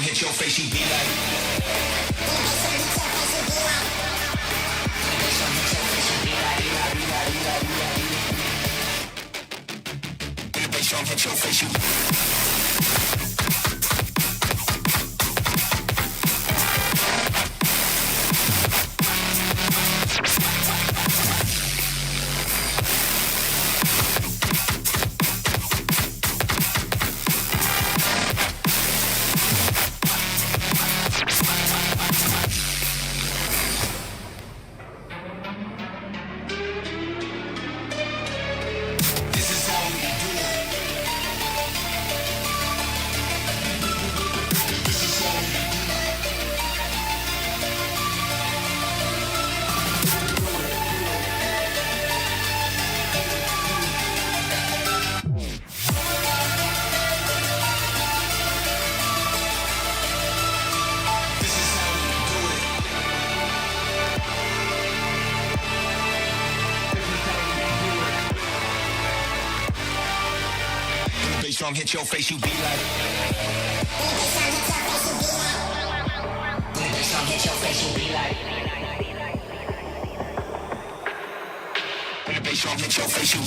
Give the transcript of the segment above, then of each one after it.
song hit your face, you be like. Song hit your face, you. Song hit your face, you be like. When the song hit your face, you be like. When the bass drum hit your face, you.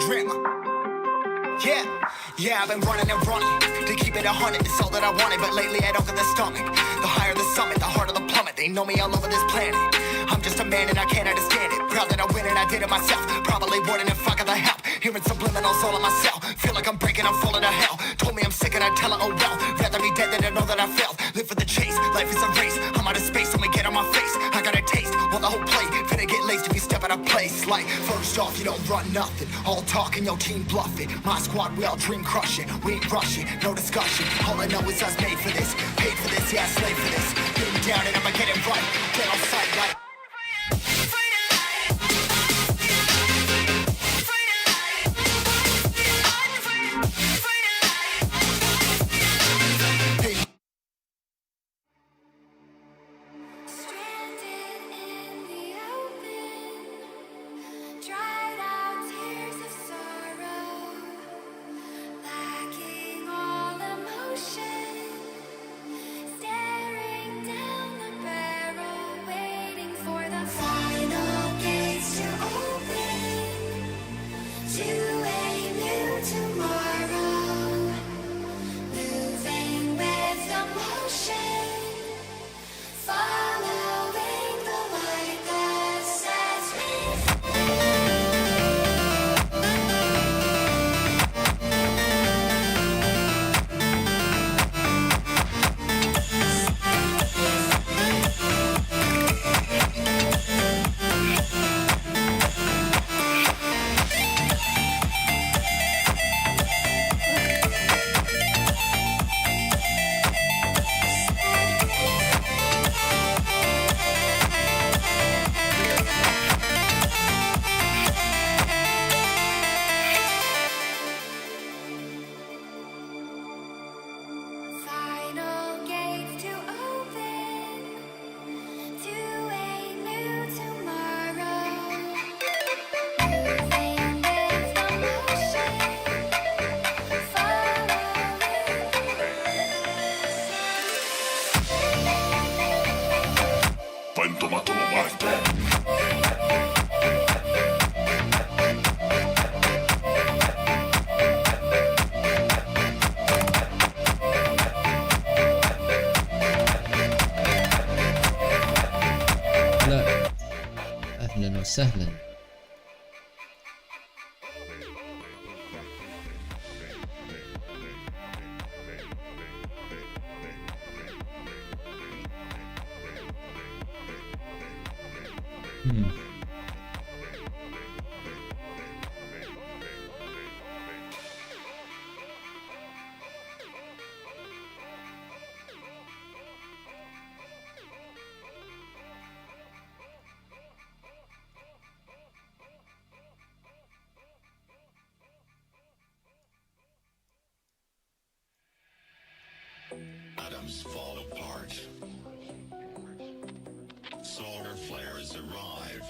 Drama. Yeah, I've been running and running to keep it 100, it's all that I wanted. But lately I don't get the stomach. The higher the summit, the harder the plummet. They know me all over this planet. I'm just a man and I can't understand it. Proud that I win and I did it myself. Probably wouldn't if I got the help. Hearing subliminals all on myself. Feel like I'm breaking, I'm falling to hell. Told me I'm sick and I tell her, oh well. Rather be dead than to know that I failed. Live for the chase, life is a race. I'm out of space, let me get on my face. I got a taste, well the whole plate. Finna get laced if you step out of place. Like, first off, you don't run nothing. All talk and your team bluff it. My squad, we all dream crushing. We ain't rushing, no discussion. All I know is us made for this. Paid for this, yeah, slave for this. Getting down and I'ma get it right. Get on sight like. Staring down the barrel, waiting اهلا وسهلا. Atoms fall apart. Solar flares arrive.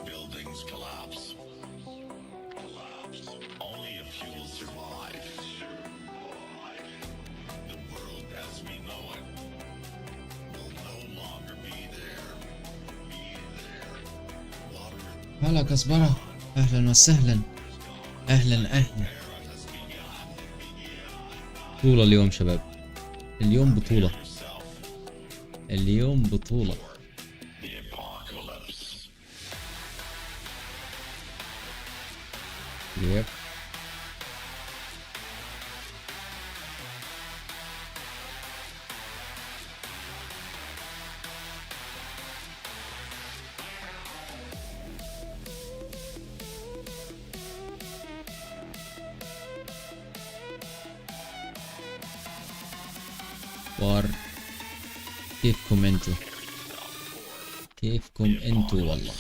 Buildings collapse. Only a few will survive. The world as we know it will no longer be there. Water. هلا كزبرة، اهلا وسهلا. اهلا. بطولة اليوم شباب، اليوم بطولة. يب. وار كيفكم انتو والله.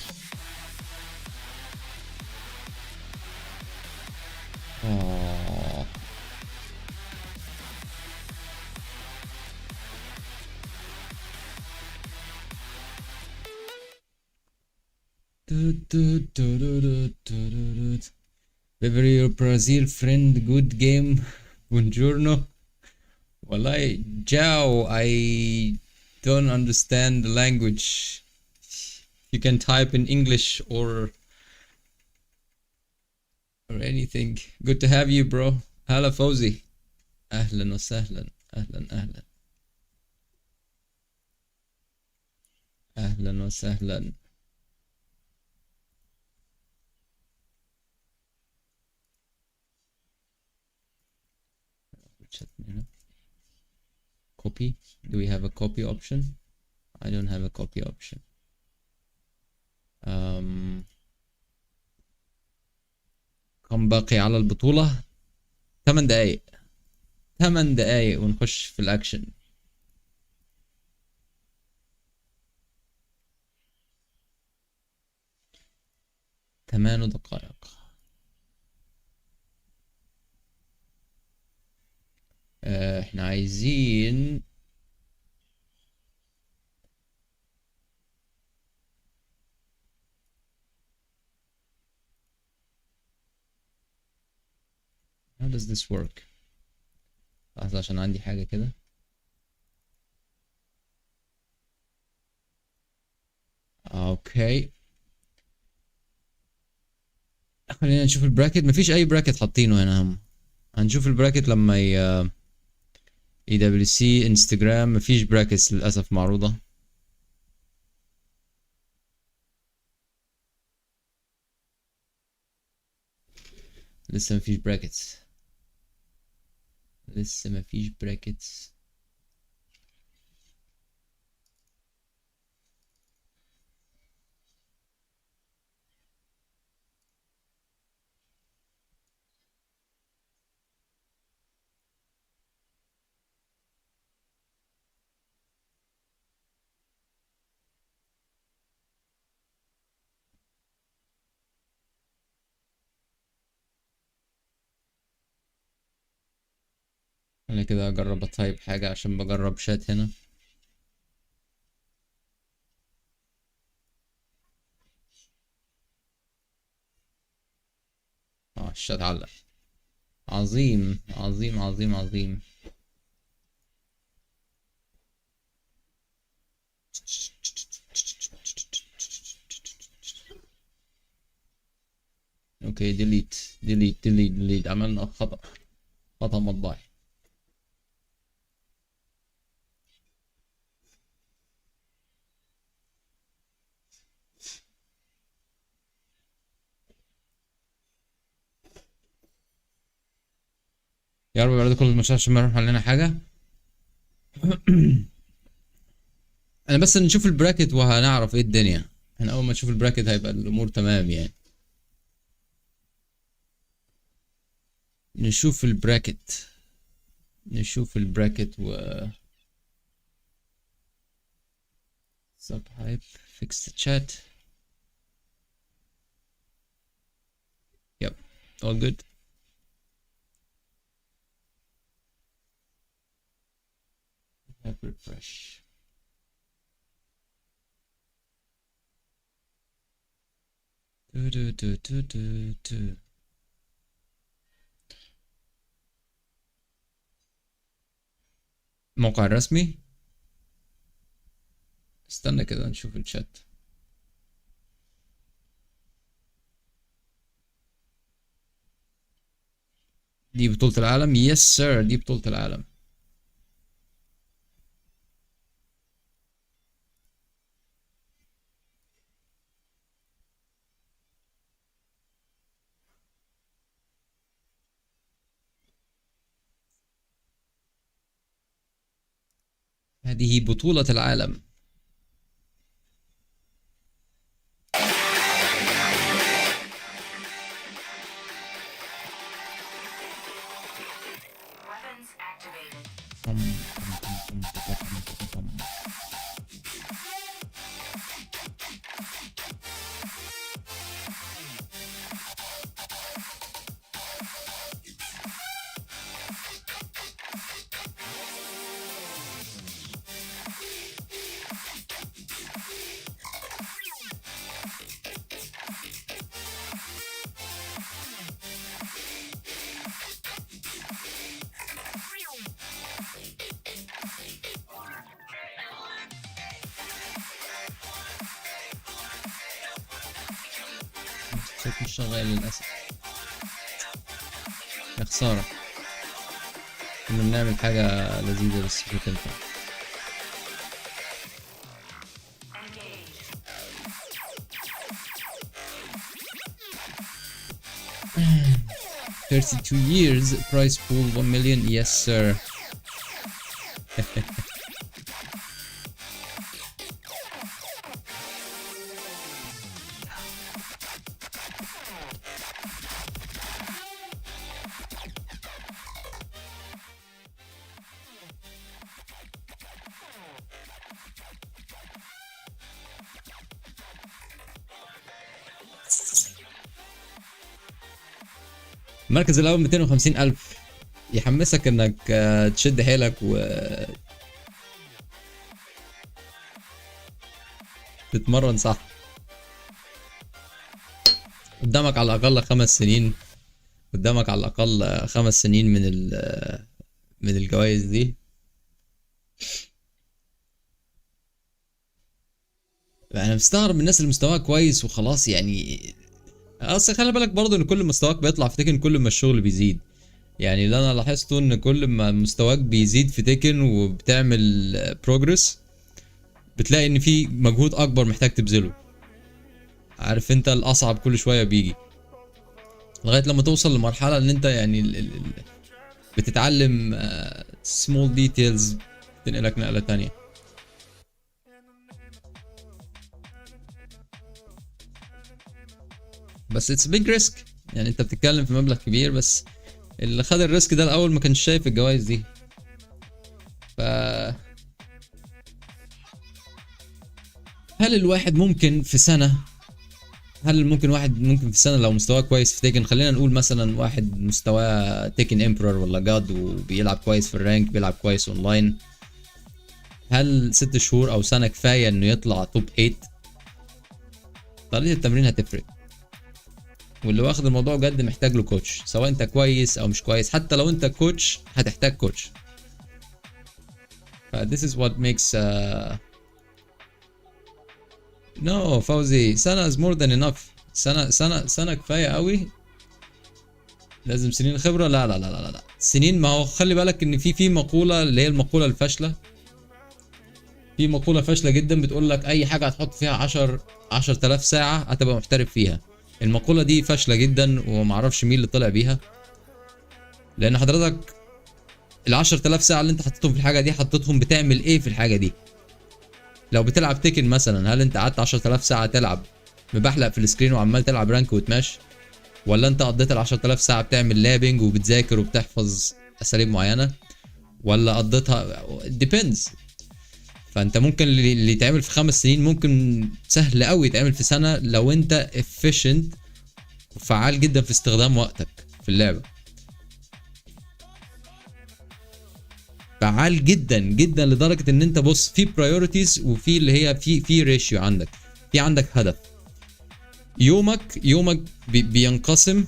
Beverly Brazil friend, good game. Buongiorno. Wallahi, Jao, I don't understand the language. You can type in English or anything. Good to have you, bro. Hala Fawzi. أهلا وسهلا. أهلا وسهلا. Copy. Do we have a copy option? I don't have a copy option. كم باقي على البطولة؟ 8 دقايق. 8 دقايق ونخش في الأكشن. ثمان دقائق. احنا عايزين how does this work؟ لحظة عشان عندي حاجة كده. اوكي، خلينا نشوف البراكت. مفيش اي براكت حاطينه هنا. هم هنشوف البراكت لما اي دبليو سي انستجرام. مفيش براكتس للاسف معروضة. لسه مفيش براكتس. انا كده اجرب اطيب حاجة عشان بجرب شات هنا. الشات علق. عظيم. اوكي، ديليت. عملنا خطأ مطبعي. يا رب يبعدوا كل المشاكل عشان ما يروح علينا حاجه. انا بس نشوف البراكت وهنعرف ايه الدنيا. احنا اول ما نشوف البراكت هيبقى الامور تمام يعني. نشوف البراكت و sub hype fix the chat. Yep, all good. Have refresh. do. الموقع الرسمي. استنى كده نشوف الشات. دي بطولة العالم. يس سير، دي بطولة العالم. هذه بطولة العالم. مش شغال للأسف، يا خسارة. كنا بنعمل حاجة لذيذة بس مش هتنفع. "32 years, prize pool 1 million, yes sir." المركز الأول 250,000 يحمسك إنك تشد حيلك تتمرن صح. قدامك على الأقل 5 سنين، قدامك على الأقل 5 سنين من الجوائز دي. أنا مستغرب من الناس اللي مستواها كويس وخلاص يعني. اصل خلي بالك برضه ان كل ما مستواك بيطلع في تيكن كل ما الشغل بيزيد. يعني اللي انا لاحظته ان كل ما مستواك بيزيد في تيكن وبتعمل بروجرس بتلاقي ان في مجهود اكبر محتاج تبذله. عارف انت الاصعب كل شويه بيجي لغايه لما توصل لمرحله ان انت يعني بتتعلم small details تنقلك نقله تانية. بس اتس بيج ريسك، يعني انت بتتكلم في مبلغ كبير، بس اللي خد الريسك ده الاول ما كانش شايف الجوائز دي. ف هل الواحد ممكن في سنة واحد ممكن في سنة لو مستواه كويس في تيكن، خلينا نقول مثلا واحد مستواه تيكن امبرور ولا جاد وبيلعب كويس في الرانك، بيلعب كويس اونلاين، هل 6 شهور او سنة كفاية انه يطلع توب 8؟ طريقة التمرين هتفرق، واللي واخد الموضوع جد محتاج له كوتش، سواء انت كويس او مش كويس. حتى لو انت كوتش هتحتاج كوتش. ف this is what makes no فوزي، سنة is more than enough. سنة كفاية قوي. لازم سنين خبرة؟ لا لا لا لا لا سنين. ما هو خلي بالك ان في مقولة اللي هي المقولة الفاشلة. في مقولة فاشلة جدا بتقول لك اي حاجة هتحط فيها 10,000 ساعة هتبقى محترف فيها. المقولة دي فاشلة جدا ومعرفش مين اللي طلع بيها، لان حضرتك ال 10000 ساعه اللي انت حطيتهم في الحاجه دي حطيتهم بتعمل ايه في الحاجه دي؟ لو بتلعب تيكن مثلا، هل انت قعدت 10000 ساعه تلعب مبحلق في السكرين وعمال تلعب رانك وتماش؟ ولا انت قضيت ال 10000 ساعه بتعمل لابنج وبتذاكر وبتحفظ اساليب معينه؟ ولا قضيتها ديبيندز. فانت ممكن اللي يتعمل في 5 سنين ممكن سهل قوي يتعمل في سنه لو انت efficient وفعال جدا في استخدام وقتك في اللعبه. فعال جدا جدا لدرجه ان انت بص في برايورتيز وفي اللي هي في ريشيو عندك، في عندك هدف. يومك بينقسم.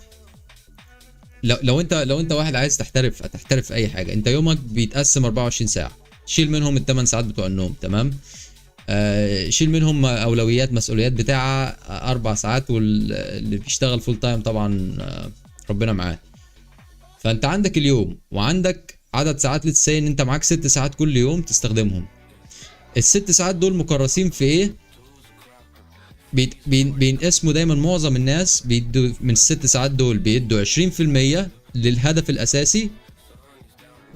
لو انت واحد عايز تحترف في اي حاجه، انت يومك بيتقسم 24 ساعه، شيل منهم ال8 ساعات بتوع النوم، تمام؟ شيل منهم اولويات مسؤوليات بتاعه 4 ساعات، واللي بيشتغل فول تايم طبعا ربنا معاه. فانت عندك اليوم وعندك عدد ساعات لتسي ان انت معاك 6 ساعات كل يوم تستخدمهم. ال6 ساعات دول مكرسين في ايه؟ بينقسموا دايما. معظم الناس بيدوا من ال6 ساعات دول بيدوا 20% للهدف الاساسي،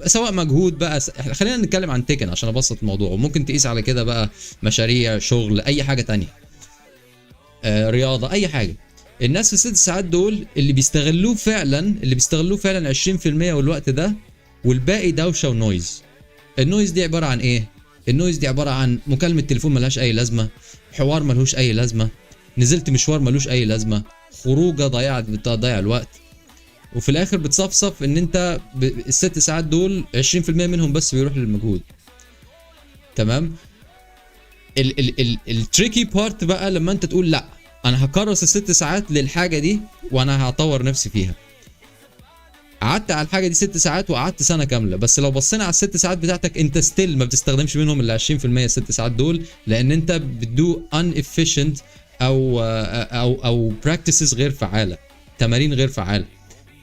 سواء مجهود بقى. خلينا نتكلم عن تيكن عشان ابسط الموضوع، وممكن تقيس على كده بقى مشاريع، شغل، اي حاجه تانية، رياضه، اي حاجه. الناس في ال6 ساعات دول اللي بيستغلوه فعلا 20% والوقت ده، والباقي دوشه ونويز. النويز دي عباره عن ايه؟ النويز دي عباره عن مكالمه تليفون ملهاش اي لازمه، حوار ملهوش اي لازمه، نزلت مشوار ملوش اي لازمه، خروجه بتضيع الوقت. وفي الاخر بتصفصف ان انت ال6 ساعات دول 20% منهم بس بيروح للمجهود، تمام؟ التريكي بارت بقى لما انت تقول لا انا هكرس ال6 ساعات للحاجه دي وانا هطور نفسي فيها. قعدت على الحاجه دي 6 ساعات وقعدت سنه كامله، بس لو بصينا على ال6 ساعات بتاعتك انت ستيل ما بتستخدمش منهم الا 20% ال6 ساعات دول، لان انت بتدو ان efficient او براكتسز غير فعاله، تمارين غير فعاله.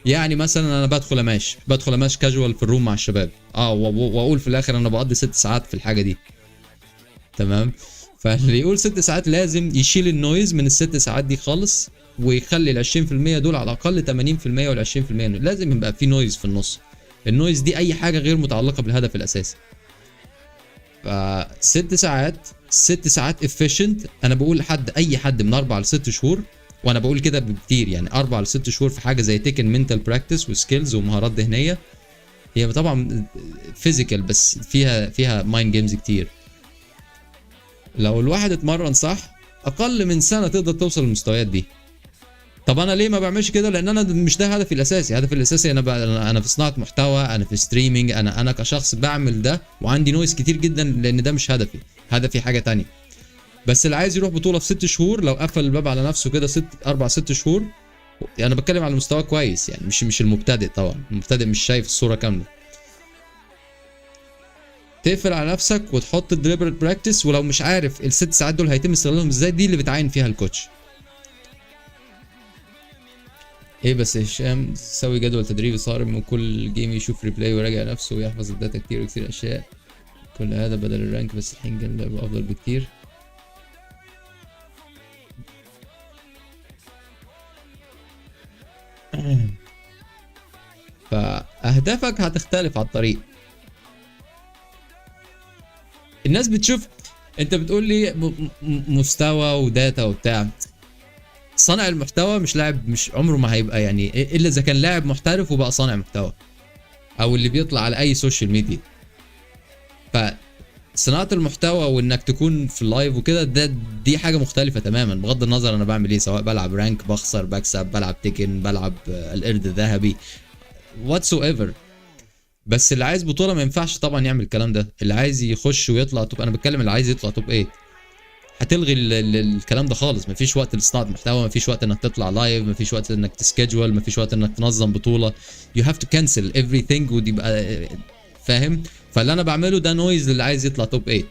يعني مثلا انا بدخل اماش كاجوال في الروم مع الشباب، واقول في الاخر انا بقضي 6 ساعات في الحاجه دي، تمام؟ فاللي يقول 6 ساعات لازم يشيل النويز من ال6 ساعات دي خالص، ويخلي ال 20% دول على الاقل 80%، وال 20% لازم يبقى في نويز في النص. النويز دي اي حاجه غير متعلقه بالهدف الاساسي. ف 6 ساعات efficient. انا بقول لحد اي حد من 4 ل 6 شهور، وانا بقول كده بكتير، يعني 4 ل 6 شهور في حاجه زي تيكن منتال براكتس وسكيلز ومهارات ذهنيه. هي طبعا فيزيكال بس فيها مايند جيمز كتير. لو الواحد اتمرن صح اقل من سنه تقدر توصل للمستويات دي. طب انا ليه ما بعملش كده؟ لان انا مش ده هدفي الاساسي. هدفي الاساسي انا في صناعه محتوى، انا في ستريمينج، انا كشخص بعمل ده، وعندي نويز كتير جدا لان ده مش هدفي حاجه تانية. بس اللي عايز يروح بطوله في 6 شهور، لو قفل الباب على نفسه كده 4-6 شهور، انا بتكلم على مستوى كويس يعني، مش المبتدئ. طبعا المبتدئ مش شايف الصوره كامله. تقفل على نفسك وتحط الدليبرت براكتس، ولو مش عارف ال6 ساعات دول هيتم استغلالهم ازاي، دي اللي بتعين فيها الكوتش. ايه بس يا هشام تسوي جدول تدريبي صارم وكل جيم يشوف ريبلاي ويراجع نفسه ويحفظ الداتا كتير اشياء، كل هذا بدل الرانك، بس الحين كان اللعب افضل بكتير. فاهدافك هتختلف على الطريق. الناس بتشوف انت بتقول لي مستوى وداتا وبتاع. صانع المحتوى مش لاعب، مش عمره ما هيبقى يعني الا اذا كان لاعب محترف وبقى صانع محتوى، او اللي بيطلع على اي سوشيال ميديا. فصناعة المحتوى وانك تكون في اللايف وكده، دي حاجة مختلفة تماما، بغض النظر انا بعمل ايه، سواء بلعب رانك، بخسر، بكسب، بلعب تيكن، بلعب القرد الذهبي، whatsoever. بس اللي عايز بطولة ما ينفعش طبعا يعمل الكلام ده. اللي عايز يخش ويطلع توب، انا بتكلم اللي عايز يطلع توب 8، هتلغي الكلام ده خالص. مفيش وقت لصناعة محتوى، مفيش وقت انك تطلع لايف، مفيش وقت انك تسكيدجول، مفيش وقت انك تنظم بطولة. you have to cancel everything، ودي بقى فاهم. فاللي انا بعمله ده نويز للي عايز يطلع توب 8،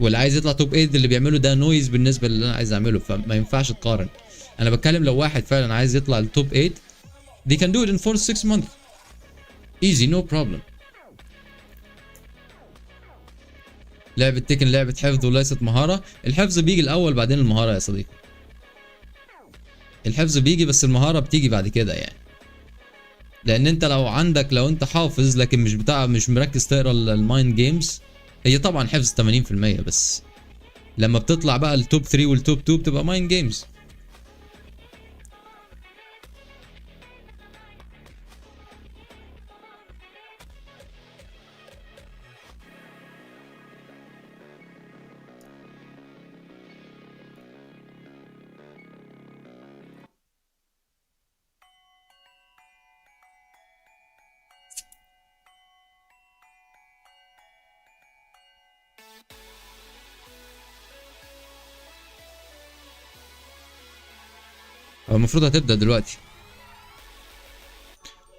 واللي عايز يطلع توب 8 اللي بيعمله ده نويز بالنسبة للي انا عايز اعمله، فما ينفعش تقارن. انا بتكلم لو واحد فعلا عايز يطلع التوب 8 they can do it in 4-6 months easy no problem. لعبة تيكن لعبة حفظ وليست مهارة. الحفظ بيجي الأول بعدين المهارة يا صديقي. الحفظ بيجي بس المهارة بتيجي بعد كده يعني. لان انت لو انت حافظ لكن مش مركز تقرا المايند جيمز، هي طبعا حفظ 80%، بس لما بتطلع بقى التوب 3 والتوب 2 بتبقى مايند جيمز. هو المفروض هتبدأ دلوقتي،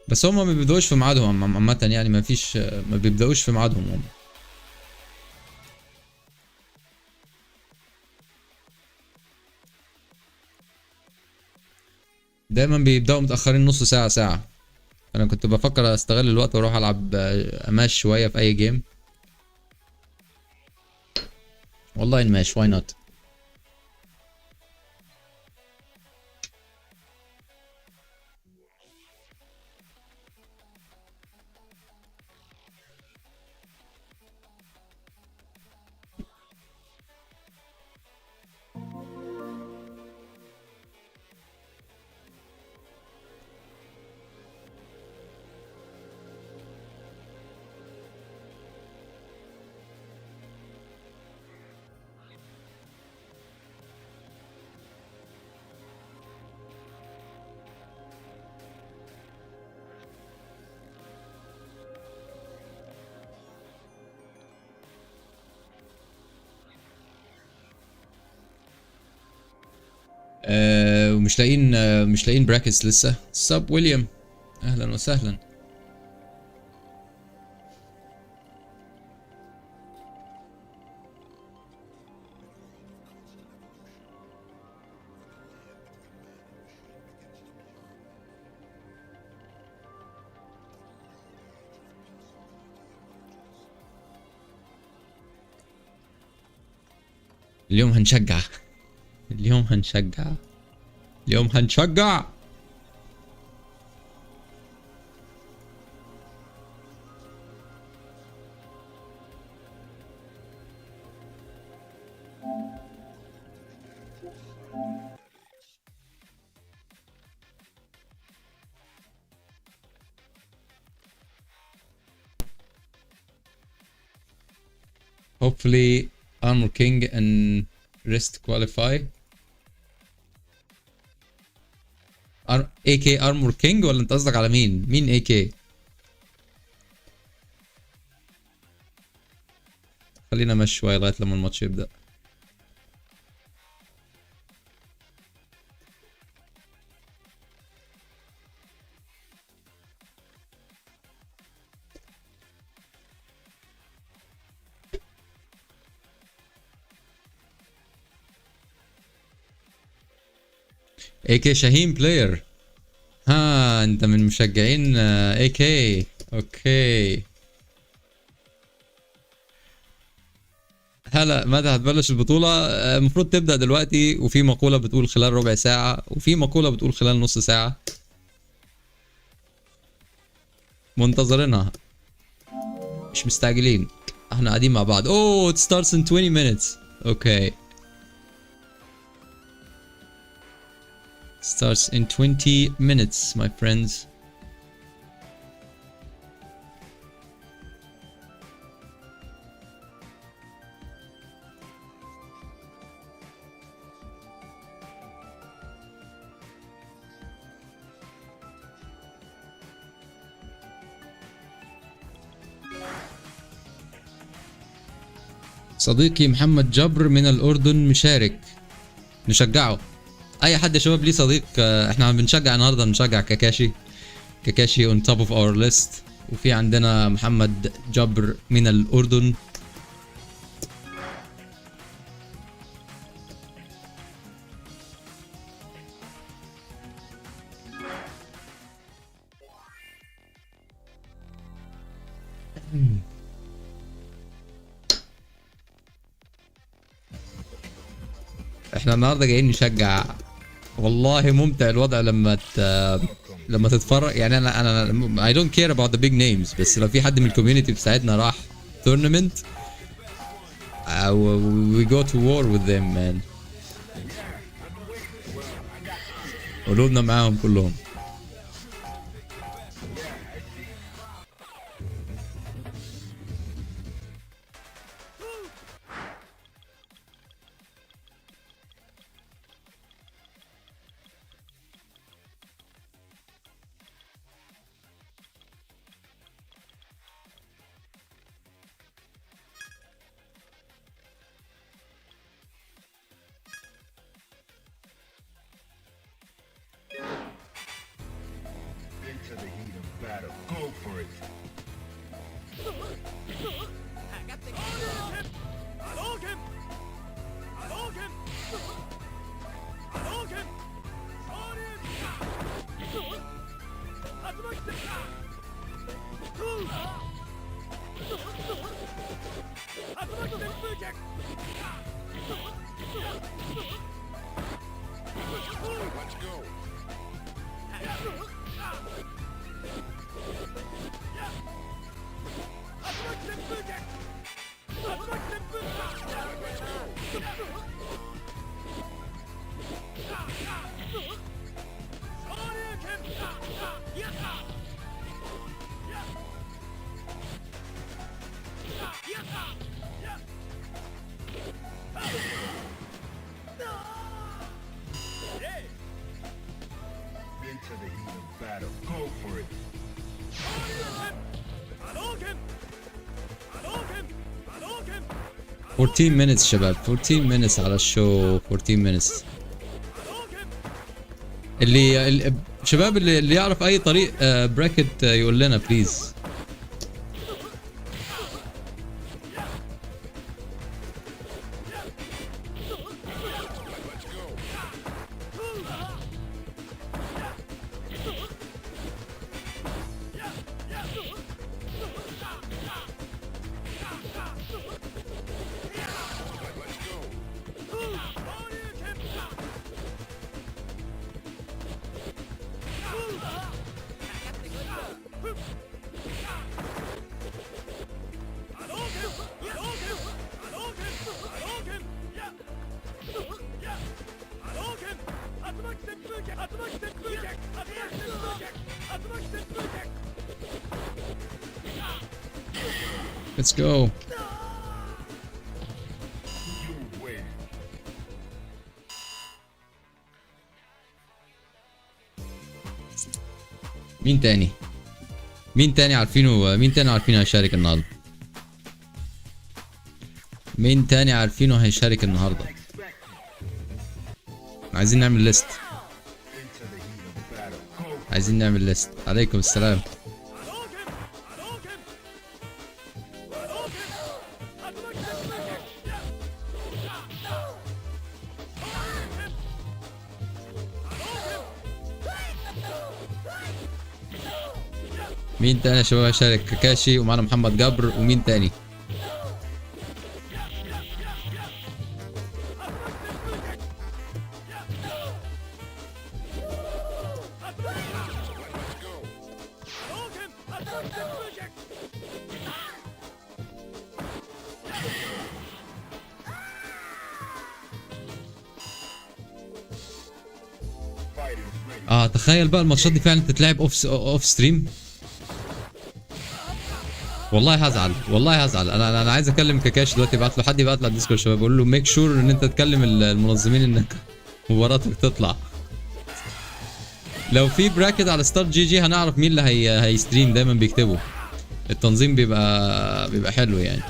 بس هما ما بيبدأوش في ميعادهم عامة يعني، ما بيبدأوش في ميعادهم هم. دايما بيبدأوا متأخرين نص ساعة ساعة. انا كنت بفكر استغل الوقت واروح العب اماش شوية في اي جيم. والله ماشي، واي نوت. مش لاقيين براكتس لسه. سب ويليام، اهلا وسهلا. اليوم هنشجع، اليوم هنشجع، اليوم هنشجع. Hopefully Armor King and Rest qualify. AK Armor King ولا انت قصدك على مين؟ مين AK؟ خلينا مشي شوية لغاية لما الماتش يبدأ. AK شاهين بلاير. ها انت من مشجعين AK. اوكي. هلا متى هتبلش البطولة؟ المفروض تبدأ دلوقتي، وفي مقولة بتقول خلال ربع ساعة، وفي مقولة بتقول خلال نص ساعة. منتظرينها، مش مستعجلين، احنا قاعدين مع بعض. اوه it starts in 20 minutes. اوكي. Starts in 20 minutes my friends. صديقي محمد جبر من الأردن مشارك، نشجعه. أي حد يا شباب ليه صديق، احنا بنشجع النهارده، بنشجع كاكاشي. كاكاشي on top of our list. وفي عندنا محمد جبر من الأردن. احنا النهارده جايين نشجع. والله ممتع الوضع لما تتفرج يعني انا I don't care about the big names، بس لو في حد من الكوميونتي بتاعتنا راح tournament we go to war with them man. قلوبنا معاهم كلهم. Into the heat of battle. Go for it. Let's go. Into the heat of battle. Go for it. 14 minutes شباب، 14 minutes على الشو، 14 minutes. اللي شباب اللي يعرف اي طريق براكت يقول لنا بليز. Let's go. مين تاني؟ مين تاني عارفينه هيشارك النهارده؟ مين تاني عارفينه هيشارك النهارده؟ عايزين نعمل ليست. عايزين نعمل ليست. عليكم السلام. مين تاني يا شباب هيشارك؟ كاكاشي ومعنا محمد جبر ومين تاني؟ تخيل بقى الماتشات دي فعلا تتلعب اوف ستريم. والله هزعل. انا عايز اكلم كاكاش دلوقتي، ابعت له حد يبعت له على الديسكورد شباب، اقول له ميك شور ان انت تكلم المنظمين انك مباراتك تطلع. لو في براكت على ستار جي هنعرف مين اللي هيستريم. دايما بيكتبوا التنظيم بيبقى حلو يعني.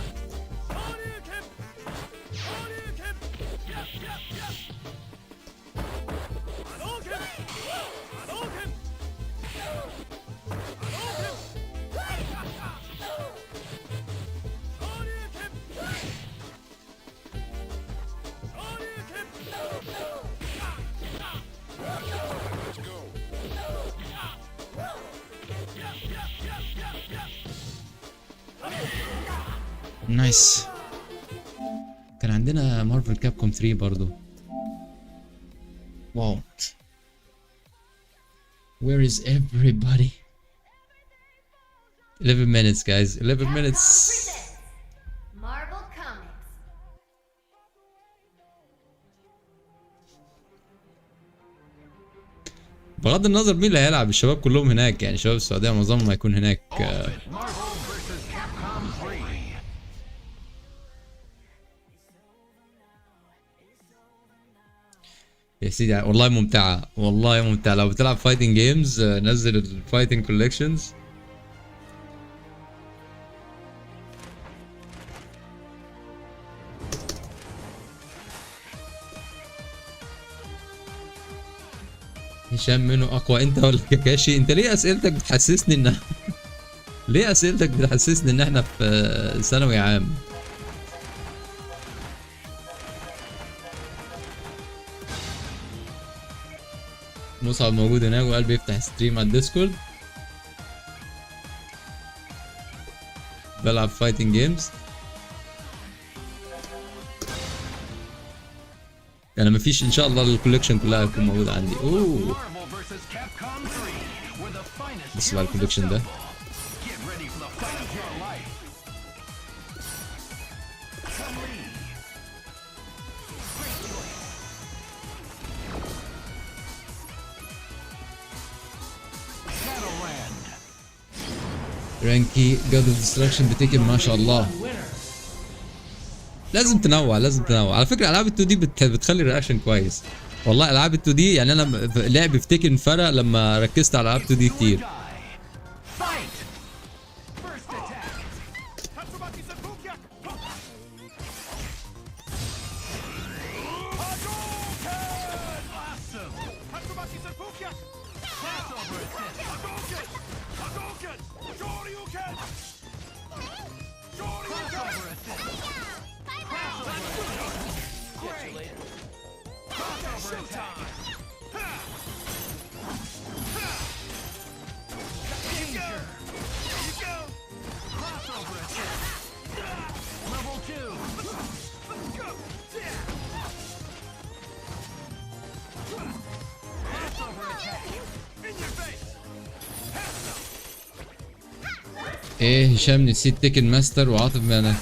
نايس. كان عندنا مارفل كابكوم 3 برضو. واو. Where is everybody? 11 minutes guys, 11 minutes. Marvel Comics. بغض النظر مين اللي هيلعب، الشباب كلهم هناك، يعني شباب السعودية معظمهم هيكون هناك. يا سيدي والله ممتعة، والله ممتعة. لو بتلعب فايتنج جيمز نزل الفايتنج كولكشنز. هشام منو اقوى، انت ولا كاكاشي؟ انت ليه اسئلتك بتحسسني ان ليه اسئلتك بتحسسني ان احنا في ثانوي عام؟ مصعب موجود هناك وقال بيفتح ستريم على الديسكورد. بلعب فايتنج جيمز. انا مفيش ان شاء الله الكوليكشن كلها هتكون موجوده عندي. اوه بس بقى الكوليكشن ده رانكي جاد اوف ديستراكشن بتيكن ما شاء الله. لازم تنوع، لازم تنوع. على فكره العاب ال2 دي بتخلي الرياكشن كويس. والله العاب ال2 دي يعني انا لعبي في تيكن فرق لما ركزت على العاب 2 دي كتير. ايه هشام نسيت تيكن ماستر وعاطف معنا.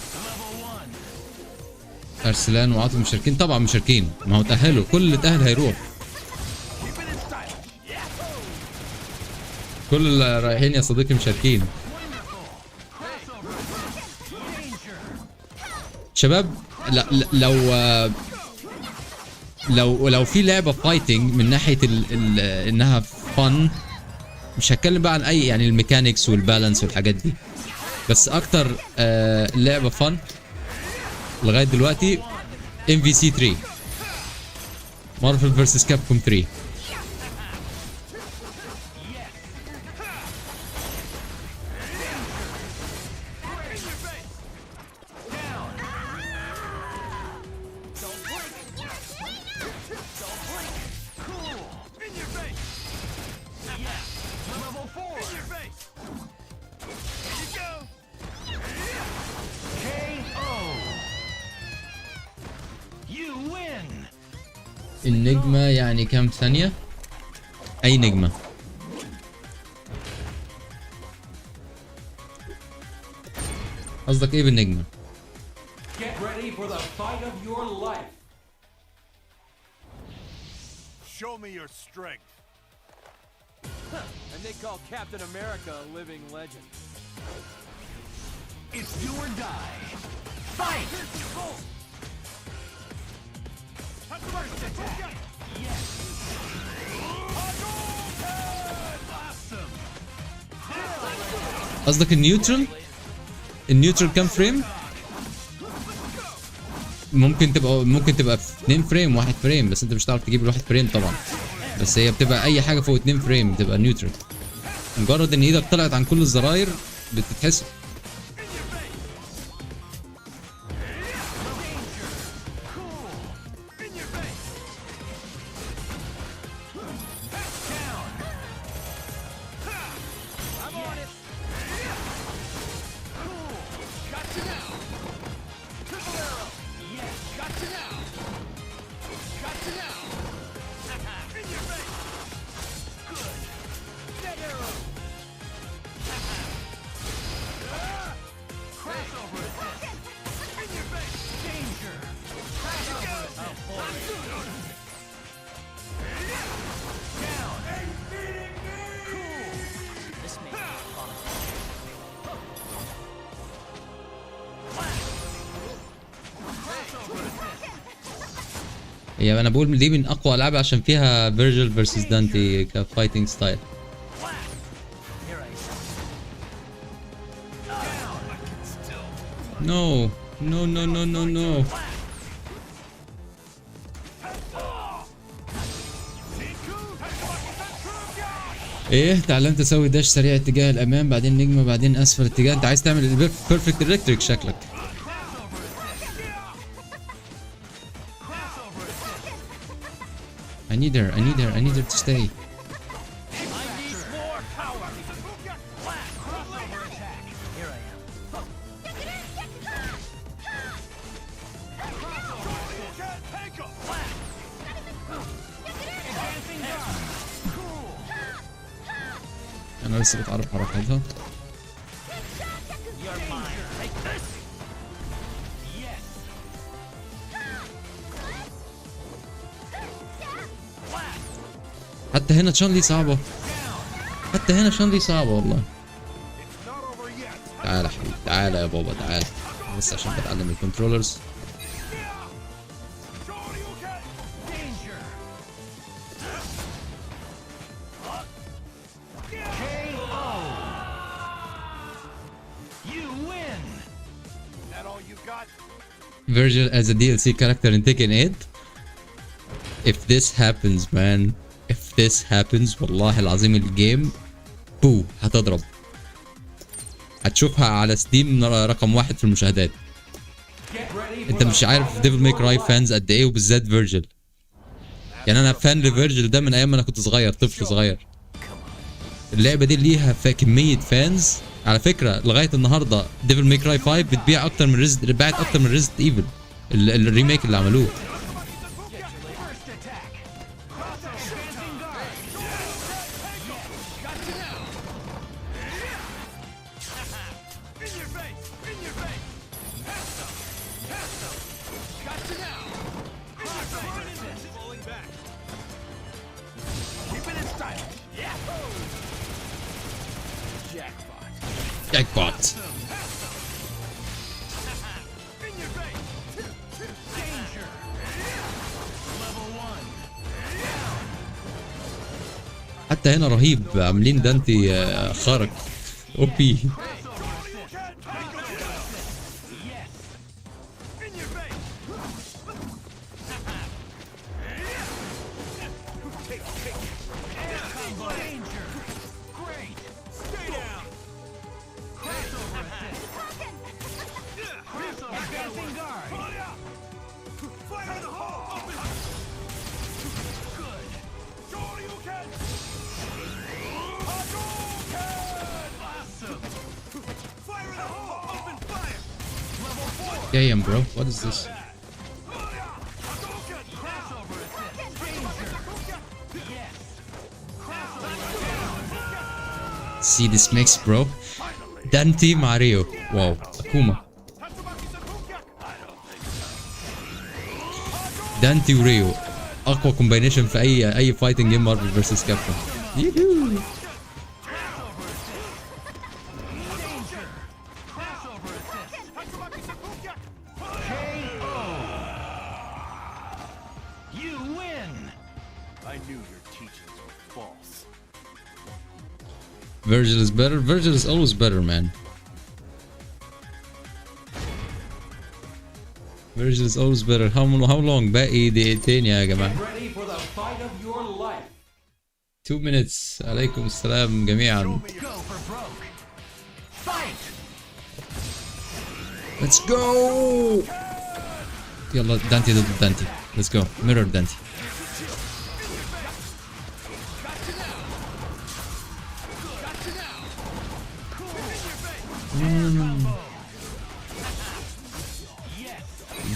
ارسلان وعاطف مشاركين طبعا، مشاركين، ما هو تأهلوا، كل اللي تأهل هيروح، كل اللي رايحين يا صديقي مشاركين. شباب لو في لعبه فايتنج من ناحيه انها فن، مش هتكلم بقى عن اي يعني الميكانيكس والبالانس والحاجات دي، بس اكتر لعبه فن لغايه دلوقتي MVC 3 مارفل فيرسس كابكوم 3. النجمة يعني كام ثانية؟ أي نجمة؟ قصدك إيه بالنجمة؟ Get ready for the fight of your life. Show me your strength. And they call Captain America a living legend. It's do or die. Fight! First attack. Yes. Awesome. قصدك النيوترال؟ النيوترال كام فريم؟ ممكن تبقى في 2 فريم 1 فريم، بس انت مش هتعرف تجيب الواحد فريم طبعا، بس هي بتبقى اي حاجه فوق 2 فريم بتبقى نيوترال. مجرد ان ايدك طلعت عن كل الزراير بتتحسب. هي انا بقول دي من اقوى العاب عشان فيها فيرجل فيرسز دانتي كفايتنج ستايل. نو نو نو نو نو نو. ايه تعلمت اسوي داش سريع اتجاه الامام بعدين نجمه بعدين اسفل اتجاه. انت عايز تعمل بيرفكت الكتريك شكلك. I need her to stay. انا لسه بتعرف على حركاتها. حتى هنا شانلي صعبة. حتى هنا شانلي صعبة والله. تعال يا حبيبي تعال يا بابا تعال. بس عشان بتعلم الكنترولرز. Virgil as a DLC character in Tekken 8. If this happens man, if this happens والله العظيم الجيم بو هتضرب. هتشوفها على ستيم رقم 1 في المشاهدات. انت مش عارف ديفل ماي كراي فانز قد ايه وبالذات فيرجل. يعني انا فان لفيرجل ده من ايام ما انا كنت صغير طفل صغير. اللعبه دي ليها كميه فانز على فكره لغايه النهارده. ديفل ماي كراي 5 بتبيع اكتر من باعت اكتر من ريزد ايفل الريميك اللي عملوه. Jackpot. حتى هنا رهيب عاملين دانتي خارق او بي. Damn, bro. What is this? See this mix, bro. Dante Mario. Wow. Akuma. Dante وريو. أقوى combination في أي fighting game Marvel vs. Capcom. يوهو. Virgil is better. Virgil is always better, man. Virgil is always better. How long? باقي دقيقتين يا جماعة. 2 minutes. عليكم السلام جميعا. Let's go. يلا دانتي ضد دانتي. Let's go. Mirror دانتي.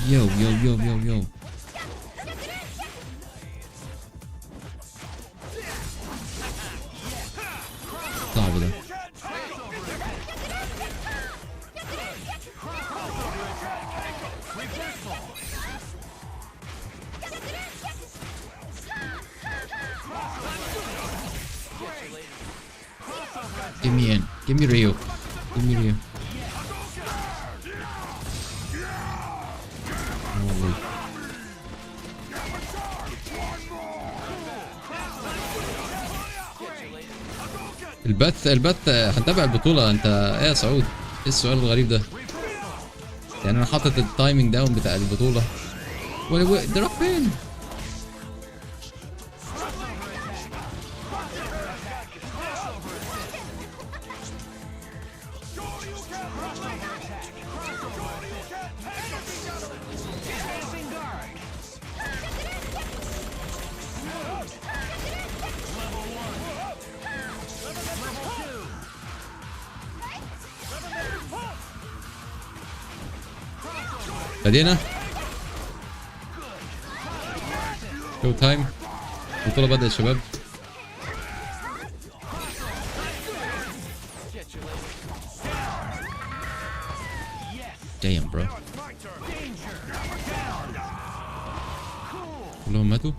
Yo. صعب ده. Give me in. Give me Ryu. Give me Ryu. Holy. البث هنتابع البطولة. انت ايه يا سعود؟ ايه السؤال الغريب ده؟ يعني انا حاطط التايمنج داون بتاع البطولة. ده راح فين؟ بدينا شو تايم. البطولة بدأت يا شباب. damn bro. كلهم ماتوا.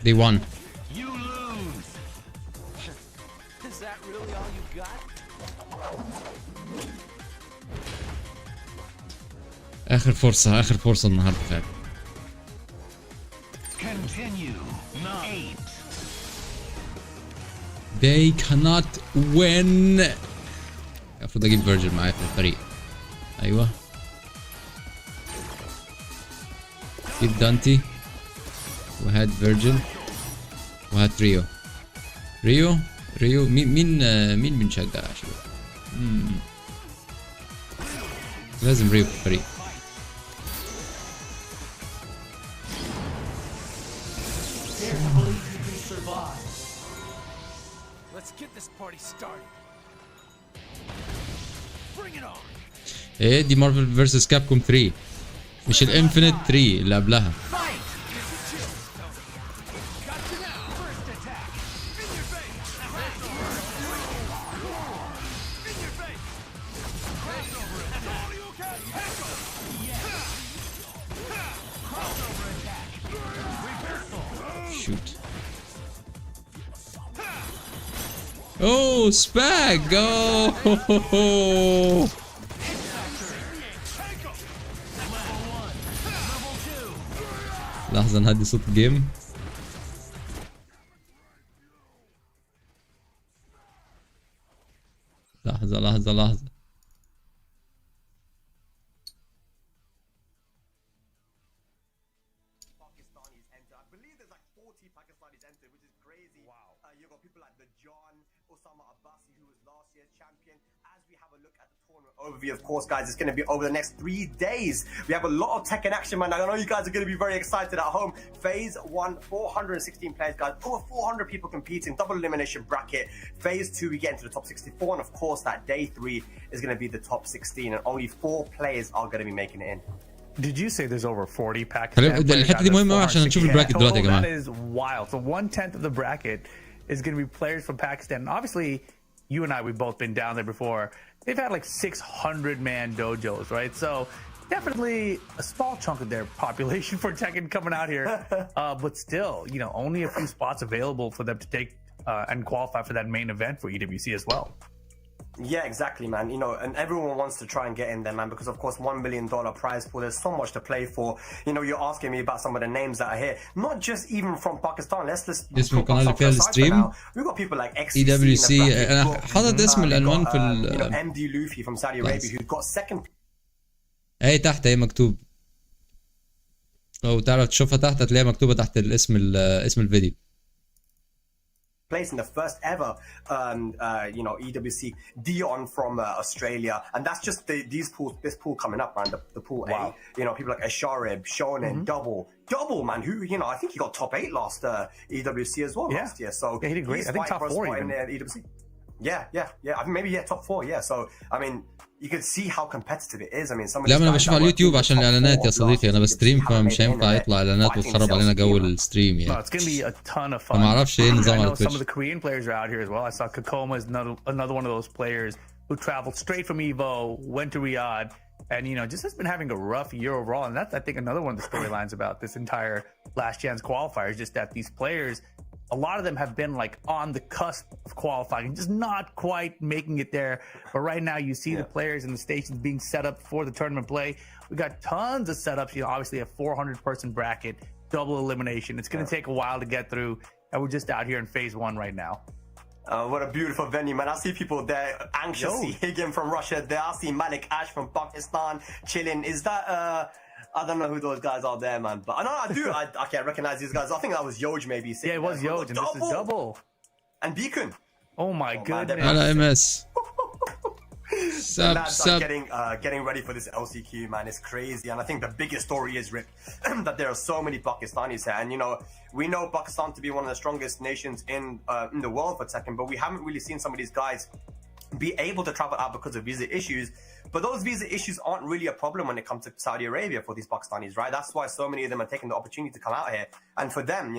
They won. You lose. Is that really all you got? آخر فرصة النهاردة فعلا. Continue. 8. They cannot win. المفروض اجيب فيرجن معايا في الفريق. ايوه. جيب دانتي وهاد فيرجن وهاد ريو مين بنشجع يا شباب؟ لازم ريو في الفريق. Let's get this party started. Bring it on. ايه دي مارفل فيرسس كابكوم 3 مش الانفينيت 3 اللي قبلها. Oh, spag! Oh! لحظة نهدي صوت الجيم. لحظة. Overview, of course, guys, it's going to be over the next 3 days. We have a lot of Tekken action, man. I know you guys are going to be very excited at home. Phase 1, 416 players, guys. Over 400 people competing, double elimination bracket. Phase 2, we get into the top 64, and of course, that day 3 is going to be the top 16, and only 4 players are going to be making it in. Did you say there's over 40 Pakistan players? الحتة دي مهمة عشان نشوف البراكت دلوقتي يا جماعة. That is wild. So 1/10 of the bracket is going to be players from Pakistan. And obviously, you and I, we've both been down there before. They've had like 600-man dojos, right? So definitely a small chunk of their population for Tekken coming out here. But still, you know, only a few spots available for them to take and qualify for that main event for EWC as well. Yeah, exactly, man. You know, and everyone wants to try and get in there, man, because of course $1 million prize pool. There's so much to play for. You know, you're asking me about some of the names that are here, not just even from Pakistan. Let's اسم القناة اللي فيها الستريم. We've got people like XCC. EWC. أنا حاطط اسم العنوان في ال. You know, MD Luffy from Saudi Arabia who got second. أي تحت أي مكتوب. لو تعرف تشوفها تحت هتلاقيها مكتوبة تحت الاسم اسم الفيديو. Place in the first ever, you know, EWC. Dion from Australia, and that's just this pool coming up, man. The pool Wow. A. You know, people like Asharib, Shonen, Double, man. Who, you know, I think he got top 8 last EWC as well last year. So yeah, he did great. I think top 4 in EWC. Yeah. I mean, maybe top 4. Yeah. So I mean, you can see how competitive it is. I mean, some of لا انا بشوف على اليوتيوب عشان الاعلانات يا صديقي. انا بستريم فمش هينفع يطلع اعلانات وتخرب علينا جو الستريم No, يعني. it's going to be a ton of fun. ما اعرفش ايه نظام I على know some of تويتش. the Korean players are out here as well. I saw Kokoma is another one of those players who traveled straight from Evo, went to Riyadh, and just has been having a rough year overall. And that's, I think, another one of the storylines about this entire last chance qualifier is just that these players, a lot of them have been like on the cusp of qualifying, just not quite making it there. But right now, you see the players and the stations being set up for the tournament play. We got tons of setups. Obviously a 400-person bracket, double elimination. It's going to take a while to get through, and we're just out here in phase 1 right now. What a beautiful venue, man. I see people there anxious. I see Higgin from Russia there. I see Malik Ash from Pakistan chilling. Is that, I don't know who those guys are there, man. But I do. I can't recognize these guys. I think that was Yoj maybe. Yeah, it was Yoj, and this is double. And Beacon. Oh my goodness. Hello, MS. The lads are getting ready for this LCQ, man. It's crazy. And I think the biggest story is, Rip, that there are so many Pakistanis here. And, we know Pakistan to be one of the strongest nations in the world for Tekken, but we haven't really seen some of these guys be able to travel out because of visa issues. But those visa issues aren't really a problem when it comes to Saudi Arabia for these Pakistanis, right? That's why so many of them are taking the opportunity to come out here. And for them,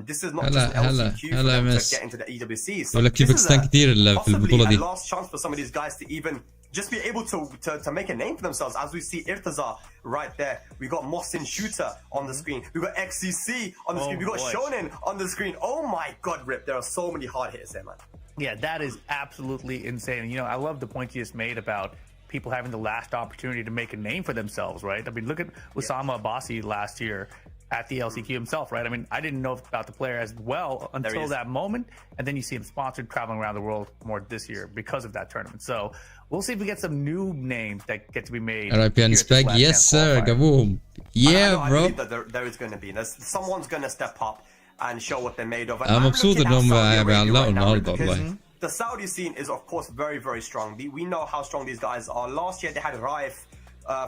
this is not just an LCQ for them to get into the EWC. So this is possibly a last chance for some of these guys to even just be able to make a name for themselves. As we see Irtaza right there, we got Mohsin Shooter on the screen, we got XCC on the screen, we got Shonen on the screen. Oh my god, Rip, there are so many hard hitters there, man. Yeah, that is absolutely insane. I love the point you just made about people having the last opportunity to make a name for themselves, right? I mean, look at Osama Abbasi last year at the LCQ himself, right? I mean, I didn't know about the player as well until that moment, and then you see him sponsored traveling around the world more this year because of that tournament. So we'll see if we get some new names that get to be made. RIP Spec, yes sir, Gaboom. Yeah, bro. I believe that there is going to be. Someone's going to step up and show what they're made of. I'm مبسوط انهم بيعلقوا النهارده والله. The Saudi scene is of course very, very strong. We know how strong these guys are. Last year they had Raif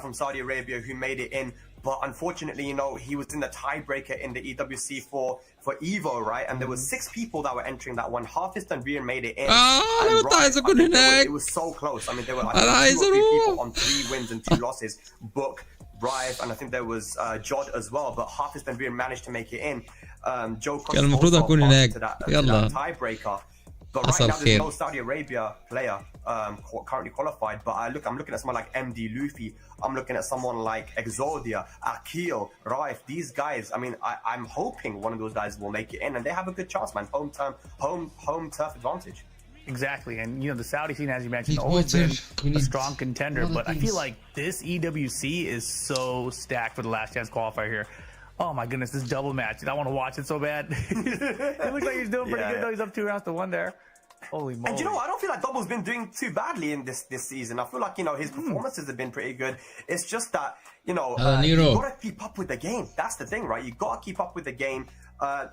from Saudi Arabia who made it in, but unfortunately, he was in the tiebreaker in the EWC for Evo, right? And there was 6 people that were entering that one. Hafiz Tanvir made it in. It was so close. I mean, there were 2 or 3 people on 3 wins and 2 losses. Book, Raif, and I think there was Jod as well. But Hafiz Tanvir managed to make it in. Joe Costa also got to that tiebreaker. But right now, there's no Saudi Arabia player currently qualified. But I'm looking at someone like MD Luffy. I'm looking at someone like Exodia, Akil, Raif. These guys, I mean, I'm hoping one of those guys will make it in. And they have a good chance, man. Home turf advantage. Exactly. And, the Saudi scene, as you mentioned, always been a strong contender. But I feel like this EWC is so stacked for the last chance qualifier here. Oh my goodness, this double match. I want to watch it so bad. It looks like he's doing pretty good though. He's up 2-1 there. Holy moly. And I don't feel like Double's been doing too badly in this season. I feel like, his performances have been pretty good. It's just that, you gotta keep up with the game. That's the thing, right? You gotta keep up with the game.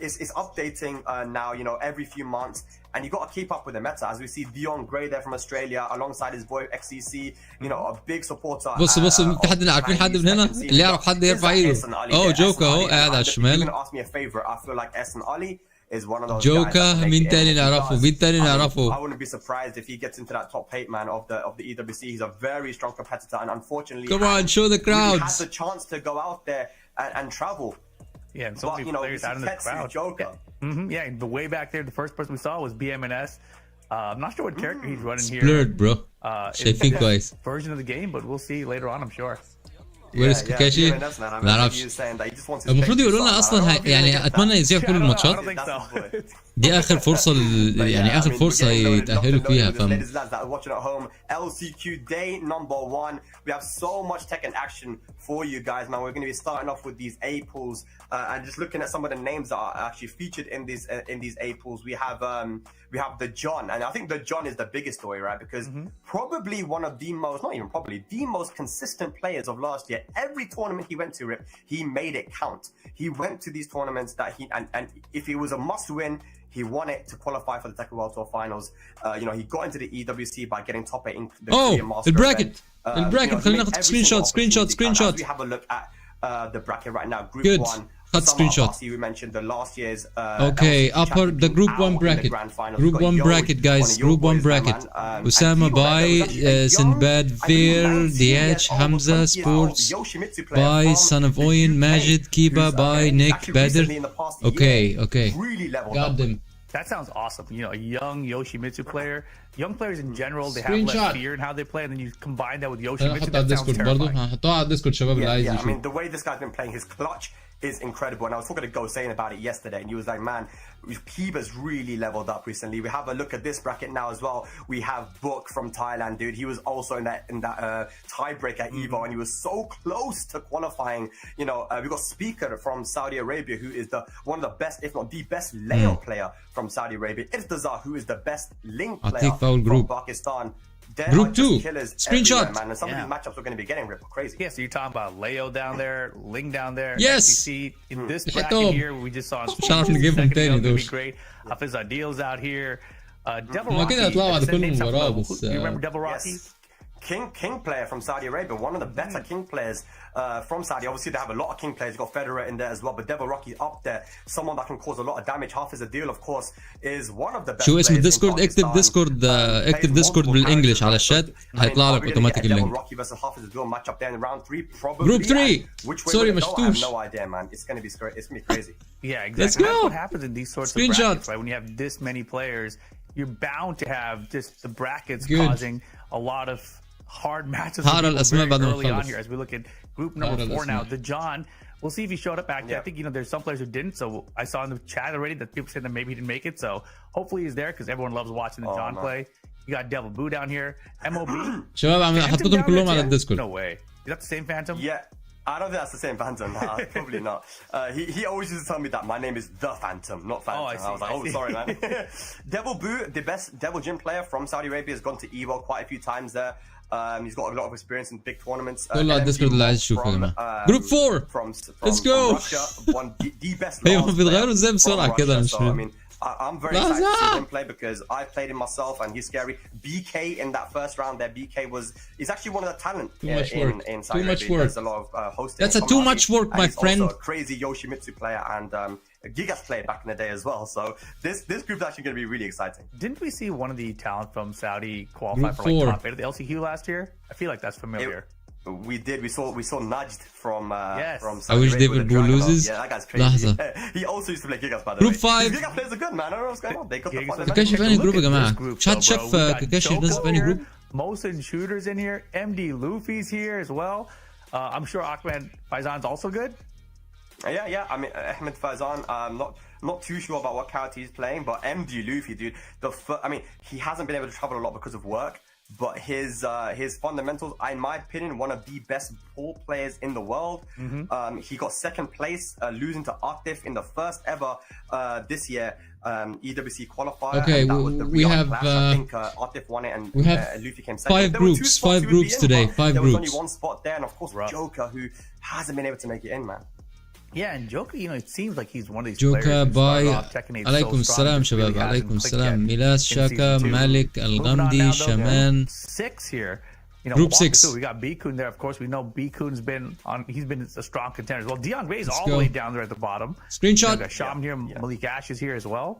It's updating now, every few months, and you got to keep up with the meta. As we see Dion Gray there from Australia alongside his boy XCC, a big supporter. بص في حد عارفين حد من هنا اللي يعرف حد يرفع ايده. جوكا اهو قاعد على الشمال. You're gonna ask me a favorite. I feel like Essen Ali is one of those جوكا. مين تاني نعرفه I wouldn't be surprised if he gets into that top 8 man of the EWC. He's a very strong competitor, and unfortunately, come on, show the crowds. He has the chance to go out there and travel. Yeah, and so many players out in the crowd. Yeah, the way back there, the first person we saw was BMNS. I'm not sure what character he's running here. Blurred, bro. شايفين كويس. Version of the game, but we'll see later on, I'm sure. ويرس كاكاشي ما نعرفش. المفروض يقولوا لنا اصلا يعني اتمنى يذيعوا كل الماتشات. دي اخر فرصه يعني اخر فرصه يتاهلوا فيها. LCQ day number 1. We have so much Tekken action for you guys, man. We're going to be starting off with these A pools and just looking at some of the names that are actually featured in these A pools. We have the John, and I think the John is the biggest story, right? Because probably one of the most, not even probably, the most consistent players of last year. Every tournament he went to, Rip, he made it count. He went to these tournaments that and if it was a must-win, he won it to qualify for the Tekken World Tour Finals. He got into the EWC by getting top 8 in the Korean Master البراكت خلينا ناخد سكرين شوت. We have a look at the bracket right now. Group Good. 1. Cut screenshot. We mentioned the last year's okay, upper the group 1 bracket. Group 1 bracket, guys. Group 1 bracket. Usama by Sinbad Veer, DH, Hamza Sports by Son of Oyen, Majid, Kiba by Nick Badr. Okay. Really leveled Got up. them. That sounds awesome. You know, a young Yoshimitsu player. Young players in general, they have less fear in how they play, and then you combine that with Yoshimitsu. هنحطها على That sounds الديسكورد برضه، terrifying. هنحطها على الديسكورد شباب اللي عايز I يشوف. mean, the way this guy's been playing, his clutch is incredible. And I was talking to Go saying about it yesterday, and he was like, man, Kiba's really leveled up recently. We have a look at this bracket now as well. We have Book from Thailand, dude. He was also in that tiebreak at Evo, and he was so close to qualifying. You know, we got Speaker from Saudi Arabia, who is one of the best, if not the best, Leo player from Saudi Arabia. Iftazar, who is the best Link player from Pakistan. Group 2, screenshot. Man, and some of these matchups we're going to be getting ripped crazy. Yeah, so you're talking about Leo down there, Ling down there. Yes. SEC. In this bracket here, we just saw نجيبهم be great. Hafiz Adil's out here. Devil ما كده Rocky. هيطلعوا على Send كل names مباراة up. بس You remember Devil Rocky? Yes. King player from Saudi Arabia, one of the better King players from Saudi. Obviously, they have a lot of King players. You've got Federer in there as well, but Devil Rocky up there, someone that can cause a lot of damage. Hafiz Adil, of course, is one of the best. شو اسم players in الديسكورد؟ اكتب Pakistan. ديسكورد اكتب ديسكورد بالانجلش على الشات هيطلع لك اوتوماتيك Devil اللينك. Rocky versus Hafiz Adil match up there in round 3 probably. Group 3. Which way Sorry, will it go? I have مشتوش. no idea, man. It's going to be crazy. Yeah, exactly. Let's go. That's what happens in these sorts Screenshot. of brackets, right? When you have this many players, you're bound to have just the brackets Good. causing a lot of hard matches هقرا الأسماء بعد ما early on نخلص. here. As we look at group number 4 now, الأسماء. the John. We'll see if he showed up actually. Yeah. I think, you know, there's some players who didn't. So I saw in the chat already that people said that maybe he didn't make it. So hopefully he's there because everyone loves watching the John man. play. You got Devil Boo down here. MOB. شباب Phantom حطيتهم down كلهم here على too? الديسكورد. No way. Is that the same Phantom? Yeah, I don't think that's the same Phantom. Nah, probably not. He always used to tell me that my name is the Phantom, not Phantom. I see, was like, I oh, see. sorry, man. Devil Boo, the best Devil Gym player from Saudi Arabia, has gone to Evo quite a few times there. He's got a lot of experience in big tournaments. كله على الديسكورد اللي عايز يشوفه يا جماعه. جروب 4 Let's go. From Russia, one the best. ايوه بيتغيروا ازاي بسرعه كده مش So I فاهم. mean, I'm very excited to see him play because I played him myself and he's scary. BK in that first round there, he's actually one of the talent much work. in Saudi Too much Arabia. work. There's a lot of hosting. That's a from too Razi, much work, and my he's friend. also a crazy Yoshimitsu player and Gigas played back in the day as well. So this group's actually going to be really exciting. Didn't we see one of the talent from Saudi qualify Group for like 4. top 8 of the LCQ last year? I feel like that's familiar. We did. We saw nudged from Yes. from. I wish Saudi Arabia David with the Boo Dragon loses. Ball. Yeah, that guy's crazy. لحظة. He also used to play Gigas by the Group way. 5. Gigas players are good, man. I don't know what's going on. They got the Gigas fun. are كاكاشي في أنهي Look جروب يا at جماعة؟ this group, شات though, شاف bro. We got كاكاشي Joko نازل في أنهي here, جروب؟ Mosin Shooters in here. MD Luffy's here as well. I'm sure Ahmed Faizan's also good. Yeah. I mean, Ahmed Faizan. Not too sure about what character he's playing, but MD Luffy, dude. I mean, he hasn't been able to travel a lot because of work. But his fundamentals, in my opinion, one of the best pool players in the world. He got second place, losing to Artif in the first ever this year EWC qualifier. Okay, and that was the we Riyadh have, Clash. I think Artif won it and we have Luffy came second. 5 There were two groups, spots 5 he would groups be in, today, but 5 there was groups. only one spot there, and of course Rough. Joker, who hasn't been able to make it in, man. Yeah, and Joker, you know, it seems like he's one of these جوكا players who باي started off Tekken 8 so عليكم strong, السلام just شباب really عليكم hasn't clicked السلام yet ميلاس in شاكا season 2. مالك Moving on الغمدي now, though, شمان 6 here. You know, Group walking 6. through, we got B-Kun there. Of course, we know B-Kun's he's been a strong contender as well. Dion Gray's all go. the way down there at the bottom. Screenshot. We got Shaman here, Malik Ash is here as well.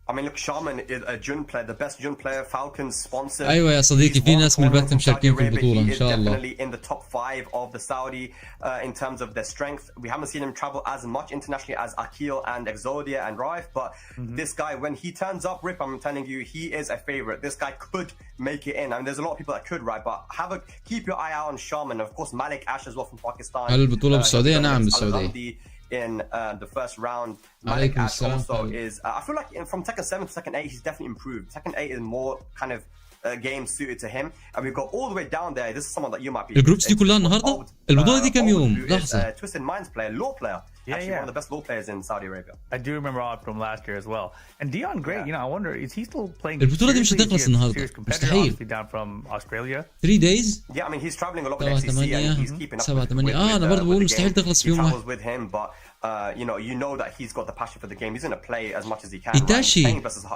I mean, look, Shaman is a Jun player, the best Jun player. Falcons sponsor. أيوة يا صديقي في ناس من البث مشاركين في البطولة إن شاء الله. Definitely in the top 5 of the Saudi in terms of their strength. We haven't seen him travel as much internationally as Akil and Exodia and Raif, but this guy, when he turns up, Rip, I'm telling you, he is a favorite. This guy could make it in. I mean, there's a lot of people that could, right? But keep your eye out on Shaman. Of course, Malik Ash as well from Pakistan. هل البطولة بالسعودية؟ نعم بالسعودية. In the first round, Malik عليكم Ash السلام. also is. I feel like from Tekken 7 to Tekken 8, he's definitely improved. Tekken 8 is more kind of game suited to him, and we've got all the way down there. This is someone that you might be. الجروبس دي كلها النهارده؟ البطولة دي كام يوم؟ لحظة. Twisted Minds player, law player. Actually, one of the best law players in Saudi Arabia. I do remember all from last year as well. And Dion Gray, you know, I wonder, is he still playing? البطولة دي مش seriously? هتخلص Is he a النهاردة. serious competitor, مستحيل. obviously down from Australia. 3 days. Yeah, I mean he's traveling a lot with 7 XCC and 8 he's keeping up 7 with 8 أنا برضه بقول مستحيل تخلص في he يوم واحد. travels with him, but you know that he's got the passion for the game. He's going to play as much as he can.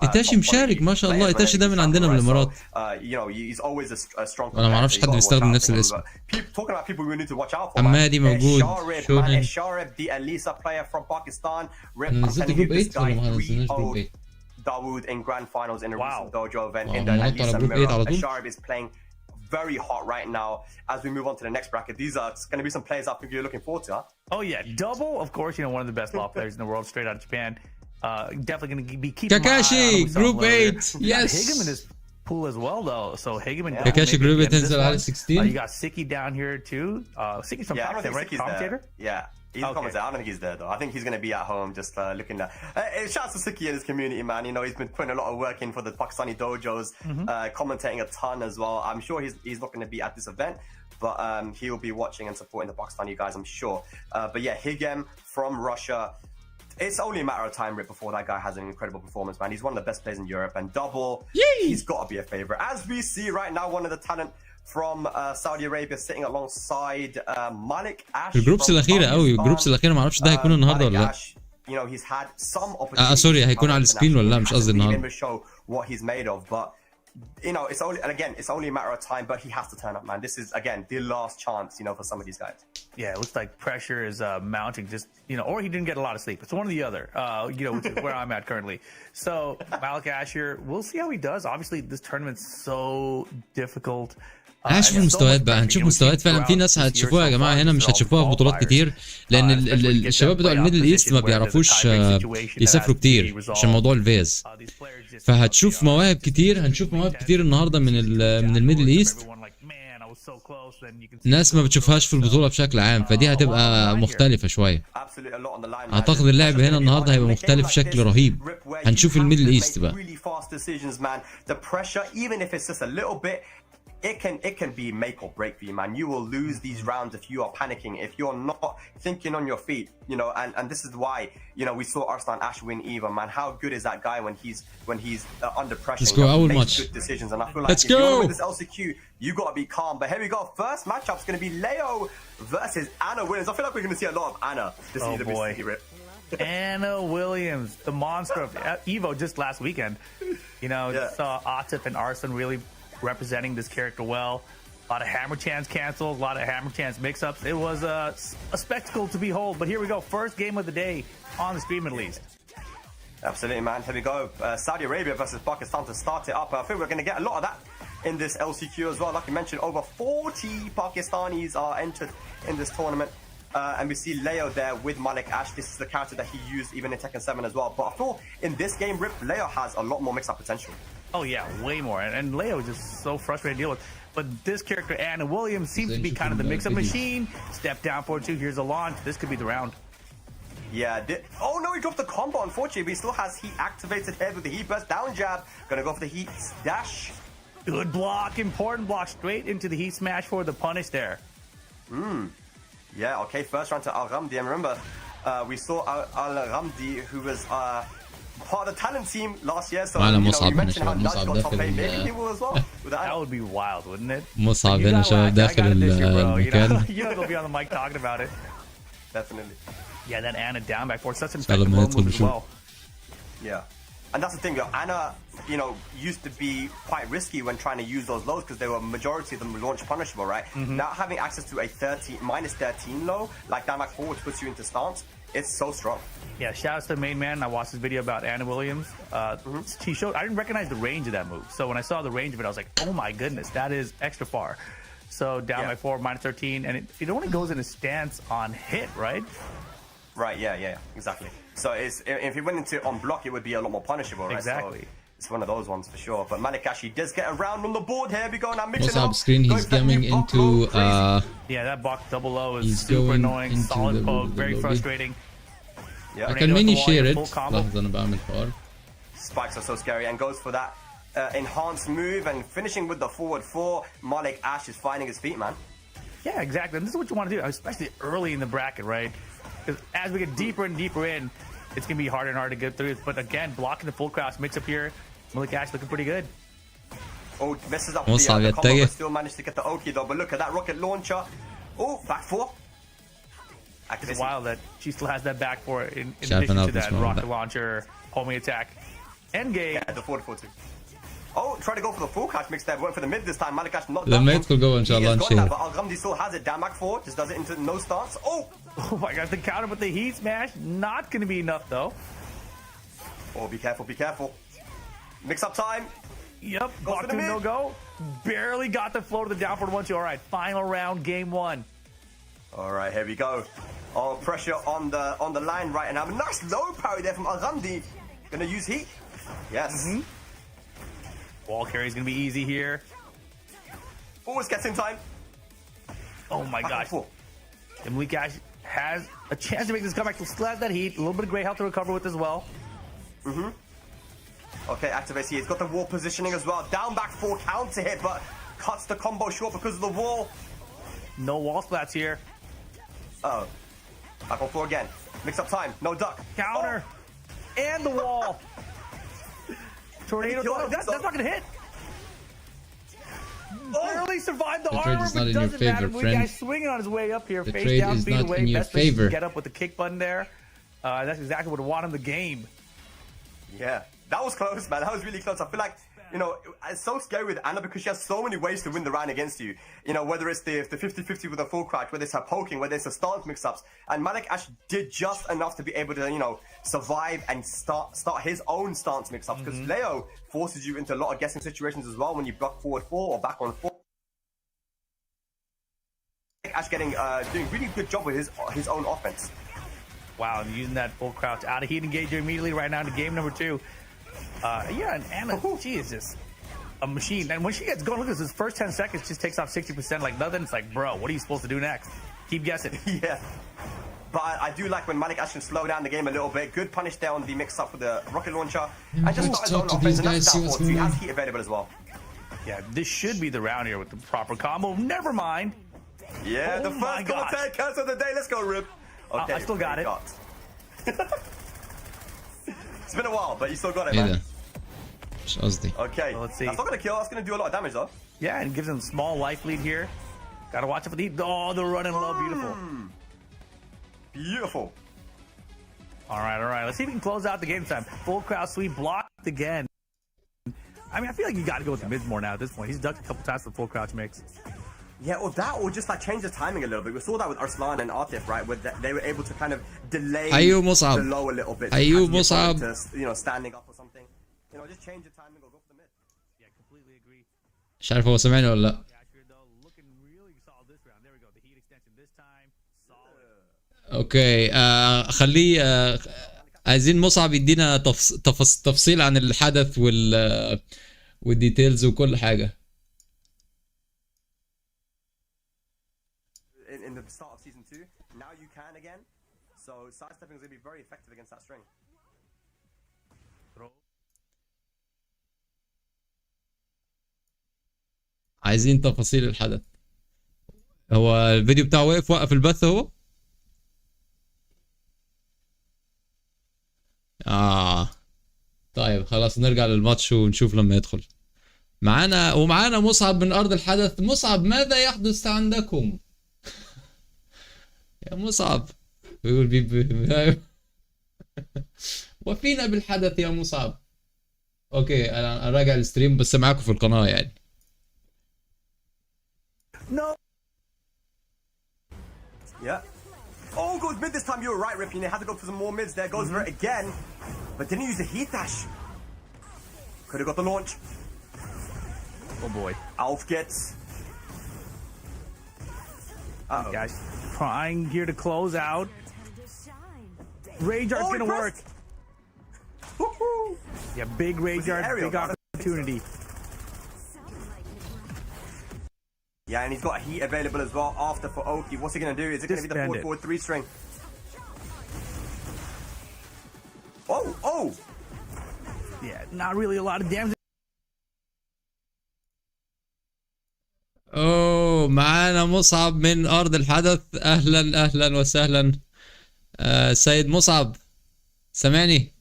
إيتاشي مشارك ما شاء الله. إيتاشي ده من عندنا من الإمارات. You know, he's always a strong. أنا ما أعرفش حد بيستخدم نفس الاسم. Talking about people we need to watch out for. عمادي موجود. شورن. Sharif, the Elisa player from Pakistan. أنا نزلت جروب 8 ولا ما نزلناش جروب 8؟ Dawood in grand finals in a recent dojo event in Wow, the نحط على Elisa جروب 8 على mirror. طول. Sharif is playing very hot right now. As we move on to the next bracket, these are going to be some players I think you're looking forward to, huh? Oh yeah, Double, of course, you know, one of the best law players in the world, straight out of Japan. Definitely going to be keeping my eye on Kakashi, who we saw Group earlier. 8, We got yes. Higem in this pool as well, though. So Higem and Kakashi Group 8 تنزل على 16. You got Siki down here too. Siki's from Yeah, I don't Pakistan, think right? Siki's Commentator. there. Yeah. He's a commentator. I don't think he's there though. I think he's going to be at home just looking at. Shout out to Siki and his community, man. You know, he's been putting a lot of work in for the Pakistani dojos, commentating a ton as well. I'm sure he's not going to be at this event, but he'll be watching and supporting the Pakistani guys, I'm sure. But yeah, Higem from Russia. It's only a matter of time, Rip, before that guy has an incredible performance, man. He's one of the best players in Europe, and Double, he's got to be a favorite. As we see right now, one of the talent from Saudi Arabia sitting alongside Malik Ash. الجروبس الأخيرة قوي، الجروبس الأخيرة ما اعرفش ده هيكون النهارده ولا لا. You know, he's had some opportunities. سوري، هيكون على السكرين ولا لا؟ مش قصدي النهارده. show what he's made of, but you know, it's only a matter of time, but he has to turn up, man. This is again the last chance, you know, for some of these guys. Yeah, it looks like pressure is mounting. Just or he didn't get a lot of sleep. It's one or the other. You know, which is where I'm at currently. So Malik Asher, we'll see how he does. Obviously, this tournament's so difficult. هنشوف المستويات بقى، هنشوف مستويات فعلا. في ناس هتشوفوها يا جماعه هنا مش هتشوفوها في بطولات كتير، لان الشباب بتوع الميدل ايست ما بيعرفوش يسافروا كتير عشان موضوع الفيز. فهتشوف مواهب كتير، هنشوف مواهب كتير النهارده من الميدل ايست، ناس ما بتشوفهاش في البطوله بشكل عام، فدي هتبقى مختلفه شويه. اعتقد اللعب هنا النهارده هيبقى مختلف بشكل رهيب. هنشوف الميدل ايست بقى. It can be make or break for you, man. You will lose these rounds if you are panicking, if you're not thinking on your feet, you know. And this is why, you know, we saw Arslan Ash win Eva, man. How good is that guy when he's under pressure? Let's go, he makes match. good decisions, and I feel like Let's if you go. want to win this LCQ, you got to be calm. But here we go. First matchup's going to be Leo versus Anna Williams. I feel like we're going to see a lot of Anna this boy. Rip. Anna Williams, the monster of Evo just last weekend. You know, saw Atif and Arslan really representing this character well. A lot of hammer chance cancels, a lot of hammer chance mix-ups. It was a spectacle to behold. But here we go, first game of the day on the stream at least. Absolutely, man. Here we go. Saudi Arabia versus Pakistan to start it up. I think we're going to get a lot of that in this LCQ as well. Like you mentioned, over 40 Pakistanis are entered in this tournament. And we see Leo there with Malik Ash. This is the character that he used even in Tekken 7 as well. But I thought in this game, Rip, Leo has a lot more mix-up potential. Oh yeah, way more. And Leo is just so frustrating to deal with. But this character, Anna Williams, seems to be kind of the mix-up machine. Step down for two. Here's a launch. This could be the round. Yeah. Oh no, he dropped the combo, unfortunately. But he still has heat activated head with the heat burst. Down jab. Gonna go for the heat dash. Good block. Important block. Straight into the heat smash for the punish there. Yeah, okay. First round to Al Ramdi. And remember, we saw Al Ramdi, who was part of the talent team last year. So, you know, you mentioned how Nudge got top 8. Maybe he will as well. That would be wild, wouldn't it? مصعب هنا شباب داخل المكان. You know they'll be on the mic talking about it. Definitely. Yeah, that Anna down back forward, such an effective low move as well. Yeah. And that's the thing, Anna, you know, used to be quite risky when trying to use those lows because they were majority of them launch punishable, right? Now having access to a -13 low, like that back forward puts you into stance, it's so strong. Yeah, shout out to the main man. I watched this video about Anna Williams. He showed, I didn't recognize the range of that move. So when I saw the range of it, I was like, oh my goodness, that is extra far. So down by 4, -13, and it only goes in a stance on hit, right? Right, yeah, exactly. So if he went into on block, it would be a lot more punishable, right? Exactly. So it's one of those ones for sure. But Malikashi does get around on the board here. We go now mixing What's up. up screen? He's coming into yeah, that box double low is super annoying. Solid poke, very frustrating. Yeah, I can mini share it. لحظة أنا بعمل حوار. Spikes are so scary and goes for that enhanced move and finishing with the forward 4. Malik Ash is finding his feet, man. Yeah, exactly. And this is what you want to do, especially early in the bracket, right? Because as we get deeper and deeper in, it's going to be harder and harder to get through. But again, blocking the full cross mix up here, Malik Ash looking pretty good. Oh, messes up the combo, but still managed to get the Oki though. But look at that rocket launcher. Oh, back 4. It's wild that she still has that back 4 in addition to that rocket launcher, homing attack. Endgame. Yeah, the 4-4-2. Oh, try to go for the full catch mix there. Went for the mid this time. Malikash not The mid will go inshallah. But Al Ghamdi still has it. Down back 4. Just does it into no stance. Oh my gosh, the counter with the heat smash. Not going to be enough though. Oh, be careful, be careful. Mix up time. Yep, block 2 no go. Barely got the flow to the down forward 1-2. All right, final round, game 1. All right, here we go. Oh, pressure on the line right now. A nice low parry there from Arandi. Gonna use heat. Yes. Wall carry is gonna be easy here. Always gets in time. Oh my gosh. Emily Cash has a chance to make this comeback. Still has that heat. A little bit of great health to recover with as well. Okay, activates here. He's got the wall positioning as well. Down back 4 counter hit, but cuts the combo short because of the wall. No wall splats here. Uh-oh. Back on 4 again. Mix up time. No duck. Counter. And the wall. Tornado. That's not gonna hit. Barely survived the The trade armor, is not but in your doesn't favor, matter. friend. Guy swinging on his way up here. The Face trade down, is feet not away. in your Best place to favor. get up with the kick button there. That's exactly what won him the game. Yeah, that was close, man. That was really close. I feel like, you know, it's so scary with Anna because she has so many ways to win the round against you. You know, whether it's the 50-50 with a full crouch, whether it's her poking, whether it's the stance mix-ups. And Malik Ash did just enough to be able to, you know, survive and start his own stance mix-ups. Because Leo forces you into a lot of guessing situations as well when you block forward 4 or back on 4. Ash doing really good job with his own offense. Wow, and using that full crouch out of heat engager immediately right now into game number 2. Yeah, and Anna, she is just a machine. And when she gets going, look at this, first 10 seconds just takes off 60% like nothing. It's like, bro, what are you supposed to do next? Keep guessing. Yeah. But I do like when Malik Ash can slow down the game a little bit. Good punish there on the mix-up with the rocket launcher. And just Let's start his own talk to offense. these And that's guys, see that what's force. He going has on. heat available as well. Yeah, this should be the round here with the proper combo. Never mind. Yeah, Oh the my first gosh. commentator curse of the day. Let's go, Rip. Okay, I still got it. It's been a while, but you still got it, ايه man. ده؟ مش قصدي. Okay. Well, let's see. That's not gonna kill. That's gonna do a lot of damage, though. Yeah, and gives him small life lead here. Gotta watch it for the heat. Oh, the run and low, beautiful. Beautiful. All right. Let's see if we can close out the game time. Full crowd sweep blocked again. I mean, I feel like you got to go with the mids more now at this point. He's ducked a couple times for full crouch mix. Yeah, or that, or just like change the timing a little bit. We saw that with Arslan and Atif, right? Where they were able to kind of delay أيوه مصعب. the low a little bit. أيوه as the مصعب. opponent to, you know, standing up or something. You know, just change the timing or go for the mid. Yeah, completely agree. مش عارف هو سمعني ولا لا. Asher, though, looking really solid this round. There we go. The heat extension this time. Solid. اوكي خليه عايزين مصعب يدينا تفصيل عن الحدث والديتيلز وكل حاجة. In the start of season 2, now you can again. So sidestepping is going to be very effective against that string. عايزين تفاصيل الحدث. هو الفيديو بتاعه وقف البث هو؟ طيب خلاص نرجع للماتش ونشوف لما يدخل. معانا مصعب من أرض الحدث. مصعب، ماذا يحدث عندكم؟ يا مصعب يقول وفينا بالحدث يا مصعب. اوكي انا راجع الستريم بس معاكم في القناة يعني. No. Yeah. Oh, goes mid this time. You were right, Rippy. They had to go for some more mids there. Goes for it again. But didn't use the heat dash. Could have got the launch. Oh boy. Alf gets. Uh-oh. Guys, trying here to close out. Rage Art's gonna work. Woohoo! Yeah, big Rage Art, aerial, big opportunity. Yeah, and he's got heat available as well after for Oki. What's he going to do? Is it going to be the Disband it. 4-4-3 string? Oh! Yeah, not really a lot of damage. اوه معانا مصعب من أرض الحدث. أهلا وسهلا. سيد مصعب سامعني؟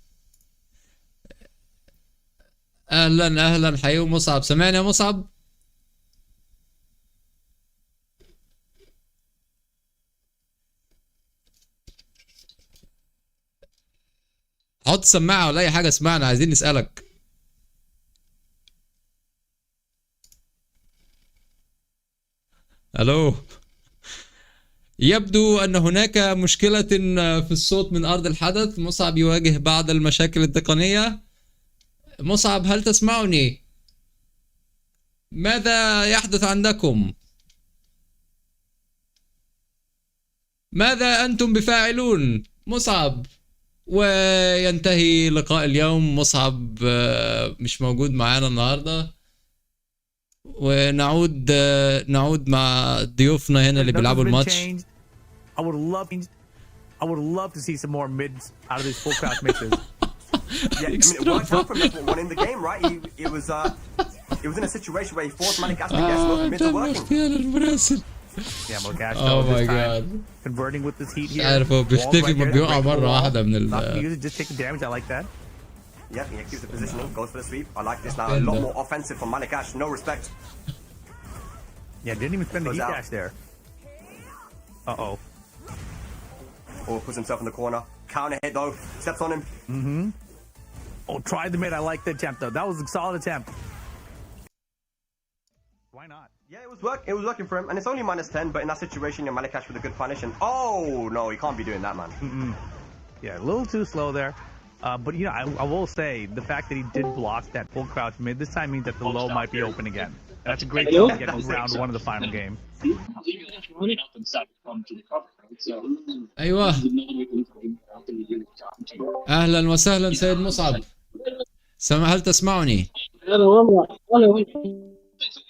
أهلا حيو مصعب. سامعني يا مصعب؟ حط سماعة ولا أي حاجة اسمعنا، عايزين نسألك. ألو. يبدو أن هناك مشكلة في الصوت من أرض الحدث. مصعب يواجه بعض المشاكل التقنية. مصعب هل تسمعني؟ ماذا يحدث عندكم؟ ماذا أنتم بفاعلون؟ مصعب. وينتهي لقاء اليوم. مصعب مش موجود معانا النهارده، ونعود مع ضيوفنا هنا اللي بيلعبوا الماتش. I would love to see some more mids out of these full crouch mixes. Yeah, I mean, it worked out for him. That's what won in the game, right? It was in a situation where he forced Malikash to guess those mids are working. Yeah, Malikash. Oh my god. Converting with this heat مش here. عارف هو بيختفي ما بيقع مرة واحدة من Not to use it, just take the damage. I like that. Yeah, he keeps the positioning, goes for the sweep. I like this now. A lot more offensive from Malikash. No respect. Yeah, didn't even spend the Goes heat out. dash there. Uh-oh. Oh, puts himself in the corner. Counter hit though. Steps on him. Oh, tried the mid. I like the attempt though. That was a solid attempt. Why not? Yeah, it was working for him, and it's only -10. But in that situation, you're Malikash with a good punish, and oh no, he can't be doing that, man. Yeah, a little too slow there. But you know, I will say the fact that he did block that full crouch mid this time means that the low might be open again. That's a great thing to get in round 1 of the final game. أيوة. أهلا وسهلا سيد مصعب. هل تسمعني؟ هلا والله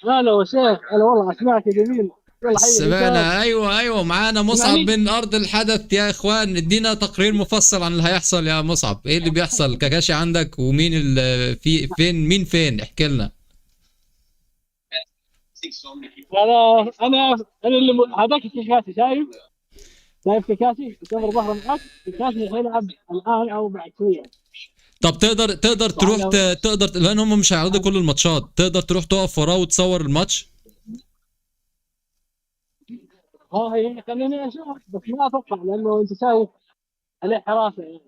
هلا وسهلا. هلا والله اسمعك جميل. سمعنا. ايوه معانا مصعب من ارض الحدث يا اخوان. ادينا تقرير مفصل عن اللي هيحصل يا مصعب. ايه اللي بيحصل؟ كاكاشي عندك ومين فين فين احكي لنا. انا اللي هذاك كيكاسي. شايف كيكاسي كاميرا ظهره معك. كيكاسي هيلعب الان او بعد شويه. طب تقدر تروح تقدر، لان هم مش هيعرضوا كل الماتشات، تقدر تروح تقف وراه وتصور الماتش؟ هي خليني اشوف، بس ما اتوقع لانه انت شايف عليه حراسه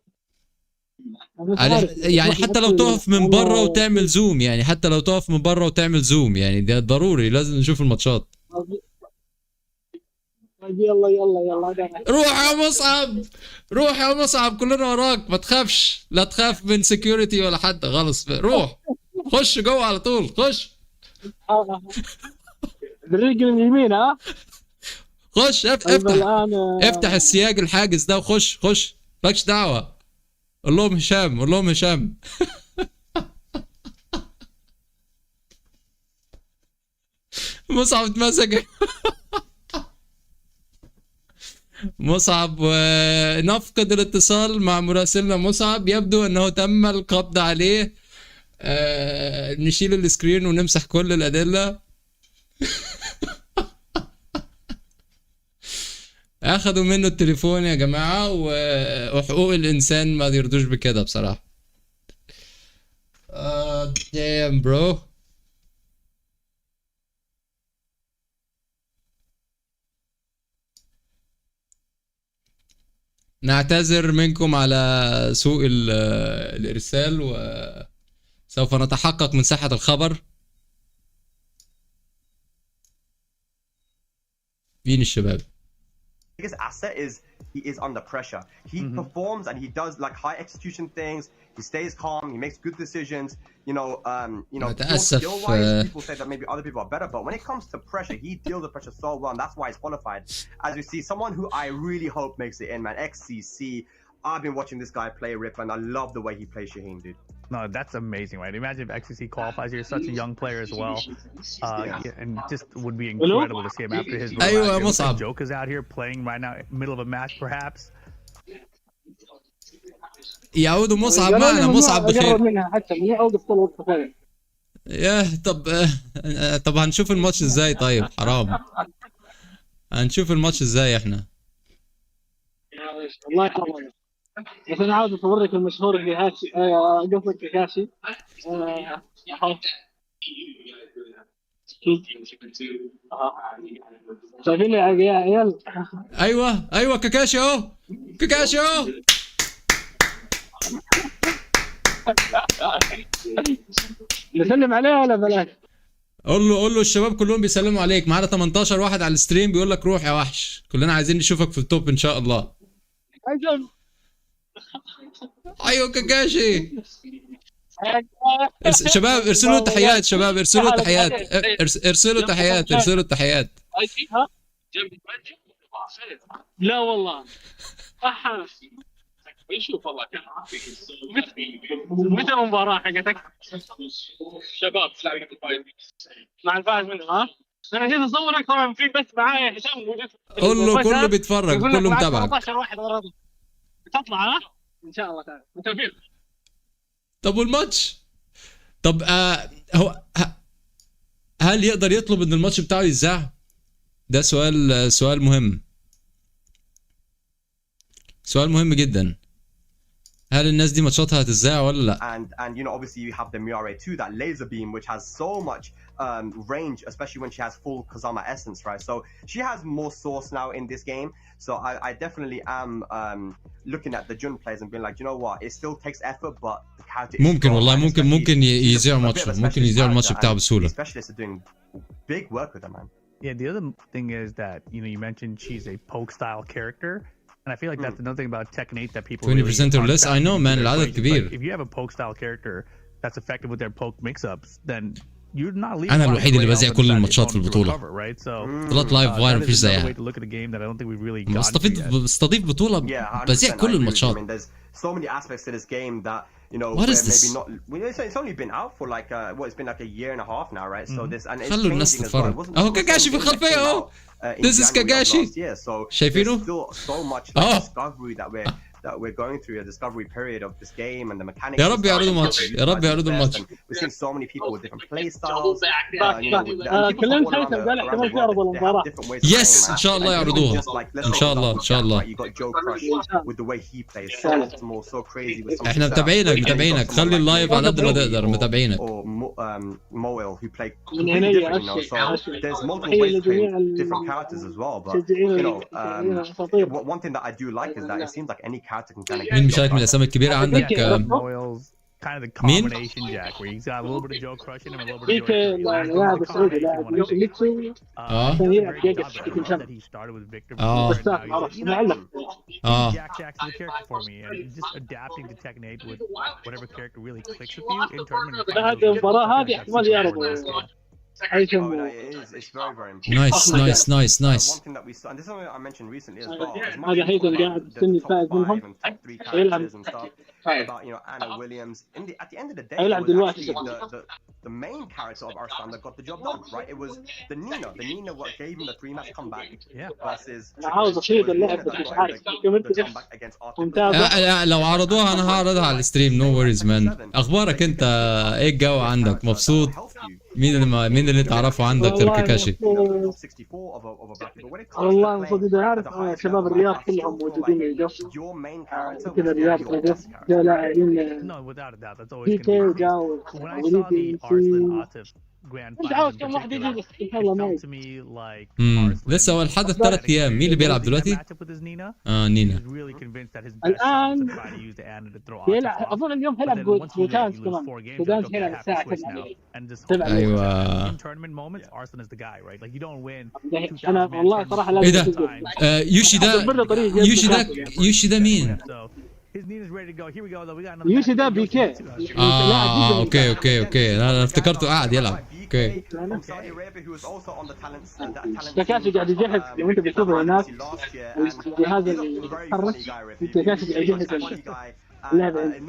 يعني حتى لو تقف من بره وتعمل زوم، يعني حتى لو تقف من بره وتعمل زوم، يعني ده ضروري لازم نشوف الماتشات. يلا روح يا مصعب كلنا وراك، ما تخافش، لا تخاف من سكيورتي ولا حد خالص. روح خش جوه على طول، خش بالرجل اليمين. خش افتح السياج الحاجز ده وخش مالكش دعوه. قول لهم هشام مصعب اتمسك. مصعب، ونفقد الاتصال مع مراسلنا مصعب. يبدو انه تم القبض عليه. نشيل السكرين ونمسح كل الادله. اخدوا منه التليفون يا جماعه، وحقوق الانسان ما يرضوش بكده بصراحه. damn bro. نعتذر منكم على سوء الارسال، وسوف نتحقق من صحة الخبر. مين الشباب؟ Biggest asset is he is under pressure. He performs and he does like high execution things. He stays calm. He makes good decisions. Skill-wise, people say that maybe other people are better, but when it comes to pressure, he deals with pressure so well, and that's why he's qualified. As we see, someone who I really hope makes it in, man. XCC. I've been watching this guy play Rip, and I love the way he plays Shaheen, dude. No, that's amazing, right? Imagine if XCC qualifies. You're such a young player as well, and just would be incredible to see him after his. Joker's out here playing right now, middle of a match, perhaps. يعود مصعب معنا. مصعب بخير. ياه طب هنشوف الماتش ازاي؟ طيب حرام، هنشوف الماتش ازاي احنا؟ الله يحفظك. بس انا عاوز اصورك المشهور اللي هاشي قصدك كاشي. شايفين يا عيال؟ ايوه كاكاشي اهو، كاكاشي اهو. نسلم عليه ولا بلاش؟ قول له الشباب كلهم بيسلموا عليك. معانا 18 واحد على الستريم بيقول لك روح يا وحش، كلنا عايزين نشوفك في التوب ان شاء الله. ايوه كاكاشي. شباب ارسلوا تحيات، شباب ارسلوا تحيات. لا والله احا يشوف والله كان متى المباراة حقتك؟ شباب مع الفائز منه ها؟ انا جيت اصورك طبعا في بس معايا هشام موجود كله بيتفرج كله متابعك. 18 واحد ورانا تطلع ها؟ ان شاء الله تعالى بالتوفيق. طب والماتش؟ طب هل يقدر يطلب ان الماتش بتاعه يذاع؟ ده سؤال مهم. سؤال مهم جدا. هل الناس دي ماتشاتها هتذاع ولا لا؟ And you know obviously you have the Mirai 2, that laser beam which has so much range, especially when she has full Kazama essence, right? So she has more source now in this game. So I definitely am looking at the Jun players and being like, you know what, it still takes effort, but the character is ممكن strong, والله and ممكن especially يذيعوا a bit ماتش، of a ممكن specialist يذيعوا الماتش character, بتاعه and بسهولة. the specialists are doing big work with her, man. Yeah, the other thing is that you mentioned she's a poke style character, and I feel like that's another thing about Tekken 8 that people 20% or less. I know man العدد كبير. If you have a poke style character that's effective with their poke mix-ups, then you're not leaving. أنا الوحيد اللي بذيع كل الماتشات في البطولة. بطولات لايف واير مفيش زيها. بستضيف بطولة بذيع كل الماتشات. So many aspects to this game that What is this? maybe not. It's only been out for like it's been like a year and a half now, right? So this and it's خلوا الناس changing as well. تتفرج. أهو كاكاشي في الخلفية أهو. This is كاكاشي. شايفينه؟ There's still so much like discovery that we're going through, a discovery period of this game and the mechanics. يا رب يعرضوا ماتش. يا رب يعرضوا الماتش. We're seeing so many people with different play styles. كلمت هيثم قال احتمال تعرضوا المباراة. يس إن شاء الله يعرضوها. إن شاء الله إن شاء الله. You got Joe Crush with the way he plays, so optimal, so crazy with some. إحنا متابعينك خلي اللايف على قد ما تقدر متابعينك. Or Moel who play من completely هنا different, so there's multiple ways to play different characters as well. But one thing that I do like is that it seems like any character can kind of. مين مشارك من الأسامي الكبيرة عندك؟ kind of the combination jack where he's got a little bit of Joe Crush in him, a little bit of تيكن لاعب السعودي لاعب كيتسونه كان يلعب جيجا في تيكن شمس. he started with Victor. بس عرفت معلق. Jack Jack's the character for me, and he's just adapting to Tekken 8 with whatever character really clicks with you in tournament. هذه المباراة هذه احتمال يعرضوا هيثم. It's very very important. Nice. One thing that we saw, and this is something I mentioned recently as well. هذا هيثم قاعد السن الفائز منهم يلعب. About Anna Williams. At the end of the day, يلعب it was دلوقتي. actually the main character of Arslan that got the job done, right? It was the Nina what gave him the 3-match comeback versus أنا عاوز أصيد اللعب بس مش عارف كملت لا لو عرضوها أنا هعرضها على الستريم. نو وريز مان. أخبارك أنت؟ إيه الجو عندك؟ مبسوط؟ مين اللي تعرفه عندك غير كاكاشي؟ والله المفروض إذا عارف شباب الرياض كلهم موجودين الجو كذا الرياض جاء لاعبين بيكي وجاو وليدي مش عاوز كم واحد يجي بس إن شاء الله معي. لسه هو الحدث 3 أيام. مين اللي بيلعب دلوقتي؟ نينا. الآن يلعب أظن اليوم هيلعب جودانس كمان. جودانس هيلعب الساعة 7. أيوة. أنا والله صراحة إيه ده؟ يوشي ده مين؟ يوشي ده بيكي. اوكي انا افتكرته قاعد يلعب. اوكي تاكاشي قاعد يجهز لو انت بتشوفه هناك الجهاز اللي يتحرك تاكاشي قاعد يجهز اللعبة.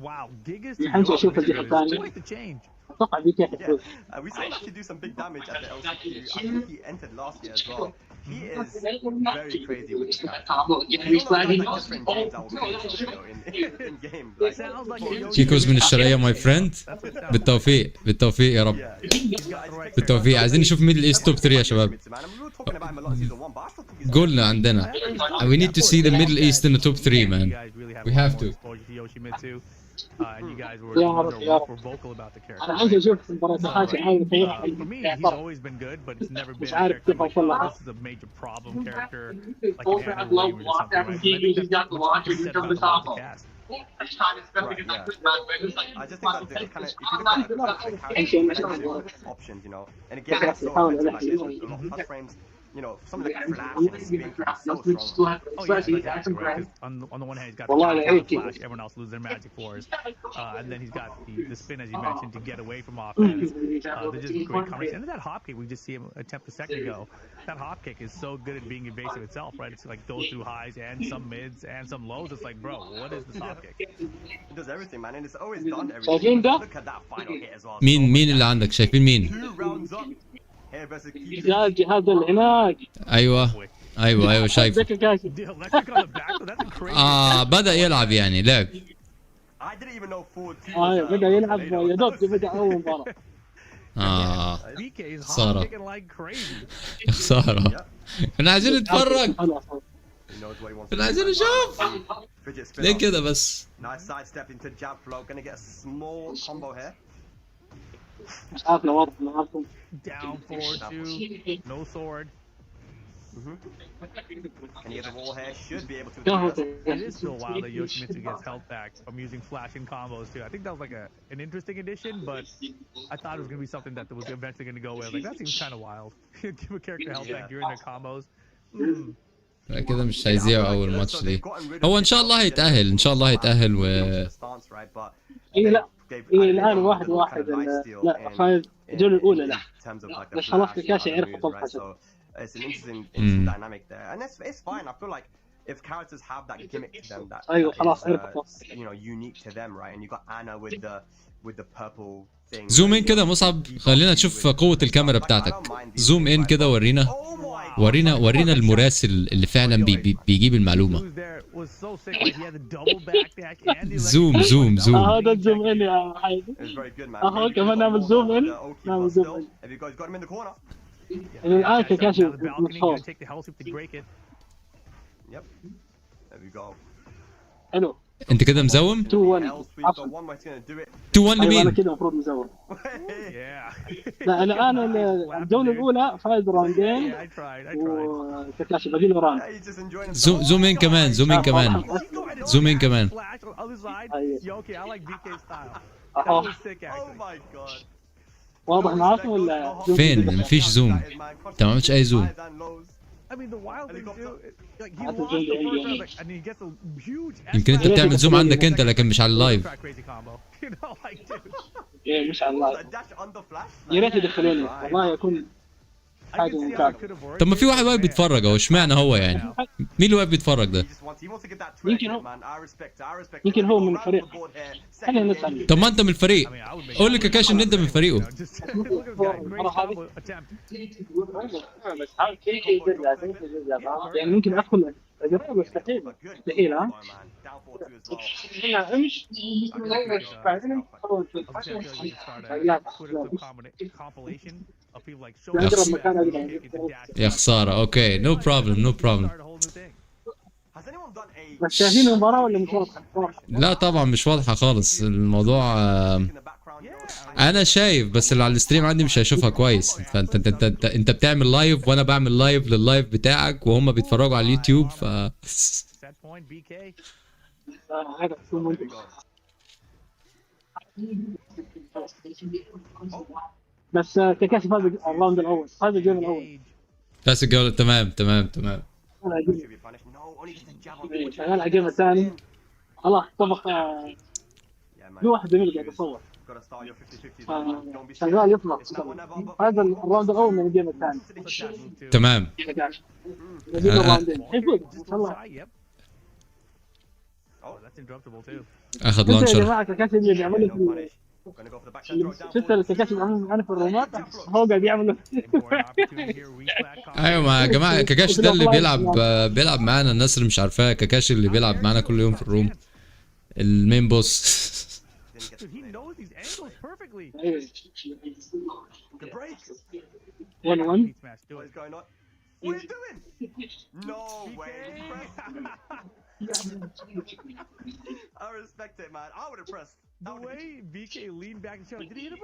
Wow, Gigas الحين اشوف الجهة الثانية اتوقع بيكي حيفوز. We saw him actually do some big damage at the LCQ. I think he entered last year as well. He is very crazy with this guy. كيكوز من الشرقية ماي فريند. بالتوفيق يا رب. بالتوفيق. عايزين نشوف ميدل ايست توب 3 يا شباب. قولنا عندنا. We need to see the Middle East in the top 3 man. We have to. And you guys were vocal about the character. أنا عندي أشوف مباراة تاكاشي عايز he's always been good, but it's never been a character like this is a major problem character. Like Anna Williams or something, right? He's got the launcher. He's got the top. I just think that the kind of if you look at the options, and again, that's so like there's a lot of touch frames. you know, some of the flash and the spin can be so strong. Oh yeah, exactly. Right? 'Cause on the one hand, he's got the flash everyone else loses their magic force, and then he's got the spin, as you mentioned, to get away from offense. They're just great combinations. And that hop kick we just see him attempt a second ago. That hop kick is so good at being evasive itself, right? It's like goes through highs and some mids and some lows. It's like, bro, what is this hop kick? It does everything, man, and it's always done everything. Look at that final hit as well. مين اللي عندك شايفين مين؟ 2 rounds up. Here versus Kitsune. يا الجهاز اللي هناك ايوه شايف. ذكي كاشف. The electric on the back, that's a crazy. بدأ يلعب يعني لعب. I didn't even know 4-2. بدأ يلعب يا دوب بدأ أول مباراة. BK is خسارة. hot kicking like crazy. خسارة. كنا عايزين نتفرج. He knows what he wants to كنا do, عايزين man. نشوف. Fidget spinner. ليه كده بس؟ Nice side step into jab flow. Gonna get a small combo here. مش عارف لو واضح معاكم. Down 4-2, no sword. Can he get the wall here? Should be able to. It is still wild that Yoshimitsu gets health back from using flashing combos too. I think that was like an interesting addition, but I thought it was gonna be something that was eventually gonna go away. Like that seems kind of wild. Give a character health back during their combos. كده مش هيذيعوا اول ماتش ليه. هو ان شاء الله هيتأهل ان شاء الله هيتأهل إيه لا الآن 1-1 لا فايز الجولة الأولى لا بس خلاص كاكاشي عرف طبخة. It's an interesting dynamic there, and it's fine. I feel like if characters have that gimmick to them that is, you know, unique to them, right? And you got Anna with the purple thing. زوم ان كده مصعب، خلينا نشوف قوة الكاميرا بتاعتك. زوم ان كده ورينا المراسل اللي فعلا بيجيب المعلومة. زوم هذا الزوم ان يا حبيبي. كمان نعمل زوم ان. نعمل زوم ان. الآن كاكاشي مشهور. حلو. انت كده مزوم؟ 2-1 لمين؟ انا كده المفروض مزوم. لا انا الجولة الأولى فايز راوندين وكاكاشي باقي له راوند. زوم ان كمان واضح معاكم ولا؟ فين؟ مفيش زوم. انت ما عملتش اي زوم. يمكن انت بتعمل زوم عندك انت لكن مش على اللايف. ايه مش على اللايف. يا ريت يدخلوني والله يكون حاجه ممتازه. طب ما في واحد واقف بيتفرج اهو، اشمعنى هو يعني؟ مين اللي واقف بيتفرج ده؟ يمكن هو من الفريق. خلينا نسأل. طب ما انت من الفريق، قول لي كاكاشي ان انت من فريقه. يعني ممكن ادخل اجرب مستحيل ها؟ امش يا خسارة. اوكي نو بروبلم. بس شايفين المباراة ولا مش واضحة؟ لا طبعا مش واضحة خالص الموضوع. انا شايف بس اللي على الستريم عندي مش هيشوفها كويس. فانت انت بتعمل لايف وانا بعمل لايف لللايف بتاعك وهم بيتفرجوا على اليوتيوب بس كاكاشي فاز الراوند الاول، فاز الجيم الاول. بس الجولة تمام. شغال على الجيم الثاني. الله طبخ. في واحد زميلي قاعد يصور. شغال يطبخ. هذا الراوند الاول من الجيم الثاني. تمام. اخذ لانشر. شفت الكاكاشي معانا في الرومات هو قاعد يعمل. ايوه يا جماعه كاكاشي ده اللي بيلعب معانا. الناس اللي مش عارفاه كاكاشي اللي بيلعب معانا كل يوم في الروم، المين بوس. I respect it, man. I would have pressed. The way BK leaned back and showed, did he hit him?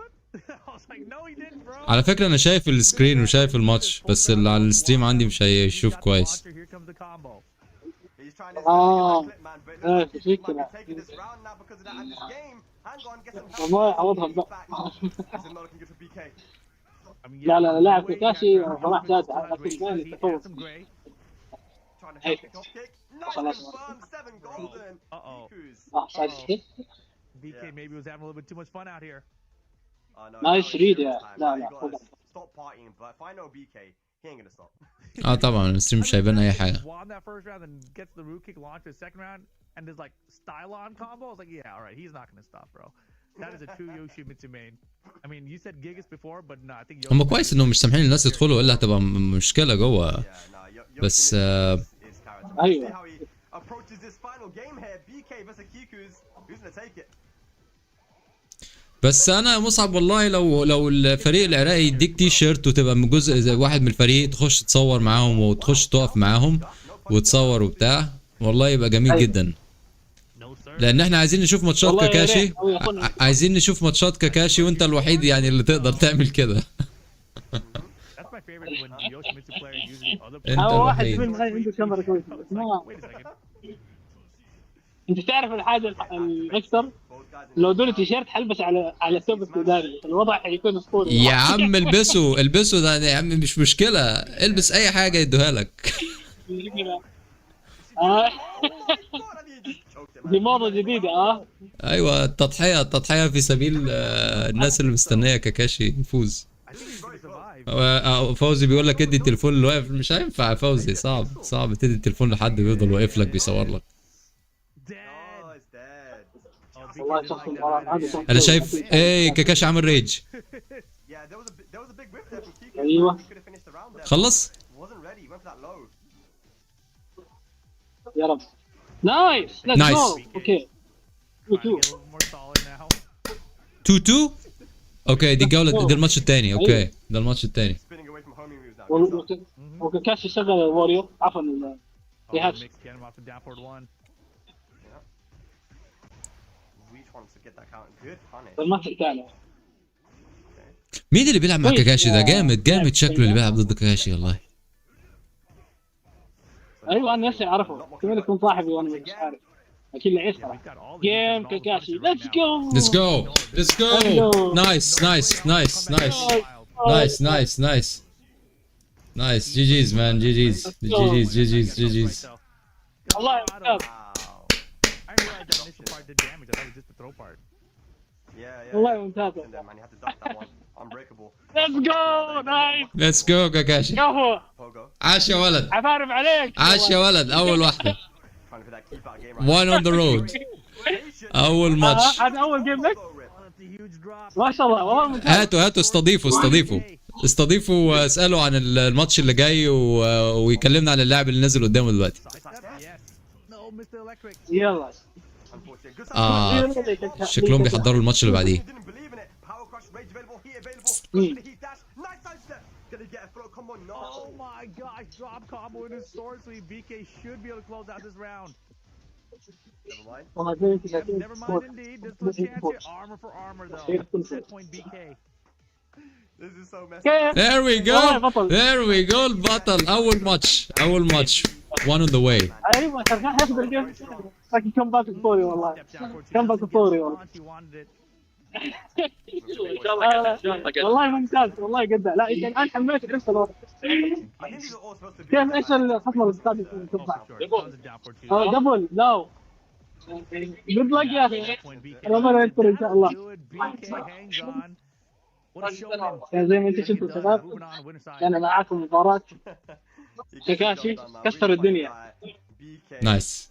I was like, no, he didn't, bro. على فكرة أنا شايف السكرين وشايف الماتش بس اللي على الستريم عندي مش هيشوف كويس. والله عوضها بقى. لا لا لاعب كاكاشي صراحة جاد على كل تفوق. Trying to pick off kick. Nice خلاص. confirm, 7 golden. Uh-oh. Kikus. صحيح. BK maybe was having a little bit too much fun out here. I know, Nice now it's read, serious yeah. time. لا، Now you لا، gotta فوق. stop partying, but if I know BK, he ain't gonna stop. طبعا الستريم مش هيبان اي حاجه. Won that first round and gets the root kick launch to the second round and there's like style-on combo. I was like, yeah, all right, he's not gonna stop, bro. That is a true Yoshimitsu main. I mean, you said Gigas before, but no, I think هم كويس انهم مش سامحين الناس يدخلوا الا هتبقى مشكله جوه. Yeah, no, بس Yoshimitsu is character. أيوة. See how he approaches this final game here. BK versus Kikus. Who's gonna take it? بس انا مصعب والله لو الفريق العراقي يديك تي شيرت وتبقى من جزء زي واحد من الفريق تخش تصور معاهم وتخش تقف معاهم وتصور وبتاع والله يبقى جميل جدا. لان احنا عايزين نشوف ماتشات والله يا كاكاشي ريت. أو يكون- عايزين نشوف ماتشات كاكاشي وانت الوحيد يعني اللي تقدر تعمل كده. That's my favorite when the Yoshimitsu player uses other انت هو واحد الوحيد. من عنده كاميرا كويسة. بس ما Wait a second. انت تعرف الحاجة الاكثر لو دول تيشيرت حلبس على الثوب السوداني الوضع حيكون اسطوري. يا عم البسه ده يا عم مش مشكله البس اي حاجه يدوها لك. دي موضة جديدة ايوه التضحيه في سبيل الناس اللي مستنيه كاكاشي يفوز. I think he's going to survive. فوزي بيقول لك ادي التليفون اللي واقف مش هينفع. فوزي صعب تدي التليفون لحد بيفضل واقف لك بيصور لك. Dead. Oh, it's dead. والله شخص المباراة هذا شخص انا شايف ايه كاكاشي عامل ريج. Yeah, there was a big whip there from Kikus. أيوة. He could have finished the round there. خلص. Wasn't ready. Went for that low. يا رب. نايس. Nice. اوكي. Trying to get a little more solid now. 2-2 اوكي دي الجوله دي الماتش الثاني. اوكي ده الماتش الثاني. Spinning away from homing moves now. وكاكاشي شغل الواريور عفوا Oh, يهاش. mix get him off the down forward one. Reach wants to get that count. Good punish. الماتش الثاني. مين اللي بيلعب مع كويس. كاكاشي ده؟ جامد شكله اللي بيلعب ضد كاكاشي والله. ايوه انا نفسي اعرفه كمان يكون صاحبي وانا مش عارف اكيد لعيب We've صراحه. got all the جيم all the كاكاشي punches right ليتس now. جو. Let's go. Nice. GG's man. GG's. والله ممتاز. I didn't realize that initial part did damage. I thought it was just the throw part. Yeah. والله ممتاز. And then, man, you had to duck that one. Unbreakable. ليتس جو نايس. Let's go كاكاشي. كفو Pogo. عاش يا ولد. عفارف عليك. عاش يا ولد. اول واحدة. Trying for that keep out game right One on the road. أول ماتش. هذا اول جيم لك. Oh, that's a huge drop. ما شاء الله والله ممتاز. هاتوا استضيفوا واسألوا عن الماتش اللي جاي ويكلمنا عن اللاعب اللي نزل قدامه دلوقتي. Yes. No, Mr. Electric. يلا. Unfortunate. Good شكلهم بيحضروا الماتش اللي بعديه. Didn't believe in it. Power crush, rage available, heat available. Goes for the heat dash. Nice side step. Gonna get a throw combo. Oh No. my gosh, drop combo in his sword sweep. BK should be able to close out this round. Never mind. والله زي انت Yep, never mind indeed. There's still a chance here. Armor for armor though. Set point BK. This is so messy. There we والله بطل. البطل. أول ماتش. One on the way. ايوه كان حياخذ الجيم لكن كم باك ستوري والله. Step down forward. كم باك ستوري والله. He wanted it. والله ممتاز والله قدها. لا انت الان حميت عرفت الوضع. I think these are all supposed to be. كيف ايش الخصم القادم Oh, تطلع؟ for sure. Tons of down forward too. دبل لا. جود لك يا اخي. Set point BK. ربنا يستر ان شاء الله. Good. BK hangs on. What a showman. يعني زي ما انت شفتوا Moving شباب on, winner side. انا معاكم مباراة He gets the كاكاشي job done, man. كسر Reach الدنيا. by BK. Nice.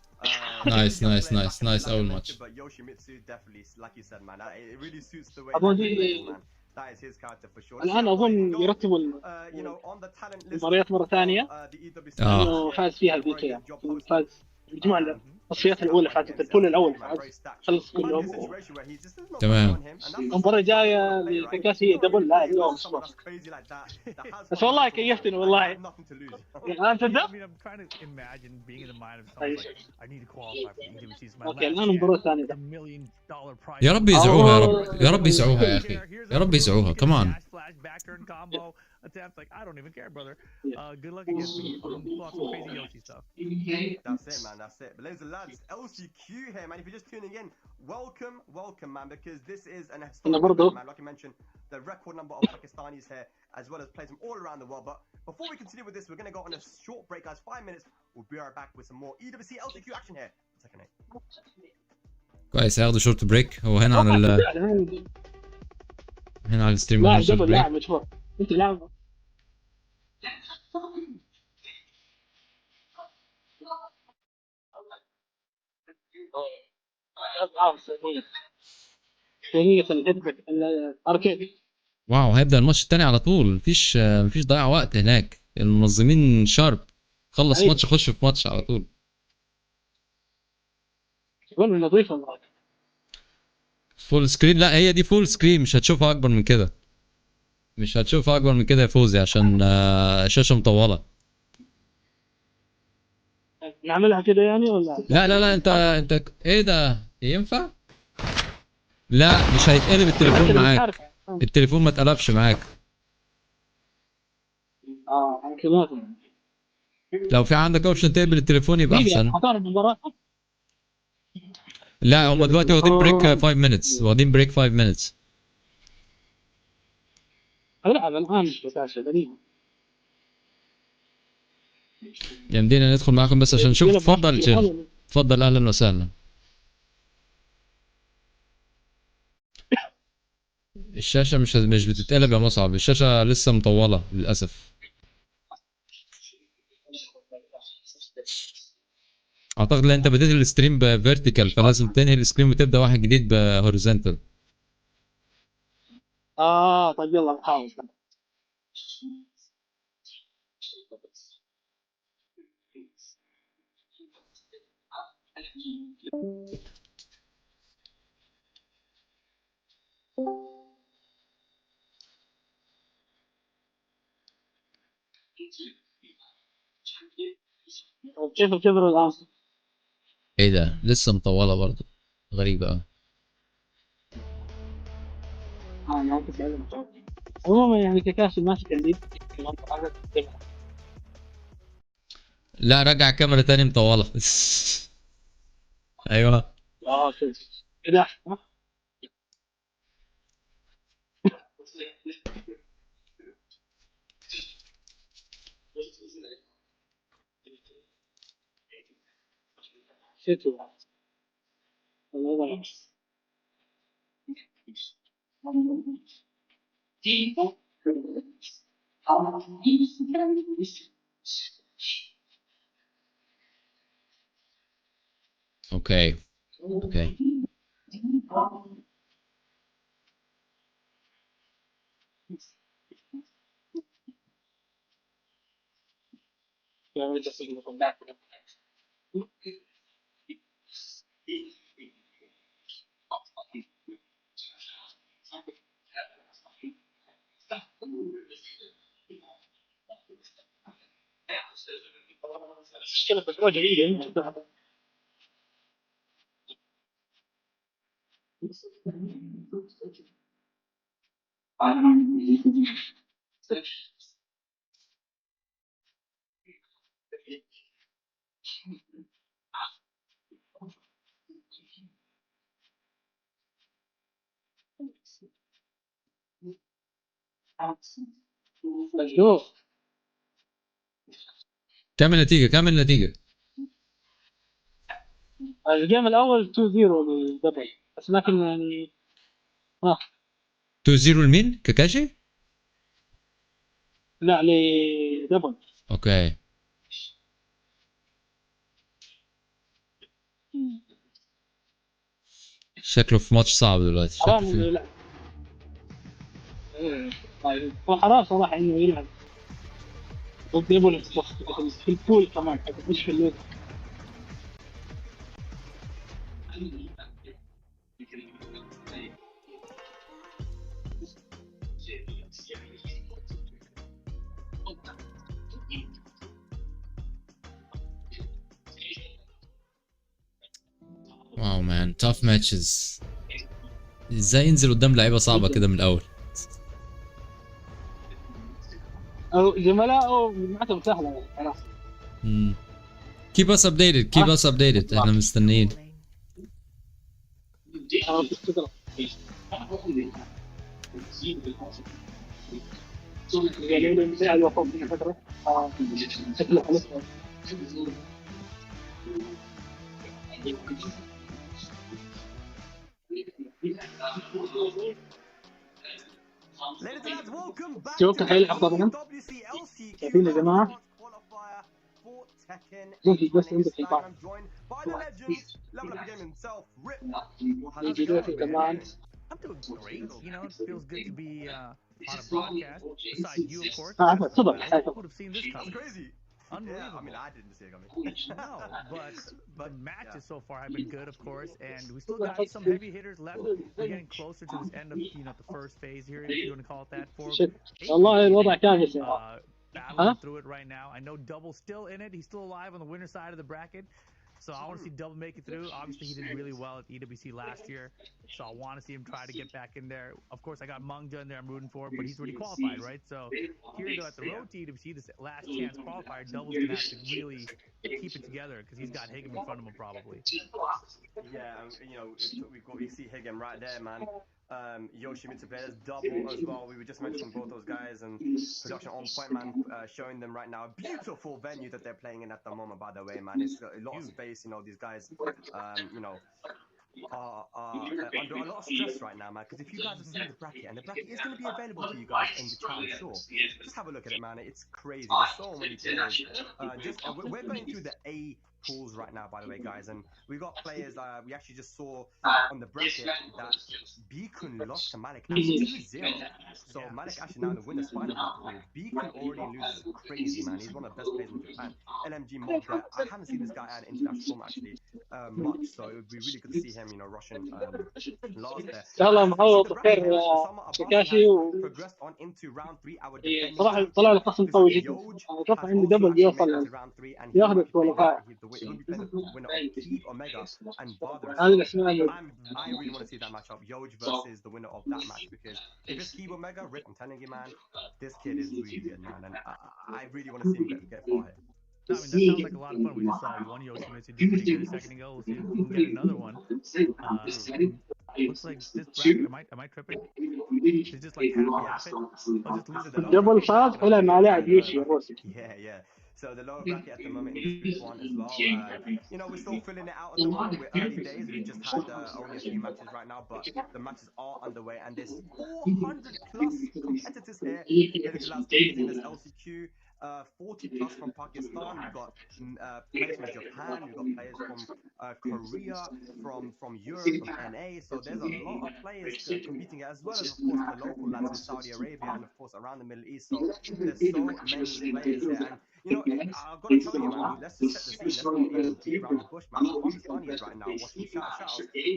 Nice. أول ماتش. But Yoshimitsu definitely, like you said, man, it really suits the way أظن that he دي- plays, man. That is his character for sure. الان اظن يرتبوا You know, on the talent list, المباريات مرة ثانية. the EWC. انه فاز فيها البيكي يعني فاز المجموعة التصفيات الاولى فازت البول الاول فاز خلص كلهم. تمام. المباراة الجاية لكاكاشي دبل لا اليوم بس والله كيفتني والله. انت I تبدا؟ mean, I'm trying to imagine being in the mind of someone like, I need to qualify for the EWC. It's my اوكي last الان المباراة chance. الثانية. The $1 million prize. يا رب يزعوها يا رب يزعوها يا أخي. يا رب يزعوها. كمان. Flash back turn combo. attempt. Like, I don't even care, brother. Good luck against me. I'll pull out some crazy Yoshi stuff. That's it, man. That's it. But ladies and lads, LCQ here, man. If you're just tuning in, welcome, man. Because this is an historic event, man. Like I mentioned, the record number of Pakistanis here, as well as players from all around the world. But before we continue with this, we're going to go on a short break, guys. 5 minutes. We'll be right back with some more EWC LCQ action here. Second eight. كويس هياخدوا شورت بريك. هو هنا على هنا على الستريم لاعب شورت دبل بريك. لاعب مشهور. انت لاعب الاركيد. واو هيبدأ الماتش التاني على طول. مفيش ضياع وقت هناك. المنظمين شارب. خلص ماتش خش في ماتش على طول. والله نظيفه. فول سكرين. لا هي دي فول سكرين. مش هتشوفها اكبر من كده. مش هتشوفها اكبر من كده يا فوزي عشان شاشة مطولة. نعملها كده يعني ولا؟ لا انت ايه ده ينفع؟ لا مش هيتقلب التليفون معاك. التليفون ما اتقلبش معاك. كده. لو في عندك اوبشن تقلب التليفون يبقى احسن. حضار المباراة. لا هم دلوقتي واخدين بريك 5 minutes. واخدين بريك 5 minutes. العب الان مش بتاعش غريب. يمدينا ندخل معاكم بس عشان نشوف. تفضل اهلا وسهلا. الشاشة مش بتتقلب يا مصعب. الشاشة لسه مطولة للأسف. أعتقد لأن أنت بديت الستريم بفيرتيكال فلازم تنهي الستريم وتبدأ واحد جديد بهوريزونتال. طيب يلا نحاول. كيف الكبر الآن؟ إيه ده لسه مطولة برضه. غريبة أوي. عموما يعني ككاش ماسك اليد. لا رجع كاميرا تاني مطولة. أيوه. شوف كده احسن. شتو اوكي مشكلة تجربة جديدة. مجنون. كم النتيجة؟ الجيم الأول 2-0 للدبل بس لكن يعني 2-0 لمين؟ كاكاشي؟ لا لدبل. اوكي شكله في ماتش صعب دلوقتي. حرام انه يلعب. طيب هو حرام صراحة انه يلعب ضد ديبل في البول كمان مش في اللوت. واو مان tough matches. ازاي ينزل قدام لعيبه صعبه كده من الاول؟ او زملائه مجموعتهم سهله يعني خلاص. keep us updated keep us updated احنا مستنيين. Ladies and gentlemen, welcome back شوف to حيلعب طبعا. WC LCQ شايفين يا جماعه qualifier for Tekken. بس My name عندك is Stein. حيطان. I'm joined by the legend, level up game himself, Rip. يجي كمان. I'm doing great. You know, it feels good to be on a broadcast. Besides you, of course. تفضل. Who would have seen this That's coming? crazy. Unbelievable. Yeah, I mean, I didn't see it coming. No, but the matches so far have been good, of course, and we still got some heavy hitters left. We're getting closer to this end of the first phase here, if you want to call it that. والله الوضع كابس. Battling through it right now. I know Double's still in it. He's still alive on the winner side of the bracket. So I want to see Double make it through. Obviously, he did really well at EWC last year. So I want to see him try to get back in there. Of course, I got Mungja in there I'm rooting for, but he's already qualified, right? So here, though, at the road to EWC, this last chance qualifier, Double's going to have to really keep it together because he's got Higem in front of him probably. Yeah, you know, we see Higem right there, man. Yoshimitsu players double as well. We were just mentioning both those guys and production on point, man. Showing them right now a beautiful venue that they're playing in at the moment. By the way, man, it's got a lot of space. You know, these guys, you know, are under a lot of stress right now, man. Because if you guys have seen the bracket, and the bracket is going to be available to you guys in the chat, I'm sure. Just have a look at it, man. It's crazy. There's so many players. We're going through the A pools right now, by the way, guys, and we got players. We actually just saw on the bracket that Beacon lost to Malik Ash 2-0. So Malik Ash is now in the winner's final of that pool. Beacon already loses crazy, man. He's one of the best players in Japan. LMG Mob, I haven't seen this guy at an international form actually much, so it would be really good to see him, you know, rushing last there. يلا معوض خير شكاشي Progressed on into round 3. Our طلع لي قسم قوي جدا. اتوقع انه دبل بيوصل ياخذ الكواليفاير. He'll be playing the winner of Keep Omega and Father. هذه الاسماء I really want to see that matchup, Yoj versus the winner of that match, because if it's Keep Omega, Rip, I'm telling you, man, this kid is really good, man, and I really want to see him get far here. No, I mean, that sounds like a lot of fun. We just saw one Yoshimitsu do pretty good a second ago. We'll see if we can get another one. Looks like this bracket, am I tripping? It's just like half it. I'll just lose it at all. دبل فاز طلع مع لاعب يوشي الروسي. Yeah. So the lower bracket at the moment in this group 1 as well. You know, we're still filling it out at the moment. We're early days. We just had only a few matches right now, but the matches are underway, and there's 400 plus competitors here. In this LCQ. 40 plus from Pakistan. We've got players from Japan. We've got players from Korea, from Europe, from NA. So there's a lot of players competing, as well as, of course, the local lads in Saudi Arabia and, of course, around the Middle East. So there's so many players here. And, you know, I've got to tell you, man, let's just set the scene. Let's not even beat around the bush, man. The Pakistanis right now watching. Shout out.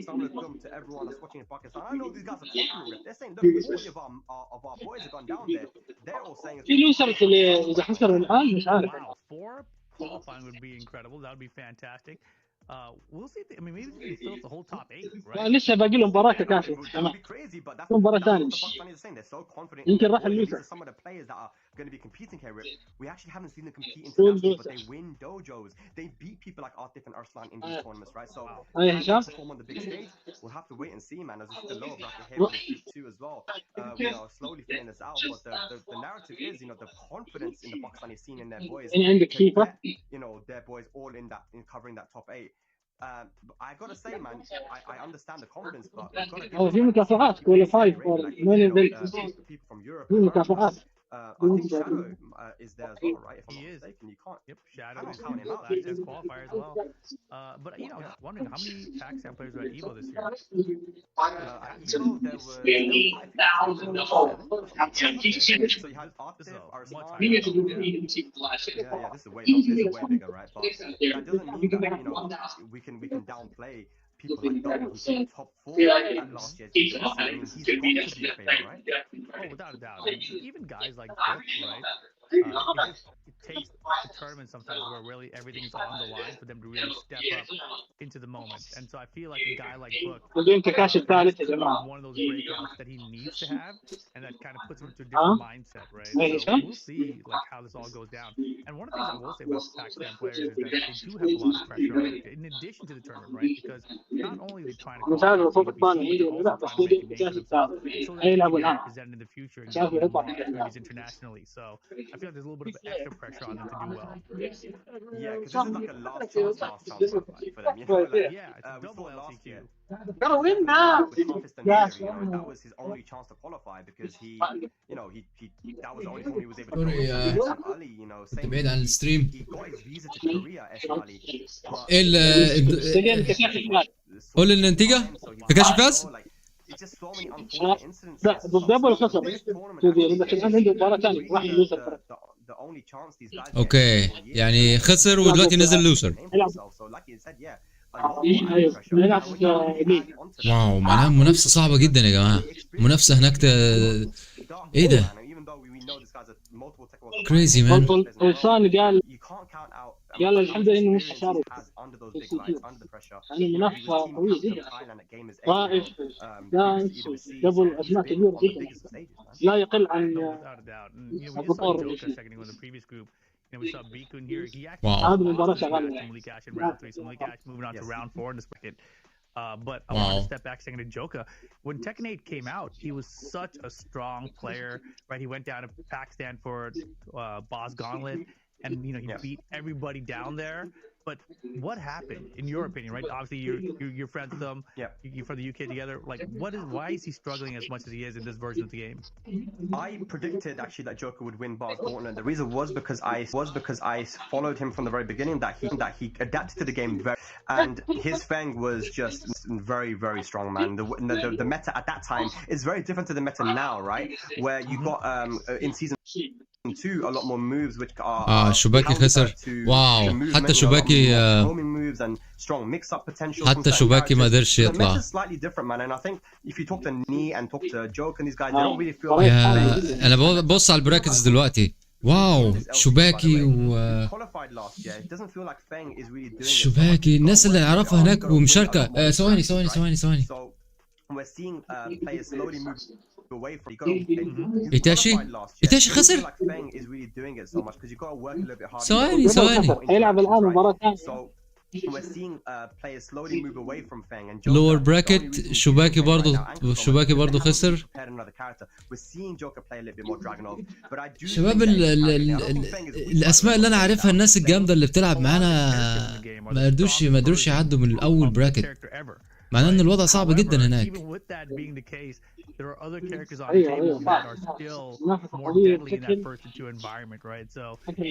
Some to everyone that's watching in Pakistan. I know these guys are popular. They're saying, look, 40 of our boys have gone down there. They're all saying في الوسط اللي اذا حصل الان مش عارف. Wow, 4 qualifying would be incredible. That would be fantastic. We'll see. I mean, maybe they can fill up the whole top 8, right? لسه باقي له مباراة كافية. تمام. مباراة ثانية. يمكن راح اليوسف. Some of the players that are going to be competing here, we actually haven't seen them compete internationally, but they win dojos. They beat people like Artif and Arslan in these tournaments, right? So هشام. perform on the big stage. We'll have to wait and see, man. As it's the lower bracket here in Group 2 as well. We are slowly filling this out, but the narrative is, you know, the confidence in the Pakistani scene in their boys. عندك كيفة. You know, their boys all in covering that top 8. I gotta say, man, I understand the confidence, but we've got to give في مكافآت كواليفاي فور مين ايفنت. people from Europe. في مكافآت. I think Shadow is there as well, right? If I'm not mistaken, you can't. Yep, Shadow is counting out last year's qualifier as well. But you know, I was wondering how many Pakistan players were at Evo this year. At Evo, there were 8,000. So you had Artif, Arslan. Yeah, this is way bigger, right? But that doesn't mean that, you know, we can downplay people like Double, who's in top 4 at last year's EWC. I mean, he's got to be a favorite, right? Oh, without a doubt. I mean, even guys like Brooke, right? it takes the tournament sometimes where really everything's on the line for them to really step up into the moment. And so I feel like a guy like Book بدون كاش الثالث يا is جماعه. one of those breakouts that he needs to have, and that kind of puts him into a different mindset, right? So we'll see like how this all goes down. And one of the things I will say about Pakistan players is that they do have a lot of pressure on them, in addition to the tournament, right? Because not only are they trying to مثال qualify الفوق for الثاني the عندي لا EDBC, بس they're also بدون trying to كاش make names for الثالث themselves so that اي they يلعبوا can الان. be represented in the future and شافوا get يطلع more opportunities internationally. So I feel like there's a little bit of extra pressure on them to do well. Yeah, because this is like a last chance for them. You know, like, Yeah, it's a we double saw last LCQ. year. Gotta win With now. Hafiz Tanvir, you know, that was his only chance to qualify because he, you know, he that was the only time he was able to Sorry, qualify. And Ali, you know, كنت same. بعيد عن الستريم. He got his visa to Korea, Ali. ايه قول لي النتيجة كاكاشي فاز؟ It's just so many unfortunate incidents. لا بالضبط ولا خسر؟ لكن عنده مباراة ثانية واحد لوزر. The only chance these guys اوكي يعني خسر ودلوقتي نزل لوسر. واو معناها منافسة صعبة جدا يا جماعة. منافسة هناك ايه ده؟ كريزي مان. الثاني قال الحمد لله انه مش شارك. يعني منافسة قوية جدا. طائف دانس قبل اسماء كبيرة جدا. لا يقل عن البطولة. We saw Bikun here. He actually Wow. Malik Ash in round 3. So Malik Ash moving on to round 4 in this bracket. But I want to step back a second to Joka. When Tekken 8 came out, he was such a strong player, right? He went down to Pakistan for Boss Gauntlet, and you know he beat everybody down there. But what happened, in your opinion, right? Obviously, you're friends with them. Yeah. You're from the UK together. Like, why is he struggling as much as he is in this version of the game? I predicted actually that Joker would win Bars Gauntlet. The reason was because I followed him from the very beginning. That he adapted to the game very, and his Fang was just very very strong, man. The meta at that time is very different to the meta now, right? Where you got in season 2 a lot more moves which are شباكي خسر. واو حتى شباكي حتى شباكي ما قدرش يطلع. slightly different, man. And I think if you talk to Nee and talk to Joke and these guys, they don't really feel like انا ببص على البراكتس دلوقتي. واو شباكي و شباكي الناس اللي اعرفها هناك ومشاركة. ثواني we're seeing players slowly move away from إيتاشي خسر. ثواني يلعب الآن مباراة ثانية. we're seeing players slowly move away from Fang and lower bracket شباكي برضو خسر. we're seeing Joker play a little bit more Dragunov but I do شباب الاسماء اللي انا عارفها الناس الجامدة اللي بتلعب معانا ما قدروش يعدوا من الاول براكت. معناه ان الوضع صعب جدا هناك. There are other characters on the table that are still more deadly in that first and 2 environment, right? So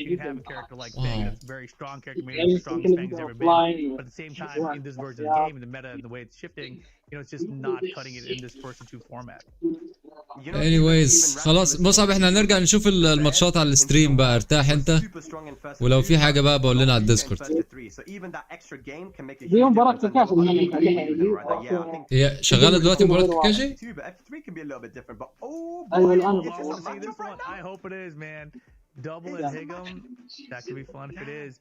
you can have a character like Fang that's a very strong character, maybe the strongest Fang's ever been. But at the same time, in this version of the game, in the meta and the way it's shifting, you know, it's just not cutting it in this first and 2 format. anyways خلاص مصعب احنا هنرجع نشوف الماتشات على الستريم بقى. ارتاح انت ولو في حاجة بقى بقول لنا على الديسكورد. دي مباراة كاكاشي. هي شغالة دلوقتي مباراة كاكاشي؟ ايوه الان. I hope it is, man. Double and Higem. That could be fun if it is.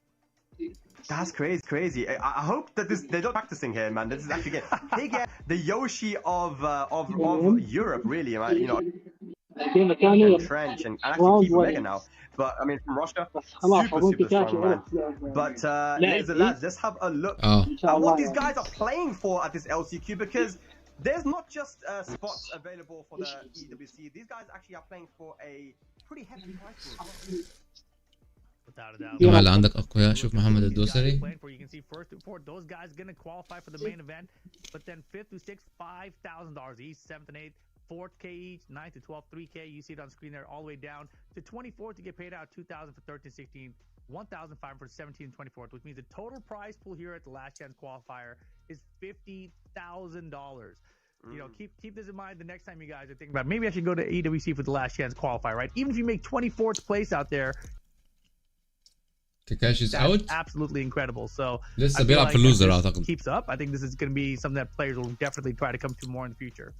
That's crazy. I hope that they're not practicing here, man. This is actually good. Higem, the Yoshi of Europe, really, man. You know, Trench and actually keep Mega now. But I mean, from Russia, super strong, man. But let's have a look at what these guys are playing for at this LCQ, because there's not just spots available for the EWC. These guys actually are playing for a pretty heavy prize pool as well. جماعة اللي عندك أقوياء. شوف محمد الدوسري. You can see first to fourth, those guys gonna qualify for the main event, but then 5th to 6th, $5,000 each, 7th and 8th, 4K each, 9th to 12th, 3K. You see it on screen there, all the way down to 24th to get paid out, 2,000 for 13, 16, 1,500 for 17 and 24th, which means the total prize pool here at the last chance qualifier is $50,000. You know, keep this in mind the next time you guys are thinking about maybe I should go to EWC for the last chance qualifier, right? Even if you make 24th place out there, Kakashi's out. Absolutely incredible. So لسه بيلعب في اللوزر اعتقد. Keeps up. I think this is going to be something that players will definitely try to come to more in the future.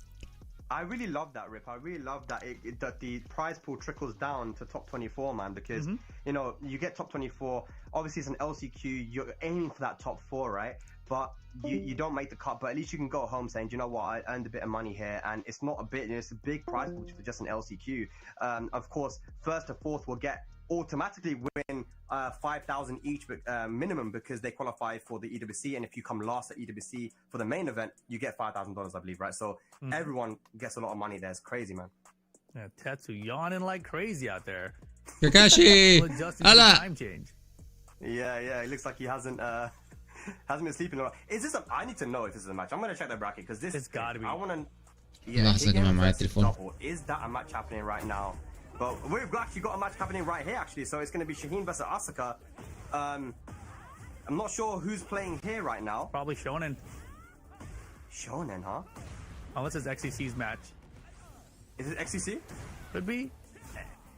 I really love that, Rip. I really love that that the prize pool trickles down to top 24, man, because, you know, you get top 24, obviously it's an LCQ, you're aiming for that top 4, right? But you don't make the cut, but at least you can go home saying, do you know what, I earned a bit of money here, and it's not a bit, it's a big prize pool for just an LCQ. Of course, first to fourth will get automatically win 5,000 each minimum because they qualify for the EWC, and if you come last at EWC for the main event, you get $5,000, I believe, right? So everyone gets a lot of money there. It's crazy, man. Yeah, Tetsu yawning like crazy out there. Kakashi! Adjusting to the Ala! time change. Yeah, it looks like he hasn't been sleeping a lot. Is this I need to know if this is a match. I'm gonna check the bracket because this It's gotta be. I want to. لحظة يا جماعة معايا التليفون. Is that a match happening right now? But we've actually got a match happening right here, actually. So it's going to be Shaheen versus Asuka. I'm not sure who's playing here right now. Probably Shonen. Shonen, huh? Unless it's XCC's match. Is it XCC? Could be.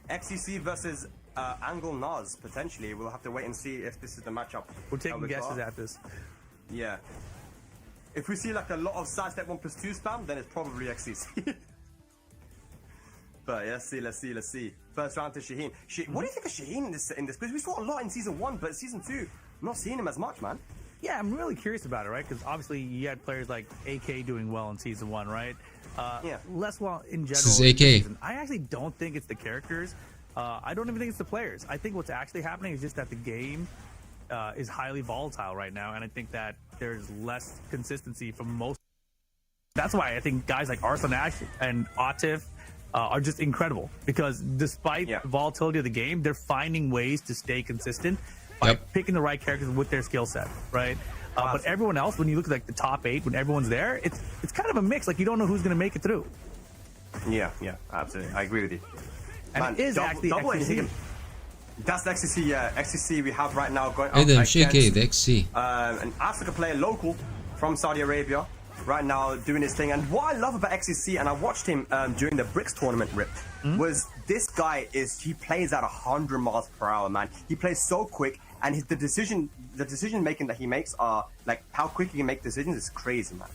XCC versus Angle Nas, potentially. We'll have to wait and see if this is the matchup. We're taking guesses at this. Yeah. If we see like a lot of sidestep 1+2 spam, then it's probably XCC. But let's see. First round to Shaheen. What do you think of Shaheen in this? Because we saw a lot in season 1, but season 2, I'm not seeing him as much, man. Yeah, I'm really curious about it, right? Because obviously you had players like AK doing well in season 1, right? Yeah. Less well in general. This is AK. I actually don't think it's the characters. I don't even think it's the players. I think what's actually happening is just that the game is highly volatile right now, and I think that there's less consistency from most. That's why I think guys like Arslan Ash and Atif are just incredible, because despite the volatility of the game, they're finding ways to stay consistent by picking the right characters with their skill set, right? But everyone else, when you look at like the top 8, when everyone's there, it's kind of a mix. Like you don't know who's going to make it through. Yeah, absolutely. I agree with you. And Man, it is actually XCC. That's the XCC, yeah. XCC we have right now going up ايه ده against مش AK ده XC. an Africa player local from Saudi Arabia right now doing his thing. And what I love about XCC, and I watched him during the BRICS tournament, Rip, was this guy he plays at 100 miles per hour, man. He plays so quick, and the decision making that he makes are like how quick he can make decisions is crazy, man.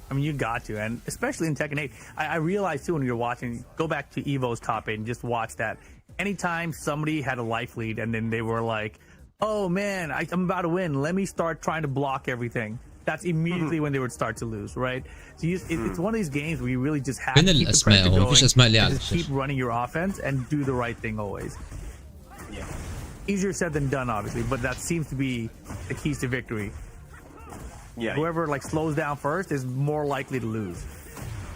I mean, you got to, and especially in Tekken 8. I realized too when you're watching, go back to Evo's top 8 and just watch that. Anytime somebody had a life lead and then they were like, oh man, I'm about to win, let me start trying to block everything. That's immediately when they would start to lose, right? So it's one of these games where you really just have to keep the pressure going, just keep running your offense and do the right thing always. Yeah. Easier said than done, obviously, but that seems to be the keys to victory. Yeah. Whoever like slows down first is more likely to lose.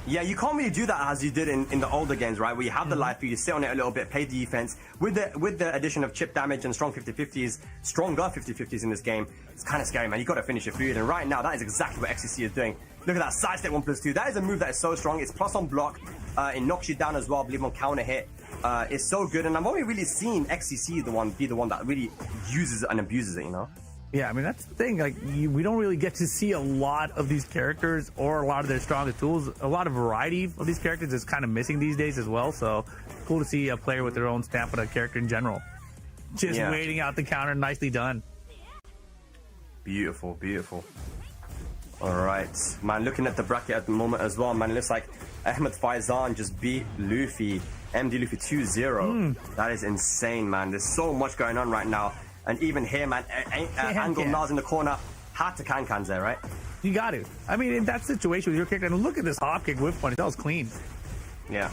Yeah, you can't really do that as you did in the older games, right? Where you have the life feed, you sit on it a little bit, play defense. With the addition of chip damage and strong 50-50s, stronger 50-50s in this game, it's kind of scary, man. You got to finish your food, and right now that is exactly what XCC is doing. Look at that sidestep 1+2. That is a move that is so strong. It's plus on block. It knocks you down as well. I believe on counter hit. It's so good, and I've only really seen XCC be the one that really uses it and abuses it, you know. Yeah, I mean, that's the thing. Like, we don't really get to see a lot of these characters or a lot of their strongest tools. A lot of variety of these characters is kind of missing these days as well. So, cool to see a player with their own stamp on a character in general. Just waiting out the counter. Nicely done. Beautiful, beautiful. All right. Man, looking at the bracket at the moment as well, man, it looks like Ahmed Faizan just beat Luffy, MD Luffy 2-0. That is insane, man. There's so much going on right now. And even here, man, Angle Nas in the corner, had to can-cans there, right? You got to. I mean, in that situation with your character, and look at this hop kick whip punch. That was clean. Yeah.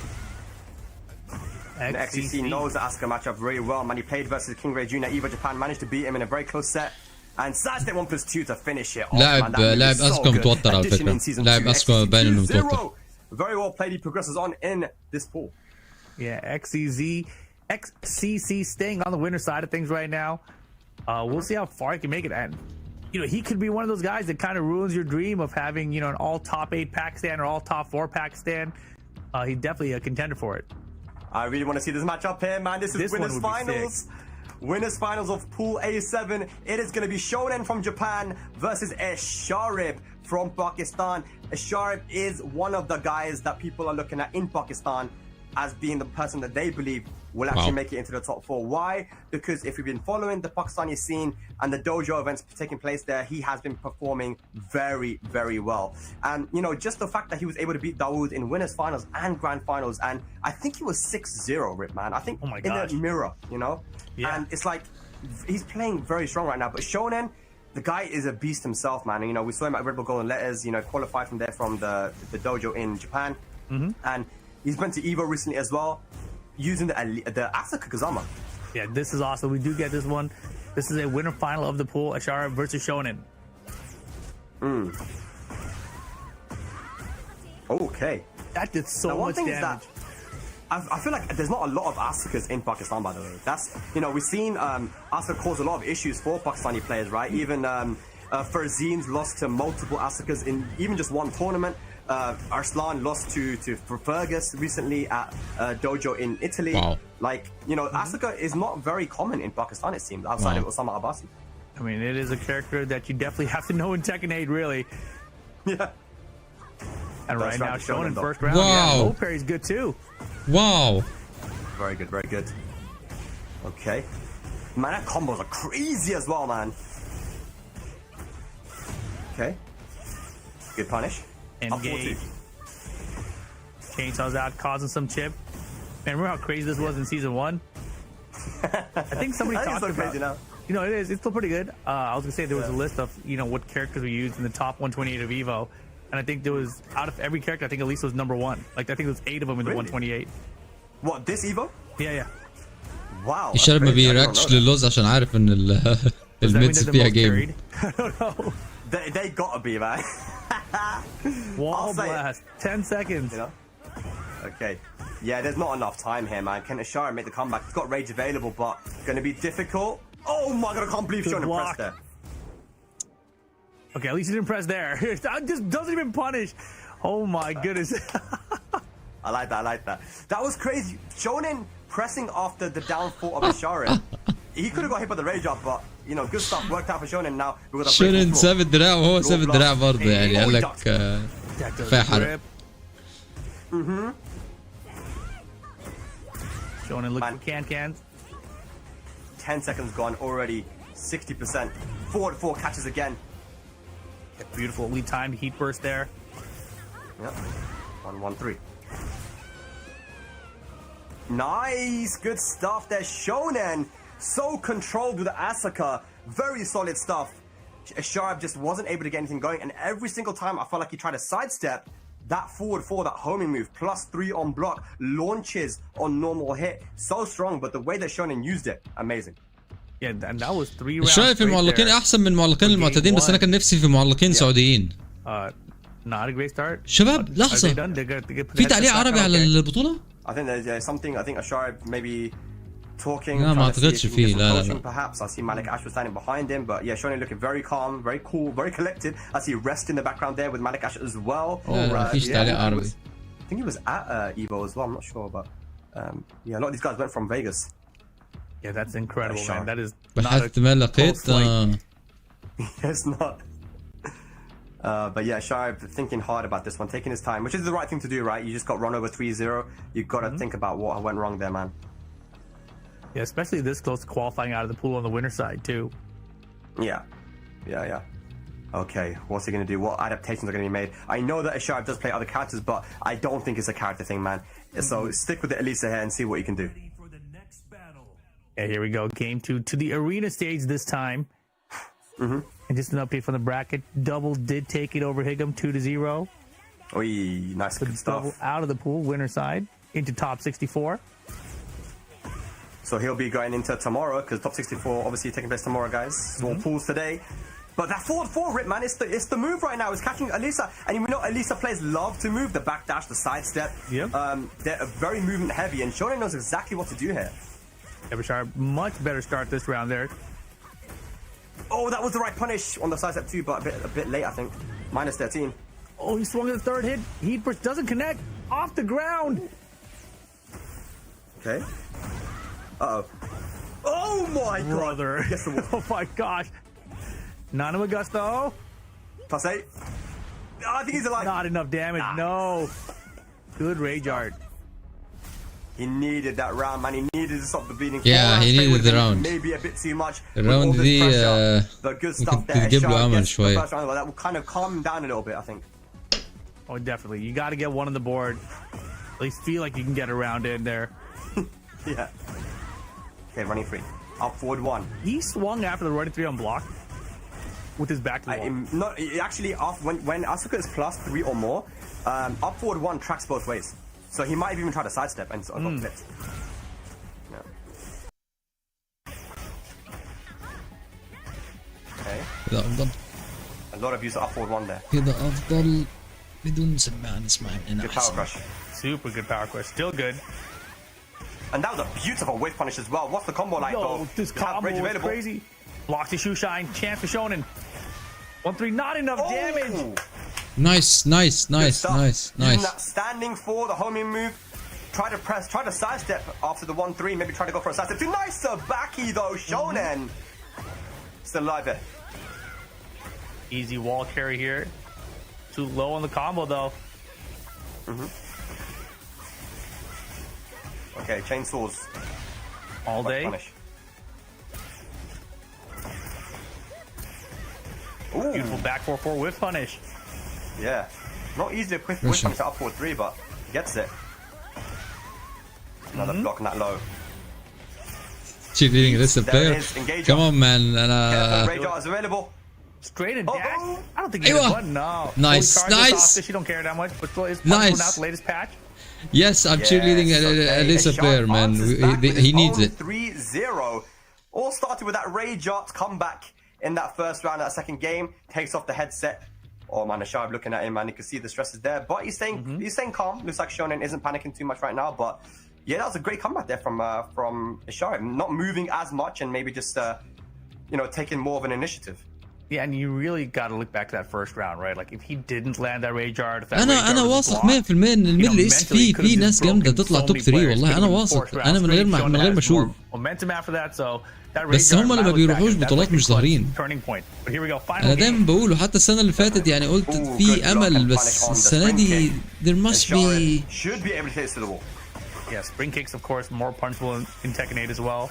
XCC knows the Asuka matchup very well, man. He played versus King Ray Jr. Evo Japan, managed to beat him in a very close set. And sidestep 1+2 to finish it off, man. لاعب أسكا متوتر على فكرة. لاعب أسكا باين إنه متوتر. Very well played. He progresses on in this pool. Yeah, XCC staying on the winner side of things right now. We'll see how far he can make it. And, you know, he could be one of those guys that kind of ruins your dream of having, you know, an all top 8 Pakistan or all top 4 Pakistan. He's definitely a contender for it. I really want to see this matchup here, man. This is winners finals. Winners finals of Pool A7. It is going to be Shonen from Japan versus Eshtarib from Pakistan. Eshtarib is one of the guys that people are looking at in Pakistan. as being the person that they believe will actually make it into the top 4. Why? Because if you've been following the Pakistani scene and the dojo events taking place there, he has been performing very, very well. And, you know, just the fact that he was able to beat Dawood in winners finals and grand finals, and I think he was 6-0, Rip, man. I think in the mirror, you know? Yeah. And it's like, he's playing very strong right now. But Shonen, the guy is a beast himself, man. And, you know, we saw him at Red Bull Golden Letters, you know, qualified from there from the dojo in Japan. And he's been to Evo recently as well, using the Asuka Kazama. Yeah, this is awesome. We do get this one. This is a winner final of the pool, Ashara versus Shonen. Okay. That did so much damage. I feel like there's not a lot of Asukas in Pakistan, by the way. That's, you know, we've seen Asuka cause a lot of issues for Pakistani players, right? Even Farzine's lost to multiple Asukas in even just one tournament. Arslan lost to Fergus recently at dojo in Italy. Wow. Like, you know, Asuka is not very common in Pakistan, it seems, outside of Osama Abbasi. I mean, it is a character that you definitely have to know in Tekken 8, really. Yeah. And right now, Shonen first round. Wow. Yeah, low parry's good too. Wow. Very good, very good. Okay. Man, that combos are crazy as well, man. Okay. Good punish. Engage. Chainsaw's out, causing some chip. Man, remember how crazy this was in season 1? I think somebody talked about crazy now. You know, it is. It's still pretty good. I was gonna say there was a list of, you know, what characters we used in the top 128 of Evo, and I think there was, out of every character, I think Elisa was number 1. Like, I think there was 8 of them in the 128. What, this Evo? Yeah. Wow. الشرق ما بيركش للوز عشان عارف ان الميدز فيها جيم. I don't know. They gotta be, man. Wall blast. 10 seconds. You know? Okay. Yeah, there's not enough time here, man. Can Ashara make the comeback? He's got rage available, but gonna be difficult. Oh my god, I can't believe Shonen pressed there. Okay, at least he didn't press there. That just doesn't even punish. Oh my goodness. I like that. That was crazy. Shonen pressing after the downfall of Ashara. He could have got hit by the rage up, but you know, good stuff worked out for Shonen now. شونن ساب الدراع وهو ساب الدراع برضه يعني قال لك كفايه حرق. Shonen looking for cans. 10 seconds gone already. 60%. Forward 4 catches again. Beautiful lead time heat burst there. Yep. 1-1-3. Nice, good stuff there. Shonen so controlled with the Asuka. Very solid stuff. Sharp just wasn't able to get anything going, and every single time I felt like he tried to sidestep, that forward 4, that homing move, +3 on block, launches on normal hit. So strong, but the way that Shonen used it, amazing. Yeah, and that was 3 rounds. شايف في المعلقين احسن من المعلقين المعتادين، بس انا كان نفسي في معلقين سعوديين. Not a great start. شباب لحظة، في تعليق عربي على البطولة؟ I think there's something. I think Ashara maybe talking. لا ما اعتقدش فيه. لا. Perhaps I see Malik Ash was standing behind him, but yeah, Shonen looking very calm, very cool, very collected. I see Rest in the background there with Malik Ash as well. لا فيش تعليق عربي. I think he was at Evo as well. I'm not sure, but yeah, a lot of these guys went from Vegas. Yeah, that's incredible, man. That is بحثت ما لقيت. It's not. But yeah, Sharp thinking hard about this one, taking his time, which is the right thing to do, right? You just got run over 3-0. You got to think about what went wrong there, man. Yeah, especially this close to qualifying out of the pool on the winner side, too. Yeah. Okay, what's he going to do? What adaptations are going to be made? I know that Sharp does play other characters, but I don't think it's a character thing, man. So stick with the Elisa here and see what you can do. Yeah, here we go. Game 2 to the arena stage this time. And just an update from the bracket. Double did take it over Higgum 2-0. Oy, nice, good stuff. Double out of the pool, winner side, into top 64. So he'll be going into tomorrow, because top 64 obviously taking place tomorrow, guys. Small pools today. But that forward 4 Rip, man, it's the move right now. It's catching Elisa. And we know Elisa players love to move, the backdash, the sidestep. Yep. They're very movement heavy, and Shonen knows exactly what to do here. Evershard, much better start this round there. Oh, that was the right punish on the sidestep too, but a bit late, I think. -13. Oh, he swung at the third hit. Heat burst doesn't connect. Off the ground. Okay. Uh-oh. Oh my Brother. god. Yes, Oh my gosh. Nana Augusto. +8. I think he's alive. Not enough damage. No. Good rage art. He needed that round, man. He needed to stop the bleeding. Yeah, he needed the round. Maybe a bit too much. الراوند دي The good stuff there. تجيب له امل The شويه. first round, that will kind of calm him down a little bit, I think. Oh, definitely. You got to get one on the board. At least feel like you can get a round in there. Yeah. Okay, running free. Up forward one. He swung after the running three on block with his back to the wall. No, actually, when Asuka is +3 or more, up forward one tracks both ways. So he might have even tried to sidestep and got flipped. No. Okay. كده افضل. A lot of use of up forward one there. كده افضل بدون سماعه نسمع مننا Good power احسن. crush. Super good power crush. Still good. And that was a beautiful wave punish as well. What's the combo like, Yo, though? this You have combo rage was available. crazy. Blocks the shoe shine. Chance for Shonen. 1-3, not enough damage. Nice, nice, Good nice, stuff. nice, Using nice. that standing for the homing move. Try to sidestep after the 1-3. Maybe try to go for a sidestep. Too nice Sabaki though, Shonen. Still alive there. Easy wall carry here. Too low on the combo though. Okay, chainsaws. All Much day. punish. Ooh, Beautiful back 4-4 whiff punish. yeah. Not easy to quick Russian. punish up forward 3, but gets it. Another block on that low. Cheerleading this a There player. it is, engage Come up. on man Careful, انا Rage Art is available. Straight and dash. Oh. I don't think he hit Aywa. a button. No. Nice, Fully charged nice. off this, you don't care that much, but still is Nice. now the latest patch. yes I'm cheerleading Alyssa player man. He needs it. 3-0. All started with that Rage Art comeback in that first round, that second game. Takes off the headset. Oh man, Asharib looking at him, man. You can see the stress is there, but he's staying calm. Looks like Shonen isn't panicking too much right now, but yeah, that was a great comeback there from Asharib. Not moving as much and maybe just taking more of an initiative. Yeah, and you really got to look back to that first round, right? Like if he didn't land that Rage Art, if that انا Rage Art انا was واثق blocked, 100% ان الميدل ايست mentally في could have just ناس جامده broken تطلع so توب many 3 players. والله Could انا have been واثق forced round انا من غير straight. ما Shonen من غير has ما اشوف more momentum after that, so that بس Rage Art, هم اللي I ما look back بيروحوش at that, بطولات like مش a ظاهرين. turning point. But here we go, final انا game. دايما بقوله حتى السنه اللي فاتت يعني قلت في امل بس السنه دي there must be. Should be able to hit this to the wall. Yeah, spring kicks, of course, more punchable in Tekken 8 as well.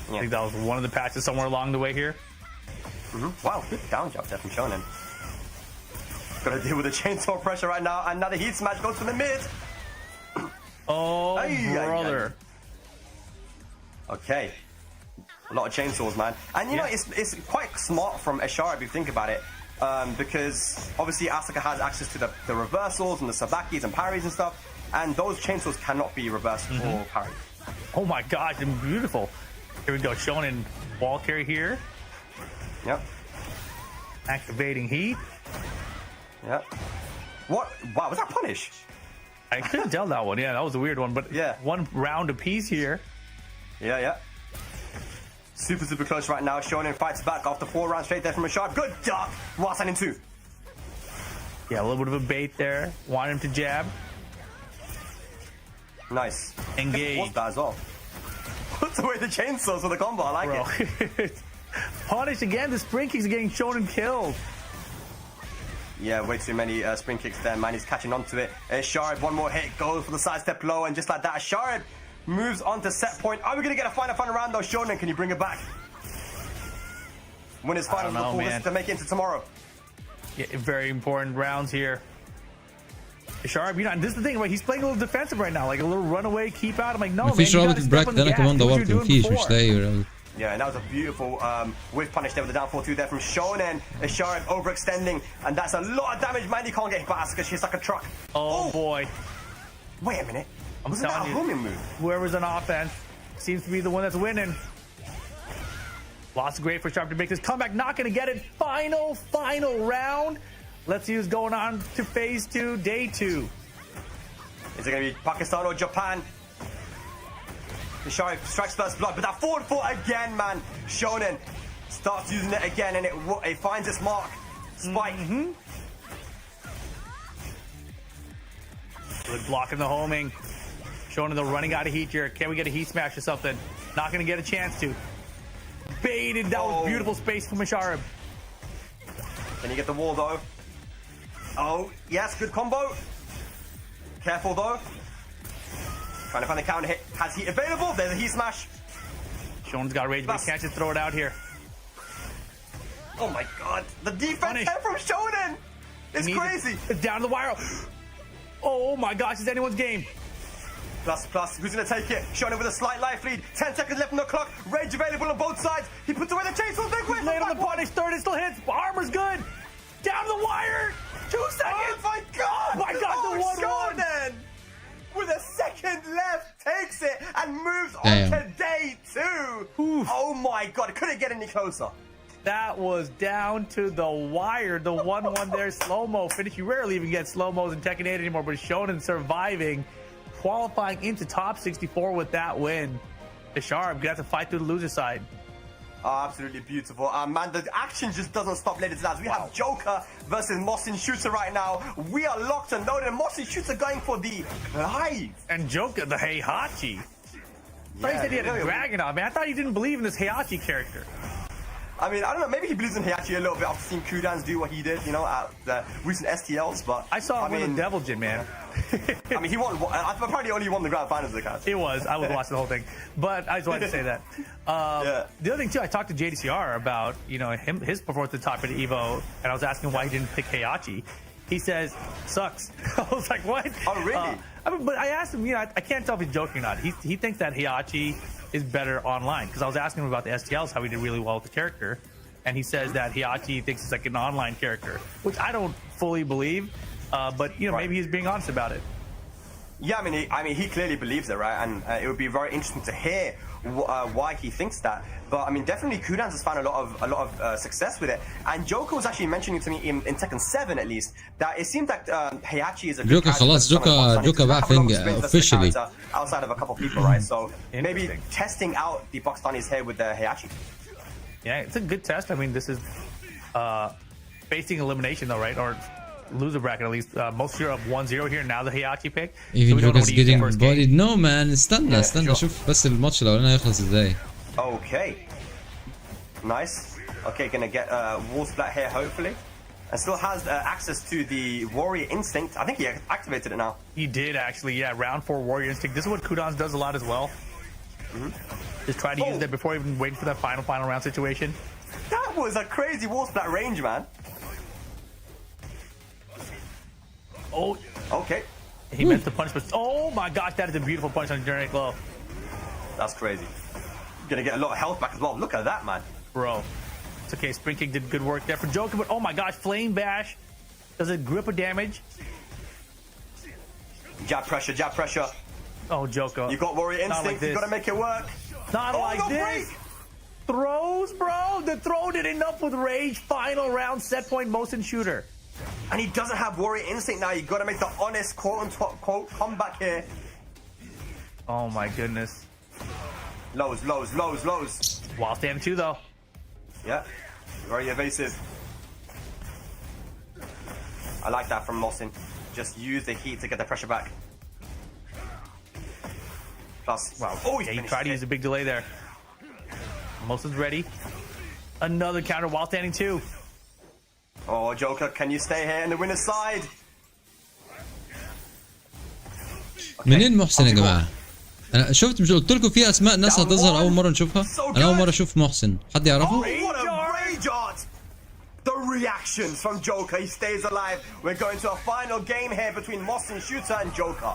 I think that was one of the patches somewhere along the way here. Wow, good down jump there from Shonen. Got to deal with the chainsaw pressure right now. Another heat smash goes to the mid. Oh, Ay, ay, brother. Okay. A lot of chainsaws, man. And you know, it's quite smart from Asharib if you think about it. Because obviously Asuka has access to the reversals and the sabakis and parries and stuff. And those chainsaws cannot be reversed or parried. Oh my gosh, and beautiful. Here we go, Shonen wall carry here. Yep. Activating heat. Yep. What? Wow, was that punish? I couldn't tell that one. Yeah, that was a weird one. But Yeah. one round apiece here. Yeah. Super, super close right now. Shonen fights back after 4 rounds straight there from Asharib. Good duck. Wasan in 2. Yeah, a little bit of a bait there. Want him to jab. Nice. Engage. What's that as well? Puts away the chainsaws with the combo. I like Bro. it. Punish again. The spring kicks are getting Shonen killed. Yeah, way too many spring kicks there, man. He's catching on to it. Asharib, one more hit, goes for the sidestep low, and just like that, Asharib moves on to set point. Are we going to get a final round, though? Shonen, can you bring it back? Win his finals know, before man. this to make it into tomorrow. Yeah, very important rounds here. Sharp, and this is the thing, right? He's playing a little defensive right now, like a little runaway, keep out. I'm like, no, man, مفيش you رابط gotta step البراك on ده the انا gas. كمان Do what دورت you're doing مفيش مش before. لاقي. Yeah, and that was a beautiful whiff punish there with the down 4-2 there from Shonen. Asharib overextending, and that's a lot of damage, man. You can't get hit by Asuka. She's like a truck. Oh boy. Wait a minute. I'm Wasn't that a telling you. homing move? Whoever's on offense seems to be the one that's winning. Lots of great for Sharp to make this comeback. Not going to get it. Final round. Let's see who's going on to phase 2, day 2. Is it going to be Pakistan or Japan? Asharib strikes first blood, but that forward foot again, man. Shonen starts using it again, and it finds its mark. Spike. Good block in the homing. Showing the running out of heat here. Can we get a heat smash or something? Not going to get a chance to. Baited. That was beautiful space from Asharib. Can you get the wall, though? Oh, yes, good combo. Careful, though. Trying to find the counter hit. Has heat available? There's a heat smash. Shonen's got rage, but he can't just throw it out here. Oh my god. The defense Punish. came from Shonen. It's crazy. It's down to the wire. Oh my gosh, it's anyone's game. Plus, who's gonna take it? Shonen with a slight life lead. 10 seconds left on the clock. Rage available on both sides. He puts away the chainsaw. Big win. Late on the punish, third, it still hits. Armor's good. Down the wire. 2 seconds. Oh my god. Oh my god, the 1-1. Shonen with a second left takes it and moves Damn. on to day 2. Oof. Oh my god, it couldn't get any closer. That was down to the wire. The 1-1 there, slow-mo finish. You rarely even get slow-mos in Tekken 8 anymore, but Shonen surviving, qualifying into top 64 with that win. The Sharp gonna have to fight through the loser side. Oh, absolutely beautiful. Man, the action just doesn't stop, ladies and lads. We have Joker versus Mosin Shooter right now. We are locked and loaded. Mosin Shooter going for the Clive. And Joker, the Heihachi. I thought he said he had a dragon on. Man, I thought he didn't believe in this Heihachi character. I mean, I don't know. Maybe he believes in Heihachi a little bit after seeing Kudans do what he did, you know, at the recent STLs. But I saw him win the Devil Jin, man. I mean, he won. I probably only won the grand finals of the cast. It was. I was watching the whole thing. But I just wanted to say that. The other thing, too, I talked to JDCR about, you know, his performance at the top of the EVO, and I was asking why he didn't pick Heihachi. He says, sucks. I was like, what? Oh, really? But I asked him, you know, I can't tell if he's joking or not. He thinks that Heihachi is better online, because I was asking him about the STLs, how he did really well with the character, and he says that Heihachi thinks it's like an online character, which I don't fully believe, but you know, maybe he's being honest about it. Yeah, I mean, he clearly believes it, right? And it would be very interesting to hear why he thinks that. But I mean, definitely Kudans has found a lot of success with it. And Joker was actually mentioning to me in Tekken 7 at least that it seems that Heihachi is a good Joker خلاص Joker back thing officially outside of a couple of people, right? So maybe testing out the Pakistani's here with the Heihachi. Yeah, it's a good test. I mean, this is facing elimination though, right? Or loser bracket at least. Most sure of 1-0 here. Now the Heihachi pick. Even Joker's getting bodied. game. No man, استنى شوف بس الماتش الاولاني هيخلص ازاي. Okay. Nice. Okay, gonna get wall splat here hopefully. And still has access to the warrior instinct. I think he activated it now. He did actually, yeah. Round 4 warrior instinct. This is what Kudans does a lot as well. Just try to use that before even waiting for that final round situation. That was a crazy wall splat range, man. Oh, okay. He meant the punch, but oh my gosh, that is a beautiful punch on Generic Glove. That's crazy. Gonna get a lot of health back as well. Look at that, man. Bro. It's okay. Spring Kick did good work there for Joker, but oh my gosh, Flame Bash. Does it grip of damage? Jab pressure, jab pressure. Oh, Joker. You got warrior instinct. You gotta make it work. Not like this. Break. Throws, bro. The throw did enough with rage. Final round set point Mosin Shooter. And he doesn't have warrior instinct now. You gotta make the honest quote comeback here. Oh my goodness. Lows. While standing 2 though. Yeah. Very evasive. I like that from Mosin. Just use the heat to get the pressure back. Plus, wow. Oh, he tried to use a big delay there. Mosin's ready. Another counter while standing 2. Oh, Joker, can you stay here in the winner's side? منين محسن يا جماعة؟ أنا شفت مش قلت لكم في أسماء ناس هتظهر أول مرة نشوفها؟ أنا أول مرة أشوف محسن، حد يعرفه؟ Oh, what a rage art! The reactions from Joker, he stays alive. We're going to a final game here between Mosin Shooter and Joker.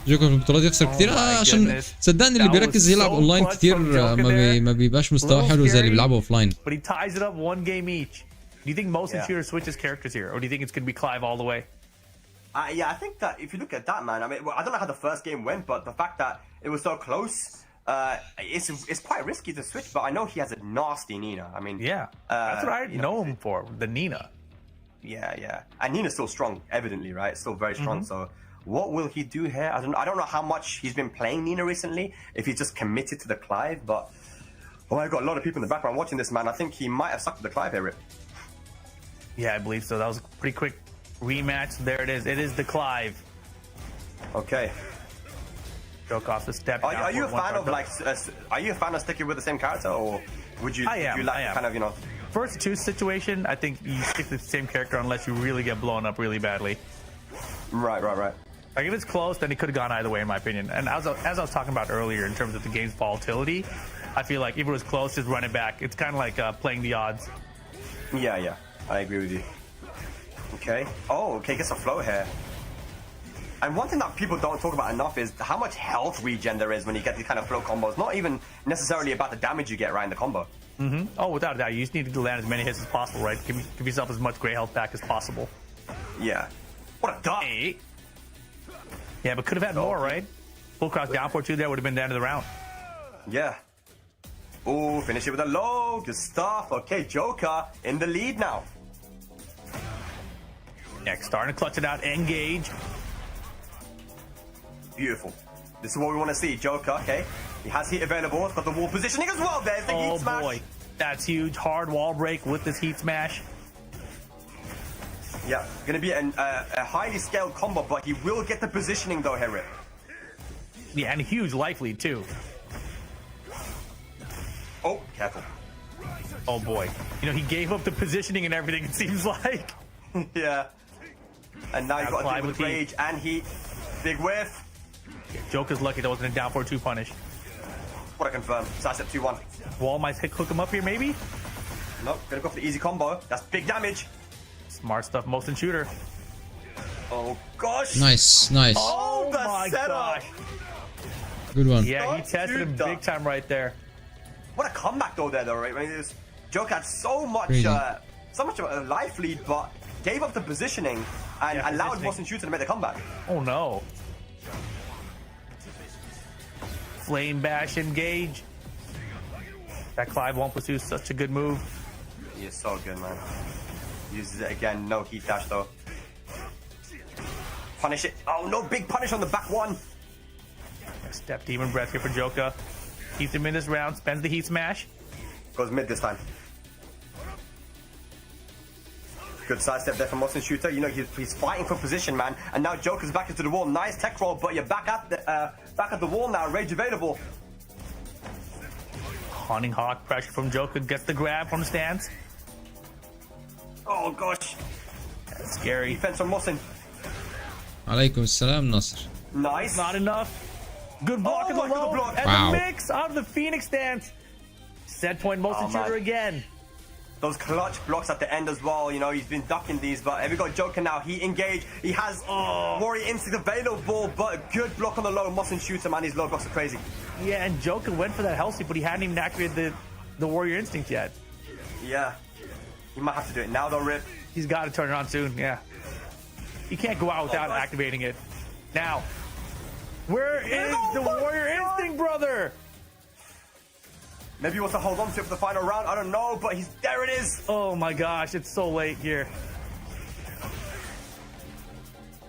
جوكر في البطولات يخسر كتير عشان صدقني اللي بيركز يلعب اونلاين كتير ما بيبقاش مستواه حلو زي اللي بيلعبوا اوفلاين. But he ties it up 1 game each. Do you think Mosin Shooter switches characters here, or do you think it's going to be Clive all the way? Yeah, I think that if you look at that, man, I mean, well, I don't know how the first game went, but the fact that it was so close, it's quite risky to switch. But I know he has a nasty Nina. I mean, yeah, that's what I know him for, the Nina. Yeah, and Nina's still strong, evidently, right? Still very strong. So, what will he do here? I don't know how much he's been playing Nina recently. If he's just committed to the Clive, but oh, I've got a lot of people in the background watching this, man. I think he might have stuck to the Clive here, Rip. Yeah, I believe so. That was a pretty quick rematch. There it is. It is the Clive. Okay. Joke off the step. Are you a fan of are you a fan of sticking with the same character, or would you? I am. Kind of, you know. First 2 situation, I think you stick with the same character unless you really get blown up really badly. Right. Like if it's close, then it could have gone either way, in my opinion. And as I was talking about earlier, in terms of the game's volatility, I feel like if it was close, just run it back. It's kind of like playing the odds. Yeah, I agree with you. Okay. Oh, okay, gets a flow here. And one thing that people don't talk about enough is how much health regen there is when you get these kind of flow combos. Not even necessarily about the damage you get right in the combo. Mm-hmm. Oh, without a doubt, you just need to land as many hits as possible, right? Give yourself as much gray health back as possible. Yeah. What a duck! Yeah, but could have had more, right? Full cross down for 2 there would have been the end of the round. Yeah. Ooh, finish it with a low. Good stuff. Okay, Joker in the lead now. Next, starting to clutch it out. Engage. Beautiful. This is what we want to see. Joker, okay. He has heat available. He's got the wall positioning as well. There's the heat smash. Oh, boy. That's huge. Hard wall break with this heat smash. Yeah, going to be a highly scaled combo, but he will get the positioning though here, Rip. Yeah, and a huge life lead too. Oh, careful. Oh boy. You know, he gave up the positioning and everything, it seems like. Yeah. And now he's got to deal with rage and heat. Big whiff. Joker's lucky that wasn't a down 4-2 punish. What a confirm. Sidestep 2-1. Wall might hook him up here, maybe? Nope, gonna go for the easy combo. That's big damage. Smart stuff, motion shooter. Oh gosh. Nice. Oh, the my setup. gosh. Good one. Yeah, he tested him big time right there. What a comeback though, right? I mean, Joker had so much of a life lead, but gave up the positioning and allowed Boston Shooter to make the comeback. Oh no. Flame bash engage. That Clive 1+2 is such a good move. He is so good, man. Uses it again, no heat dash though. Punish it. Oh no, big punish on the back one. Step demon breath here for Joker. Keeps him in this round, spends the heat smash. Goes mid this time. Good sidestep there from Boston Shooter. You know, he's fighting for position, man. And now Joker's back into the wall. Nice tech roll, but you're back at the wall now. Rage available. Haunting Hawk pressure from Joker. Gets the grab from the stance. Oh gosh. That's scary. Defense from Mohsen. عليكم السلام ناصر. Nice. Not enough. Good block in the low. block. And Wow. the mix out of the Phoenix stance. Set point motion shooter again. Those clutch blocks at the end as well. You know, he's been ducking these, but we got Joker now. He engaged. He has Warrior Instinct available, but a good block on the low. Mohsen Shooter, man. These low blocks are crazy. Yeah, and Joker went for that health steal, but he hadn't even activated the Warrior Instinct yet. Yeah. He might have to do it now, though, Rip. He's got to turn it on soon, yeah. You can't go out without activating it. Now, where is the Warrior Instinct, brother? Maybe he wants to hold on to it for the final round. I don't know, but there it is. Oh my gosh, it's so late here.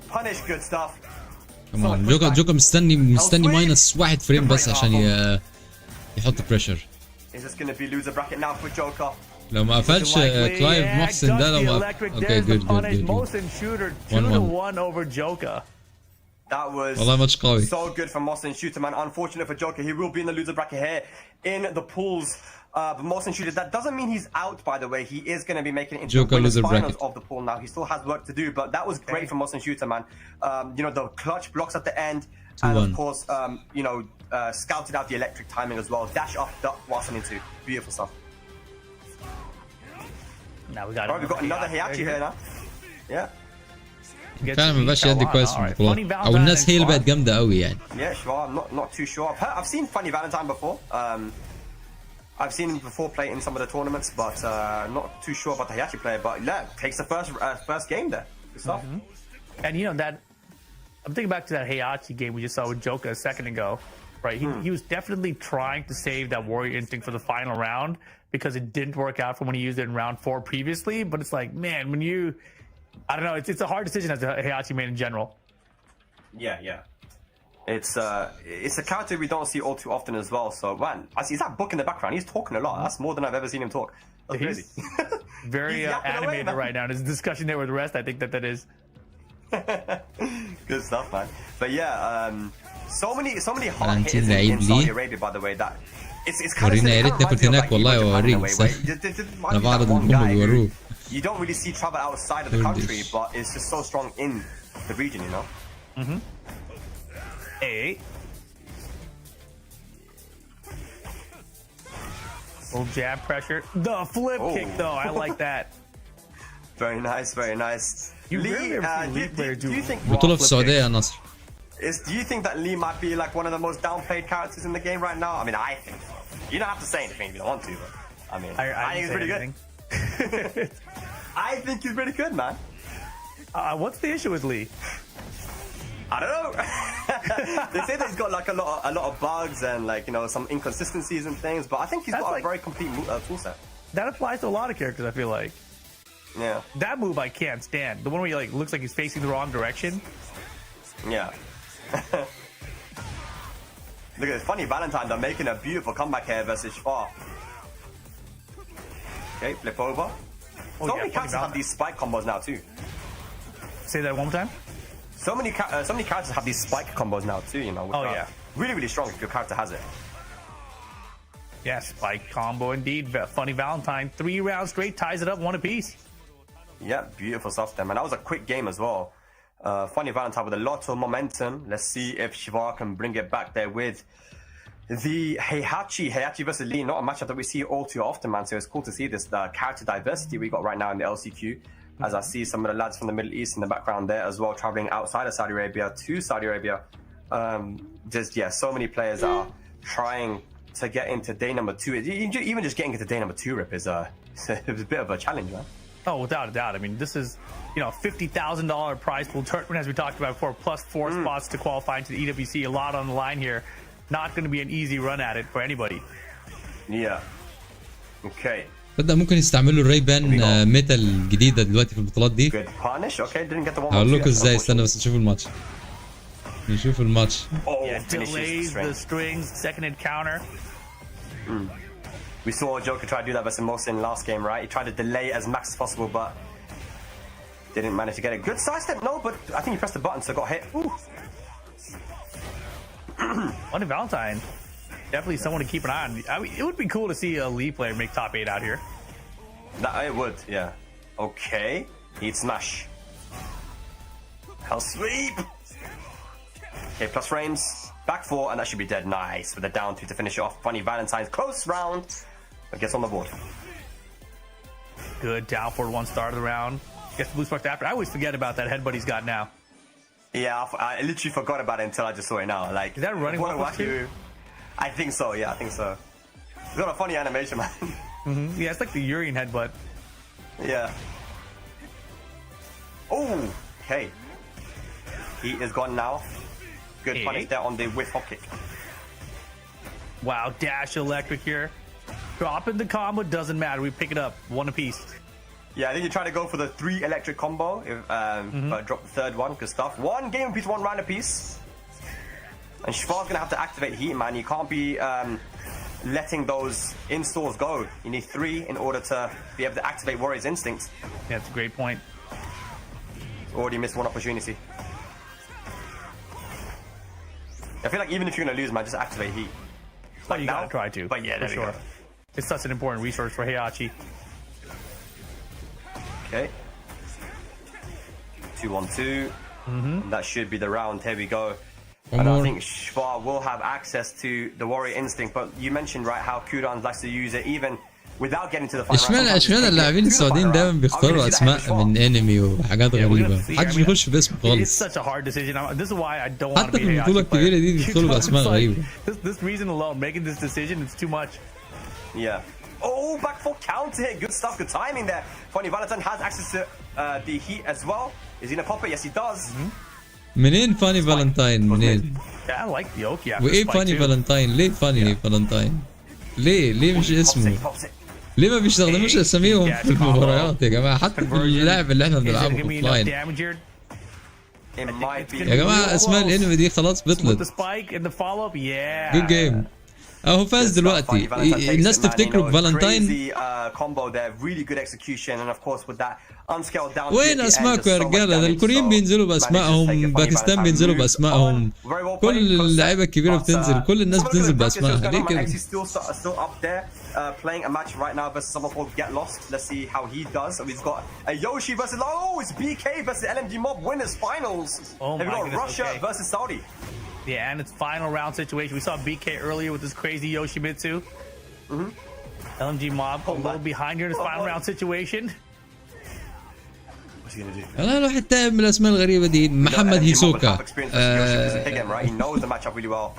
Punish, good stuff. كمان جوكر مستني ماينس 1 فريم بس عشان يحط بريشر. Is this going to be loser bracket now for Joker? لو ما قفلش كلايف محسن ده لو ما اوكي جود Mohsen Shooter 2-1 over Joker. That was والله ماتش قوي. so good from Mohsen Shooter, man. Unfortunate for Joker, he will be in the loser bracket here in the pools. But Mohsen Shooter, that doesn't mean he's out, by the way. He is going to be making it into the winners finals of the pool now. He still has work to do, but that was great from Mohsen Shooter, man. You know, the clutch blocks at the end, and of course, you know, scouted out the electric timing as well. Dash up, duck, Watson into. Beautiful stuff. Now we got another Heihachi here now. Yeah. فعلا ما بقاش يدي كويس في البطولات او الناس هي اللي بقت جامده قوي يعني. Yeah, sure. I'm not too sure. I've seen Funny Valentine before. I've seen him before play in some of the tournaments, but not too sure about the Heihachi player. But yeah, takes the first game there. Good stuff. And you know that I'm thinking back to that Heihachi game we just saw with Joker a second ago, right? He was definitely trying to save that Warrior Instinct for the final round because it didn't work out from when he used it in round 4 previously. But it's like, man, when you, I don't know, it's a hard decision as a Heihachi made in general. Yeah. It's a character we don't see all too often as well. So man, I see that book in the background. He's talking a lot. That's more than I've ever seen him talk. That's crazy. Very animated right now. There's a discussion there with the rest. I think that is. Good stuff, man. But yeah, so many hard hitters in Saudi Arabia, by the way. That it's kind of. يا ريت كنت هناك والله اوريك. انا بعرض هم بيوروه. You don't really see travel outside of the country, but it's just so strong in the region, you know. Hey. Little jab pressure. The flip kick though, I like that. Very nice, very nice. You Lee, rarely ever see Lee players do you think بطولة في السعودية يا نصر. do you think that Lee might be like one of the most downplayed characters in the game right now? I mean, I think so. You don't have to say anything if you don't want to, but I mean, I think he's pretty good. I think he's pretty good, man. What's the issue with Lee? I don't know. They say that he's got like a lot of bugs and like, you know, some inconsistencies and things, but I think he's got like, a very complete tool set. That applies to a lot of characters, I feel like. Yeah. That move I can't stand. The one where he like looks like he's facing the wrong direction. Yeah. Look at this funny Valentine. They're making a beautiful comeback here versus Shvar. Okay, flip over. So many characters have these spike combos now too. Say that one more time. So many characters have these spike combos now too. You know. Which are really, really strong if your character has it. Yeah, spike combo indeed. Funny Valentine. 3 rounds straight, ties it up 1 apiece. Yeah, beautiful stuff there, man. That was a quick game as well. Funny Valentine with a lot of momentum. Let's see if Shvar can bring it back there with the Heihachi versus Lee. Not a matchup that we see all too often, man. So it's cool to see this character diversity we got right now in the LCQ. As I see some of the lads from the Middle East in the background there as well, traveling outside of Saudi Arabia to Saudi Arabia. There's so many players that are trying to get into day number 2. Even just getting into day number 2 rip is a bit of a challenge, man. Oh, without a doubt. I mean, this is, you know, $50,000 prize pool tournament, as we talked about before, plus 4 spots to qualify into the EWC. A lot on the line here. Not going to be an easy run at it for anybody. Yeah. Okay. بدأ ممكن يستعملوا الري بان ميتا الجديدة دلوقتي في البطولات دي. Good punish. Okay, didn't get the one. هقول لكم ازاي. استنى بس نشوف الماتش. نشوف الماتش. Yeah, delays the strings, second encounter. We saw Joker try to do that versus Mohsin last game, right? He tried to delay as max as possible, but didn't manage to get a good sidestep. No, but I think he pressed the button, so got hit. Ooh. Funny Valentine. Definitely someone to keep an eye on. I mean, it would be cool to see a Lee player make top 8 out here. It would, yeah. Okay. He'd smash. Hell sweep. Okay, plus frames. Back 4, and that should be dead. Nice. With a down 2 to finish it off. Funny Valentine's close round. But gets on the board. Good down forward 1 star of the round. Gets the blue spark after. I always forget about that headbutt he's got now. Yeah, I literally forgot about it until I just saw it now. Like, is that running waffles too? I think so, yeah, I think so. It's got a funny animation, man. Yeah, it's like the Urian headbutt. Yeah. Oh, okay. He is gone now. Good punish there on the whiff hop kick. Wow, dash electric here. Dropping the combo, doesn't matter. We pick it up, 1 apiece. Yeah, I think you try to go for the 3 electric combo. But drop the 3rd one. Good stuff. 1 game apiece, 1 round apiece. And Shvar's gonna have to activate heat, man. You can't be letting those installs go. You need 3 in order to be able to activate Warrior's Instinct. Yeah, that's a great point. Already missed 1 opportunity. I feel like even if you're gonna lose, man, just activate heat. But you gotta try to. But yeah, for sure. It's such an important resource for Heihachi. Okay. 2-1-2. And that should be the round. Here we go. And I think Shvar will have access to the Warrior Instinct, but you mentioned right how Kudan likes to use it even without getting to the final round. اشمعنى اللاعبين السعوديين دايما بيختاروا اسماء من انمي وحاجات غريبه. محدش بيخش باسم خالص. It's such a hard decision. This is why I don't want to حتى be في البطولة الكبيرة دي بيدخلوا باسماء غريبة. This reason alone, making this decision, it's too much. Yeah. Oh, back for counter hit. Good stuff. Good timing there. Funny Valentine has access to the heat as well. Is he gonna pop it? Yes, he does. منين فاني فالنتاين منين؟ Yeah, I like the Oki. وايه فاني فالنتاين؟ ليه فاني فالنتاين؟ ليه مش اسمه؟ ليه ما بيستخدموش اساميهم في المباريات يا جماعه؟ حتى في اللعب اللي احنا بنلعبه اوفلاين. يا جماعه اسماء الانمي دي خلاص بطلت. Good game. اهو فاز دلوقتي. الناس تفتكره بفالنتاين. وين اسماءكم يا رجاله؟ ده الكوريين بينزلوا باسمائهم، باكستان بينزلوا باسمائهم، كل اللعيبه الكبيره بتنزل، كل الناس بتنزل باسمائها. ليه كده؟ Playing a match right now versus someone called Get Lost. Let's see how he does. So he's got a Yoshi versus it's BK versus LMG Mob winners finals. Oh They've my got goodness, Russia okay. versus Saudi. Yeah, and it's final round situation. We saw BK earlier with this crazy Yoshimitsu. LMG Mob a little behind here in this final round situation. What's he gonna do? انا الواحد تايم من الاسماء الغريبه دي. محمد هيسوكا. Again, right? He knows the matchup really well.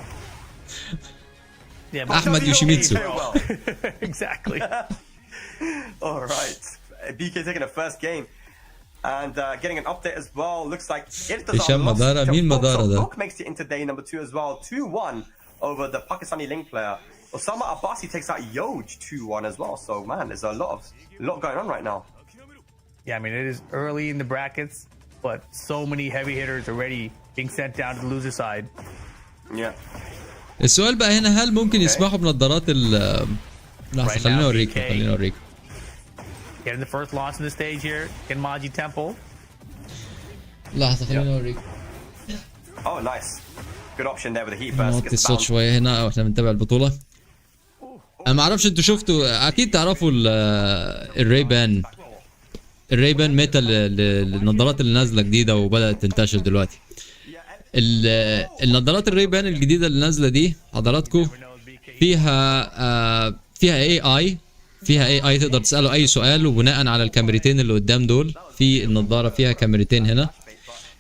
Yeah, احمد يوشيميتسو. Exactly. All right. BK taking the first game. And getting an update as well. Looks like هشام مدارة. مين مدارة ده؟ makes it into day number 2 as well. 2-1 over the Pakistani link player. Osama Abbasi takes out Yoj 2-1 as well. So man, there's a lot going on right now. Yeah, I mean it is early in the brackets, but so many heavy hitters already being sent down to the loser side. Yeah. السؤال بقى هنا، هل ممكن يسمحوا بنظارات ال لحظة خليني اوريك. Getting the first launch in the stage here in Maji Temple. لحظة خليني اوريك. Oh nice. Good option there with the heat burst. نوطي الصوت شوية هنا واحنا بنتابع البطولة. انا ما اعرفش انتوا شفتوا، اكيد تعرفوا الريبان ميتا النظارات اللي نازلة جديدة وبدأت تنتشر دلوقتي. النظارات الريبان الجديدة اللي نازلة دي حضراتكم فيها اي تقدر تسأله اي سؤال، وبناء على الكاميرتين اللي قدام دول في النظارة فيها كاميرتين هنا.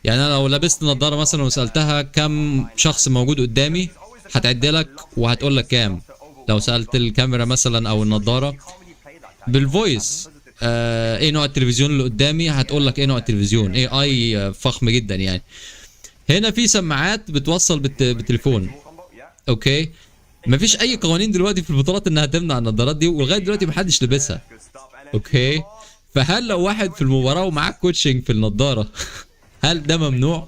يعني انا لو لبست نظارة مثلا وسألتها كم شخص موجود قدامي هتعد لك وهتقول لك كام. لو سألت الكاميرا مثلا او النظارة بالفويس ايه نوع التلفزيون اللي قدامي هتقول لك ايه نوع التلفزيون. اي فخم جدا يعني. هنا في سماعات بتوصل بالتليفون. اوكي، مفيش اي قوانين دلوقتي في البطولات انها تمنع النظارات دي، ولغايه دلوقتي محدش لبسها. اوكي، فهل لو واحد في المباراه ومعاك كوتشنج في النظاره هل ده ممنوع؟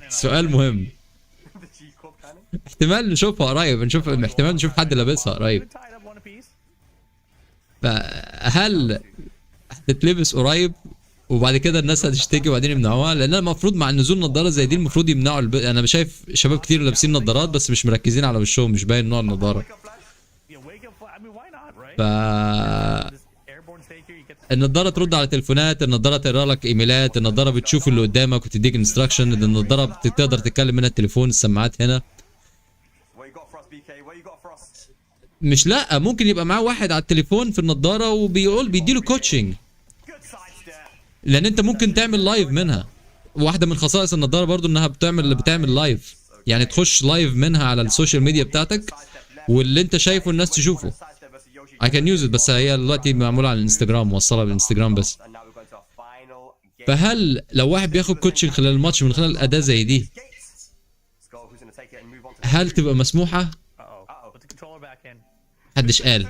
سؤال مهم. احتمال نشوفها قريب، احتمال نشوف حد لابسها قريب. فهل هتتلبس قريب وبعد كده الناس هتشتكي وبعدين يمنعوها؟ لان المفروض مع نزول نظاره زي دي المفروض يمنعوا انا شايف شباب كتير لابسين نظارات بس مش مركزين على وشهم، مش باين نوع النظاره. ف النظاره ترد على تليفونات، النظاره تقرا لك ايميلات، النظاره بتشوف اللي قدامك وتديك انستراكشن، النظاره بتقدر تتكلم منها التليفون، السماعات هنا. مش لا ممكن يبقى معاه واحد على التليفون في النظاره بيديله كوتشنج، لان انت ممكن تعمل لايف منها. واحده من خصائص النظاره برضو انها بتعمل لايف، يعني تخش لايف منها على السوشيال ميديا بتاعتك واللي انت شايفه الناس تشوفه. I can use it، بس هي دلوقتي معموله على الانستجرام، موصله بالانستجرام بس. فهل لو واحد بياخد كوتشنج خلال الماتش من خلال اداه زي دي هل تبقى مسموحه؟ محدش قال.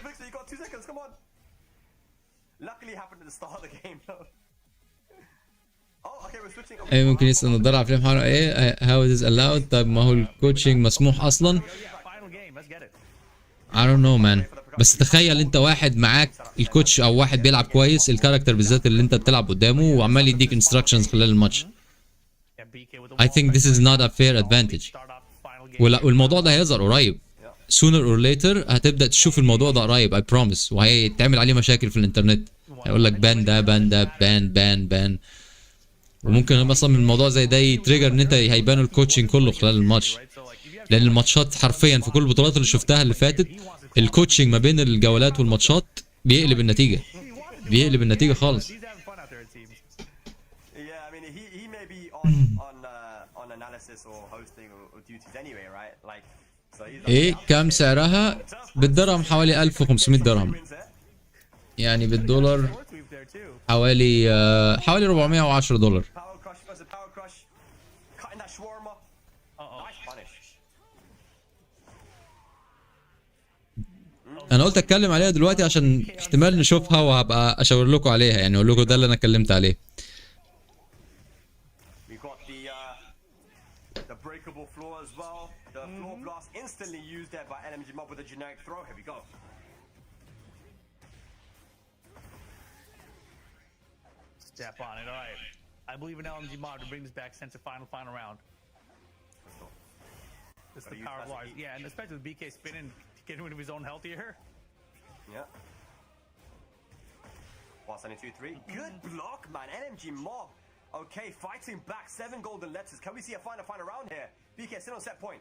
ايه ممكن يسأل النظارة على افلام حرام ايه how it is allowed. طيب ما هو الكوتشنج مسموح اصلا. I don't know man. بس تخيل انت واحد معاك الكوتش او واحد بيلعب كويس، الكاركتر بالذات اللي انت بتلعب قدامه، وعمال يديك انستراكشنز خلال الماتش. I think this is not a fair advantage. والموضوع ده هيظهر قريب. sooner or later هتبدأ تشوف الموضوع ده قريب I promise، وهيتعمل عليه مشاكل في الانترنت. هيقول لك بان ده بان ده بان وممكن اصلا من الموضوع زي ده يتريجر ان انت هيبانوا الكوتشنج كله خلال الماتش، لان الماتشات حرفيا في كل البطولات اللي شفتها اللي فاتت الكوتشنج ما بين الجولات والماتشات بيقلب النتيجه خالص. ايه كام سعرها بالدرهم؟ حوالي 1500 درهم، يعني بالدولار حوالي $410. انا قلت اتكلم عليها دلوقتي عشان احتمال نشوفها وهبقى اشاور لكم عليها، يعني اقول لكم ده اللي انا اتكلمت عليه. unbreakable floor as well. The floor blast instantly used there by LMG Mob with a generic throw. Here we go. Step on it. All right. I believe in LMG Mob to bring this back since the final round. This is the power of Lars. Yeah, and especially with BK spinning, getting rid of his own health here. Yeah. 172-3. Good block, man. LMG Mob. Okay, fighting back. 7 golden letters. Can we see a final round here? BK still on set point.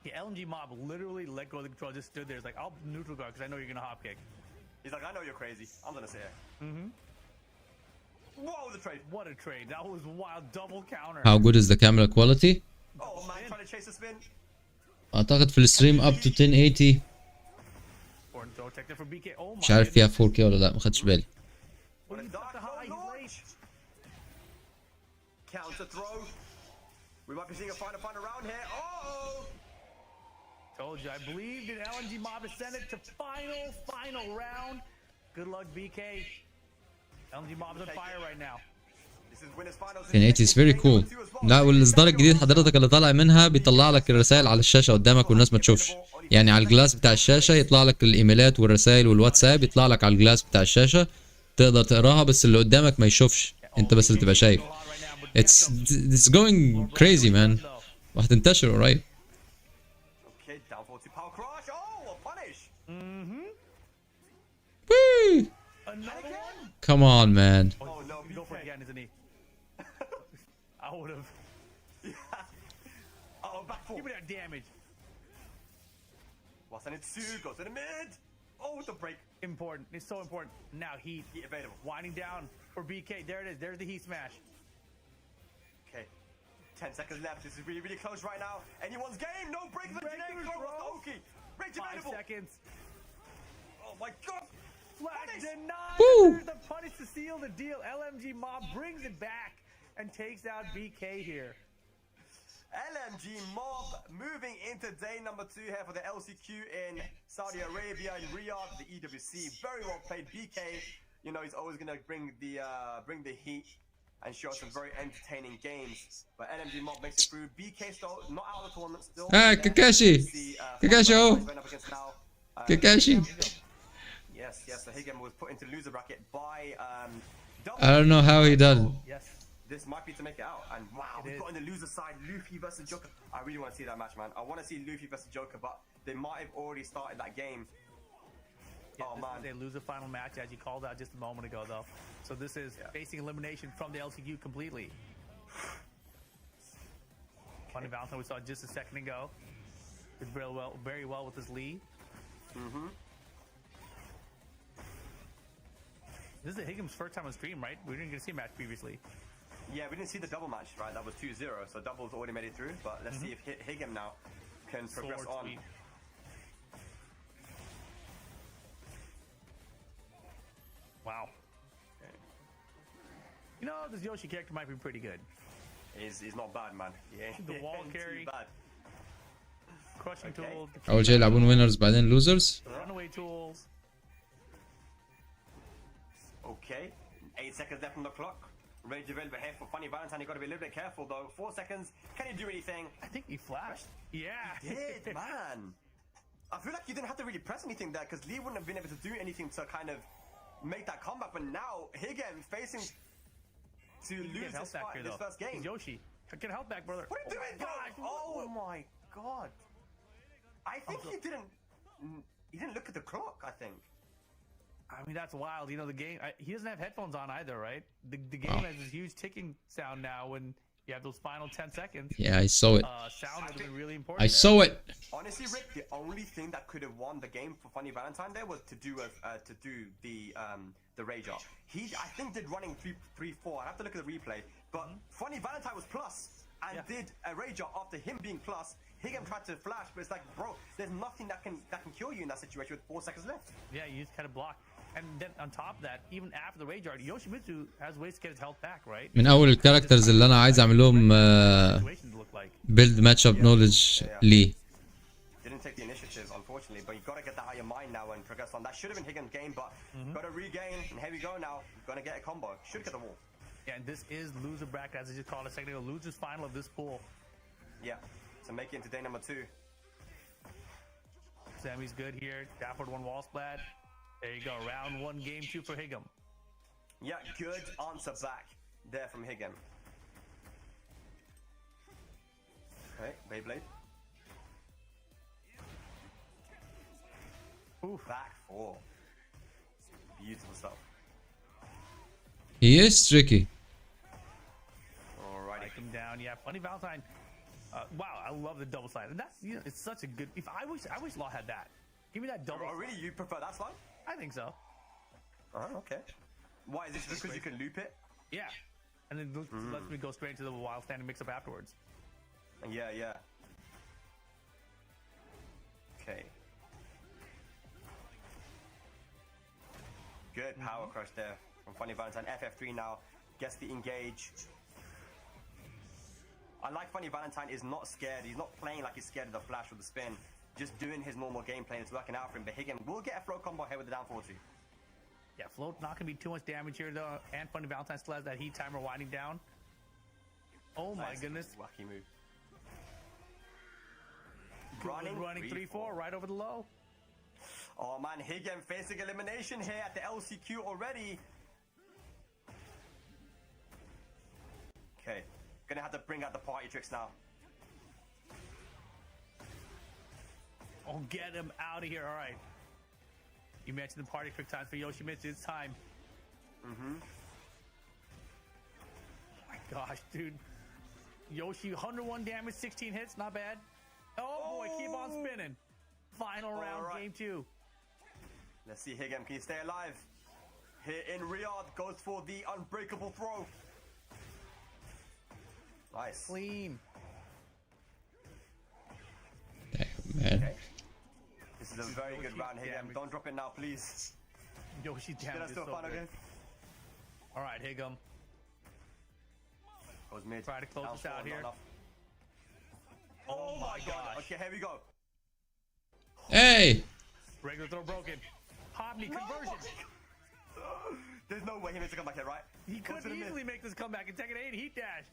Yeah, LMG Mob literally let go of the control, just stood there. It's like, I'll neutral guard because I know you're going to hop kick. He's like, I know you're crazy. I'm going to sit here. Whoa, the trade. What a trade. That was wild. Double counter. How good is the camera quality? Oh, man, trying to chase the spin. اعتقد في الستريم up to 1080. Important throw technique for BK. Oh my مش عارف فيها 4K ولا لا، ما خدتش بالي. What a dark launch. Counter throw. We might be seeing a final round here. Oh! Told you, I believed in LMG Mob to send it to final round. Good luck, BK. LMG Mob's on fire right now. This is winners finals. 1080 is very cool. لا والاصدار الجديد حضرتك اللي طالع منها بيطلع لك الرسائل على الشاشه قدامك والناس ما تشوفش. يعني على الجلاس بتاع الشاشه يطلع لك الايميلات والرسائل والواتساب، يطلع لك على الجلاس بتاع الشاشه تقدر تقراها بس اللي قدامك ما يشوفش، انت بس اللي تبقى شايف. It's going crazy man. وهتنتشر قريب. Okay, down 40 power crush. Oh, a punish. Woo! Another one? Come on man. Oh no, Go for it again, isn't he? I would have. Oh, back four. Give me that damage. Wasanitsu goes to the mid. Oh, the break. Important. It's so important. Now heat. Heat available. Winding down for BK. There it is. There's the heat smash. Okay. 10 seconds left. This is really, really close right now. Anyone's game. No break for the generic throw. Okay. Rage 5 available. seconds. Oh my god. Flag Punish. denied. Woo! There's the punish to seal the deal. LMG Mob brings it back and takes out BK here. LMG Mob moving into day number 2 here for the LCQ in Saudi Arabia in Riyadh, the EWC. Very well played. BK, you know, he's always gonna bring the heat and show us some very entertaining games. But LMG Mob makes it through. BK still not out of the tournament still. Kakashi. Kakashi. Kakashi. Yes, so Higgin was put into loser bracket by I don't know how he done it. Yes. This might be to make it out. And wow, we've got on the loser side, Luffy versus Joker. I really want to see that match, man. I want to see Luffy versus Joker, but they might have already started that game. Yeah, Oh, man. They lose a final match, as you called out just a moment ago, though. So this is facing elimination from the LCQ completely. Funny Valentine we saw just a second ago. Did very well with his lead. This is Higgins' first time on stream, right? We didn't get to see a match previously. Yeah, we didn't see the double match, right? That was 2-0, so double's already made it through. But let's see if Higgin now can progress Sword on. sweep. Wow. You know, this Yoshi character might be pretty good. He's not bad, man. Yeah, The wall ain't carry. too bad. Crushing Okay. tool. اول شيء يلعبون winners بعدين losers. Runaway tools. Okay, 8 seconds left on the clock. Rage available here for Funny Valentine. You got to be a little bit careful though. 4 seconds. Can he do anything? I think he flashed. Yeah. Did man? I feel like you didn't have to really press anything there because Lee wouldn't have been able to do anything to kind of make that comeback. But now Higgin facing to lose Get health back here, this though. first game. It's Yoshi. Get health back, brother. What are you doing, bro? Oh my god! I think he didn't look at the clock. I think. I mean, that's wild. You know, the game, he doesn't have headphones on either, right? The game has this huge ticking sound now when you have those final 10 seconds. Yeah, I saw it. Sound would have been really important. I saw it. Honestly, Rick, the only thing that could have won the game for Funny Valentine there was to do the rage up. He, I think, did running 3-4. I have to look at the replay. But Funny Valentine was plus and did a rage up after him being plus. Higgin tried to flash, but it's like, bro, there's nothing that can kill you in that situation with 4 seconds left. Yeah, you just kind of block. And then on top of that, even after the rage art, Yoshimitsu has ways to get his health back, right? من اول الكاركترز اللي انا عايز اعمل لهم Situations look like. build matchup knowledge ليه. Didn't take the initiative, unfortunately, but you got to get that out of your mind now and progress on. That should have been Higgins' game, but got to regain. And here we go now. Going to get a combo. Should get the wall. Yeah, and this is loser bracket, as I just called a second ago. Loser's final of this pool. Yeah. to make it into day number 2. Sammy's good here. Stafford one wall splat. There you go. Round 1, game 2 for Higgum. Yeah, good answer back there from Higgum. Okay, Beyblade. Oof. Back 4. Beautiful stuff. He is tricky. Alrighty. Break him down. Yeah, funny Valentine. Wow, I love the double slide. And that's, you know, it's such a good. If I wish Law had that. Give me that double. Oh, really? You prefer that slide? I think so. Oh, okay. Why is it just because you can loop it? Yeah, and then lets me go straight into the wild standing mix up afterwards. Yeah, yeah. Okay. Good power crush there from Funny Valentine. FF3 now gets the engage. I like Funny Valentine is not scared. He's not playing like he's scared of the flash or the spin. Just doing his normal gameplay and it's working out for him. But Higgin will get a throw combo here with the down 4-2. Yeah, float not gonna be too much damage here though. And Funny Valentine still has that heat timer winding down. Oh my goodness. Wacky move. Running 3-4 right over the low. Oh man, Higgin facing elimination here at the LCQ already. Okay, gonna have to bring out the party tricks now. Oh, get him out of here. All right. You mentioned the party trick times for Yoshimitsu. It's time. Oh my gosh, dude. Yoshi, 101 damage, 16 hits. Not bad. Oh boy, keep on spinning. Final round, right. game 2. Let's see, Higgin, can you stay alive? Here in Riyadh, goes for the unbreakable throw. Nice. Clean. Damn, man. Okay. This is a very good round, Higgum. Don't drop it now, please. Yoshi Get damage us is to a so final good. game. All right, Higgum. Goes mid. Try to close Down this four, out not here. enough. Oh my god. Okay, here we go. Hey! Regular throw broken. Hobney conversion. There's no way he makes a comeback here, right? He could easily make this comeback and take an 8 heat dash.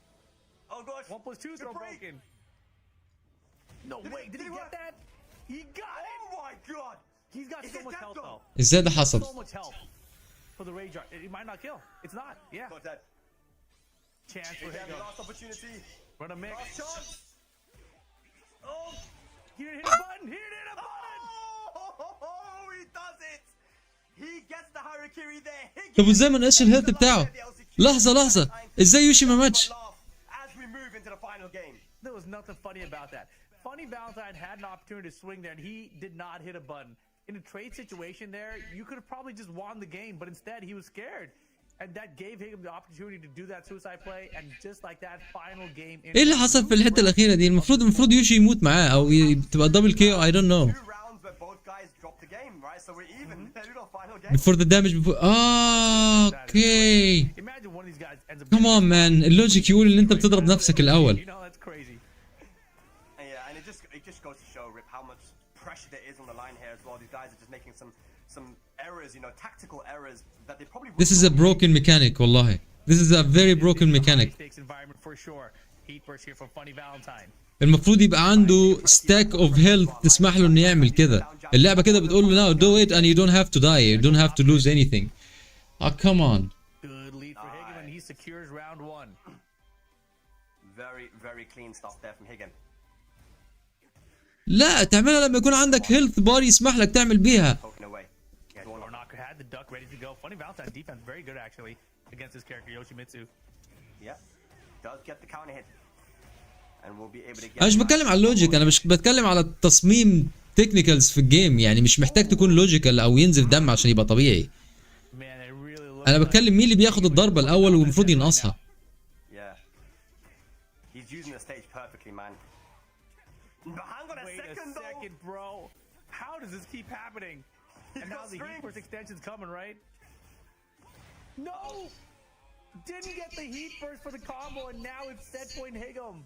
Oh gosh. 1+2 throw break. broken. No way, did he work? get that? He got it. Oh my god. He's got Is so it much that health though? though. ازاي ده حصل؟ So much health for the rage art. It might not kill. It's not. Yeah. Got that. Chance for Higgum, Higgum. last opportunity. Run a mix. Last chance. Oh. He didn't hit a button. He didn't hit a button. Oh, he does it. He gets the harakiri there. Higgum طب وازاي ما نقاش الهيلث بتاعه؟ لحظة ازاي يوشي ما ماتش؟ As we move into the final game. There was nothing funny about that. Funny Valentine had an opportunity to swing there, and he did not hit a button. In a trade situation there, you could have probably just won the game, but instead he was scared. And that gave him the opportunity to do that suicide play, and just like that, final game. ايه اللي حصل في الحتة الأخيرة دي؟ المفروض يوشي يموت معاه أو تبقى دبل كي I don't know. 2 rounds where both guys dropped the game, right? So we're even. They're not final game. Before the damage before. Okay. Imagine one of these guys ends up. Come on man. اللوجيك يقول إن أنت بتضرب نفسك الأول. You know that's crazy. Yeah, and it just goes to show, Rip, how much pressure there is on the line here as well. These guys are just making some errors, you know, tactical errors that they probably. This is a broken mechanic والله. This is a very broken mechanic. High stakes environment for sure. Heat burst here from Funny Valentine. المفروض يبقى عنده stack of health تسمح له إنه يعمل كده. اللعبة كده بتقول له now do it and you don't have to die. You don't have to lose anything. Oh come on. Good lead for Higgum, and he secures round 1. Very, very clean stuff there from Higgum. لا تعملها لما يكون عندك health bar يسمح لك تعمل بيها. Poking away. Yeah, Door knocker had the duck ready to go. Funny Valentine defense very good actually against his character Yoshimitsu. yeah. Does get the counter hit. And we'll be able to get. أنا مش بتكلم على اللوجيك أنا مش بتكلم على التصميم تكنيكالز في الجيم يعني مش محتاج تكون لوجيكال أو ينزل دم عشان يبقى طبيعي. Man, it really looks أنا like بتكلم مين اللي بياخد الضربة الأول والمفروض ينقصها. Yeah. He's using the stage perfectly, man. But hang on a Wait second, a second, bro. How does this keep happening? And now got the heat strings. burst extension's coming, right? No! Didn't get the heat burst for the combo, and now it's set point Higgum.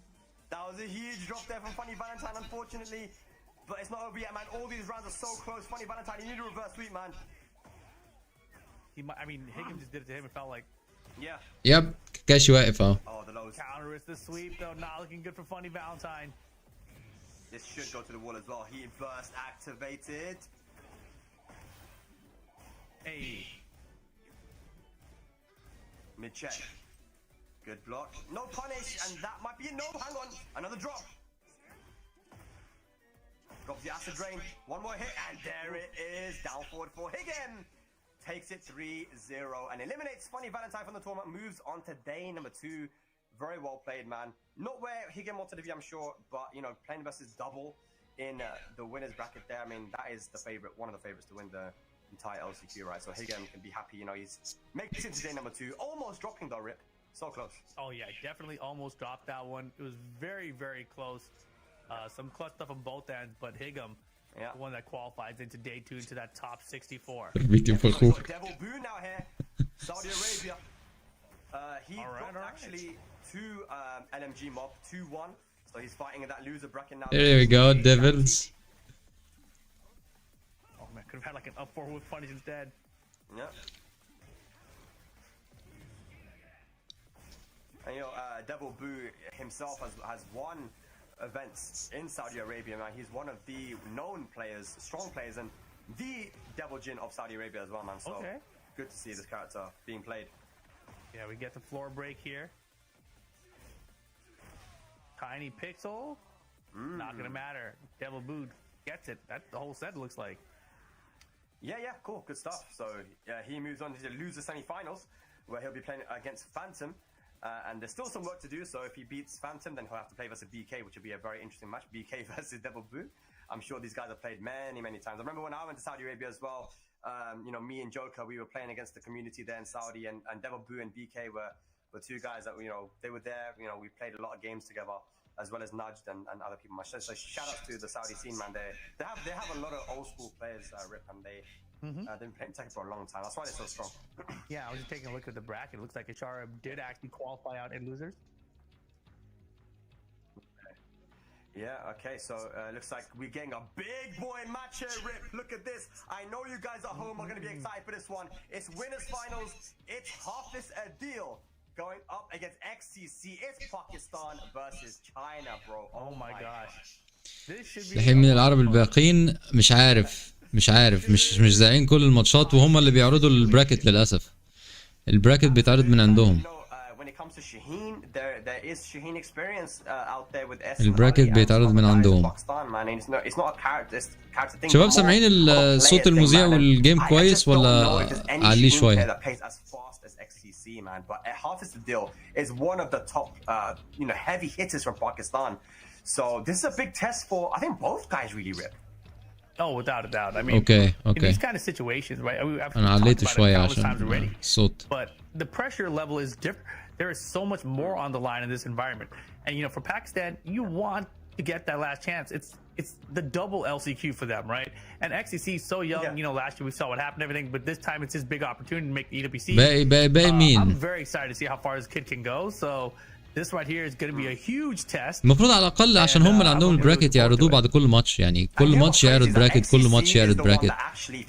That was a huge drop there from Funny Valentine, unfortunately. But it's not over yet, man. All these rounds are so close. Funny Valentine, you need a reverse sweep, man. I mean, Higgum just did it to him. It felt like Yeah. يب كاشي واقف أهو. Oh, the lows. counter is the sweep, though. Not looking good for Funny Valentine. This should go to the wall as well. He burst activated. Hey. Mid check. Good block. No punish, and that might be it. No, hang on. Another drop. Drops the acid drain. One more hit, and there it is. Down forward for Higgin. Takes it 3-0 and eliminates Funny Valentine from the tournament. Moves on to day number 2. Very well played, man. Not where Higgin wanted to be, I'm sure, but you know, playing versus double in the winners bracket there. I mean, that is the favorite, one of the favorites to win the entire LCQ, right? So Higgin can be happy. You know, he's makes it to day number 2, almost dropping the rip. So close. Oh yeah, definitely almost dropped that one. It was very, very close. Some clutch stuff on both ends, but Higgum, the one that qualifies into day 2 into that top 64. Devil Boo now here, Saudi Arabia. He dropped actually 2 LMG mob, 2-1. So he's fighting in that loser bracket now. There we go, Devils. Oh man, could have had like an up 4 with punish instead. Yeah. And you know, Devil Boo himself has won events in Saudi Arabia, man. He's one of the known players, strong players, and the Devil Jin of Saudi Arabia as well, man. So good to see this character being played. Yeah, we get the floor break here. Tiny pixel. Not gonna matter. Devil Boo gets it. That's the whole set looks like. Yeah, cool, good stuff. So yeah, he moves on to the loser semi-finals, where he'll be playing against Phantom. And there's still some work to do, so if he beats Phantom, then he'll have to play versus BK, which will be a very interesting match. BK versus Devil Boo. I'm sure these guys have played many, many times. I remember when I went to Saudi Arabia as well, you know, me and Joker, we were playing against the community there in Saudi, and Devil Boo and BK were 2 guys that, you know, they were there, you know, we played a lot of games together, as well as Nudged and other people. So shout out to the Saudi scene, man. They have a lot of old school players, Rip, and they've been playing Tekken for a long time. That's why they're so strong. Yeah, I was just taking a look at the bracket. It looks like Ishara did actually qualify out in losers. Yeah, okay, so looks like we're getting a big boy match here, Rip. Look at this. I know you guys at home are going to be excited for this one. It's winners finals. It's Hafiz Adil going up against XCC. It's Pakistan versus China, bro. Oh my gosh. This should be الحين من العرب الباقيين مش عارف مش زايقين كل الماتشات، وهم اللي بيعرضوا البراكت للاسف. البراكت بيتعرض من عندهم. البراكت بيتعرض من عندهم. شباب سامعين الصوت المذيع والجيم كويس ولا عليه شويه؟ Man, but Hafiz Adil is one of the top, you know, heavy hitters from Pakistan. So this is a big test for, I think, both guys really rip. Oh, without a doubt. I mean, in these kind of situations, right? I've talked about it countless times already. But the pressure level is different. There is so much more on the line in this environment. And you know, for Pakistan, you want to get that last chance. It's the double LCQ for them, right? And XCC is so young. You know, last year we saw what happened, everything. But this time it's his big opportunity to make the EWC. I'm very excited to see how far this kid can go. So this right here is going to be a huge test. المفروض على الأقل عشان هم اللي عندهم البراكت يعرضوه بعد كل ماتش، يعني كل ماتش يعرض براكت، كل ماتش يعرض براكت،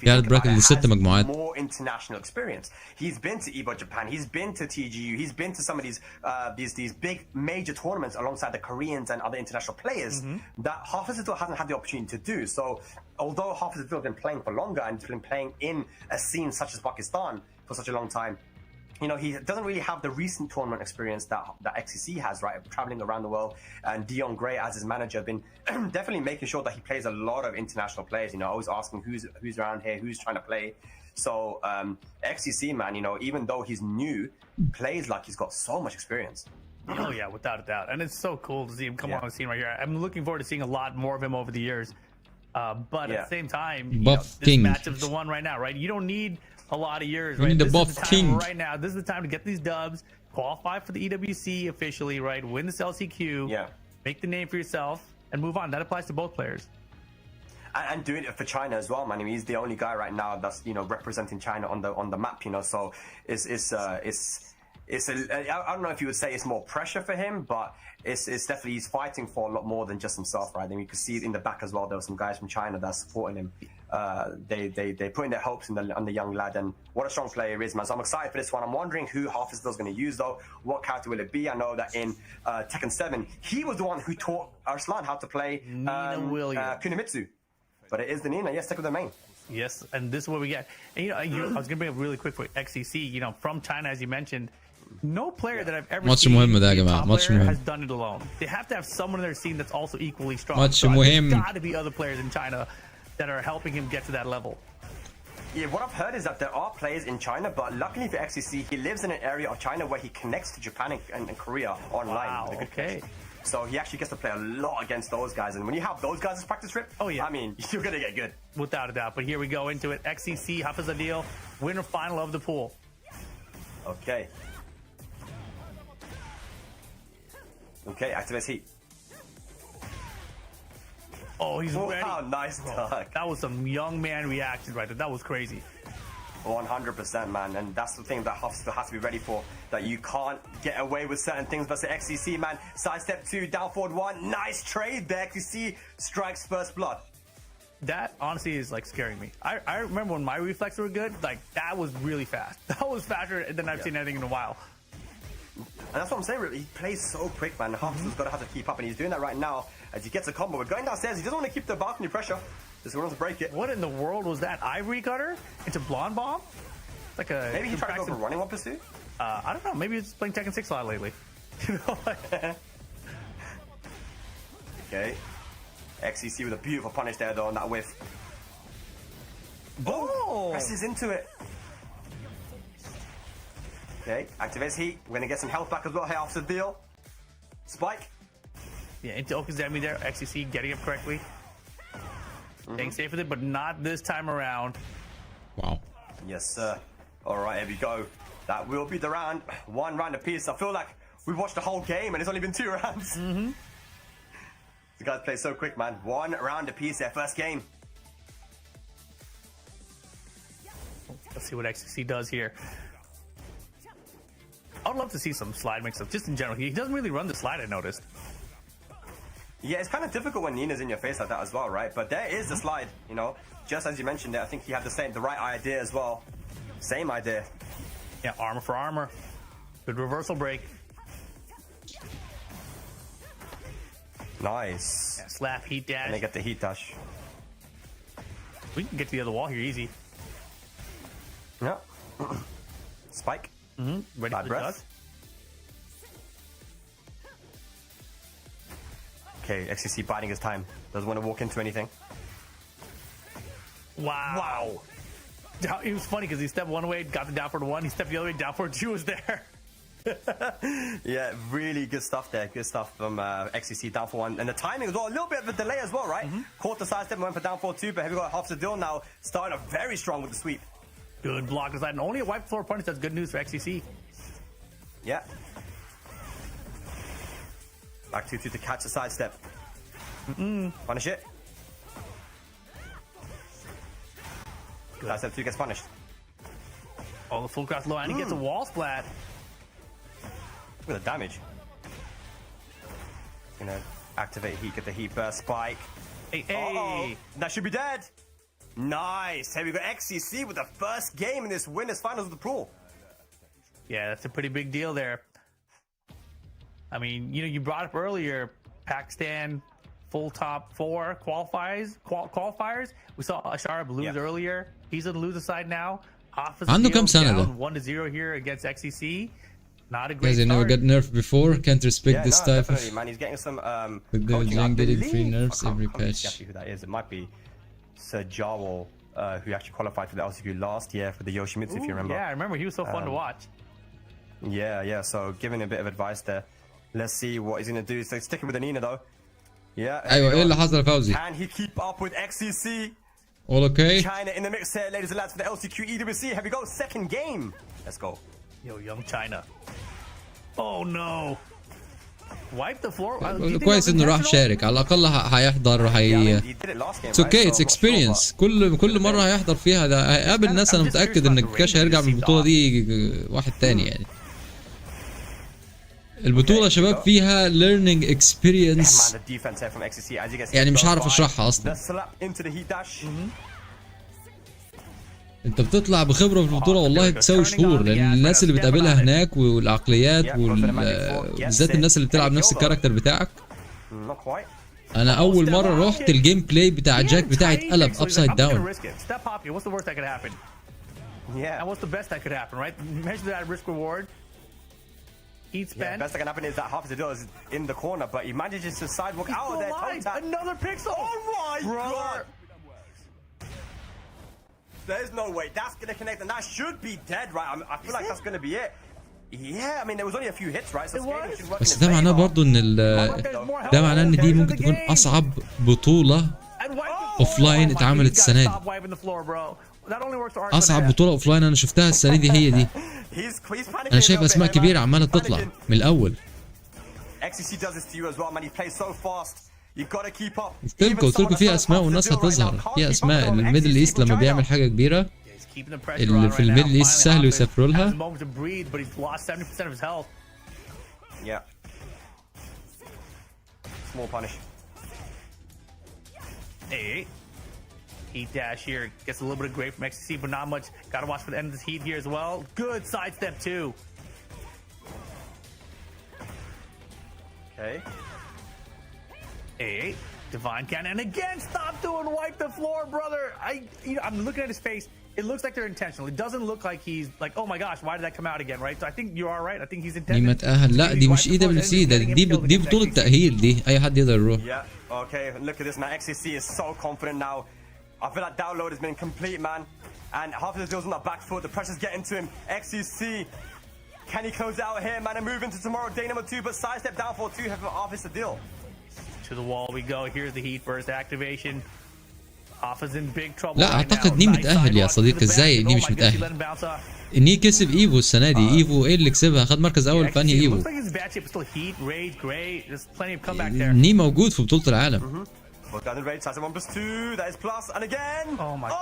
يعرض براكت ل6 مجموعات. More international experience. He's been to EVO Japan. He's been to TGU. He's been to some of these big major tournaments alongside the Koreans and other international players that Hafiz Adil hasn't had the opportunity to do. So although Hafiz Adil has been playing for longer and been playing in a scene such as Pakistan for such a long time, you know, he doesn't really have the recent tournament experience that XCC has, right? Traveling around the world, and Dion Gray as his manager have been definitely making sure that he plays a lot of international players. You know, always asking who's around here, who's trying to play. So XCC, man, you know, even though he's new, plays like he's got so much experience. Oh yeah, without a doubt, and it's so cool to see him come on the scene right here. I'm looking forward to seeing a lot more of him over the years. But at the same time, you know, this matchup is the one right now, right? You don't need a lot of years, right? This is the time right now. This is the time to get these dubs, qualify for the EWC officially, right? Win this LCQ, make the name for yourself, and move on. That applies to both players. And doing it for China as well, man. I mean, he's the only guy right now that's, you know, representing China on the map, you know. So I don't know if you would say it's more pressure for him, but it's definitely he's fighting for a lot more than just himself, right? And you can see in the back as well. There were some guys from China that are supporting him. They putting their hopes on the young lad, and what a strong player he is, man. So I'm excited for this one. I'm wondering who Hafiz's going to use though. What character will it be? I know that in Tekken 7, he was the one who taught Arslan how to play Kunimitsu, but it is the Nina. Yes, stick with the main. Yes, and this is what we get. And I was going to bring up really quick for XCC. From China, as you mentioned, no player that I've ever ماتش seen مهم ده يا جماعة، top ماتش player مهم. has done it alone. They have to have someone in their scene that's also equally strong. ماتش So مهم. there's got to be other players in China that are helping him get to that level. Yeah, what I've heard is that there are players in China, but luckily for XCC, he lives in an area of China where he connects to Japan and Korea online. Wow, with a good okay. connection. So he actually gets to play a lot against those guys, and when you have those guys as practice trip, Oh, yeah. I mean, you're gonna get good. Without a doubt. But here we go into it. XCC, Hafiz Adil, winner final of the pool. Okay. Okay, activates heat. Oh, he's ready. Wow, nice duck. That was some young man reaction right there. That was crazy. 100%, man, and that's the thing that Huff still has to be ready for. That you can't get away with certain things versus XCC, man. Sidestep 2, down forward 1. Nice trade there. XCC strikes first blood. That honestly is like scaring me. I remember when my reflexes were good, like that was really fast. That was faster than I've seen anything in a while. And that's what I'm saying, really. He plays so quick, man. Huff's got to have to keep up, and he's doing that right now as he gets a combo. But going downstairs, he doesn't want to keep the balcony pressure. Just wants to break it. What in the world was that? Ivory cutter into blonde bomb? Like a Maybe he tried to go for running one pursuit. I don't know. Maybe he's playing Tekken 6 a lot lately. Okay. XCC with a beautiful punish there, though, on that whiff. Oh! Presses into it. Okay, activates heat. We're going to get some health back as well here after the deal. Spike. Yeah, into Okazemi there. XCC getting up correctly. Staying safe with it, but not this time around. Wow. Yes, sir. All right, here we go. That will be the round. One round apiece. I feel like we've watched the whole game and it's only been 2 rounds. The guys play so quick, man. 1 round apiece there, first game. Let's see what XCC does here. I'd love to see some slide mix-up, just in general. He doesn't really run the slide, I noticed. Yeah, it's kind of difficult when Nina's in your face like that as well, right? But there is the slide, just as you mentioned there. I think he had the right idea as well. Same idea. Yeah, armor for armor. Good reversal break. Nice. Yeah, slap, heat dash. And they get the heat dash. We can get to the other wall here easy. Yeah. Spike. Ready Bad for the breath. duck. Okay, XCC biding his time. Doesn't want to walk into anything. Wow. It was funny because he stepped one way, got the down forward 1. He stepped the other way, down forward 2 was there. Yeah, really good stuff there. Good stuff from XCC down for 1. And the timing as well, a little bit of a delay as well, right? Caught the side step and went for down for 2, but here we got half the deal now. Starting off very strong with the sweep. Good block aside. And only a wipe floor punish. That's good news for XCC. Yeah. Back 2-2 to catch the side step. Punish it. Side step 2 gets punished. Oh, the full cross low, and he gets a wall splat. Look at the damage. Gonna activate heat, get the heat burst spike. Hey. That should be dead. Nice. Here we got XCC with the first game in this winners finals of the pool. Yeah, that's a pretty big deal there. I mean, you brought up earlier Pakistan full top 4 qualifiers. We saw Asharab lose earlier. He's on the loser side now. عنده كام سنة ده؟ 1-0 here against XCC. Not a great Guys, I never start. got nerfed before. Can't respect Yeah, this no, type definitely, of. man. He's getting some With the coaching, I Jang getting believe. 3 nerfs I can't every remember patch. exactly who that is. It might be Sir Jawol, who actually qualified for the LCQ last year for the Yoshimitsu, if you remember. Yeah, I remember. He was so fun to watch. Yeah. So giving a bit of advice there. Let's see what he's gonna do. So sticking with the Nina though. Yeah. ايوه ايه اللي حصل يا فوزي؟ Can he keep up with XCC? All okay? China in the mix here, ladies and lads, for the LCQ EWC. Here we go, second game. Let's go. Yo, young China. Oh no. Wipe the floor. كويس انه راح شارك، على الاقل هيحضر Yeah, he did it last game, It's okay, right? it's So I'm not sure, experience. كل مرة هيحضر فيها ده هيقابل ناس. انا متأكد ان الكاش هيرجع من البطولة دي واحد تاني يعني. البطولة يا شباب فيها learning Man, experience. the defense here from XCC, as you can see, يعني مش goes هعرف by. اشرحها اصلا. The slap into the heat dash. انت بتطلع بخبرة في البطولة والله تساوي شهور، لان الناس اللي بتقابلها هناك والعقليات وبالذات الناس اللي بتلعب نفس الكاركتر بتاعك. Not quite. انا اول مرة رحت الجيم بلاي بتاع جاك بتاعي اتقلب ابسايد داون. Step pop you. What's the worst that could happen? Yeah. And what's the best that could happen, right? Measure that risk reward. Heat Yeah, spend. best that can happen is that half of the deal is in the corner, but he manages to sidewalk out of there. Toe tap. Another pixel. Oh my Bro. god! There's no way that's gonna connect, and that should be dead, right? I feel like that's gonna be it. Yeah, I mean there was only a few hits, right? So scaling should work in بس his ده معناه favor. برضو ان ده معناه ان دي ممكن تكون اصعب بطولة اوفلاين اتعملت السنة دي. اصعب بطولة اوفلاين انا شفتها السنة دي هي دي. He's panicking انا شايف a little اسماء bit, كبيرة man. عمالة تطلع من الاول. XCC does this to you as well, man. He plays so fast. You gotta keep up. قلت لكم في اسماء والناس هتظهر، في اسماء الميدل ايست لما بيعمل حاجة كبيرة اللي في الميدل ايست سهل يسافروا لها. Yeah. Small punish. Hey, heat dash here gets a little bit of great from XCC, but not much. Gotta watch for the end of this heat here as well. Good sidestep too. Okay. Hey, divine cannon and again. Stop doing wipe the floor, brother. I'm looking at his face. It looks like they're intentional. It doesn't look like he's like, oh my gosh, why did that come out again, right? So I think you are right. I think he's دي ما intended. تأهل، لا دي مش EWC، دي بطولة تأهيل، دي أي حد يقدر يروح. Yeah. Okay. Look at this, man. XCC is so confident now. I feel like download has been complete, man. And half of the deal's on the back foot. The pressure's getting to him. XCC. Can he close it out here, man, and move into tomorrow, day number 2? But sidestep down for 2, have office the deal. To the wall we go. Here's the heat first activation. Alpha's in big trouble. لا اعتقد ني متأهل يا صديقي. ازاي ني مش متأهل؟ ني كسب ايفو السنة دي. ايفو ايه اللي كسبها؟ خد مركز اول في انهي ايفو؟ ني موجود في بطولة العالم.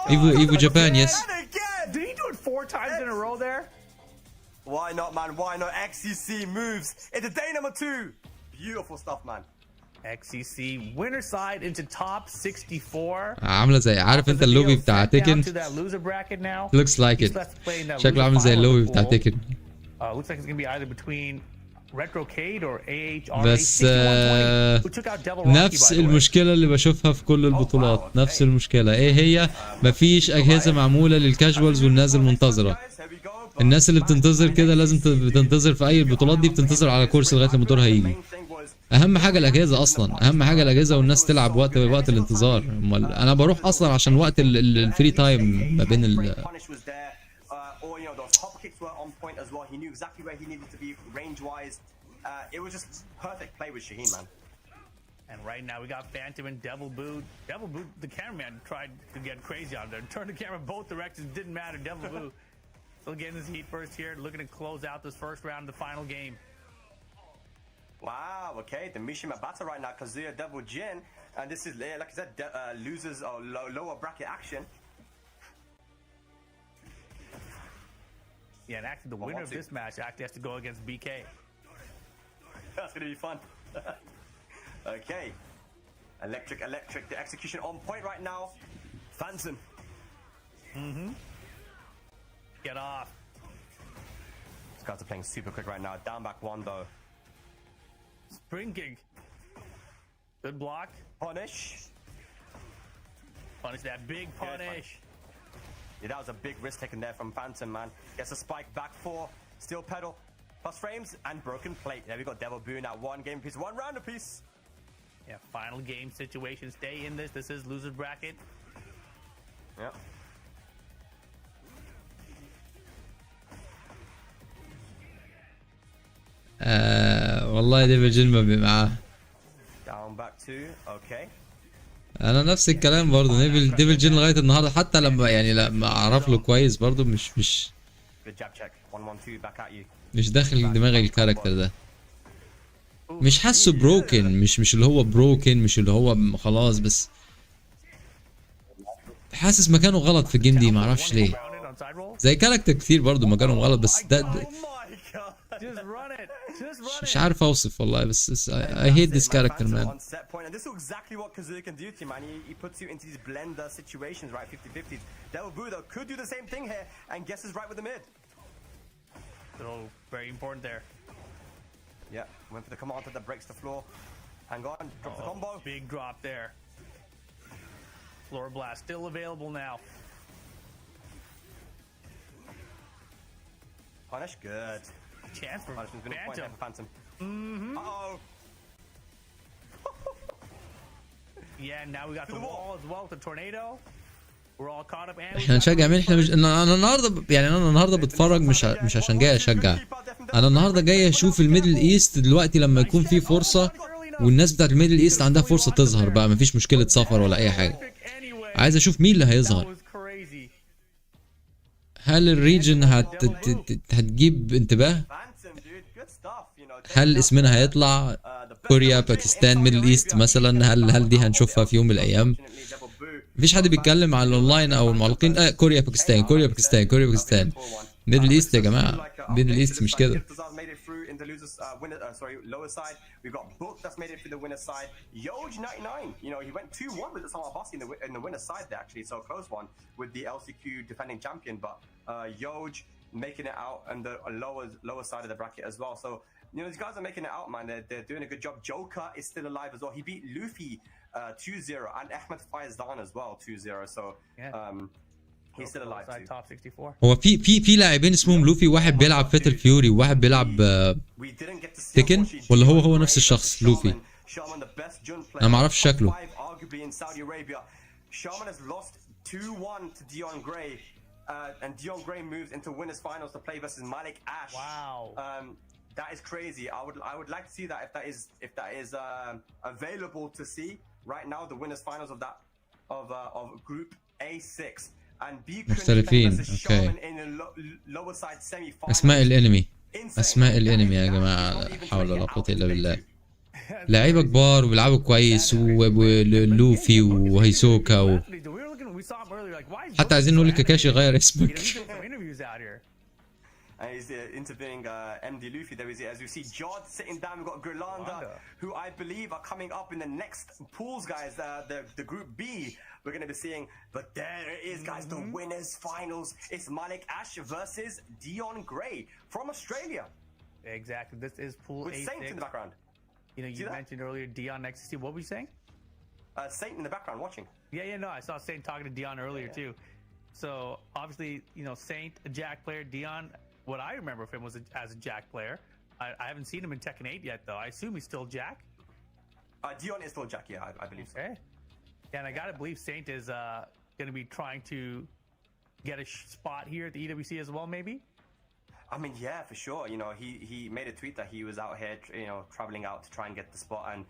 ايفو جابان يس. Did he do it 4 times in a row there? Why not, man? Why not? XCC moves into day number 2. Beautiful stuff, man. XCC winner side into top 64. عاملة زي عارف انت اللوبي بتاع تيكن؟ Looks like it. شكله عامل زي اللوبي بتاع تيكن. Looks like it's gonna be either between Retrocade or AHR. بس نفس المشكلة اللي بشوفها في كل البطولات، نفس المشكلة. ايه هي؟ مفيش أجهزة معمولة للكاجوالز والناس المنتظرة. الناس اللي بتنتظر كده لازم بتنتظر في أي البطولات دي بتنتظر على كورس لغاية لما دورها يجي. اهم حاجه الاجهزه اصلا، اهم حاجه الاجهزه والناس تلعب وقت الانتظار. انا بروح اصلا عشان وقت الفري تايم ما بين And right now we got Phantom and Devil Boot. Devil Boot, the cameraman tried to get crazy on there. Turned the camera both directions, didn't matter. Devil Boot still getting this heat first here, looking to close out this first round of the final game. Wow, okay, the Mishima battle right now, Kazuya Double Jin, and this is, like I said, losers or lower bracket action. Yeah, and actually the winner of this match actually has to go against BK. That's gonna be fun. Okay, electric, the execution on point right now. Phantom. Get off. These guys are playing super quick right now. Down back 1 though. Spring kick. Good block. Punish. Punish that big punish. Yeah, that was a big risk taken there from Phantom, man. Gets a spike back 4. Steel pedal. Plus frames and broken plate. There we got Devil Boon at 1 game apiece. 1 round apiece. Yeah, final game situation. Stay in this. This is loser's bracket. Yep. والله ديفل جين ما بي معاه. Down back 2. Okay. انا نفس الكلام برضه. ديفل جين لغايه النهارده حتى لما يعني لما اعرف له كويس برضه مش مش داخل دماغي الكاركتر ده. مش حاسه بروكن، مش اللي هو بروكن، مش اللي هو خلاص، بس حاسس مكانه غلط في الجيم دي، معرفش ليه. زي كاركتر كتير برضه مكانهم غلط، بس ده مش عارف اوصف والله بس I hate this character man. On set point, and this is exactly what Kazoo can do to you, man. He puts you into these blender situations, right? 50-50s. Devil Boo though could do the same thing here and guesses right with the mid. So very important there. Yeah, went for the command that breaks the floor. Hang on, drops the combo. Big drop there. Floor blast still available now. Punish, good. Chance for Punishment's been a point here for Phantom. Uh-oh. Yeah, now we got the wall as well with the tornado. We're all caught up and احنا نشجع مين؟ احنا مش انا النهارده يعني انا النهارده بتفرج مش عشان جاي اشجع. انا النهارده جاي اشوف الميدل ايست دلوقتي لما يكون في فرصه والناس بتاعت الميدل ايست عندها فرصه تظهر بقى، مفيش مشكله سفر ولا اي حاجه. عايز اشوف مين اللي هيظهر. هل الريجن هتجيب انتباه؟ هل اسمنا هيطلع كوريا باكستان ميدل ايست مثلا؟ هل دي هنشوفها في يوم من الايام؟ مفيش حد بيتكلم على الاونلاين او المعلقين. كوريا باكستان كوريا باكستان كوريا باكستان ميدل ايست يا جماعه. ميدل ايست مش كده. Lower side, we've got Book that's made it through the winner's side. Yoj 99, you know, he went 2-1 with the Samabasi in the winner's side there, actually, so a close one with the LCQ defending champion, but Yoj making it out on the lower side of the bracket as well. So, you know, these guys are making it out, man. They're doing a good job. Joker is still alive as well. He beat Luffy 2-0 and Ahmed Faizdan as well 2-0. So, he's still alive too. Top 64. هو في لاعبين اسمهم لوفي، واحد بيلعب فيتل فيوري وواحد بيلعب تيكن، ولا هو نفس الشخص لوفي؟ انا ما اعرفش شكله. Shaman has lost 2-1 to Dion Gray, and Dion Gray moves into winners finals to play versus Malik Ash. Wow. That is crazy. I would like to see that if that is available to see right now. The winners finals of that of Group A6. مختلفين. اوكي. اسماء الانمي يا جماعه، لا حول ولا قوه الا بالله. لعيبه كبار وبيلعبوا كويس، ولوفي وهيسوكا حتى عايزين نقول لكاكاشي غير اسمك. And he's interviewing MD Luffy. There is, as you see, Jod sitting down. We've got Gurlanda, who I believe are coming up in the next pools, guys. The Group B we're going to be seeing. But there it is, guys. The winners finals. It's Malik Ash versus Dion Gray from Australia. Exactly. This is pool with A6. Saint in the background. You know, you mentioned earlier Dion next to Steve. What were you saying? Saint in the background watching. Yeah, no, I saw Saint talking to Dion earlier too. So obviously, you know, Saint, a Jack player, Dion. What I remember of him was as a Jack player. I haven't seen him in Tekken 8 yet, though. I assume he's still Jack. Dion is still Jack, yeah, I believe so. Okay. Yeah, and I gotta believe Saint is going to be trying to get a spot here at the EWC as well, maybe. I mean, yeah, for sure. You know, he made a tweet that he was out here, you know, traveling out to try and get the spot. And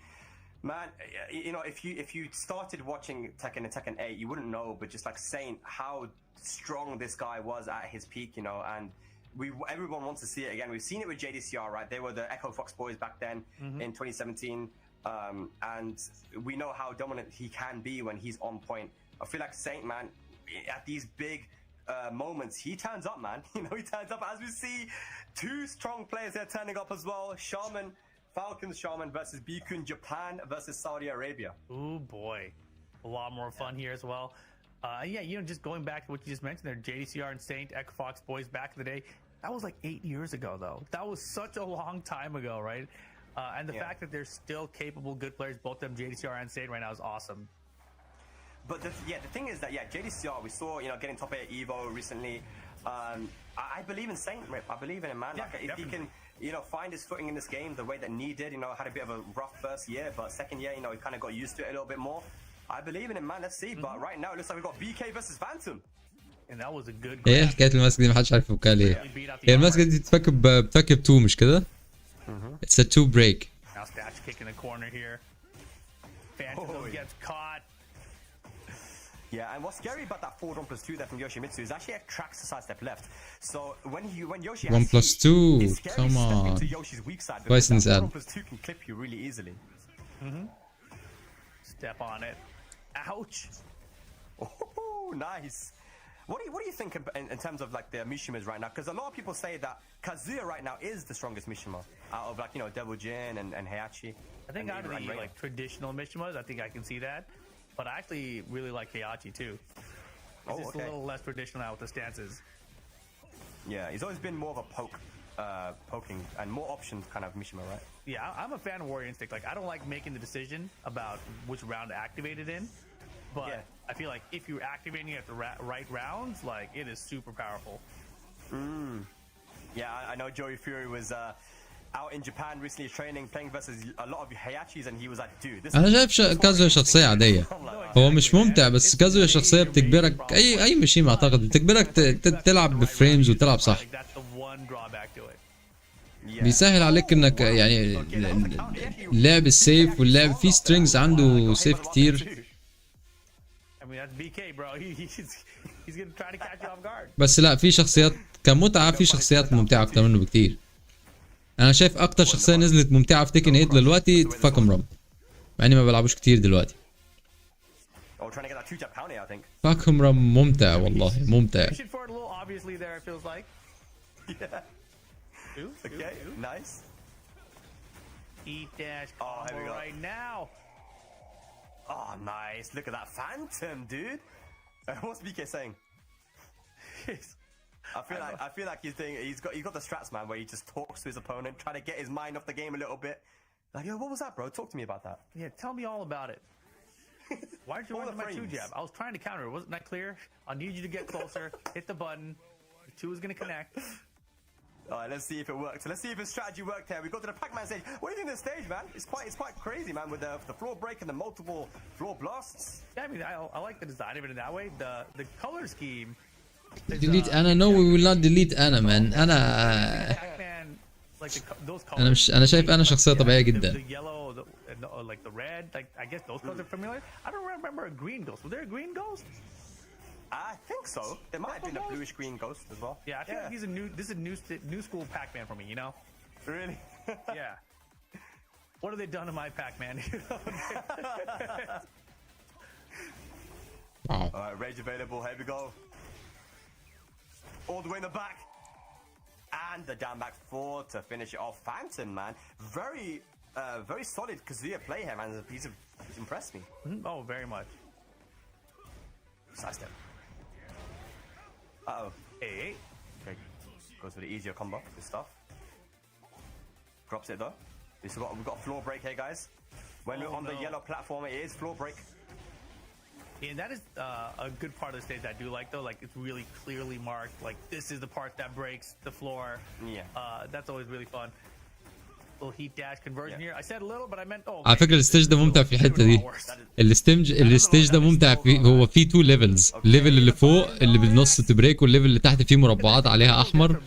man, you know, if you started watching Tekken and Tekken 8, you wouldn't know. But just like Saint, how strong this guy was at his peak, you know, and. Everyone wants to see it again. We've seen it with JDCR, right? They were the Echo Fox boys back then in 2017. And we know how dominant he can be when he's on point. I feel like Saint, man, at these big moments, he turns up, man. You know, he turns up. As we see, two strong players here turning up as well. Shaman, Falcons Shaman versus Bikun Japan versus Saudi Arabia. Oh, boy. A lot more fun here as well. Yeah, you know, just going back to what you just mentioned there, JDCR and Saint, Echo Fox boys back in the day. That was like 8 years ago, though. That was such a long time ago, right? And the fact that they're still capable, good players, both them, JDCR and Saint right now is awesome. But the thing is that, JDCR, we saw, you know, getting top 8 Evo recently. I believe in Saint, Rip. I believe in him, man. Yeah, like, if definitely. he can, you know, find his footing in this game the way that Nee did, you know, had a bit of a rough first year, but second year, you know, he kind of got used to it a little bit more. I believe in him, man. Let's see. But right now, it looks like we've got BK versus Phantom. And that was a good ايه حكايه الماسك دي؟ محدش عارف يفكها ليه. هي الماسك دي بتفك ب 2 مش كده؟ It's a 2 break. Now Statch kick in the corner here. Phantom gets caught. Yeah, and what's scary about that forward 1+2 there from Yoshimitsu is actually a tracks to sidestep left. So when Yoshi has 1+2, it's scary come to step on. into Yoshi's weak side Twice because that inside. 1+2 can clip you really easily. Step on it. Ouch. Oh, nice. What do you think in terms of like the Mishimas right now? Because a lot of people say that Kazuya right now is the strongest Mishima out of like, you know, Devil Jin and Heihachi. I think out of the like traditional Mishimas, I think I can see that. But I actually really like Heihachi too. It's just a little less traditional now with the stances. Yeah, he's always been more of a poking and more options kind of Mishima, right? Yeah, I'm a fan of Warrior Instinct. Like, I don't like making the decision about which round to activate it in. But I feel like if you're activating it at the right rounds, like, it is super powerful. Yeah, I know Joey Fury was out in Japan recently training, playing versus a lot of Heiachis, and he was like, dude, this انا شايف كازويا شخصيه عاديه. هو مش ممتع بس كازويا شخصيه بتجبرك اي مشيمة اعتقد بتجبرك تلعب بفريمز وتلعب صح. بيسهل عليك انك يعني اللعب السيف واللعب فيه سترينجز عنده سيف كتير. بس لا في شخصيات كمتعة في شخصيات ممتعة اكتر منه بكتير. انا شايف اكتر شخصية نزلت ممتعة في تيكن 8 دلوقتي فاكم رام، مع اني ما بلعبوش كتير دلوقتي. فاكم رام ممتع والله ممتع. Okay, nice. Eat dash right now. Oh, nice. Look at that phantom, dude. What's BK saying? I feel like he's got the strats, man, where he just talks to his opponent, trying to get his mind off the game a little bit. Like, yo, what was that, bro? Talk to me about that. Yeah, tell me all about it. Why did you run my 2-jab? I was trying to counter it. Wasn't that clear? I need you to get closer. Hit the button. The 2 is gonna connect. All right, let's see if it worked. Let's see if his strategy worked here. We got to the Pac-Man stage. What do you think of this stage, man? It's quite crazy, man, with the floor break and the multiple floor blasts. Yeah, I mean, I like the design of it in that way. The color scheme. delete Anna. No, we will not delete Anna, man. أنا شايف أنا شخصية طبيعية جدا. The yellow, like the red, like I guess those colors are familiar. I don't remember a green ghost. Was there a green ghost? I think so. There might have been a bluish green ghost as well. Yeah, I feel like this is new school Pac-Man for me, you know? Really? Yeah. What have they done to my Pac-Man? Wow. All right, rage available. Here we go. All the way in the back. And the down back 4 to finish it off. Phantom, man. Very solid Kazuya play here, man. He's impressed me. Oh, very much. Side step. Uh-oh. Hey. Okay. Goes for the easier combo. Good stuff. Drops it though. We've got a floor break here, guys. When we're on the yellow platform, it is floor break. And that is a good part of the stage I do like, though. Like, it's really clearly marked. Like, this is the part that breaks the floor. Yeah. That's always really fun. Little heat dash conversion here. I said a little, but I meant على فكرة الستيج ده ممتع في الحتة دي. الستيج ده ممتع في هو فيه 2 ليفلز، الليفل اللي فوق اللي بالنص تبريك والليفل اللي تحت فيه مربعات عليها احمر.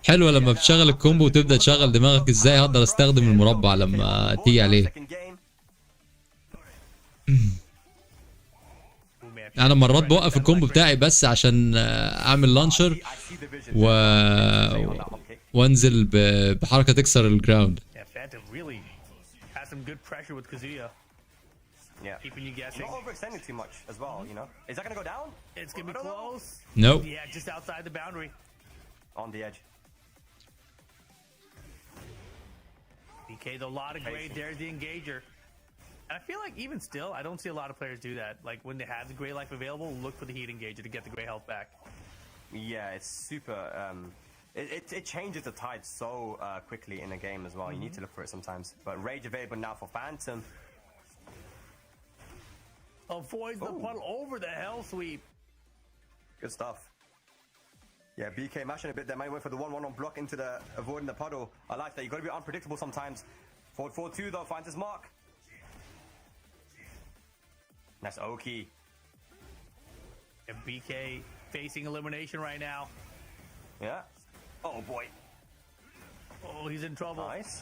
حلوة لما بتشغل الكومبو وتبدأ تشغل دماغك ازاي هقدر استخدم المربع لما تيجي عليه. انا مرات بوقف الكومبو بتاعي بس عشان اعمل لانشر وانزل بحركه تكسر الجراوند. Keeping you guessing. Not overextending too much as well, you know. Is that gonna go down? It's gonna be close. No. Yeah, just outside the boundary. On the edge. BK, a lot of grade. There's the engager. And I feel like even still, I don't see a lot of players do that. Like when they have the gray life available, look for the heat engager to get the gray health back. Yeah, it's super. It changes the tide so quickly in the game as well. You need to look for it sometimes. But rage available now for Phantom. Avoids the puddle over the hell sweep. Good stuff. Yeah, BK mashing a bit there. Might went for the 1-1 on block into the avoiding the puddle. I like that. You got to be unpredictable sometimes. Forward 4-2 though finds his mark. That's Oki. And BK facing elimination right now. Yeah. Oh boy. Oh, he's in trouble. Nice.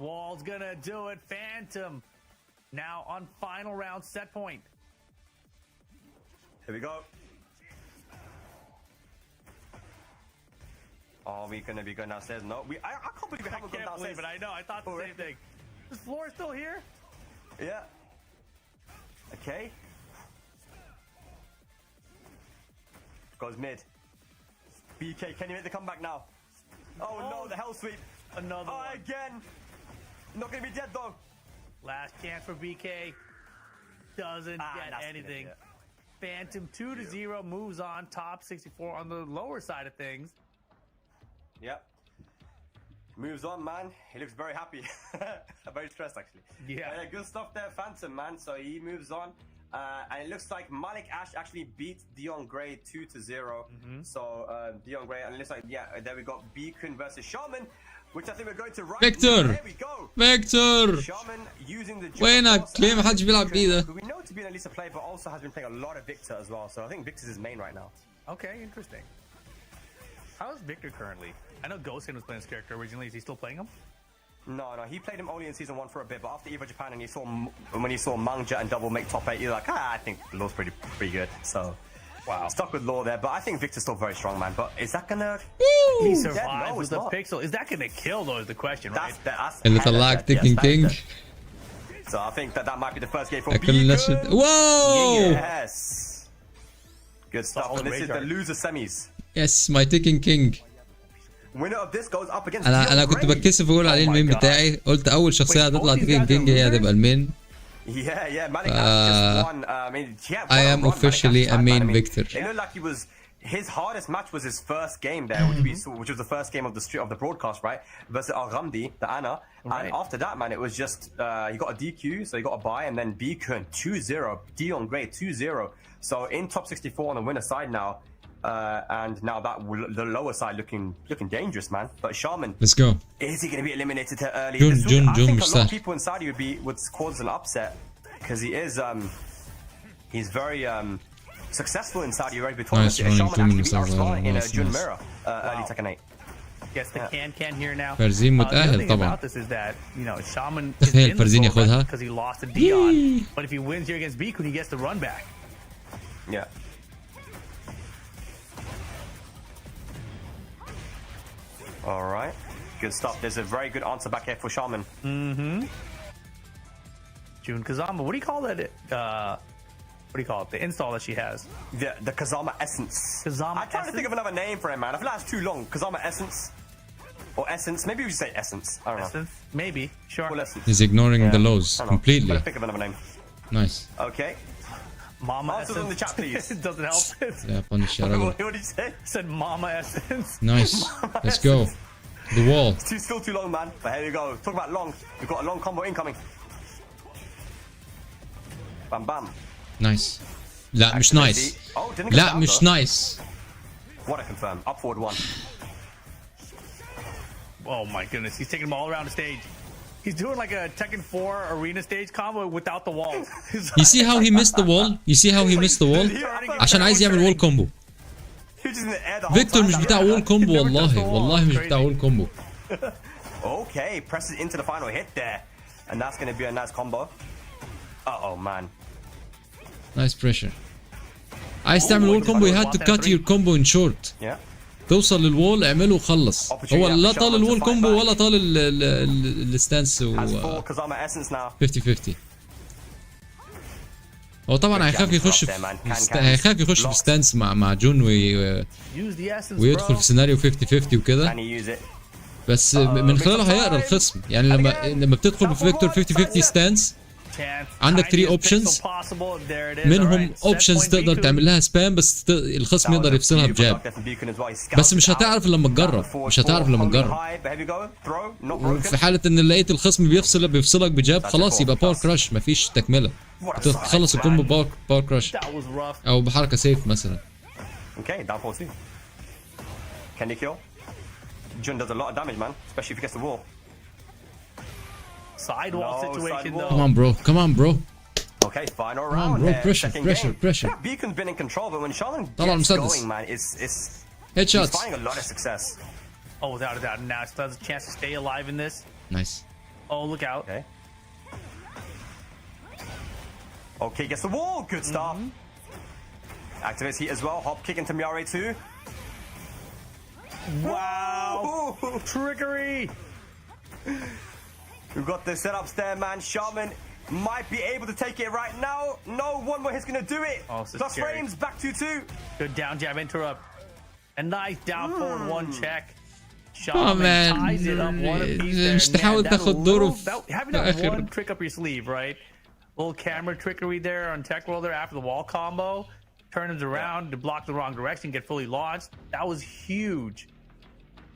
Wall's gonna do it. Phantom. Now on final round set point. Here we go. Are we gonna be going downstairs? No, I can't believe we haven't gone downstairs. But I know, I thought the same thing. This floor is still here? Yeah. Okay. Goes mid. BK, can you make the comeback now? Oh no, the hell sweep. Another one. Again. Not gonna be dead though. Last chance for BK. Doesn't get that's anything. gonna Phantom 2-0 moves on. Top 64 on the lower side of things. Yep. Moves on, man. He looks very happy. Very stressed, actually. Yeah. Good stuff there, Phantom, man. So he moves on. And it looks like Malik Ash actually beat Dion Gray 2-0. So Dion Gray, and it looks like, yeah, there we got Beacon versus Shaman, which I think we're going to right Victor. now. There we go. فيكتور Shaman using the وينك؟ ليه ما حدش بيلعب بيه ده؟ who we know to be an Elisa player, but also has been playing a lot of Victor as well. So I think Victor's his main right now. Okay, interesting. How is Victor currently? I know Ghostin was playing this character originally. Is he still playing him? No, he played him only in season 1 for a bit, but after EVO Japan and when he saw Mangja and Double make top 8, you're like, I think Law's pretty good. So, wow, stuck with Law there, but I think Victor's still very strong, man. But is that gonna? He Yeah, survives no, with it's the not. pixel. Is that gonna kill though? Is the question, right? That's اللي طلعك تيكن كينج. So I think that might be the first game for كل الناس Beacon. واو. Yes. Good stuff. Solid And this is the Razer. loser semis. يس ماي تيكن كينج. Winner of this goes up against انا Dion كنت Gray. بتكسف اقول عليه Oh my المين God. بتاعي، قلت اول شخصيه Wait, هتطلع both these تيكن guys كينج are هي هتبقى المين. Yeah, Malik Ash just won. I mean, yeah, I am officially a main victor. It looked like he was. His hardest match was his first game there, which was the first game of the broadcast, right? Versus Al-Ghamdi, the Anna. Right. And after that, man, it was just he got a DQ, so he got a bye, and then Beacon 2-0, Dion Gray 2-0. So in top 64 on the winner side now, and now the lower side looking dangerous, man. But Shaman, Let's go. is he going to be eliminated here early? Jun, This Jun, I Jun think a lot مستاهل. of people in Saudi would cause an upset because he is he's very successful in Saudi Arabia tournaments. Nice running, Shaman too many actually beat missiles, Arslan in nice, Jun nice. Mirror early Tekken 8. Yes, the can here now. فرزين The متأهل other thing طبعا. about this is that Shaman is تخيل in the فرزين goal ياخدها. because he lost to Dion. But if he wins here against Beacon, he gets the run back. Yeah. All right. Good stuff. There's a very good answer back here for Shaman. June Kazama, what do you call that? What do you call it? The install that she has. The Kazama Essence. Kazama I'm trying to think of Essence? another name for him, man. I feel like that's too long. Kazama Essence. Or Essence. Maybe we should say Essence. I don't know. Essence? Maybe. Sure. Well, Essence. He's ignoring Yeah. the laws I don't know. completely. Better think of another name. Nice. Okay. Mama Answers Essence. in the chat, please. It doesn't help. Yeah, punish يا What راجل. did you say? said Mama Essence. Nice. Let's go. The wall. Still too long, man. But here we go. Talk about long. We've got a long combo incoming. Bam bam. Nice. لا مش نايس. Oh, didn't get لا down, مش though. نايس. What a confirm. Up forward one. Oh my goodness, he's taking them all around the stage. He's doing like a Tekken 4 arena stage combo without the walls. You see how he missed the wall? You see how he missed the wall? عشان عايز يعمل wall combo. He was just in the air the whole فيكتور time. مش بتاع wall combo والله مش بتاع wall combo. Okay, presses into the final hit there. And that's going to be a nice combo. Uh-oh, man. Nice pressure. عايز تعمل wall combo you had to cut your combo in short. Yeah. توصل للوول اعمله وخلص. هو لا طال الوول كومبو ولا طال الستانس و Has full Kazama essence now. 50-50. هو طبعا هيخاف يخش في ستانس مع جون Use the essence, ويدخل bro. في سيناريو 50-50 وكده. Can he use it? بس من خلاله هيقرا الخصم يعني لما بتدخل بفيكتور 50-50 ستانس عندك 3 اوبشنز منهم اوبشنز تقدر تعمل لها سبام بس الخصم يقدر يفصلها بجاب بس مش هتعرف الا لما تجرب مش هتعرف لما تجرب وفي حاله ان لقيت الخصم بيفصلك بجاب خلاص يبقى باور كراش مفيش تكمله تخلص الكومبو باور كراش او بحركه سيف مثلا. Okay, down 4-2. Can he kill? Jun does a lot of damage, man, especially if he gets the wall. Sidewall situation sidewall. though. Come on bro. Okay, final Come on, round. bro. Here. Pressure, Second pressure, game. pressure. Yeah, Beacon's been in control, but when Shaman طلع gets مسدس. going, man, it's he's Headshots. finding a lot of success. Oh, without a doubt. Now still has a chance to stay alive in this. Nice. Oh, look out. Okay. Okay, gets the wall. Good start. Activates heat as well. Hop kick into Miare too. Wow. Trickery. We've got the setups there, man. Shaman might be able to take it right now. No, one more hit's gonna do it. Oh, this is Plus scary. frames, back 2-2. Good down jab interrupt. A nice down forward one check. Oh Shaman man. ties it up one apiece there. مش تحاول Man, تاخد دوره having في that آخر. one trick up your sleeve, right? Little camera trickery there on Tech World there after the wall combo. Turn him around to block the wrong direction, get fully launched. That was huge.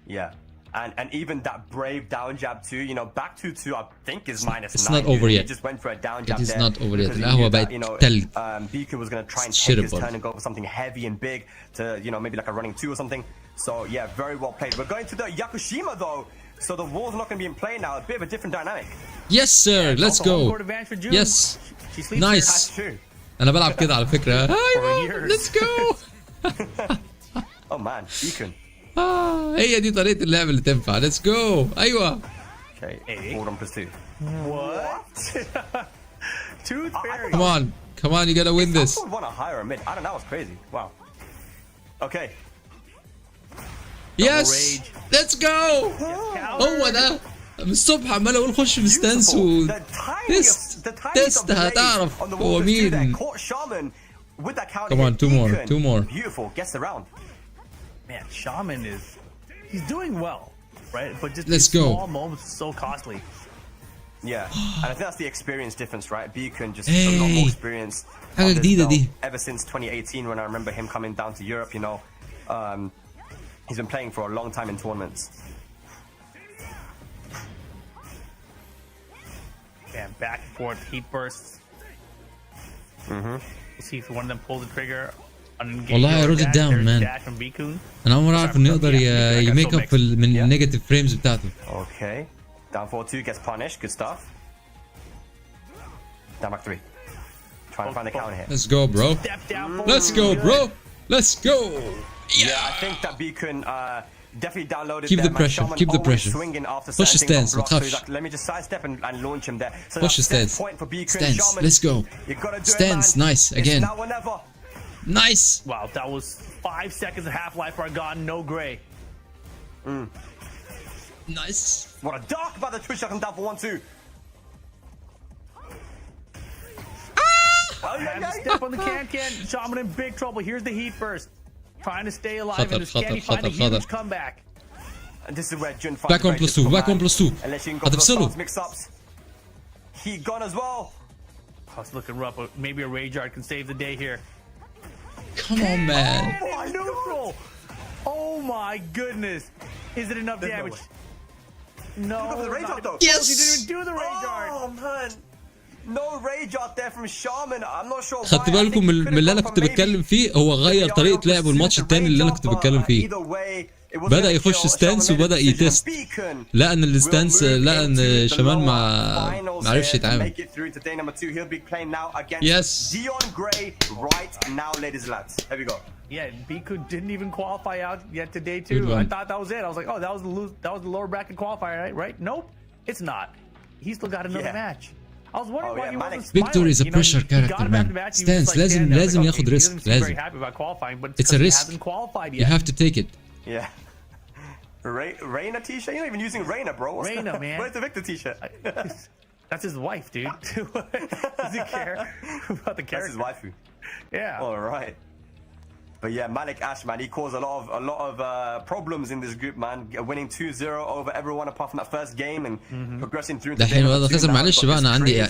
Yeah. And even that brave down jab too, you know, back 2-2 I think is -9. It's not over He yet. just went for a down jab It is there not over yet. because he القهوة knew that, بقت you know, تلج. Beacon was going to try and Shit take his about turn and go for something heavy and big to, you know, maybe like a running 2 or something. So yeah, very well played. We're going to the Yakushima though, so the wall's not going to be in play now. A bit of a different dynamic. Yes sir. Let's Also, home go. court advantage for June. Yes. She sleeps Nice. That's true. انا بلعب كده على فكرة. ايوه. years. Let's go. Oh man, Beacon. هي دي طريقة اللعب اللي تنفع. Let's go. ايوه. Okay, Hey. 4 plus 2. What? Tooth fairy. Come on. Come on. You gotta win this. I would want to hire a mid. I don't know. It's crazy. Wow. Okay. Yes. rage. Let's go. هو ده. من الصبح عمال اقول خش في ستانس و The tiniest تيست of تيست delays هتعرف on the هو wall just do that. مين. Caught Shaman with that counter Come on, hit. 2 more, Beacon. 2 more. Beautiful. Gets around. Man, Shaman he's doing well, right? But just Let's these go. small moments are so costly. Yeah. And I think that's the experience difference, right? Beacon just a Hey. lot more experience. حاجة on this جديدة belt دي. Ever since 2018 when I remember him coming down to Europe, you know. He's been playing for a long time in tournaments. Man, back and forth heat bursts. We'll see if one of them pulls the trigger. والله I wrote it down, man. انا اول مرة اعرف انه يقدر يميك اب من النيجاتيف فريمز بتاعته. Okay. Down 4-2 gets punished. Good stuff. Down back 3. Trying to find the counter hit. Let's go bro. Let's go bro. Let's go. Yeah, I think that Beacon definitely downloaded Keep there, the man. pressure, Shaman keep the always pressure. swinging after Push the certain things on stance, blocks, ما so he's تخافش. like, let me just sidestep and launch him there. So Push the that's set stance. point for Beacon. Stance, Shaman, let's go. You gotta do Stance, it, man. nice, It's again. now or never. Nice. Wow, that was 5 seconds of half-life are gone, no gray. Nice. What a dark by the Twitch shot down for 1-2. Had to step on the can. Shaman in big trouble. Here's the heat burst. Trying to stay alive in this. Can he find a huge comeback? And this is where Jun finds Back on plus 2. Back on plus 2. Unless you can go for هتفصله. those mix-ups. He gone as well. Oh, it's looking rough, but maybe a Rage Art can save the day here. Come on man. Oh, neutral! Oh my goodness! Is it enough There's no damage? way. No. Look at the Rage not Art, though. even Yes! close. He didn't even do the Rage Art. Oh man. No rage out there from Shaman. I'm not sure why. خدت بالكم من اللي انا كنت بتكلم فيه هو غير طريقة لعبه الماتش التاني اللي انا كنت بتكلم فيه. بدأ يخش ستانس وبدأ يتست. لقى ان الستانس لقى ان شمال ما عرفش يتعامل. Yes. Dion Gray right now, ladies and lads. Here we go. Yeah, Biku didn't even qualify out yet to day 2. Good one. I thought that was it. I was like, oh, that was the lower bracket qualifier, right? Nope, it's not. He's still got another Yeah. match. I was wondering Oh, why yeah, he Malik. wasn't smiling. Victor is a You know, pressure he character, got man. back to back, he was Stance, just like لازم- standing there, لازم like, ياخد okay, he risk، doesn't seem very لازم. happy about qualifying, but It's a 'cause he risk. hasn't qualified You yet. have to take it. Yeah. Reina t-shirt? You're not even using Reina, bro. What's Reina, that? man. Where's the Victor t-shirt? That's his wife, dude. Does he care about the That's character? his waifu. Yeah. All right. But yeah, Malik Ash, man, he caused a lot of problems in this group, man. Winning 2-0 over everyone apart from that first game and progressing through. دحين هذا خسر معلش بقى انا عندي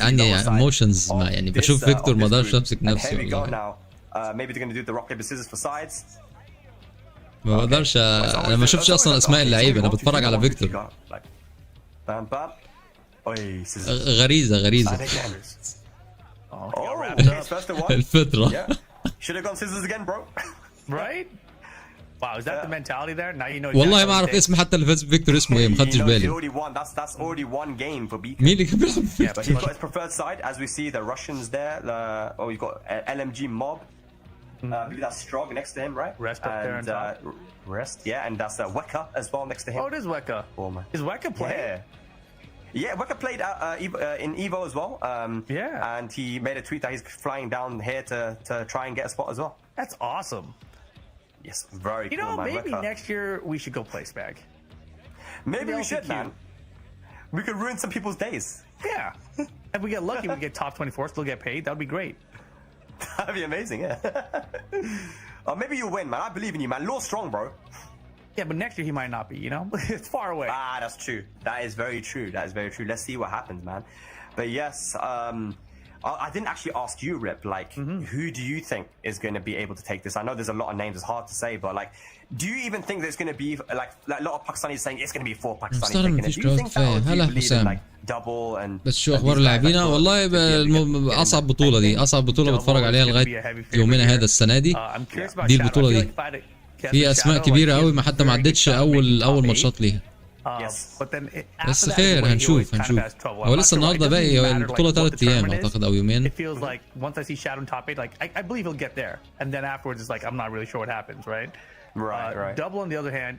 ايموشنز ما يعني بشوف فيكتور ما اقدرش امسك نفسي Here we go والله. now. Maybe they're gonna do the rock paper scissors for sides. ما بقدرش انا ما شفتش اصلا اسماء اللعيبه انا بتفرج على فيكتور. Bam bam. Oy, scissors. غريزه Oh, Oh, wrapped up. first to one. الفطره. Yeah. Should have gone scissors again, bro. Right? Wow, is that the mentality there? Now you know. والله Jack ما اعرف Dawes اسم حتى اللي فاز بفيكتور اسمه ايه ما He خدتش knows he بالي. already won. That's already one game for Beacon. مين اللي كان بيلعب Yeah, but he's فيكتور؟ got his preferred side, as we see the Russians there. Oh, you've got LMG Mob. I believe that's Strog next to him, right? Rest up there on top. Rest, yeah, and that's Weka as well next to him. Oh, it is Weka. Oh, man. Is Weka playing? Yeah, Weka played in Evo as well. Yeah. And he made a tweet that he's flying down here to try and get a spot as well. That's awesome. Yes, very You cool, know, man. maybe Weka. next year we should go play Spag. Maybe we should, LCQ. man. We could ruin some people's days. Yeah. If we get lucky, we get top 24, still get paid. That would be great. That'd be amazing, yeah. Maybe you'll win, man. I believe in you, man. Law's strong, bro. Yeah, but next year he might not be, you know? It's far away. Ah, that's true. That is very true. That is very true. Let's see what happens, man. But yes, I didn't actually ask you, Rip, like, who do you think is going to be able to take this? I know there's a lot of names, it's hard to say, but like, do you even think there's going to be, like a lot of Pakistanis saying it's going to be 4 Pakistanis taking it? Do you think that, or do you believe in, like, double and... بس شو اخبار لاعبين؟ والله اصعب بطوله دي، اصعب بطوله بتفرج عليها لغايه يومنا هذا السنه دي. دي البطوله دي في اسماء كبيره قوي ما حتى ما عدتش اول ماتشات ليها. بس خير هنشوف هو لسه النهارده باقي البطوله 3 ايام اعتقد او يومين. It feels like once I see Shadow in top 8, like I believe he'll get there, and then afterwards it's like I'm not really sure what happens, right? Right. Double on the other hand,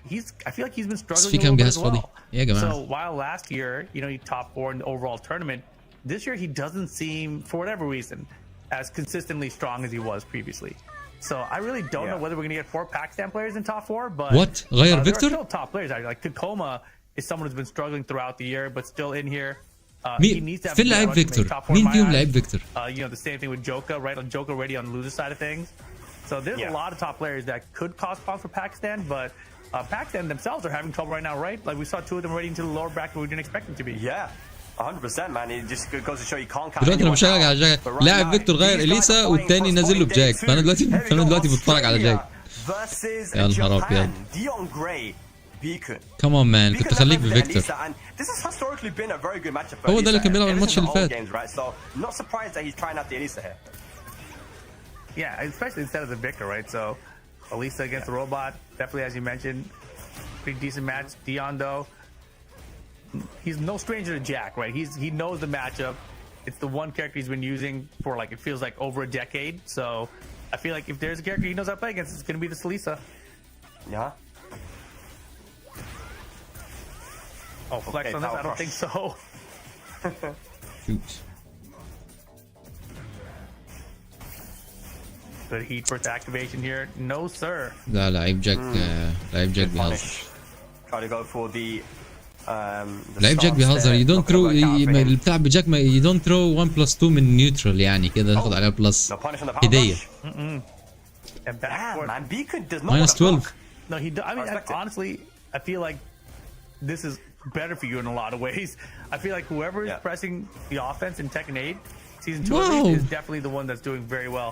I feel like he's been struggling في a كام little bit جهاز as فاضي؟ well. يا جماعه. So while last year, you know, he top 4 in the overall tournament, this year he doesn't seem, for whatever reason, as consistently strong as he was previously. So I really don't know whether we're gonna get 4 Pakistan players in top 4, but What? غير there فيكتور؟ are still top players. Like Tacoma is someone who's been struggling throughout the year, but still in here. He مين needs to have فين لعيب فيكتور؟ مين فيهم لعيب فيكتور؟ You know, the same thing with Joka, right? Like Joka already on the loser side of things. So there's a lot of top players that could cause problems for Pakistan, but Pakistan themselves are having trouble right now, right? Like we saw 2 of them already into the lower bracket we didn't expect them to be. Yeah. 100% man, it just goes to show you can't count. دلوقتي انا بشجع على جاك، لاعب فيكتور غير اليسا والتاني نازل له بجاك، فانا دلوقتي بتفرج على جاك. يا نهار ابيض. كم اون مان، كنت خليك بفيكتور. هو ده اللي كان بيلعب الماتش اللي فات. Yeah, especially instead of the Victor, right? So Elisa against the robot, definitely as you mentioned, pretty decent match. Dion though, he's no stranger to Jack, right? He knows the matchup. It's the one character he's been using for like it feels like over a decade. So I feel like if there's a character he knows how to play against, it's gonna be the Salisa. Yeah. Oh, flex on this? I don't think so. Shoot. Good heat first activation here. No sir. لا لعيب جاك بيهزر. Try to go for the لعيب جاك بيهزر. You don't throw البتاع بجاك you don't throw 1+2 من نيوترال يعني كده ناخد عليها بلس هدية. -12. No, I mean, honestly, I feel like this is better for you in a lot of ways. I feel like whoever is pressing the offense in Tekken 8 Season 2 at least, is definitely the one that's doing very well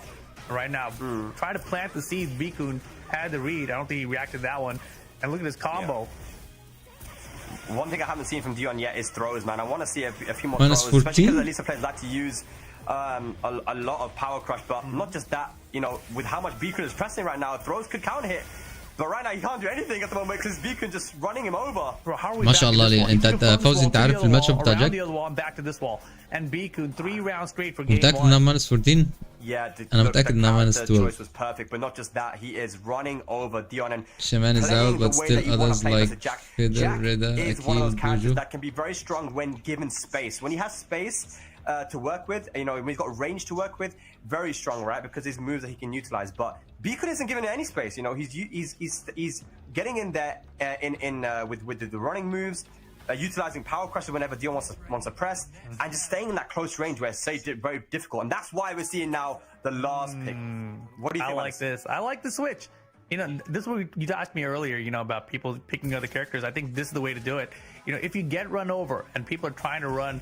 right now. Try to plant the seeds. Bikun had the read. I don't think he reacted to that one. And look at this combo. One thing I haven't seen from Dion yet is throws, man. I want to see a few more -14? throws, especially because Elisa players like to use a lot of power crush, but not just that. You know, with how much Bikun is pressing right now, throws could counter hit. But right now he can't do anything at the moment because Beacon just running him over. Bro, how are we ما شاء الله عليه. انت فوزي انت عارف الماتش اب بتاع جاك؟ back to this wall and Beacon 3 rounds straight for game 1. متأكد انها -14؟ Yeah, انا متأكد انها -12. choice was perfect, but not just that, he is running over Dion and Shaman is out, but still others like Fidel, Reda, is one of those Akil, characters Juju. that can be very strong when given space. When he has space to work with, you know, when he's got range to work with, very strong, right? Because his moves that he can utilize. But Beacon isn't given any space. You know, he's getting in there with the running moves, utilizing power crusher whenever Dion wants to press, and just staying in that close range where it's very difficult. And that's why we're seeing now the last pick. What do you think? I like the switch. You know, this is what you asked me earlier, you know, about people picking other characters. I think this is the way to do it. You know, if you get run over and people are trying to run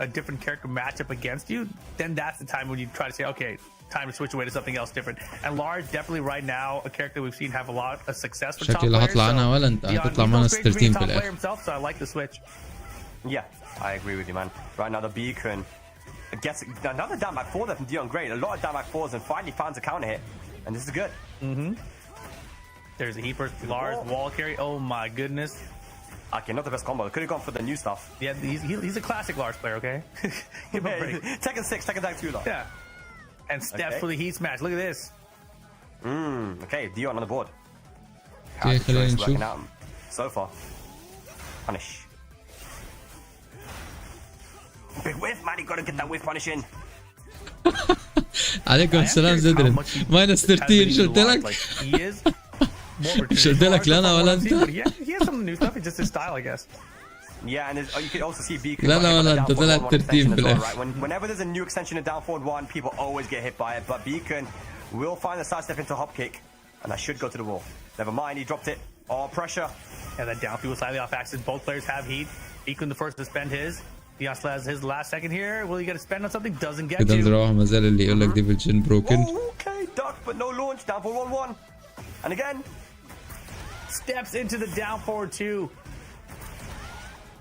a different character matchup against you, then that's the time when you try to say, okay, time to switch away to something else different. And Lars definitely right now a character we've seen have a lot of success for top players. هطلع انا ولا انت هتطلع معنا 13 في الاخر. himself, so I like the switch. Yeah, I agree with you, man. Right now the Beacon gets another down back 4 there from Dion Gray. A lot of down back 4s and finally finds a counter hit, and this is good. There's a heat burst. Lars wall carry. Oh my goodness. Okay, not the best combo. Could have gone for the new stuff. Yeah, he's a classic Lars player. Okay, give him a break. Tekken 6, Tekken Tag 2 though. Yeah, and steps for the heat smash. Look at this. Okay, Dion on the board. Okay, خلينا نشوف. Working out so far. Punish. Big whiff, man. You gotta get that whiff punish in. عليكم السلام زدرن. -13 شو قلت لك؟ شو قلت لك لا انا ولا انت؟ He has some new stuff. It's just his style, I guess. Yeah, and you can also see Beacon. لا لا لا انت طلعت ترتيب بالاخر. Whenever there's a new extension in down forward one, people always get hit by it. But Beacon will find the sidestep into hop kick, and that should go to the wall. Never mind, he dropped it. Oh, pressure. Yeah, that down was slightly off axis. Both players have heat. Beacon the first to spend his. Dion still has his last second here. Will he get a spend on something? Doesn't get كده you. نروح ما زال اللي يقول لك ديفيجن بروكن. Okay, duck, but no launch. Down forward 1-1. And again. Steps into the down forward 2.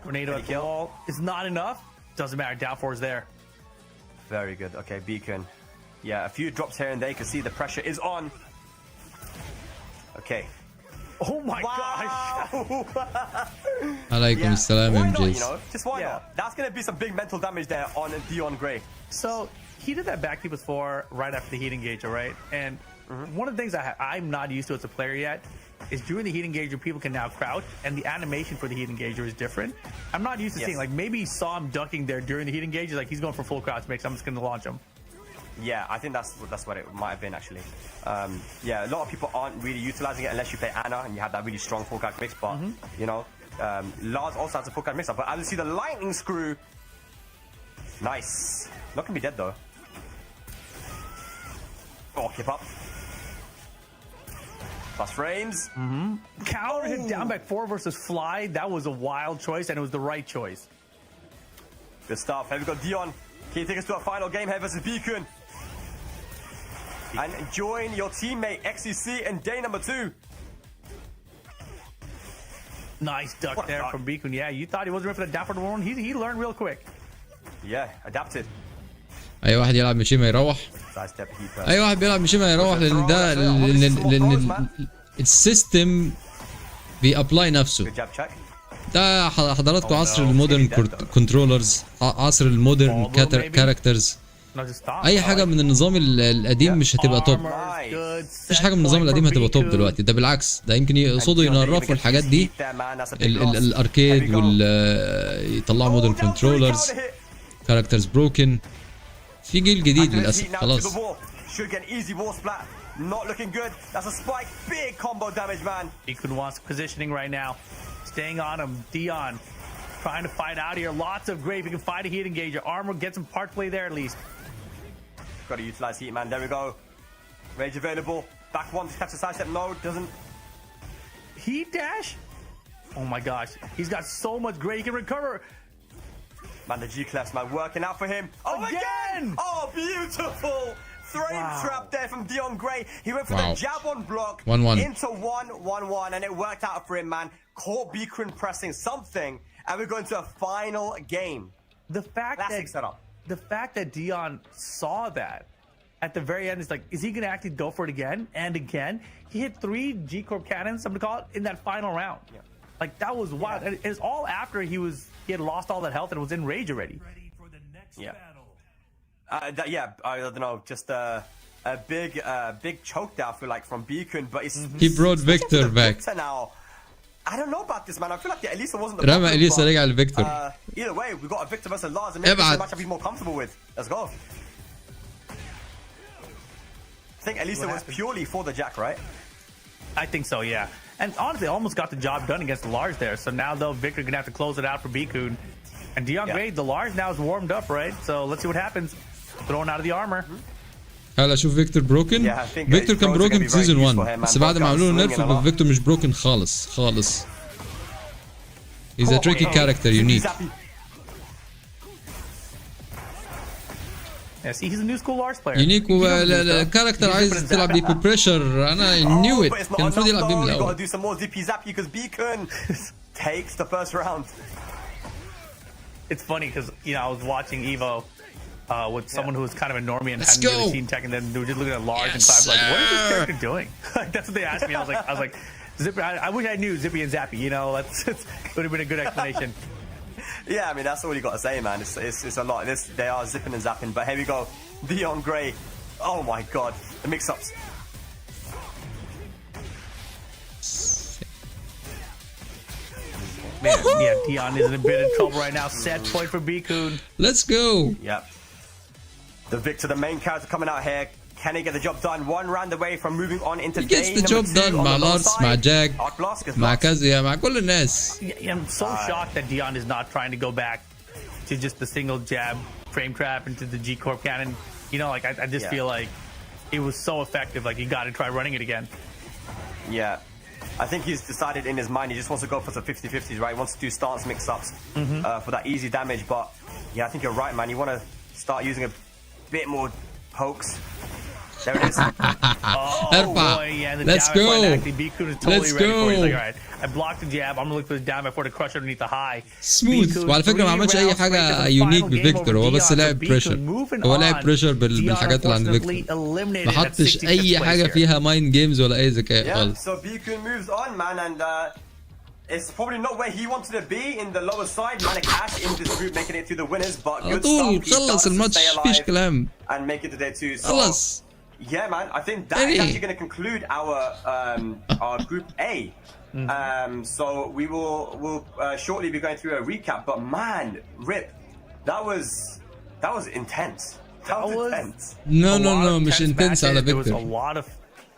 Grenade at the wall is not enough. Doesn't matter. Down four is there. Very good. Okay, Beacon. Yeah, a few drops here and there. You can see the pressure is on. Okay. Oh my gosh. عليكم السلام Why ام not, you جيز. know? Just why not? That's going to be some big mental damage there on Dion Gray. So he did that back before, right after the heat engager, right? And one of the things I'm not used to as a player yet is during the heat engager, people can now crouch, and the animation for the heat engager is different. I'm not used to seeing, like, maybe he saw him ducking there during the heat engager, like he's going for full crouch mix, I'm just going to launch him. Yeah, I think that's what it might have been actually. Yeah, a lot of people aren't really utilizing it unless you play Anna and you have that really strong full crouch mix. But you know, Lars also has a full crouch mix. But as you see, the lightning screw. Nice. Not gonna be dead though. Oh, keep up. Plus frames. Counter hit down back 4 versus Fly. That was a wild choice, and it was the right choice. Good stuff. Here we go, Dion. Can you take us to a final game here versus Beacon? And join your teammate XCC in day number 2. Nice duck there from Beacon. Yeah, you thought he wasn't ready for the down for the one. He learned real quick. Yeah, adapted. اي واحد يلعب مشي ما يروح. Sidestep keeper. اي واحد بيلعب مشي ما يروح لان ده لان السيستم بيابلاي نفسه. Good jab check. ده حضراتكم عصر المودرن كنترولرز، عصر المودرن كاركترز. اي حاجه من النظام القديم مش هتبقى توب. مفيش حاجه من النظام القديم هتبقى توب دلوقتي. ده بالعكس، ده يمكن يقصدوا ينرفوا الحاجات دي، الاركيد يطلعوا مودرن كنترولرز، كاركترز بروكن. في جيل جديد للاسف خلاص. Should get easy wall splat. Not looking good. That's a spike. Big combo damage, man. Beacon wants positioning right now. Staying on him. Dion trying to fight out here. Lots of grave. He can fight a heat engager. Armor gets some part play there at least. Got to utilize heat, man. There we go. Rage available. Back one to catch the sidestep. No, doesn't. Heat dash? Oh my gosh. He's got so much grave. He can recover. Man, the G-Clefs, man, working out for him. Oh, again! Oh, beautiful! Frame trap there from Dion Gray. He went for the jab on block 1-1 into 1-1-1, and it worked out for him, man. Caught Beacon pressing something, and we're going to a final game. The fact that Dion saw that at the very end is like, is he going to actually go for it again and again? He hit 3 G-Corp cannons, I'm going to call it, in that final round. Yeah. Like, that was wild. And it was all after he had lost all that health and was in rage already. Yeah, I don't know, just a big choke down, I feel like, from Beacon, but it's He brought Victor back. Now. I don't know about this, man. I feel like Elisa wasn't the رمى إليسا رجع لفيكتور. Either way, we got a Victor versus Lars, and maybe this is a match I'd be more comfortable with. Let's go. I think Elisa was purely for the Jack, right? I think so, yeah. And honestly, almost got the job done against the Lars there. So now, though, Victor gonna have to close it out for Beacon. And Dion Gray, the Lars now is warmed up, right? So let's see what happens. Thrown out of the armor. هلا شوف فيكتور بروكن. فيكتور كان بروكن في سيزون 1 بس بعد ما عملوا له نيرف فيكتور مش بروكن خالص خالص. He's a tricky character, unique. Yeah, see, he's a new school Lars player. Unique والكاركتر عايز تلعب بيه بريشر. أنا knew it. كان المفروض يلعب بيه من الأول. Got to do some more zippy zappy because Beacon takes the first round. It's funny because I was watching Evo with someone who was kind of a normie and hadn't really seen Tekken, and then they were just looking at Lars and clap like, "What is this character doing?" Like, that's what they asked me. I was like, Zippy. I wish I knew Zippy and Zappy. It would have been a good explanation. Yeah, I mean that's all you got to say, man. It's a lot. They are zipping and zapping, but here we go. Dion Gray. Oh my God, the mix-ups. Man, yeah, Dion is in a bit of trouble right now. Set point for Beacon. Let's go. Yep. The Victor, the main character coming out here. Can he get the job done? One round away from moving on into He gets day the number job 2 done on مع the low لارس side. مع جاك Art Blask is مع lost. كازويا مع كل الناس. Yeah, I'm so shocked that Dion is not trying to go back to just the single jab frame trap into the G Corp cannon. You know, like I just feel like it was so effective. Like you got to try running it again. Yeah. I think he's decided in his mind he just wants to go for some 50-50s, right? He wants to do stance mix-ups for that easy damage. But yeah, I think you're right, man. You want to start using a bit more pokes. There it is. Oh boy, yeah, the Let's jab go. actually Bikun is totally Let's ready for it. He's go. like, all right, I blocked the jab. I'm gonna look for the down before the crush underneath the high. سموث. Bikun, وعلى فكره ما 3 عملش اي rounds straight to حاجه the يونيك final game بفيكتور، over هو بس Dion. لعب So Bikun بريشر. moving هو لعب on. بريشر Dion بالحاجات اللي عند unfortunately فيكتور. eliminated ما at حطش 66th اي place حاجه here. فيها مايند جيمز ولا اي ذكاء Yeah, خالص. so Bikun moves on, man, and it's probably not where he wanted to be in the lower side. Manikash in this group making it to the winners, but على good طول stuff. He خلص starts to الماتش stay مفيش alive كلام. and make it to day 2. So خلص. yeah, man, I think that is actually going to conclude our group A. So we'll shortly be going through a recap. But man, Rip, that was intense. That was intense. No A lot of مش tense intense على matches. There was a فيكتور. lot of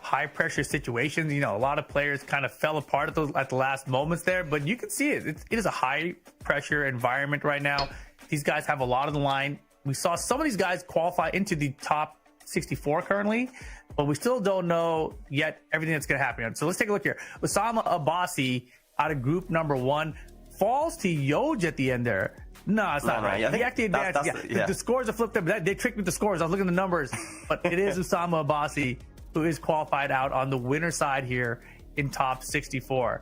high pressure situations. You know, a lot of players kind of fell apart at the last moments there, but you can see it. It is a high pressure environment right now. These guys have a lot on the line. We saw some of these guys qualify into the top 64 currently, but we still don't know yet everything that's going to happen. So let's take a look here. Osama Abbasi out of group number 1 falls to Yoj at the end there. No, it's not right. I think He actually advanced. The scores are flipped up. They tricked me with the scores. I was looking at the numbers, but it is Osama Abbasi who is qualified out on the winner side here in top 64.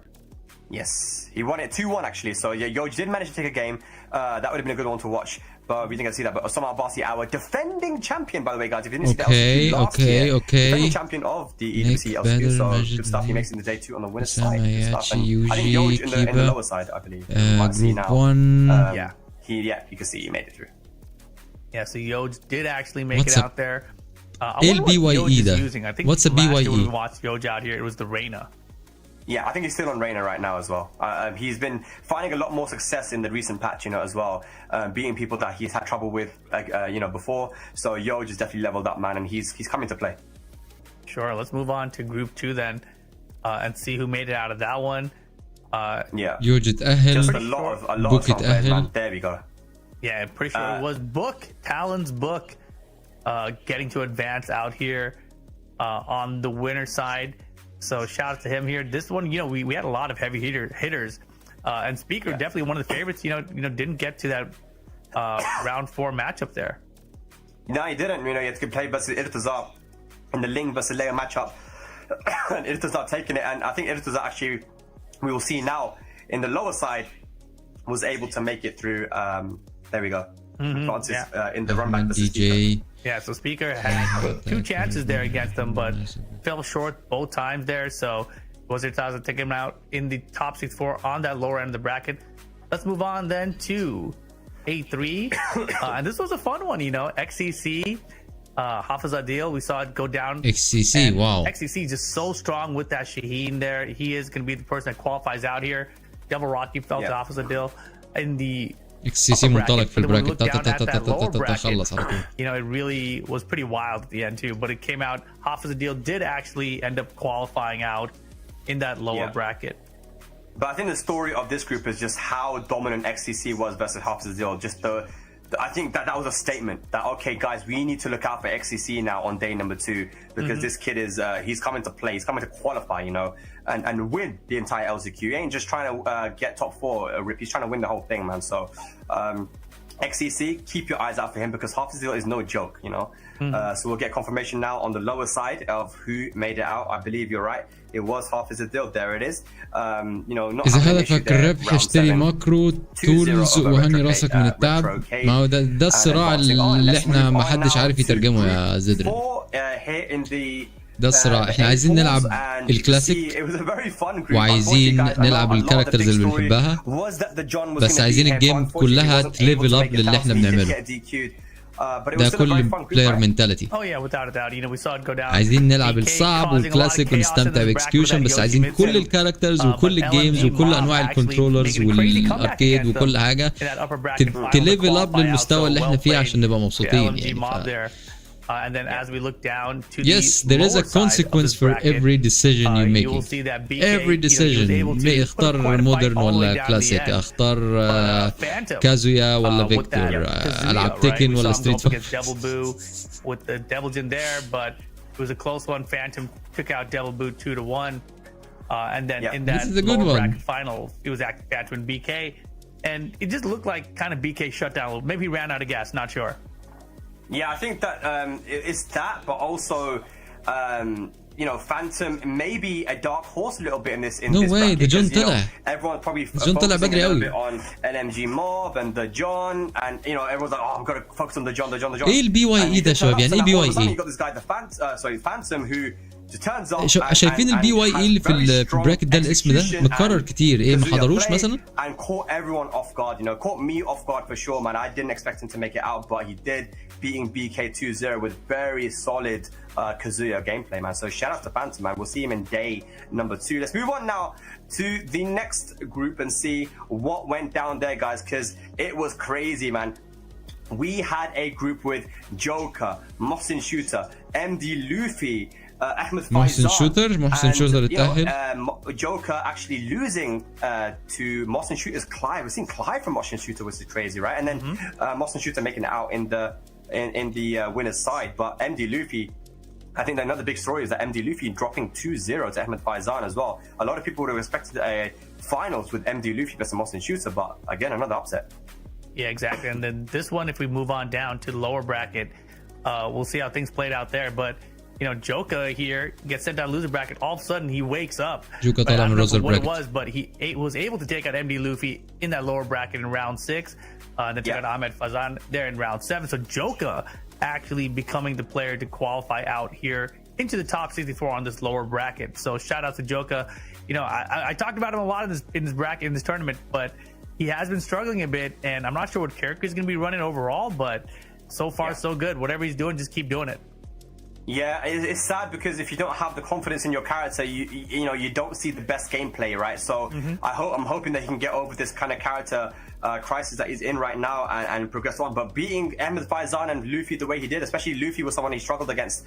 Yes, he won it 2-1 actually. So yeah, Yoj did manage to take a game. That would have been a good one to watch, but we didn't get to see that. But Osama Abbasi, our defending champion, by the way, guys. If you didn't see that LCQ last year, defending champion of the EWC LCQ. So good stuff. He makes it in the day 2 on the winner's side. Good stuff. And I think Yoj in the lower side, I believe. You might see now. Group 1. You can see he made it through. Yeah, so Yoj did actually make it out there. I ايه wonder what الBYE Yoj is ده؟ using. I think What's a last year BYE? when we watched Yoj out here, it was the Reina. Yeah, I think he's still on Rainer right now as well. He's been finding a lot more success in the recent patch, as well, beating people that he's had trouble with, before. So Yoj is definitely leveled up, man, and he's coming to play. Sure, let's move on to group 2 then, and see who made it out of that one. Yeah, يوجد تأهل. just a lot of Book strong players, يتأهل. man. There we go. Yeah, I'm pretty sure it was Book, Talon's Book, getting to advance out here on the winner side. So shout out to him here. This one, we had a lot of heavy hitters, and Speaker definitely one of the favorites. Didn't get to that round 4 matchup there. No, he didn't. He had to play versus Irtazar in the Ling versus Leia matchup, and Irtazar taking it. And I think Irtazar actually, we will see now in the lower side, was able to make it through. There we go. Francis in the run back versus Speaker. DJ. Yeah, so Speaker had 2 chances there against them, but fell short both times there. So was it to take him out in the top 64 on that lower end of the bracket. Let's move on then to A3. And this was a fun one, XCC, Hafiz Adil. We saw it go down. XCC, wow. XCC just so strong with that Shaheen there. He is going to be the person that qualifies out here. Devil Rocky fell to Hafiz Adil in the XCC منطلق في البراكت. خلص على طول. It really was pretty wild at the end too, but it came out. Hafiz Adil did actually end up qualifying out in that lower bracket. But I think the story of this group is just how dominant XCC was versus Hafiz Adil. Just I think that was a statement that, okay, guys, we need to look out for XCC now on day number 2 because this kid is he's coming to play, he's coming to qualify, and win the entire LCQ. He ain't just trying to get top 4, Rip. He's trying to win the whole thing, man. So XCC, keep your eyes out for him because Hafiz Adil is no joke, So we'll get confirmation now on the lower side of who made it out. I believe you're right. It was Hafiz Adil. There it is. Not إذا هدفك الربح اشتري ماكرو تولز وهني راسك من التعب. ما هو ده الصراع اللي احنا ما حدش عارف يترجمه يا زدري. ده الصراع. احنا عايزين نلعب الكلاسيك وعايزين نلعب الكاركترز اللي بنحبها، بس عايزين الجيم كلها تليفل اب للي احنا بنعمله. ده كل بلاير منتاليتي. عايزين نلعب الصعب والكلاسيك ونستمتع باكسكيوشن، بس عايزين كل الكاركترز وكل الجيمز وكل انواع الكنترولرز والاركيد وكل حاجه تليفل اب للمستوى اللي احنا فيه عشان نبقى مبسوطين يعني. And then as we look down to Yes, the there is lower a side of consequence this for bracket, every decision you you make. will see that BK, Every decision. he was able to put اختار quite a fight مودرن all the way ولا down to the كلاسيك، end. اختار Phantom, كازويا ولا with that فيكتور، Kazuya, العب right? تيكن We ولا saw him go ستريت up against Devil Boo with the Devil Jin there, but it was a close one. Phantom took out Devil Boo 2-1. And then in that This is a good lower one. bracket final, it was actually Phantom and BK. And it just looked like kind of BK shut down a little. Maybe he ran out of gas, not sure. Yeah, I think that it's that, but also, you know, Phantom may be a dark horse a little bit in this. No this way, bracket, the John 'cause, you know, طلع. everyone's probably John طلع focusing بدري a little قوي. bit on LMG Mob and the John, and you know, everyone's like, oh, I'm gonna focus on the John. ايه البي واي اي ده يا شباب؟ يعني ايه بي واي You اي؟ got this guy, Phantom, who turns up شايفين البي واي اي اللي في البراكت ده الاسم ده متكرر كتير، ايه ما حضروش مثلا؟ and caught everyone off guard, you know, caught me off guard for sure, man. I didn't expect him to make it out, but he did, beating BK 2-0 with very solid Kazuya gameplay, man. So shout out to Phantom, man. We'll see him in day number 2. Let's move on now to the next group and see what went down there, guys, because it was crazy, man. We had a group with Joker, Mohsin Shooter, MD Luffy, Ahmed محسن Faizan, شوتر and, you know, التاهل. Joker actually losing to Mohsin Shooter's Clive. We've seen Clive from Mohsin Shooter, which is crazy, right? And then Mohsin Shooter making it out in the winner's side. But MD Luffy, I think another big story is that MD Luffy dropping 2-0 to Ahmed Faizan as well. A lot of people would have expected a finals with MD Luffy versus Mohsin Shooter, but again, another upset. Yeah, exactly. And then this one, if we move on down to the lower bracket, we'll see how things played out there. But you know, Joka here gets sent down loser bracket. All of a sudden, he wakes up. Joka But I don't know loser what it bracket. was, but he was able to take out MD Luffy in that lower bracket in round 6. And then took out Ahmed Fazan there in round 7. So Joka actually becoming the player to qualify out here into the top 64 on this lower bracket. So shout out to Joka. You know, I talked about him a lot in this bracket, in this tournament, but he has been struggling a bit, and I'm not sure what character he's going to be running overall, but so far so good. Whatever he's doing, just keep doing it. Yeah, it's sad because if you don't have the confidence in your character, you know, you don't see the best gameplay, right? So I'm hoping that he can get over this kind of character crisis that he's in right now and progress on. But beating Ahmed Faizan and Luffy the way he did, especially Luffy was someone he struggled against,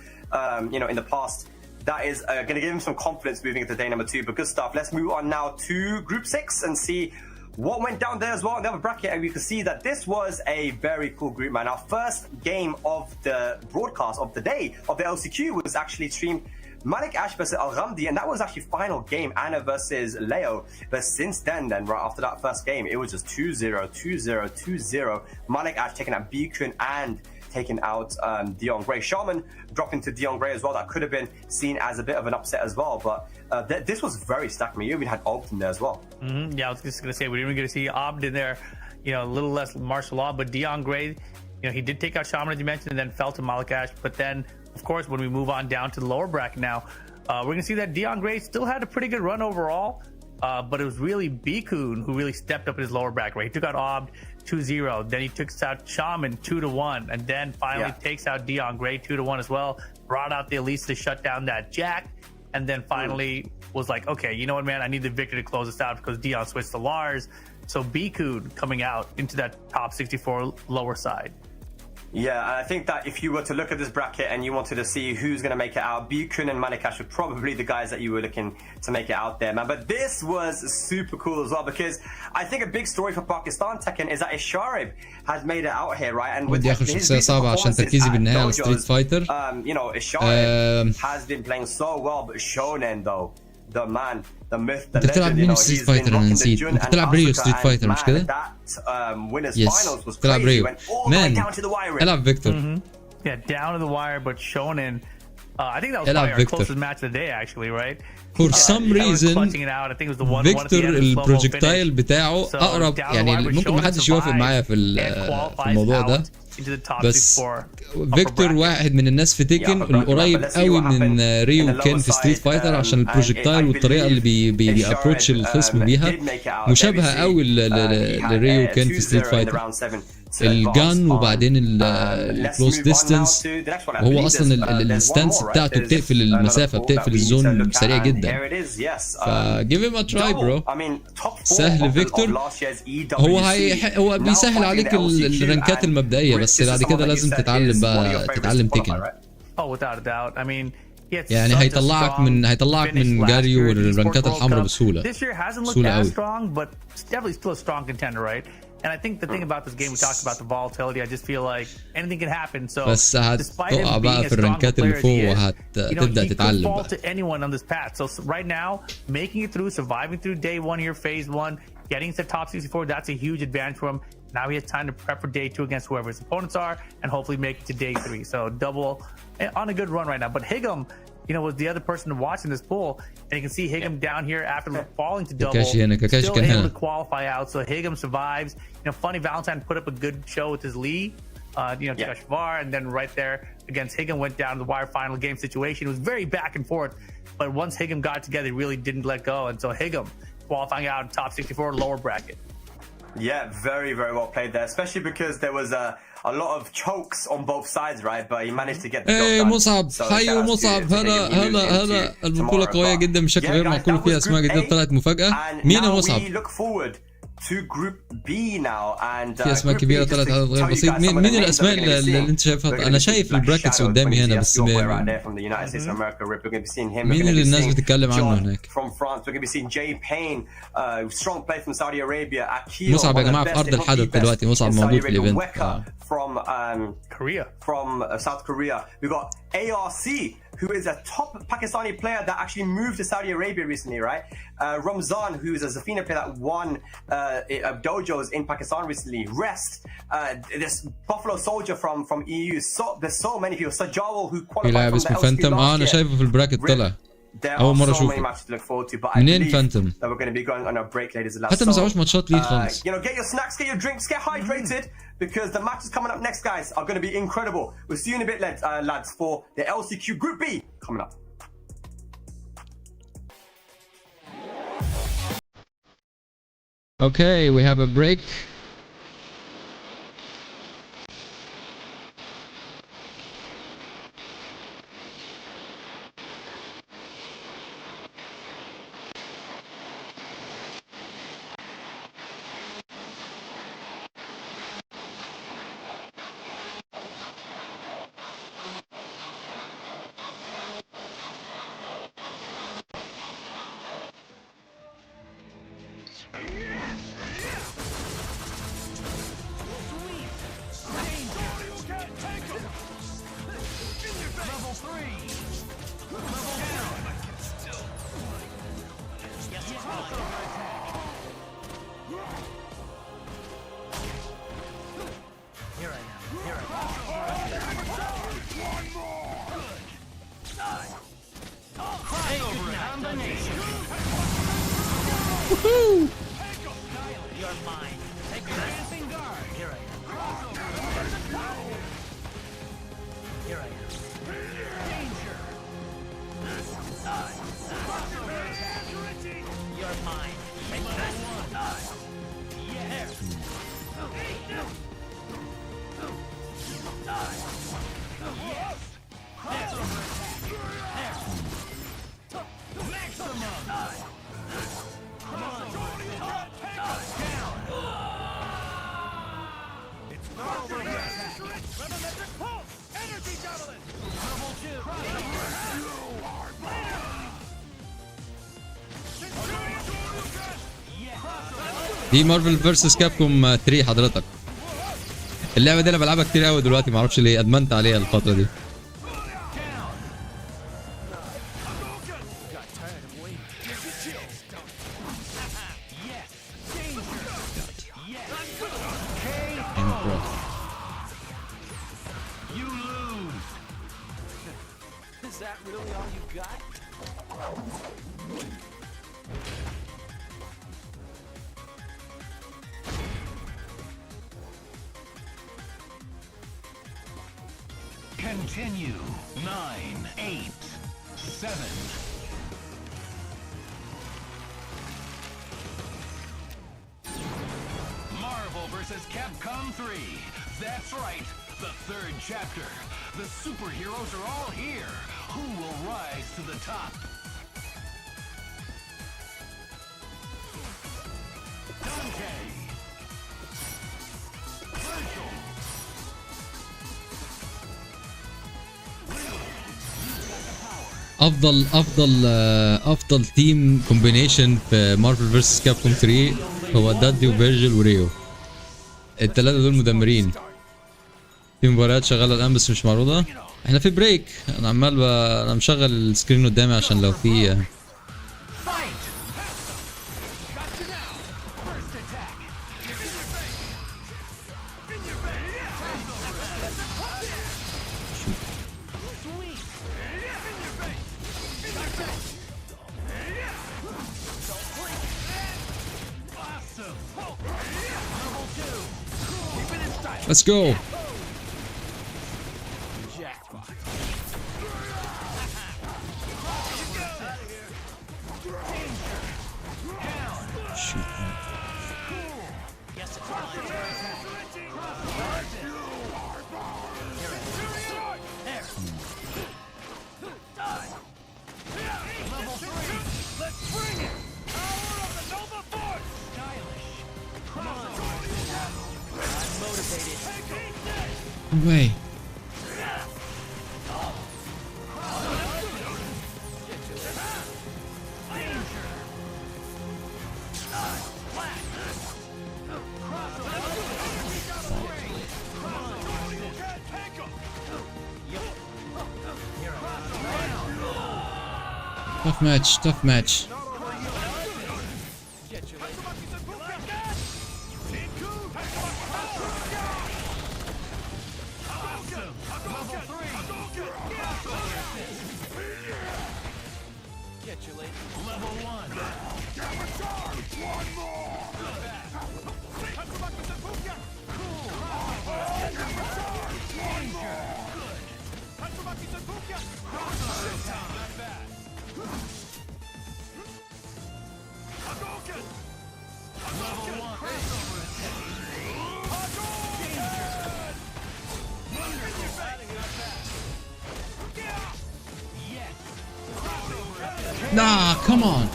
you know, in the past. That is going to give him some confidence moving into day number 2. But good stuff. Let's move on now to Group 6 and see what went down there as well in the other bracket. And we can see that this was a very cool group, man. Our first game of the broadcast of the day of the LCQ was actually streamed Malik Ash versus Al Ghamdi, and that was actually final game, Anna versus Leo. But since then, right after that first game, it was just 2-0, 2-0, 2-0. Malik Ash taking out Beacon and taking out Dion Gray. Shaman dropping to Dion Gray as well. That could have been seen as a bit of an upset as well. But this was very stacked. You even had Obt in there as well. Yeah, I was just going to say, we didn't even get to see Obt in there. You know, a little less martial law. But Dion Gray, you know, he did take out Shaman, as you mentioned, and then fell to Malik Ash. But then, of course, when we move on down to the lower bracket now, we're going to see that Dion Gray still had a pretty good run overall. But it was really Bikun who really stepped up in his lower bracket, right? He took out Obt 2-0. Then he took out Shaman 2-1. And then finally takes out Dion Gray 2-1 as well. Brought out the Elise to shut down that Jack. And then finally was like, okay, you know what, man? I need the victor to close this out because Dion switched to Lars. So Bikun coming out into that top 64 lower side. Yeah, and I think that if you were to look at this bracket and you wanted to see who's going to make it out, Beacon and Manikash were probably the guys that you were looking to make it out there, man. But this was super cool as well because I think a big story for Pakistan, Tekken, is that Isharib has made it out here, right? And with ودي اخذ his شخصية صعبة عشان تركيزي بالنهاية على ستريت فايتر. you know, Isharib has been playing so well, but Shonen though, the man, the myth, the legend, you know, he's been rocking the Jun and Asuka, and man, that winners finals was crazy. He went all the way down to the wire. العب فيكتور. Yeah, down to the wire, but Shonen, I think that was probably our closest match of the day, actually, right? For some reason clutching it out. I think it was the 1-1 at the فيكتور end, slow-mo البروجكتايل finish. بتاعه So اقرب، down the يعني wire, but ممكن ما Shonen حدش يوافق معايا في and qualifies الموضوع ده. out into the top بس 64 فيكتور upper bracket. واحد من الناس في تيكن القريب قوي من ريو كان في ستريت فايتر عشان البروجكتايل والطريقه اللي بيابروتش الخصم بيها مشابهه قوي لريو كان في ستريت فايتر. الجان وبعدين الكلوز ديستنس، وهو اصلا الستانس بتاعته بتقفل المسافه، بتقفل الزون سريع جدا. ف give him a try bro. سهل فيكتور، هو بيسهل عليك الرانكات المبدئيه، بس بعد كده لازم تتعلم بقى، تتعلم تيكن. يعني هيطلعك من جاري والرانكات الحمراء بسهوله. بسهوله قوي. And I think the thing about this game, we talked about the volatility. I just feel like anything can happen. So بس هتقع بقى في الرانكات اللي فوق وهتبدا تتعلم بقى. To anyone on this path. So right now, making it through, surviving through day one here, phase one, getting to top 64, that's a huge advantage for him. Now he has time to prep for day two against whoever his opponents are, and hopefully make it to day three. So double on a good run right now. But Higgum, was the other person to watch in this pool, and you can see Higgum down here after falling to double, still able to qualify out. So Higgum survives. Funny Valentine put up a good show with his Lee, Kashvar, and then right there against Higgum went down to the wire final game situation. It was very back and forth, but once Higgum got together, he really didn't let go, and so Higgum qualifying out in top 64 lower bracket. Yeah, very, very well played there, especially because there was a lot of chokes on both sides, right? But he managed to get the job done. مصعب حي ومصعب، هلا البطولة قوية جدا بشكل غير معقول، فيها اسماء جدا طلعت مفاجأة. مين يا مصعب؟ to Group B now and في اسماء كبيره طلعت على غير بسيط. مين الاسماء اللي انت شايفها؟ انا شايف البراكتس قدامي هنا بس مين اللي الناس بتتكلم عنه هناك؟ مصعب يا جماعه في ارض الحدث دلوقتي، مصعب موجود في الايفنت. From South Korea. We got ARC, who is a top Pakistani player that actually moved to Saudi Arabia recently, right? Ramzan, who is a Zafina player that won dojos in Pakistan recently. Rest, this Buffalo Soldier from EU. So there's so many people. Sajawal, who qualified from the LCQ last year. أنا شايفه في البراكت طلع. أول مرة أشوفه. منين فانتوم؟ That we're going to be going on a break, ladies and حتى ما سووش ماتشات ليه خالص. Get your snacks, get your drinks, get hydrated, because the matches coming up next, guys, are going to be incredible. We'll see you in a bit, lads, for the LCQ Group B coming up. Okay, we have a break. دي مارفل فيرسس كابكوم 3 حضرتك. اللعبه دي انا بلعبها كتير قوي دلوقتي، معرفش ليه ادمنت عليها الفتره دي. Continue. 9, 8, 7. Marvel vs. vs. Capcom 3. That's right, the third chapter. The superheroes are all here. Who will rise to the top? Dante. Virgil. افضل تيم كومبينيشن في مارفل فيرسس كابكوم 3 هو دادي وفيرجل وريو. الثلاثه دول مدمرين. في مباريات شغاله الان بس مش معروضه. احنا في بريك. انا عمال انا مشغل السكرين قدامي عشان لو في Let's go. Way. Tough match. Nah, come on.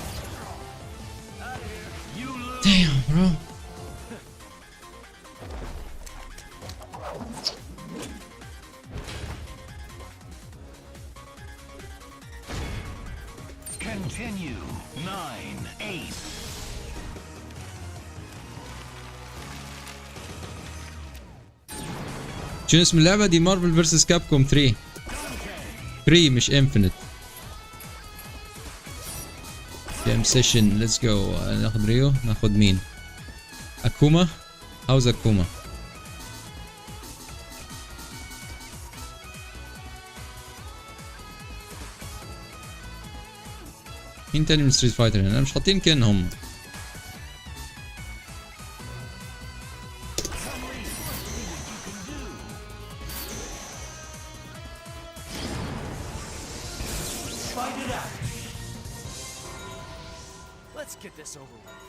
Damn, bro. Continue. 9-8. شنو اسم اللعبة دي؟ مارفل فيرسس كابكوم 3. 3 مش انفينيت. جيم سيشن ليتس جو. ناخذ ريو. ناخذ مين؟ اكوما. هاوز اكوما. مين تاني من ستريت فايتر هنا؟ مش حاطين كن هم. Let's get this over with.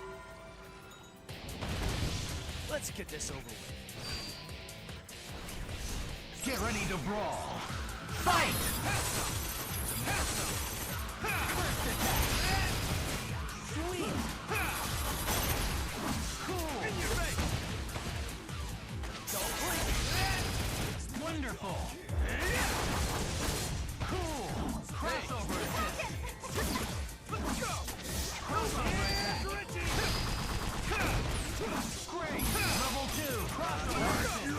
Let's get this over with. Get ready to brawl. Fight! Sweet! Cool! In your face! Don't blink! Wonderful! Cool! Crossover assist! Let's go! Crossover attack! Great! Level 2! Crossover assist!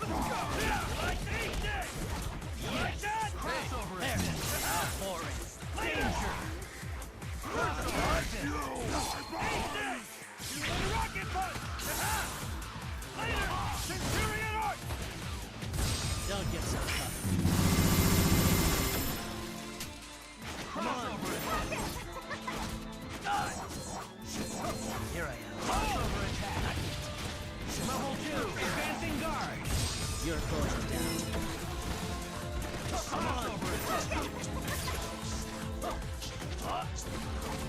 Let's go! Like this! Yes! Crossover assist! For it! Danger! Crossover assist! Rocket punch! Later! Centurion arc! Don't get so tough. Crossover assist! Here I am. Crossover attack! Level 2! Advancing guard! You're going down. Crossover assist!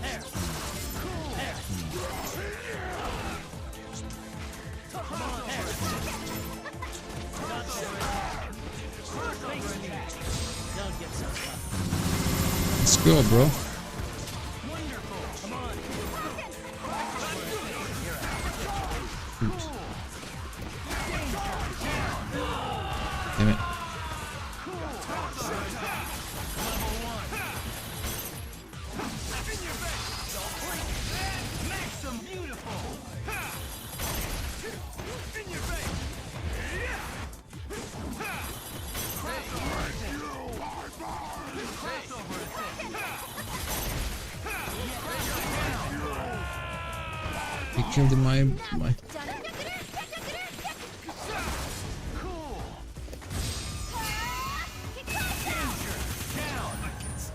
There! Cool! There! Come on! go, bro. Damn it. He killed my.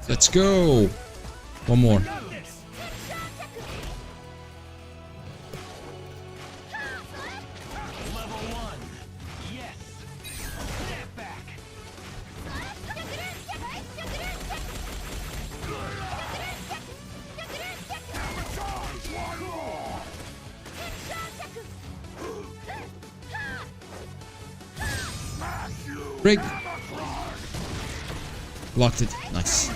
Let's go. One more. Break. Blocked it. Nice.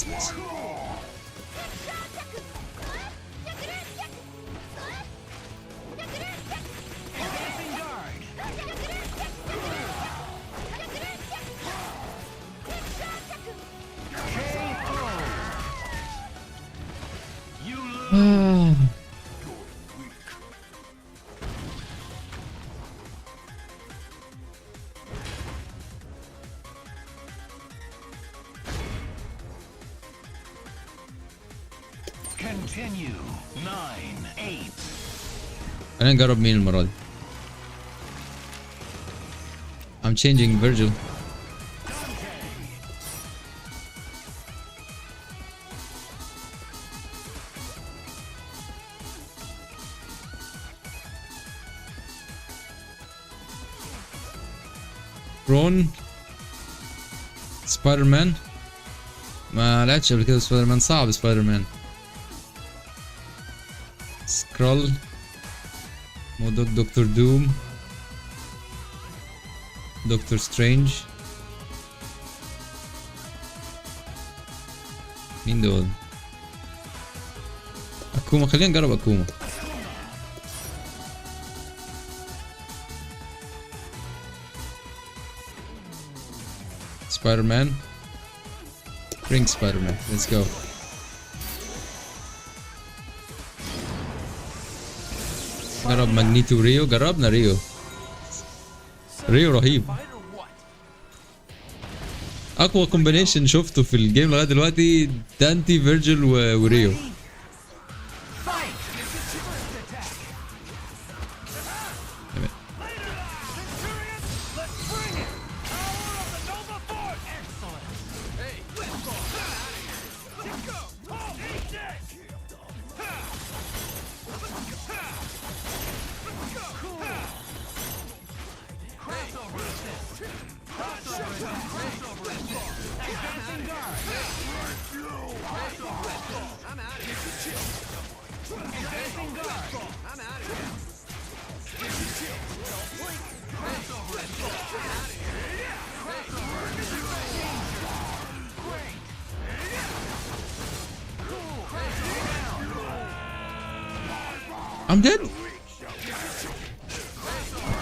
Nice. Continue. 9, 8. خلينا نجرب مين المرة دي. I'm changing Virgil. برون. سبايدر مان. ما لعبتش قبل كده سبايدر مان، صعب سبايدر مان. سكرول. مودوك دكتور دوم. دكتور سترينج. مين دول؟ اكوما، خلينا نجرب اكوما. سبايدر مان. Bring Spider-Man. Let's go. جرب ماجنيتو وريو. جربنا ريو. ريو رهيب. اقوى كومبينيشن شفته في الجيم لغايه دلوقتي دانتي فيرجل وريو. I'm dead.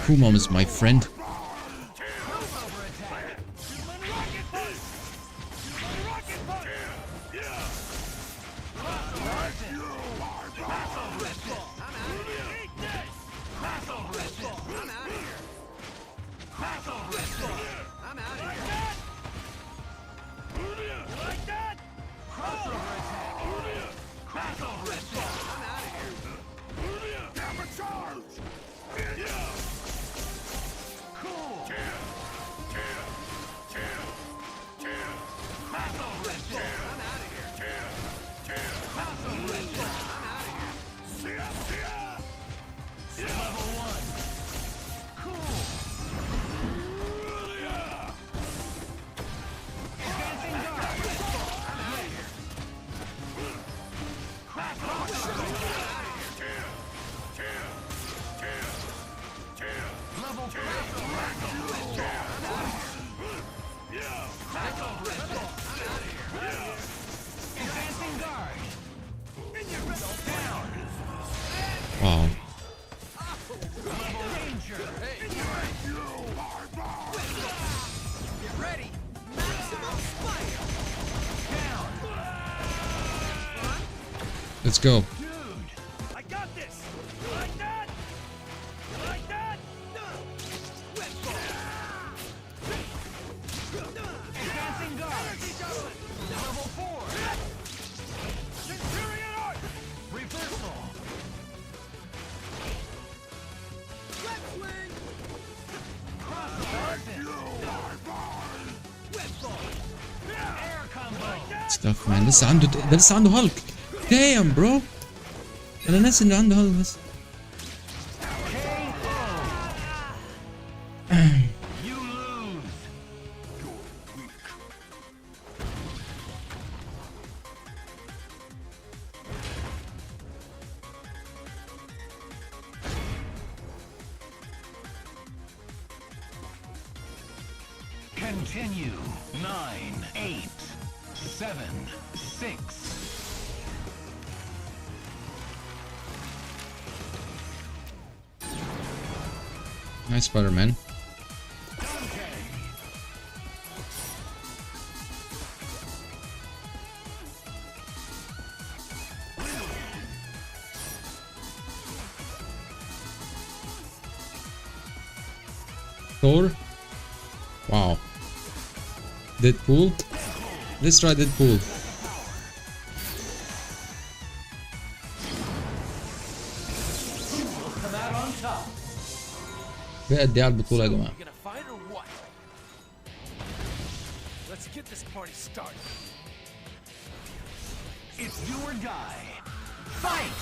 Kumam is my friend. Let's go. I got this. Like that. Like that. Advancing guards. Level 4. Centurion art. Reversal. Air combo. Stuff man. لسه عنده ده لسه عنده هالك. Damn bro. انا ناسي انه عنده هالك بس. You lose. Continue. 9, 8, 7, 6. Nice Spider-Man. Thor. Wow. Deadpool. Let's try Deadpool. بقى قد ايه على البطولة يا جماعة؟ Gonna fight or what? Let's get this party started. It's do or die. Fight!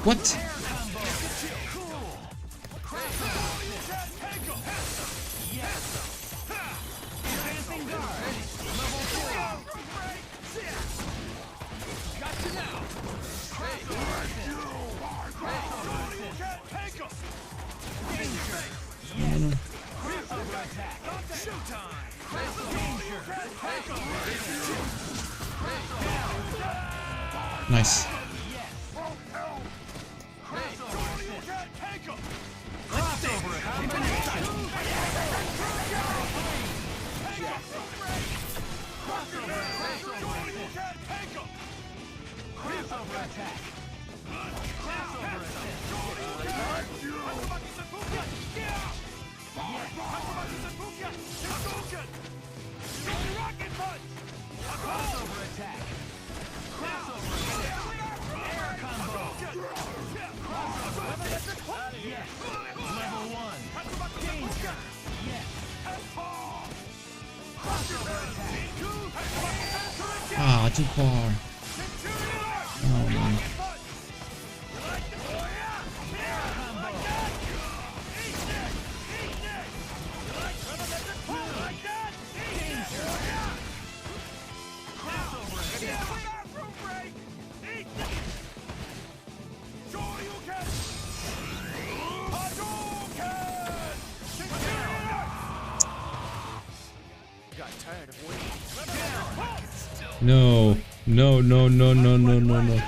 What? Nice. Ah, too far. Oh man. No, no, no, no, no, no, no, no.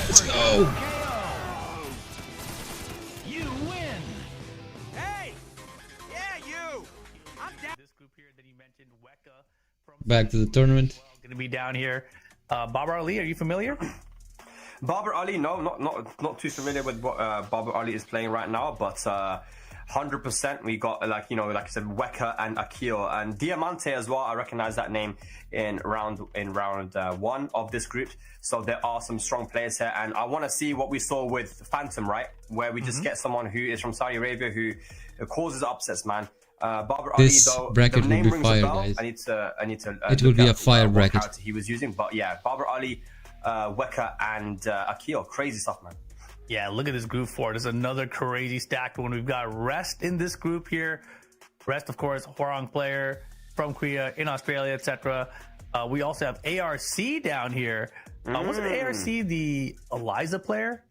Let's go. You win. Hey! Yeah, you! I'm down. This group here that he mentioned, Weka from Back to the tournament. Gonna be down here. Babar Ali, are you familiar? Barber Ali, no, not too familiar with what Barber Ali is playing right now, but 100% we got, like, you know, like I said, Weka and Akio and Diamante as well. I recognize that name in round one of this group. So there are some strong players here, and I want to see what we saw with Phantom, right, where we just get someone who is from Saudi Arabia who causes upsets, man. Barber This Ali, though, bracket the will name be rings a fire, bell. guys. I need to It will look be a at fire what bracket. character he was using, but yeah, Barber Ali, Weka, and Akil. Crazy stuff, man. Yeah, look at this group 4. There's another crazy stacked one. We've got Rest in this group here. Rest, of course, Hwarang player from Korea, in Australia, etc. We also have ARC down here. Wasn't ARC the Eliza player?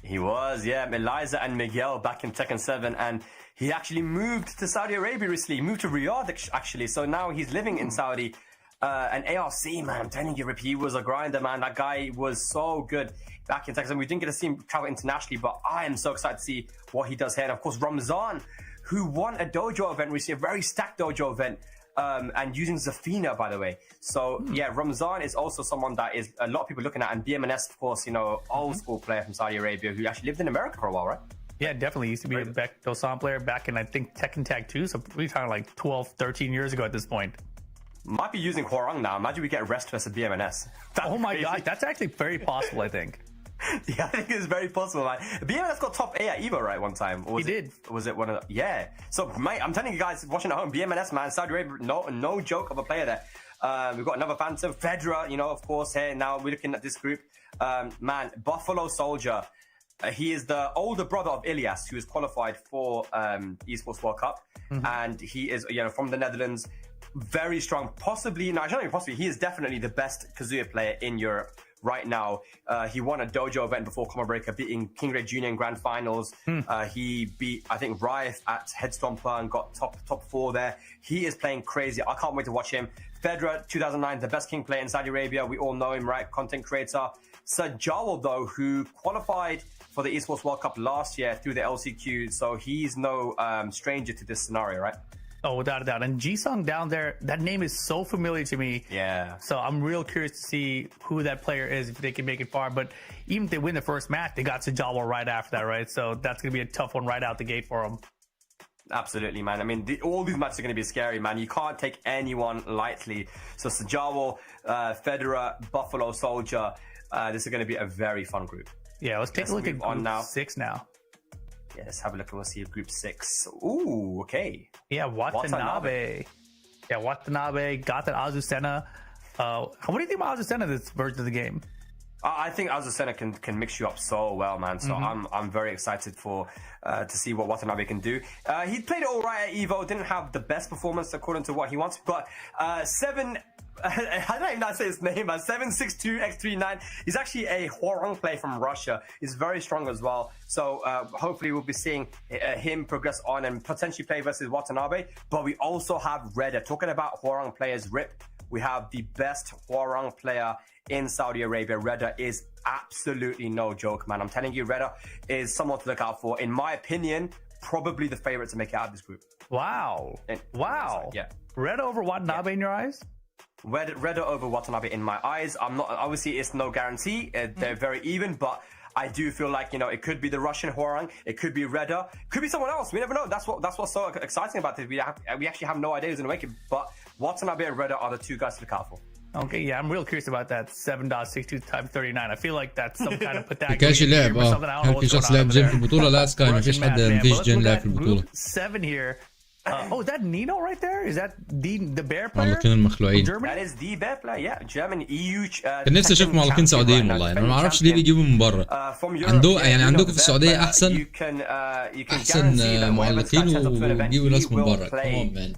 He was, yeah. Eliza and Miguel back in Tekken 7. And he actually moved to Saudi Arabia recently. He moved to Riyadh, actually. So now he's living in Saudi. And ARC, man, I'm telling you, Rip, he was a grinder, man. That guy was so good back in Texas. We didn't get to see him travel internationally, but I am so excited to see what he does here. And of course, Ramzan, who won a dojo event recently, a very stacked dojo event, and using Zafina, by the way. So yeah, Ramzan is also someone that is a lot of people looking at. And BMNS, of course, you know, old school player from Saudi Arabia who actually lived in America for a while, right? Yeah, definitely. Used to be a Beck Dosan player back in, I think, Tekken Tag 2. So we're talking like 12, 13 years ago at this point. Might be using Hwarang now. Imagine we get Rest versus BMNS. Oh my god, that's actually very possible, I think. Yeah, I think it's very possible, man. BMNS got top 8 at EVO, right, one time? Or was He did. Was it one of the... Yeah. So, mate, I'm telling you guys, watching at home, BMNS, man, Saudi Arabia, no joke of a player there. We've got another Phantom, Fedra, you know, of course, here. Now we're looking at this group. Man, Buffalo Soldier. He is the older brother of Ilyas, who is qualified for Esports World Cup. And he is, you know, from the Netherlands. Very strong, possibly, no, not even possibly, he is definitely the best Kazuya player in Europe right now. He won a dojo event before Combo Breaker, beating King Ray Jr. in grand finals. He beat, I think, Riot at Headstomper and got top 4 there. He is playing crazy. I can't wait to watch him. Fedra, 2009, the best King player in Saudi Arabia. We all know him, right? Content creator. Sajawal, though, who qualified for the Esports World Cup last year through the LCQ, so he's no stranger to this scenario, right? Oh, without a doubt. And Jisung down there, that name is so familiar to me. Yeah. So I'm real curious to see who that player is, if they can make it far. But even if they win the first match, they got Sajawal right after that, right? So that's going to be a tough one right out the gate for them. Absolutely, man. I mean, all these matches are going to be scary, man. You can't take anyone lightly. So Sajawal, Federer, Buffalo Soldier, this is going to be a very fun group. Yeah, let's take a look at Group 6 now. Yeah, let's have a look and we'll see Group 6. Ooh, okay. Yeah, Watanabe. Yeah, Watanabe got that Azucena. What do you think about Azucena, this version of the game? I think Azucena can mix you up so well, man. So I'm very excited for to see what Watanabe can do. He played it all right at EVO. Didn't have the best performance according to what he wants, but I don't even know how to say his name, man. 762x39. He's actually a Hwarang player from Russia. He's very strong as well. So hopefully we'll be seeing him progress on and potentially play versus Watanabe. But we also have Reda. Talking about Hwarang players, Rip, we have the best Hwarang player in Saudi Arabia. Reda is absolutely no joke, man. I'm telling you, Reda is someone to look out for. In my opinion, probably the favorite to make it out of this group. Wow. Wow. Yeah. Reda over Watanabe in your eyes? Reda over Watanabe in my eyes. I'm not, obviously it's no guarantee. They're very even, but I do feel like, you know, it could be the Russian Hwarang, it could be Reda, could be someone else. We never know. That's what's so exciting about this. We actually have no idea who's gonna make it, but Watanabe and Reda are the two guys to look out for. Okay, yeah, I'm real curious about that 7.62 times 39. I feel like that's some kind of Pythagorean كاش اللعب هل في شخص لعب جيم في البطولة؟ لا سكاي ما فيش حد ما فيش جيم لعب في البطولة. 7 here. Oh, is that Nino right there? Is that the bear player? معلقين المخلوعين. That is the bear player, yeah. German EU. كان نفسي اشوف معلقين سعوديين والله، انا ما اعرفش ليه بيجيبوا من برا. يعني عندكم في السعودية احسن معلقين وبيجيبوا ناس من برا. Come on, man.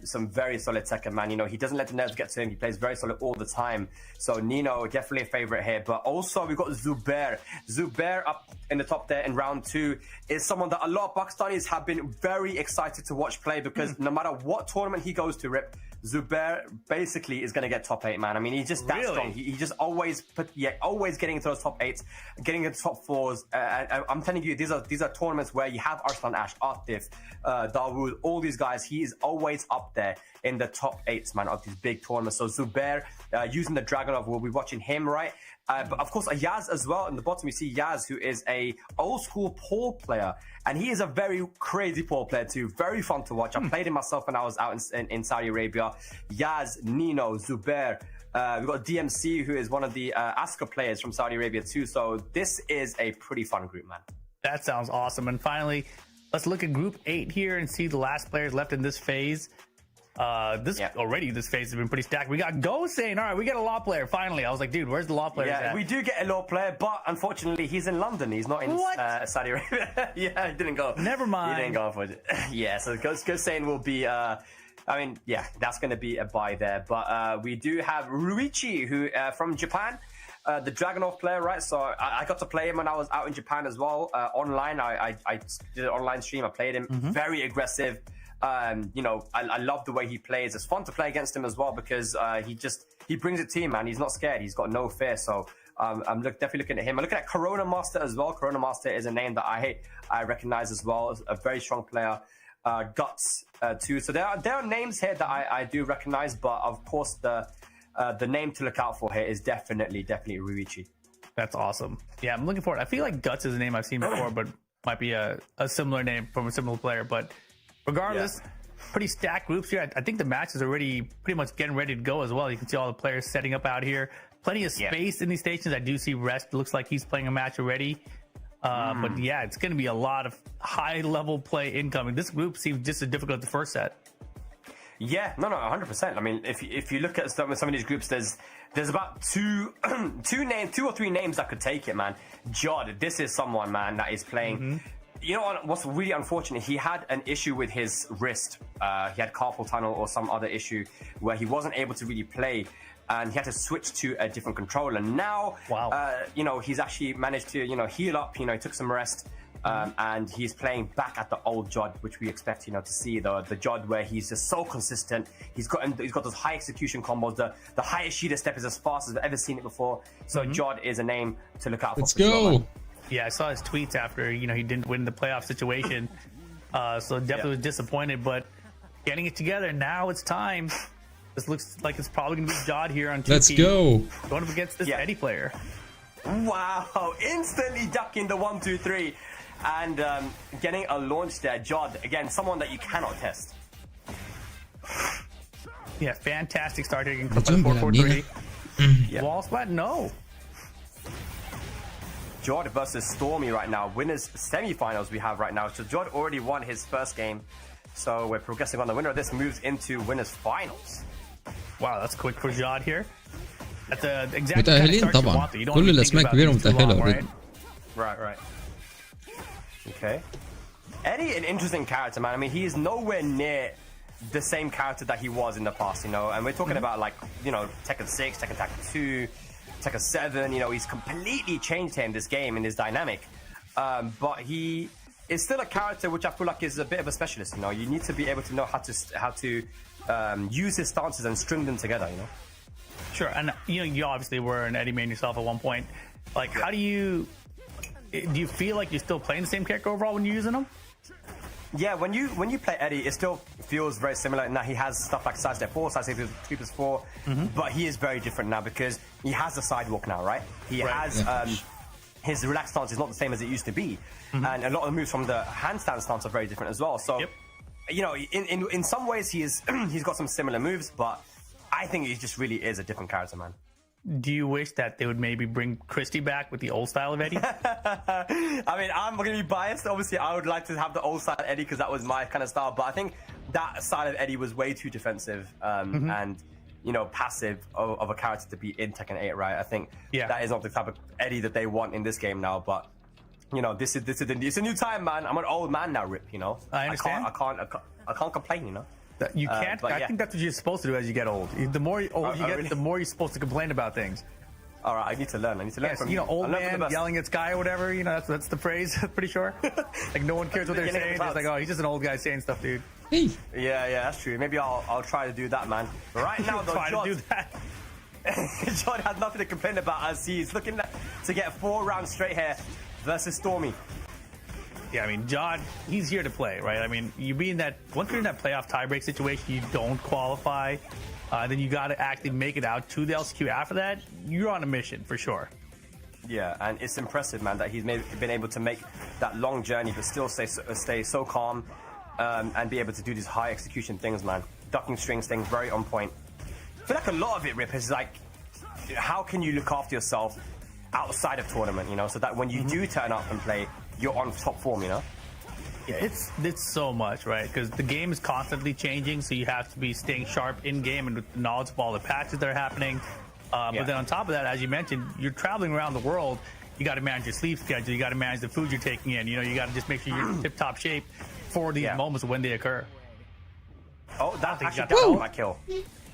Some very solid Tekken, man. You know, he doesn't let the nerves get to him. He plays very solid all the time. So Nino definitely a favorite here. But also we've got Zubair. Zubair up in the top there in round 2 is someone that a lot of Pakistanis have been very excited to watch play, because no matter what tournament he goes to, Rip, Zubair basically is going to get top 8, man. I mean, he's just that strong. He just always getting into those top 8s, getting into top 4s. I'm telling you, these are tournaments where you have Arslan Ash, Atif, Dawood, all these guys. He is always up there in the top 8s, man, of these big tournaments. So Zubair, using the Dragonov, we'll be watching him, right? But of course, Yaz as well. In the bottom, you see Yaz, who is a old school pole player, and he is a very crazy pole player too. Very fun to watch. I played him myself when I was out in Saudi Arabia. Yaz, Nino, Zubair. We've got DMC, who is one of the Aska players from Saudi Arabia too. So this is a pretty fun group, man. That sounds awesome. And finally, let's look at Group 8 here and see the last players left in this phase. This phase has been pretty stacked. We got Go saying, all right, we get a law player finally. I was like, dude, where's the law player? Yeah, we do get a law player, but unfortunately he's in London. He's not in Saudi Arabia. Yeah, he didn't go. Never mind. He didn't go for it. Yeah, so Go saying will be that's going to be a buy there. But we do have Ruichi, who from Japan, the Dragunov player, right? So I got to play him when I was out in Japan as well, online. I did an online stream. I played him. Very aggressive. I love the way he plays. It's fun to play against him as well because he brings it to you, man. He's not scared. He's got no fear. So I'm definitely looking at him. I'm looking at Corona Master as well. Corona Master is a name that I recognize as well. A very strong player. Guts too. So there are names here that I do recognize, but of course the name to look out for here is definitely Ruichi. That's awesome. Yeah, I'm looking forward. I feel like Guts is a name I've seen before, but might be a similar name from a similar player. But regardless, pretty stacked groups here. I think the match is already pretty much getting ready to go as well. You can see all the players setting up out here. Plenty of space in these stations. I do see Rest. Looks like he's playing a match already. But yeah, it's going to be a lot of high-level play incoming. This group seems just as difficult as the first set. Yeah, no, 100%. I mean, if you look at some of these groups, there's about two or three names that could take it, man. Jod, this is someone, man, that is playing. You know what's really unfortunate? He had an issue with his wrist. He had carpal tunnel or some other issue where he wasn't able to really play. And he had to switch to a different controller. Now, he's actually managed to, heal up. He took some rest, and he's playing back at the old Jod, which we expect, to see the Jod where he's just so consistent. He's got those high execution combos. The highest Shida step is as fast as I've ever seen it before. So Jod is a name to look out for. Let's go. Sure, yeah, I saw his tweets after he didn't win the playoff situation, so definitely was disappointed. But getting it together now, it's time. This looks like it's probably going to be Jod here on 2P. Let's go. Going up against this Eddie player. Wow. Instantly ducking the 1-2-3 and getting a launch there. Jod, again, someone that you cannot test. Yeah, fantastic start here. You can clip 4-4-3. Wall splat? No. Jod versus Stormy right now. Winners semifinals we have right now. So Jod already won his first game. So we're progressing on. The winner of this moves into winners finals. Wow, that's quick for Jod here. That's the exact kind of متأهلين start you طبعا. want. You don't كل really think الأسماء about كبيرة things too متأهلة long, already. Right. Okay. Eddie, an interesting character, man. I mean, he is nowhere near the same character that he was in the past, and we're talking about Tekken 6, Tekken 2, Tekken 7. He's completely changed him this game in his dynamic. But he is still a character which I feel like is a bit of a specialist. You need to be able to know how to use his stances and string them together. Sure, and you obviously were an Eddie main yourself at one point. Like, how do you feel like you're still playing the same character overall when you're using him? Yeah, when you play Eddie, it still feels very similar in that he has stuff like side step 4, side step 3+4, but he is very different now because he has the sidewalk now, right? He has his relaxed stance is not the same as it used to be, and a lot of the moves from the handstand stance are very different as well. So, in some ways he's got some similar moves, but I think he just really is a different character, man. Do you wish that they would maybe bring Christie back with the old style of Eddie? I mean, I'm going to be biased. Obviously, I would like to have the old style Eddie because that was my kind of style. But I think that side of Eddie was way too defensive and, passive of a character to be in Tekken 8, right? I think that is not the type of Eddie that they want in this game now. But, this is it's a new time, man. I'm an old man now, Rip, I understand. I can't complain, You can't. I think that's what you're supposed to do as you get old. The more old you get, really? the more you're supposed to complain about things. All right, I need to learn. Yes, from you. Old man yelling at Sky or whatever. That's the phrase. Pretty sure. Like no one cares what they're saying. It's like, oh, he's just an old guy saying stuff, dude. Hey. Yeah, that's true. Maybe I'll try to do that, man. But right now, though, try to do that. John has nothing to complain about as he's looking to get 4 rounds straight here versus Stormy. Yeah, I mean, Jod, he's here to play, right? I mean, once you're in that playoff tiebreak situation, you don't qualify, then you got to actually make it out to the LCQ. After that, you're on a mission for sure. Yeah, and it's impressive, man, that he's been able to make that long journey, but still stay so calm and be able to do these high execution things, man. Ducking strings things, very on point. I feel like a lot of it, Rip, is like, how can you look after yourself outside of tournament, so that when you do turn up and play, you're on top form, It's so much, right? Because the game is constantly changing, so you have to be staying sharp in game and with the knowledge of all the patches that are happening. But then on top of that, as you mentioned, you're traveling around the world. You got to manage your sleep schedule. You got to manage the food you're taking in. You know, you got to just make sure you're in tip-top shape for these moments when they occur. Oh, that actually my kill.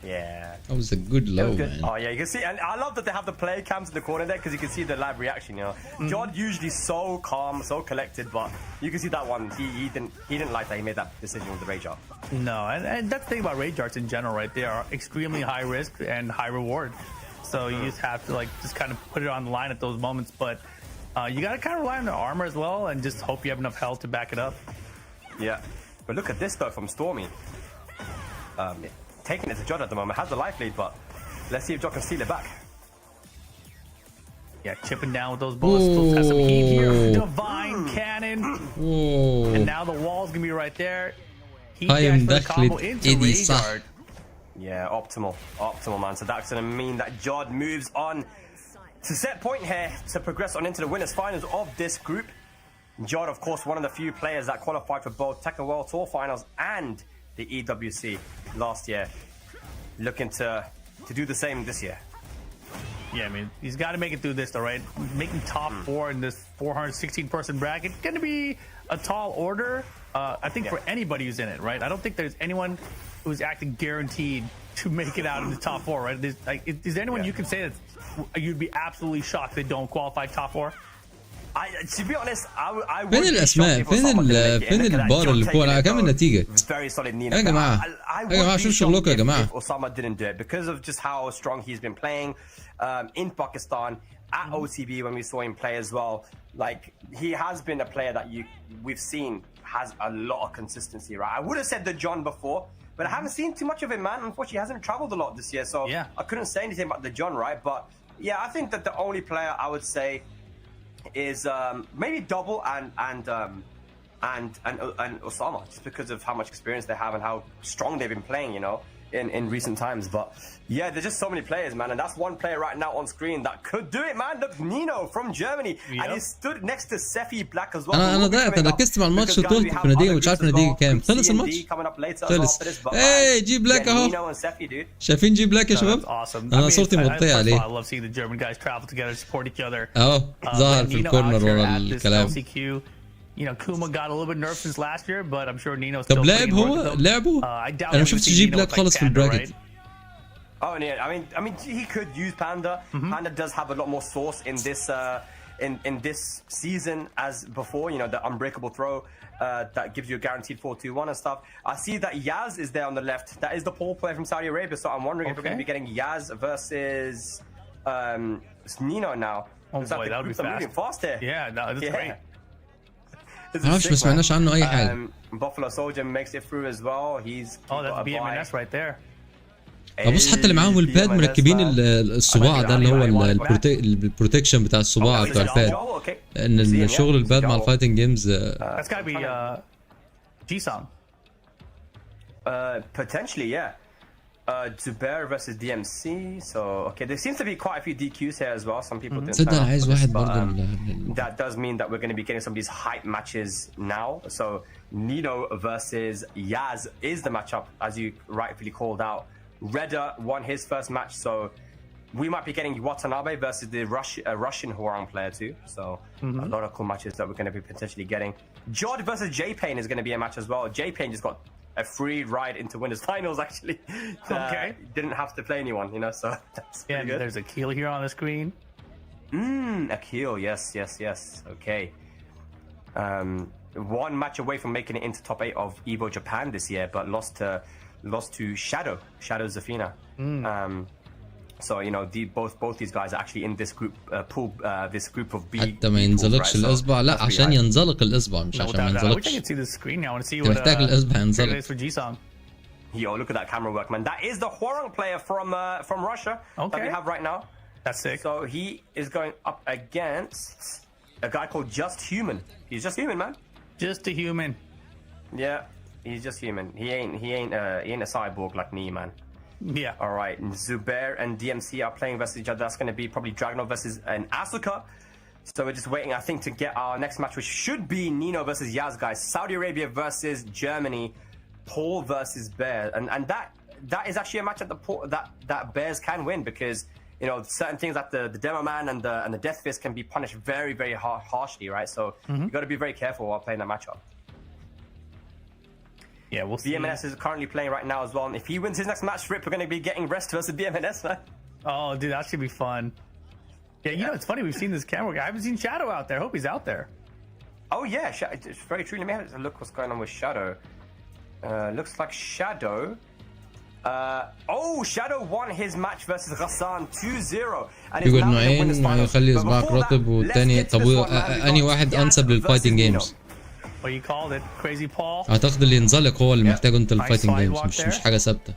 Yeah. That was a good low, Good. man. Oh yeah, you can see, and I love that they have the play cams in the corner there because you can see the live reaction. You know, Jod usually so calm, so collected, but you can see that one. He didn't like that. He made that decision with the rage art. No, and that's the thing about rage arts in general, right? They are extremely high risk and high reward. So you just have to like just kind of put it on the line at those moments. But you got to kind of rely on the armor as well, and just hope you have enough health to back it up. Yeah, but look at this though from Stormy. Taking it to Jod at the moment, has the life lead, but let's see if Jod can steal it back. Yeah, chipping down with those bullets. Still has some heat here. Divine cannon. Whoa. And now the wall's gonna be right there. He قايم gets the دخلت combo into ايدي rage صح. art. Yeah, optimal man. So that's gonna mean that Jod moves on to set point here to progress on into the winners finals of this group. Jod, of course, one of the few players that qualified for both Tekken World Tour finals and the EWC last year, looking to do the same this year. Yeah, I mean, he's got to make it through this, though, right? Making top 4 in this 416-person bracket, going to be a tall order. I think for anybody who's in it, right? I don't think there's anyone who's acting guaranteed to make it out in the top 4, right? Is there anyone you can say that you'd be absolutely shocked they don't qualify top 4? To be honest, I would فين be الاسماء؟ shocked if someone didn't make it. فين Look at that, البار Jod اللي taking فوق؟ it, كم though. النتيجة؟ Very solid Nina. يا جماعة I يا would جماعة be شو shocked شغلكم يا جماعة؟ if Osama didn't do it because of just how strong he's been playing in Pakistan at OTB when we saw him play as well. Like he has been a player that we've seen has a lot of consistency, right? I would have said the John before, but I haven't seen too much of him, man. Unfortunately, he hasn't traveled a lot this year, so I couldn't say anything about the John, right? But yeah, I think that the only player I would say is maybe Double and Osama, just because of how much experience they have and how strong they've been playing, you know, in recent times. But yeah, there's just so many players, man, and that's one player right now on screen that could do it, man. Look, Nino from Germany, and he stood next to Sefi Black as well. انا ضيعت، انا ركزت مع الماتش وطولت في النتيجة مش عارف النتيجة كام. خلص الماتش؟ خلص. ايه جي بلاك اهو. شايفين جي بلاك يا شباب؟ انا صورتي مغطية عليه. I love seeing the German guys travel together, support each other. اهو ظهر في الكورنر ورا الكلام. LCQ. You know, Kuma got a little bit nerfed since last year, but I'm sure Nino's طب still لعب putting هو؟ work with them. لعبه؟ I doubt انا ما we'll شفتش see جي Nino بلاك with, like, خالص في Panda, البراكت. right? Oh yeah, I mean he could use Panda. Panda does have a lot more source in in this season as before. You know, the unbreakable throw that gives you a guaranteed 4-2-1 and stuff. I see that Yaz is there on the left. That is the pole player from Saudi Arabia. So I'm wondering if we're going to be getting Yaz versus Nino now. Oh boy, that would be fast. Moving fast here. Yeah, no, that's great. معرفش ما سمعناش عنه اي حاجة. Buffalo Soldier makes it through as well. He's that's BMNS right there. ابص حتى اللي معاهم الباد مركبين الصباع ده اللي هو البروتكشن بتاع الصباع بتاع الباد، ان الشغل الباد مع الفايتنج جيمز. That's gotta be G-Song. Potentially, yeah. Zubair versus DMC. So okay, there seems to be quite a few DQs here as well. Some people didn't تصدق انا عايز واحد برضه. that does mean that we're going to be getting some of these hype matches now. So Nino versus Yaz is the matchup, as you rightfully called out. Reda won his first match, so we might be getting Watanabe versus the Russian Hwoarang player too. So a lot of cool matches that we're going to be potentially getting. Jod versus J-Pain is going to be a match as well. J-Pain just got a free ride into winners finals actually. Okay. Didn't have to play anyone, you know, so that's pretty good. There's Akil here on the screen. Akil, yes. Okay. One match away from making it into top 8 of Evo Japan this year, but lost to Shadow Zafina. So you know, both these guys are actually in this group pool, this group of B. حتى ما ينزلقش الإصبع، لا عشان ينزلق الإصبع مش عشان ما ينزلقش. I wish I could see the screen now. I want to see what محتاج الإصبع ينزلق. for G-Song. Yo, look at that camera work, man. That is the Hwoarang player from Russia that we have right now. That's sick. So he is going up against a guy called Just Human. He's just human, man. Just a human. Yeah, he's just human. He ain't a cyborg like me, man. Yeah. All right. Zubair and DMC are playing versus each other. That's going to be probably Dragunov versus an Asuka. So we're just waiting, I think, to get our next match, which should be Nino versus Yaz, guys. Saudi Arabia versus Germany, Paul versus Bears, and that is actually a match that Bears can win, because you know certain things like the Demo Man and the Death Fist can be punished very, very harshly, right? So you got to be very careful while playing that matchup. Yeah, we'll see. BMNS is currently playing right now as well, and if he wins his next match, Rip, we're going to be getting Rest versus BMNS, man. Oh, dude, that should be fun. Yeah, you know, it's funny. We've seen this camera guy. I haven't seen Shadow out there. I hope he's out there. Oh yeah, it's very true. Let me have a look what's going on with Shadow. Looks like Shadow. Shadow won his match versus Ghassan 2-0. يقول نوعين ويخلي صباعك رطب والتاني طب اني واحد انسب للفايتنج جيمز. Well, you called it, Crazy Paul. اعتقد اللي ينزلق هو اللي محتاجه انت الفايتنج جيمز مش حاجه ثابته.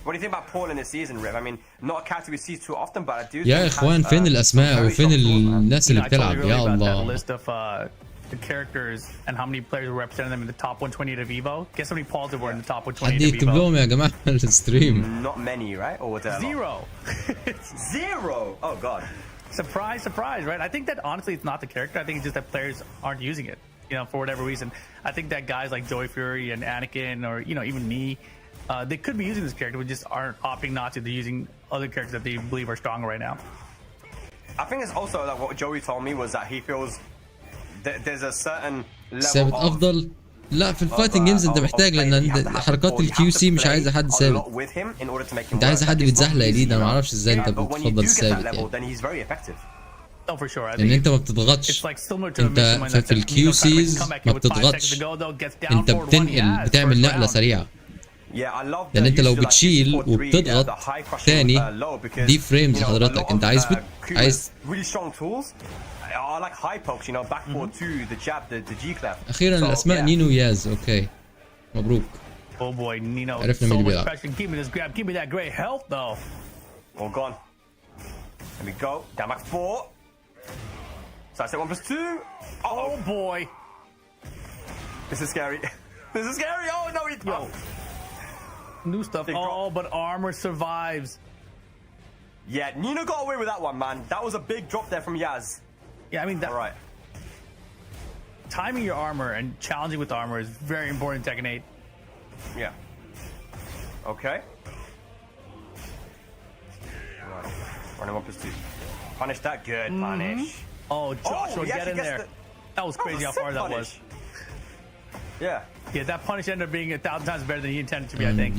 What do you think about Paul in this season, Riv? I mean, not a character we see too often, but I do. يا اخوان فين الاسماء وفين الناس اللي بتلعب يا الله. The characters and how many players were representing them in the top 128 of Evo. Guess how many Pauls there were in the top 128 حد of يكتب Evo? لهم يا جماعه الستريم. Not many, right? Or was there Zero. Zero. Oh god. Surprise, surprise, right? I think that honestly, it's not the character. I think it's just that players aren't using it, you know, for whatever reason. I think that guys like Joey Fury and Anakin, or you know, even me, they could be using this character, but just aren't opting not to. They're using other characters that they believe are stronger right now. I think it's also like what Joey told me was that he feels that there's a certain level ثابت of افضل. لا في الفايتنج جيمز انت محتاج لان حركات الكيو سي مش عايزه حد ثابت. انت عايز حد بيتزحلق يا ليد. انا ما اعرفش ازاي انت بتفضل الثابت يعني. Oh, for sure. لان انت ما بتضغطش. انت في الكيو سيز ما بتضغطش. انت بتعمل نقله سريعه. لان انت لو بتشيل وبتضغط تاني دي فريمز حضرتك. انت عايز I like high pokes, you know, back forward to the jab, the G clef. اخيرا الاسماء نينو وياز. اوكي مبروك. Oh boy, Nino. عرفنا مين اللي بيلعب. Give me this grab. Give me that great health though. All gone. There we go. Down back 4. So I said 1+2. Oh boy. This is scary. This is scary. Oh no, he threw. New stuff. Oh, but armor survives. Yeah, Nino got away with that one, man. That was a big drop there from Yaz. Yeah, I mean that. All right. Timing your armor and challenging with armor is very important in Tekken 8. Yeah. Okay. Right. Running 1+2. Punish that. Good punish. Oh, Joshua, get in there. That was crazy how far that was. Yeah. Yeah, that punish ended up being 1,000 times better than he intended to be, I think.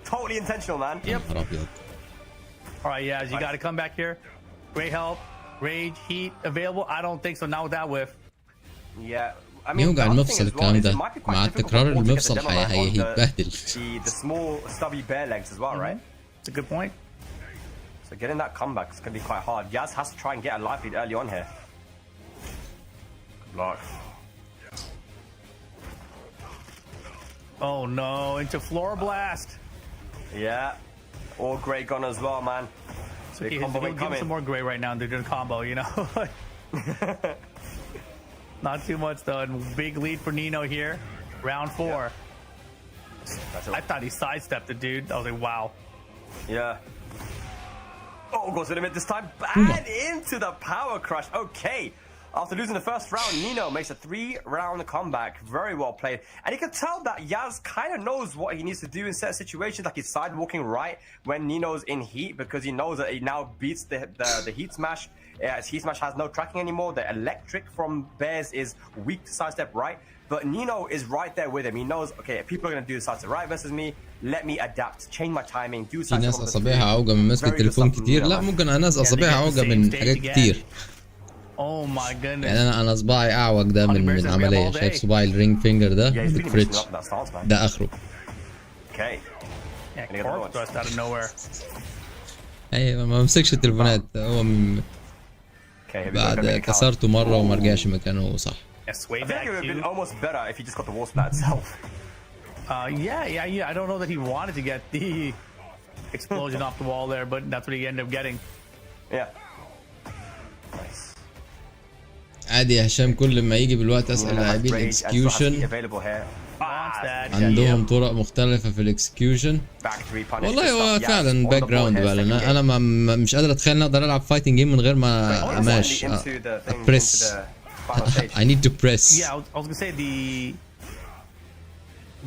Totally intentional, man. Yep. All right, yeah, you got to come back here. Great help. Rage, heat available. I don't think so. Not with that whiff. Yeah. I mean, يوجع المفصل الكلام ده مع التكرار المفصل هيتبهدل. The small stubby bare legs as well, right? It's a good point. So getting that comeback is going to be quite hard. Yaz has to try and get a life lead early on here. Good luck. Oh no, into floor blast. Yeah. All great gone as well, man. So give him some more gray right now and they're doing a combo, you know? Not too much though. And big lead for Nino here. Round 4. Yeah. I thought he sidestepped the dude. I was like, wow. Yeah. Oh, goes to the mid this time. And into the power crush. Okay. After losing the first round, Nino makes a 3-round comeback. Very well played. And you can tell that Yaz kind of knows what he needs to do in certain situations, like he's sidewalking right when Nino's in heat, because he knows that he now beats the heat smash. His heat smash has no tracking anymore. The electric from Bears is weak to sidestep right. But Nino is right there with him. He knows, okay, if people are going to do sidestep right versus me, let me adapt, change my timing, do sidestep. في ناس اصابعها عوجة من مسك التليفون كتير. لا ممكن ناس اصابعها عوجة من حاجات كتير. Oh my goodness. يعني انا صباعي اعوج ده من عمليه. شايف صباعي الرينج فينجر ده ما بيتفردش. ده اخره. Okay. Thrust out of nowhere. ايوه ما مسكش التليفونات. هو بعد كسرته مره وما رجعش مكانه صح. Yes, way back. I think it would have been almost better if he just got the wall splat itself. Yeah. I don't know that he wanted to get the explosion off the wall there, but that's what he ended up getting. Yeah. Nice. عادي يا هشام كل ما يجي بالوقت اسال لاعبين اكسكيوشن that. عندهم طرق مختلفة في الاكسكيوشن. والله هو فعلا باك جراوند بقى، لان انا مش قادر اتخيل ان اقدر العب فايتنج جيم من غير ما اماش بريس. I need to press. Yeah, I was gonna say the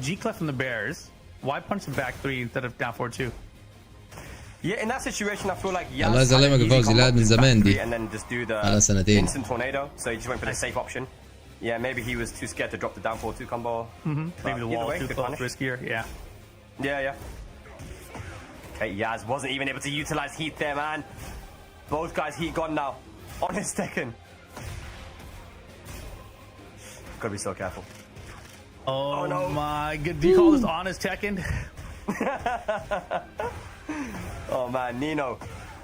G clef from the Bears. Why punch the back 3 instead of down 4-2? Yeah, in that situation, I feel like الله يسلمك يا فوزي، لا من زمان دي and then just do على the سنتين. instant tornado. So he just went for the safe option. Yeah, maybe he was too scared to drop the down 4-2 combo. Maybe the wall too close, riskier. Yeah. Yeah. Okay, Yaz wasn't even able to utilize heat there, man. Both guys heat gone now on his Tekken. Gotta be so careful. Oh no. my god! Do you call this honest Tekken? Oh man, Nino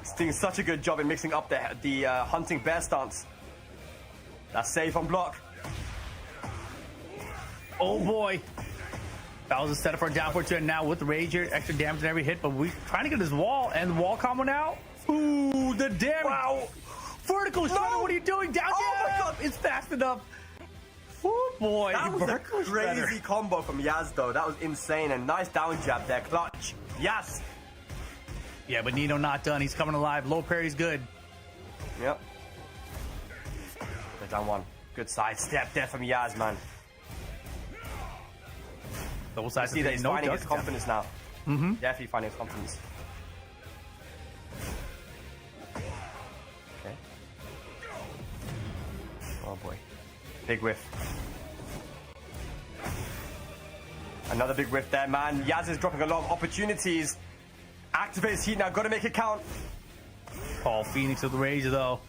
is doing such a good job in mixing up the hunting bear stance. That's safe on block. Oh boy. That was a setup for a down 4-2, and now with the Razer, extra damage in every hit, but we're trying to get this wall, and the wall combo now. Ooh, the damage. Wow. Vertical shredder, what are you doing? Down, Oh my god, it's fast enough. Oh boy. That was a Vertical crazy shredder. combo from Yaz though. That was insane, and nice down jab there, clutch. Yes. Yeah, but Nino not done. He's coming alive. Low parry's good. Yep. They're down one. Good side step there from Yaz, man. Double side. See that he's no finding duck his step. confidence now. Definitely finding his confidence. Okay. Oh boy. Big whiff. Another big whiff there, man. Yaz is dropping a lot of opportunities. Activates heat now. Got to make it count. Oh, Phoenix with the Razer though.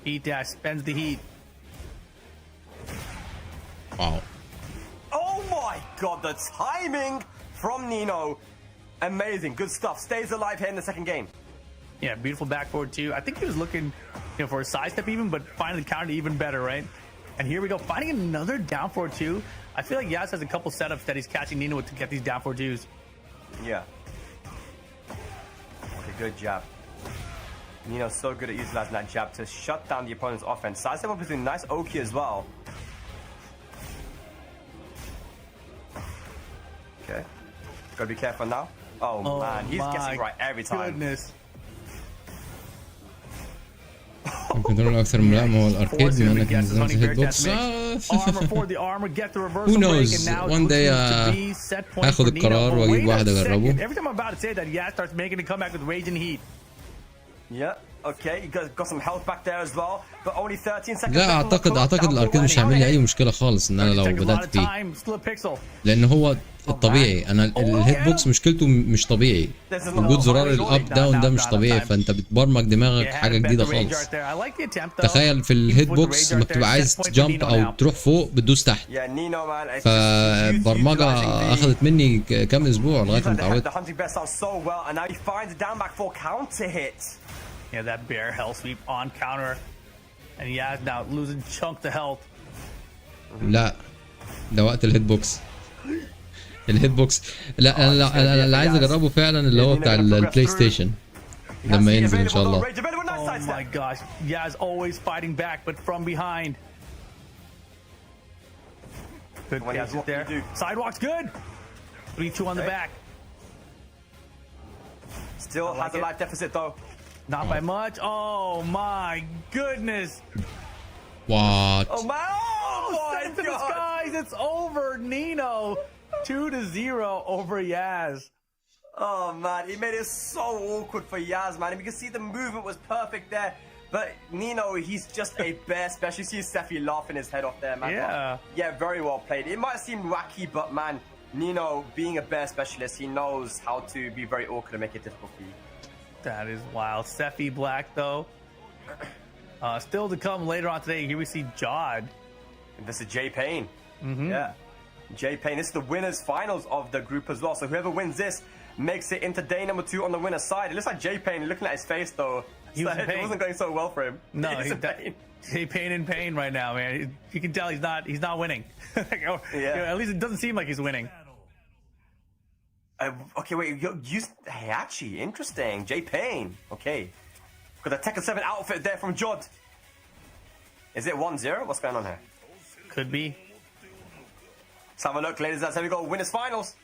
Heat dash spends the heat. Wow. Oh my god, the timing from Nino. Amazing. Good stuff. Stays alive here in the second game. Yeah, beautiful back forward too. I think he was looking, for a side step even, but finally countered even better, right? And here we go, finding another down 4-2. I feel like Yaz has a couple setups that he's catching Nino with to get these down 4-2s. Yeah. Okay, good jab. Nino's so good at utilizing that jab to shut down the opponent's offense. Sidestep up is doing nice Oki as well. Okay. Gotta be careful now. Oh man, he's guessing right every time. Goodness. الكنترول اكثر ملائمة هو الاركيد بما انك نزلت هيت بوكس. Armor for the armor, get the reversal Who knows? break, and now it's One day, looking to be set point هاخد for Nino. القرار But واجيب wait واحد a اجربه. second. Every time I'm about to say that, Yaz starts making a comeback with rage and heat. Yeah, okay, you got some health back there as well, but only 13 seconds. لا اعتقد الاركيد مش هيعمل لي اي مشكلة خالص ان انا لو بدأت فيه، لان هو الطبيعي. انا الهيت بوكس مشكلته مش طبيعي، وجود زرار الاب داون ده مش طبيعي، فانت بتبرمج دماغك حاجه جديده خالص. تخيل في الهيت بوكس لما بتبقى عايز تجامب او تروح فوق بتدوس تحت، فالبرمجه اخذت مني كام اسبوع لغايه ما اتعودت. Yeah, that bear hell sweep on counter, and Yaz now losing chunk to health. لا ده وقت الهيت بوكس. الهيت بوكس لا انا اللي عايز اجربه فعلا اللي هو بتاع البلاي ستيشن لما ينزل ان شاء الله. Oh my gosh, Yaz always fighting back, but from behind. Good patience there. Sidewalk's good. 3-2 on the back. Still has a life deficit though. Not by much. Oh my goodness. What? Oh my! Oh my to the skies. It's over. Nino 2-0 over Yaz. Oh man, he made it so awkward for Yaz, man. And you can see the movement was perfect there. But Nino, he's just a bear special. You see Sefi laughing his head off there, man. Yeah. Yeah, very well played. It might seem wacky, but man, Nino, being a bear specialist, he knows how to be very awkward and make it difficult for you. That is wild. Sefi Black, though. Still to come later on today. Here we see Jod. And this is Jay Payne. Yeah. Jay Payne. This is the winners finals of the group as well. So whoever wins this makes it into day number 2 on the winner's side. It looks like Jay Payne, looking at his face though, it wasn't going so well for him. No, he's Jay Payne in pain right now, man. You can tell he's not winning. At least it doesn't seem like he's winning. Okay, wait. Hey, actually, interesting. Jay Payne. Okay. Got a Tekken 7 outfit there from Jod. Is it 1-0? What's going on here? Could be. Let's have a look, ladies. That's how we go. Winners finals.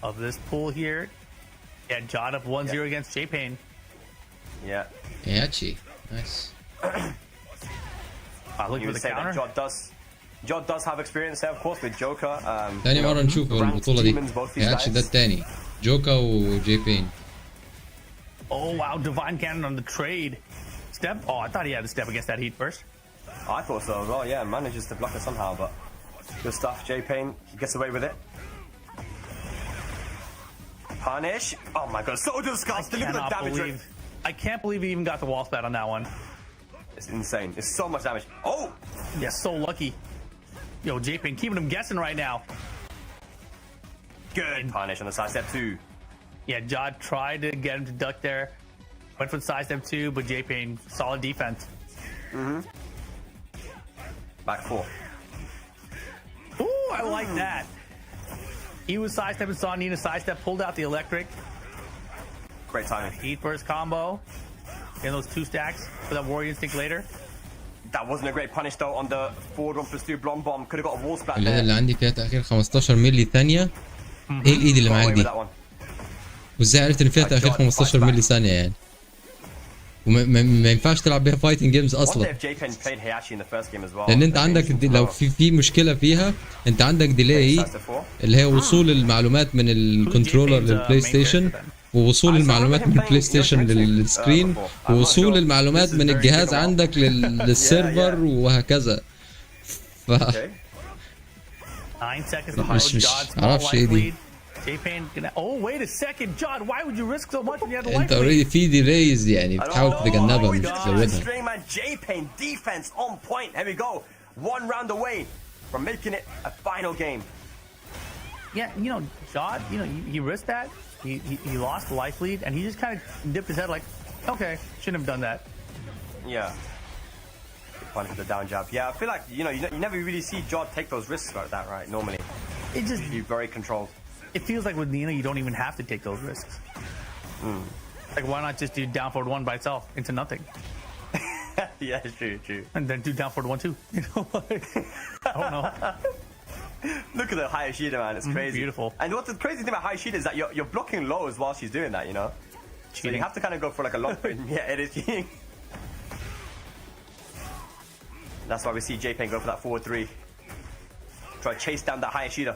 Of this pool here. Yeah, Jod up 1-0 against J-Pain. Yeah. Yachi. Nice. Look You for would the say counter. that Jod does have experience there, of course, with Joker. تاني مرة نشوفه البطولة دي. demons, both these ياتشي ده guys. التاني. جوكا وجي بين. Oh, wow. Divine Cannon on the trade. Step? Oh, I thought he had the step against that heat first. I thought so as well. Yeah, manages to block it somehow, but good stuff. J-Pain, he gets away with it. Punish. Oh my god, so disgusting. Look at the Cannot damage rate. believe. I can't believe he even got the wall spat on that one. It's insane. It's so much damage. Oh! Yeah, so lucky. Yo, J-Pain keeping him guessing right now. Good punish on the side step 2. Yeah, Jod tried to get him to duck there. Went for the side step 2, but J-Pain, solid defense. Back 4. Ooh, I like that. He was sidestepping, saw Nina sidestep, pulled out the electric. Great timing. Heat first combo. Getting those 2 stacks for that Warrior Instinct later. That wasn't a great punish though on the forward 1+2 blonde bomb. Could have got a wall splat اللي there. عندي فيها تأخير 15 ملي ثانية. ايه الايد اللي Got معاك away with دي؟ that one. وازاي عرفت ان فيها تأخير 15 ملي ثانية يعني؟ وما ينفعش تلعب بيها فايتنج جيمز Wonder اصلا. if J-Pen played Heihachi in the first game as well. لان انت عندك لو في مشكلة فيها انت عندك ديلاي اللي هي وصول المعلومات من الكنترولر للبلاي ستيشن ووصول المعلومات من البلاي ستيشن للسكرين ووصول المعلومات من الجهاز عندك للسيرفر وهكذا. ف 9 seconds مش Jod's معرفش ايه دي. J-Pain gonna... Oh, wait a second, Jod. Why would you risk so much when you had the انت life lead? اوريدي في ديلايز يعني بتحاول تتجنبها مش تزودها. String man, J-Pain defense on point. Here we go. 1 round away from making it a final game. Yeah, you know, Jod, you know, he risked that. He lost the life lead, and he just kind of dipped his head like, okay, shouldn't have done that. Yeah. Punish with the down jab. Yeah, I feel like, you know, you never really see Jod take those risks like that, right? Normally. It just, He's very controlled. it feels like with Nina, you don't even have to take those risks. Like, why not just do down forward 1 by itself into nothing? Yeah, true. And then do down forward 1 too. You know, like, I don't know. Look at the Hayashida, man. It's crazy. Beautiful. And what the crazy thing about Hayashida is that you're blocking lows while she's doing that, you know? So you have to kind of go for like a long point. Yeah, it is cheating. That's why we see J-Pain go for that forward 3. Try to chase down that Hayashida.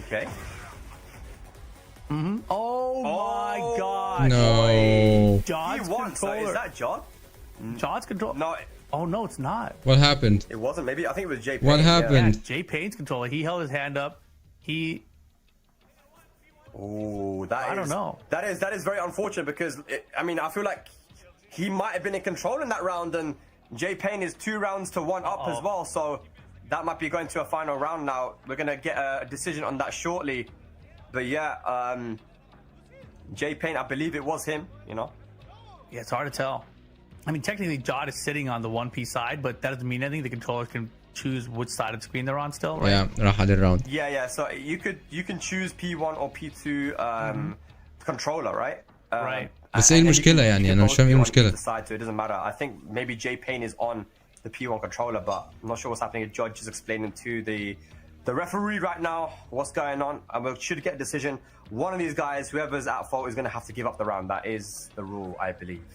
Okay. Oh my god. No. He Jod's won, so controller. is that Jod? Jod's control. No, Oh no, it's not. What happened? it wasn't. Maybe I think it was J-Pain. What happened? Yeah, J-Pain's controller. He held his hand up. He Oh, that is. I don't know. That is very unfortunate because I mean I feel like he might have been in control in that round, and J-Pain is 2 rounds to 1 up as well, so that might be going to a final round now. We're gonna get a decision on that shortly, but yeah, J-Pain, I believe it was him. You know. Yeah, it's hard to tell. I mean, technically, Jod is sitting on the 1P side, but that doesn't mean anything. The controller can choose which side of the screen they're on still, right? Yeah, راح على الراوند. Yeah. So you can choose P1 or P2 controller, right? Right. بس ايه المشكلة يعني؟ أنا مش فاهم ايه المشكلة. So it doesn't matter. I think maybe J-Pain is on the P1 controller, but I'm not sure what's happening. The judge is explaining to the referee right now what's going on, and we should get a decision. One of these guys, whoever's at fault, is going to have to give up the round. That is the rule, I believe.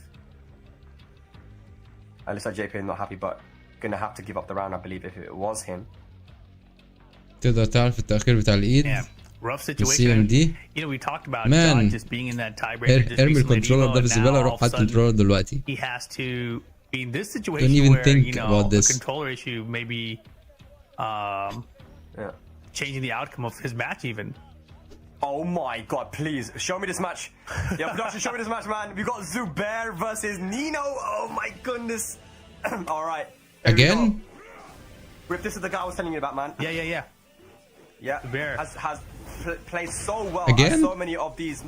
At least J-Pain not happy, but gonna have to give up the round, I believe, if it was him. تقدر تعرف التأخير بتاع الإيد؟ Yeah, rough situation. CMD. You know, we talked about Man. Jod just being in that tiebreaker. just ارمي recently, الكنترولر you ده know, بالزبالة and now روح all of a حط sudden الكنترولر دلوقتي. he has to be in this situation Don't even where, think you know, about this. a controller issue may be changing the outcome of his match even. Oh my god, please, show me this match. Yeah, production, show me this match, man. We got Zubair versus Nino. Oh my goodness. Alright. Again? Rip, this is the guy I was telling you about, man. Yeah. Yeah. Zubair. Has played so well Again? at so many of these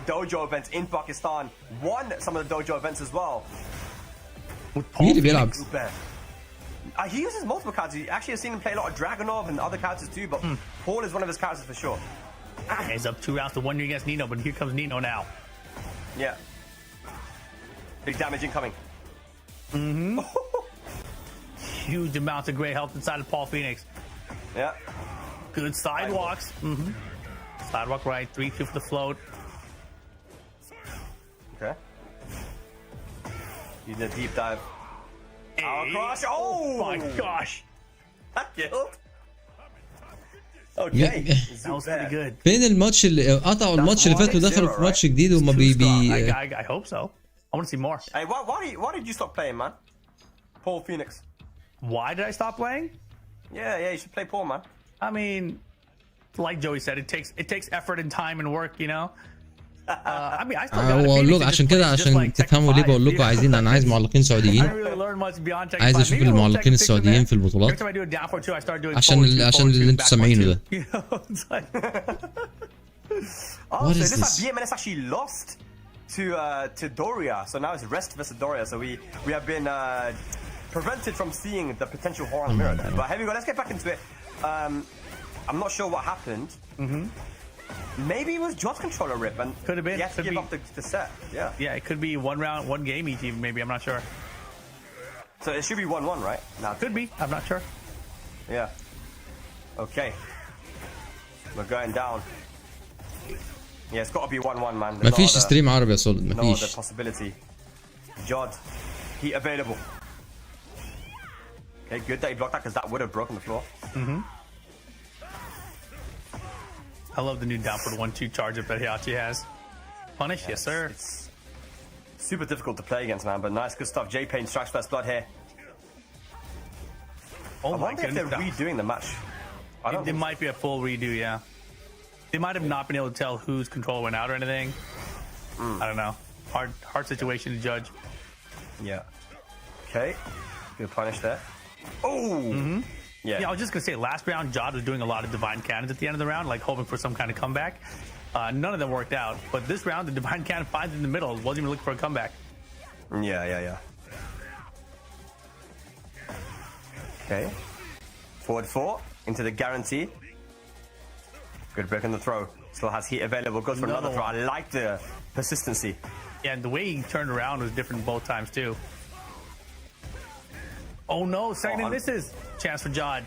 dojo events in Pakistan. Won some of the dojo events as well. مين اللي بيلعب؟ Zubair. He uses multiple characters. Actually, I've seen him play a lot of Dragonov and other characters too, but Paul is one of his characters for sure. He's up 2 rounds to 1 against Nino, but here comes Nino now. Yeah. Big damage incoming. huge amounts of great health inside of Paul Phoenix. Yeah. Good sidewalks. Sidewalk right, 3-2 for the float. Okay. Using a deep dive. Power crush. Oh my gosh. That killed. Okay. That was pretty good. فين الماتش اللي قطعوا الماتش اللي فات ودخلوا في ماتش جديد وما I hope so. I want to see more. Hey, why did you stop playing, man? Paul Phoenix. Why did I stop playing? Yeah, you should play Paul, man. I mean, like Joey said, it takes effort and time and work, you know. I mean, I still got هو اقول لكم عشان كده عشان تفهموا ليه بقول لكم عايزين انا عايز معلقين سعوديين. عايز اشوف المعلقين السعوديين في البطولات عشان اللي انتوا سامعينه ده. Oh, so it looks like BMNS actually lost to Doria, so now it's Rest versus Doria. So we have been prevented from seeing the potential horror on the mirror there. But here we go. Let's get back into it. I'm not sure what happened. Maybe it was Jot's controller rip and could have been. He had to give up the set. Yeah, it could be one round, one game each. Even maybe I'm not sure. So it should be 1-1, right? Now could be. I'm not sure. Yeah. Okay. We're going down. Yeah, it's got to be 1-1, man. مفيش ستريم عربي يا صولد مفيش. No other possibility. Jod, heat available. Okay, good that he blocked that because that would have broken the floor. I love the new downward 1-2 charge up that Heihachi has. Punish, yes sir. It's super difficult to play against, man, but nice, good stuff. J-Pain strikes first blood here. Oh I my wonder if goodness. they're redoing the match. It might be a full redo, yeah. They might have not been able to tell whose control went out or anything. I don't know. Hard situation to judge. Yeah. Okay. Good punish there. Oh! Yeah, I was just going to say, last round, Jod was doing a lot of divine cannons at the end of the round, like hoping for some kind of comeback. None of them worked out. But this round, the divine cannon finds in the middle. Wasn't even looking for a comeback. Yeah. Okay. Forward 4 into the guarantee. Good break on the throw. Still has heat available. Goes for another throw. I like the persistency. Yeah, and the way he turned around was different both times, too. Oh no, second and misses. Chance for Jod.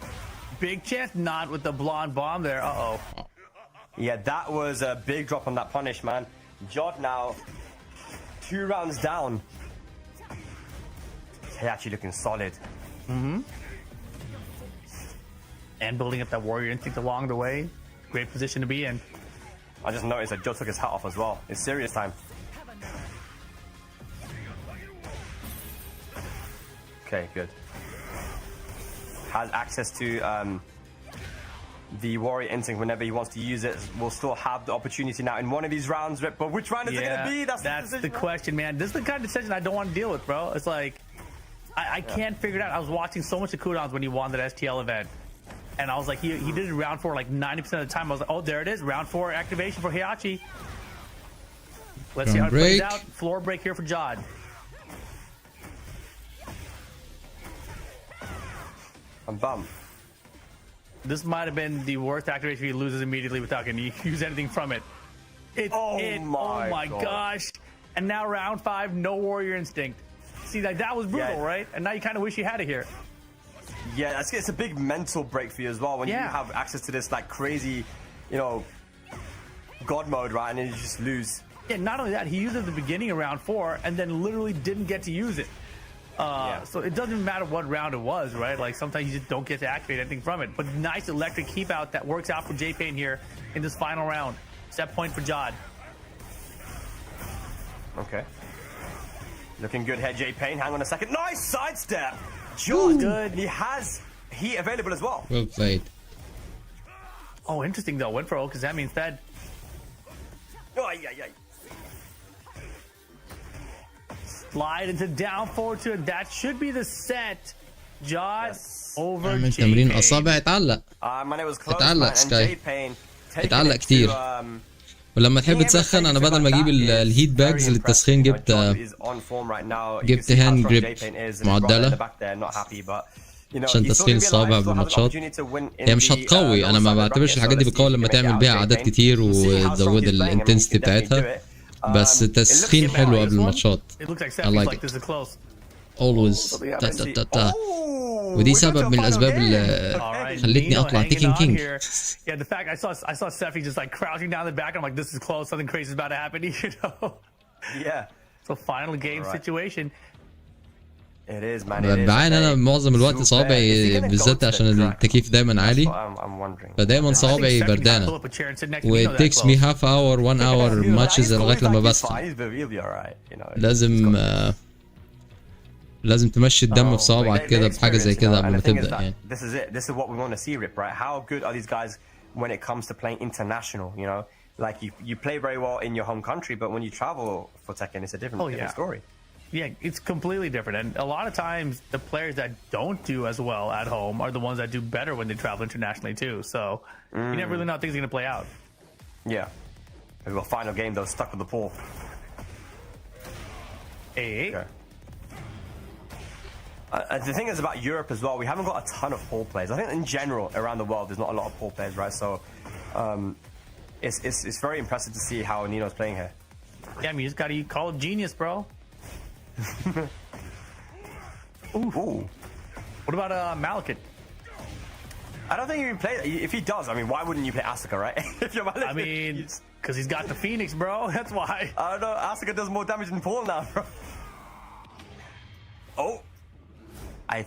Big chance, not with the blonde bomb there. Uh-oh. Yeah, that was a big drop on that punish, man. Jod now 2 rounds down. He's actually looking solid. And building up that warrior instinct along the way. Great position to be in. I just noticed that Jod took his hat off as well. It's serious time. Okay, good. Has access to the warrior instinct whenever he wants to use it. Will still have the opportunity now in one of these rounds. But which round is it going to be? That's the question, man. This is the kind of decision I don't want to deal with, bro. It's like I can't figure it out. I was watching so much of cooldowns when he won that STL event. And I was like, he did it round 4 like 90% of the time. I was like, oh, there it is. Round 4 activation for Heihachi. Let's see how it plays out. Floor break here for Jod. I'm bummed. This might have been the worst activation. He loses immediately without getting to use anything from it. Oh my gosh. And now round 5, no warrior instinct. See, like that was brutal, right? And now you kind of wish you had it here. Yeah, it's a big mental break for you as well when you have access to this like crazy, God mode, right? And then you just lose. Yeah, not only that, he used it at the beginning of round 4 and then literally didn't get to use it. So it doesn't matter what round it was, right? Like sometimes you just don't get to activate anything from it. But nice electric keep out that works out for J-Pain here in this final round. Set point for Jod. Okay. Looking good here, J-Pain. Hang on a second. Nice sidestep. Jod, good. He has heat available as well. Well played. Oh, interesting though. Went for Okazami instead. Slide into down forward to it. That should be the set. Jod over من تمرين اصابع اتعلق. اتعلق سكاي. اتعلق كتير. ولما تحب تسخن انا بدل ما اجيب الهيت باجز للتسخين جبت هاند جريب معدله عشان تسخين الصوابع بالماتشات. هي مش هتقوي، انا ما بعتبرش الحاجات دي بتقوي لما تعمل بيها عدد كتير وتزود الانتنسيتي بتاعتها، بس تسخين حلو قبل الماتشات. I like it. Always. ودي سبب من الاسباب اللي Alright, خلتني Nino اطلع hanging تيكن on كينج. here. Yeah, the fact I saw Seffi just like crouching down the back. I'm like, this is close. Something crazy is about to happen. You know. Yeah. So final game Alright. situation. It is, man. It is. بعاني انا معظم الوقت Super. صوابعي Is he gonna بالذات go to عشان the track? التكييف دايما عالي، I'm wondering. فدايما I think صوابعي Seffi got pull بردانه. up a chair and sit next to و Nino it that takes close. me half hour 1 hour matches لغايه لما بسخن. He'll be alright, you know. لازم لازم تمشي الدم في صوابعك كده بحاجه زي كده قبل ما تبدا يعني. This is it. This is what we want to see, Rip, right? How good are these guys when it comes to playing international, you know? Like you play very well in your home country, but when you travel for Tekken, it's a different story. Yeah, it's completely different. And a lot of times, the players that don't do as well at home are the ones that do better when they travel internationally too. So you never really know how things are going to play out. Yeah. We've got final game though, stuck with the pool. Hey. Okay. The thing is about Europe as well, we haven't got a ton of pool players. I think in general around the world, there's not a lot of pool players, right? So it's very impressive to see how Nino's playing here. Yeah, I mean, you just got to call it genius, bro. Ooh. What about Malekith? I don't think he even plays. If he does, I mean, why wouldn't you play Asuka, right? If you're Malekith, I mean, because he's got the Phoenix, bro. That's why. I don't know. Asuka does more damage than Paul now, bro. Oh.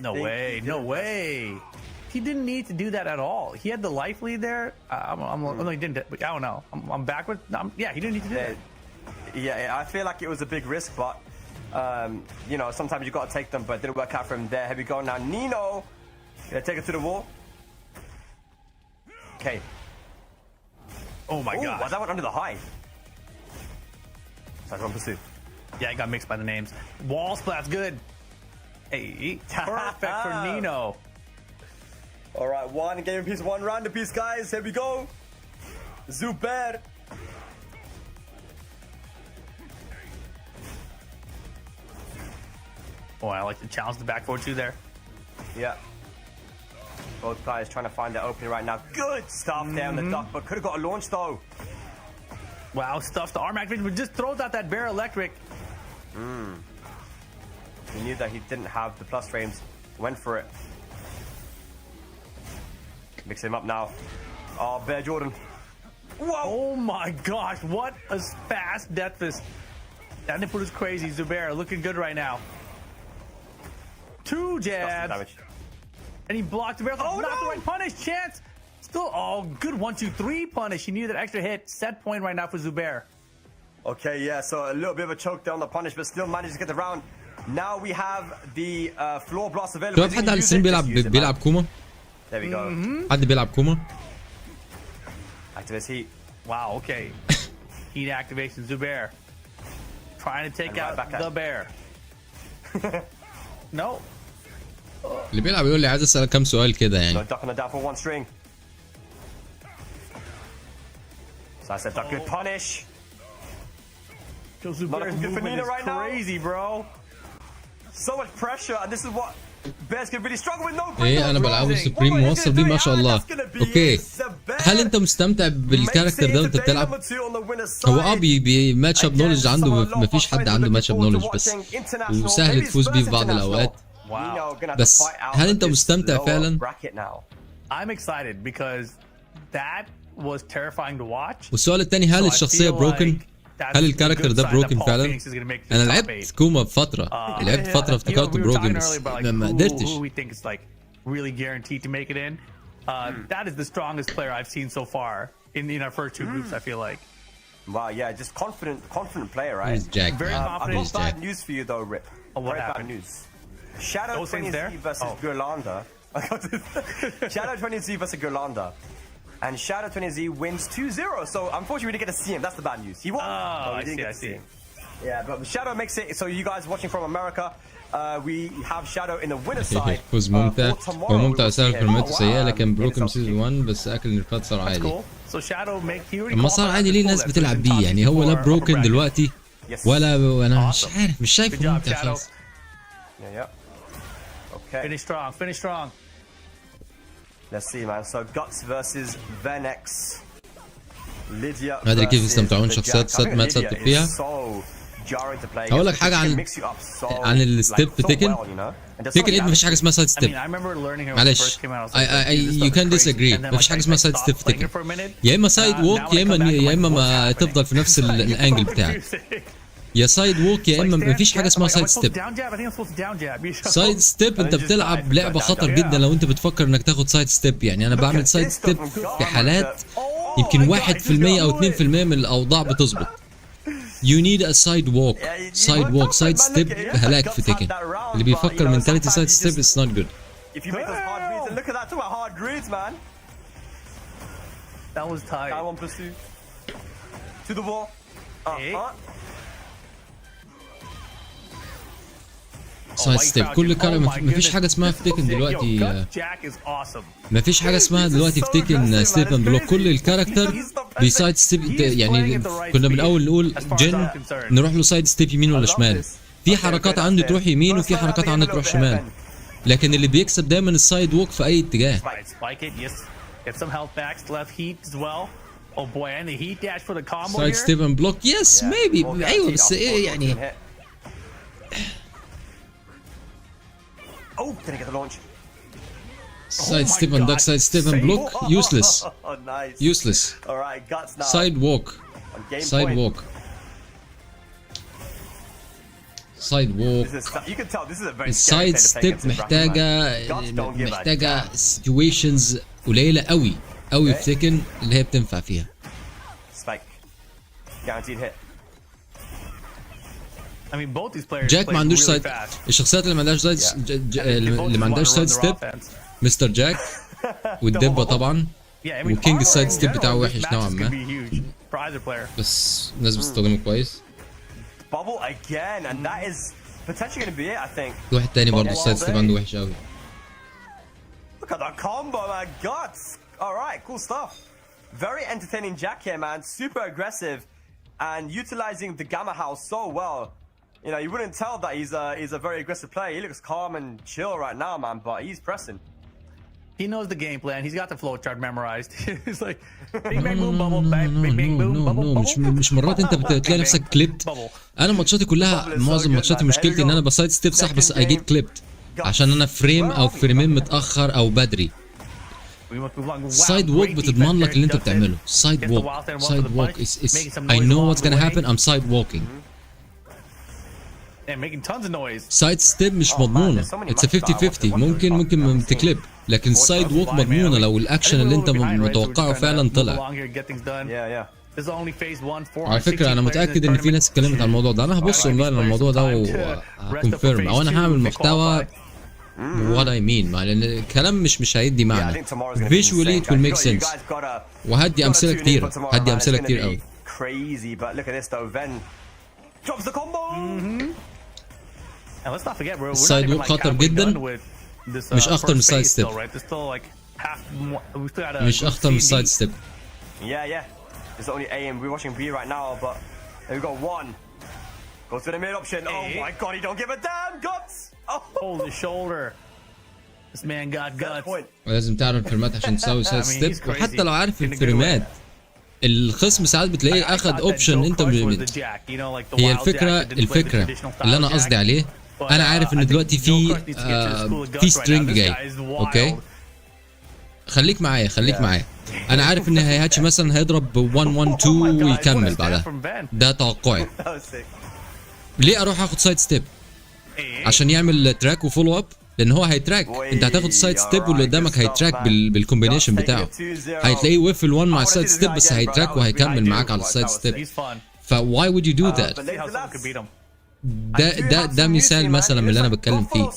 No way. No way. He didn't need to do that at all. He had the life lead there. No, he didn't. I don't know. I'm backwards. Yeah, he didn't need to do that. Yeah, I feel like it was a big risk, but you know, sometimes you got to take them, but it didn't work out for him there. Here we go now. Nino, gonna take it to the wall. Okay. Oh my god. That went under the high. That's one pursuit. Yeah, I got mixed by the names. Wall splat's good. Hey, perfect for Nino. All right, one game piece, one round piece, guys. Here we go. Zubair. Oh, I like to challenge the back forward two there. Yeah. Both players trying to find their opening right now. Good stuff there on the duck, but could have got a launch though. Wow, stuff. The arm activation, but just throws out that bear electric. He knew that he didn't have the plus frames. Went for it. Mix him up now. Oh, Bear Jordan. Whoa! Oh my gosh, what a fast death fist. That nipple is crazy. Zubair looking good right now. 2 jabs. Damage. And he blocked Zubair. Oh, not no! the right punish. Chance. Still, good 1-2-3 punish. He needed that extra hit. Set point right now for Zubair. Okay, yeah, so a little bit of a choke there on the punish, but still managed to get the round. Now we have the floor blast available. شباب حد على السن بيلعب كوما؟ There we go. حد بيلعب كوما؟ Activist heat. Wow, okay. Heat activation. Zubair trying to take And right out back the at- bear. No. اللي بيلعب يقول لي عايز اسال كام سؤال كده No يعني. duck on the down for one string. So I said duck, good punish. Zubair's looking good for movement Nino is right now. crazy, bro. So much pressure, and this is what Bears can really struggle with. No. ايه انا بلعبه سوبريم موصل بيه ما شاء الله. اوكي هل انت مستمتع بالكاركتر ده وانت بتلعب؟ هو ماتش اب نولج عنده مفيش حد عنده ماتش اب نولج بس وسهل تفوز بيه في بعض الاوقات. بس هل انت مستمتع فعلا؟ I'm excited because that was terrifying to watch. والسؤال الثاني هل الشخصيه بروكن؟ هل الكاركتر ده بروكن فعلا؟ انا لعبت كوما بفتره، لعبت فتره افتكرته بروكن بس ما قدرتش. Really guaranteed to make it in. That is the strongest player I've seen so far in our first 2 groups. I feel like. Wow, yeah, just confident player, right? He's jacked, Very man. confident. I've got bad news for you though, Rip. Oh, what Very happened? bad news. Shadow Those things 20Z there? versus Gurlanda. Shadow 20Z versus Gurlanda. And Shadow 20Z wins 2-0. So unfortunately we didn't get to see him. That's the bad news. He won. Oh, but we I didn't see, get I to see. him. Yeah, but Shadow makes it. So you guys watching from America, we have Shadow in the winner's side. فوز ممتع. for tomorrow, هو ممتع we will سهل see him. كلماته سيئه لكن in بروكن SLQ. سيزون 1 بس اكل النرفات صار عادي. Cool. So Shadow he already لما صار qualified عادي ليه for الناس that, بتلعب so بيه يعني هو لا for upper بروكن bracket. دلوقتي Yes. ولا انا مش Awesome. عارف مش Good شايفه job, ممتع Shadow. خالص. Yeah. Okay. Finish strong. Finish strong. Let's see, man. So Guts versus Venex. Lydia ما ادري كيف versus يستمتعون the شخصيات Jack. I think ما Lydia تصدق is فيها. so jarring to play. هقول لك حاجه عن الستيب في تيكن. تيكن 8 مفيش حاجه اسمها سايد ستيب. معلش you can disagree. مفيش حاجه اسمها سايد ستيب في تيكن. يا اما سايد ووك يا اما ما تفضل في نفس الانجل بتاعك. يا سايد ووك يا اما مفيش حاجه اسمها سايد ستيب. سايد ستيب انت بتلعب لعبه خطر جدا لو انت بتفكر انك تاخد سايد ستيب. يعني انا بعمل سايد ستيب في حالات يمكن 1% او 2% من الاوضاع بتظبط. You need a side walk. Side step هلاك في تيكن. اللي بيفكر mentality side step is not good. If you make those hard reads, and look at that, talk about hard reads, man. That was tight. Guy 1+2. To the wall. سايد ستيب كل كلام. مفيش حاجه اسمها في تيكن دلوقتي. مفيش حاجه اسمها دلوقتي في تيكن ستيب اند بلوك. كل الكاركتر بسايد ستيب. يعني كنا من الاول نقول جن نروح له سايد ستيب يمين ولا شمال. في حركات عنده تروح يمين وفي حركات عنده تروح شمال. لكن اللي بيكسب دايما السايد ووك في اي اتجاه. سايد ستيب اند بلوك يس ميبي. ايوه بس ايه يعني. Oh, didn't get the launch. Side step and duck, side step and block, useless. Nice. Useless. All right, guts now. Side walk. Side walk. Side walk. You can tell this is a very side step محتاجة situations قليلة قوي في تيكن اللي هي بتنفع فيها. Spike. Guaranteed hit. جاك ما عندوش سايد. الشخصيات اللي ما عندهاش سايد اللي ما عندهاش سايد ستيب مستر جاك والدبه طبعا. وكينج السايد ستيب بتاعه وحش نوعا ما بس الناس بتستخدمه كويس. Bubble again and that is potentially going to be it I think. في واحد تاني برضه السايد ستيب عنده وحش قوي. Look at that combo man. Guts. All right, cool stuff. Very entertaining Jack here man. Super aggressive and utilizing the gamma house so well. You know, you wouldn't tell that he's a very aggressive player. He looks calm and chill right now, man, but he's pressing. He knows the game plan. He's got the flow chart memorized. He's like bing bang boom bubble bang bing bang boom bubble. مش مرات انت بتلاقي نفسك كليبت. انا ماتشاتي كلها معظم ماتشاتي مشكلتي ان انا بسايد ستيب صح بس I get clipped عشان انا فريم او فريمين متاخر او بدري. سايد ووك بتضمن لك اللي انت بتعمله. سايد ووك I know what's gonna happen. I'm side walking. سايد ستيب مش مضمونه. It's a 50-50. ممكن تكليب لكن السايد ووك مضمونه لو الاكشن اللي انت متوقعه فعلا طلع. على فكره انا متاكد ان في ناس اتكلمت عن الموضوع ده. انا هبص اونلاين على الموضوع ده وهكونفيرم او انا هعمل محتوى what I mean. لان الكلام مش هيدي معنى. Visually it will make sense. وهدي امثله كتير. قوي. Crazy, but look at this though. Ven drops the combo. And let's not forget we're السايد ووك خطر جدا. مش اخطر من السايد ستيب. مش اخطر من السايد ستيب. Yeah. It's only A and we're watching B right now, but we got one. Goes to the mid option. Oh my god, he don't give a damn. Guts. Hold the shoulder. This man got guts. ولازم تعرف الفريمات عشان تساوي سايد ستيب. وحتى لو عارف الفريمات الخصم ساعات بتلاقيه اخد اوبشن انت هي الفكره اللي انا قصدي عليه. انا عارف ان دلوقتي في سترينج جاي. اوكي خليك معايا. انا عارف ان هيهاتش مثلا هيضرب 1-1-2 ويكمل بعدها. ده توقعي. ليه اروح اخد سايد ستيب؟ عشان يعمل تراك وفولو اب. لان هو هيتراك. انت هتاخد السايد ستيب واللي قدامك هيتراك بالكومبينيشن بتاعه. هتلاقيه ويفل 1 مع السايد ستيب بس هيتراك وهيكمل معاك على السايد ستيب. فواي would you do that؟ ده مثال مثلا من اللي انا بتكلم فيه.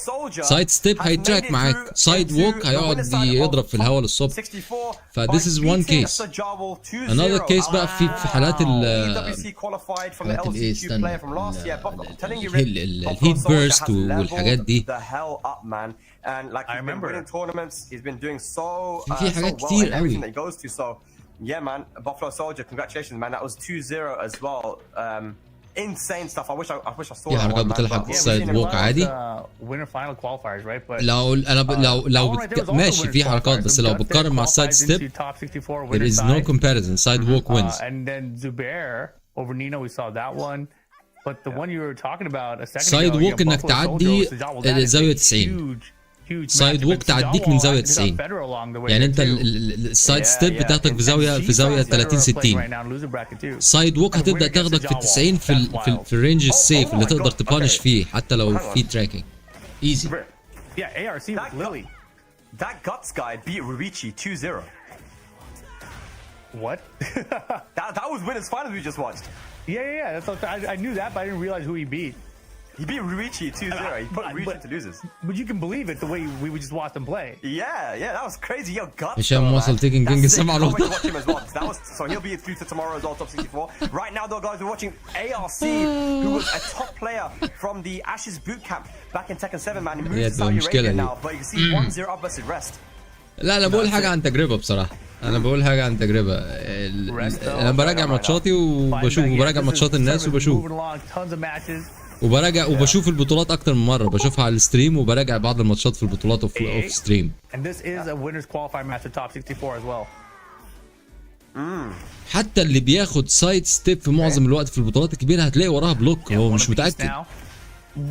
سايد ستيب هيتراك معاك. سايد ووك هيقعد يضرب في الهواء للصبح. ف this is one case. another case بقى في حالات الايه استنى الهيت بيرست والحاجات دي. في حاجات كتير قوي. Yeah man, Buffalo Soldier, congratulations man, that was 2-0 as well. Insane stuff. I wish I saw في حركات بتلحق السايد ووك عادي. لو ماشي في حركات بس لو بتقارن مع السايد ستيب there is no comparison. Side walk wins. And then Zubair over Nino, we saw that one. But the one you were talking about a second سايد ago, ووك انك Buffalo تعدي Soldier, Sejal, that is a زاويه 90. huge سايد matchup. ووك And تعديك من Sejal زاويه had to 90. Federer along the way يعني there انت too. السايد ستيب yeah. بتاعتك في زاويه G-Sides 30 that are playing 60. right now in loser bracket too. سايد ووك I'm هتبدا winning against تاخدك في Sejal. 90 في الرينج السيف oh اللي my تقدر God. تبانش Okay. فيه حتى لو Hang on. في تراكنج. ايزي. Yeah, ARC was Lily. That Guts guy beat Ruichi 2-0. What? That was winners finals we just watched. Yeah. That's what, I knew that, but I didn't realize who he beat. He beat Ruichi 2-0. He put Ruichi to losers. But you can believe it the way we would just watch them play. Yeah, that was crazy. Yo, Guts. هشام though, واصل man. تيكن That's كينج sick. السبعة Can't wait to نقطة. watch him as well. So he'll be through to tomorrow as well, top 64. Right now, though, guys, we're watching ARC, who was a top player from the Ashes boot camp back in Tekken 7, man. He moved Yeah, to Saudi المشكلة Arabia دي. now, but you can see 1-0 up versus Rest. لا انا بقول حاجه عن تجربه بصراحه. انا بقول حاجه عن تجربه. انا براجع ماتشاتي وبشوف وبراجع ماتشات الناس وبشوف وبشوف البطولات اكتر من مره. بشوفها على الستريم وبراجع بعض الماتشات في البطولات اوف ستريم. And this is a winners qualifying match at top 64 as well. حتى اللي بياخد سايد ستيب في معظم الوقت في البطولات الكبيره هتلاقي وراها بلوك. هو مش متاكد.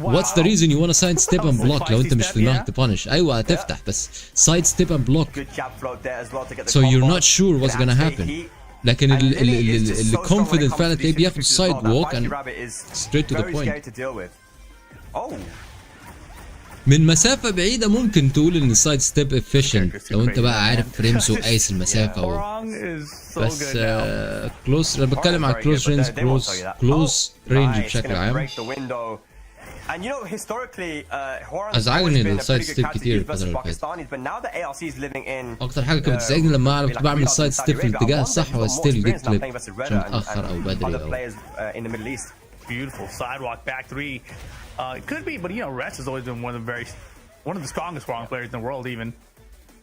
What's the reason you want to side step and block لو انت مش في دماغك تبانش؟ ايوه هتفتح بس side step and block. Good jab float there as well to get the So you're combo. not sure what's Can gonna activate happen. heat. لكن And Lily is just اللي so strong when it confident comes فعلا to تلاقيه these بياخد fixes as side well. That walk Viking and Rabbit is straight to the very point. scary to deal with. Oh. من مسافة بعيدة ممكن تقول ان السايد ستيب efficient لو انت بقى عارف فريمز وقايس المسافة بس كلوز. انا بتكلم على كلوز رينج كلوز رينج بشكل عام. And you know, historically, Horan's أزعجني always been a السايد pretty good ستيب character كتير versus الفترة اللي فاتت. Pakistanis, but now the ARC is living in. أكتر حاجة كانت بتزعجني لما أعرف كنت بعمل سايد ستيب في الاتجاه الصح وستيل جيت كليب عشان متأخر أو بدري other أو. players in the Middle East. Beautiful sidewalk back three. It could be, but you know, Rest has always been one of the strongest players in the world, even.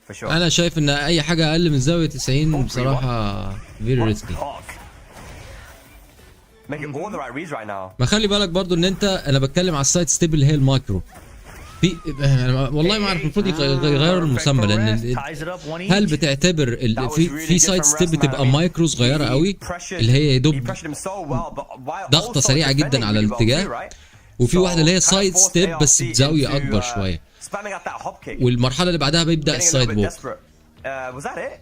For sure. أنا شايف إن أي حاجة أقل من زاوية 90 بصراحة very risky. Making all the right reads right now. ما خلي بالك برضو إن أنا بتكلم على السايد ستيب اللي هي المايكرو. في والله ما اعرف المفروض يغيروا المسمى لان هل بتعتبر في سايد ستيب بتبقى مايكرو صغيره قوي اللي هي يدوب ضغطه سريعه جدا على الاتجاه وفي واحده اللي هي سايد ستيب بس بزاويه اكبر شويه والمرحله اللي بعدها بيبدا السايد ووك. Was that it?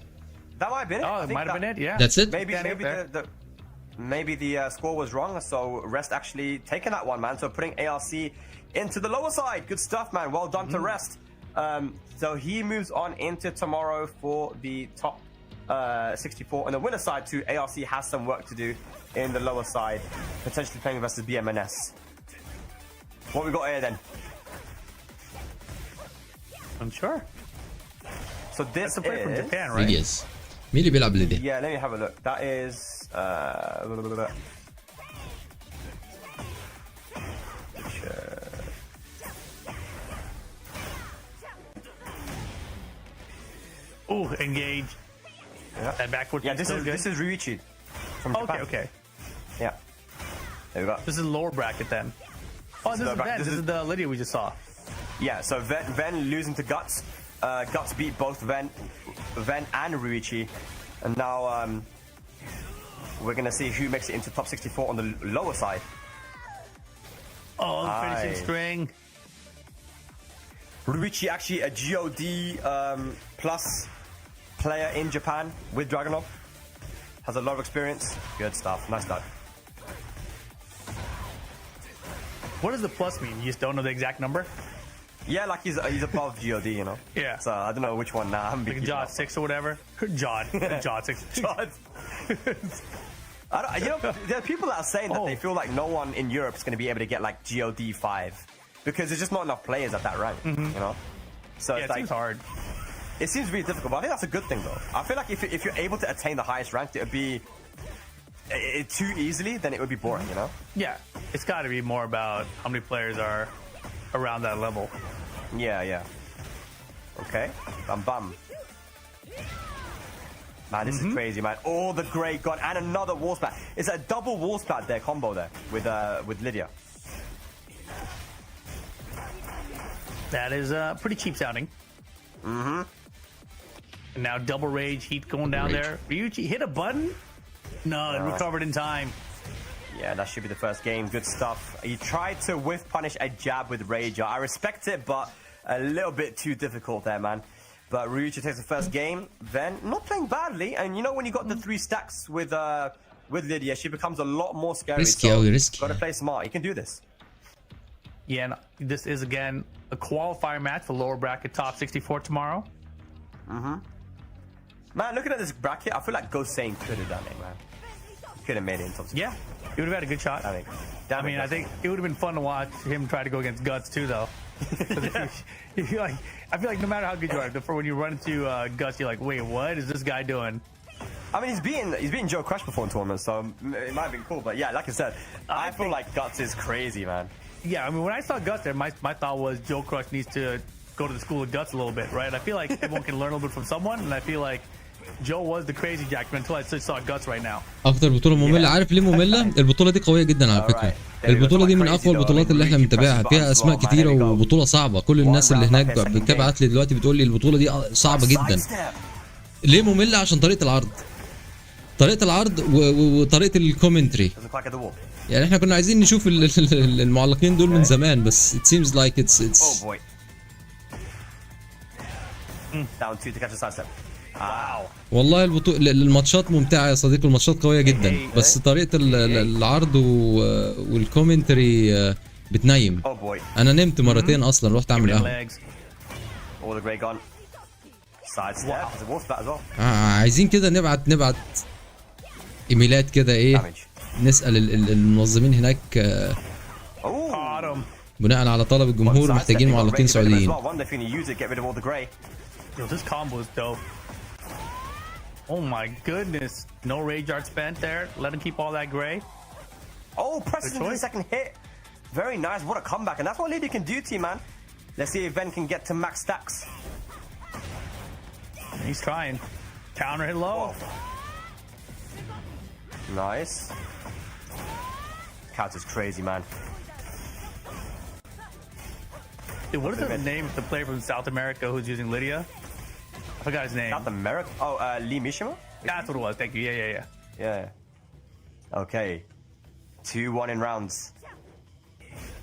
That might have been it. Oh, it might have been it. Yeah. That's it. Maybe the score was wrong. So Rest actually taking that one, man. So putting ARC into the lower side. Good stuff, man. Well done to Rest. So he moves on into tomorrow for the top 64. On the winner side too, ARC has some work to do in the lower side, potentially playing versus BMNS. What we got here then? I'm sure. So this That's a player from is Japan, right? Yes. مين اللي بيلعب لدي؟ Yeah, let me have a look. That is Ooh, engage. Yeah. That backward. Yeah, this is Ryuichi from Japan. Okay. Yeah. There we go. This is lower bracket then. Oh, this is Ben. This is the Lydia we just saw. Yeah, so Ven losing to Guts. Guts beat both Ven and Ryuichi. And now we're going to see who makes it into top 64 on the lower side. Oh, finishing string. Ryuichi actually a GOD plus player in Japan with Dragunov. Has a lot of experience. Good stuff. Nice stuff. What does the plus mean? You just don't know the exact number? Yeah, like he's above GOD, you know? Yeah. So I don't know which one now. Like Jod 6 or whatever? Jod 6. Jod. You know, there are people that are saying that they feel like no one in Europe is going to be able to get like GOD 5 because there's just not enough players at that rank, you know? So Yeah, it's it like, seems hard. It seems really difficult, but I think that's a good thing though. I feel like if you're able to attain the highest rank, it would be too easily, then it would be boring, you know? Yeah, it's got to be more about how many players are around that level. Yeah. Okay. Bam bam. Man, this is crazy, man. Oh, the great god and another wall splat. It's a double wall splat there combo there with Lydia. That is pretty cheap sounding. And now double rage, heat going down there. Ryuichi hit a button? No, it recovered in time. Yeah, that should be the first game. Good stuff. He tried to whiff punish a jab with Razer. I respect it, but a little bit too difficult there, man. But Ryuichi takes the first game. Then not playing badly. And you know when you got the 3 stacks with Lydia, she becomes a lot more scary. Risky, risky. Got to play smart. You can do this. Yeah, and this is again a qualifier match for lower bracket top 64 tomorrow. Man, looking at this bracket, I feel like Ghost Saint could have done it, man. Could have made it in top 64. Yeah, he would have had a good shot. I think it would have been fun to watch him try to go against Guts too, though. I feel like no matter how good you are, for when you run into Guts, you're like, wait, what is this guy doing? I mean, he's beaten Joe Crush before in tournaments, so it might have been cool. But yeah, like I said, I feel like Guts is crazy, man. Yeah, I mean, when I saw Guts there, my thought was Joe Crush needs to go to the school of Guts a little bit, right? I feel like everyone can learn a little bit from someone, and I feel like Joe was the crazy Jackman until I saw Guts right now. اكتر بطوله ممله. عارف ليه ممله؟ البطوله دي قويه جدا على فكره. البطوله دي من اقوى البطولات اللي احنا بنتابعها، فيها اسماء كتيره وبطوله صعبه. كل الناس اللي هناك بتتابعت لي دلوقتي بتقول لي البطوله دي صعبه جدا. ليه ممله؟ عشان طريقه العرض. طريقه العرض وطريقه الكومنتري. يعني احنا كنا عايزين نشوف المعلقين دول من زمان، بس it seems like it's Oh boy. Down 2 to catch the sidestep. Wow. والله الماتشات ممتعه يا صديقي، الماتشات قويه جدا، بس طريقه العرض والكومنتري بتنيم. انا نمت مرتين اصلا، رحت اعمل قهوه. عايزين كده نبعت ايميلات كده، ايه، نسال المنظمين هناك بناء على طلب الجمهور، محتاجين معلقين سعوديين. Yo, this combo is dope. Oh my goodness. No rage art spent there. Let him keep all that gray. Oh, presses into the second hit. Very nice. What a comeback. And that's what Lydia can do to you, man. Let's see if Ben can get to max stacks. He's trying. Counter hit low. Whoa. Nice. Counter's crazy, man. Dude, what is the name of the player from South America who's using Lydia? I forgot his name. South America? Oh, Lee Mishima? That's what it was. Thank you. Yeah. Okay. 2-1 in rounds.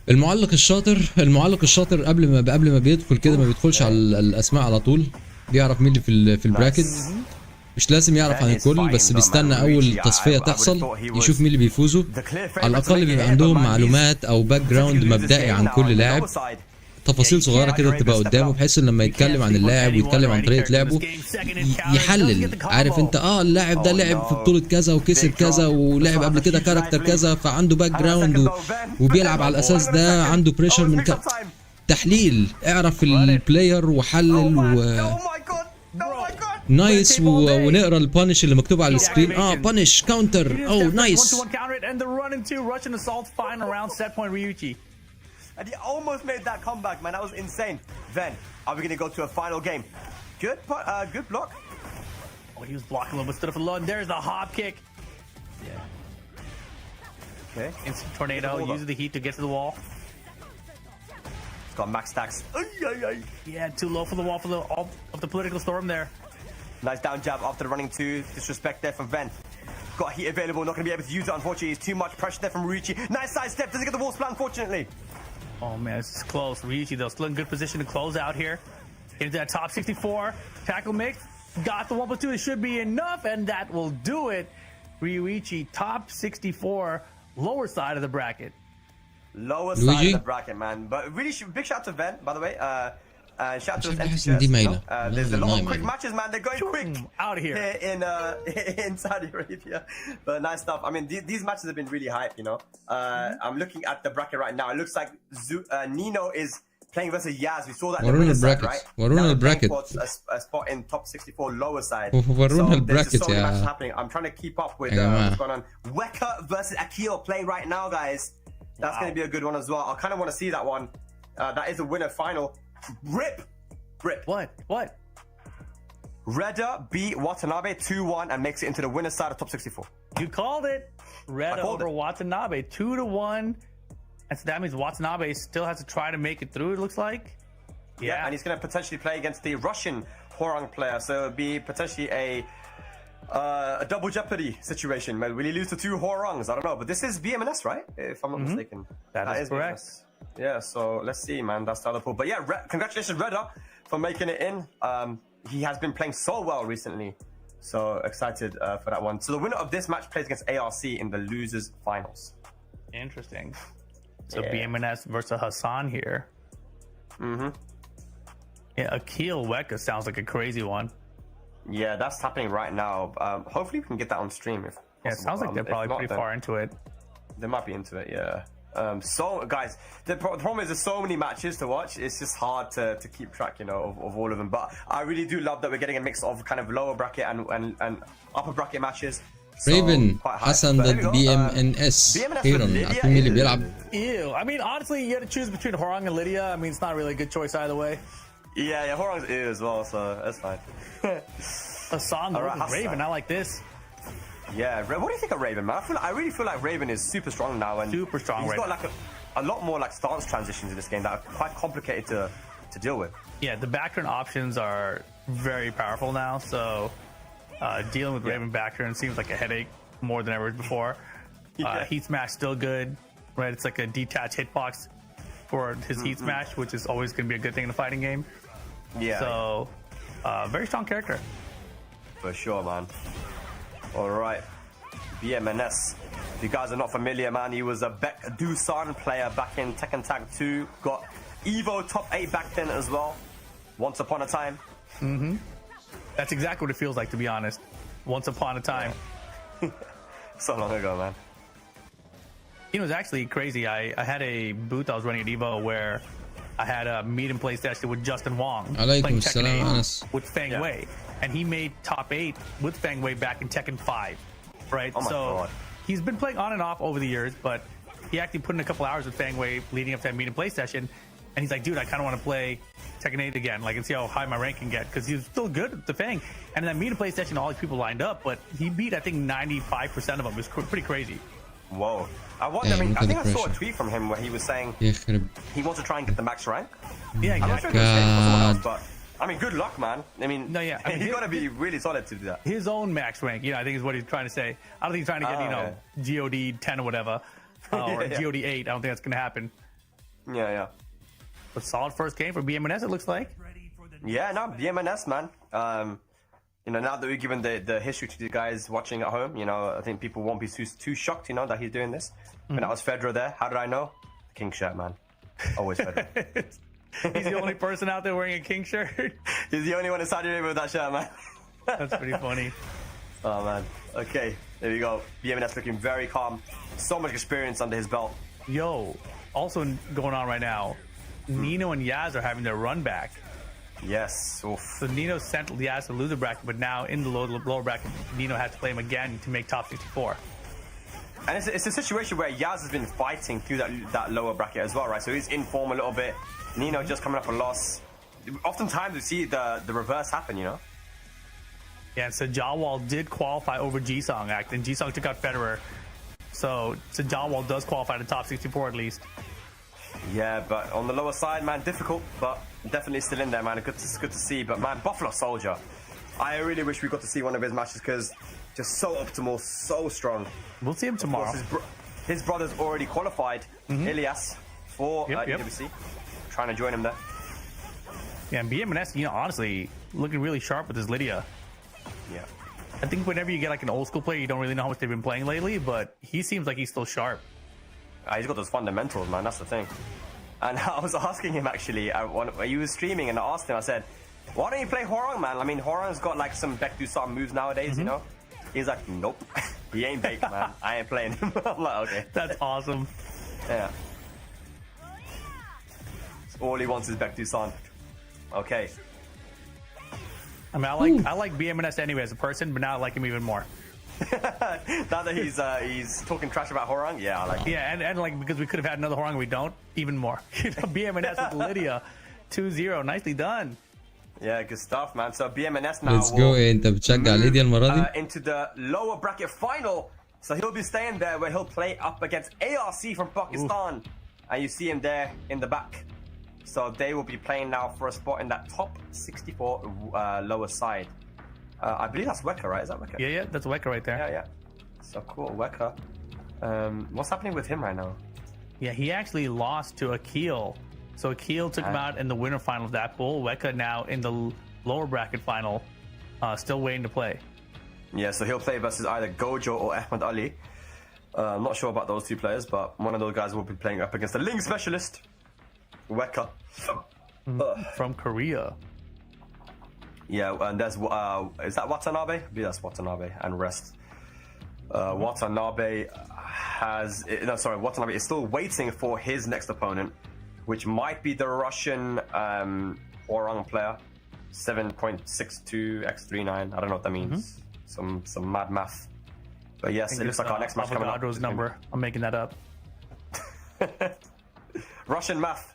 المعلق الشاطر قبل ما بيدخل كده ما بيدخلش على الاسماء على طول، بيعرف مين اللي في البراكت. مش لازم يعرف عن الكل، بس بيستنى اول تصفيه تحصل يشوف مين اللي بيفوزوا. على الاقل بيبقى عندهم معلومات او باك جراوند مبدئي عن كل لاعب، تفاصيل صغيره كده بتبقى قدامه، بحيث ان لما يتكلم عن اللاعب ويتكلم عن طريقه لعبه يحلل. عارف انت اللاعب ده لعب في بطوله كذا وكسب كذا ولعب قبل كده كاركتر كذا، فعنده باك جراوند وبيلعب على الاساس ده، عنده بريشر من كذا. تحليل، اعرف البلاير وحلل نايس. ونقرا البانش اللي مكتوب على السكرين. بانش كاونتر. نايس. And he almost made that comeback, man. That was insane. Then, are we going to go to a final game? Good block. Oh, he was blocking a little bit, stood up for low, and there's the hop kick. Okay. Instant tornado, uses the heat to get to the wall. It's got max stacks. Yeah, too low for the wall for all of the political storm there. Nice down jab after the running 2. Disrespect there from Ven. Got heat available, not going to be able to use it, unfortunately. It's too much pressure there from Ryuichi. Nice side step, doesn't get the wall splat, unfortunately. Oh man, this is close. Ryuichi though, still in good position to close out here. Into that top 64. Tackle mix. Got the 1+2. It should be enough, and that will do it. Ryuichi, top 64, lower side of the bracket. Lower side of the bracket, man. But really, big shout out to Ven, by the way. Shout out to his empty chest. There's a lot of quick matches, man. They're going quick out of here in Saudi Arabia. But nice stuff. I mean, these matches have been really hype, you know. I'm looking at the bracket right now. It looks like Nino is playing versus Yaz. We saw that in the winner's side, right? ورونا البراكت. A spot in top 64 lower side. ورونا البراكت. So there's so many matches happening. I'm trying to keep up with what's going on. Weka versus Akil playing right now, guys. That's going to be a good one as well. I kind of want to see that one. That is a winner final. Rip. What? Reda beat Watanabe 2-1 and makes it into the winner's side of top 64. You called it. Reda over Watanabe 2-1. And so that means Watanabe still has to try to make it through, it looks like. Yeah. And he's going to potentially play against the Russian Horang player. So it would be potentially a a double jeopardy situation. Will he lose to 2 Horongs? I don't know, but this is BMNS, right? If I'm not mistaken. That is correct. BMNS. Yeah, so let's see, man. That's the other pool. But yeah, congratulations, Redder, for making it in. He has been playing so well recently. So excited for that one. So the winner of this match plays against ARC in the losers finals. Interesting. So Yeah. BMNS versus Hassan here. Yeah, Akil Weka sounds like a crazy one. Yeah, that's happening right now. Hopefully we can get that on stream. If Yeah, it possible. sounds like they're If probably not, pretty then far into it. They might be into it, yeah. So guys, the problem is there's so many matches to watch. It's just hard to keep track, you know, of all of them. But I really do love that we're getting a mix of kind of lower bracket and upper bracket matches. So, ريفن quite hyped. حسن But here ضد we go. بي ام ان اس BMNS اخيرا with Lydia عارفين مين اللي is- بيلعب. Ew. I mean, honestly, you had to choose between Horong and Lydia. I mean, it's not really a good choice either way. Yeah, Horong's ear as well, so that's fine. Hassan All right, versus Hassan. Raven. I like this. Yeah, what do you think of Raven, man? I really feel like Raven is super strong now, and Super strong, He's Raven. got like a lot more like stance transitions in this game that are quite complicated to deal with. Yeah, the backturn options are very powerful now. So dealing with Raven backturn seems like a headache more than ever before. Yeah. Heat smash still good, right? It's like a detached hitbox for his heat smash, which is always going to be a good thing in a fighting game. Yeah, So very strong character. for sure, man. All right, BMNS. If you guys are not familiar, man, he was a Beck Dusan player back in Tekken Tag 2. Got Evo top 8 back then as well. Once upon a time. That's exactly what it feels like, to be honest. Once upon a time. So long ago, man. It was actually crazy. I had a booth I was running at Evo where I had a meet and play session with Justin Wong عليكم playing السلام Tekken 8 أنس. with Fang Yeah. Wei, and he made top 8 with Fang Wei back in Tekken 5, right? Oh my so God. he's been playing on and off over the years, but he actually put in a couple hours with Fang Wei leading up to that meet and play session, and he's like, dude, I kind of want to play Tekken 8 again, like, and see how high my rank can get, because he was still good with the Fang. And in that meet and play session, all these people lined up, but he beat, I think, 95% of them. It was pretty crazy. Whoa. I wonder, Yeah, I look at think the I saw a pressure. tweet from him where he was saying يخرب. he wants to try and get the max rank. Yeah, I'm not exactly. sure if it's for someone else, God. but I mean, good luck, man. I mean, No, yeah, I mean, you got to be really solid to do that. His own max rank, I think is what he's trying to say. I don't think he's trying to get, GOD 10 or whatever, or Yeah. GOD 8. I don't think that's going to happen. Yeah. But solid first game for BMNS, it looks like. Yeah, no, BMNS, man. Now that we've given the history to the guys watching at home, I think people won't be too shocked, that he's doing this. When that was Fedra there, how did I know? King shirt, man. Always Fedra. He's the only person out there wearing a king shirt. He's the only one in Saudi Arabia with that shirt, man. That's pretty funny. Oh, man. Okay, there we go. BMNS looking very calm. So much experience under his belt. Yo, also going on right now, Nino and Yaz are having their run back. Yes. Oof. So Nino sent Yaz to loser bracket, but now in the lower bracket, Nino has to play him again to make top 64. And it's a situation where Yaz has been fighting through that lower bracket as well, right? So he's in form a little bit. Nino just coming up a loss. Oftentimes we see the reverse happen, Yeah, and Sajawal did qualify over Jisung, and Jisung took out Federer. So Sajawal does qualify to top 64 at least. Yeah, but on the lower side, man, difficult, but definitely still in there, man. It's good to see. But, man, Buffalo Soldier. I really wish we got to see one of his matches because just so optimal, so strong. We'll see him Of tomorrow. course, his brother's already qualified, Ilias, for Yep. EWC. Trying to join him there. Yeah, and BMNS, honestly, looking really sharp with his Lydia. Yeah. I think whenever you get like an old school player, you don't really know how much they've been playing lately, but he seems like he's still sharp. He's got those fundamentals, man. That's the thing. And I was asking him actually, when he was streaming, and I asked him, I said, why don't you play Horong, man? I mean, Horong's got like some Back to some moves nowadays, He's like, nope. He ain't baked, man. I ain't playing him. I'm like, okay. That's awesome. Yeah. All he wants is Back to San. Okay. I mean, I like BMNS anyway as a person, but now I like him even more. Now that he's talking trash about Horong, yeah, I like it. Yeah, and like because we could have had another Horong, we don't, even more. BMNS with Lydia, 2-0, nicely done. Yeah, good stuff, man. So BMNS now Let's go. انت بتشجع ليديا المرة دي؟ into the lower bracket final. So he'll be staying there where he'll play up against ARC from Pakistan. And you see him there in the back. So they will be playing now for a spot in that top 64 lower side. I believe that's Weka, right? Is that Weka? Yeah, that's Weka right there. Yeah. So cool, Weka. What's happening with him right now? Yeah, he actually lost to Akil. So Akil took him out in the winter final of that pool. Weka now in the lower bracket final, still waiting to play. Yeah, so he'll play versus either Gojo or Ahmed Ali. I'm not sure about those two players, but one of those guys will be playing up against the Ling specialist, Weka. From Korea. Yeah, and there's is that Watanabe? I believe that's Watanabe and rest. Watanabe Watanabe is still waiting for his next opponent, which might be the Russian Orang player, 7.62x39. I don't know what that means. Some mad math. But yes, it looks like our next match coming up. Avogadro's number. I'm making that up. Russian math.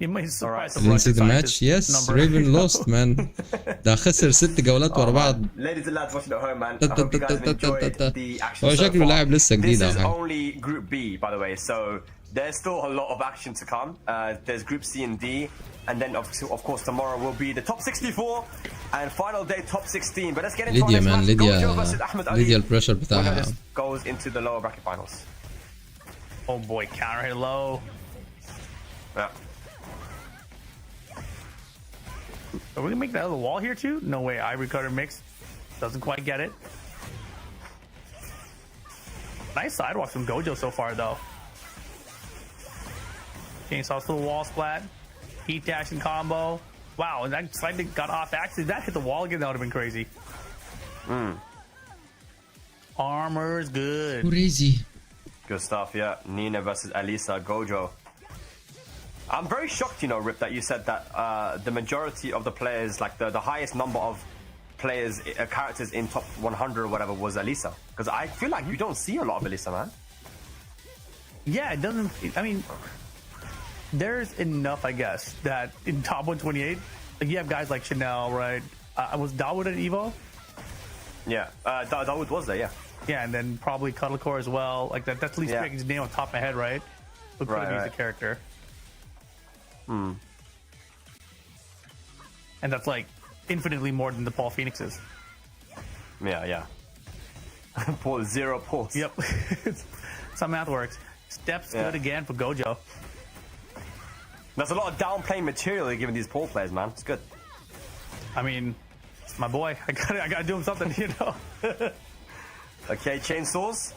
You might surprise Didn't see the match. Yes, Raven lost, man. ده خسر 6 جولات ورا بعض. Ladies and lads watching at home, man. I hope you guys have enjoyed the action هو so شكله far. لاعب لسه جديد This is أو حاجة. only Group B, by the way, so there's still a lot of action to come. There's Group C and D, and then of course tomorrow will be the top 64 and final day top 16. But let's get into ليديا our next مان match. Gojo versus Ahmed Ali. ليديا البريشر Winner بتاعها. just goes into the lower bracket finals. Oh boy, counter hit low. Yeah. Are we gonna make that other wall here too? No way. Ivory cutter mix. Doesn't quite get it. Nice sidewalks from Gojo so far though. Chainsaw to the wall splat. Heat dash and combo. Wow, and that slightly got off axis. That hit the wall again, that would have been crazy. Armor's good. Crazy. Good stuff, yeah. Nina versus Alisa, Gojo. I'm very shocked, you know, Rip, that you said that the majority of the players, like the highest number of players, characters in top 100 or whatever was Alisa. Because I feel like you don't see a lot of Alisa, man. Yeah, it doesn't. I mean, there's enough, I guess, that in top 128, like you have guys like Chanel, right? Was Dawood at Evo? Yeah, Dawood was there, yeah. Yeah, and then probably Cuddlecore as well. Like that's at least picking his name on top of my head, right? Who could have used the character. And that's like infinitely more than the Paul Phoenixes. Yeah. Pause, 0 pause. Yep. That's how math works. Steps good again for Gojo. There's a lot of downplaying material they're giving these Paul players, man. It's good. I mean, it's my boy. I gotta do him something, you know. Okay, chainsaws.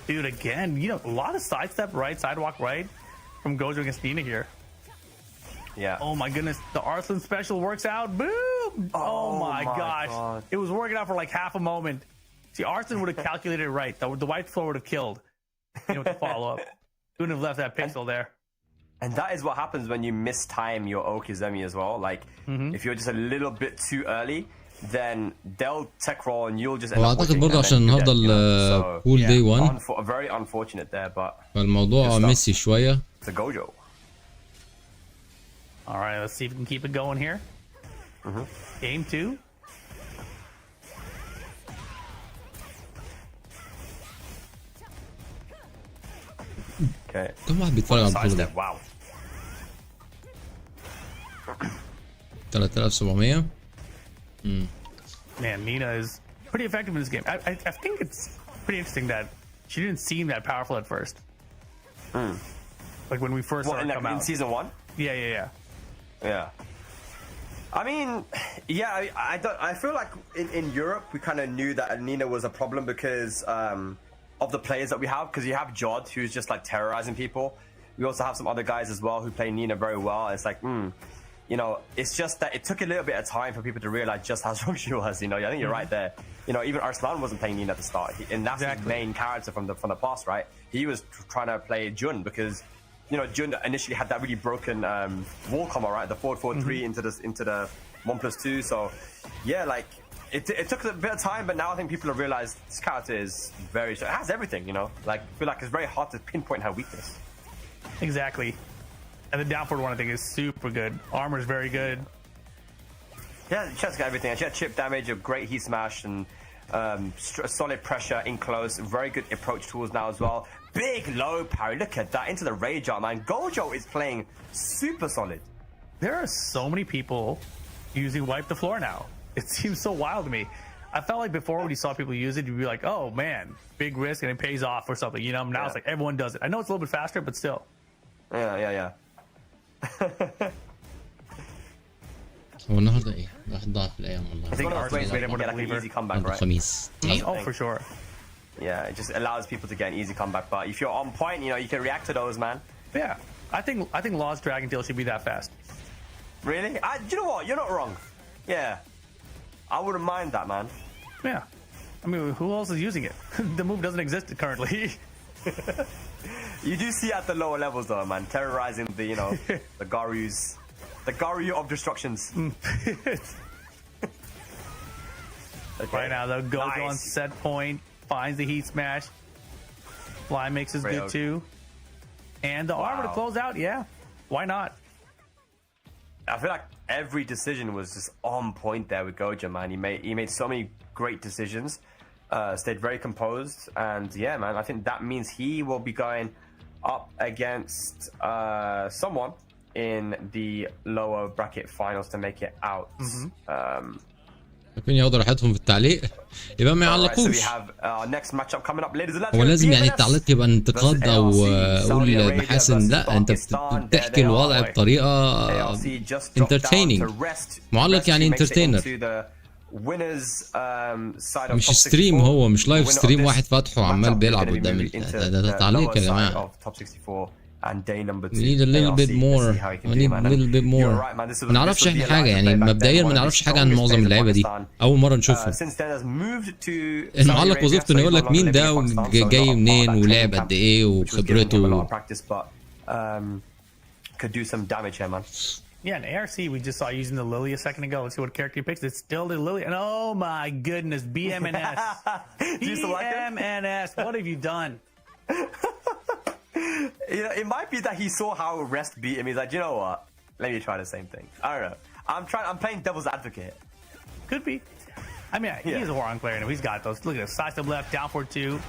Dude, again, you know, a lot of sidestep right, sidewalk right from Gojo against Nina here. Yeah. Oh my goodness, the Arslan special works out. Boom! Oh my gosh. God. It was working out for like half a moment. See, Arslan would have calculated it right. The white floor would have killed. You know, with the follow up. Wouldn't have left that pixel there. And that is what happens when you mistime your Okizemi as well. Like, if you're just a little bit too early, then they'll tech roll and you'll just end up واعتقد watching برضه and عشان then you're النهارده dead, you know? So, البول داي 1 very unfortunate there, but فالموضوع good stuff. ميسي شويه. it's a Gojo. All right, let's see if we can keep it going here. Game 2. Okay. كم واحد بيتفرج على البطولة دي؟ Sidestep, wow. 3700. Man, Nina is pretty effective in this game. I think it's pretty interesting that she didn't seem that powerful at first. Like when we first saw her come in out. season 1? Yeah. Yeah. I mean, yeah, I feel like in Europe we kind of knew that Nina was a problem because of the players that we have. Because you have Jod, who's just like terrorizing people. We also have some other guys as well who play Nina very well. It's like, you know, it's just that it took a little bit of time for people to realize just how strong she was. You know, I think you're right there. You know, even Arslan wasn't playing Nina at the start, and that's his main character from the past, right? He was trying to play Jun because, you know, Jun initially had that really broken wall combo, right? The 4-4-3 into the 1+2. So, yeah, like it took a bit of time, but now I think people have realized this character is very. It has everything, you know. Like I feel like it's very hard to pinpoint her weakness. Exactly. And the down forward one I think is super good. Armor's very good. Yeah, she has got everything. She had chip damage, a great heat smash, and solid pressure in close, very good approach tools now as well. Big low parry, look at that, into the rage art, man. Gojo is playing super solid. There are so many people using wipe the floor now. It seems so wild to me. I felt like before when you saw people use it, you'd be like, oh man, big risk and it pays off or something. You know, now it's like everyone does it. I know it's a little bit faster, but still. Yeah. هو النهارده ايه؟ واحد ضعف الايام والله. I think Ours Arsenal made made it more get than like an believer. easy comeback, النهارده right? الخميس. Oh, for sure. Yeah, it just allows people to get an easy comeback. But if you're on point, you know, you can react to those, man. Yeah. I think Law's Dragon Tail should be that fast. Really? Do you know what? You're not wrong. Yeah. I wouldn't mind that, man. Yeah. I mean, who else is using it? The move doesn't exist currently. You do see at the lower levels, though, man. Terrorizing the, you know, the Garus. The Garu of destructions. Okay. Right now, though, goes Nice. on set point, finds the heat smash. Fly mix is good, too. And the armor to close out, yeah. Why not? I feel like every decision was just on point there with Gojo, man. He made so many great decisions, stayed very composed, and yeah, man, I think that means he will be going up against someone in the lower bracket finals to make it out. ممكن ياخدوا راحتهم في التعليق يبقى ما يعلقوش. هو لازم يعني التعليق يبقى انتقاد او اقول محاسن، لا انت بتحكي الوضع بطريقه entertaining. معلق يعني entertainer، مش ستريم، هو مش لايف ستريم واحد فاتحه وعمال بيلعب قدام ده تعليق يا جماعه. We need a little bit more. We need a little bit more. ما نعرفش احنا حاجه يعني مبدئيا، ما نعرفش حاجه عن معظم اللعيبه دي، اول مره نشوفهم. المعلق وظيفته انه يقول لك مين ده وجاي منين ولعب قد ايه وخبرته. Could do some damage here, man. Yeah, in ARC, we just saw using the Lily a second ago. Let's see what character he picks. It's still the Lily. And oh my goodness, BMNS. BMNS, what have you done? You know, it might be that he saw how Rest beat him. He's like, you know what? Let me try the same thing. I don't know. I'm playing devil's advocate. Could be. I mean, he's a Horon player now. He's got those. Look at this. Side step left, down for 2.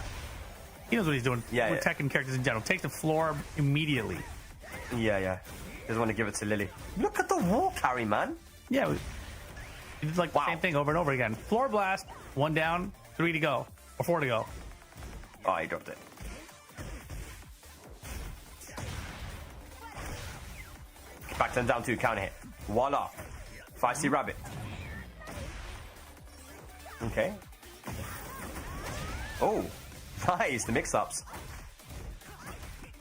He knows what he's doing. Yeah, We're Tekken characters in general. Takes the floor immediately. Yeah. Doesn't want to give it to Lily. Look at the wall carry, man. Yeah. He did like the same thing over and over again. Floor blast. 1 down, 3 to go. Or 4 to go. Oh, he dropped it. Back turn down 2, counter hit. Voila. Feisty Rabbit. Okay. Oh, nice, the mix-ups.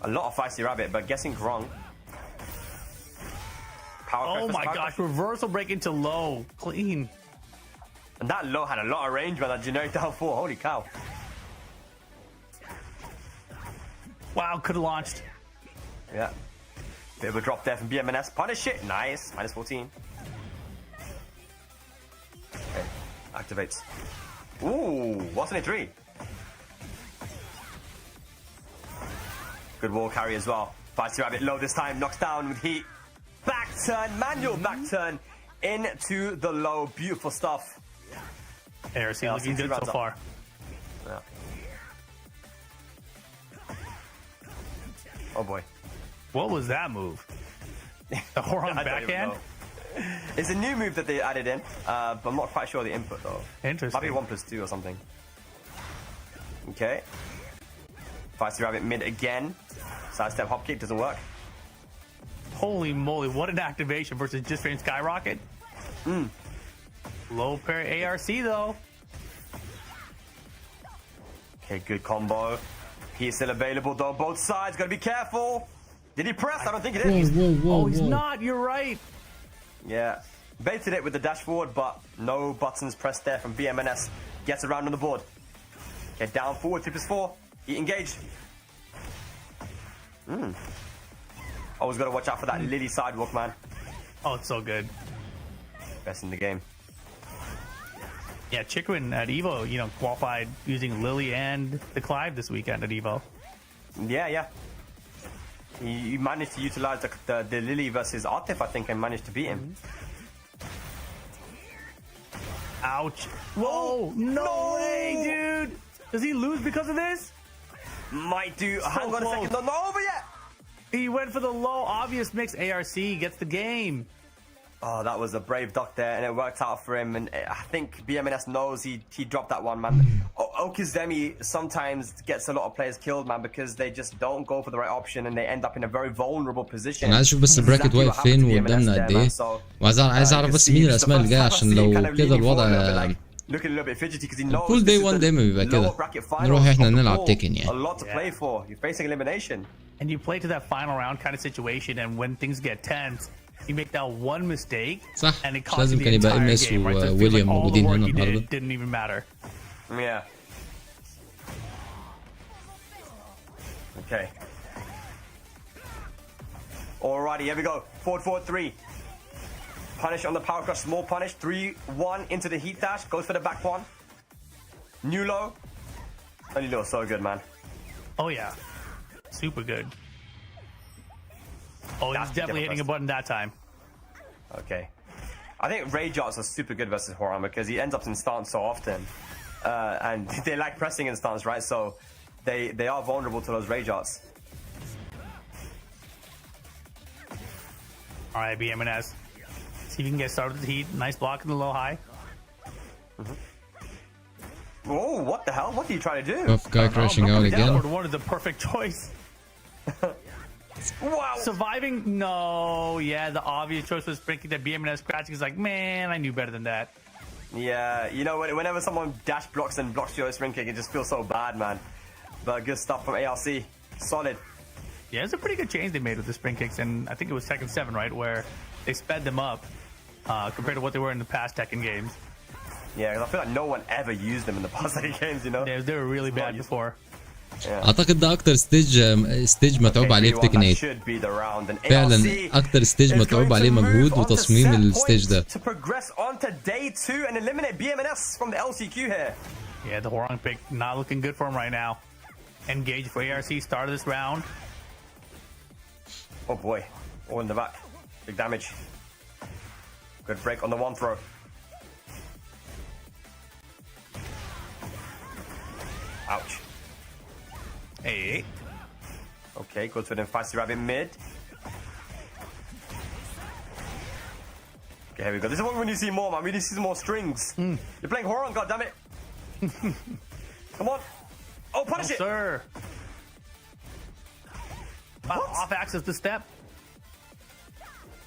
A lot of Feisty Rabbit, but guessing wrong. Oh my gosh, reversal break into low. Clean. And that low had a lot of range, man, that generic down 4. Holy cow. Wow, could have launched. Yeah. Bit of a drop there from BMNS. Punish it. Nice. -14. Okay. Activates. Ooh, what's an 3? Good wall carry as well. Feisty Rabbit low this time. Knocks down with heat. Back turn. Manual back turn into the low. Beautiful stuff. ARC looking good so far. Yeah. Oh boy. What was that move? The Horon backhand? It's a new move that they added in, but I'm not quite sure the input though. Interesting. Maybe 1+2 or something. Okay. Feisty Rabbit mid again. Side step hop kick doesn't work. Holy moly, what an activation versus just frame skyrocket. Low parry ARC though. Okay, good combo. He's still available though, both sides, gotta be careful. Did he press? I don't think he did. Oh, he's not, you're right. Yeah, baited it with the dash forward, but no buttons pressed there from BMNS. Gets around on the board. Okay, down forward, 2+4. He engaged. Always gotta watch out for that Lily sidewalk, man. Oh, it's so good. Best in the game. Yeah, Chikrin at Evo, you know, qualified using Lily and the Clive this weekend at Evo. Yeah. He managed to utilize the Lily versus Atif, I think, and managed to beat him. Ouch. Whoa, no way, dude. Does he lose because of this? Might do. Hang on a second. Not over yet. He went for the low, obvious mix. ARC gets the game. Oh, that was a brave duck there, and it worked out for him. And I think BMNS knows he dropped that one, man. Okizemi sometimes gets a lot of players killed, man, because they just don't go for the right option, and they end up in a very vulnerable position. انا عايز اشوف بس البراكت واقف فين وقدامنا قد ايه، وعايز اعرف بس مين الاسماء اللي جايه عشان لو كده الوضع looking a little bit fidgety because he knows كل داي 1 دايما بيبقى كده. نروح احنا نلعب تيكن يعني. A lot to play for. You're facing elimination. And you play to that final round kind of situation, and when things get tense, you make that one mistake, صح. and it مش costs لازم you the كان يبقى entire MS game, right? So it feels like وويليام all the موجودين work هنا you did النهارده. didn't even matter. Yeah. Okay. Alrighty, here we go. 4-4-3. Punish on the power crush, small punish. 3-1 into the heat dash. Goes for the back one. New low. Only low, so good, man. Oh yeah, super good. Oh, he's definitely hitting a button that time. Okay. I think rage arts are super good versus Horan because he ends up in stance so often. And they like pressing in stance, right? So they are vulnerable to those rage arts. All right, BMNS. See if you can get started with the heat. Nice block in the low high. Oh, what the hell? What are you trying to do? Tough guy crashing out again. Downward one is the perfect choice. Wow. Surviving? No. Yeah, the obvious choice was breaking that BMNS scratching. He's like, man, I knew better than that. Yeah, you know, whenever someone dash blocks and blocks your spring kick, it just feels so bad, man. But good stuff from ARC. Solid. Yeah, it's a pretty good change they made with the spring kicks, and I think it was Tekken 7, right, where they sped them up compared to what they were in the past Tekken games. Yeah, because I feel like no one ever used them in the past Tekken games, you know? They were really bad before. اعتقد ده اكتر ستيج متعوب عليه في تيكن 8 فعلا، اكتر ستيج متعوب عليه مجهود وتصميم الستيج ده. To progress on to day 2 and eliminate BMNS from the LCQ here. Yeah, the Horong pick not looking good for him right now. Engage for ARC, start of this round. Oh boy, all in the back. Big damage. Good break on the one throw. Ouch. Hey. Okay, go to an Feisty Rabbit mid. Okay, here we go. This is what we need to see more, man. We need to see some more strings. You're playing Horon, goddammit. Come on. Oh, punish it. Sir. Off axis to step.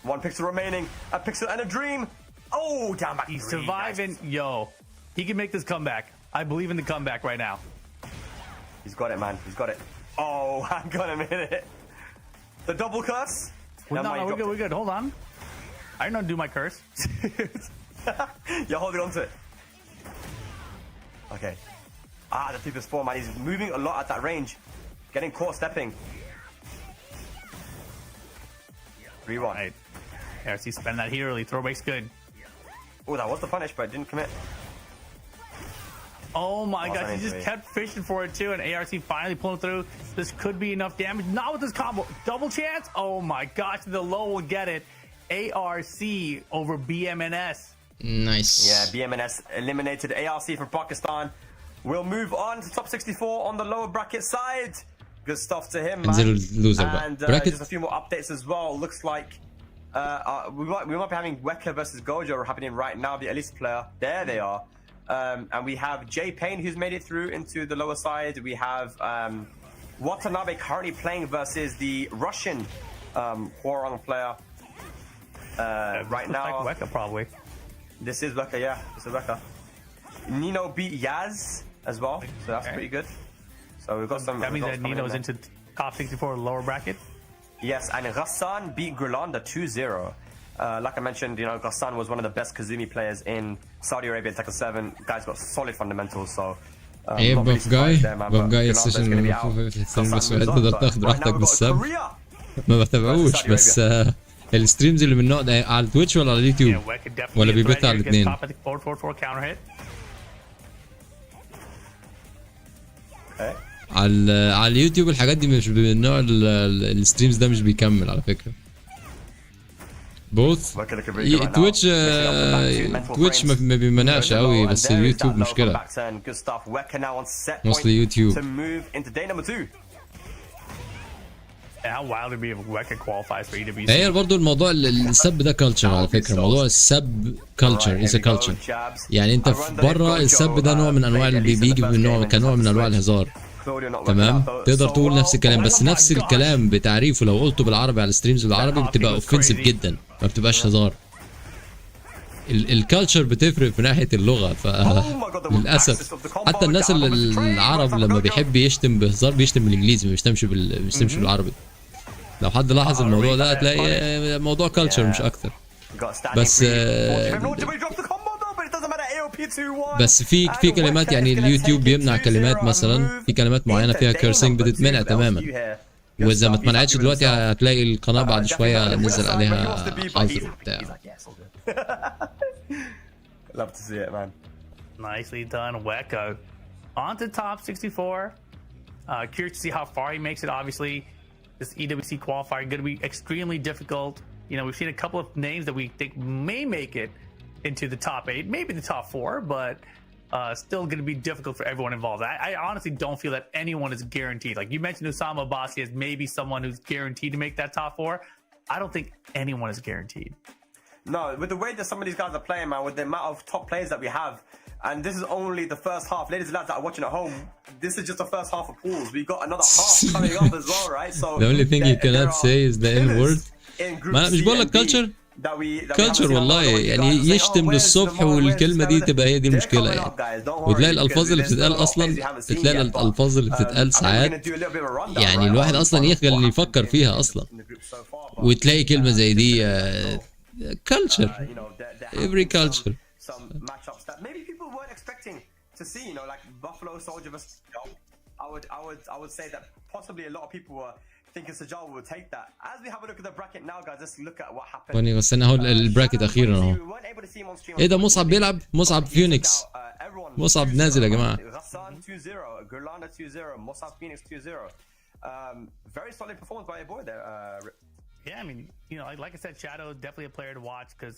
One pixel remaining. A pixel and a dream. Oh, down back. He's surviving. Yo, he can make this comeback. I believe in the comeback right now. He's got it, man. He's got it. Oh, hang on a minute. The double curse? No, we're good. We're good. Hold on. I didn't do my curse. You're holding on to it. Okay. The 3+4, man. He's moving a lot at that range. Getting caught stepping. 3-1. Right. ARC spend that here early. Throwback's good. Oh, that was the punish, but it didn't commit. Oh my gosh, he just kept fishing for it too, and ARC finally pulling through. This could be enough damage. Not with this combo. Double chance? Oh my gosh, the low will get it. ARC over BMNS. Nice. Yeah, BMNS eliminated ARC from Pakistan. We'll move on to top 64 on the lower bracket side. Good stuff to him, man. And just a few more updates as well. Looks like we might be having Weka versus Gojo happening right now, the Elise player. There they are. And we have Jay Payne, who's made it through into the lower side. We have Watanabe currently playing versus the Russian Hwarang player. Right now, like Weka probably. This is Weka, yeah. This is Weka. Nino beat Yaz as well, so that's pretty good. So we've got some. That means that Nino's into top 64 lower bracket. Yes, and Ghassan beat Gulanda 2-0. Like I mentioned, you know, Ghassan was one of the best Kazumi players in Saudi Arabia in Tekken 7. Guy's got solid fundamentals, so. ايه بوف جاي السيشن المفروض بس تقدر تاخد راحتك بالسب ما بتابعوش بس الستريمز اللي من النوع ده على تويتش ولا على اليوتيوب ولا بيبث على الاثنين؟ على اليوتيوب الحاجات دي مش من نوع الستريمز ده مش بيكمل على فكرة. بوث تويتش تويتش ما بيمنعش قوي بس اليوتيوب مشكله موستلي يوتيوب. How wild would it be if Weka qualifies for EWC? هي برضه الموضوع السب ده كلتشر على فكره. موضوع السب كلتشر از كلتشر. يعني انت في بره السب ده نوع من انواع اللي بيجي من نوع كنوع من انواع الهزار. تمام تقدر تقول نفس الكلام بس نفس الكلام بتعريفه لو قلته بالعربي على الستريمز بالعربي بتبقى اوفنسيف جدا ما بتبقاش هزار. الكالتشر بتفرق في ناحيه اللغه فللاسف حتى الناس العرب لما بيحب يشتم بهزار بيشتم بالانجليزي ما بيشتمش بالعربي. لو حد لاحظ الموضوع ده هتلاقي موضوع كالتشر مش اكتر. بس في كلمات يعني اليوتيوب بيمنع كلمات مثلا في كلمات معينه فيها كيرسينج بتتمنع تماما واذا ما اتمنعتش دلوقتي هتلاقي القناه بعد شويه نزل عليها حظر وبتاع. Love to see it, man. Nicely done, Weka. On to top 64. Curious to see how far he makes it. Obviously, this EWC qualifier going to be extremely difficult. You know, we've seen a couple of names that we think may make it into the top 8, maybe the top 4, but still going to be difficult for everyone involved. I honestly don't feel that anyone is guaranteed. Like you mentioned, Usama Abbasi as maybe someone who's guaranteed to make that top 4. I don't think anyone is guaranteed. No, with the way that some of these guys are playing, man, with the amount of top players that we have, and this is only the first half. Ladies and lads that are watching at home, this is just the first half of pools. We got another half coming up as well, right? So the only thing you cannot say is the N word. ما مش بقول لك culture. كلتشر والله يعني يشتم للصبح والكلمه دي تبقى هي دي المشكله يعني. وتلاقي الالفاظ اللي بتتقال اصلا تلاقي الالفاظ اللي بتتقال ساعات يعني الواحد اصلا يخجل يفكر فيها اصلا. وتلاقي كلمه زي دي culture every culture. Some matchups that maybe people weren't expecting to see, you know, like Buffalo Soldier versus Sajal. I would say that possibly a lot of people were thinking Sajal would take that. As we have a look at the bracket now, guys, let's look at what happened. وني غسلنا اهو البراكت اخيرا اهو. ايه ده مصعب بيلعب؟ مصعب فيونيكس. مصعب نازل يا جماعه. Ghassan 2-0, Gurlanda 2-0, Mossab Phoenix 2-0. Very solid performance by your boy there. Yeah, I mean, you know, like I said, Shadow definitely a player to watch because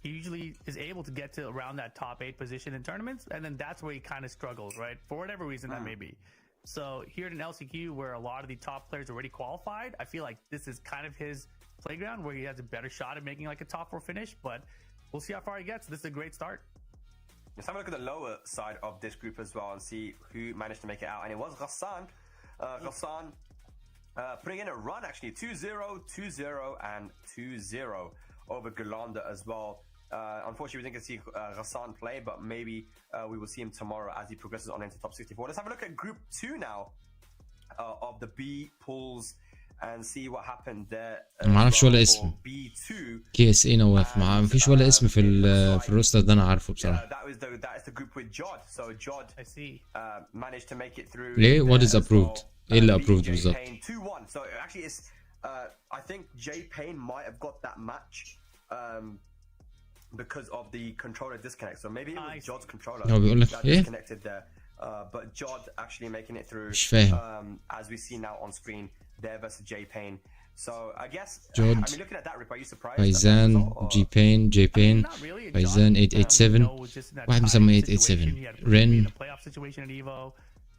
he usually is able to get to around that top 8 position in tournaments, and then that's where he kind of struggles, right? For whatever reason that may be. So here in LCQ, where a lot of the top players already qualified, I feel like this is kind of his playground where he has a better shot at making like a top 4 finish, but we'll see how far he gets. This is a great start. Let's have a look at the lower side of this group as well and see who managed to make it out, and it was Ghassan. Ghassan putting in a run actually 2-0, 2-0 and 2-0 over Gurlanda as well. Unfortunately, we didn't get to see Ghassan play, but maybe we will see him tomorrow as he progresses on into top 64. Let's have a look at group 2 now of the B pools and see what happened there. ما اعرفش ولا اسم. B2 KSA نواف ما فيش ولا اسم في الروستر ده انا عارفه بصراحه. that is the group with Jod. So Jod I see. Managed to make it through. ليه؟ What is approved؟ ايه اللي approved بالظبط؟ 2-1. So actually it's I think Jay Payne might have got that match because of the controller disconnect. So maybe it was Jod's controller هو بيقول لك that ايه؟ disconnected there. But Jod actually making it through. مش فاهم. As we see now on screen there versus Jay Payne. So I guess Jod. I mean looking at that rip, are you surprised? فايزان جي بين فايزان 887 واحد مسمى 887 رين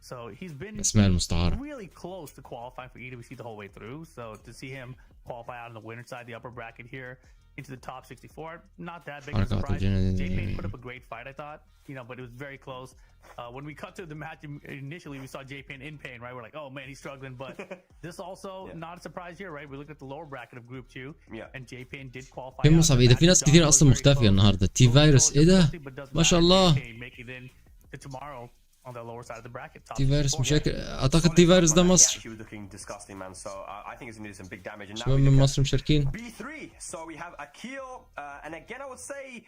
So he's been اسماء المستعارة. really close to qualifying for EWC the whole way through. So to see him qualify out on the winner side, the upper bracket here into the top 64, not that big of a surprise. Jay Payne put up a great fight, I thought, you know, but it was very close. When we cut to the match initially, we saw Jay Payne in pain, right? We're like, oh man, he's struggling. But this also not a surprise here, right? We looked at the lower bracket of Group 2, and Jay Payne did qualify. في مصعب ايه ده؟ في ناس كتير اصلا مختفية النهارده. تي فيروس ايه ده؟ ما شاء الله. On the lower side of the bracket. تي فيروس مشاكل اعتقد تي فيروس ده مصر. شباب من مصر مشاركين.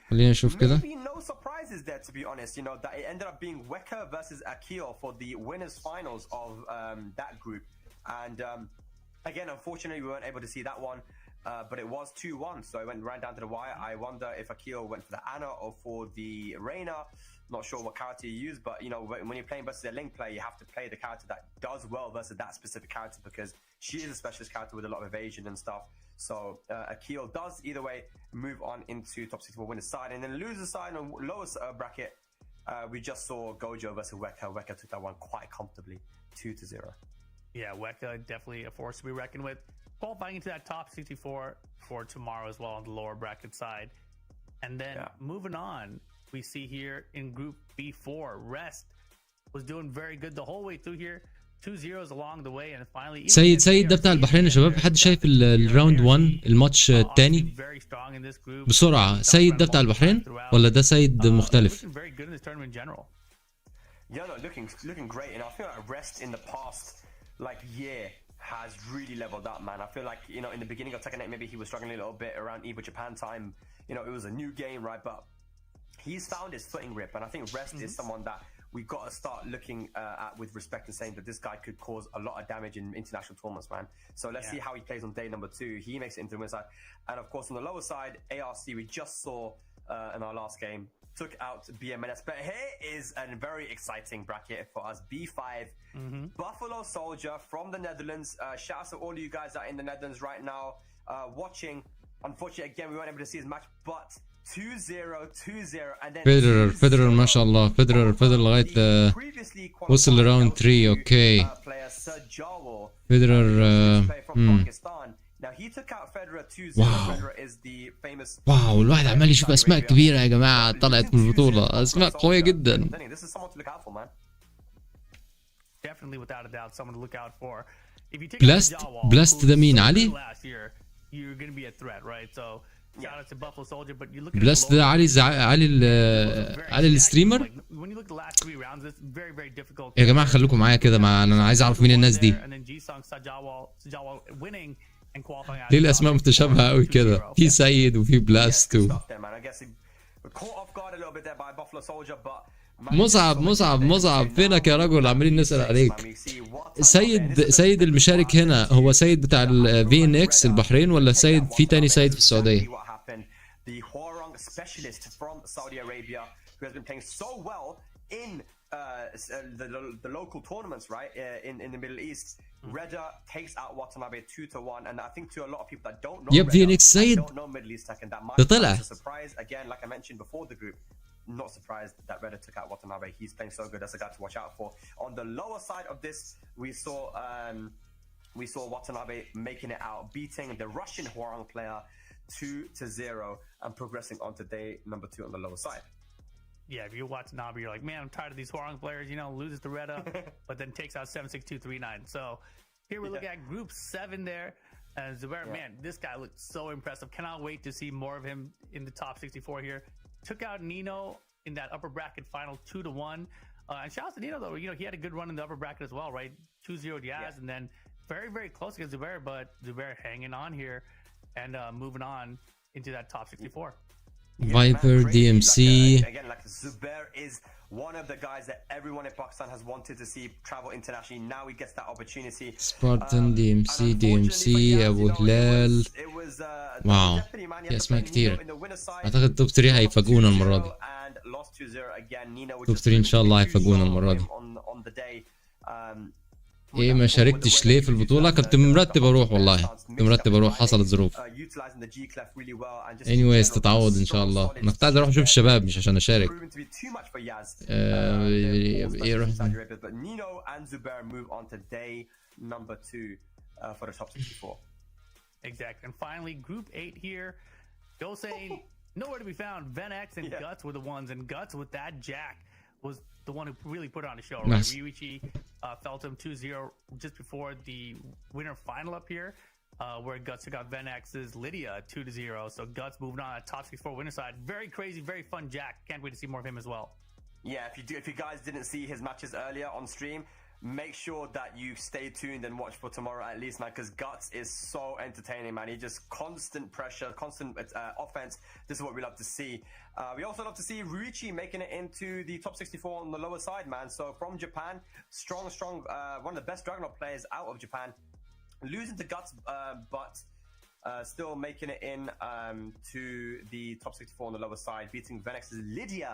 خلينا نشوف كده. No surprises there, to be honest. You know that it ended up being Weka versus Akil for the winners finals of that group, and again, unfortunately, we weren't able to see that one. But it was 2-1, so it went right down to the wire. I wonder if Akil went for the Ana or for the Reina. Not sure what character you use, but you know when you're playing versus a link player, you have to play the character that does well versus that specific character because she is a specialist character with a lot of evasion and stuff. So Akil does either way move on into top 64 winner's side, and then loser side on lowest bracket. We just saw Gojo versus Weka. Weka took that one quite comfortably, 2-0. Yeah, Weka definitely a force to be reckoned with. Qualifying into that top 64 for tomorrow as well on the lower bracket side. And then moving on, we see here in Group B4, Rest was doing very good the whole way through here. 2-0 along the way, and finally سيد ده بتاع البحرين يا شباب. حد شايف الراوند 1 الماتش الثاني بسرعة؟ سيد ده بتاع البحرين ولا ده سيد مختلف؟ Yeah, no, looking great, and I feel like Rest in the past year has really leveled up, man. I feel like, in the beginning of TEKKEN, maybe he was struggling a little bit around EVO Japan time. It was a new game, right? But he's found his footing grip, and I think Rest is someone that we got to start looking at with respect and saying that this guy could cause a lot of damage in international tournaments, man. So let's see how he plays on day number 2. He makes it into the winner's side, and of course on the lower side, ARC we just saw in our last game took out BMNS. But here is a very exciting bracket for us. B5, Buffalo Soldier from the Netherlands. Shout out to all of you guys that are in the Netherlands right now watching. Unfortunately, again, we weren't able to see his match, but 2-0 and then فيدرر ما شاء الله. فيدرر فضل لغاية وصل لراوند 3. اوكي فيدرر Now he took out Federer 2-0. Wow. Federer is the famous. واو الواحد عمال يشوف اسماء كبيرة يا جماعة طلعت من البطولة. اسماء قوية جدا. This is someone to look out for, man. Definitely without a doubt someone to look out for. If you take Blessed ده مين؟ علي؟ last year, you're going to be a threat, right? So shout out to Buffalo Soldier, but you look at Blessed ده علي الستريمر. when you look at the last 3 rounds, it's very very difficult. يا جماعة خليكم معايا كده، انا عايز اعرف مين الناس دي. And then Jisung Sajawal winning and qualifying. ليه الاسماء متشابهة قوي كده؟ في سيد وفي بلاست مصعب فينك يا رجل؟ عمالين نسأل عليك. سيد المشارك هنا هو سيد بتاع الفي ان اكس البحرين ولا سيد في تاني سيد في السعودية؟ in the local tournaments, right, in the Middle East. Reda takes out Watanabe 2-1, and I think to a lot of people that don't know Reda, don't know Middle East Tekken that much, it's a surprise. Again, like I mentioned before the group, not surprised that Reda took out Watanabe. He's playing so good. That's a guy to watch out for. On the lower side of this, we saw Watanabe making it out, beating the Russian Hwarang player 2-0, and progressing on to day number 2 on the lower side. Yeah, if you're watching Nabi, you're like, man, I'm tired of these Hwarang players, loses to Reda, but then takes out 7-6-2-3-9. So here we look at Group 7 there. And Zubair, man, this guy looked so impressive. Cannot wait to see more of him in the top 64 here. Took out Nino in that upper bracket final 2-1. And shout out to Nino, though. He had a good run in the upper bracket as well, right? 2-0 Diaz, and then very, very close against Zubair, but Zubair hanging on here and moving on into that top 64. Viper, DMC. Again, Zubair is one of the guys that everyone in Pakistan has wanted to see travel internationally. Now he gets that opportunity. Spartan, DMC, أبو هلال. واو في أسماء كتير. أعتقد توب 3 هيفاجئونا المرة دي. توب 3 إن شاء الله هيفاجئونا المرة دي. ايه ما شاركتش ليه في البطولة؟ كنت مرتب اروح، والله كنت مرتب اروح، حصلت ظروف. anyways تتعوض ان شاء الله. انا كنت عايز اروح اشوف الشباب مش عشان اشارك. ايه روح. Exactly. And finally Group 8 here. Dosane nowhere to be found. Venex and Guts were the ones, and Guts with that jack was the one who really put on a show, right? Nice. Ryuichi felt him 2-0 just before the winner final up here, where Guts took out Venex's Lydia 2-0. So Guts moving on at top 64 winner side. Very crazy, very fun jack. Can't wait to see more of him as well. Yeah, if you guys didn't see his matches earlier on stream, make sure that you stay tuned and watch for tomorrow at least, man, because Guts is so entertaining, man. He just constant pressure, constant offense. This is what we love to see. We also love to see Ryuichi making it into the top 64 on the lower side, man. So from Japan, strong, one of the best Dragunov players out of Japan, losing to Guts, but still making it in to the top 64 on the lower side, beating Venex's Lydia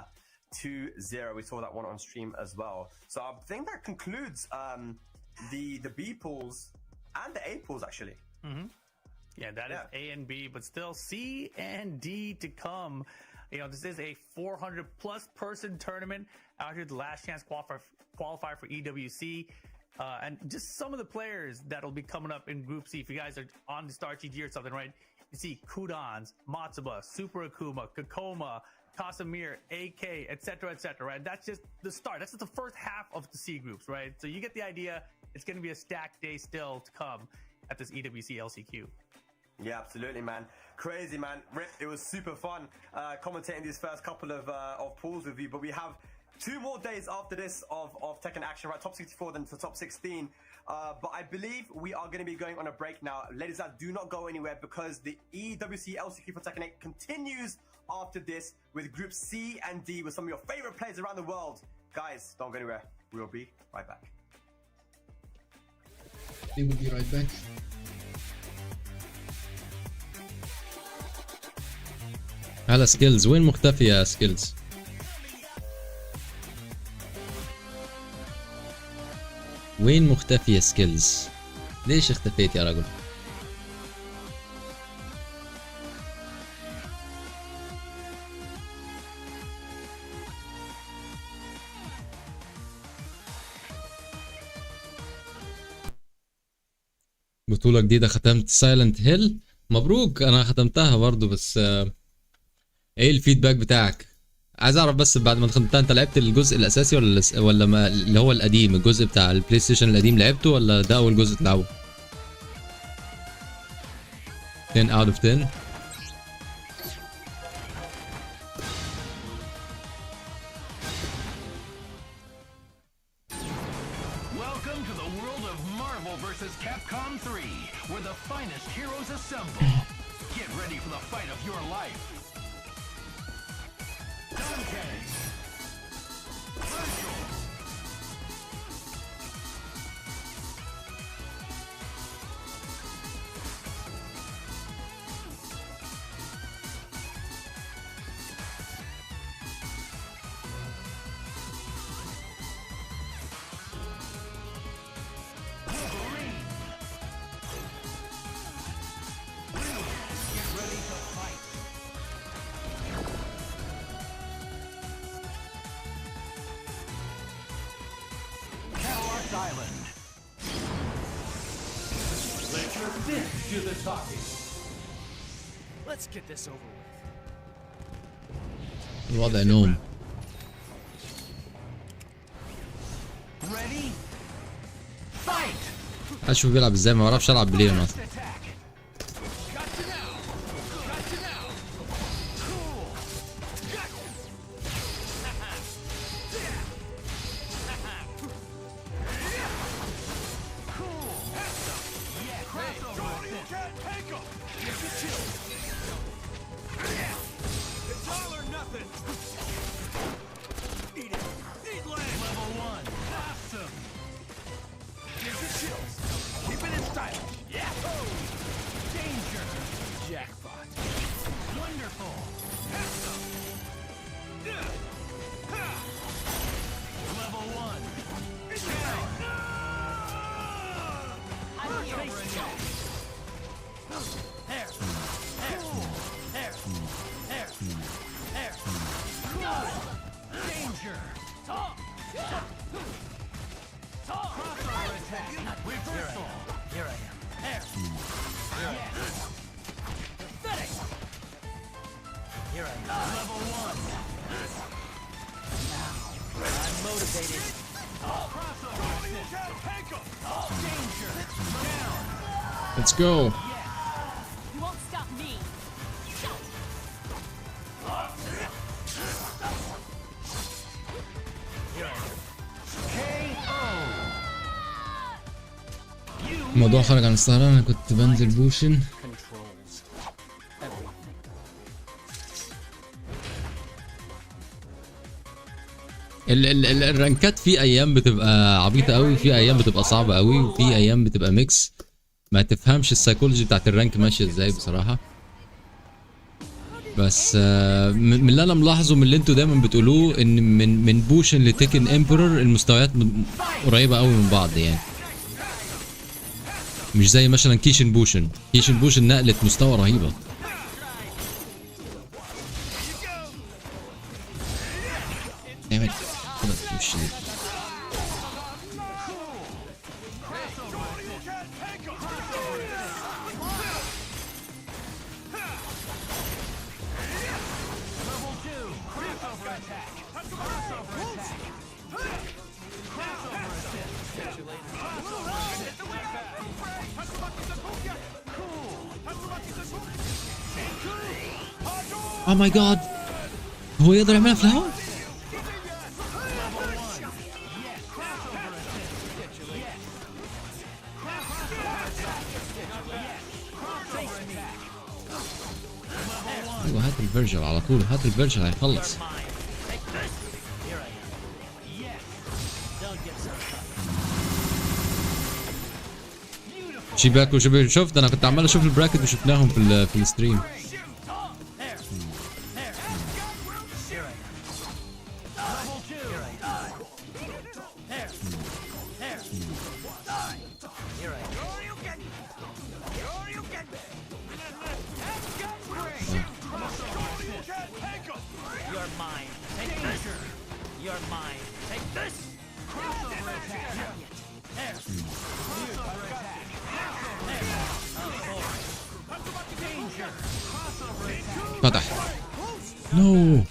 2-0. We saw that one on stream as well. So I think that concludes the B pools and the A pools actually. Yeah, that is A and B, but still C and D to come. You know, this is a 400+ person tournament out here, the last chance qualifier for EWC. And just some of the players that'll be coming up in Group C. If you guys are on the Star GG or something, right? You see Kudans, Matsuba, Super Akuma, Kakoma, Casimir, AK, etc., right? That's just the start. That's just the first half of the C groups, right? So you get the idea. It's going to be a stacked day still to come at this EWC LCQ. Yeah, absolutely, man. Crazy, man. Rip, it was super fun commentating these first couple of pools with you, but we have 2 more days after this of Tekken action, right? Top 64 then to top 16. But I believe we are going to be going on a break now. Ladies and gentlemen, do not go anywhere because the EWC LCQ for Tekken 8 continues after this with Group C and D with some of your favorite players around the world. Guys, don't go anywhere. We will be right back. We will be right back. هلا سكيلز، وين مختفي يا سكيلز؟ وين مختفي يا سكيلز؟ ليش اختفيت يا رجل؟ بطولة جديدة ختمت سايلنت هيل، مبروك. انا ختمتها برضو، بس ايه الفيدباك بتاعك؟ عايز اعرف بس بعد ما ختمتها انت لعبت الجزء الاساسي ولا ما اللي هو القديم، الجزء بتاع البلاي ستيشن القديم لعبته ولا ده اول جزء تلعبه؟ 10 out of 10. Welcome to the world of Marvel vs. Capcom 3, where the finest heroes assemble. Get ready for the fight of your life. Dante. Virgil. Island. Let your fists do the talking. Let's get this over with. الوضع نوم. Ready? Fight. اشوف بيلعب ازاي، ما بعرفش العب بليه اصلا. Let's go. You won't stop me. الموضوع خرج عن السهرة، انا كنت بنزل بوشن. الرانكات في ايام بتبقى عبيطه قوي، في ايام بتبقى صعبه قوي، وفي ايام بتبقى ميكس. ما تفهمش السايكولوجي بتاعت الرانك ماشيه ازاي بصراحه. بس من اللي انا ملاحظه من اللي انتوا دايما بتقولوه ان من بوشن لتيكن امبرور المستويات قريبه قوي من بعض يعني. مش زي مثلا كيشن بوشن. كيشن بوشن نقلت مستوى رهيبه. نعمل كده وش دي. Oh my god. هو يقدر يعملها في الهواء؟ ايوه هات الفيرجل على طول، هات الفيرجل هيخلص. شيباكو شفت انا كنت عمال اشوف البراكت وشفناهم في الستريم. فتح. نو.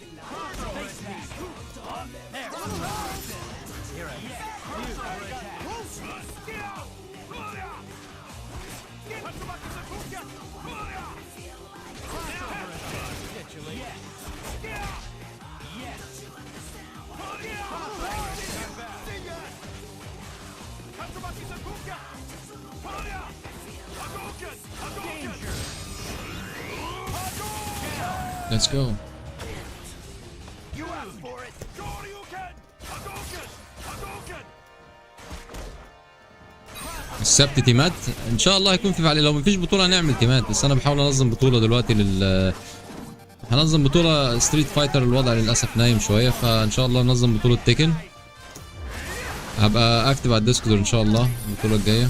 Let's go. السبت تيمات ان شاء الله هيكون في فعاليه. لو مفيش بطوله هنعمل تيمات، بس انا بحاول انظم بطوله دلوقتي هنظم بطوله ستريت فايتر. الوضع للاسف نايم شويه، فان شاء الله ننظم بطوله تيكن. هبقى اكتب على الديسكورد ان شاء الله البطوله الجايه.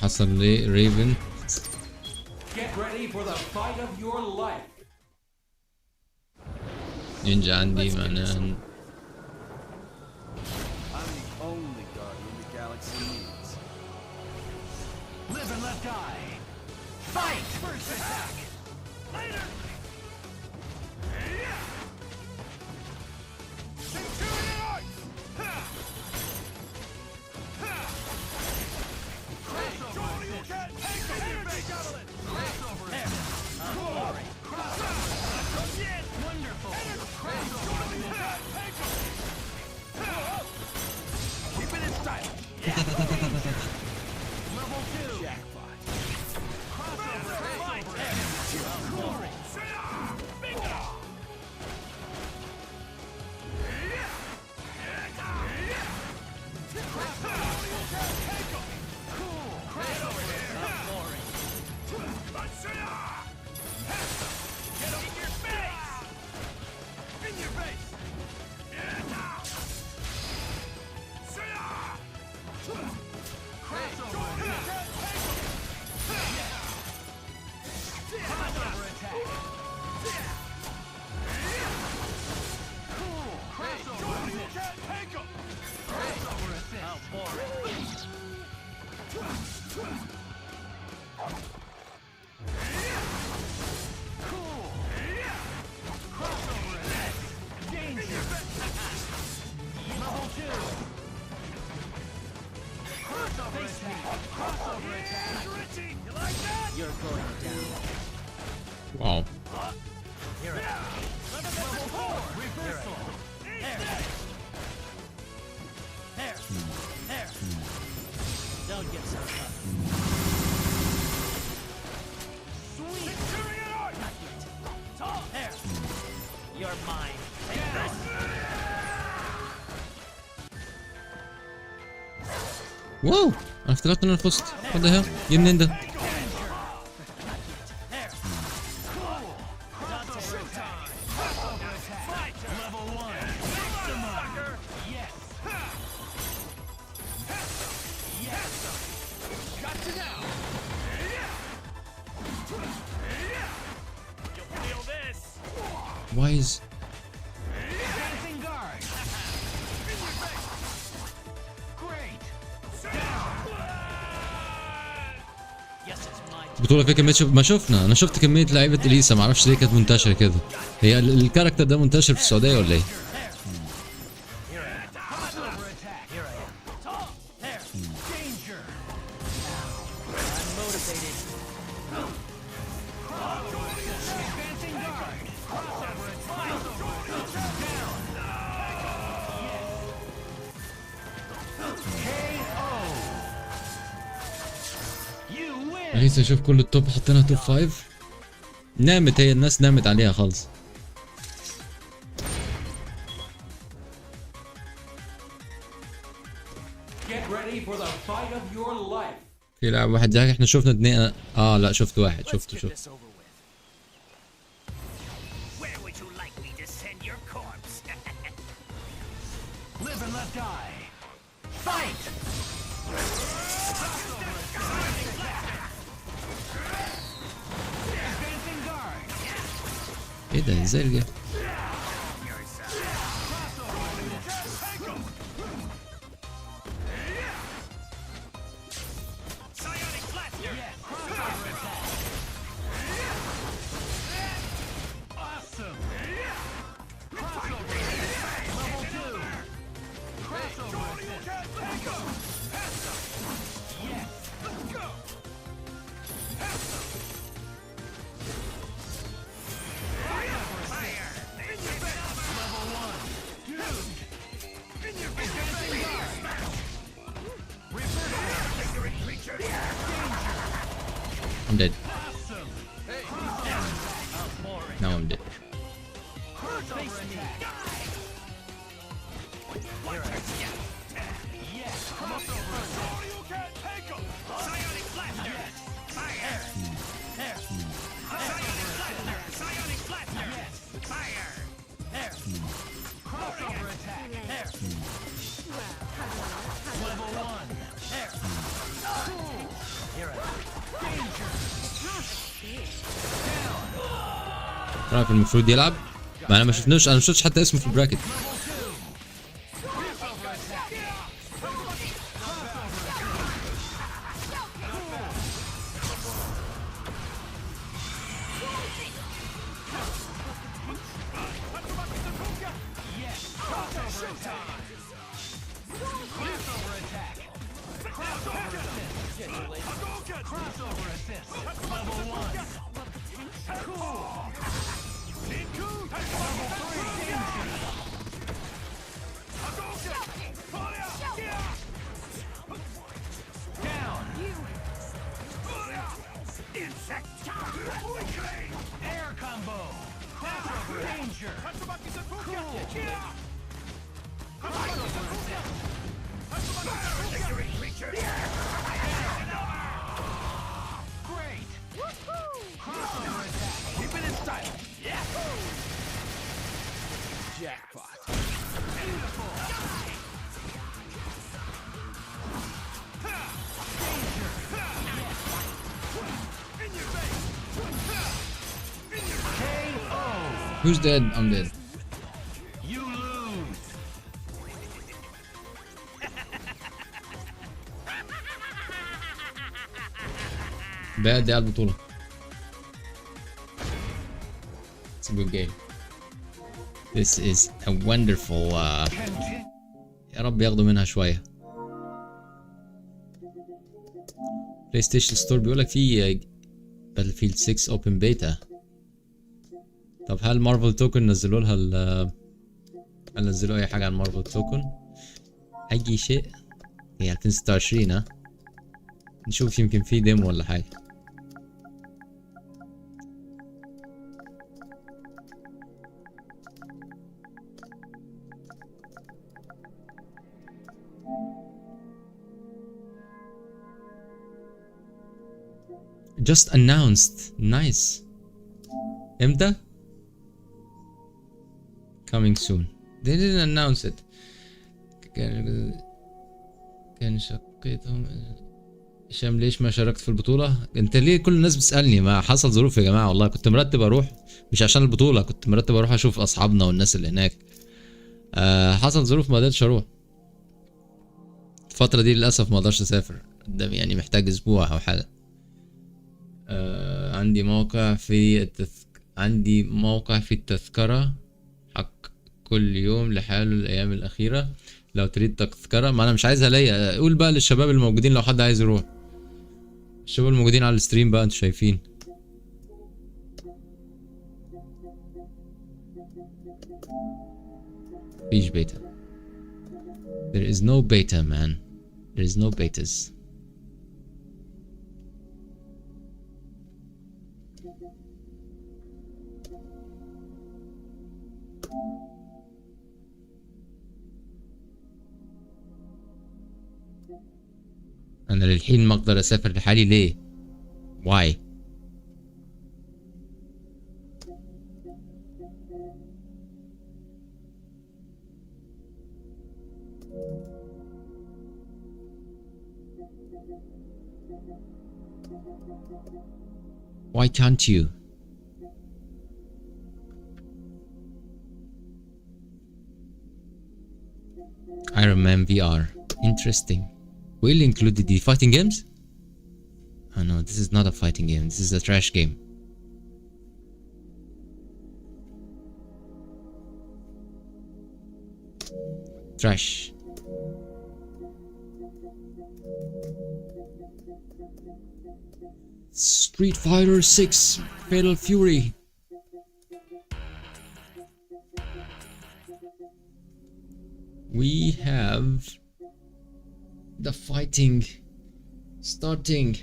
محصل لي ريفن. نينجا عندي معناه واو. واو انا افتكرت ان انا فزت. what the hell؟ جه منين ده؟ وايز بطولة فيها كمية ما شفنا. انا شفت كمية لعيبة اليسا معرفش ليه كانت منتشرة كده. هي الكاركتر ده منتشر في السعودية ولا ايه؟ لسه اشوف كل التوب حاطينها توب 5. نامت هي الناس نامت عليها خالص. في لاعب واحد زيك احنا شفنا اتنين. لا شفت واحد شفته. ايه ده ازاي رجع؟ I'm dead. Now I'm dead. رانك المفروض يلعب. ما انا ما شفتش حتى اسمه في البراكت. Who's dead? I'm dead. You lose. بقى دي على البطولة. It's a good game. This is a wonderful يا رب ياخدوا منها شوية. بلاي ستيشن ستور بيقولك في باتلفيلد 6 اوبن بيتا. طب هل مارفل توكن نزلوا لها هل نزلوا اي حاجة عن مارفل توكن؟ اي شيء؟ هي 2026 ها؟ نشوف يمكن في ديمو ولا حاجة. just announced. nice. امتى؟ coming soon. they didn't announce it. كان شقيتهم. هشام ليش ما شاركت في البطولة؟ انت ليه كل الناس بتسألني؟ ما حصل ظروف يا جماعة والله. كنت مرتب اروح مش عشان البطولة، كنت مرتب اروح اشوف اصحابنا والناس اللي هناك. حصل ظروف ما قدرتش اروح. الفترة دي للأسف ما اقدرش اسافر، قدام يعني محتاج اسبوع او حاجة. عندي موقع في التذكرة حق كل يوم لحاله الأيام الأخيرة. لو تريد تذكرة، ما أنا مش عايزها ليا. قول بقى للشباب الموجودين لو حد عايز يروح. الشباب الموجودين على الستريم بقى، انتوا شايفين. مفيش بيتا. There is no beta man. There is no betas. أنا للحين ما أقدر أسافر لحالي ليه؟ Why؟ Why can't you? Iron Man VR. Interesting. Will include the fighting games? Oh no, this is not a fighting game. This is a trash game. Trash. Street Fighter 6 Fatal Fury. We have the fighting starting.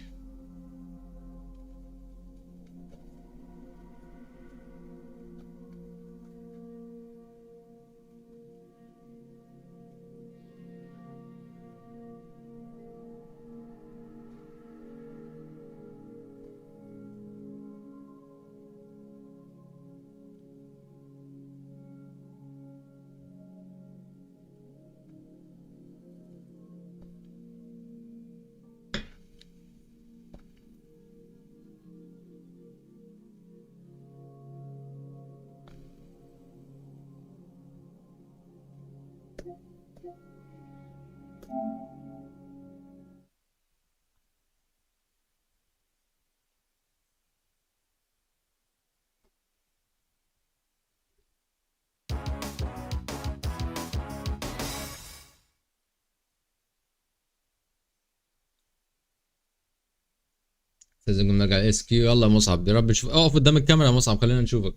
لازم نرجع LCQ. يلا يا مصعب، يا رب نشوف. اقف قدام الكاميرا يا مصعب، خلينا نشوفك.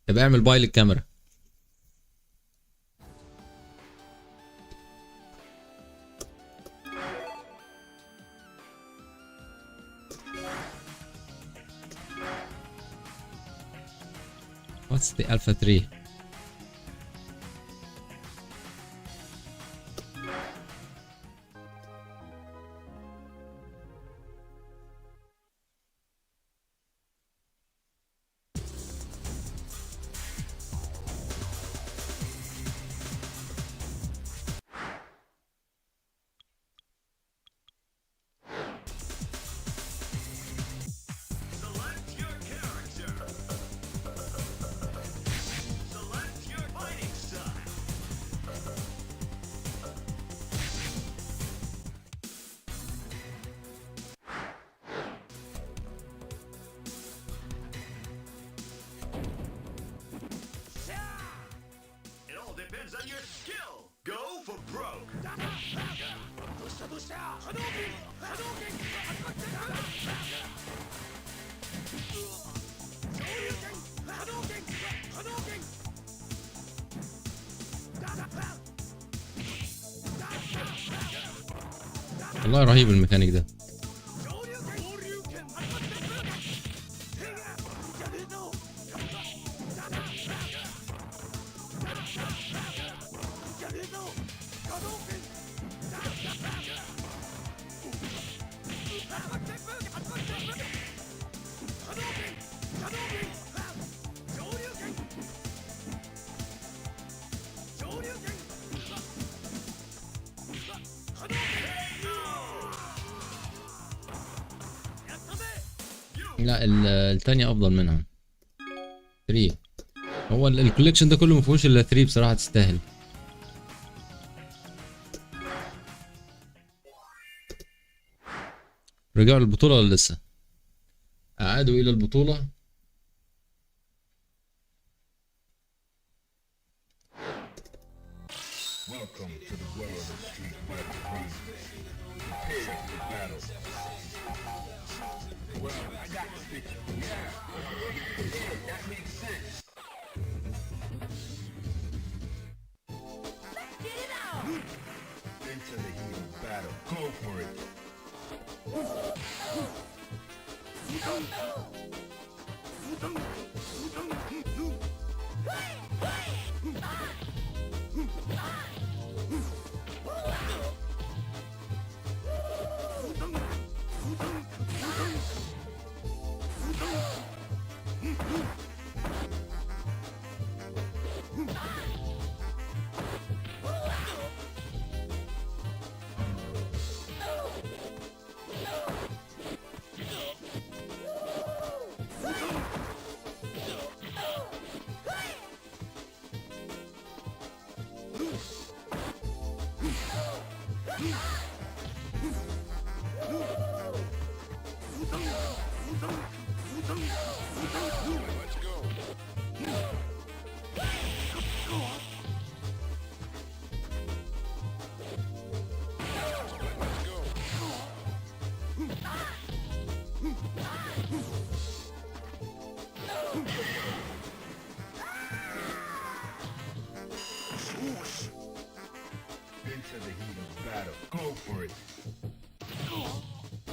يبقى اعمل باي للكاميرا. What's the Alpha 3? والله رهيب الميكانيك ده. لا التانية افضل منها. 3 هو الكوليكشن ده كله مفيهوش الا 3 بصراحة تستاهل. رجعوا للبطولة ولا لسه؟ أعادوا إلى البطولة.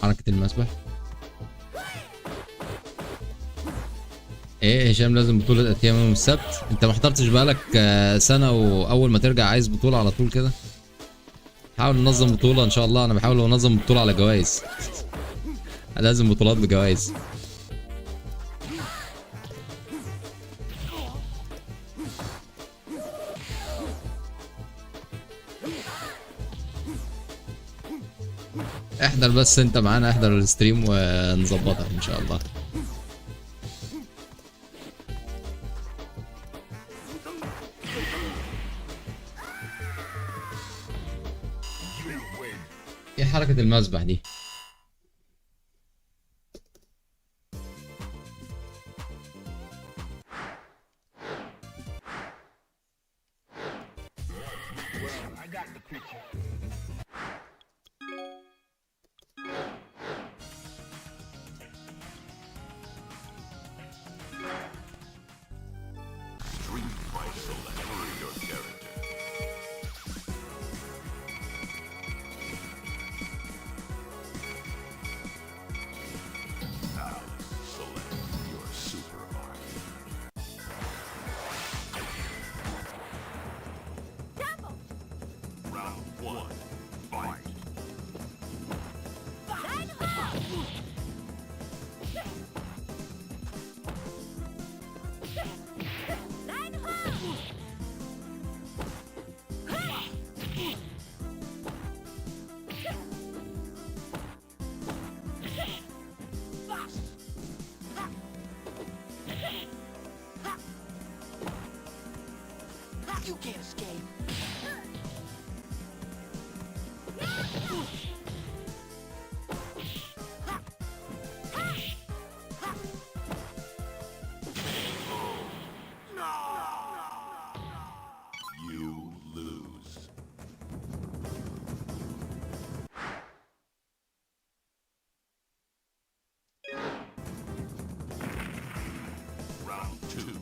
حركة المسبح. ايه هشام لازم بطولة ايام يوم السبت؟ انت ما حضرتش بقالك سنة واول ما ترجع عايز بطولة على طول كده؟ حاول ننظم بطولة ان شاء الله. انا بحاول انظم بطولة على جوائز. لازم بطولات بجوائز. احضر بس انت معانا، احضر الستريم ونظبطها ان شاء الله. ايه حركة المسبح دي؟ You can't escape. You lose. Round 2.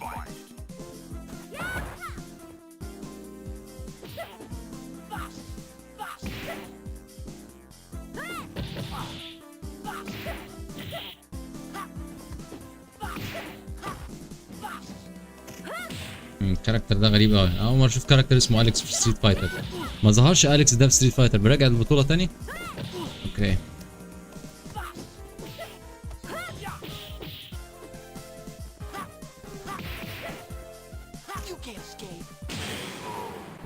Fight. الكاركتر ده غريب قوي. اول مره اشوف كاركتر اسمه اليكس في ستريت فايتر. ما ظهرش اليكس ده في ستريت فايتر. براجع البطوله تاني. اوكي You can't escape.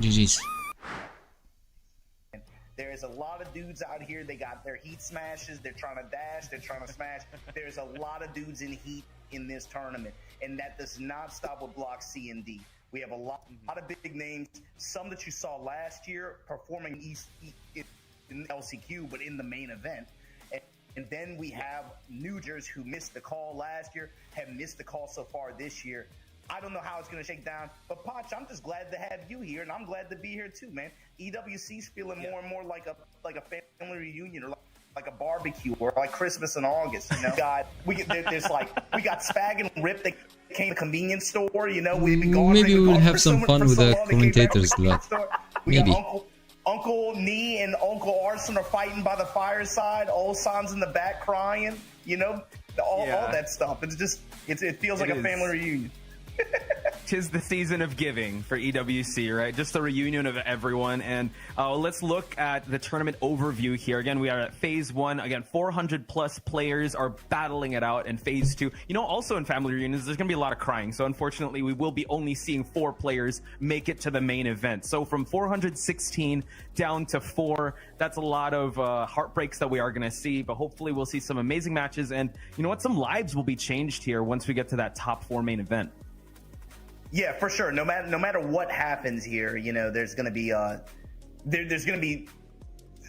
جي جيز. There is a lot of of dudes out here. They got their heat smashes. They're trying to dash. They're trying to smash. There's a lot of dudes in heat in this tournament, and that does not stop with blocks C and D. We have a lot of big names. Some that you saw last year performing in LCQ, but in the main event. And then we have Nugers who missed the call last year, have missed the call so far this year. I don't know how it's going to shake down, but Poch, I'm just glad to have you here, and I'm glad to be here too, man. EWC's feeling more and more like a family reunion, or like a barbecue, or like Christmas in August. You know, we got Spag and Rip that came to the convenience store. You know, we've been going. Maybe we'll have some fun with the commentators. Maybe. Uncle Nee and Uncle Arson are fighting by the fireside. Old Son's in the back crying. You know, all that stuff. It's just it feels like a family reunion. 'Tis the season of giving for EWC, right? Just a reunion of everyone. And let's look at the tournament overview here. Again, we are at phase 1. Again, 400 plus players are battling it out in phase 2. You know, also in family reunions, there's going to be a lot of crying. So unfortunately, we will be only seeing 4 players make it to the main event. So from 416 down to 4, that's a lot of heartbreaks that we are going to see. But hopefully we'll see some amazing matches. And you know what? Some lives will be changed here once we get to that top 4 main event. Yeah, for sure. No matter what happens here, you know, there's going to be there's going to be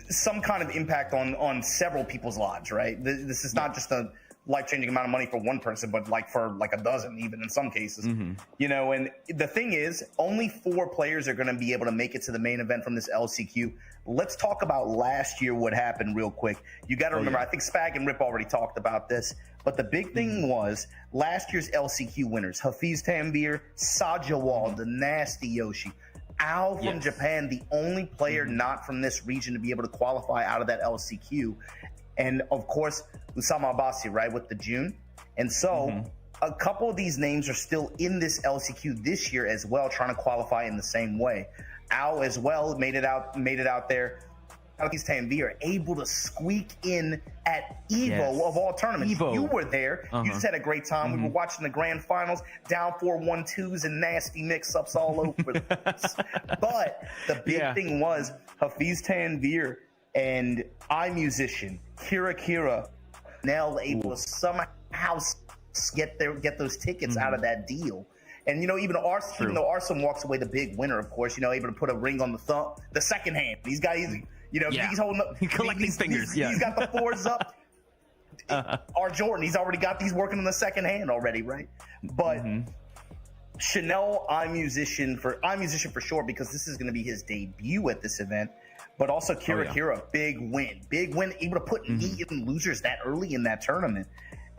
some kind of impact on several people's lives, right? This is not just a life-changing amount of money for one person, but like for like a dozen, even in some cases. You know, and the thing is, only 4 players are going to be able to make it to the main event from this LCQ. Let's talk about last year, what happened real quick. You got to remember, I think Spag and Rip already talked about this, but the big thing was last year's LCQ winners, Hafiz Tanvir, Sajawal, the Nasty Yoshi, Al from Japan, the only player not from this region to be able to qualify out of that LCQ. And of course, Usama Abbasi, right, with the June. And so a couple of these names are still in this LCQ this year as well, trying to qualify in the same way. Al as well made it out there. Hafiz Tanvir able to squeak in at Evo of all tournaments. Evo. You were there. You just had a great time. We were watching the grand finals, down 4-1-2s and nasty mix-ups all over the place. But the big thing was Hafiz Tanvir and iMusician, Kira, now able to somehow get those tickets out of that deal. And you know, even though Arson walks away the big winner, of course, you know, able to put a ring on the thumb, the second hand. He's holding up, he's collecting fingers. He's got the 4s up. Our Jordan, he's already got these working on the second hand already, right? But Chanel, iMusician for sure, because this is going to be his debut at this event. But also Kira, big win, able to put even losers that early in that tournament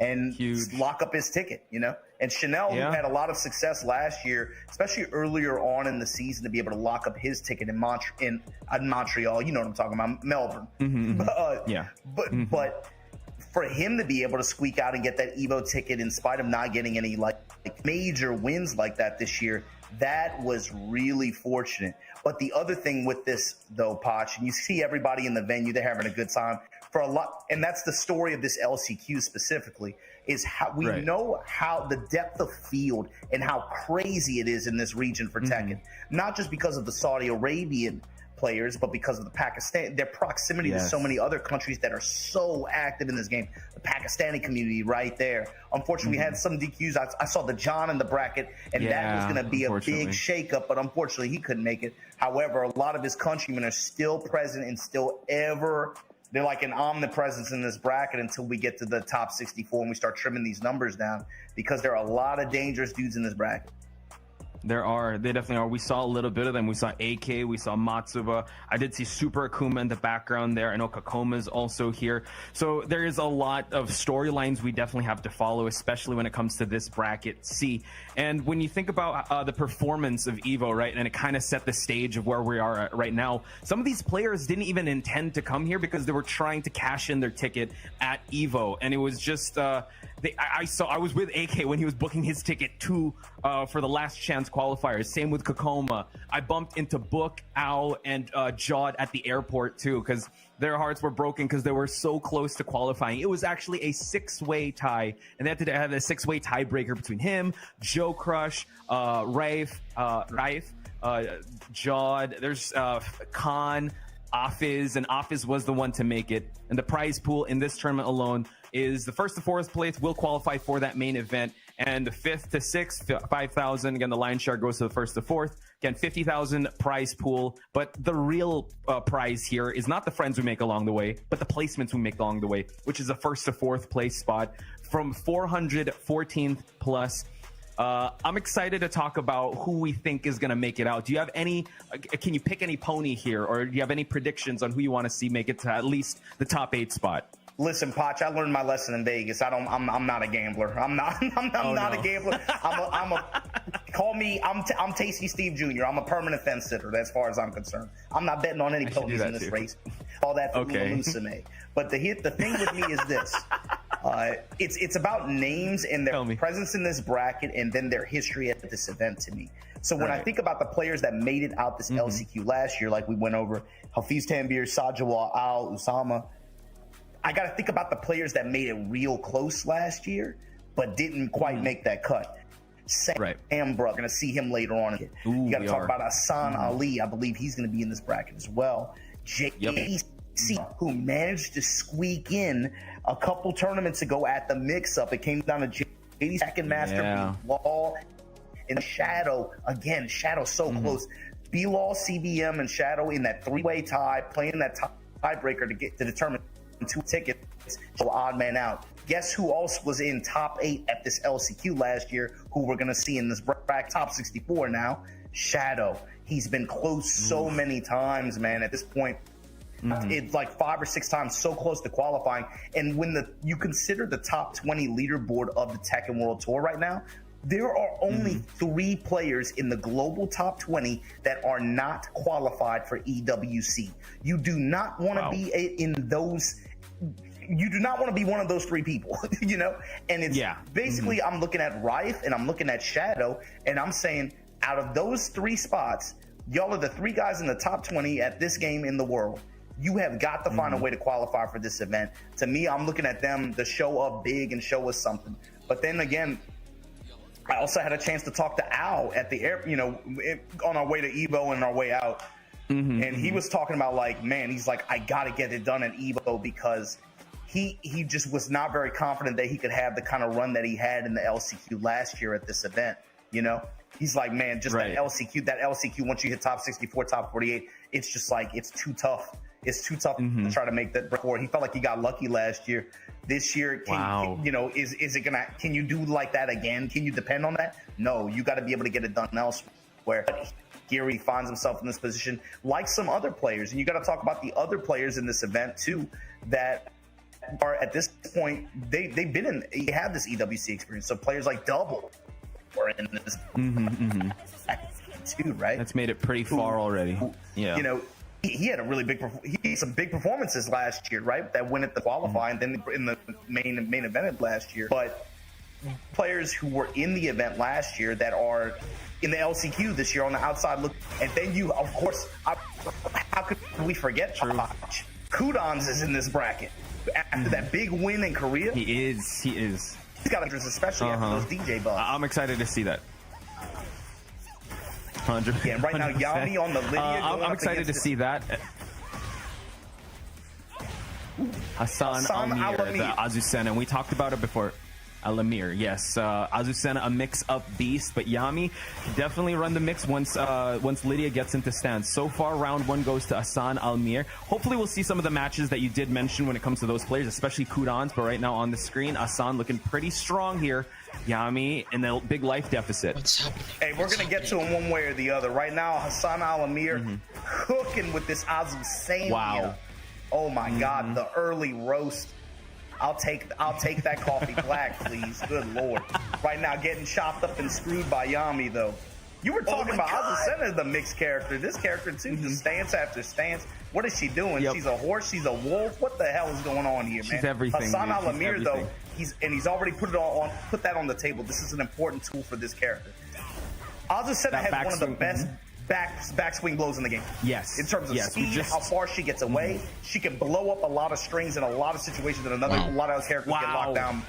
and lock up his ticket, you know. And Chanel, who had a lot of success last year, especially earlier on in the season, to be able to lock up his ticket in Montreal, you know what I'm talking about, Melbourne. But for him to be able to squeak out and get that Evo ticket in spite of not getting any like major wins like that this year, that was really fortunate. But the other thing with this, though, Poch, and you see everybody in the venue, they're having a good time for a lot, and that's the story of this LCQ specifically, is how we know how the depth of field and how crazy it is in this region for Tekken. Not just because of the Saudi Arabian players, but because of their proximity to so many other countries that are so active in this game. The Pakistani community right there. Unfortunately, we had some DQs. I saw the John in the bracket, and that was going to be a big shakeup, but unfortunately he couldn't make it. However, a lot of his countrymen are still present and they're like an omnipresence in this bracket until we get to the top 64 and we start trimming these numbers down, because there are a lot of dangerous dudes in this bracket. They definitely are. We saw a little bit of them. We saw AK, we saw Matsuba. I did see Super Akuma in the background there. I know Kakoma's also here. So there is a lot of storylines we definitely have to follow, especially when it comes to this bracket C. And when you think about the performance of Evo, right, and it kind of set the stage of where we are at right now, some of these players didn't even intend to come here because they were trying to cash in their ticket at Evo. And it was just, I was with AK when he was booking his ticket for the last chance qualifiers. Same with Kakoma. I bumped into Book, Al, and Jod at the airport too, because their hearts were broken because they were so close to qualifying. It was actually a 6-way tie, and they had to have a 6-way tiebreaker between him, Joe Crush, Raif, Jod. There's Khan. Offiz, and Offiz was the one to make it. And the prize pool in this tournament alone is the 1st to 4th place will qualify for that main event, and the 5th to 6th, 5,000. Again, the lion's share goes to the 1st to 4th. Again, 50,000 prize pool. But the real prize here is not the friends we make along the way, but the placements we make along the way, which is a 1st to 4th place spot from 414th plus. I'm excited to talk about who we think is going to make it out. Do you have any, can you pick any pony here, or do you have any predictions on who you want to see make it to at least the top 8 spot? Listen, Poch, I learned my lesson in Vegas. I'm not a gambler. I'm not a gambler. I'm Tasty Steve Jr. I'm a permanent fence sitter as far as I'm concerned. I'm not betting on any ponies in this race. All that for Lulusame. But the thing with me is this. It's about names and their presence in this bracket and then their history at this event to me. So when I think about the players that made it out this LCQ last year, like we went over, Hafiz Tanvir, Sajawal, Al, Usama, I got to think about the players that made it real close last year, but didn't quite make that cut. Sam, bro, going to see him later on. You got to talk about Hassan Ali. I believe he's going to be in this bracket as well. JC, who managed to squeak in a couple tournaments ago at the mix-up. It came down to JD's second master, Law, and Shadow. Again, Shadow so close. B-Law, CBM, and Shadow in that 3-way tie, playing that tiebreaker to determine 2 tickets, so odd man out. Guess who else was in top 8 at this LCQ last year, who we're going to see in this bracket, top 64 now? Shadow. He's been close so many times, man. At this point, it's like 5 or 6 times so close to qualifying. And when you consider the top 20 leaderboard of the Tekken World Tour right now, there are only 3 players in the global top 20 that are not qualified for EWC. You do not want to be in those. You do not want to be one of those 3 people, you know? And it's basically I'm looking at Rife and I'm looking at Shadow, and I'm saying out of those 3 spots, y'all are the 3 guys in the top 20 at this game in the world. You have got to find a way to qualify for this event. To me, I'm looking at them to show up big and show us something. But then again, I also had a chance to talk to Al at the air, you know, on our way to Evo and our way out. And he was talking about, like, man, he's like, I got to get it done at Evo because he just was not very confident that he could have the kind of run that he had in the LCQ last year at this event. You know, he's like, man, just that LCQ, once you hit top 64, top 48, it's just like, it's too tough. It's too tough to try to make that record. He felt like he got lucky last year. This year, you know, is it gonna? Can you do like that again? Can you depend on that? No, you got to be able to get it done elsewhere. Here he finds himself in this position, like some other players, and you got to talk about the other players in this event too that are at this point they have this EWC experience. So players like Double are in this too, right? That's made it pretty far already. You know. He had a really he had some big performances last year, right? That went at the qualifying, then in the main event last year. But players who were in the event last year that are in the LCQ this year on the outside look, and then you, of course, how could we forget? Kudons is in this bracket after that big win in Korea. He is. He's got interest, especially after those DJ bugs. I'm excited to see that. 100%. Yeah, right now Yami on the Lydia. I'm excited to see that. Hassan Almir, the Azucena, and we talked about it before. Alamir, yes. Azucena, a mix-up beast, but Yami definitely run the mix once Lydia gets into stance. So far, round 1 goes to Hassan Almir. Hopefully, we'll see some of the matches that you did mention when it comes to those players, especially Kudons, but right now on the screen, Hassan looking pretty strong here. Yami in the big life deficit. Hey, we're going to get to him one way or the other. Right now, Hassan Alamir cooking with this Azucena. Wow. Oh, my God, the early roast. I'll take that coffee black, please. Good Lord. Right now, getting chopped up and screwed by Yami, though. You were talking about Azucena, the mixed character. This character, too, just stance after stance. What is she doing? She's a horse? She's a wolf? What the hell is going on here, man? She's everything. Hassan Alamir, though, he's already put that on the table. This is an important tool for this character. Azucena has one of the best backswing blows in the game. Yes. In terms of speed, how far she gets away, she can blow up a lot of strings in a lot of situations that a lot of those characters get locked down.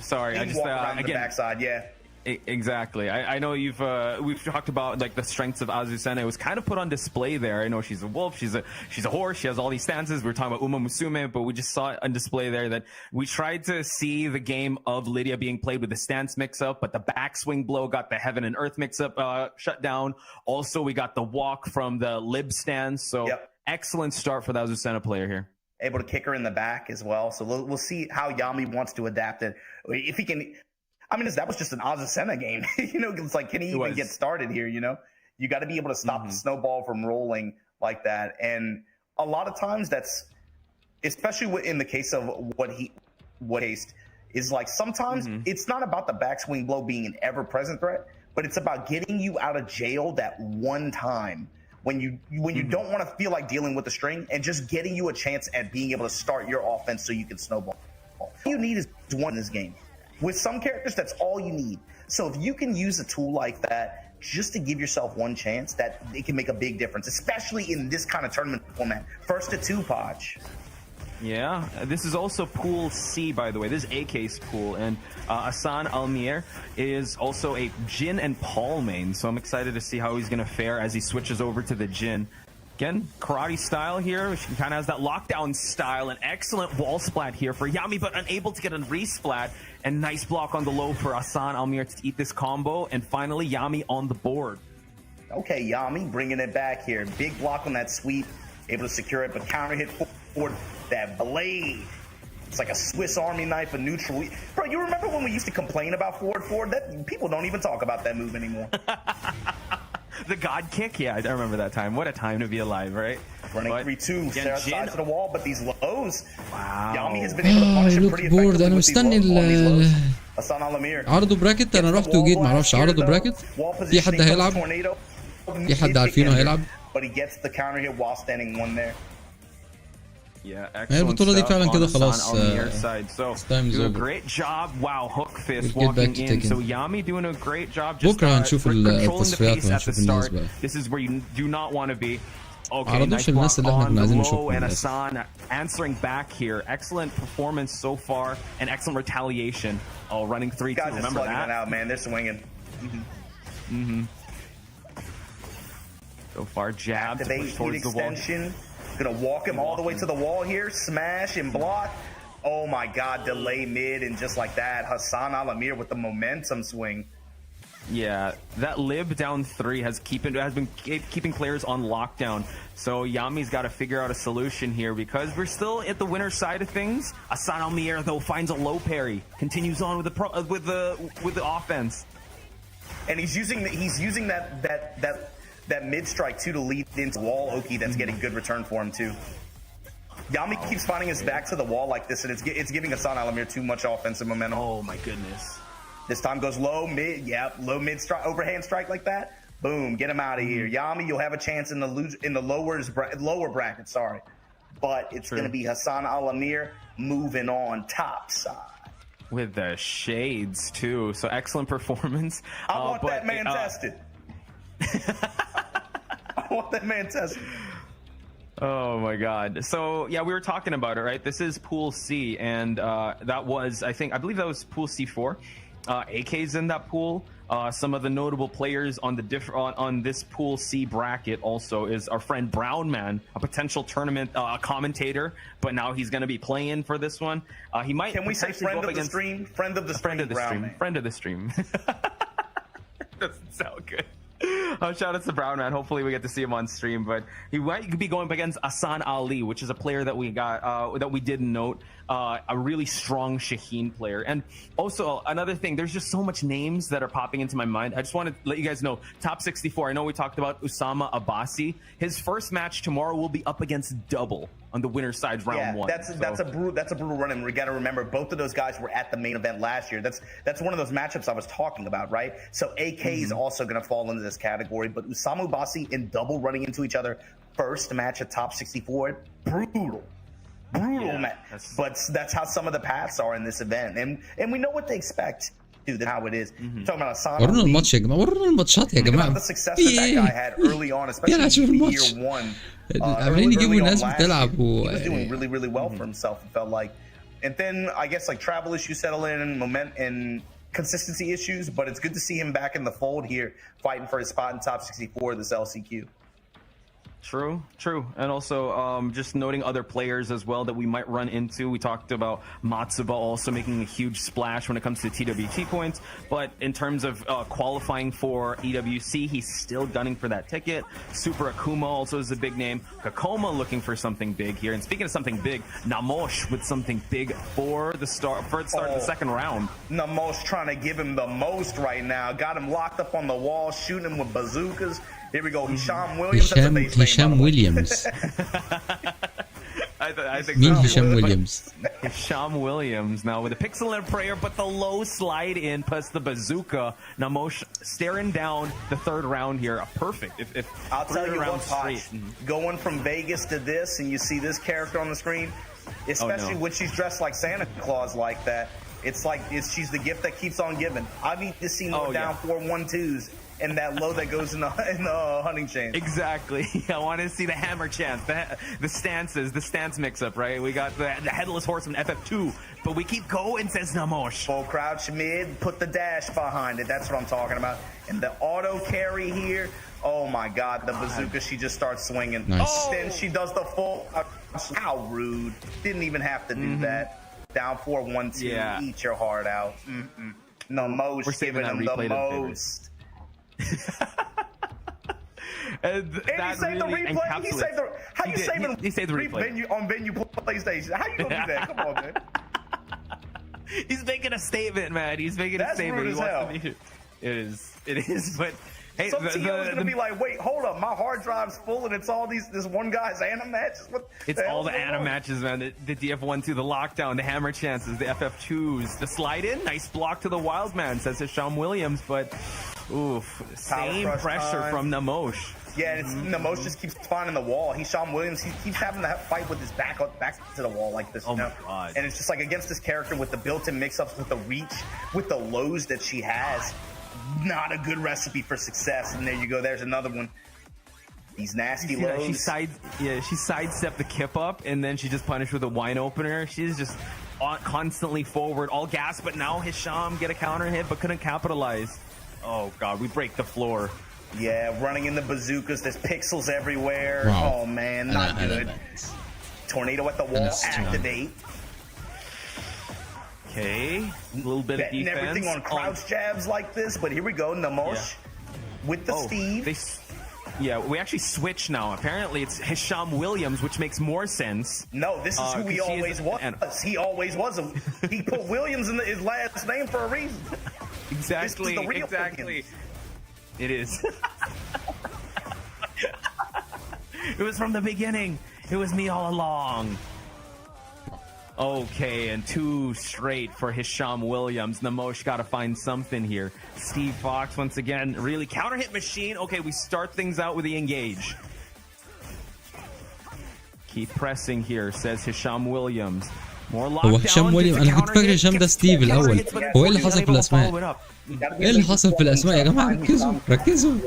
Sorry, I just walk around the backside. Yeah. Exactly. I know we've talked about like the strengths of Azucena. It was kind of put on display there. I know she's a wolf, she's a horse, she has all these stances. We were talking about Uma Musume, but we just saw it on display there that we tried to see the game of Lydia being played with the stance mix-up, but the backswing blow got the heaven and earth mix-up shut down. Also, we got the walk from the lib stance. So excellent start for the Azucena player here. Able to kick her in the back as well. So we'll see how Yami wants to adapt it. If he can. I mean, that was just an Azucena game. You know, it's like, can he even get started here? You know, you got to be able to stop the snowball from rolling like that. And a lot of times that's, especially in the case of what is like, sometimes it's not about the backswing blow being an ever-present threat, but it's about getting you out of jail that one time when you don't want to feel like dealing with the string, and just getting you a chance at being able to start your offense so you can snowball. All you need is one in this game. With some characters, that's all you need. So if you can use a tool like that just to give yourself one chance, that it can make a big difference, especially in this kind of tournament format. First to two, Podge. Yeah, this is also Pool C, by the way. This is AK's pool, and Hassan Almir is also a Jin and Paul main, so I'm excited to see how he's going to fare as he switches over to the Jin. Again, karate style here. She kind of has that lockdown style. An excellent wall splat here for Yami, but unable to get a resplat. And nice block on the low for Hassan Almir to eat this combo. And finally, Yami on the board. Okay, Yami bringing it back here. Big block on that sweep. Able to secure it, but counter hit forward. That blade. It's like a Swiss Army knife, a neutral. Bro, you remember when we used to complain about forward? That people don't even talk about that move anymore. The God kick? Yeah, I remember that time. What a time to be alive, right? Running 3-2, Sarah sides to the wall, but these lows. Wow. Yami has been able to punish him pretty effectively انا with these مستني lows. Hassan Al-Amir. عرضوا براكت. انا رحت وجيت معرفش عرضوا براكت. في حد هيلعب؟ في حد عارفينه هيلعب؟ But he gets the counter hit while standing one there. Yeah, هي البطولة دي فعلا كده خلاص. So do a great job. Wow, hook fist walking in. So Yami doing a great job. Just بكرة هنشوف التصفيات at the start. This is where you do not want to be. Okay, nice block on the low, and Hassan answering back here. Excellent performance so far, and excellent retaliation. Oh, running 3-2. Guys Remember are that? Out, man. They're swinging. So far, jab to push towards the wall. Gonna walk him all the way to the wall here, smash and block. Oh my God, delay mid, and just like that, Hassan Al-Amir with the momentum swing. Yeah, that lib down 3 has been keeping players on lockdown. So Yami's got to figure out a solution here, because we're still at the winner side of things. Hassan Al-Amir though finds a low parry, continues on with the offense, and he's using that mid strike too to lead into wall Oki. That's getting good return for him too. Yami keeps finding his back to the wall like this, and it's giving Hassan Al-Amir too much offensive momentum. Oh my goodness. This time goes low mid, low mid strike, overhand strike like that. Boom, get him out of here. Yami, you'll have a chance in the lower bracket, sorry. But it's going to be Hassan Al-Amir moving on top side. With the shades too. So excellent performance. I want that man tested. I want that man tested. Oh my God. So yeah, we were talking about it, right? This is Pool C, and that was, I believe that was Pool C4. AK's in that pool. Some of the notable players on this Pool C bracket also is our friend Brownman, a potential tournament commentator, but now he's going to be playing for this one. He might. Can we say friend of the stream? Friend of the stream. Friend of the stream. Doesn't sound good. Shout out to Brown Man. Hopefully we get to see him on stream, but he might be going up against Asan Ali, which is a player that we got that we did note, a really strong Shaheen player. And also another thing, there's just so much names that are popping into my mind. I just want to let you guys know, top 64. I know we talked about Usama Abbasi. His first match tomorrow will be up against Double on the winner's side, round 1. That's a brutal run, and we got to remember both of those guys were at the main event last year. That's one of those matchups I was talking about, right? So AK is also going to fall into this category, but Usama Abbasi and Double running into each other, first match at top 64, brutal match. But that's how some of the paths are in this event, and we know what they expect. Dude, how it is. Talking about Asana. ورونا الماتش يا جماعه، ورونا الماتشات يا جماعه. The success that guy had early on, especially in year 1. عمالين يجيبوا ناس بتلعب he was doing really well for himself, it felt like. And then I guess like travel issues settle in, consistency issues, but it's good to see him back in the fold here, fighting for his spot in top 64 of this LCQ. True. And also just noting other players as well that we might run into. We talked about Matsuba also making a huge splash when it comes to TWT points, but in terms of qualifying for EWC, he's still gunning for that ticket. Super Akuma also is a big name. Kakoma looking for something big here. And speaking of something big, Namosh with something big for the start of the second round. Namosh trying to give him the most right now. Got him locked up on the wall, shooting him with bazookas. Here we go, Hisham Williams. Hisham Williams. I think Mean Hisham Williams. Hisham Williams now with a pixel and prayer, but the low slide in plus the bazooka. Namosh staring down the third round here. Perfect. If I'll tell you what, Potch, going from Vegas to this, and you see this character on the screen, especially when she's dressed like Santa Claus like that, it's like she's the gift that keeps on giving. I need to see more down 4-1-2s. And that low that goes in the hunting chain. Exactly. I want to see the hammer chance, the stances, the stance mix-up, right? We got the headless horseman FF2, but we keep going, says Namosh. Full crouch mid, put the dash behind it. That's what I'm talking about. And the auto carry here, oh my God, the bazooka, she just starts swinging. Nice. Then she does the full, how rude. Didn't even have to do that. Down 4-1-2, eat your heart out. Namosh giving him the most. And he saved the replay. He saved the. How you saving? He saved the replay on venue PlayStation. How you gonna do that? Come on, man. He's making a statement, man. He's making a statement. Rude as hell. It is. But hey, some TO is gonna be like, wait, hold up, my hard drive's full, and it's all this one guy's Anna matches. It's all the Anna matches, man. The DF1-2, the lockdown, the hammer chances, the FF2s, the slide in, nice block to the wild man, says Hisham Williams, but. Oof, same pressure from Namosh. Yeah, it's, Namosh just keeps finding the wall. Hisham Williams, he keeps having to fight with his back to the wall like this. Oh my God. And it's just like against this character with the built-in mix-ups, with the reach, with the lows that she has, not a good recipe for success. And there you go. There's another one. These nasty lows. She sidestepped the kip up, and then she just punished with a wine opener. She's just constantly forward, all gas. But now Hisham get a counter hit, but couldn't capitalize. Oh God, we break the floor. Yeah, running in the bazookas. There's pixels everywhere. Wow. Oh man, not good. Tornado at the wall. Activate. Okay, a little bit of defense. Everything on crouch jabs like this, but here we go. Namosh with the Steve. We actually switch now. Apparently, it's Hisham Williams, which makes more sense. No, this is who he always was. He always was. He put Williams in his last name for a reason. Exactly. This is the real exactly. Williams. It is. It was from the beginning. It was me all along. Okay, and 2 straight for Hisham Williams. Namosh got to find something here. Steve Fox, once again, really counter hit machine. Okay, we start things out with the engage. Keep pressing here, says Hisham Williams. هو هشام ويليام انا كنت فاكر هشام ده ستيف الاول. هو ايه اللي حصل في الاسماء؟ ايه اللي حصل في الاسماء يا جماعه؟ ركزوا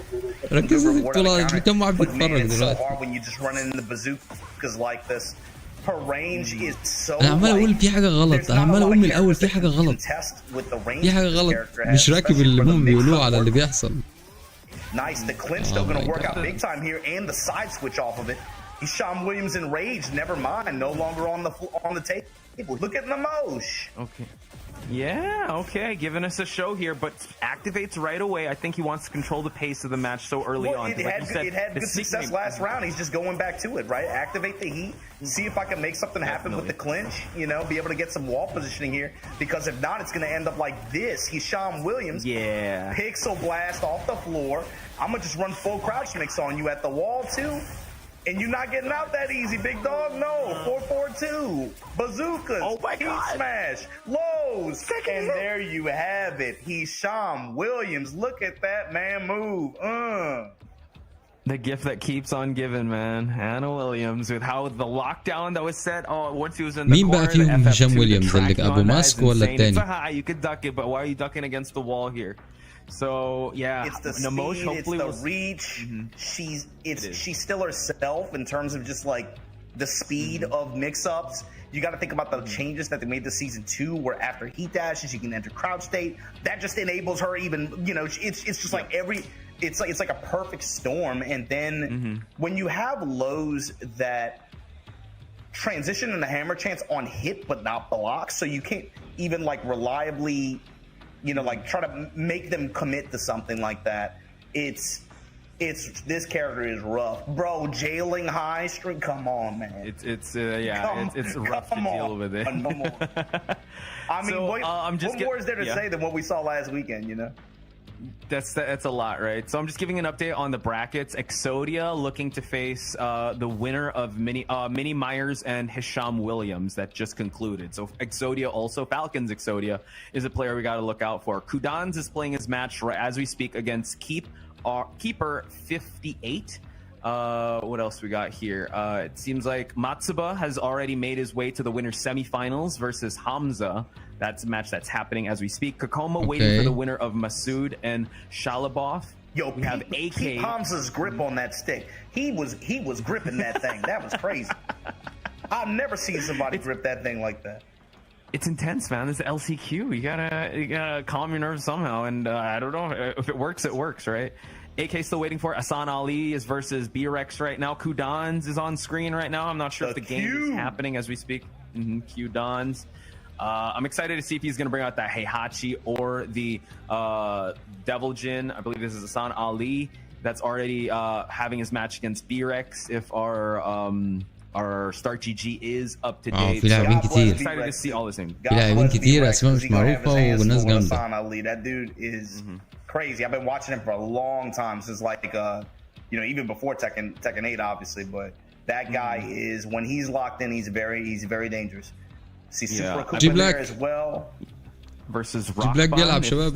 في البطوله. كم واحد بيتفرج دلوقتي؟ انا عمال اقول في حاجه غلط. انا عمال اقول من الاول في حاجه غلط. في حاجه غلط. مش راكب اللي هم بيقولوه على اللي بيحصل. Nice, the clinch still going to work out big time here, and the side switch off of it. Hisham Williams enraged. Never mind, no longer on the table. Look at Namosh. Okay. Yeah, okay, giving us a show here, but activates right away. I think he wants to control the pace of the match so early on. It had good success last round. He's just going back to it, right? Activate the heat, see if I can make something happen with the clinch, you know, be able to get some wall positioning here, because if not, it's going to end up like this. Hisham Williams, pixel blast off the floor. I'm going to just run full crouch mix on you at the wall, too. And you're not getting out that easy, big dog. No, 4-4-2, bazookas, heat smash, lows, and there you have it. Hisham Williams, look at that man move. The gift that keeps on giving, man. Anna Williams with how the lockdown that was set. Oh, once he was in the مين بقى فيهم هشام ويليامز اللي ابو ماسك ولا الثاني؟ You could duck it, but why are you ducking against the wall here? So yeah, it's the Namosh speed, it's the reach. She's still herself in terms of just like the speed of mix-ups. You got to think about the changes that they made this season 2, where after heat dashes you can enter crouch state. That just enables her even. You know, it's just like it's like a perfect storm. And then when you have lows that transition in the hammer chance on hit but not block, so you can't even like reliably, you know, like try to make them commit to something like that. It's this character is rough, bro. Jailing high string, come on, man. It's rough to deal with it. I mean, So, what more is there to say than what we saw last weekend? You know. That's a lot, right? So I'm just giving an update on the brackets. Exodia looking to face the winner of Minnie Myers and Hisham Williams that just concluded. So Exodia also, Falcons Exodia is a player we got to look out for. Kudans is playing his match right as we speak against Keeper 58. What else we got here? It seems like Matsuba has already made his way to the winner's semifinals versus Hamza. That's a match that's happening as we speak. Kakoma waiting for the winner of Masood and Shalabov. Yo, we have AK. Pete Hamza's grip on that stick. He was gripping that thing. That was crazy. I've never seen somebody grip that thing like that. It's intense, man. This is LCQ. You gotta calm your nerves somehow. And I don't know if it works, right? AK still waiting for Asan Ali is versus B-Rex right now. Kudans is on screen right now. I'm not sure if the game is happening as we speak. Kudans. I'm excited to see if he's going to bring out that Heihachi or the Devil Jin. I believe this is Asan Ali that's already having his match against B-Rex. If our Start GG is up to date. في لاعبين كتير. Excited to see all the same. في لاعبين كتير أسماء مش معروفة والناس جامدة. That dude is crazy. I've been watching him for a long time, since like you know, even before Tekken 8 obviously, but that guy is, when he's locked in, he's very dangerous. See Super Cooper there as well. Versus Rock بيلعب شباب.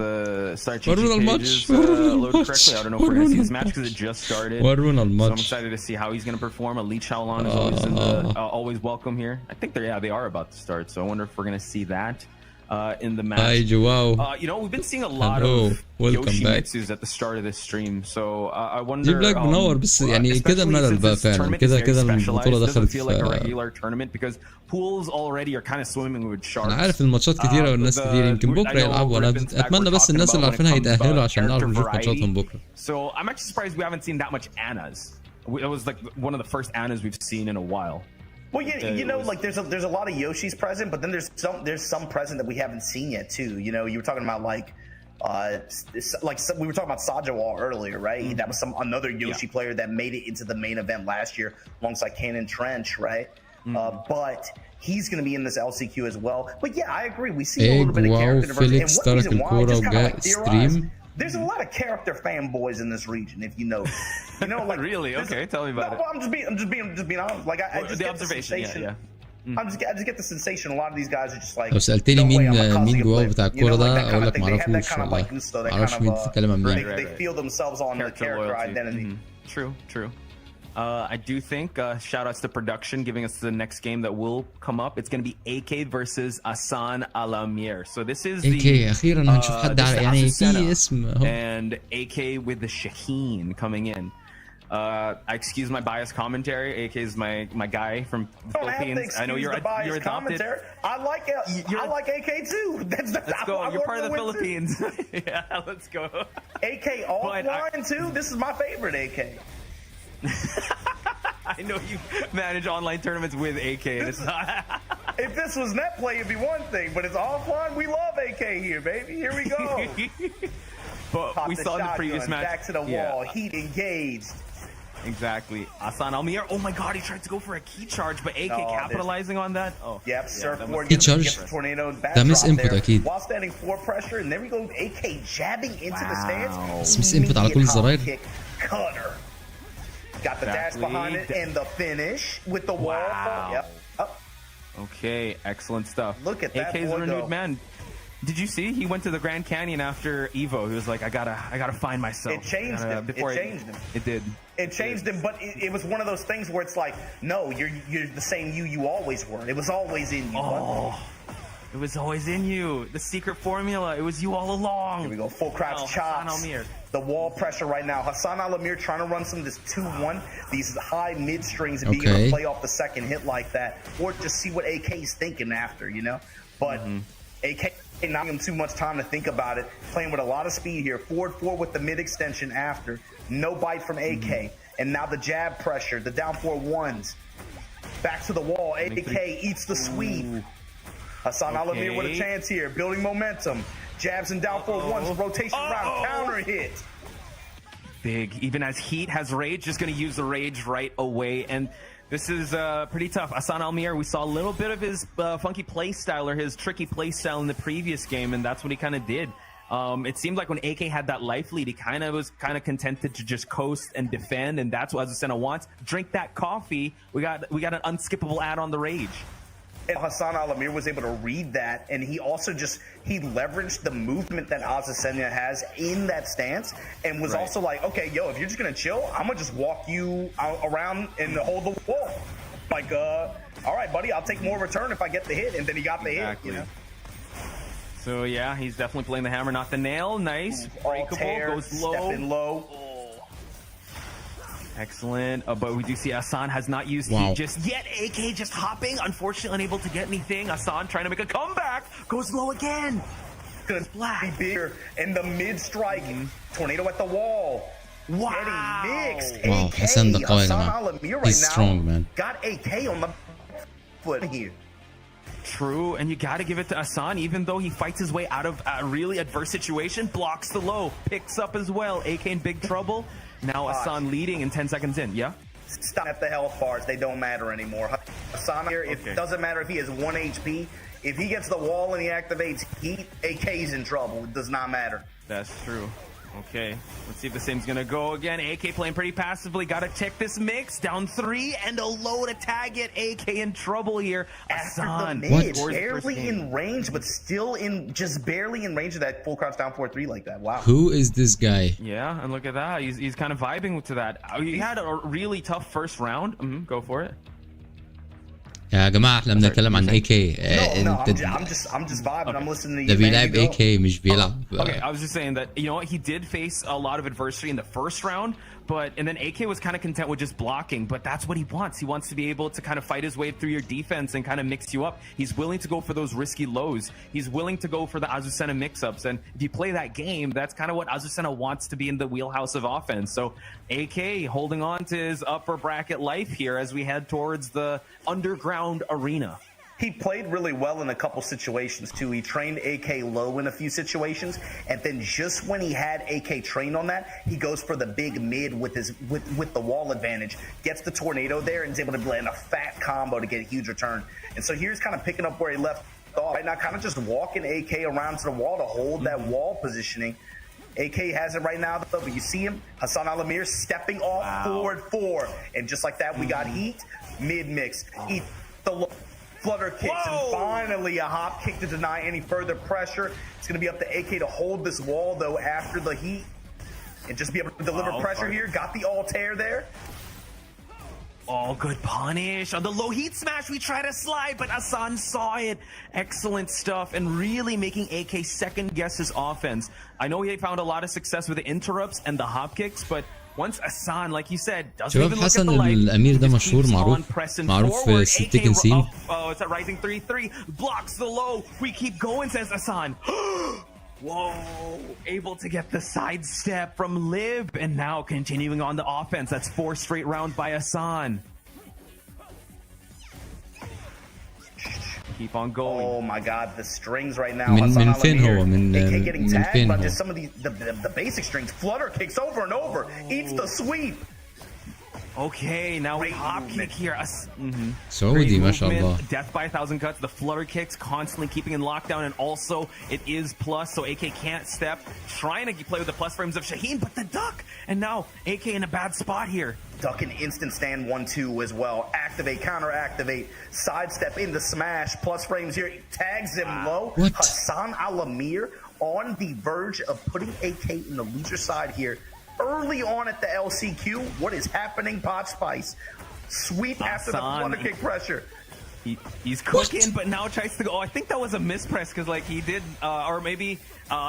ورونا الماتش. I don't know if we're going to see this match because it just started. ورونا So I'm الماتش. excited to see how he's going to perform. Elite Shaolin is always always welcome here. I think they are about to start, so I wonder if we're going to see that in the match. هاي جواو. You know, we've been seeing a lot of Yoshimitsus at the start of this stream, so I wonder. جيب لك منور بس يعني كده ملل بقى فعلا كده البطولة دخلت feel like a regular tournament because pools already are kind of swimming with sharks. أنا عارف الماتشات كتيرة والناس كتير يمكن بكرة يلعبوا. أنا أتمنى بس الناس اللي عارفينها يتأهلوا عشان نعرف نشوف ماتشاتهم بكرة. So I'm actually surprised we haven't seen that much Annas. It was like one of the first Annas we've seen in a while. Well, you know, like there's a lot of Yoshis present, but then there's some present that we haven't seen yet too. You know, you were talking about like we were talking about Sajawal earlier, right? That was another Yoshi player that made it into the main event last year alongside Cannon Trench, right? But he's going to be in this LCQ as well. But yeah, I agree. We see a little bit of character diversity. And one reason why I just kind of like theorize, there's a lot of character fanboys in this region, if you know. You know, like really? Okay, tell me about it. Well, I'm just being honest. Like I just the get observation, the sensation. I just get the sensation. A lot of these guys are just like. لو سألتني مين جواو بتاع الكورة ده أقول لك معرفوش والله. معرفش مين بتتكلم عن مين. They feel themselves on the character identity. True. I do think shout outs to production giving us the next game that will come up. It's going to be AK versus Asan Alamir. So this is the AK أخيرا هنشوف حد يعني في اسم and AK with the Shaheen coming in. I excuse my biased commentary. AK is my guy from the Philippines. I know you're adopted. I like AK too. Let's go. You're part of the Philippines. Yeah, let's go. AK offline too. This is my favorite AK. I know you manage online tournaments with AK. And it's not. If this was net play, it'd be one thing, but it's offline. We love AK here, baby. Here we go. But we saw in the previous match. Back to the wall. Heat engaged. Exactly. Asan Almir. Oh my God, he tried to go for a key charge, but AK capitalizing on that. Oh. Yep. Surfboard key charge. Tornado. ده miss input أكيد. While standing for pressure, and there we go. AK jabbing into the stance. miss input على كل الزراير. Cutter. Got the dash behind it and the finish with the wall. Yep. Up. Okay, excellent stuff. Look at that. AK's a renewed man. Did you see? He went to the Grand Canyon after Evo. He was like, I gotta find myself. It changed him. It did. It changed him, but it was one of those things where it's like, no, you're the same you always were. It was always in you. Oh, it It was always in you. The secret formula. It was you all along. Here we go. Full crouch chops. Hassan Almir. The wall pressure right now. Hassan Almir trying to run some of this 2-1. These high mid strings and being able to play off the second hit like that. Or just see what AK's thinking after, you know? But AK not giving him too much time to think about it. Playing with a lot of speed here. Forward 4 with the mid extension after. No bite from AK. And now the jab pressure. The down 4-1s. Back to the wall. AK eats the sweep. Hassan Almir with a chance here. Building momentum. Jabs and down 4-1s. Rotation round. Counter hit. Big. Even as Heat has rage, just going to use the rage right away. And this is pretty tough. Hassan Almir, we saw a little bit of his funky play style or his tricky play style in the previous game, and that's what he kind of did. It seemed like when AK had that life lead, he was contented to just coast and defend, and that's what Azucena wants. Drink that coffee. We got an unskippable ad on the rage. And Hassan Almir was able to read that, and he also he leveraged the movement that Azucena has in that stance, and was also like, okay, yo, if you're just gonna chill, I'm gonna just walk you around and hold the wall. Like, all right, buddy, I'll take more return if I get the hit, and then he got the hit, you know. So yeah, he's definitely playing the hammer, not the nail. Nice, breakable, goes low. Step in low. Excellent, but we do see Hassan has not used heat just yet. AK just hopping, unfortunately unable to get anything. Hassan trying to make a comeback, goes low again. Gonna be bigger in the mid strike. Tornado at the wall. Wow. Getting mixed. Wow, AK, Hassan Almir right He's now strong, man. got AK on the foot here. True, and you got to give it to Hassan, even though he fights his way out of a really adverse situation, blocks the low, picks up as well. AK in big trouble. Now Hassan leading in 10 seconds in, yeah? Stop at the health bars. They don't matter anymore. Hassan here, it doesn't matter if he has 1 HP. If he gets the wall and he activates heat, AK's in trouble. It does not matter. That's true. Okay, let's see if the same's gonna go again. AK playing pretty passively. Gotta check this mix. Down 3 and a low to tag it. AK in trouble here. Hassan, barely in range, but still just barely in range of that full crouch down 4-3 like that. Wow. Who is this guy? Yeah, and look at that. He's kind of vibing to that. He had a really tough first round. Go for it. يا جماعة احنا بنتكلم عن AK. I'm just vibing. I'm listening to you. ده بيلعب AK مش بيلعب. Okay, I was just saying that, you know what, he did face a lot of adversity in the first round, and then AK was kind of content with just blocking, but that's what he wants. He wants to be able to kind of fight his way through your defense and kind of mix you up. He's willing to go for those risky lows. He's willing to go for the Azucena mix-ups, and if you play that game, that's kind of what Azucena wants to be in the wheelhouse of offense. So AK holding on to his upper bracket life here as we head towards the underground arena. He played really well in a couple situations too. He trained AK low in a few situations, and then just when he had AK trained on that, he goes for the big mid with the wall advantage, gets the tornado there, and is able to land a fat combo to get a huge return. And so here's kind of picking up where he left off right now, kind of just walking AK around to the wall to hold that wall positioning. AK has it right now, though, but you see him, Hassan Almir stepping off forward 4, and just like that, we got heat, mid mix, eat the low. Flutter kicks, and finally a hop kick to deny any further pressure. It's going to be up to AK to hold this wall, though, after the heat, and just be able to deliver pressure here. Got the Altair there. Oh, good punish. On the low heat smash, we try to slide, but Hassan saw it. Excellent stuff, and really making AK second guess his offense. I know he found a lot of success with the interrupts and the hop kicks, but once Hassan, like you said, doesn't even look at the light, الأمير ده مشهور معروف في التيكن scene. Oh, it's a rising 3-3. Blocks the low. We keep going, says Hassan. Whoa, able to get the sidestep from Liv, and now continuing on the offense. That's 4 straight rounds by Hassan. Keep on going. Oh my God, the strings right now. من فين هو؟ AK getting من tagged, فين but هو؟ just some of the basic strings. Flutter kicks over and over. Eats the sweep. Okay, now we hop kick here. سعودي ما شاء الله. Death by 1,000 cuts. The flutter kicks constantly keeping in lockdown, and also it is plus, so AK can't step. Trying to play with the plus frames of Shaheen, but the duck, and now AK in a bad spot here. Duck and instant stand 1-2 as well. Activate, counter activate, sidestep into smash. Plus frames here. Tags him low. What? Hassan Almir on the verge of putting AK in the loser side here. Early on at the LCQ, what is happening, Pot Spice? Sweep after the flutter kick pressure. He's cooking, but now tries to go. Oh, I think that was a mispress because like he did, or maybe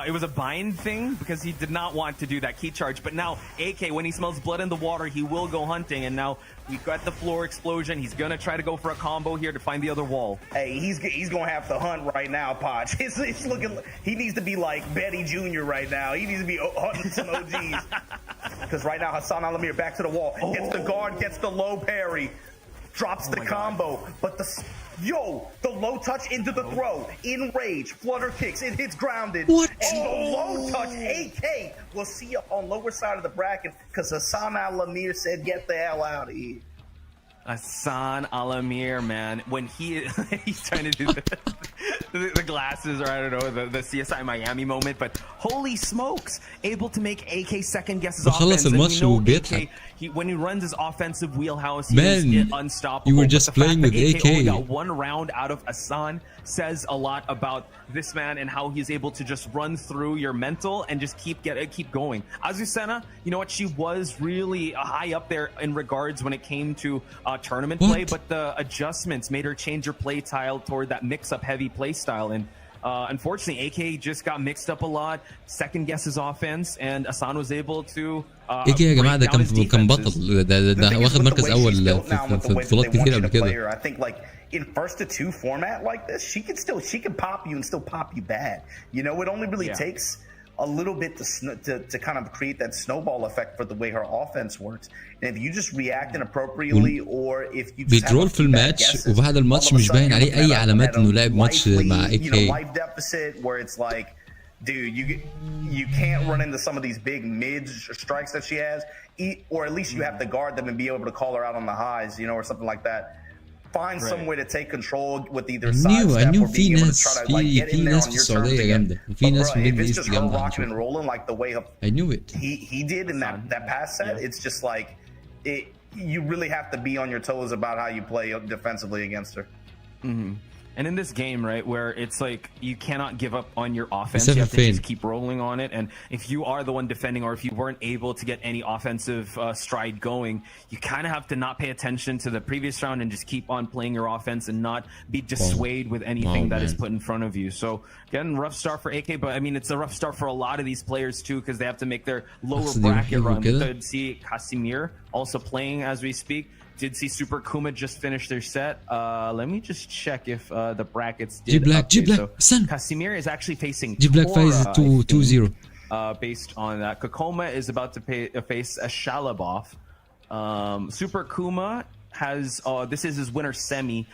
it was a bind thing because he did not want to do that key charge. But now AK, when he smells blood in the water, he will go hunting. And now we've got the floor explosion. He's gonna try to go for a combo here to find the other wall. Hey, he's gonna have to hunt right now, Poch. It's looking. He needs to be like Betty Jr. right now. He needs to be hunting some OGs. Because right now Hassan Alamir back to the wall, gets the guard, gets the low parry. Drops the combo, but the low touch into the throw, in rage, flutter kicks, it hits grounded. What? And the low touch, AK will see you on lower side of the bracket because Hassan Al-Amir said, get the hell out of here. Hassan Alamir, man, when he's trying to do the glasses, or I don't know, the CSI Miami moment, but holy smokes, able to make AK second guess his offense. And we know AK, when he runs his offensive wheelhouse, he is unstoppable. You were just playing with AK. Only got one round out of Hassan says a lot about this man and how he's able to just run through your mental and just keep going. Azucena, you know what, she was really high up there in regards when it came to tournament play, but the adjustments made her change her play style toward that mix-up heavy play style, and unfortunately AK just got mixed up a lot, second guess his offense, and Hassan was able to AK يا جماعه ده كان بطل ده واخد مركز اول في بطولات كتير قبل كده. I think like in first to two format like this, she can pop you and still pop you bad. You know, it only really takes a little bit to kind of create that snowball effect for the way her offense works. And if you just react inappropriately or if you just بيترول في الماتش وبعد الماتش مش باين عليه اي علامات انه لعب ماتش مع AK. You know, life deficit where it's like, dude, you can't run into some of these big mid strikes that she has, or at least you have to guard them and be able to call her out on the highs, you know, or something like that. Find some way to take control with either side step or being able to try to like get in there on your terms again. But bro, if it's just her rocking and rolling like the way I knew it. He did in that past set, it's just like you really have to be on your toes about how you play defensively against her. And in this game, right, where it's like you cannot give up on your offense, you have to just keep rolling on it. And if you are the one defending, or if you weren't able to get any offensive stride going, you kind of have to not pay attention to the previous round and just keep on playing your offense and not be dissuaded with anything that is put in front of you. So again, rough start for AK, but I mean it's a rough start for a lot of these players too, because they have to make their lower bracket run. We did see Casimir also playing as we speak. Did see Super Kuma just finish their set. Let me just check if the brackets did update. So Casimir is actually facing Tora, 2-0. Based on that. Kokoma is about to face a Shalabov. Super Kuma has this is his winner semi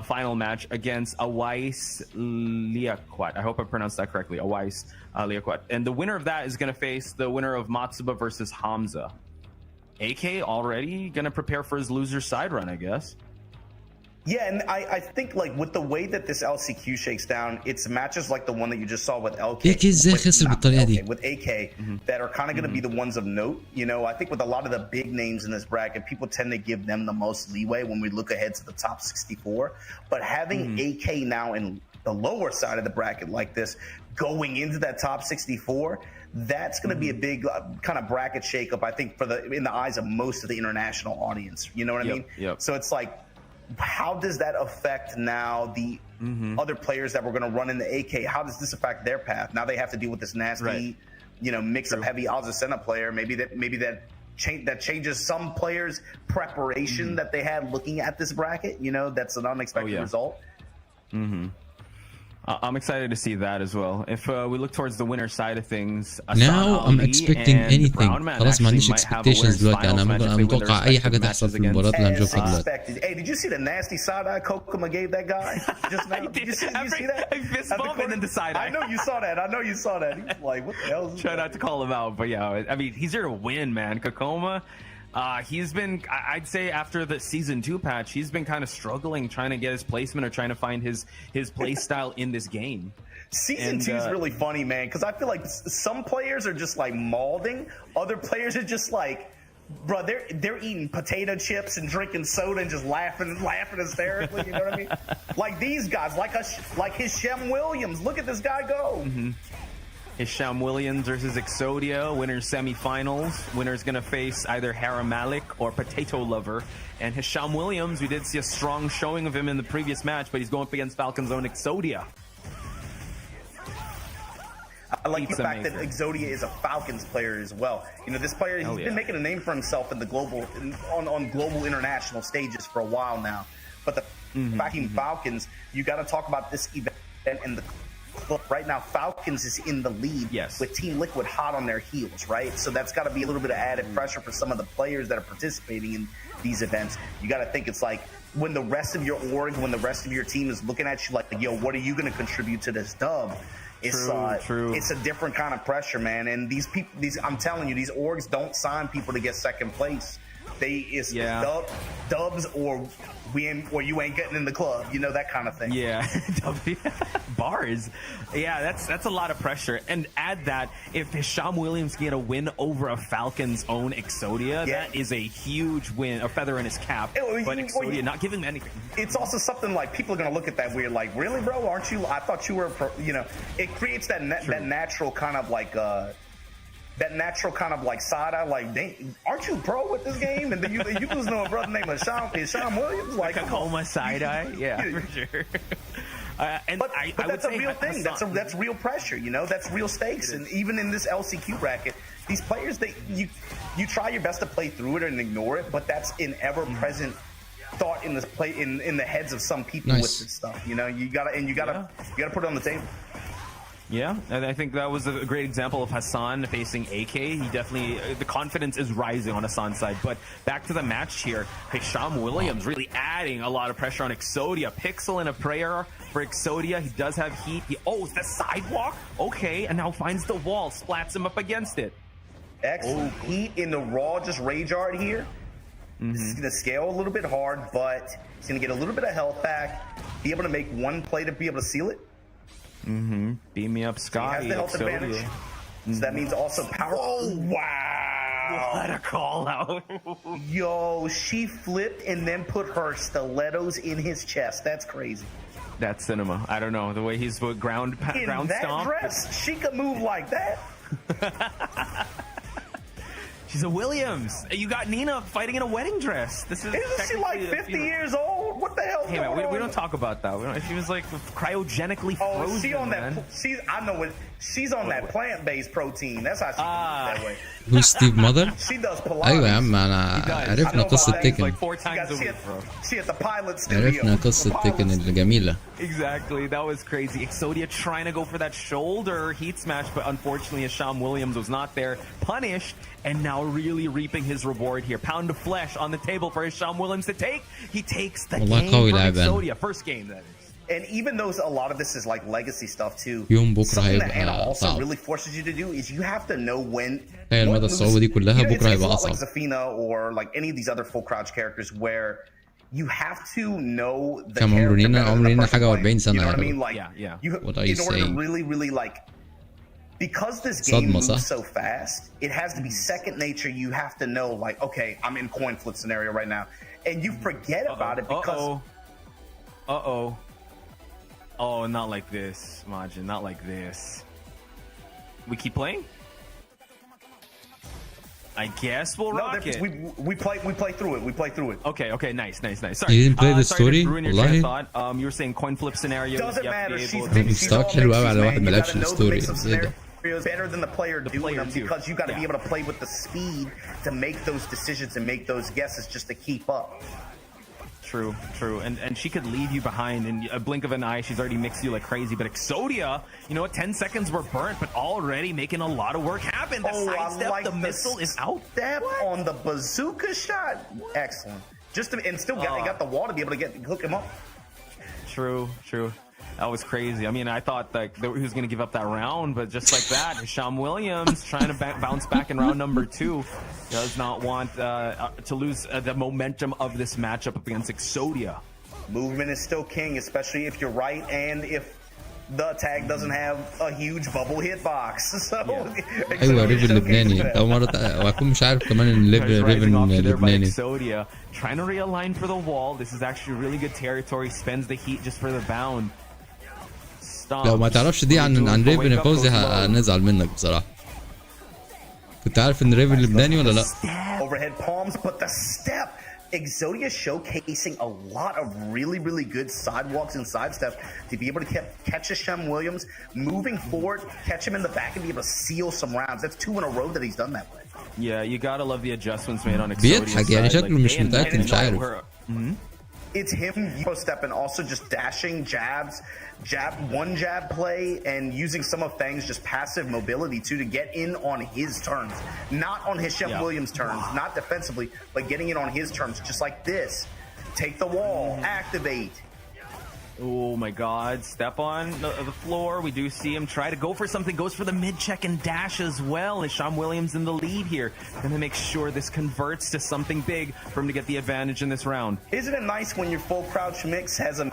final match against Awais Liaquat. I hope I pronounced that correctly. Awais Liaquat. And the winner of that is going to face the winner of Matsuba versus Hamza. AK already gonna prepare for his loser side run, I guess. Yeah, and I think like with the way that this LCQ shakes down, it's matches like the one that you just saw with LK, with AK that are kind of going to be the ones of note. You know, I think with a lot of the big names in this bracket, people tend to give them the most leeway when we look ahead to the top 64. But having AK now in the lower side of the bracket like this, going into that top 64, that's going to be a big kind of bracket shakeup, I think, in the eyes of most of the international audience. You know what I mean? So it's like, how does that affect now the other players that were going to run in the AK? How does this affect their path? Now they have to deal with this nasty, you know, mix-up heavy Azucena player. Maybe that changes some players' preparation that they had looking at this bracket. You know, that's an unexpected result. I'm excited to see that as well. If we look towards the winner side of things, now I'm expecting anything. خلاص ما عنديش expectations دلوقتي. أنا متوقع أي حاجة تحصل في المباراة اللي هنشوفها دلوقتي. Hey, did you see the nasty side eye Kokoma gave that guy just now? Did you see that? I fist bump and then the side eye. I know you saw that. He's like, what the hell is Try not to call him out, but yeah, I mean, he's here to win, man. Kokoma. He's been, I'd say after the season 2 patch, he's been kind of struggling trying to get his placement or trying to find his play style in this game. Season 2 is really funny, man, because I feel like some players are just like molding. Other players are just like, bro, they're eating potato chips and drinking soda and just laughing hysterically. You know what I mean? Like these guys, like his Shem Williams. Look at this guy go. Hisham Williams versus Exodia, winners semifinals. Winner's gonna face either Hara Malik or Potato Lover. And Hisham Williams, we did see a strong showing of him in the previous match, but he's going up against Falcon's own Exodia. I like the fact that Exodia is a Falcons player as well. You know, this player, he's been making a name for himself in the on global international stages for a while now. But the fucking Falcons, you got to talk about this event and the club. Right now, Falcons is in the lead with Team Liquid hot on their heels, right? So that's got to be a little bit of added pressure for some of the players that are participating in these events. You got to think it's like when the rest of your org, when the rest of your team is looking at you like, yo, what are you going to contribute to this dub? It's a different kind of pressure, man. And these people, I'm telling you, these orgs don't sign people to get second place. It's dubs or you ain't getting in the club, you know, that kind of thing. Yeah, bars. Yeah, that's a lot of pressure. And add that if Hisham Williams get a win over a Falcons own Exodia, that is a huge win, a feather in his cap. But Exodia not giving him anything. It's also something like people are gonna look at that weird, like, really, bro? Aren't you? I thought you were, you know. It creates that natural kind of like. That natural kind of like side eye, like, aren't you pro with this game? And then you lose to a brother named Hisham Williams. Like, I call my side eye, yeah, for sure. But that's a real thing. That's real pressure, you know. That's real stakes. And even in this LCQ bracket, these players, you try your best to play through it and ignore it, but that's an ever-present thought in the heads of some people with this stuff. You know, you gotta put it on the table. Yeah, and I think that was a great example of Hassan facing AK. He definitely, the confidence is rising on Hassan's side. But back to the match here, Hisham Williams really adding a lot of pressure on Exodia. Pixel and a prayer for Exodia. He does have heat. It's the sidewalk? Okay, and now finds the wall, splats him up against it. Excellent. Heat in the raw, just rage art here. This is going to scale a little bit hard, but he's going to get a little bit of health back, be able to make one play to be able to seal it. Beam me up, Scotty. He has the health advantage. So that means also power. Oh, wow. What a call out. Yo, she flipped and then put her stilettos in his chest. That's crazy. That's cinema. I don't know. The way he's ground in that stomp. Dress, she could move like that. She's a Williams. You got Nina fighting in a wedding dress. Isn't she like 50 years old? What the hell? Hey man, we don't talk about that. She was like cryogenically frozen. She's on that. She's on that plant-based protein. That's how she moves that way. Who's Steve Mother؟ She does Pilates. ايوه يا عم عرفنا قصة تيكن. She at the pilot studio. عرفنا قصة تيكن الجميلة. Exactly, that was crazy. Exodia trying to go for that shoulder heat smash, but unfortunately Hisham Williams was not there. Punished, and now really reaping his reward here. Pound of flesh on the table for Hisham Williams to take. He takes the game from Exodia. First game, that is. And even though a lot of this is like legacy stuff too, something that Hannah also really forces you to do is you have to know when. المدى الصعوبة دي كلها بكرة هيبقى أصعب. Like Zafina or like any of these other full crouch characters where you have to know the كم عمرنا حاجة 40 سنة. You know what I mean? Like, what are you in order saying? to really like, because this game moves so fast, it has to be second nature. You have to know like, okay, I'm in coin flip scenario right now, and you forget about it because. Oh, not like this, Majin. Not like this. We keep playing? I guess we'll rock it. We play through it. We play through it. Okay, nice. Sorry. You didn't play the story? Ruin your train of thought. You were saying coin flip scenarios. Doesn't matter. She's حلو قوي على واحد ما لعبش الستوري. Better than the player doing them because you got to be able to play with the speed to make those decisions and make those guesses just to keep up. True. And she could leave you behind in a blink of an eye. She's already mixed you like crazy. But Exodia, you know what? 10 seconds were burnt, but already making a lot of work happen. The sidestep, like the missile is out. Step on the bazooka shot. Excellent. Got the wall to be able to hook him up. True. That was crazy. I mean, I thought that he was going to give up that round, but just like that, Hisham Williams trying to bounce back in round number 2. Does not want to lose the momentum of this matchup up against Exodia. Movement is still king, especially if you're right and if the tag doesn't have a huge bubble hitbox. So ايوه ريفن لبناني اول مرة واكون مش عارف كمان ان ريفن لبناني. Exodia trying to realign for the wall. This is actually really good territory. Spends the heat just for the bound. لو ما تعرفش دي عن ريفن يا فوزي هنزعل منك بصراحه. كنت عارف ان ريفن لبناني ولا لا؟ Overhead palms, but the step. Exodia showcasing a lot of really good sidewalks and side steps to be able to catch a Shem Williams moving forward, catch him in the back and be able to seal some rounds. That's 2 in a row that he's done that way. Yeah, you gotta love the adjustments made on Exodia. بيضحك يعني شكله مش متأكد مش عارف. It's him stepping, also just dashing one jab play and using some of Fang's just passive mobility too to get in on his terms, not on his Shem Williams terms, not defensively, but getting in on his terms, just like this. Take the wall, activate. Oh my God, step on the floor. We do see him try to go for something, goes for the mid check and dash as well. Hisham Williams in the lead here. Gonna make sure this converts to something big for him to get the advantage in this round. Isn't it nice when your full crouch mix has a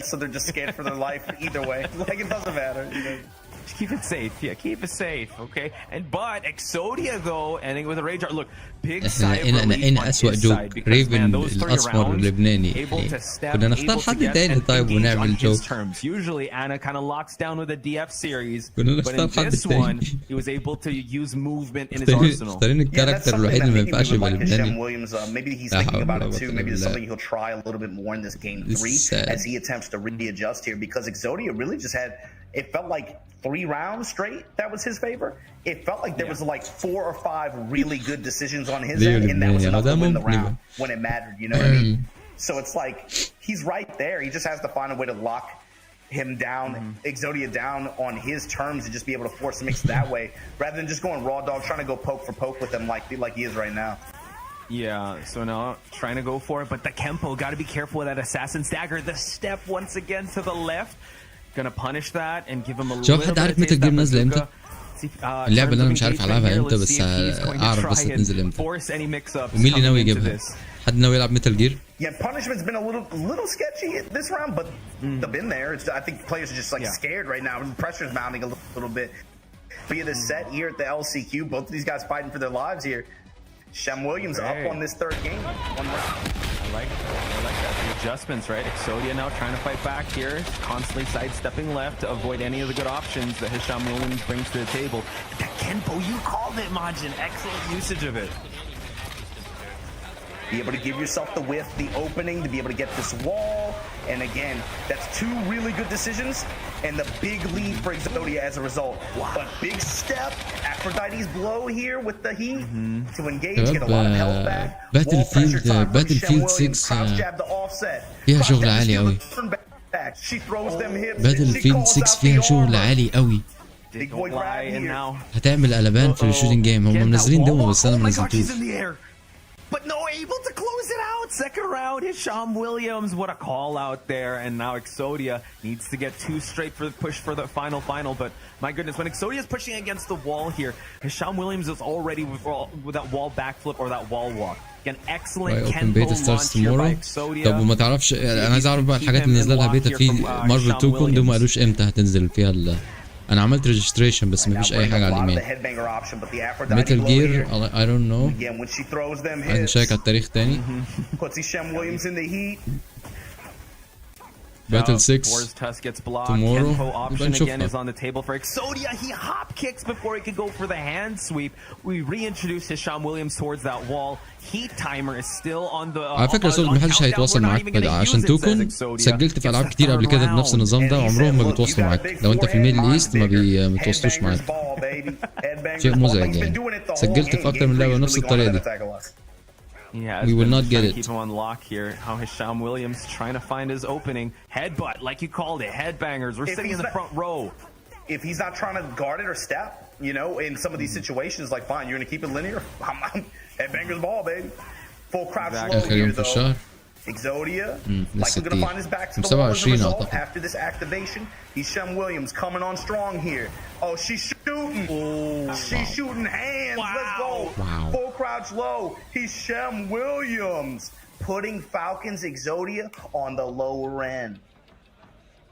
so they're just scared for their life either way? Like, it doesn't matter, you know. Just keep it safe. Yeah, keep it safe. Okay. But Exodia though, ending with a rage art. Look, big side relief on his side because man, those 3 rounds able to step, كنا نختار حد تاني طيب ونعمل جو. Usually Anna kind of locks down with a DF series, كنا but نختار in حد this one تاني. he was able to use movement in his arsenal. اختارين الكاركتر الوحيد اللي ما ينفعش يبقى لبناني. Maybe he's thinking about it too. Maybe it's something he'll try a little bit more in this game 3 as he attempts to readjust here because Exodia really just had, it felt like 3 rounds straight that was his favor. It felt like there was like 4 or 5 really good decisions on his end, and that was enough to win the round when it mattered, you know what I mean? So it's like he's right there. He just has to find a way to lock him down, Exodia down on his terms, and just be able to force a mix that way rather than just going raw dog trying to go poke for poke with him like he is right now. Yeah, so now trying to go for it, but the Kempo, got to be careful with that Assassin's Dagger. The step once again to the left. Gonna punish that and give him a little شوف bit حد of عارف متل جير نازله امتى؟ اللعبة اللي انا مش عارف العبها امتى بس اعرف بس تنزل امتى. ومين اللي ناوي يجيبها؟ حد ناوي يلعب متل جير؟ Yeah, punishment's been a little sketchy this round, but they've been there. I think players are just like scared right now. The pressure's mounting a little bit. But yeah, this set here at the LCQ, both of these guys fighting for their lives here. Shem Williams up on this 3rd game. 1 round. I like that. The adjustments, right? Exodia now trying to fight back here, constantly sidestepping left to avoid any of the good options that Hisham Williams brings to the table. That Kenpo, you called it, Majin. Excellent usage of it. Be able to give yourself the whiff, the opening, to be able to get this wall. And again, that's 2 really good decisions and the big lead for Exodia as a result. But big step, Aphrodite's blow here with the heat to engage, get a lot of health back. Battlefield 6 فيها شغل عالي قوي. Battlefield 6 فيها شغل عالي قوي. هتعمل قلبان في الشوتنج جيم. هم منزلين ديمو بس انا ما نزلتوش. But no, able to close it out. 2nd round, Hisham Williams. What a call out there. And now Exodia needs to get 2 straight for the push for the final. But my goodness, when Exodia is pushing against the wall here, Hisham Williams is already with that wall backflip or that wall walk. An excellent Kenpo launch here by Exodia. طب وما تعرفش انا عايز اعرف بقى الحاجات اللي نزلها بيتا في مارفل توكن دول ما قالوش امتى هتنزل فيها انا عملت ريجستريشن بس مفيش اي حاجه على الايميل. ميتال جير I don't know. عايز نشيك على التاريخ تاني. Battle 6 tomorrow. Again is on the table for Exodia. He hop kicks before he could go for the hand sweep. We reintroduce Hisham Williams towards that wall. Heat timer is still on the. على فكرة صوت محدش هيتواصل معاك عشان توكن سجلت في ألعاب كتير قبل كده بنفس النظام ده وعمرهم ما بيتواصلوا معاك. لو أنت في الميدل إيست ما بيتواصلوش معاك. شيء مزعج يعني. سجلت في أكتر من لعبة نفس الطريقة دي. Yeah, we will not get it. Keep him on lock here. How Hisham Williams trying to find his opening. Headbutt, like you called it. Headbangers. We're sitting in the front row. If he's not trying to guard it or step, you know, in some of these situations, like, fine, you're going to keep it linear. Headbangers ball, baby. Full crouch low here, though. Exodia, likely going to find his back to the wall as a result after this activation. Hisham Williams coming on strong here. Oh, she's shooting. She's shooting hands. Let's go. Full crouch low. Hisham Williams putting Falcons Exodia on the lower end.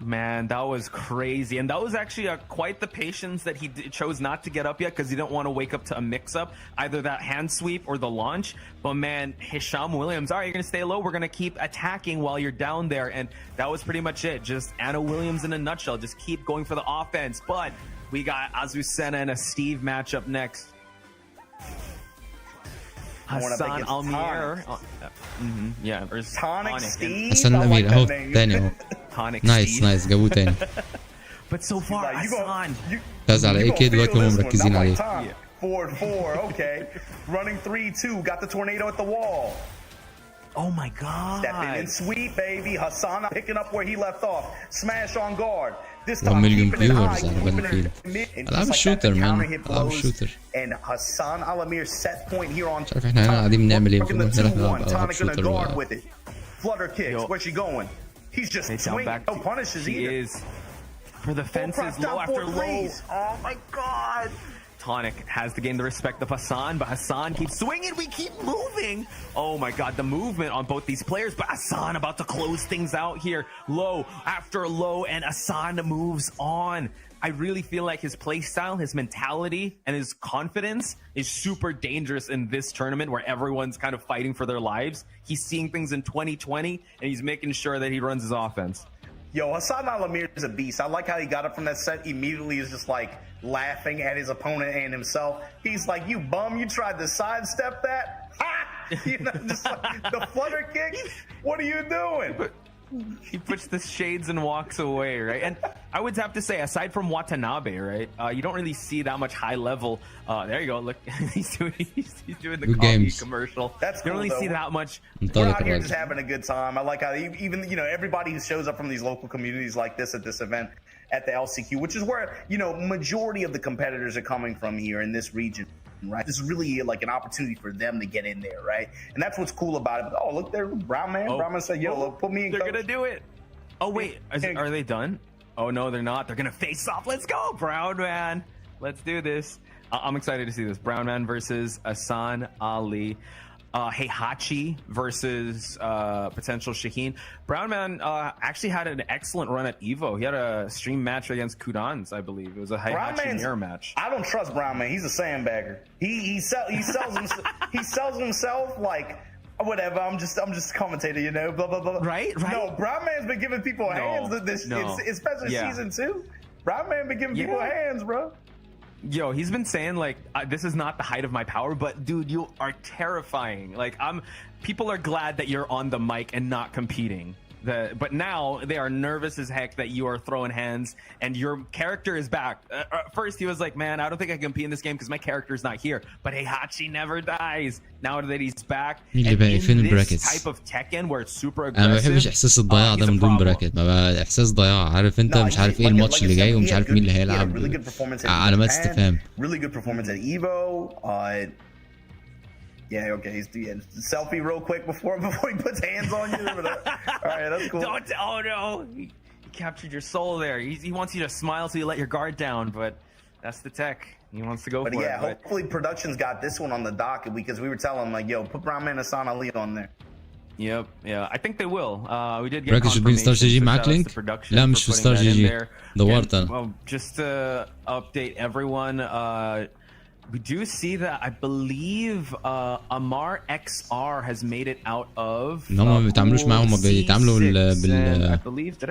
Man, that was crazy. And that was actually quite the patience that he chose not to get up yet because he didn't want to wake up to a mix-up, either that hand sweep or the launch. But man, Hisham Williams, all right, you're going to stay low. We're going to keep attacking while you're down there. And that was pretty much it. Just Anna Williams in a nutshell. Just keep going for the offense. But we got Azucena and a Steve matchup next. Hassan Almir. Yeah, versus Tonic Steve. حسن أمير أهو تاني أهو. Tonic نايس Steve. نايس جابوه تاني. But so far, Like, Hassan. فاز على اي كي دلوقتي هم مركزين عليه. Forward 4, okay. Running 3-2, got the tornado at the wall. Oh my god. Stepping in sweet, baby. Hassan picking up where he left off. Smash on guard. This 1 time مليون keeping it high, viewers على keeping بالي. it ألعاب الشوتر مان ألعاب الشوتر. And Hassan Alamir's set point here on مش عارف احنا هنا قاعدين بنعمل ايه working the المفروض نروح نلعب 2-1. ألعاب Tonic gonna شوتر guard ولا with it. Flutter kicks. Yo. Where's she going? He's just Hey, down swinging. back. No punishes He either. is for the fences, down, low after 4 low. threes. Oh my god. Tonic has to gain the respect of Hassan, but Hassan keeps swinging. We keep moving. Oh my god, the movement on both these players, but Hassan about to close things out here. Low after low, and Hassan moves on. I really feel like his play style, his mentality, and his confidence is super dangerous in this tournament where everyone's kind of fighting for their lives. He's seeing things in 2020, and he's making sure that he runs his offense. Yo, Hassan Alamir is a beast. I like how he got up from that set. Immediately is just like laughing at his opponent and himself. He's like, "You bum! You tried to sidestep that? Ha!" You know, just like the flutter kick. What are you doing? He puts the shades and walks away, right? And I would have to say, aside from Watanabe, right, you don't really see that much high level. There you go. Look, he's doing the Good coffee games. commercial. That's You don't cool, really see though. that much. We're out here just having a good time. I like how even everybody who shows up from these local communities like this at this event at the LCQ, which is where majority of the competitors are coming from here in this region, right? This is really like an opportunity for them to get in there, right? And that's what's cool about it. Oh, look there, Brown Man. Brown Man said, "Yo, look, put me in." They're coach." gonna do it. Oh wait, are they done? Oh no, they're not. They're gonna face off. Let's go, Brown Man. Let's do this. I'm excited to see this. Brown Man versus Hassan Ali. Heihachi versus potential Shaheen. Brown Man actually had an excellent run at Evo. He had a stream match against Kudans, I believe. It was a Heihachi mirror match. I don't trust Brown Man. He's a sandbagger. He sells himself. He sells himself like. Whatever, I'm just a commentator, blah blah blah. Right. No, Brown Man's been giving people hands. Especially season 2. Brown Man been giving people hands, bro. Yo, he's been saying like this is not the height of my power, but dude, you are terrifying. Like people are glad that you're on the mic and not competing. But now they are nervous as heck that you are throwing hands and your character is back. First he was like, man, I don't think I can compete in this game because my character is not here. But Heihachi never dies. Now that he's back, and in this type of Tekken where it's super aggressive. انا ما بحبش احساس الضياع ده من دون براكت. ما بقى احساس ضياع. عارف انت مش عارف ايه الماتش اللي جاي ومش عارف مين اللي هيلعب. علامات استفهام. Really good performance at Evo. Yeah, okay. He's selfie real quick before he puts hands on you. All right, that's cool. Oh no, he captured your soul there. He wants you to smile so you let your guard down, but that's the tech. He wants to go for it. Hopefully production's got this one on the docket because we were telling him like, yo, put Brown Man and Hassan Ali on there. Yep, yeah, I think they will. We did get براكت should be ستار جي جي معاك لينك؟ لا مش في ستار جي جي. دورت انا. Well, just to update everyone, we do see that I believe Amar XR has made it out of. هم ما بيتعاملوش معاهم. هم بيتعاملوا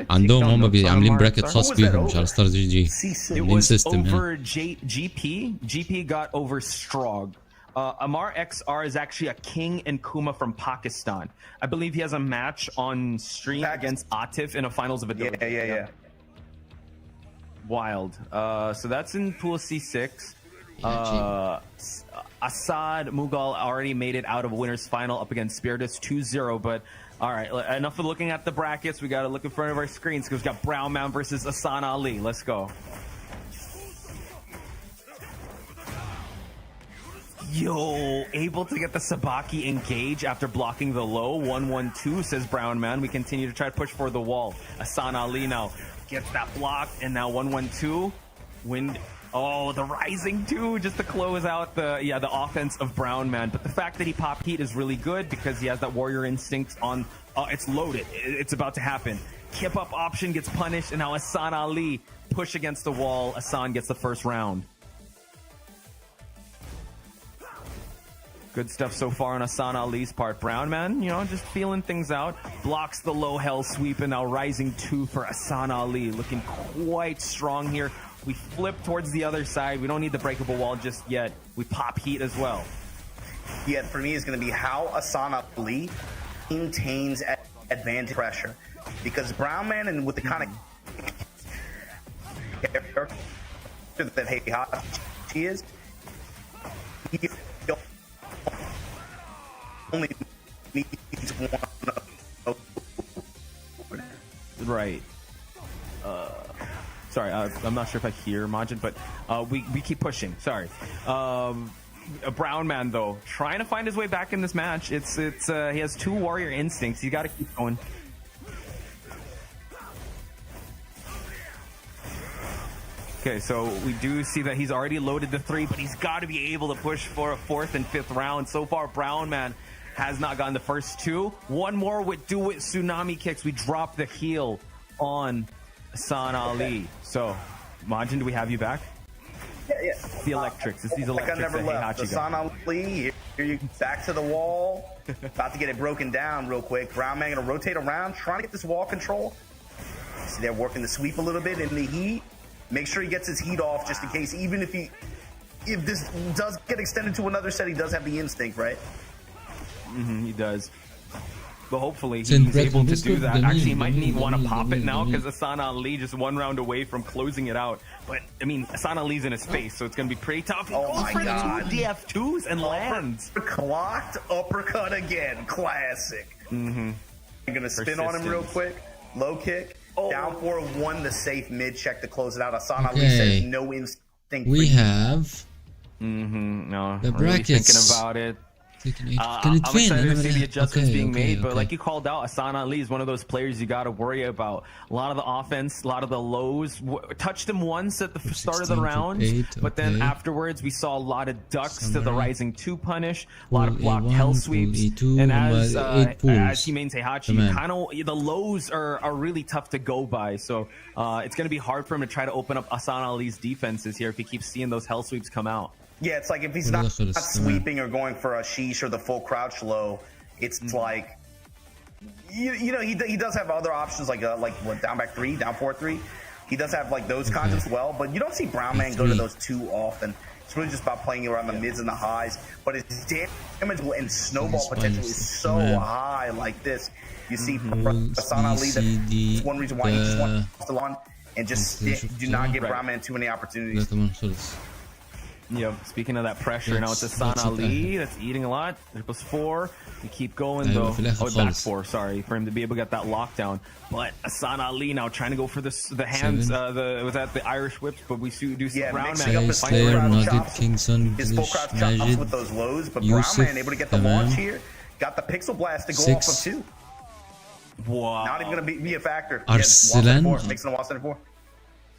عندهم هم عاملين براكت خاص بيهم مش على ستار جي جي. It was over GP got over Strog. Amar XR is actually a king in Kuma from Pakistan. I believe he has a match on stream against Atif in a finals of a Yeah. Wild. So that's in pool C6. Assad Mughal already made it out of a winner's final up against Spiritus 2-0, but all right, enough of looking at the brackets. We got to look in front of our screens because we've got Brown Man versus Hassan Ali. Let's go. Yo, able to get the Sabaki engage after blocking the low. 1-1-2, says Brown Man. We continue to try to push for the wall. Hassan Ali now gets that blocked, and now 1-1-2. Wind. Oh, the rising two just to close out the offense of Brown Man. But the fact that he popped heat is really good because he has that warrior instinct on. It's loaded. It's about to happen. Kip up option gets punished, and now Hassan Ali push against the wall. Hassan gets the first round. Good stuff so far on Hassan Ali's part. Brown man, you know, just feeling things out. Blocks the low hell sweep, and now rising 2 for Hassan Ali. Looking quite strong here. We flip towards the other side. We don't need the breakable wall just yet. We pop heat as well. Yeah, for me, is going to be how Hassan Ali maintains advantage pressure. Because Brown man, and with the kind of character that Heihachi is, he only needs one. Right. Sorry, I'm not sure if I hear Majid, but we keep pushing. Sorry. A Brown man though, trying to find his way back in this match. It's he has 2 warrior instincts. You got to keep going. Okay, so we do see that he's already loaded the 3, but he's got to be able to push for a 4th and 5th round. So far, Brown man has not gotten the first 2. One more with tsunami kicks. We drop the heel on Hassan Ali. So, Majin, do we have you back? Yeah. The electrics. It's these electrics. Like I never left. Hassan Ali, here you back to the wall. About to get it broken down real quick. Brown man gonna rotate around, trying to get this wall control. See, they're working the sweep a little bit in the heat. Make sure he gets his heat off just in case, even if this does get extended to another set, he does have the instinct, right? He does. But hopefully he's able to do that. Actually, he might want to pop it now because Hassan Ali just 1 round away from closing it out. But, I mean, Hassan Ali's in his face, so it's going to be pretty tough. He oh goes my for God. the 2 DF2s and lands. Clocked uppercut again. Classic. I'm going to spin on him real quick. Low kick. Down 4-1, the safe mid check to close it out. Hassan Ali says no instinct. We have no, the I'm really brackets. thinking about it. I'm excited to see the adjustments being made, but like you called out, Hassan Ali is one of those players you got to worry about. A lot of the offense, a lot of the lows. Touched him once at the start of the round, but then afterwards we saw a lot of ducks to the rising 2 punish, a lot of blocked hell sweeps, and as he mains Heihachi, kind of the lows are really tough to go by. So it's going to be hard for him to try to open up Hassan Ali's defenses here if he keeps seeing those hell sweeps come out. Yeah, it's like if he's not sweeping or going for a sheesh or the full crouch low, it's like, you know, he does have other options like what, down back 3, down 4-3. He does have like those kinds as well, but you don't see Brown man go to those too often. It's really just about playing around the mids and the highs. But his damage and snowball potential is so high like this. You see Hassan Ali, that's one reason why he just wants to launch and just do not give Brown man too many opportunities. Yep, speaking of that pressure, now it's Hassan Ali that's eating a lot. There was 4. We keep going though. Oh, back 4, sorry, for him to be able to get that lockdown. But Hassan Ali now trying to go for the hands, the Irish whips, but we do see Brown man. His full crouch chops with those lows, but Brown man able to get the launch here. Got the pixel blast to go off of 2. Wow. Not even going to be a factor. Arslan. Mixing a wall center 4.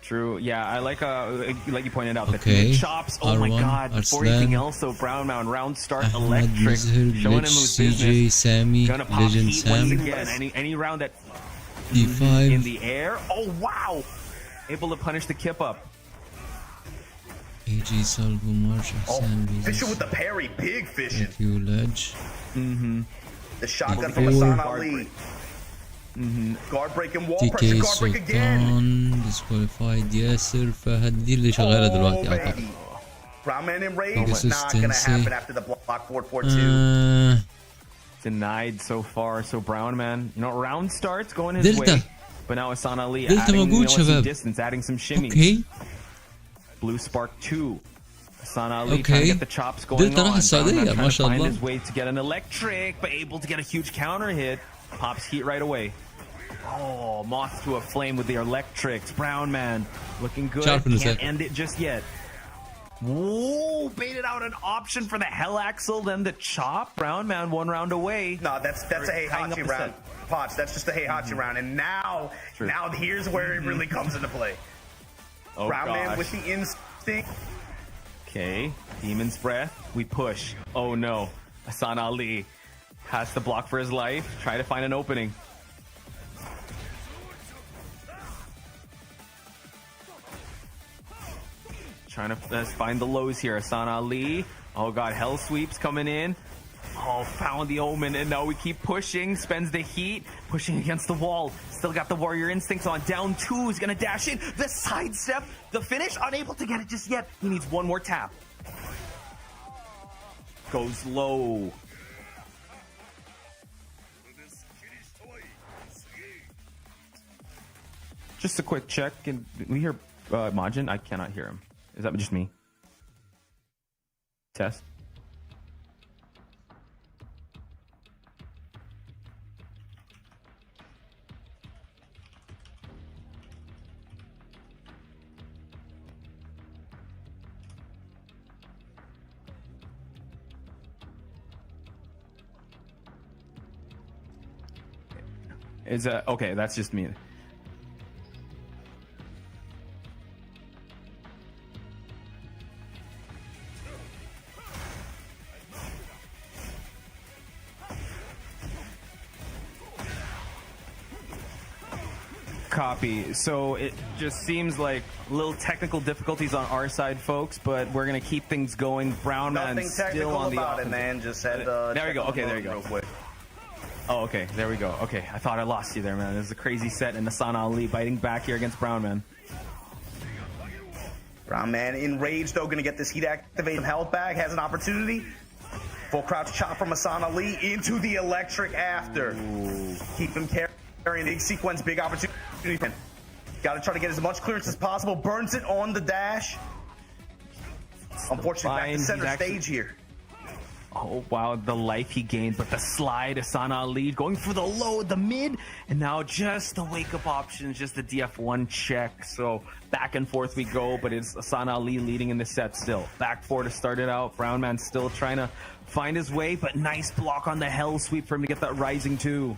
True. Yeah, I like you pointed out the chops. Oh my God! Before anything else, though, Brown man round start electric, showing him who's business. Sammy, gonna pop Legend heat Sam. once again. Any round that D5 in the air. Oh wow! Able to punish the kip up. AG Salvo Marsh. Fishing with the parry, big fishing. Ledge. The shotgun from Hassan Ali. Guard breaking wall pressure, TK guard break again. Disqualified ياسر فهد دي اللي شغالة دلوقتي اعتقد. Brown man in rage, not gonna happen after the block 4-4-2. Denied so far. So Brown man, you know, round starts going his way, but now Hassan Ali adding some distance, adding some shimmies. Blue spark 2. Hassan Ali trying to get the chops going on. Trying to find his way to get an electric, but able to get a huge counter hit. Pops heat right away. Oh, moth to a flame with the electrics. Brown man looking good. Can't end it just yet. Whoa, baited out an option for the hell axle, then the chop. Brown man 1 round away. No, that's a Heihachi round. Potts, that's just a Heihachi round. And now here's where it really comes into play. Oh, Brown man with the instinct. Okay, Demon's Breath. We push. Oh no, Hassan Ali has to block for his life. Try to find an opening. trying to find the lows here. Hassan Ali. Oh god, hell sweeps coming in. Oh, found the omen, and now we keep pushing. Spends the heat, pushing against the wall. Still got the warrior instincts on. Down 2, he's gonna dash in. The sidestep, the finish, unable to get it just yet. He needs one more tap. Goes low. Just a quick check. Can we hear Majin? I cannot hear him. Is that just me? Test. Is that okay? That's just me. Copy. So it just seems like little technical difficulties on our side, folks, but we're gonna keep things going. Brown man still on the about it, man. Just had there we go. Okay, there you go. Oh, okay, there we go. Okay, I thought I lost you there, man. This is a crazy set, and Hassan Ali biting back here against Brown man. Brown man enraged, though, going to get this heat activate held back, has an opportunity. Full crouch chop from Hassan Ali into the electric after. Ooh. Keep him carrying. Big sequence, big opportunity. Got to try to get as much clearance as possible. Burns it on the dash. Unfortunately, back to center stage here. Oh, wow, the life he gained, but the slide, Hassan Ali going for the low, the mid, and now just the wake-up options, just the DF1 check. So back and forth we go, but it's Hassan Ali leading in the set still. Back 4 to start it out. Brown man still trying to find his way, but nice block on the hell sweep for him to get that rising 2.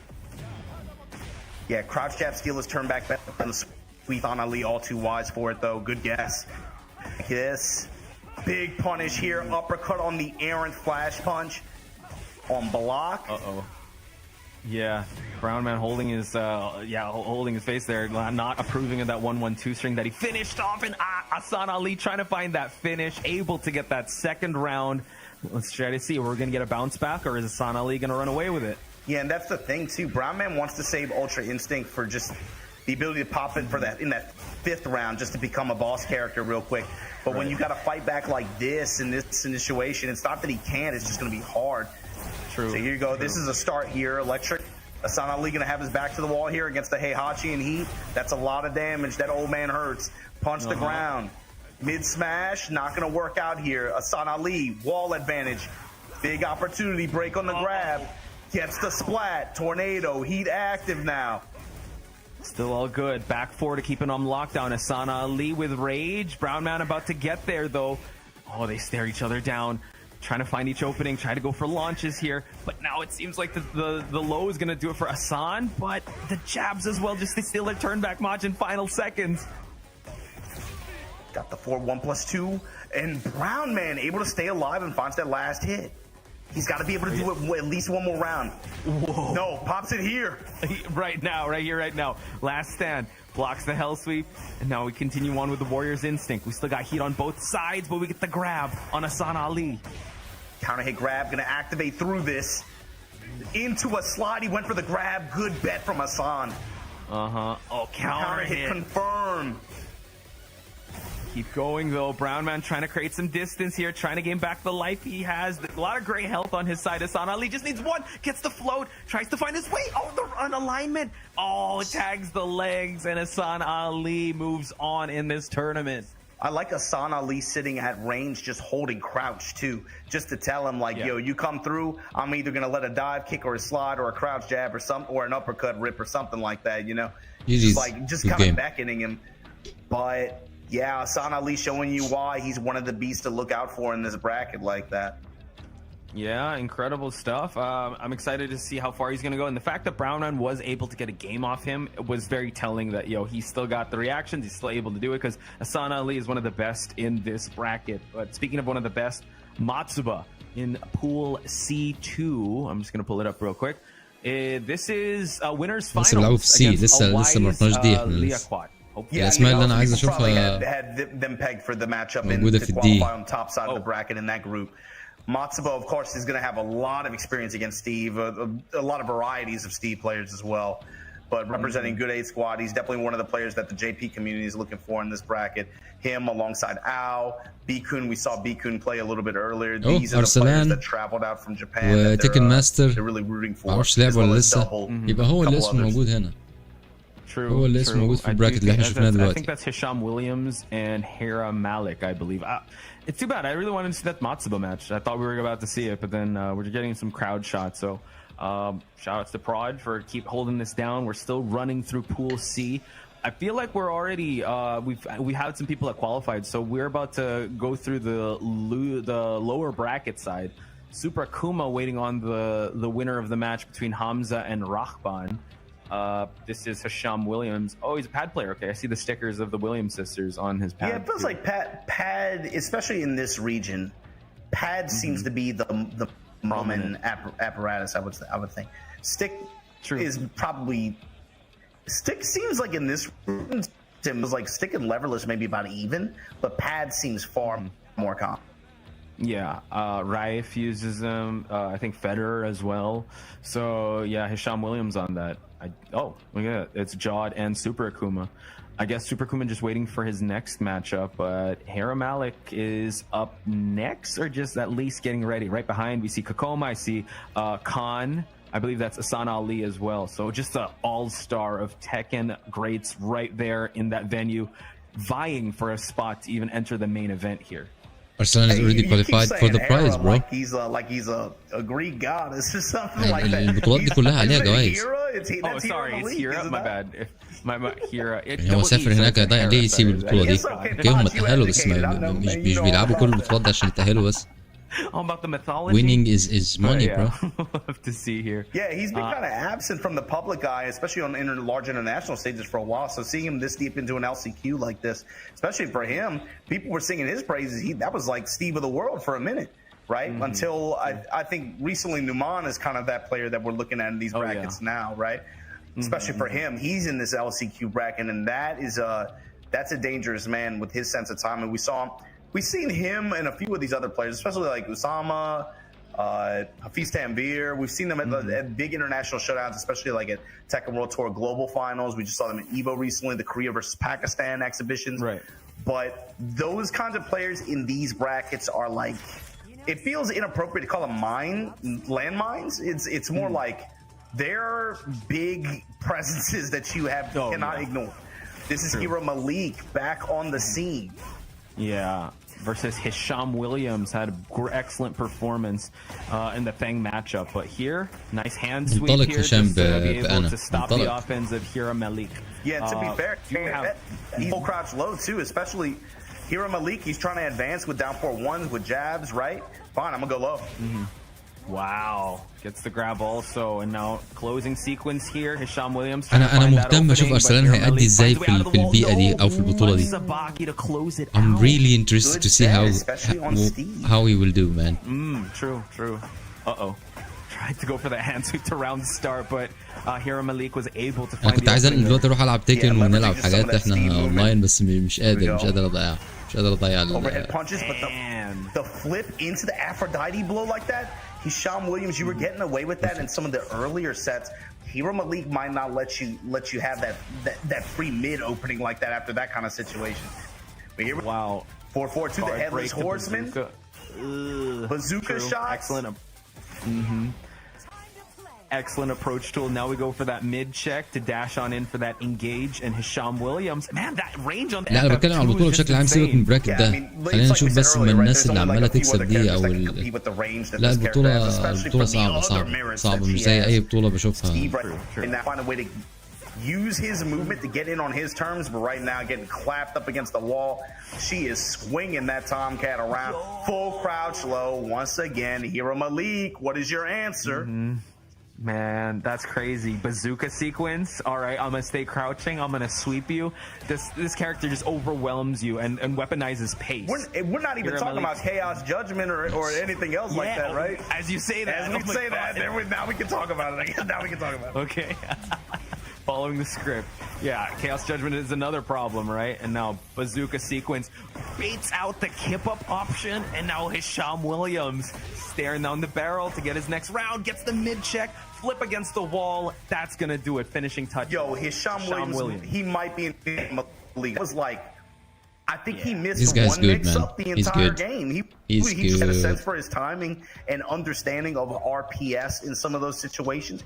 Yeah, crouch jab steal is turned back on the sweep on Ali, all too wise for it, though. Good guess. Yes. Big punish here, uppercut on the errant flash punch on block. Uh-oh. Yeah, Brown man holding his holding his face there, not approving of that 1-1-2 string that he finished off, and Hassan Ali trying to find that finish, able to get that second round. Let's try to see, we're gonna get a bounce back, or is Hassan Ali gonna run away with it? Yeah, and that's the thing too. Brown man wants to save Ultra Instinct for just the ability to pop in for that in that 5th round, just to become a boss character real quick. But when you got to fight back like this in this situation, it's not that he can't, it's just going to be hard. True. So here you go. True. This is a start here. Electric. Hassan Ali going to have his back to the wall here against the Heihachi and Heat. That's a lot of damage. That old man hurts. Punch the ground. Mid smash. Not going to work out here. Hassan Ali. Wall advantage. Big opportunity. Break on the grab. Gets the splat. Tornado. Heat active now. Still all good. Back 4 to keep it on lockdown. Hassan Ali with rage. Brown man about to get there, though. Oh, they stare each other down. Trying to find each opening. Try to go for launches here. But now it seems like the low is going to do it for Hassan. But the jabs as well. Just they steal their turn back match in final seconds. Got the 4-1+2. And Brown man able to stay alive and finds that last hit. He's got to be able to do it at least one more round. Whoa. No, pops it here. Right now, right here, right now. Last stand. Blocks the hell sweep. And now we continue on with the Warrior's Instinct. We still got heat on both sides, but we get the grab on Hassan Ali. Counter hit grab. Going to activate through this. Into a slide. He went for the grab. Good bet from Hassan. Uh-huh. Oh, counter hit confirmed. Keep going, though. Brown man trying to create some distance here, trying to gain back the life he has. A lot of great health on his side. Hassan Ali just needs one. Gets the float. Tries to find his way. Oh, the run alignment. Oh, tags the legs, and Hassan Ali moves on in this tournament. I like Hassan Ali sitting at range, just holding crouch, too. Just to tell him, like, yo, you come through, I'm either going to let a dive kick or a slide or a crouch jab or an uppercut rip or something like that, you know? Just kind of beckoning him. But... yeah, Hassan Ali showing you why he's one of the beasts to look out for in this bracket like that. Yeah, incredible stuff. I'm excited to see how far he's going to go. And the fact that Brown man was able to get a game off him was very telling that, he's still got the reactions. He's still able to do it because Hassan Ali is one of the best in this bracket. But speaking of one of the best, Matsuba in Pool C2. I'm just going to pull it up real quick. This is winners finals against a wise Liaquat. الاسماء اللي انا عايز اشوفها had them pegged for the matchup موجودة and في to الدي. qualify on top side of the bracket in that group. Matsuba, of course, is going to have a lot of experience against Steve, a lot of varieties of Steve players as well. But representing good 8 squad, he's definitely one of the players that the JP community is looking for in this bracket. Him alongside Ao, Bikun. We saw Bikun play a little bit earlier. These are the players that traveled out from Japan. وتيكن ماستر they're really rooting for. معرفش لعب ولا لسه. يبقى هو اللي اسمه موجود هنا. هو اللي اسمه موجود في البراكت اللي احنا شفناه دلوقتي. I think that's Hisham Williams and Hera Malik, I believe. It's too bad. I really wanted to see that Matsuba match. I thought we were about to see it, but then we're getting some crowd shots. So shout outs to Prod for keep holding this down. We're still running through Pool C. I feel like we're already we had some people that qualified, so we're about to go through the lower bracket side. Super Akuma waiting on the winner of the match between Hamza and Rahban. This is Hisham Williams. Oh, he's a pad player. Okay, I see the stickers of the Williams sisters on his pad. Yeah, it feels like pad, especially in this region, pad seems to be the common apparatus. I would think stick is probably stick seems like in this region it was like stick and Leverless maybe about even, but pad seems far more common. Yeah, Raif uses them. I think Federer as well. So yeah, Hisham Williams on that. Oh, look at that. It's Jawed and Super Akuma. I guess Super Akuma just waiting for his next matchup, but Hera Malik is up next, or just at least getting ready. Right behind, we see Kokoma. I see Khan. I believe that's Asan Ali as well. So just an all-star of Tekken greats right there in that venue, vying for a spot to even enter the main event here. Arsalan is already qualified for the prize, bro. Like he's a Greek goddess or something like that. البطولات دي كلها عليها جوائز. Oh, sorry, it's Hera. My bad. My Hera. هو سافر هناك يضيع ليه يسيب البطولة دي؟ هم تأهلوا بس مش بيلعبوا كل البطولات دي عشان يتأهلوا بس. All about the mythology. Winning is money, bro. We'll have to see here. Yeah, he's been kind of absent from the public eye, especially on large international stages for a while. So seeing him this deep into an LCQ like this, especially for him, people were singing his praises. That was like Steve of the world for a minute, right? Until I think recently Numan is kind of that player that we're looking at in these brackets now, right? Especially for him, he's in this LCQ bracket, and that's a dangerous man with his sense of time. And we've seen him and a few of these other players, especially like Usama, Hafiz Tanvir. We've seen them at big international showdowns, especially like at Tekken World Tour Global Finals. We just saw them at EVO recently, the Korea versus Pakistan exhibitions. Right. But those kinds of players in these brackets are like, it feels inappropriate to call them landmines. It's more like they're big presences that you cannot ignore. This is Hera Malik back on the scene. Yeah, versus Hisham Williams had an excellent performance in the Fang matchup. But here, nice hand sweep here just to be able to stop the offense of Hera Malik. Yeah, to be fair, he's full crouch low too, especially Hera Malik. He's trying to advance with down 4-1s with jabs, right? Fine, I'm gonna go low. Wow, gets the grab also, and now closing sequence here. Hisham Williams. أنا مهتم أشوف أرسلان هيأدي إزاي في البيئة دي أو في البطولة دي. I'm really interested to see how he will do, man. True. Uh-oh. Tried to go for the hand sweep to round start, but Hera Malik was able to find. أنا كنت عايز دلوقتي أروح ألعب تيكن ونلعب حاجات إحنا أونلاين بس مش قادر أضيع overhead punches, but the flip into the Aphrodite blow like that. Hisham Williams, you were getting away with that in some of the earlier sets. Hera Malik might not let you have that free mid opening like that after that kind of situation. But here, wow, 4-4 to the headless horseman. Bazooka shots. Excellent. Excellent approach tool. Now we go for that mid check to dash on in for that engage, and Hisham Williams. Man, that range on the لا انا بتكلم على البطوله بشكل عام. سيبك من البراكت ده، خلينا نشوف بس من الناس اللي عماله تكسب دي او لا البطوله صعبه مش زي اي بطوله بشوفها. Use his movement to get in on his terms, but right now getting clapped up against the wall. She is swinging that Tomcat around. Full crouch low once again. Hera Malik, what is your answer? Man, that's crazy. Bazooka sequence. All right, I'm gonna stay crouching. I'm gonna sweep you. This character just overwhelms you and weaponizes pace. We're not even talking about chaos judgment or anything else like that, right? As you say that. As we say that, now we can talk about it. Now we can talk about it. Okay. following the script. Yeah, Chaos Judgment is another problem, right? And now Bazooka Sequence baits out the kip-up option, and now Hisham Williams staring down the barrel to get his next round, gets the mid-check, flip against the wall. That's going to do it. Finishing touch. Yo, Hisham Williams, he might be in the league. It was like, I think he missed This guy's one good, mix-up man. the He's entire good. game. He's He just had a good. sense for his timing and understanding of RPS in some of those situations.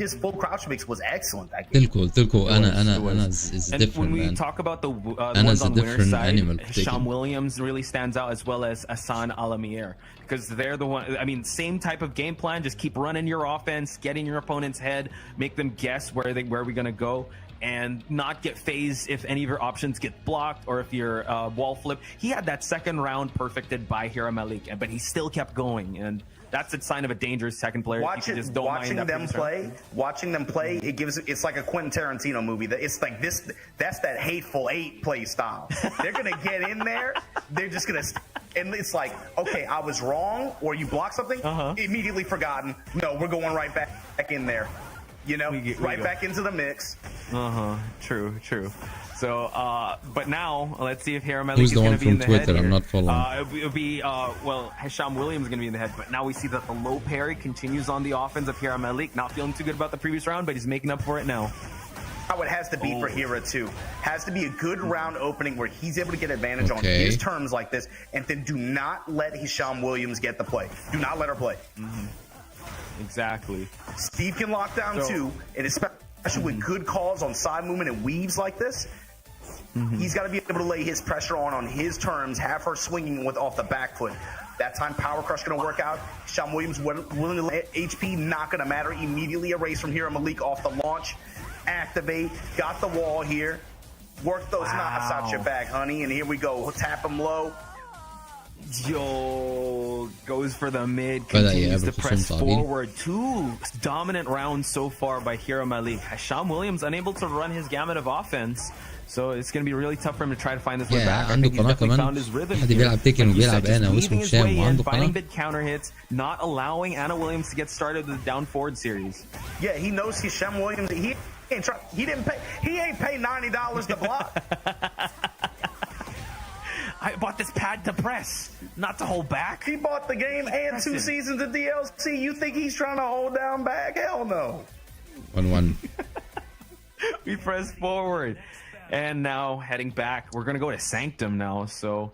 His full crouch mix was excellent that game. قلت لكم انا is And different, when we man. talk about the Anna's ones a on winner's different side, animal to take Hisham in. Williams really stands out, as well as Hassan Alamier, because they're the one. I mean, same type of game plan. Just keep running your offense, get in your opponent's head, make them guess where we're gonna go, and not get phased if any of your options get blocked or if your wall flip. He had that second round perfected by Hira Malik, but he still kept going, and that's a sign of a dangerous second player. Watching them play, it's like a Quentin Tarantino movie. It's like this. That's that Hateful Eight play style. They're gonna get in there. They're just gonna, and it's like, okay, I was wrong, or you blocked something. Immediately forgotten. No, we're going right back in there. You know, right back into the mix. True. So, but now let's see if Hira Malik Who's is the going one to be in from the head Twitter? here. I'm not following. It'll be well, Hisham Williams is going to be in the head, but now we see that the low parry continues on the offense of Hira Malik. Not feeling too good about the previous round, but he's making up for it now. How it has to be for Hira too. Has to be a good round opening where he's able to get advantage on his terms like this, and then do not let Hisham Williams get the play. Do not let her play. Exactly. Steve can lock down too, and especially with good calls on side movement and weaves like this, he's got to be able to lay his pressure on his terms, have her swinging with off the back foot. That time Power Crush going to work out. Hisham Williams willing to let HP, not going to matter. Immediately erase from Hira Malik off the launch. Activate, got the wall here. Work those knots out your back, honey, and here we go. Tap him low. Yo, goes for the mid, بدأ continues to يقابل press خصوم صعبين. forward. Two dominant rounds so far by Hira Malik. Hisham Williams unable to run his gamut of offense, so it's going to be really tough for him to try to find his way back. I عنده think he's قناة definitely كمان. found his rhythm حد here. بيلعب تيكن Like you وبيلعب said, just أنا weaving واسمه his هشام way in, وعنده finding قناة. big counter hits, not allowing Anna Williams to get started with the down forward series. Yeah, he knows Hisham Williams. He ain't pay $90 to block. I bought this pad to press, not to hold back. He bought the game and 2 seasons of DLC. You think he's trying to hold down back? Hell no. 1-1. We press forward, and now heading back. We're gonna go to Sanctum now. So,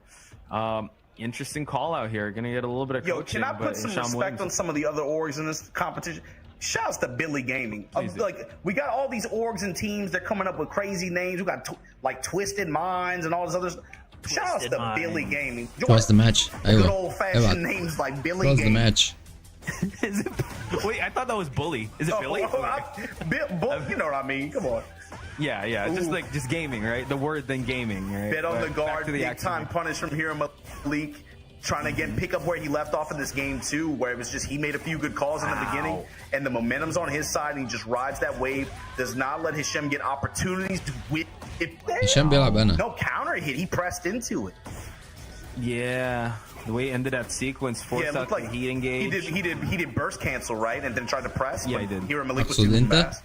interesting call out here. Gonna get a little bit of coaching. Can I put but some Hisham respect Williams- on some of the other orgs in this competition? Shouts to Billy Gaming. Like, we got all these orgs and teams. They're coming up with crazy names. We got like Twisted Minds and all this other stuff. Shouts to Billy Gaming. Close the match. Good أيوة. old-fashioned names like Billy Close the Gaming. match. Is it, wait, I thought that was Bully. Is it Billy? You know what I mean? Come on. Yeah. Just gaming, right? The word then gaming, right? Bit on But the back guard, to the big action. time punish from Hira Malik. Trying to again pick up where he left off in this game too, where it was just he made a few good calls in the beginning, and the momentum's on his side, and he just rides that wave. Does not let Hisham get opportunities to win it. هشام بيلعب أنا. No counter hit. He pressed into it. Yeah, the way it ended that sequence forced Yeah, it out looked like the heat engage. he did burst cancel right, and then tried to press. Yeah, but he did. Hira Malik was أقصد too أنت؟ fast.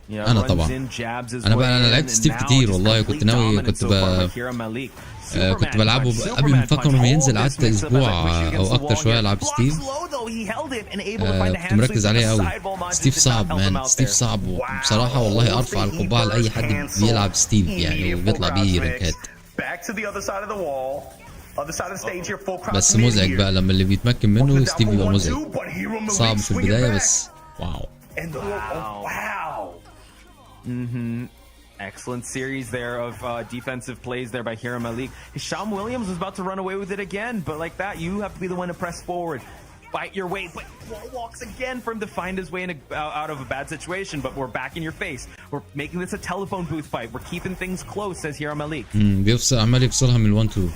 Yeah, أنا runs طبعا. in, jabs his أنا way بقى أنا in, لعبت and ستيف now كتير just والله. complete كنت ناوي dominance كنت so far by Hira Malik. كنت Superman بلعبه punch, قبل ما Superman فاكر punch. انه ينزل All قعدت this mix up as I اسبوع push against او the اكتر wall شويه here. العب Blocks ستيف. low, though. He held it and able to find a كنت hand مركز sweep, عليه but the قوي. sideball launches ستيف did not صعب help him مان. out ستيف there. صعب وبصراحه والله ارفع القبعه لاي حد بيلعب ستيف يعني وبيطلع بيه رانكات. Back to the other side of the wall. Other side of the stage here, full crouch بس mid مزعج here. بقى لما اللي بيتمكن منه ستيف بيبقى مزعج. But Hira Malik صعب في swinging البدايه back. بس واو. And the wow. Excellent series there of defensive plays there by Hira Malik. Hisham Williams was about to run away with it again, but like that, you have to be the one to press forward. Fight your way, but wall walks again for him to find his way out of a bad situation, but we're back in your face. We're making this a telephone booth fight. We're keeping things close, says Hira Malik. بيفصل عمال يفصلها من 1-2.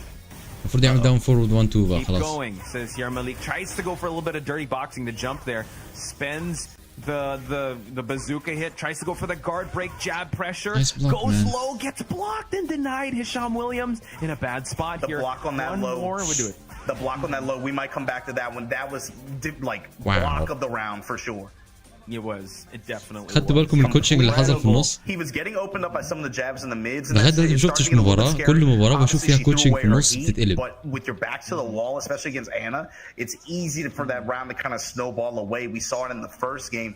المفروض يعمل داون فورورد 1-2 بقى Keep خلاص. going, says Hira Malik. Tries to go for a little bit of dirty boxing to jump there. Spends the bazooka hit. Tries to go for the guard break, jab pressure. Nice block, goes man. low, gets blocked and denied. Hisham Williams in a bad spot The here. block on that One low. more would do it. The block on that low. We might come back to that one. That was like Wow. block of the round for sure. It was. It definitely خدت was. بالكم من الكوتشنج اللي حصل في النص؟ He was getting opened up by some of the jabs in the mids. لغاية دلوقتي ما شفتش مباراة، كل مباراة بشوف فيها كوتشنج في النص بتتقلب. But with your back to the wall, especially against Anna, it's easy for that round to kind of snowball away. We saw it in the first game,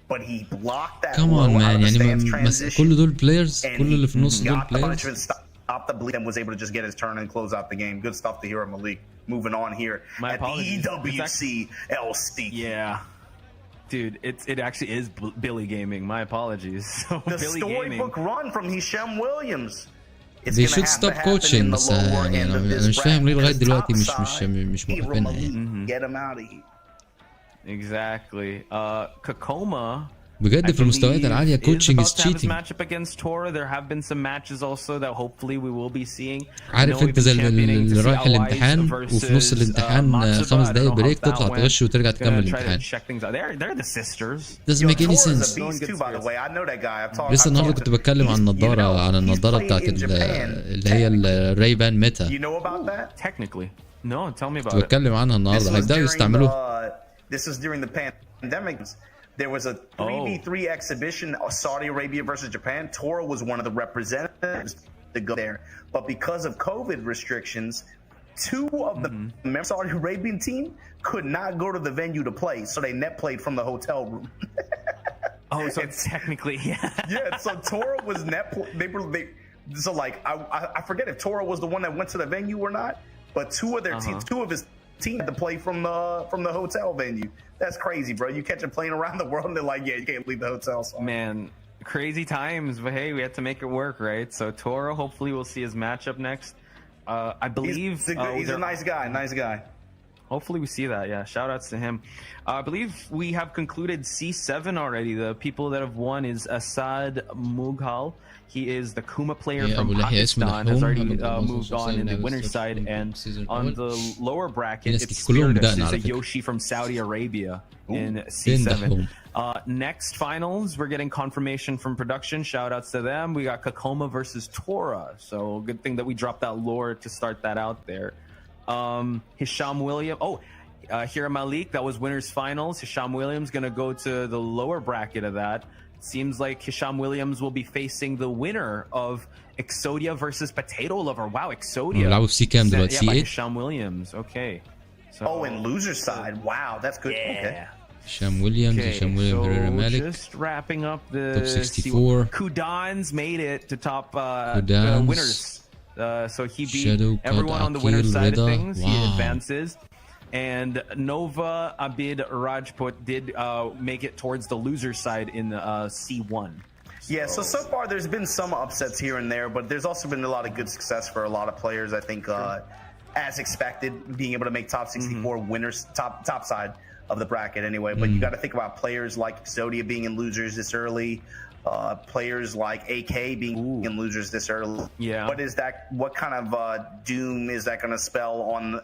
but he blocked that Come on low out man، of the يعني stance transition. كل دول بلايرز، and كل اللي في النص he دول got the بلايرز. punishment, stopped the bleed, and was able to just get his turn and close out the game. Good stuff to hear of Malik. Moving on here My at apologies. the EWC LCQ. Yeah. Dude, it actually is Billy Gaming. My apologies. So The Billy storybook Gaming. run from Hisham Williams. It's They gonna should have stop to happen coaching in the بس lower يعني end of أنا this مش فاهم ليه bracket. لغاية Because دلوقتي top مش side, موقفينها Malik, يعني. get him out of here. Exactly. Kakoma. بجد في المستويات العالية كوتشنج is cheating. matchup against Tora. There have been some matches also that hopefully we will be seeing. عارف انت زي اللي رايح الامتحان وفي نص الامتحان 5 دقايق بريك تطلع تغش وترجع تكمل الامتحان. They're the sisters. doesn't make any sense. لسه النهارده كنت بتكلم عن النضارة بتاعت اللي هي الراي بان ميتا. You know about that? Technically. No, tell me about كنت it. بتكلم عنها النهارده، هيبدأوا يستعملوها. This was during the pandemic. There was a 3v3 exhibition, Saudi Arabia versus Japan. Tora was one of the representatives to go there. But because of COVID restrictions, 2 of the Saudi Arabian team could not go to the venue to play. So they net played from the hotel room. Oh, so technically, yeah. Yeah, so Tora was net. So like, I forget if Tora was the one that went to the venue or not. But 2 of their teams, 2 of his team had to play from the hotel venue. That's crazy, bro. You catch a plane around the world and they're like, yeah, you can't leave the hotel. So. Man, crazy times, but hey, we had to make it work, right? So Toro, hopefully we'll see his matchup next. I believe he's a nice guy. Hopefully we see that. Yeah, shout outs to him. I believe we have concluded C7 already. The people that have won is Assad Mughal. He is the Kuma player from Pakistan. Has already moved on in the winner's side, and on the lower bracket, it's Spiritus, is a Yoshi from Saudi Arabia in C7. Next finals, we're getting confirmation from production. Shout outs to them. We got Kakoma versus Tora. So good thing that we dropped that lore to start that out there. Hisham Williams. Hira Malik, that was winners finals. Hisham Williams gonna go to the lower bracket of that. Seems like Hisham Williams will be facing the winner of Exodia versus Potato Lover. Wow, Exodia. Yeah, by Hisham Williams. Okay. So, and loser side. Wow, that's good. Yeah. Okay. Hisham Williams, so Malik. Just wrapping up the top 64. Kudan's made it to top winners. So he beat Shadow, everyone on the winner's side of things. Wow. He advances. And Nova Abid Rajput did make it towards the loser side in C1. Yeah, so far there's been some upsets here and there, but there's also been a lot of good success for a lot of players. I think, as expected, being able to make top 64 winners, top side of the bracket anyway. But you got to think about players like Exodia being in losers this early. Players like AK being in losers this early. Yeah. What kind of doom is that going to spell on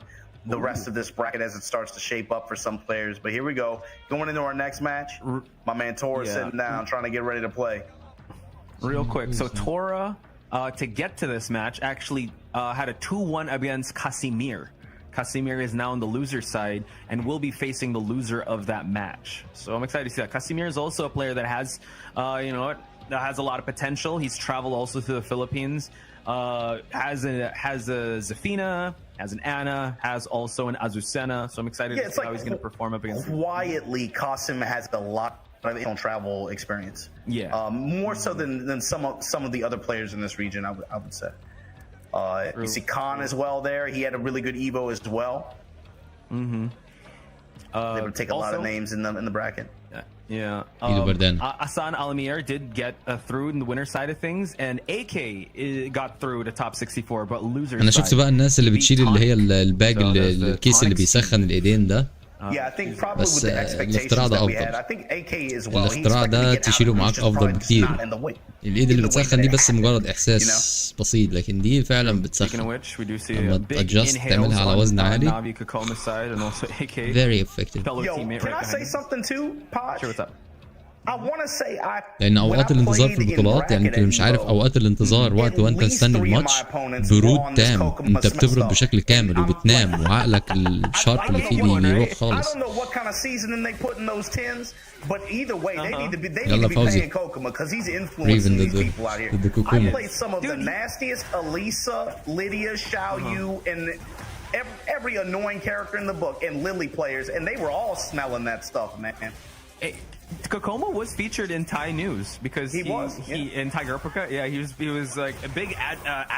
the rest of this bracket as it starts to shape up for some players? But here we go. Going into our next match, my man Tora sitting down, trying to get ready to play. Real quick. So Tora, to get to this match, actually had a 2-1 against Casimir. Casimir is now on the loser side and will be facing the loser of that match. So I'm excited to see that. Casimir is also a player that has, that has a lot of potential. He's traveled also to the Philippines. Has a Zafina, has an Anna, has also an Azucena. So I'm excited to see how he's going to perform up against. Quietly, Qasim has a lot of travel experience. Yeah. More so than some of the other players in this region, I would say. You see Khan as well there. He had a really good Evo as well. They would take a lot of names in the bracket. Yeah. Asan Almir did get through in the winner side of things, and AK got through to top 64, but losers. انا شفت بقى الناس اللي بتشيل اللي هي الباج الكيس اللي بيسخن الايدين ده. Yeah, I think probably with the expectations that we had, I think AK as well. الاختراع ده تشيله معاك افضل بكتير. الايد اللي بتسخن دي بس مجرد احساس بسيط، لكن دي فعلا بتسخن. لما تادجست تعملها على وزن عالي. Very effective. Yo, can I say something too, Pod? Sure, what's up? want to say لان اوقات الانتظار في البطولات يعني انت مش عارف اوقات الانتظار وقت وانت تستني الماتش برود تام، انت بتبرد بشكل كامل وبتنام وعقلك الشارب اللي فيه بيروح خالص. But either way, they need to be يلا فوزي. paying Kokuma because he's influencing these people out here. ضد كوكوما. I played some of the nastiest Elisa, Lydia, Xiao Yu, and every annoying character in the book, and Lily players, and they were all smelling that stuff, man. Hey, Kokoma was featured in Thai news because he in Thai Gurpaka. Yeah, he was like a big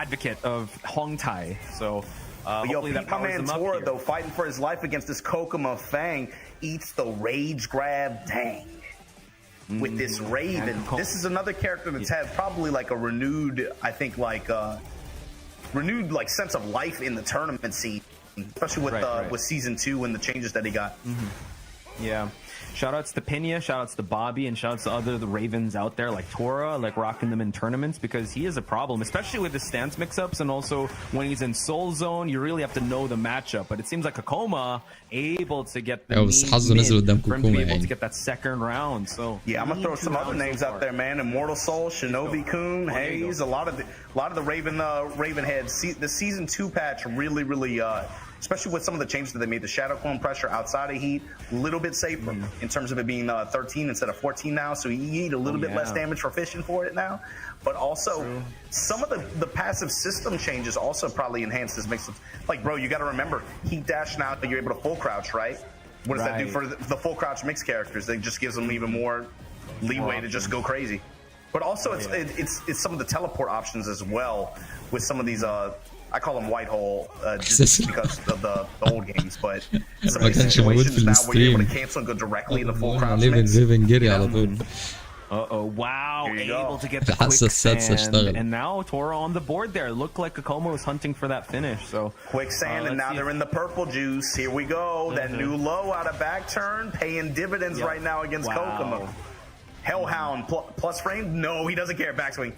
advocate of Hong Thai. So hopefully that powers him up here. Though, fighting for his life against this Kokuma Fang, eats the rage grab dang with this Raven. This is another character that's had probably like a renewed, I think, renewed sense of life in the tournament scene, especially with season 2 and the changes that he got. Yeah. Shoutouts to Pena, shoutouts to Bobby, and shoutouts to the Ravens out there like Tora, like rocking them in tournaments because he is a problem, especially with the stance mix-ups and also when he's in Soul Zone, you really have to know the matchup. But it seems like Kokoma able to get the for him to be able to get that second round. So yeah, I'm gonna throw some other names out there, man. Immortal Soul, Shinobi Kun, Hayes, a lot of the Raven heads. The season 2 patch really especially with some of the changes that they made, the shadow clone pressure outside of heat, a little bit safer in terms of it being 13 instead of 14 now, so you need a little bit less damage for fishing for it now. But also, some of the passive system changes also probably enhance this mix. Like, bro, you got to remember, heat dash now, you're able to full crouch, right? What does that do for the full crouch mix characters? It just gives them even more leeway to just go crazy. But also, it's some of the teleport options as well with some of these. I call them white hole just because of the old games, but some of these situations now where you're able to cancel and go directly into full crouch mix. Wow, able to get the quicksand, and now Tora on the board there. Looked like Kokoma was hunting for that finish. So quicksand, and now they're in the purple juice. Here we go. That new low out of back turn, paying dividends right now against Kokoma. Hellhound plus frame? No, he doesn't care. Backswing.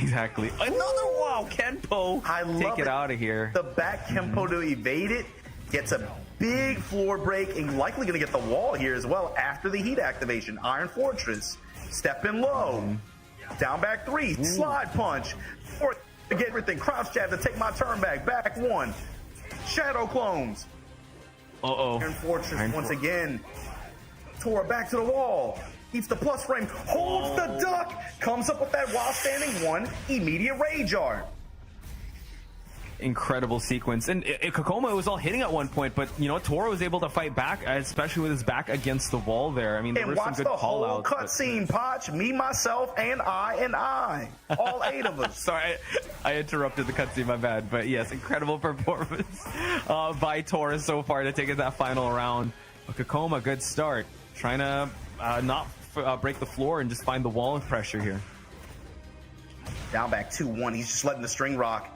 Exactly. Another wow, Kenpo. I love Take it out of here. The back Kenpo to evade it gets a big floor break and likely going to get the wall here as well after the heat activation. Iron Fortress, step in low, down back 3, slide punch, to get everything, crouch jab to take my turn back 1, shadow clones. Iron Fortress once again. Tora back to the wall. Eats the plus frame, holds the duck, comes up with that while standing 1, immediate rage art. Incredible sequence. And Kokoma was all hitting at one point, but you know, Tora was able to fight back, especially with his back against the wall there. I mean, there were some good call outs. And watch the whole cutscene, Potch, me, myself, and I. All 8 of us. Sorry, I interrupted the cutscene, my bad. But yes, incredible performance by Tora so far to take it that final round. But Kokoma, good start. Trying to not break the floor and just find the wall of pressure here. Down back 2-1. He's just letting the string rock.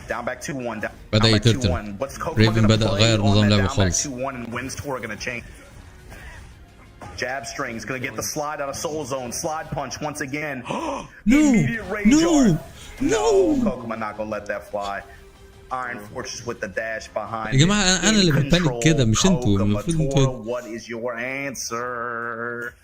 Down back 2-1. Down back 2-1. What's Kokoma going to play on that down back 2-1 and when's Tora going to change? Jab strings. Going to get the slide out of Soul Zone. Slide punch once again. Immediate rage art. No. Kokoma not going to let that fly. Iron Fortress with the dash behind. يا جماعة أنا اللي ببانك كده مش انتوا. المفروض What is your answer?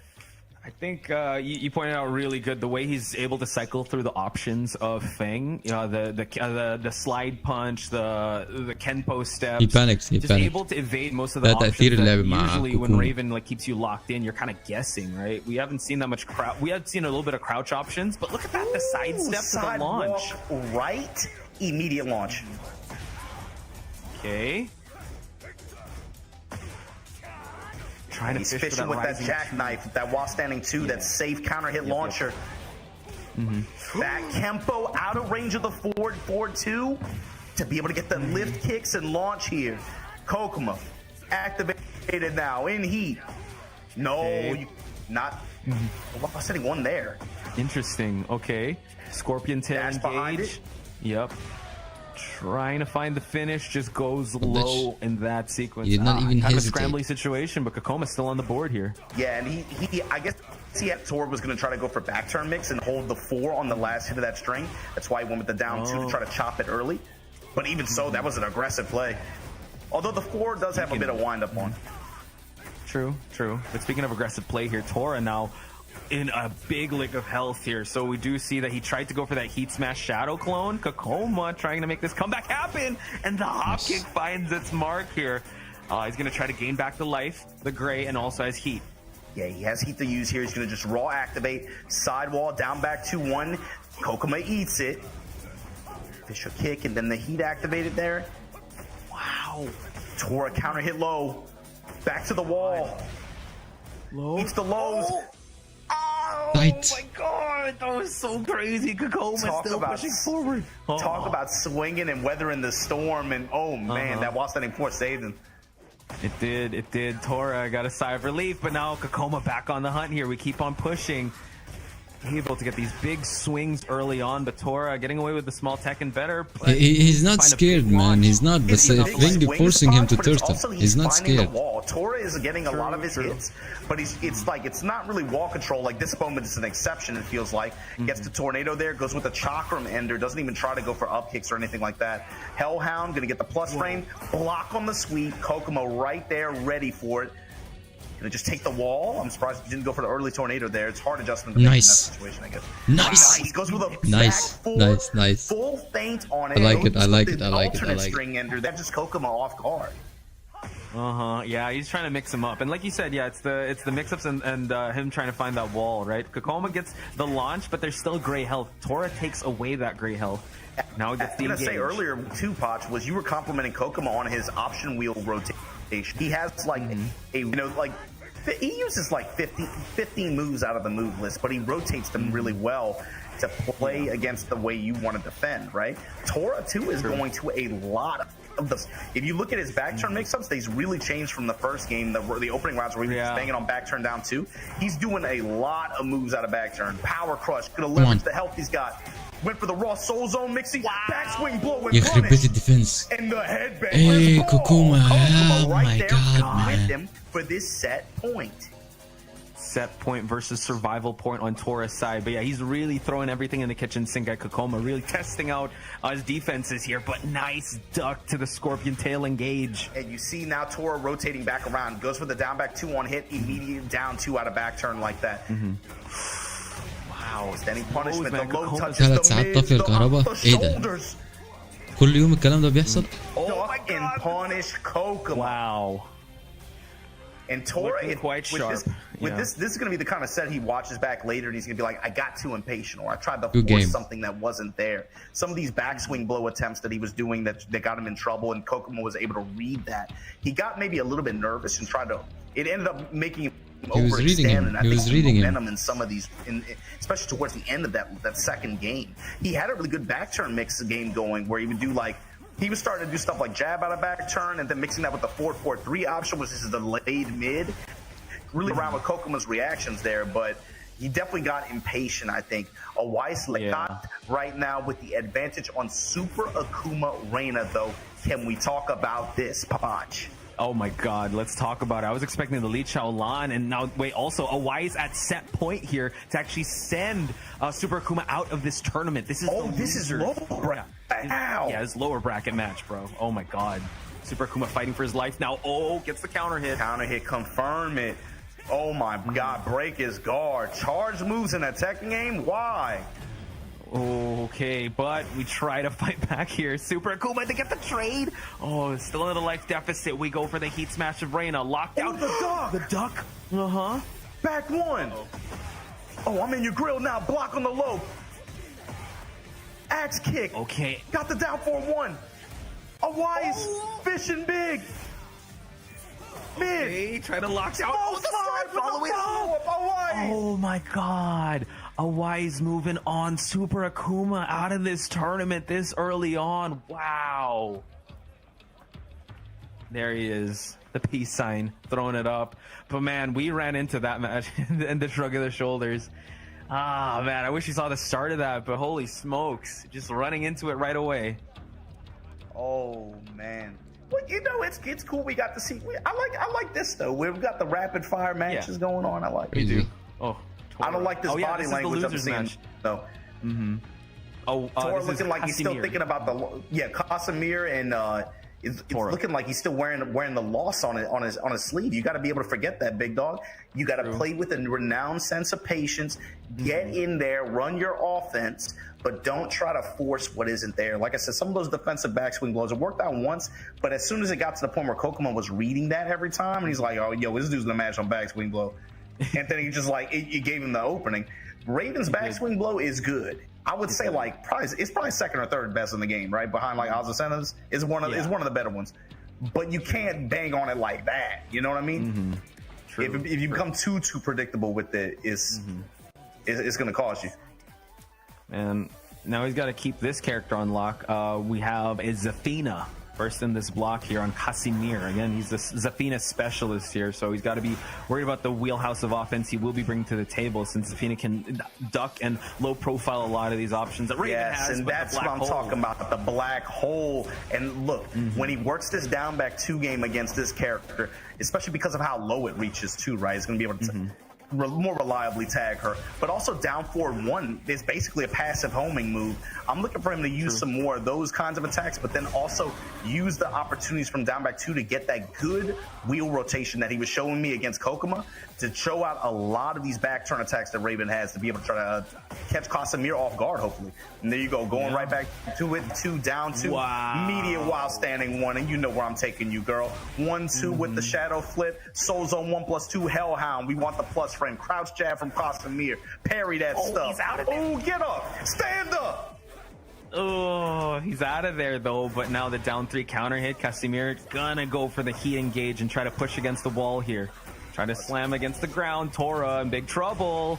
I think you pointed out really good the way he's able to cycle through the options of Feng. You know, the slide punch, the Kenpo steps. He panics. Just able to evade most of the options. Usually when Raven like keeps you locked in, you're kind of guessing, right? We haven't seen that much crouch. We have seen a little bit of crouch options, but look at that, the side step to the launch. Right, immediate launch. Okay. Trying to He's fishing with that jackknife, that while standing 2, that safe counter hit launcher. Back Kenpo out of range of the forward 2 to be able to get the lift kicks and launch here. Kokoma activated now in heat. No, not. While standing 1 there. Interesting. Okay. Scorpion tail dash behind it. Yep. Trying to find the finish, just goes low in that sequence. He did not even kind hesitate. of a scrambly situation, but Kokoma's still on the board here. Yeah, and he I guess Tor was going to try to go for back turn mix and hold the 4 on the last hit of that string. That's why he went with the down 2 to try to chop it early. But even so, that was an aggressive play. Although the 4 does have a bit of wind up on. True. But speaking of aggressive play here, Tora now in a big lick of health here. So we do see that he tried to go for that Heat Smash Shadow clone. Kokoma trying to make this comeback happen, and the hop kick finds its mark here. He's going to try to gain back the life, the gray, and also has heat. Yeah, he has heat to use here. He's going to just raw activate, sidewall, down back 2-1. Kokoma eats it. Official kick, and then the heat activated there. Wow. Tora counter hit low. Back to the wall. Low. Eats the lows. Oh Right. my god, that was so crazy. Kokoma still pushing forward. Talk about swinging and weathering the storm, and oh man, that wall standing force saved him. It did. Tora got a sigh of relief, but now Kokoma back on the hunt here. We keep on pushing. Able to get these big swings early on, but Tora getting away with the small Tekken better. He's not scared, man. He's not. But Ring forcing him to turtle. He's not scared. Tora is getting a lot of his hits, but it's not really wall control. Like this moment is an exception. It feels like gets the tornado there, goes with the chakram ender, doesn't even try to go for up kicks or anything like that. Hellhound gonna get the plus frame, block on the sweep. Kokomo right there, ready for it. Gonna just take the wall. I'm surprised he didn't go for the early tornado there. It's hard adjustment to make in that situation, I guess. Nice. He goes with a Nice. full feint on it. I like it. Alternate string ender. That just Kokomo off guard. Yeah, he's trying to mix him up, and like you said, yeah, it's the mix-ups and him trying to find that wall, right? Kokoma gets the launch, but there's still gray health. Tora takes away that gray health. Now he gets the engage. Say earlier too, Potch, was you were complimenting Kokomo on his option wheel rotation. He has like he uses like 15 moves out of the move list, but he rotates them really well to play against the way you want to defend, right? Tora too is going to a lot of this. If you look at his back turn mix-ups, they's really changed from the first game, the opening rounds where he was just banging on back turn down 2. He's doing a lot of moves out of back turn. Power crush, gonna leverage the health he's got. Went for the raw soul zone mixing, backswing blow and punish. defense. And the headbang. Hey, Kokoma. Oh right my there god, with man. him for this set point. Set point versus survival point on Tora's side. But yeah, he's really throwing everything in the kitchen sink at Kokoma, really testing out his defenses here. But nice duck to the scorpion tail engage. And you see now Tora rotating back around. Goes for the down back 2 on hit, immediate down 2 out of back turn like that. Wow, standing punishment, the low touches, 3 the ساعات mids, طفي الكهرباء. the ايه ده؟ shoulders. كل يوم الكلام ده بيحصل؟ Duck and punish Kokomo. Wow. And Tora, quite sharp. This is going to be the kind of set he watches back later, and he's going to be like, I got too impatient, or I tried to Good force game. something that wasn't there. Some of these backswing blow attempts that he was doing that got him in trouble, and Kokomo was able to read that. He got maybe a little bit nervous and tried to. It ended up making him overextend, and I think some momentum in some of these, especially towards the end of that second game. He had a really good back turn mix game going, where he would do like. He was starting to do stuff like jab out of back turn and then mixing that with the 4-4-3 option, which is the delayed mid. Really around with Kokoma's reactions there, but he definitely got impatient, I think. A Weiss got right now with the advantage on Super Akuma Reina, though. Can we talk about this, Potch? Oh my god, let's talk about it. I was expecting the Li Chaolan, and now, wait, also, Awai's at set point here to actually send Super Akuma out of this tournament. This is this is low bracket. Yeah, his lower bracket match, bro. Oh my god. Super Akuma fighting for his life now. Oh, gets the counter hit. Counter hit, confirm it. Oh my god, break his guard. Charge moves in a Tekken game? Why? Okay, but we try to fight back here. Super Akuma to get the trade. Oh, still in a life deficit. We go for the heat smash of Reina. Locked out. The duck. The duck. Back 1. Oh, I'm in your grill now. Block on the low. Axe kick. Okay. Got the down 4-1. A Wise fishing big. Mid. Hey, try to lock out. Oh, the slide all the way up. Oh my god. Awai's moving on Super Akuma out of this tournament this early on. Wow. There he is. The peace sign. Throwing it up. But man, we ran into that match and the shrug of the shoulders. Ah, man, I wish you saw the start of that, but holy smokes. Just running into it right away. Oh, man. Well, you know, it's cool. We got to see. I like this, though. We've got the rapid fire matches going on. I like it. We do. Oh, I don't like this body this language I'm seeing. Match. No. Oh, Tora looking like he's still thinking about Casimir and it's looking like he's still wearing the loss on his sleeve. You got to be able to forget that, big dog. You got to play with a renowned sense of patience. Get in there, run your offense, but don't try to force what isn't there. Like I said, some of those defensive backswing blows, it worked out once, but as soon as it got to the point where Kokoma was reading that every time, and he's like, oh, yo, this dude's gonna match on backswing blow. And then he just like, it gave him the opening. Raven's backswing blow is good. I would say like it's probably second or third best in the game, right? Behind like Azucena's is one of the better ones. But you can't bang on it like that. You know what I mean? True. If you become too predictable with it, it's gonna cost you. And now he's got to keep this character on lock. We have a Zafina first in this block here on Casimir. Again, he's the Zafina specialist here, so he's got to be worried about the wheelhouse of offense he will be bringing to the table, since Zafina can duck and low profile a lot of these options that Raven has. And that's what I'm talking about, the black hole. And look, when he works this down back 2 game against this character, especially because of how low it reaches too, right? It's going to be able to more reliably tag her, but also down forward 1 is basically a passive homing move. I'm looking for him to use some more of those kinds of attacks, but then also use the opportunities from down back 2 to get that good wheel rotation that he was showing me against Kokoma, to show out a lot of these back turn attacks that Raven has, to be able to try to catch Casimir off guard, hopefully. And there you go, going right back to it, 2 down 2, immediate while standing 1, and you know where I'm taking you, girl. 1-2 with the shadow flip, soul zone 1+2 hellhound. We want the plus frame, crouch jab from Casimir, parry that stuff. He's out of there. Oh, get up, stand up. Oh, he's out of there though, but now the down 3 counter hit, Casimir gonna go for the heat engage and try to push against the wall here. Try to slam against the ground. Tora in big trouble.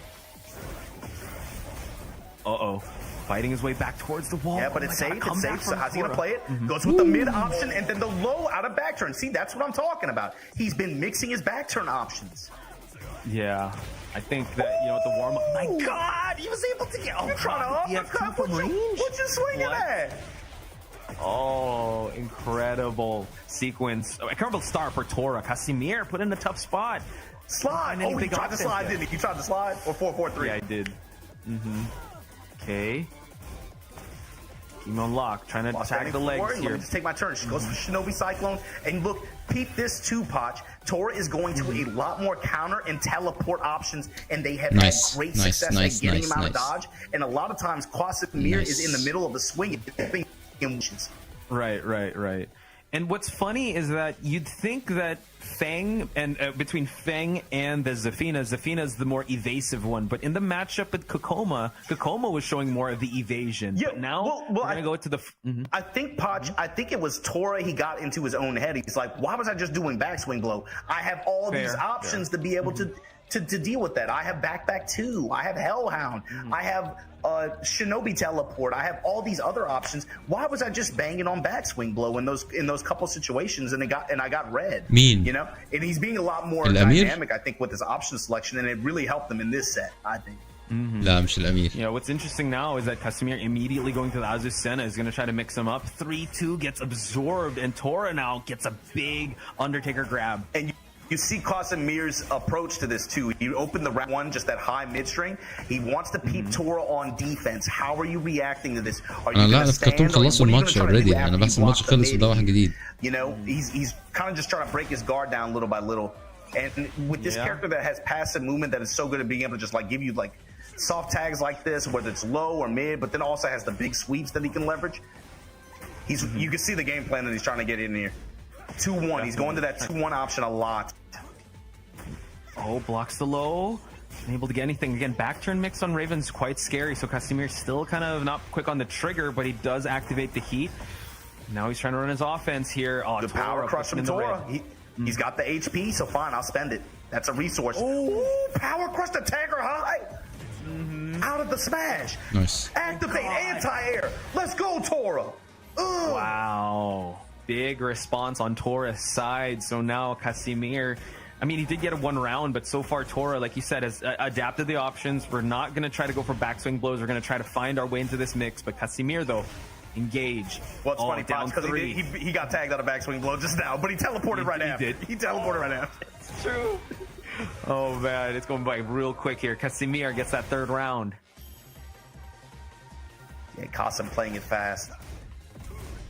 Fighting his way back towards the wall. Yeah, but it's safe. It's safe. So how's he going to play it? Goes with the mid option and then the low out of back turn. See, that's what I'm talking about. He's been mixing his back turn options. Yeah. I think that, you know, the warm-up. My God, he was able to get... Oh, trying to uppercut. What you swinging at? Oh, incredible sequence. Incredible start for Tora. Casimir put in a tough spot. Slide. Oh, he tried to slide, didn't he? He tried to slide? Or 4-4-3? Yeah, I did. Okay. Keep him on lock. Trying to tag the legs here. Let me just take my turn. She goes for Shinobi Cyclone. And look, peep this too, Poch. Tora is going to a lot more counter and teleport options, and they have had great success at getting him out of dodge. And a lot of times, Casimir is in the middle of the swing. Right. And what's funny is that you'd think that Feng and between Feng and the Zafina is the more evasive one, but in the matchup with Kokoma was showing more of the evasion. Yeah, but now we're gonna go to the. I think Poch. I think it was Tora. He got into his own head. He's like, why was I just doing backswing blow? I have all these options to be able to deal with that. I have back 2. I have Hellhound. I have Shinobi teleport. I have all these other options. Why was I just banging on backswing blow in those couple situations and I got red? Mean. You know? And he's being a lot more dynamic, I think, with his option selection, and it really helped him in this set, I think. لا مش الأمير. You know, what's interesting now is that Casimir immediately going to the Azucena is going to try to mix him up. 3-2 gets absorbed, and Tora now gets a big Undertaker grab. And you see Casimir's approach to this too. You open the round 1, just that high mid string. He wants to peep Tora on defense. How are you reacting to this? Are you going to stand or what are you going to try to do after you block the mid? You know, he's kind of just trying to break his guard down little by little. And with this character that has passive movement that is so good at being able to just like give you like soft tags like this, whether it's low or mid, but then also has the big sweeps that he can leverage. You can see the game plan that he's trying to get in here. 2-1. He's going to that 2-1 option a lot. Oh, blocks the low. Unable to get anything. Again, back turn mix on Raven's quite scary, so Casimir still kind of not quick on the trigger, but he does activate the heat. Now he's trying to run his offense here. Oh, the power crush from Tora. He's got the HP, so fine, I'll spend it. That's a resource. Ooh, power crush the tagger high. Out of the smash. Nice. Activate anti-air. Let's go, Tora. Wow. Big response on Tora's side. So now Casimir, I mean, he did get a 1 round, but so far Tora, like you said, has adapted the options. We're not going to try to go for backswing blows. We're going to try to find our way into this mix. But Casimir, though, engage. What's funny, down because he got tagged out of backswing blow just now, but he teleported right after. He teleported right after. It's true. Oh, man. It's going by real quick here. Casimir gets that 3rd round. Yeah, Casim playing it fast.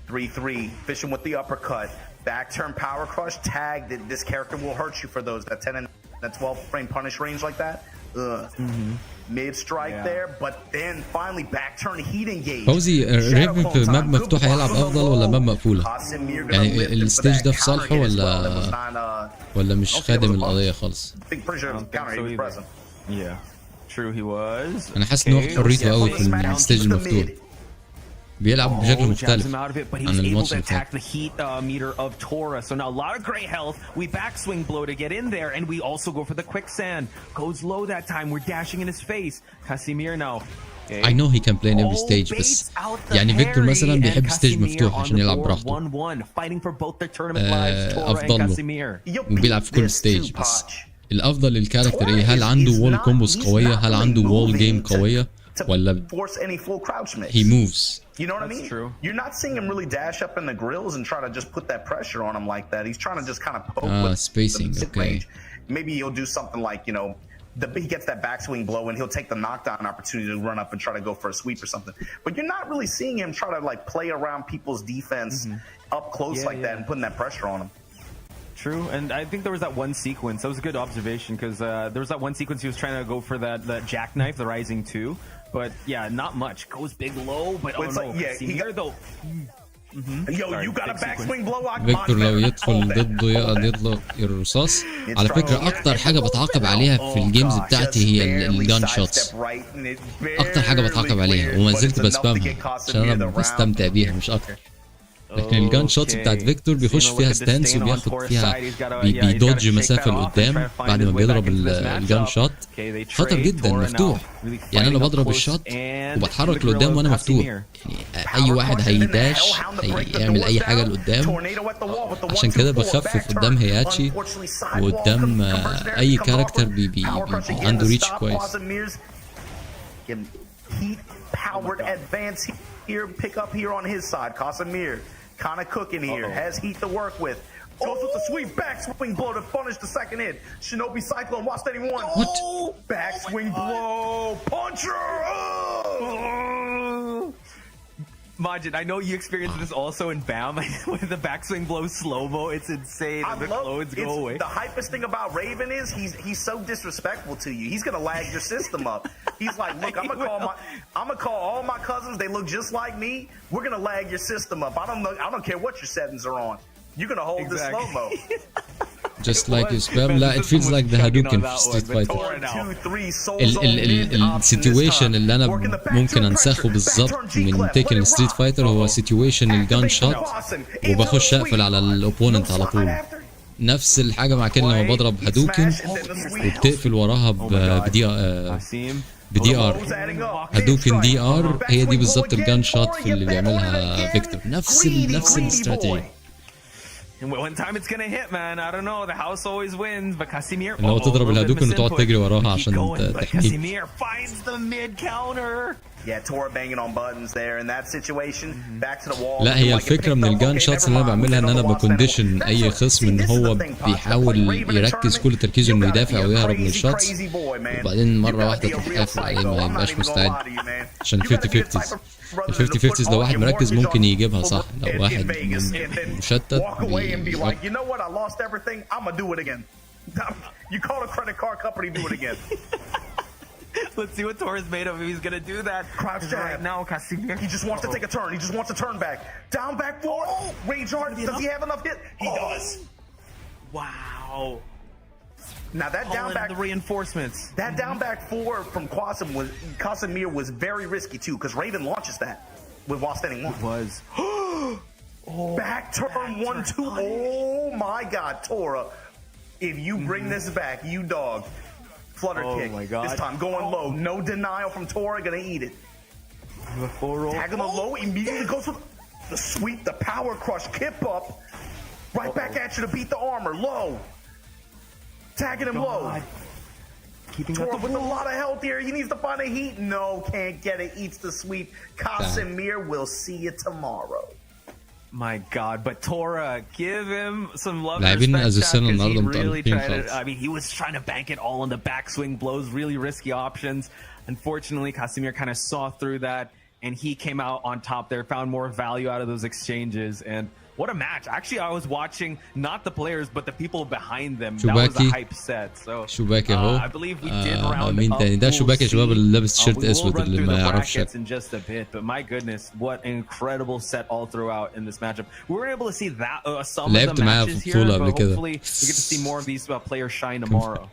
3-3, fishing with the uppercut. Back turn power crush, tag. This character will hurt you for those. That 10 and that 12 frame punish range like that. Mid strike there, but then finally back turn heat engage. فوزي ريفن في ماب مفتوحة يلعب أفضل ولا ماب مقفولة؟ يعني الستيج ده في صالحه ولا مش خادم القضية خالص؟ أنا حاسس إن هو حريته قوي في الستيج المفتوح. بيلعب بشكل مختلف عن الماتش اللي فات. So now a lot of great health. We backswing blow to get in there, and we also go for the quicksand. Goes low that time. We're dashing in his face. Casimir now. I know he can play in every stage بس يعني فيكتور مثلا بيحب ستيج مفتوح عشان يلعب براحته. أفضل له وبيلعب في كل ستيج بس الأفضل للكاركتر إيه؟ هل عنده وول كومبوز قوية؟ هل عنده وول جيم قوية؟ ولا he moves. You know what I mean? True. You're not seeing him really dash up in the grills and try to just put that pressure on him like that. He's trying to just kind of poke with spacing. the Okay. range. Maybe he'll do something like, you know, he gets that backswing blow and he'll take the knockdown opportunity to run up and try to go for a sweep or something. But you're not really seeing him try to like play around people's defense up close like that and putting that pressure on him. True, and I think there was that one sequence. That was a good observation because there was that one sequence he was trying to go for that jackknife, the Rising 2. But yeah, not much. Goes big low, but oh no. Like, yeah, he got though. Yo, you got a backswing blow. فيكتور لو يدخل ضده يقعد يطلق الرصاص. على فكرة أكتر حاجة بتعاقب عليها في الجيمز بتاعتي هي الجان شوتس. أكتر حاجة بتعاقب عليها وما زلت بسبامها عشان أنا بستمتع بيها مش أكتر. لكن الجان شوتس بتاعت فيكتور بيخش فيها ستانس وبياخد فيها بيدوج مسافة لقدام بعد ما بيضرب الجان شوت. خطر جدا مفتوح يعني انا بضرب الشوت وبتحرك لقدام وانا مفتوح يعني اي واحد هيداش هيعمل اي حاجة لقدام. عشان كده بخفف قدام هياتشي وقدام اي كاركتر بي عنده ريتش كويس. Powered advance here, pick up here on his side. Casimir kind of cooking here, has heat to work with. Goes with the sweep backswing blow to punish the second hit. Shinobi Cyclone, watch that anyone. What? Backswing blow, puncher. Majid, I know you experienced this also in BAM with the backswing blow slow-mo. It's insane. The clones go away. The hypest thing about Raven is he's so disrespectful to you. He's gonna lag your system up. He's like, look, I'm gonna call all my cousins. They look just like me. We're gonna lag your system up. I don't care what your settings are on. You're gonna hold the slow-mo. Just like you spam. لا it feels like the Hadouken في ستريت فايتر. السيتويشن اللي انا ممكن انسخه بالظبط من تيكن ستريت فايتر هو سيتويشن الجان شوت وبخش اقفل على الاوبوننت على طول. نفس الحاجه مع كل لما بضرب هادوكن وبتقفل وراها بدي ار. هادوكن دي ار هي دي بالظبط الجان شوت في اللي بيعملها فيكتور. نفس الاستراتيجي. One time it's gonna hit, man. I don't know. The house always wins, but Casimir. لو تضرب الهادوكن وتقعد تجري وراها عشان تحكي. Casimir finds the mid counter. Yeah, Tora banging on buttons there in that situation. Back to the wall. لا هي الفكرة من الجان شوتس اللي انا بعملها ان انا بكونديشن اي خصم ان هو بيحاول يركز كل تركيزه انه يدافع ويهرب من الشوتس وبعدين مرة واحدة تروح قافل عليه ما يبقاش مستعد عشان 50-50s. ال 50-50s لو واحد مركز ممكن يجيبها صح. لو واحد مشتت you know what, I lost everything, I'm gonna do it again. You call a credit card company, do it again. Let's see what Tora's made of if he's gonna do that. Crouch jab. Right now, Casimir. He just wants to take a turn. He just wants to turn back. Down, back, forward. Rage hard. Does he have enough hit? He does. Wow. Now that down back the reinforcements. That down back four from Casimir was very risky too because Raven launches that while standing one. It was. Back turn 1-2. Oh my God, Tora! If you bring this back, you dog. Flutter kick. My God. This time going low. No denial from Tora. Gonna eat it. Tagging the low. Immediately goes with the sweep, the power crush, kip up. Right back at you to beat the armor. Low. Tagging him low. Tora with a lot of health here. He needs to find a heat. No, can't get it. Eats the sweep. Casimir will see you tomorrow. My God, but Tora, give him some love. لاعبين أساسنا النهارده متألقين خالص. I mean, he was trying to bank it all on the backswing blows, really risky options. Unfortunately, Casimir kind of saw through that and he came out on top there, found more value out of those exchanges, and what a match. Actually, I was watching not the players but the people behind them. That was a hype set. So شباكي اهو. I believe we did round مين up. تاني ده؟ شباكي يا شباب اللي لابس تيشيرت We will اسود run اللي through ما the يعرفش. brackets in just a bit, but my goodness, what an incredible set all throughout in this matchup. We were able to see that some of لعبت the معاه matches في here, بطولة but قبل كده. hopefully we get to see more of these players shine tomorrow.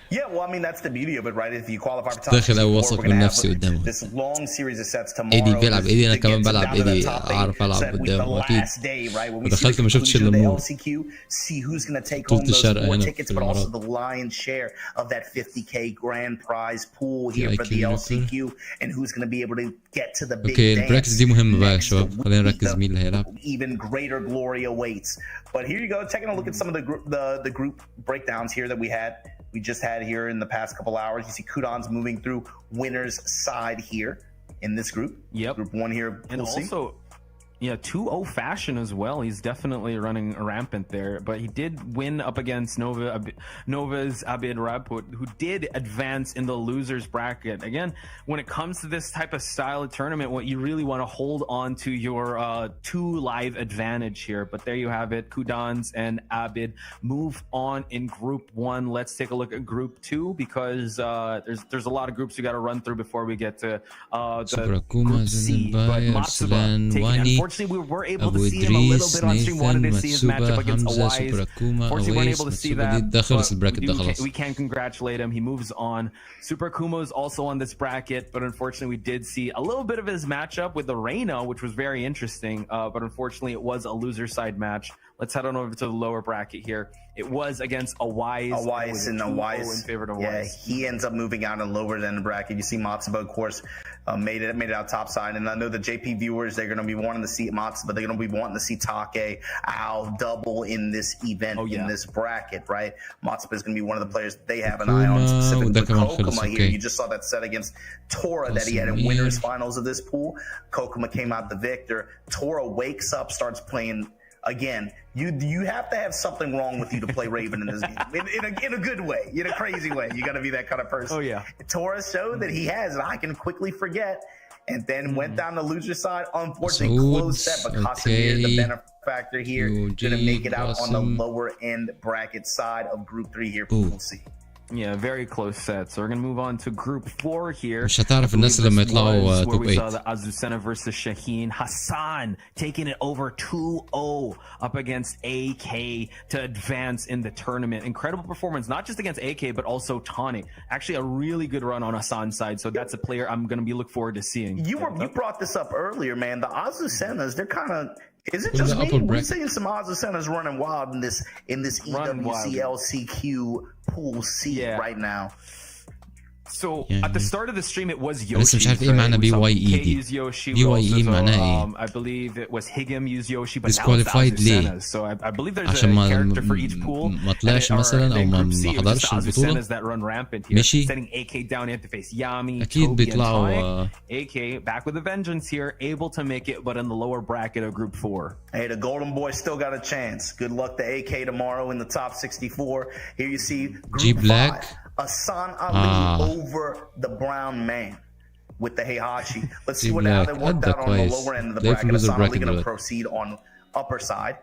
Yeah, well, I mean, that's the beauty of it, right? If you qualify for top داخل او 64, واثق we're من gonna نفسي have قدامه. this long series of sets tomorrow. ايدي بيلعب ايدي، انا to كمان get بلعب down to the ايدي، top eight اعرف العب set with the قدامه اكيد. last day, right? When we see ودخلت the ما شفتش conclusion of الا the النور. LCQ, see who's going to take بطولة home those الشرق 4 هنا tickets, في but also الإمارات. the lion's share of that 50K grand prize pool في here for the IQ LCQ, and who's going to be able to get to the big اوكي البراكتس دي مهمة بقى يا next شباب، خلينا week. نركز مين اللي هيلعب. Even greater glory awaits. But here you go, taking a look at some of the group breakdowns here that we just had here in the past couple hours. You see Kudon's moving through winner's side here in this group. Yep. Group 1 here. And also, yeah, 2-0 fashion as well. He's definitely running rampant there, but he did win up against Nova's Abid Raput, who did advance in the losers bracket. Again, when it comes to this type of style of tournament, what you really want to hold on to your 2 live advantage here. But there you have it. Kudans and Abid move on in group 1. Let's take a look at group 2 because there's a lot of groups we got to run through before we get to the group C. But Matsuba taking, unfortunately, we were able to see him a little bit on stream. Wanted to see his matchup against Awais. Unfortunately, we weren't able to see that. But we can congratulate him. He moves on. Super Kumo is also on this bracket, but unfortunately, we did see a little bit of his matchup with the Reina, which was very interesting. But unfortunately, it was a loser side match. Let's head on over to the lower bracket here. It was against Awais. Awais in favor of Awais. Yeah, he ends up moving out and lower than the bracket. You see Matsuba, of course, made it out top side. And I know the JP viewers, they're going to be wanting to see Matsuba. They're going to be wanting to see Take, Al double in this event, in this bracket, right? Matsuba is going to be one of the players they have an eye on, specifically Kokuma here. You just saw that set against Tora that he had in winners finals of this pool. Kokuma came out the victor. Tora wakes up, starts playing. Again, you have to have something wrong with you to play Raven in this game. In a good way, in a crazy way. You got to be that kind of person. Oh, yeah. Tora showed that he has, and I can quickly forget. And then went down the loser side. Unfortunately, close set, but Casimir, the benefactor here, going to make it out on the lower end bracket side of Group 3 here. We'll see. Yeah, very close set. So we're gonna move on to group 4 here. مش هتعرف الناس لما يطلعوا where توب we saw 8. the Azucena versus Shaheen. Hassan taking it over 2-0 up against AK to advance in the tournament. Incredible performance, not just against AK, but also Tonic. Actually, a really good run on Hassan's side. So that's a player I'm gonna be looking forward to seeing. You brought this up earlier, man. The Azucenas, they're kind of. Is it just me? We're seeing some Azucenas running wild in this EWC LCQ pool C right now. So at the start of the stream it was لسه مش عارف ايه معنى BYE دي. BYE معناها ايه؟ I believe it was Higem used Yoshi, but disqualified ليه؟ So I believe there's عشان a character for each pool. ما طلعش مثلا او ما حضرش البطولة. that run rampant here. مشي. Sending AK down here to face Yami, اكيد Toby, بيطلعوا AK back with a vengeance here, able to make it, but in the lower bracket of group 4. Hey, the Golden Boy still got a chance. Good luck to AK tomorrow in the top 64. Here you see Group 5. Asan Ali over the brown man with the Heihachi. Let's see what how they worked out on the lower end of the bracket. Asan Ali going to proceed on upper side.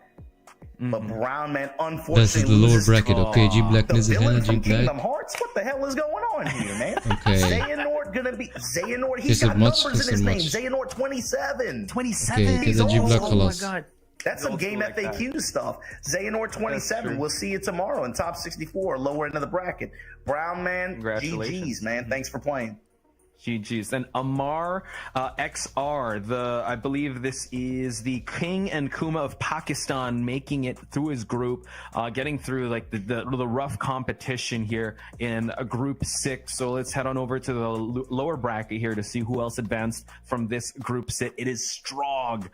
But brown man unfortunately This is the lower bracket. Okay, G Black نزل هنا. G Black. Kingdom Hearts. What the hell is going on here, man? Okay. Xehanort gonna be Xehanort. He's got numbers in his name. Xehanort 27. 27. Okay, كده G Black خلاص. That's some game FAQ stuff. Xehanort 27. We'll see you tomorrow in top 64, lower end of the bracket. Brown man, GG's, man. Thanks for playing. GG's. Then Amar XR, I believe this is the King and Kuma of Pakistan, making it through his group, getting through like the rough competition here in group 6. So let's head on over to the lower bracket here to see who else advanced from this group sit. It is Strog.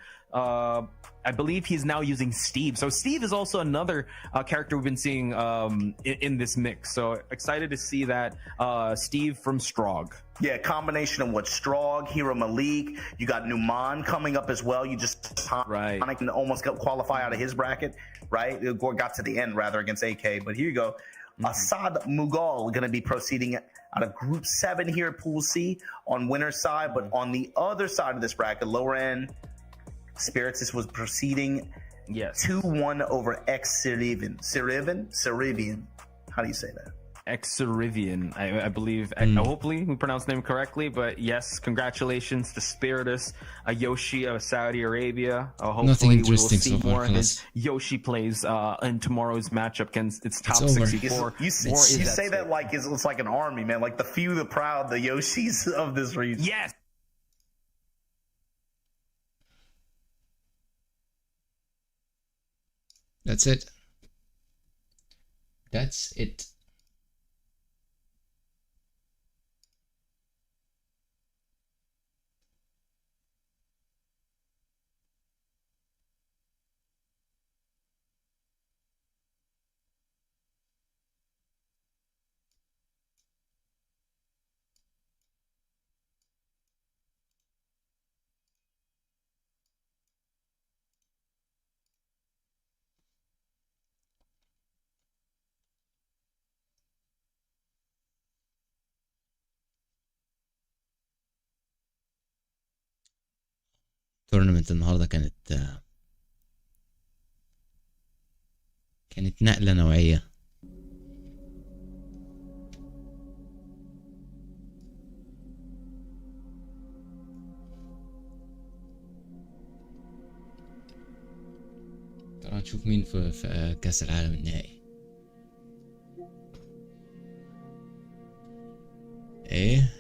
I believe he's now using Steve. So Steve is also another character we've been seeing in this mix. So excited to see that Steve from Strog. Yeah, combination of what Strog, Hero Malik. You got Numan coming up as well. You just almost got qualify out of his bracket, right? Got to the end rather against AK. But here you go. Assad Mughal going to be proceeding out of Group 7 here, Pool C on winner's side. But on the other side of this bracket, lower end, Spiritus was proceeding 2-1 over X-Cerivian. Cerivian. How do you say that? Exerivian, I believe. Hopefully we pronounced the name correctly, but yes, congratulations to Spiritus, a Yoshi of Saudi Arabia. Hopefully we will see more of his Yoshi plays in tomorrow's matchup against its top 64. You say that like it's like an army, man. Like the few, the proud, the Yoshis of this region. Yes. That's it. That's it. تورنمنت النهارده كانت نقلة نوعية. ترى نشوف مين في كأس العالم النهائي. ايه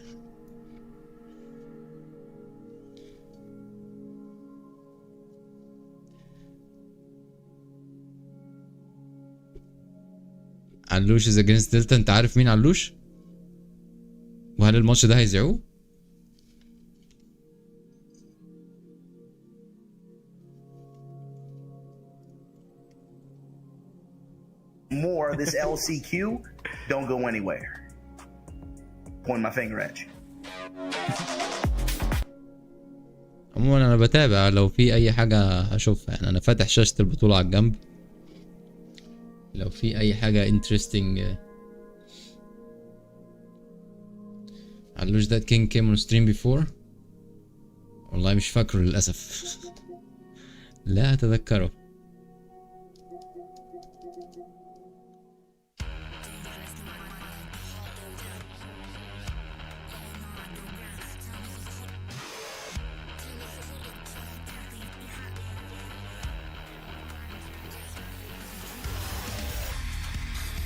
علوش از اجينست دلتا. انت عارف مين علوش؟ وهل الماتش ده هيذيعوه؟ More this LCQ, don't go anywhere. Point my finger at you. عموما انا بتابع لو في اي حاجة اشوفها، يعني انا فاتح شاشة البطولة على الجنب، لو في اي حاجة interesting. علوش that king came on stream before. والله مش فاكره للأسف. لا أتذكره.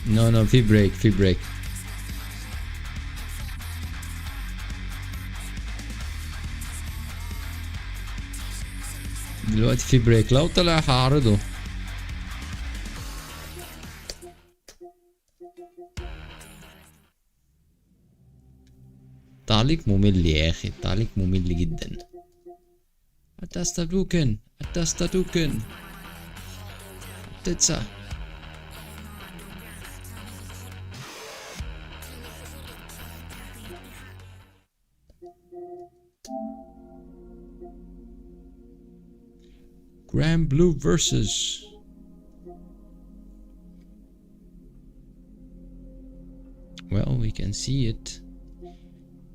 No في بريك. دلوقتي في بريك، لو طلع هعرضه. تعليق ممل يا اخي، تعليق ممل جدا. اتستدوكن تتسع. Grand Blue versus well we can see it.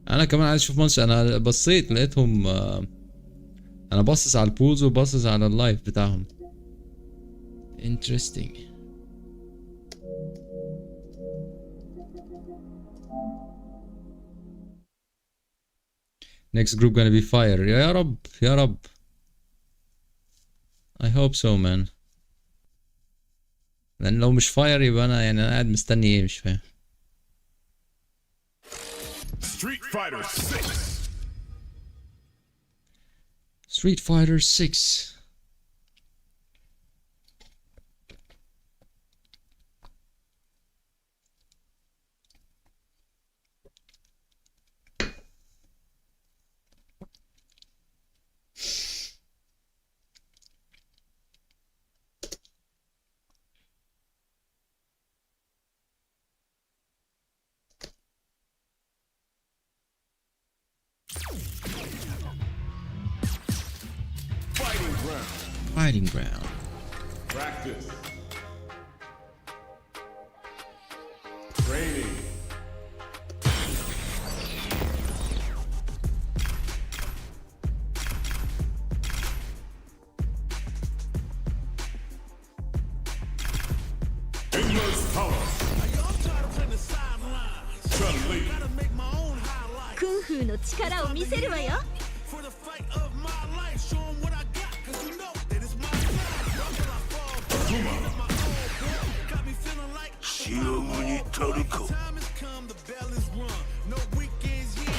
انا كمان عايز اشوف ماتش. انا بصيت لقيتهم انا باصص على البولز وباصص على اللايف بتاعهم. interesting. next group gonna be fire. يا رب I hope so man. لان لو مش فاير يبقى انا قاعد مستني ايه، مش فاهم. Street Fighter 6. Fighting ground. Practice. の力を見せるわよ。 For the fight of my life, show 'em what I got, 'cause you know that it's my life. Why will I fall? Got me feeling like time has come, the bell is rung. No weekends yet.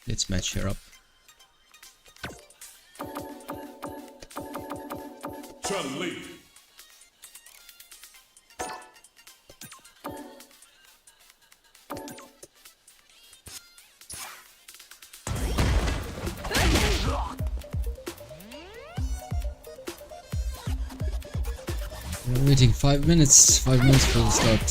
Let's match her up. Chun-Li. We're waiting 5 minutes. 5 minutes for the start.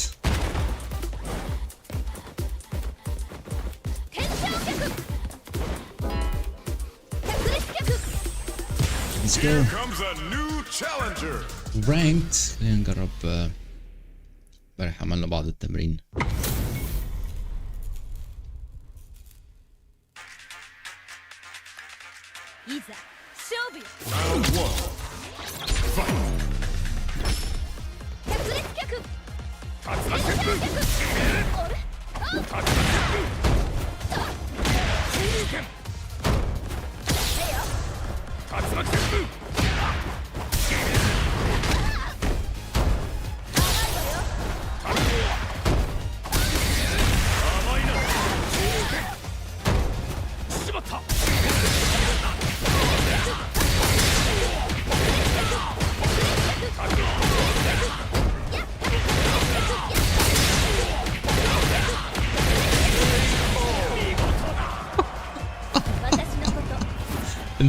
Let's go. Here comes a new challenger. Ranked. خلينا نجرب. امبارح عملنا بعض التمرين. Round 1. Fight.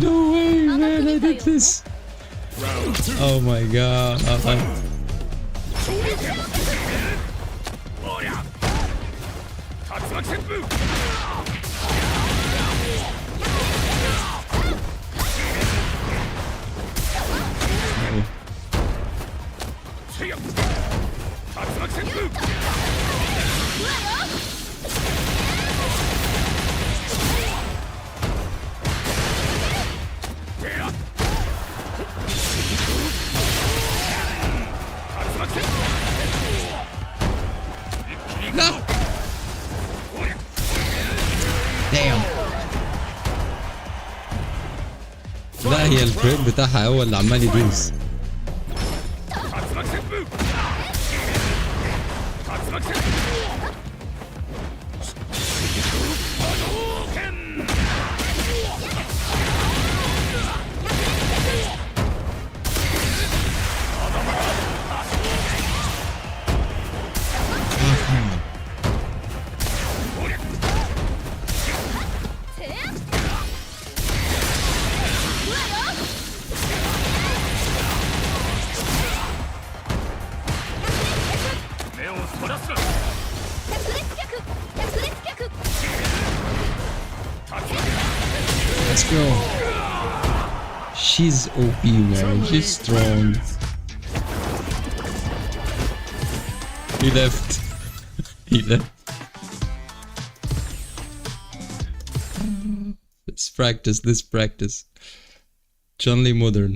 No way, man! I did this. Round 2. Oh my god. No. Damn. لا هي الفريم بتاعها هو اللي عمال يدوس. Let's go. She's OP, man. She's strong. He left. He left. Let's practice. Let's practice. Chun-Li modern.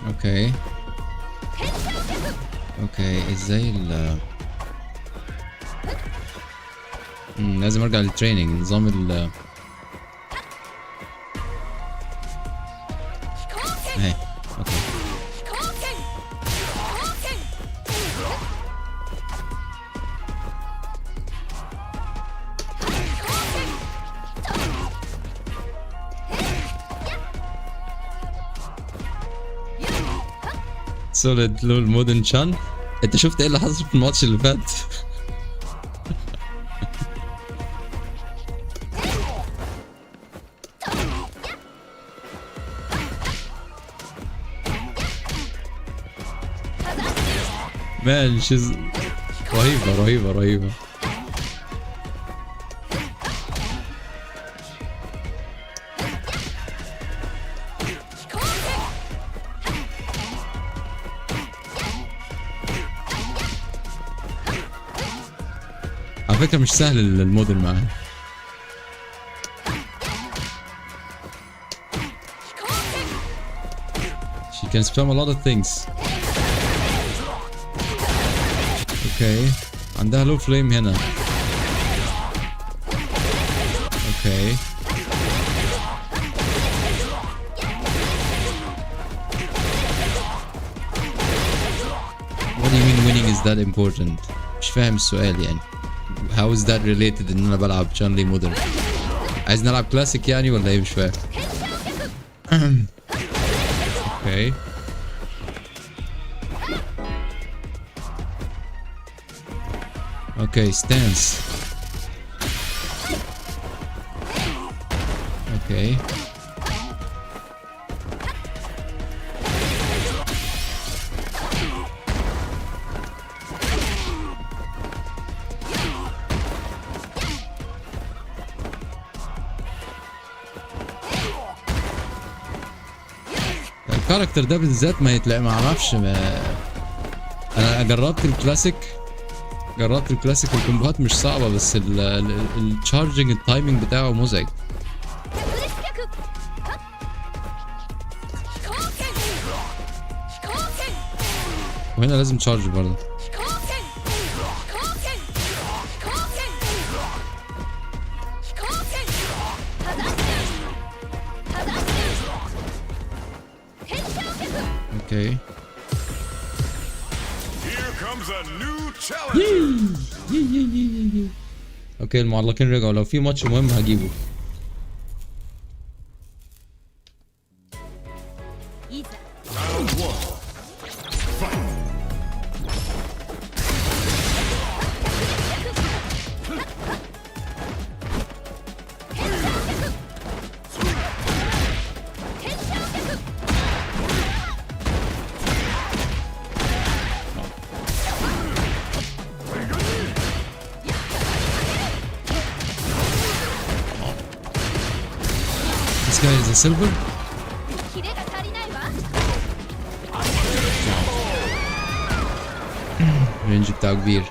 اوكي اوكي ازاي ال لازم ارجع للتريننج نظام ال اهي اوكي. سوليد لول مودن شان. انت شفت ايه اللي حصل في الماتش اللي فات؟ مان شيز رهيبة رهيبة رهيبة. على فكرة مش سهل الموديل معاه. She can spam a lot of things. اوكي عندها لو فليم هنا. اوكي What do you mean winning is that important? مش فاهم السؤال يعني. How is that related ان انا بلعب شانلي مودرن؟ عايز نلعب كلاسيك يعني ولا ايه؟ مش فاهم. اوكي اوكي ستانس. اوكي الكاركتر ده بالذات ما يتلاقي، ما اعرفش. انا جربت الكلاسيك الكومبوهات مش صعبة، بس التشارجنج التايمنج بتاعه مزعج. وهنا لازم تشارج برضه. اوكي اوكي المعلقين رجعوا. لو في ماتش مهم هجيبه. This guy is a silver. رينج بتاعه كبير.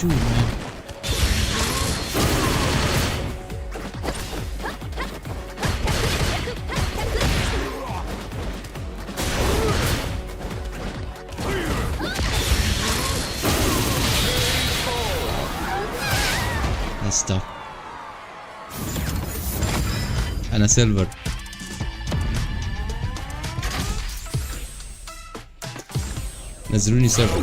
Shoot, man. That's tough. أنا سيلفر. نزلوني سيلفر.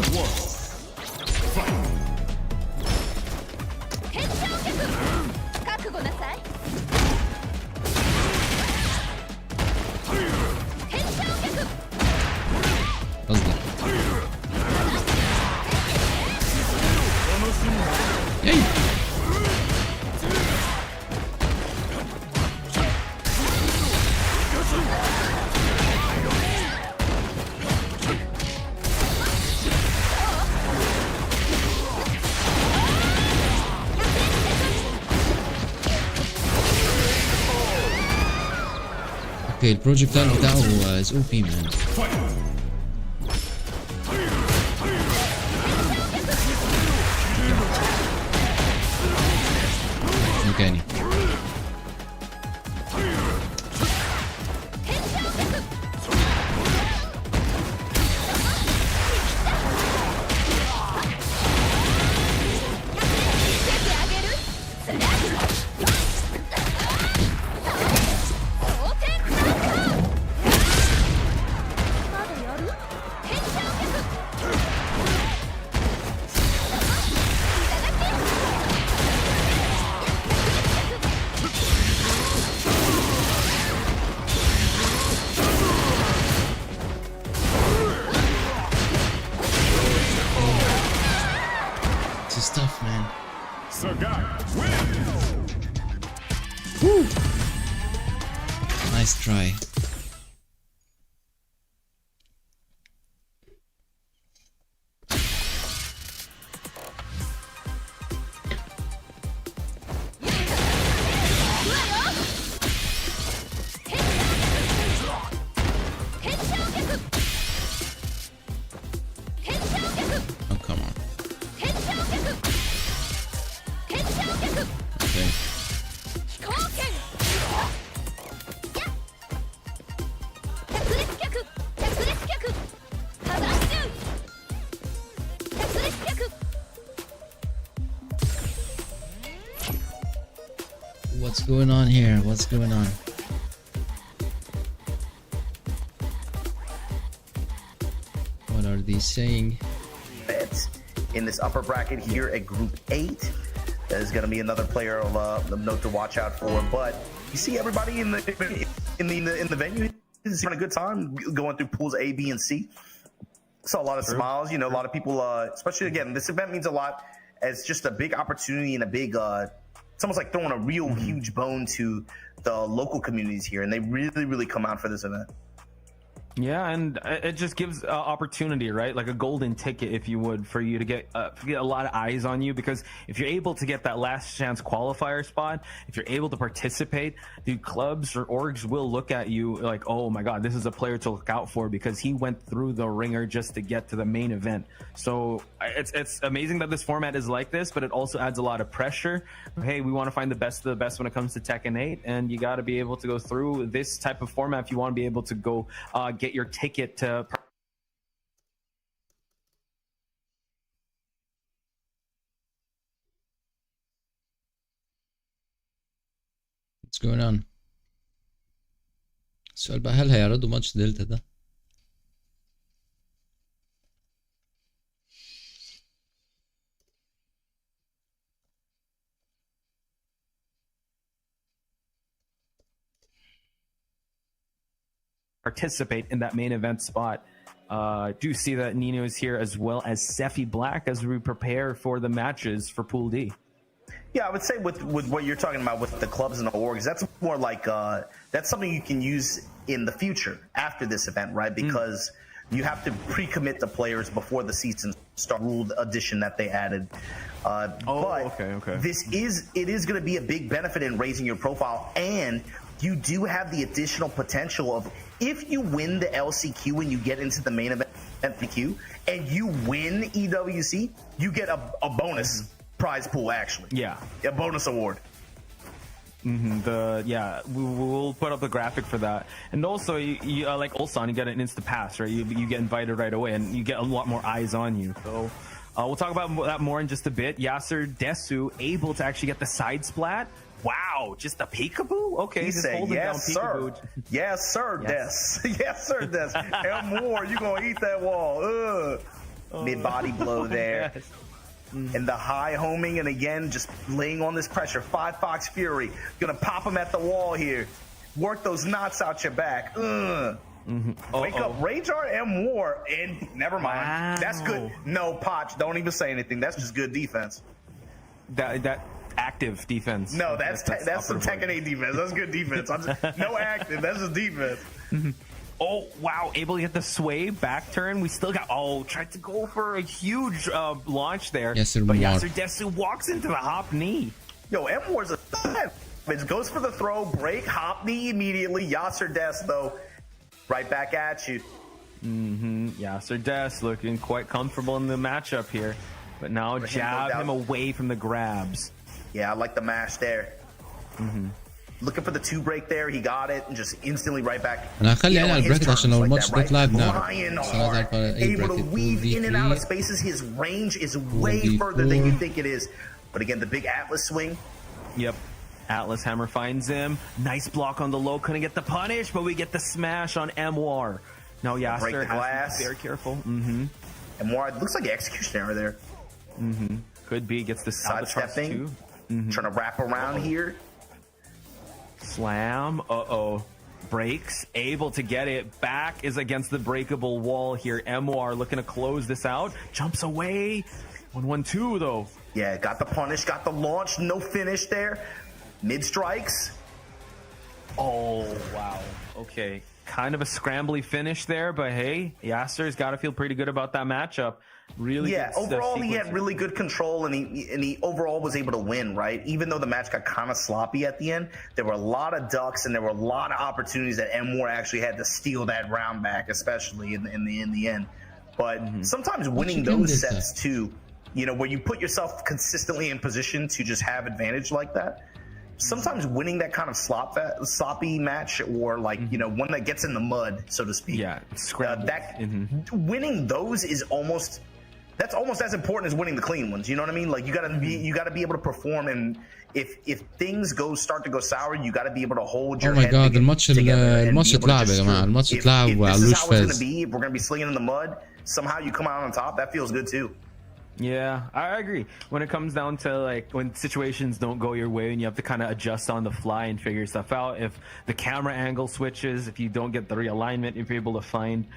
اوكي البروجكتايل بتاعه از او بي مان. مكاني stuff, man. Woo. Nice try. Oh, come on. Okay. What's going on here? What's going on? What are these saying? In this upper bracket here at Group 8, there's going to be another player of note to watch out for. But you see everybody in the venue is having a good time going through pools A, B, and C. Saw a lot of smiles. You know, a lot of people, especially again, this event means a lot as just a big opportunity and a big. It's almost like throwing a real huge bone to the local communities here, and they really come out for this event. Yeah, and it just gives opportunity, right? Like a golden ticket, if you would, for you to get a lot of eyes on you. Because if you're able to get that last chance qualifier spot, if you're able to participate, the clubs or orgs will look at you like, oh my God, this is a player to look out for because he went through the ringer just to get to the main event. So it's amazing that this format is like this, but it also adds a lot of pressure. Hey, we want to find the best of the best when it comes to Tekken 8, and you got to be able to go through this type of format if you want to be able to go get your ticket to. What's going on? السؤال بقى هل هيعرضوا ماتش دلتا ده؟ Participate in that main event spot. Do see that Nino is here as well as Sephi Black as we prepare for the matches for Pool D. Yeah, I would say with what you're talking about with the clubs and the orgs, that's more like that's something you can use in the future after this event, right? Because you have to pre-commit the players before the season start. Ruled addition that they added. Okay. It is going to be a big benefit in raising your profile, and you do have the additional potential of if you win the LCQ when you get into the main event LCQ and you win EWC, you get a bonus prize pool actually. Yeah, a bonus award. We'll put up a graphic for that, and also you like Ulsan, you get an Insta pass, right? You get invited right away, and you get a lot more eyes on you. So we'll talk about that more in just a bit. Yasser Desu able to actually get the side splat. Wow, just a peekaboo? Okay, he said, yes, sir. Yes, sir, yes. Des. Yes, sir, Des. And more, you going to eat that wall. Mid-body blow there. Yes. And the high homing, and again, just laying on this pressure. 5 Fox Fury. Going to pop him at the wall here. Work those knots out your back. Wake up, Razer and more. And never mind. Wow. That's good. No, Potch, don't even say anything. That's just good defense. That active defense. No, that's some Tekken 8 defense. That's good defense. No active. That's just defense. Oh, wow. Able to get the sway back turn. We still got... tried to go for a huge launch there. Yes, sir. But Yasser Desu walks into the hop knee. Yo, M-War's a... Goes for the throw, break, hop knee immediately. Yasser Des, though, right back at you. Yasser Des looking quite comfortable in the matchup here. But now jab him away from the grabs. Yeah, I like the mash there. Looking for the 2 break there. He got it and just instantly right back. انا هخلي على البراكت عشان لو الماتش ده اتلعب نعرف. Able to weave in and out of spaces. His range is way further than you think it is. But again, the big Atlas swing. Yep. Atlas Hammer finds him. Nice block on the low. Couldn't get the punish, but we get the smash on Mwar. Now Yasser has to be very careful. Mwar looks like an execution error there. Could be. Gets the sidestepping. Trying to wrap around here. Slam. Breaks. Able to get it. Back is against the breakable wall here. Mwar looking to close this out. Jumps away. 1-1-2 though. Yeah, got the punish, got the launch, no finish there. Mid strikes. Oh, wow. Okay. Kind of a scrambly finish there, but hey, Yasser's got to feel pretty good about that matchup. Really, overall he had really good control, and he overall was able to win, right? Even though the match got kind of sloppy at the end, there were a lot of ducks and there were a lot of opportunities that Mwar actually had to steal that round back, especially in the end. But sometimes winning those sets too, you know, where you put yourself consistently in position to just have advantage like that. Sometimes winning that kind of sloppy match, or like, you know, one that gets in the mud, so to speak. Yeah, winning those is almost as important as winning the clean ones. You know what I mean? Like you gotta be able to perform, and if things start to go sour, you gotta be able to hold your head together. الماتش اتلعب يا جماعه. الماتش اتلعب وعلوش فاز. We're gonna be slinging in the mud. Somehow you come out on top. That feels good too. Yeah, I agree. When it comes down to like when situations don't go your way and you have to kind of adjust on the fly and figure stuff out. If the camera angle switches, if you don't get the realignment, if you're able to find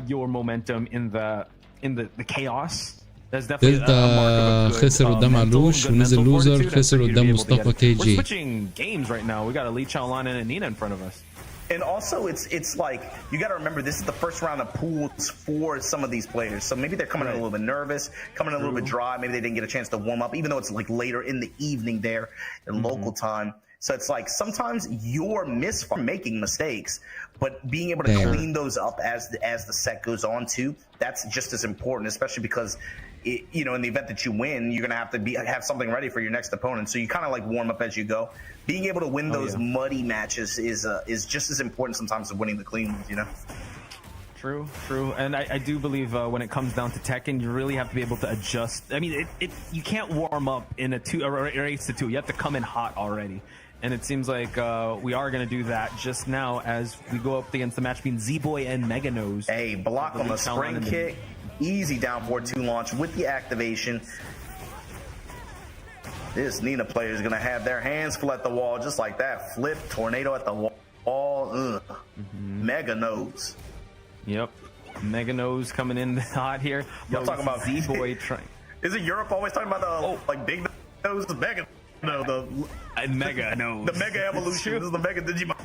your momentum in the chaos, that's definitely a mark of a good خسر قدام علوش ونزل لوزر. خسر قدام مصطفى كي جي. We're switching games right now. We got a Lee Chaolan and a Nina in front of us. And also, it's like you got to remember this is the first round of pools for some of these players, so maybe they're coming in a little bit nervous, coming in a little bit dry. Maybe they didn't get a chance to warm up, even though it's like later in the evening there in local time. So it's like sometimes you're making mistakes, but being able to clean those up as the set goes on too. That's just as important, especially because you know, in the event that you win, you're gonna have to have something ready for your next opponent. So you kind of like warm up as you go. Being able to win those muddy matches is just as important sometimes as winning the clean ones, you know. True, and I do believe when it comes down to Tekken, you really have to be able to adjust. I mean, you can't warm up in a race to 2. You have to come in hot already, and it seems like we are going to do that just now as we go up against the match between Z-Boy and Mega Nose. Hey, block on the spring kick, easy down 4-2 launch with the activation. This Nina player is going to have their hands full at the wall just like that. Flip, tornado at the wall. Mega Nose. Yep. Mega Nose coming in hot here. Y'all talking about Z-Boy trying. Is it Europe always talking about the like big nose? The Mega Mega Nose. The Mega Evolution. This is the Mega Digimon.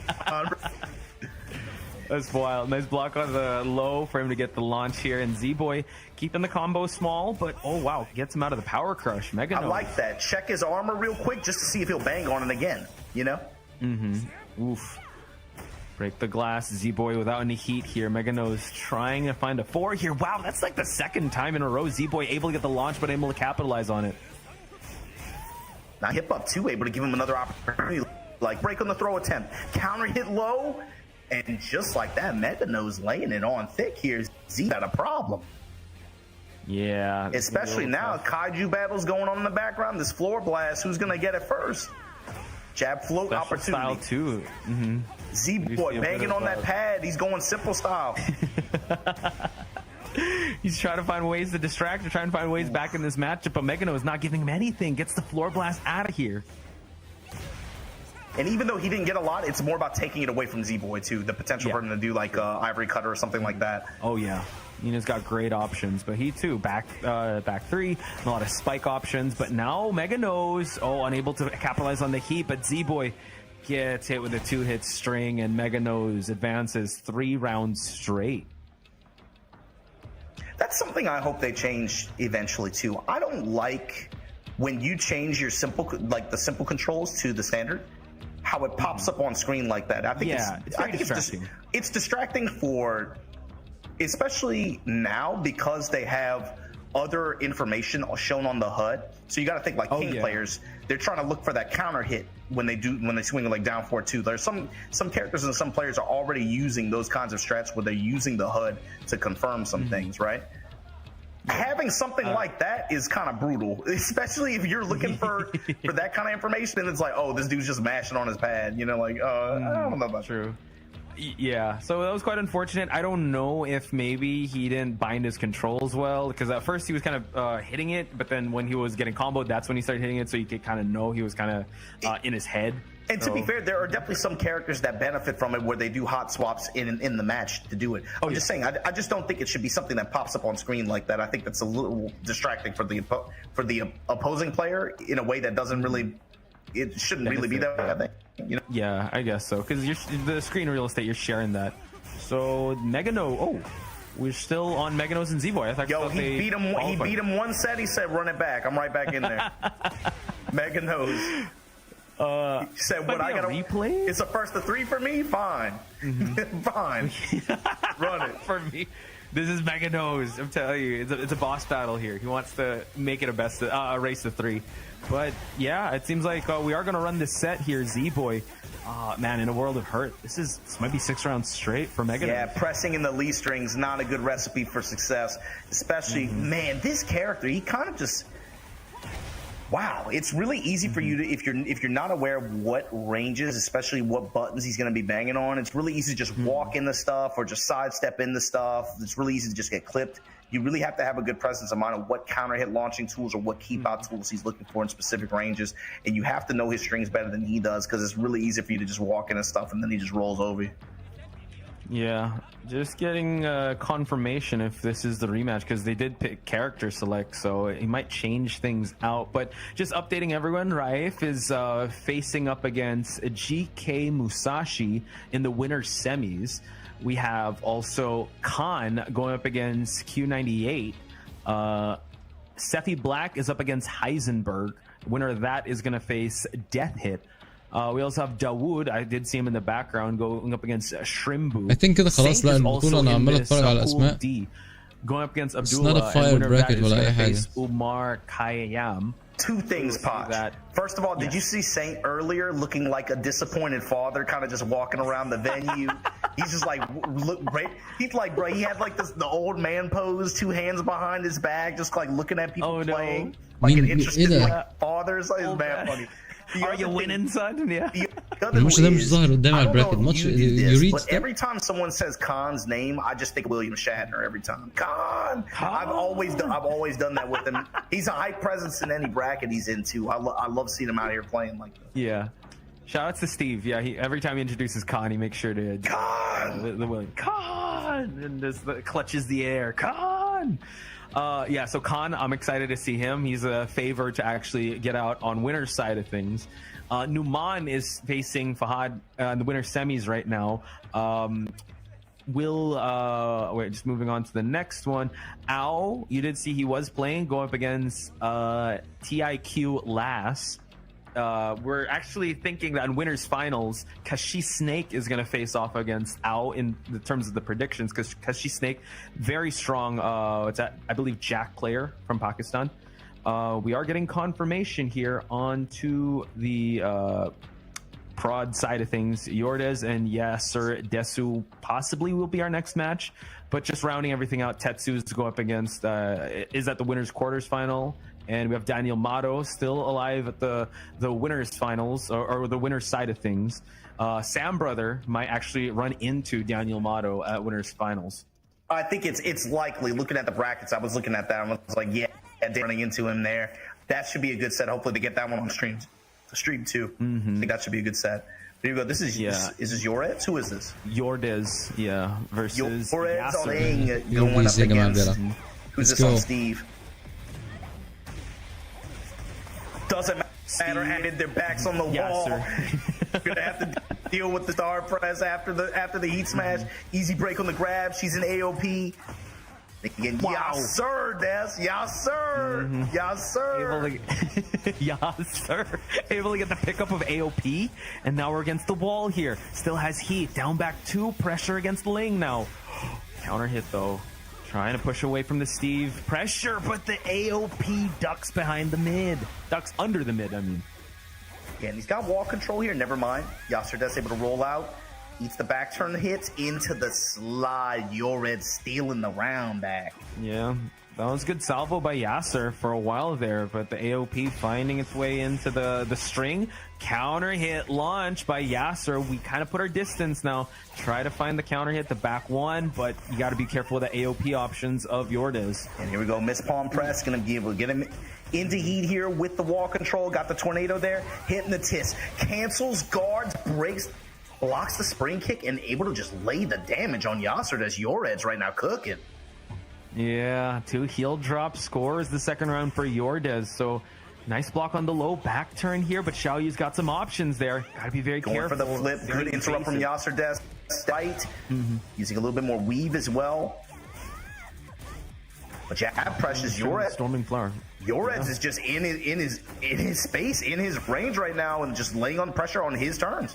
That's wild. Nice block on the low for him to get the launch here. And Z-Boy keeping the combo small, but oh wow, gets him out of the power crush. Mega Nose. I like that. Check his armor real quick just to see if he'll bang on it again, you know? Oof. Break the glass. Z-Boy without any heat here. Mega Nose trying to find a 4 here. Wow, that's like the second time in a row Z-Boy able to get the launch, but able to capitalize on it. Now hip up 2, able to give him another opportunity. Like break on the throw attempt. Counter hit low. And just like that, Mega Nose laying it on thick here. Z got a problem. Yeah. Especially now, Kaiju battles going on in the background. This floor blast, who's going to get it first? Jab float Special opportunity. Style too. Z-Boy banging on that pad. He's going simple style. He's trying to find ways to distract or trying to find ways back in this matchup, but Mega Nose not giving him anything. Gets the floor blast out of here. And even though he didn't get a lot, it's more about taking it away from Z-Boy too. The potential for him to do like Ivory Cutter or something like that. Oh yeah, Nina's got great options, but he too back 3, a lot of spike options. But now Mega Nose, unable to capitalize on the heat, but Z-Boy gets hit with a 2-hit string, and Mega Nose advances 3 rounds straight. That's something I hope they change eventually too. I don't like when you change your the simple controls to the standard. how it pops up on screen like that. I think it's distracting for, especially now, because they have other information shown on the HUD. So you got to think like King players, they're trying to look for that counter hit when they swing like down 4-2. There's some characters and some players are already using those kinds of strats where they're using the HUD to confirm some things, right? Having something like that is kind of brutal, especially if you're looking for that kind of information and it's like, oh, this dude's just mashing on his pad, you know, like, I don't know about True. Yeah, so that was quite unfortunate. I don't know if maybe he didn't bind his controls well, because at first he was kind of hitting it, but then when he was getting comboed, that's when he started hitting it, so you could kind of know he was kind of in his head. And to be fair, there are definitely some characters that benefit from it where they do hot swaps in the match to do it. I'm just saying, I just don't think it should be something that pops up on screen like that. I think that's a little distracting for the opposing player in a way that doesn't really, it shouldn't really be that way, I think. You know? Yeah, I guess so, because the screen real estate, you're sharing that. So Megano, we're still on Meganos and Z-Boy. I thought he beat him one set. He said, "Run it back." I'm right back in there. Meganos. He said, "What I got to replay? It's a first to 3 for me. Fine, fine. Run it for me." This is Meganos. I'm telling you, it's a boss battle here. He wants to make it a race to 3. But yeah, it seems like we are going to run this set here, Z-Boy. Man, in a world of hurt, this might be 6 rounds straight for Meganos. Yeah, pressing in the Lee strings, not a good recipe for success. Especially, man, this character, he kind of just... Wow, it's really easy for you to, if you're not aware of what ranges, especially what buttons he's going to be banging on, it's really easy to just walk into stuff or just sidestep into stuff. It's really easy to just get clipped. You really have to have a good presence of mind of what counter hit launching tools or what keep out tools he's looking for in specific ranges. And you have to know his strings better than he does, because it's really easy for you to just walk into stuff and then he just rolls over you. Yeah, just getting confirmation if this is the rematch, because they did pick character select, so he might change things out. But just updating everyone, Raif is facing up against GK Musashi in the winner's semis. We have also Khan going up against Q98. Sephi Black is up against Heisenberg. Winner of that is going to face Death Hit. We also have Dawood. I did see him in the background going up against Shrimbu. I think كده خلاص. لا البطولة أنا عمال أتفرج على الأسماء. Going up against It's not a fire bracket ولا أي حاجة. Umar Khayyam. Two things, Potch. First of all, did you see Saint earlier looking like a disappointed father, kind of just walking around the venue? He's just like, look, he's like, bro, he had like the old man pose, 2 hands behind his back, just like looking at people playing. Like an interested father. It's like, man, funny. Are you winning, son? Yeah. الماتش ده مش ظاهر قدامي على البراكت. الماتش يريد. But every time someone says Khan's name, I just think William Shatner every time. Khan. I've always done that with him. He's a high presence in any bracket he's into. I love seeing him out here playing like that. Yeah. Shout out to Steve. Yeah, every time he introduces Khan, he makes sure to Khan. The William Khan, and just clutches the air. Khan. Yeah, so Khan, I'm excited to see him. He's a favor to actually get out on winner's side of things. Numan is facing Fahad in the winner's semis right now. Wait, just moving on to the next one. Ao, you did see he was playing, going up against TIQ Lass. We're actually thinking that in winners finals, Kashi Snake is going to face off against Ao in the terms of the predictions, because Kashi Snake, very strong, I believe Jack player from Pakistan. We are getting confirmation here onto the prod side of things. Yordez and Yasser Desu possibly will be our next match, but just rounding everything out, Tetsu's to go up against is at the winners quarters final. And we have Daniel Mato still alive at the winners finals, or the winners side of things. Sam Brother might actually run into Daniel Mato at winners finals. I think it's likely. Looking at the brackets, I was looking at that. I was like, yeah, running into him there. That should be a good set. Hopefully to get that one on stream too. I think that should be a good set. Here you go. This is this Yordez? Who is this? Yordez, yeah, versus Yordez on Ing going up against. Who's this on Steve? Doesn't matter. And their backs on the wall. Gonna have to deal with the star press after the heat smash. Easy break on the grab. She's an AOP. Again, Wow. yes, sir, Des. Yes, sir. Yes, sir. Yes, sir. Able to get the pickup of AOP, and now we're against the wall here. Still has heat. Down back 2. Pressure against Ling now. Counter hit though. Trying to push away from the Steve. Pressure, but the AOP ducks behind the mid. Ducks under the mid, I mean. Again, he's got wall control here. Never mind. Yasser Des able to roll out. Eats the back turn hits into the slide. Yored stealing the round back. Yeah, that was good salvo by Yasser for a while there, but the AOP finding its way into the string. Counter hit launch by Yasser. We kind of put our distance now. Try to find the counter hit, the back one, but you got to be careful with the AOP options of Yordes. And here we go. Miss palm press. Going to be able to get him into heat here with the wall control. Got the tornado there. Hitting the tisk. Cancels guards. Breaks. Blocks the spring kick and able to just lay the damage on Yasser as Yordes right now cooking. Yeah, 2 heel drop scores the second round for Yordes. So nice block on the low back turn here, but Xiaoyu's got some options there. Got to be very Going careful. for the flip. Good interrupt from Yasser Des. Right. Using a little bit more weave as well. But jab pressures Yordes. Storming flower. Yordes is just in his space, in his range right now, and just laying on pressure on his turns.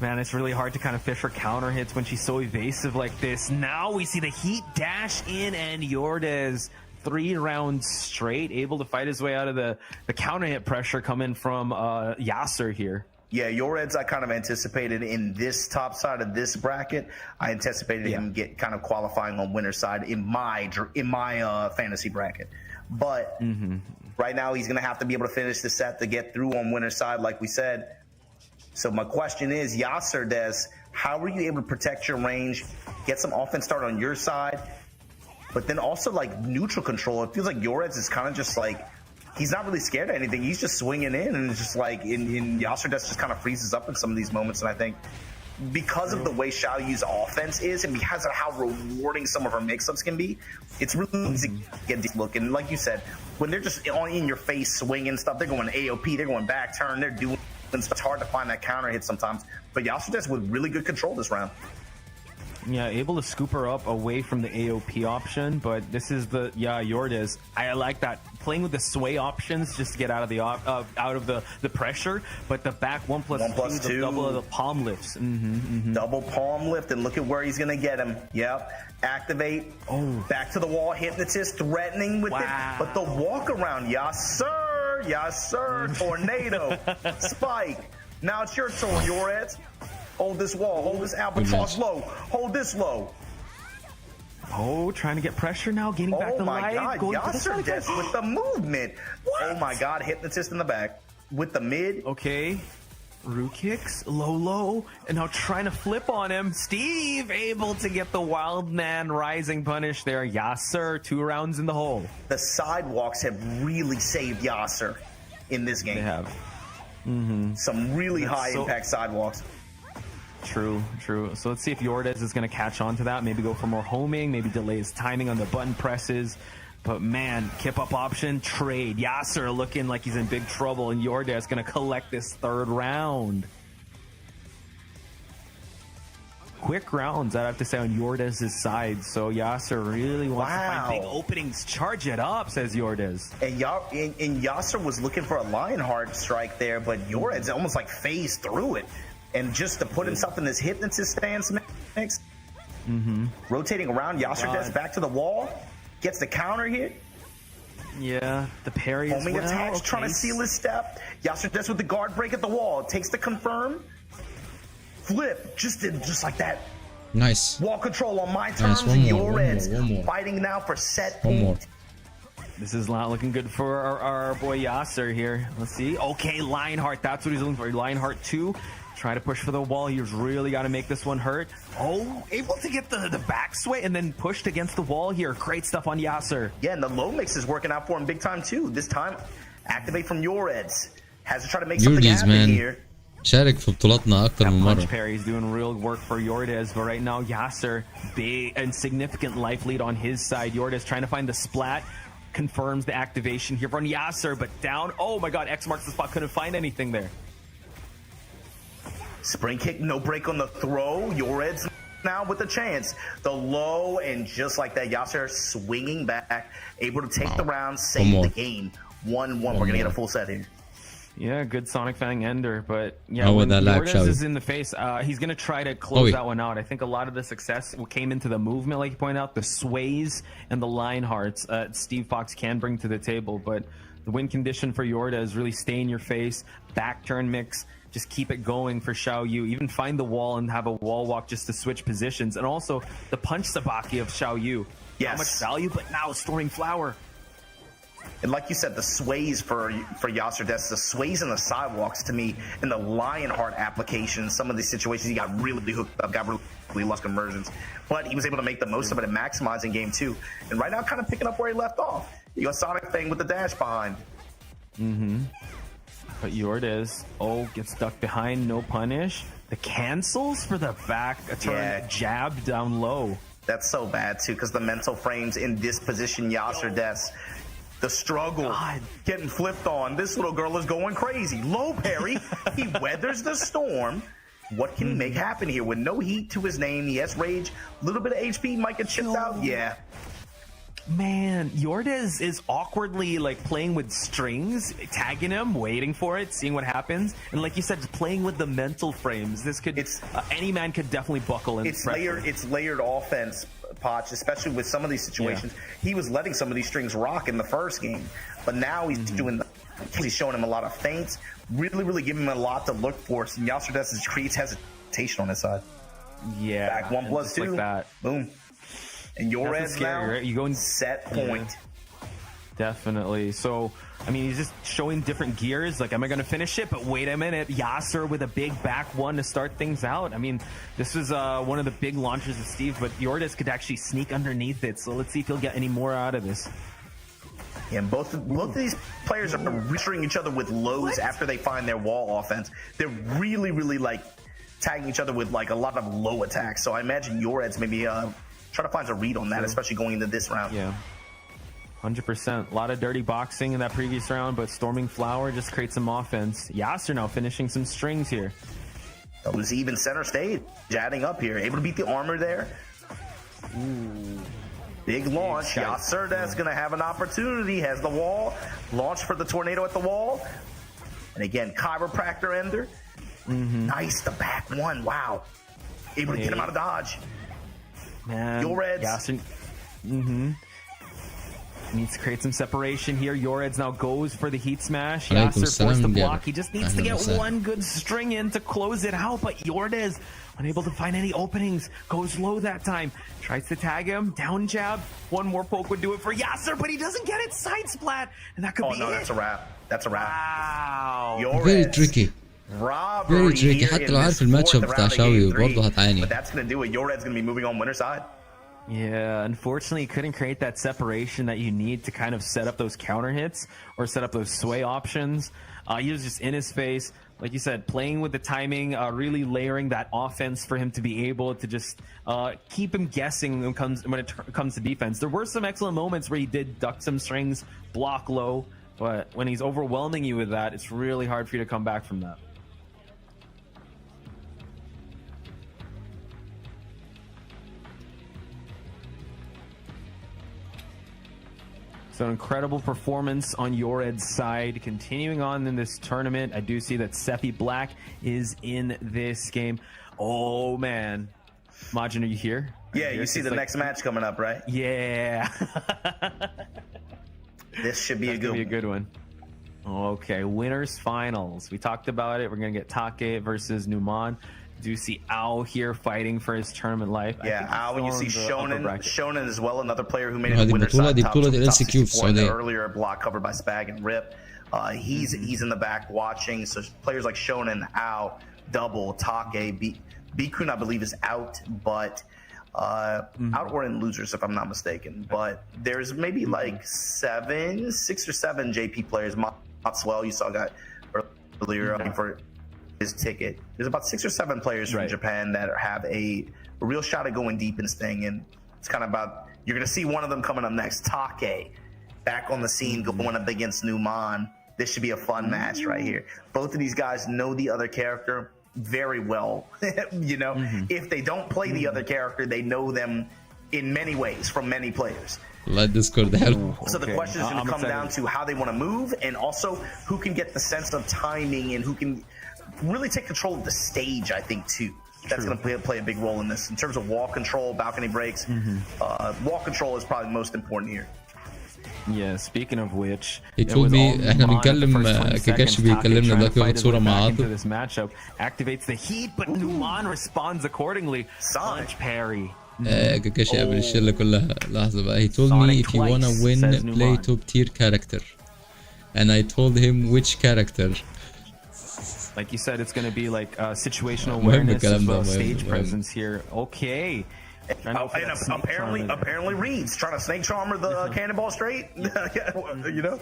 Man, it's really hard to kind of fish for counter hits when she's so evasive like this. Now we see the heat dash in, and Yordes 3 rounds straight, able to fight his way out of the counter hit pressure coming from Yasser here. Yeah, Yordes I kind of anticipated in this top side of this bracket. I anticipated him get kind of qualifying on winner's side in my fantasy bracket. But right now he's going to have to be able to finish the set to get through on winner's side, like we said. So my question is, Yasser Des, how were you able to protect your range, get some offense start on your side, but then also like neutral control? It feels like Yordes is kind of just like, he's not really scared of anything. He's just swinging in, and it's just like in Yasser Des just kind of freezes up in some of these moments. And I think because of the way Xiaoyu's offense is, and because of how rewarding some of her mix-ups can be, it's really easy to get this look. And like you said, when they're just in your face swinging stuff, they're going AOP, they're going back turn, they're doing. It's hard to find that counter hit sometimes, but Yasser Des with really good control this round. Yeah, able to scoop her up away from the AOP option, but this is the Yordes. I like that, playing with the sway options just to get out of the pressure. But the back 1+2, the double of the palm lifts. Double palm lift, and look at where he's gonna get him. Yep, activate. Back to the wall, hypnotist, threatening with it, but the walk around, yes sir, tornado, spike. Now it's your turn, Yordes. Hold this wall, hold this albatross low, hold this low. Oh, trying to get pressure now, getting back to life. Oh my God, Yasser Des with the movement. What? Oh my God, hypnotist in the back with the mid. Okay, Roo kicks, low, and now trying to flip on him. Steve able to get the wild man rising punish there. Yasser, 2 rounds in the hole. The sidewalks have really saved Yasser in this game. They have. Some really high impact sidewalks. True. So let's see if Yordes is going to catch on to that. Maybe go for more homing, maybe delay his timing on the button presses. But man, kip up option, trade. Yasser looking like he's in big trouble, and Yordes going to collect this 3rd round. Quick rounds, I have to say, on Yordes' side. So Yasser really wants to find big openings. Charge it up, says Yordes. And Yasser was looking for a Lionheart strike there, but Yordes almost like phased through it. And just to put himself in this hypnotist stance mix, rotating around, Yasser Des back to the wall, gets the counter hit. Yeah, the parry as Homing well. attacks, trying to seal his step. Yasser Des with the guard break at the wall, takes the confirm. Flip, just like that. Nice. Wall control on my terms. Nice. One more. Fighting now for set point. This is not looking good for our boy Yasser here. Let's see. Okay, Lionheart, that's what he's looking for. Lionheart 2. Try to push for the wall. He's really got to make this one hurt. Oh, able to get the back sway and then pushed against the wall here. Great stuff on Yasser. Yeah, and the low mix is working out for him big time too. This time, activate from Yordes. Has to try to make something happen here. شارك في بطولاتنا أكتر من مرة. Punch parry is doing real work for Yordes, but right now Yasser, big and significant life lead on his side. Yordes trying to find the splat. Confirms the activation here from Yasser, but down. Oh my God, X marks the spot. Couldn't find anything there. Spring kick, no break on the throw. Yordes now with the chance. The low, and just like that, Yasser swinging back, able to take the round, save the game. 1-1. We're going to get a full set here. Yeah, good Sonic Fang ender, but yeah, Oh, when that lag Yordes show. is in the face, he's gonna try to close that one out. I think a lot of the success came into the movement, like you pointed out, the sways and the line hearts Steve Fox can bring to the table, but the win condition for Yordes really stay in your face, back turn mix, just keep it going for Xiao Yu, even find the wall and have a wall walk just to switch positions, and also the punch sabaki of Xiao Yu. Yes. How much value, but now storing flower. And like you said, the sways for Yasser Des, the sways and the sidewalks to me, and the Lionheart application, some of these situations he got really hooked up, got really lost conversions. But he was able to make the most of it and maximize in game 2. And right now, kind of picking up where he left off. You got Sonic thing with the dash behind. But Yordes, gets stuck behind, no punish. The cancels for the back turn jab down low. That's so bad, too, because the mental frames in this position, Yasser Des. The struggle, getting flipped on. This little girl is going crazy. Low parry. He weathers the storm. What can he make happen here with no heat to his name? Yes, rage. A little bit of HP might get chipped out. Yeah. Man, Yordes is awkwardly like playing with strings, tagging him, waiting for it, seeing what happens, and like you said, just playing with the mental frames. This could any man could definitely buckle in. It's layered offense, Potch, especially with some of these situations. Yeah. He was letting some of these strings rock in the first game, but now he's doing. He's showing him a lot of feints, really giving him a lot to look for. And Yasser Des creates hesitation on his side. Yeah, back 1+2, like that. Boom. And your edge now, right? You go and set point. Yeah. Definitely. So, I mean, he's just showing different gears. Like, am I going to finish it? But wait a minute. Yasser with a big back one to start things out. I mean, this was one of the big launches of Steve, but Yordes could actually sneak underneath it. So let's see if he'll get any more out of this. Yeah, and both of these players are reaching each other with lows after they find their wall offense. They're really like tagging each other with like a lot of low attacks. So I imagine Yordes maybe try to find a read on that, especially going into this round. Yeah, 100%. A lot of dirty boxing in that previous round, but storming flower just creates some offense. Yasser now finishing some strings here. That was even center stage, adding up here. Able to beat the armor there. Ooh. Big launch. Yasser Des going to have an opportunity. Has the wall. Launch for the tornado at the wall. And again, chiropractor ender. Nice, the back one. Wow. Able to get him out of dodge. Man, Yordes. Needs to create some separation here. Yordes now goes for the heat smash. Yasser forced the block. He just needs to get one good string in to close it out. But Yordes, unable to find any openings, goes low that time. Tries to tag him. Down jab. One more poke would do it for Yasser, but he doesn't get it. Side splat. And that could be it. That's a wrap. That's a wrap. Wow. Yordes. Very tricky. Very tricky. حتى لو عارف الماتش اب بتاع شاوي برضه هتعاني. But that's going to do it. Yordes going to be moving on winner side. Yeah, unfortunately, he couldn't create that separation that you need to kind of set up those counter hits or set up those sway options. He was just in his face, like you said, playing with the timing, really layering that offense for him to be able to just keep him guessing when it comes to defense. There were some excellent moments where he did duck some strings, block low, but when he's overwhelming you with that, it's really hard for you to come back from that. So incredible performance on Yored's side. Continuing on in this tournament, I do see that Seppi Black is in this game. Oh, man. Majin, are you here? Yeah, you see the next match coming up, right? Yeah. This should be a good one. Okay, winners finals. We talked about it. We're going to get Take versus Numan. Do see Ao here fighting for his tournament life. Yeah, Ao, you see Shonen as well, another player who made it winner's side top LCQ 64 in the earlier block covered by Spag and Rip. He's in the back watching. So players like Shonen, Ao, Double, Take, Bikun I believe is out, but out or in losers if I'm not mistaken. But there's maybe like 6 or 7 JP players. Maxwell you saw got earlier for his ticket. There's about 6 or 7 players from Japan that have a real shot at going deep and staying in. It's kind of about, you're going to see one of them coming up next. Take, back on the scene, going up against Numan. This should be a fun match right here. Both of these guys know the other character. very well. You know, if they don't play the other character, they know them in many ways from many players. والله الديسكورد حلو. So the question is going to come down to how they want to move, and also who can get the sense of timing and who can really take control of the stage. I think too. That's going to play a big role in this in terms of wall control, balcony breaks. Wall control is probably most important here. Yeah, speaking of which, He told me احنا بنتكلم كاكاشي بيكلمنا دلوقتي واخد صورة مع عاطف. This matchup activates the heat, but Numan responds accordingly. Punch parry. كاكاشي قبل الشلة كلها. لحظة بقى. He told me if you wanna win, play top tier character. And I told him which character. Like you said, it's going to be like situational awareness as well as stage presence here. Okay. And apparently Reed's trying to snake charmer the cannonball straight. You know?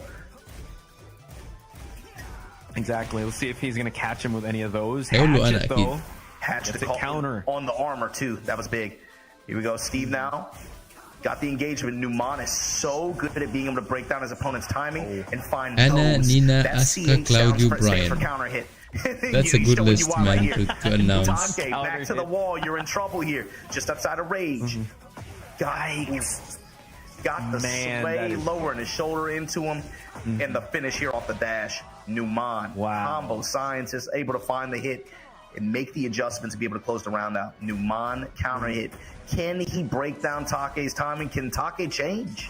Exactly. Let's see if he's going to catch him with any of those. Hatchet though. Hatchet the counter on the armor too. That was big. Here we go. Steve now. Got the engagement. Numan is so good at being able to break down his opponent's timing and find those. Nina, that Asuka, Claudio, Brian. For counter hit. That's a good list, man, to announce. Take back to the wall. You're in trouble here. Just outside of rage. Guys. Got the sway lowering his shoulder into him. And the finish here off the dash. Numan. Combo scientist able to find the hit and make the adjustments to be able to close the round out. Numan counter hit. Can he break down Take's timing? Can Take change?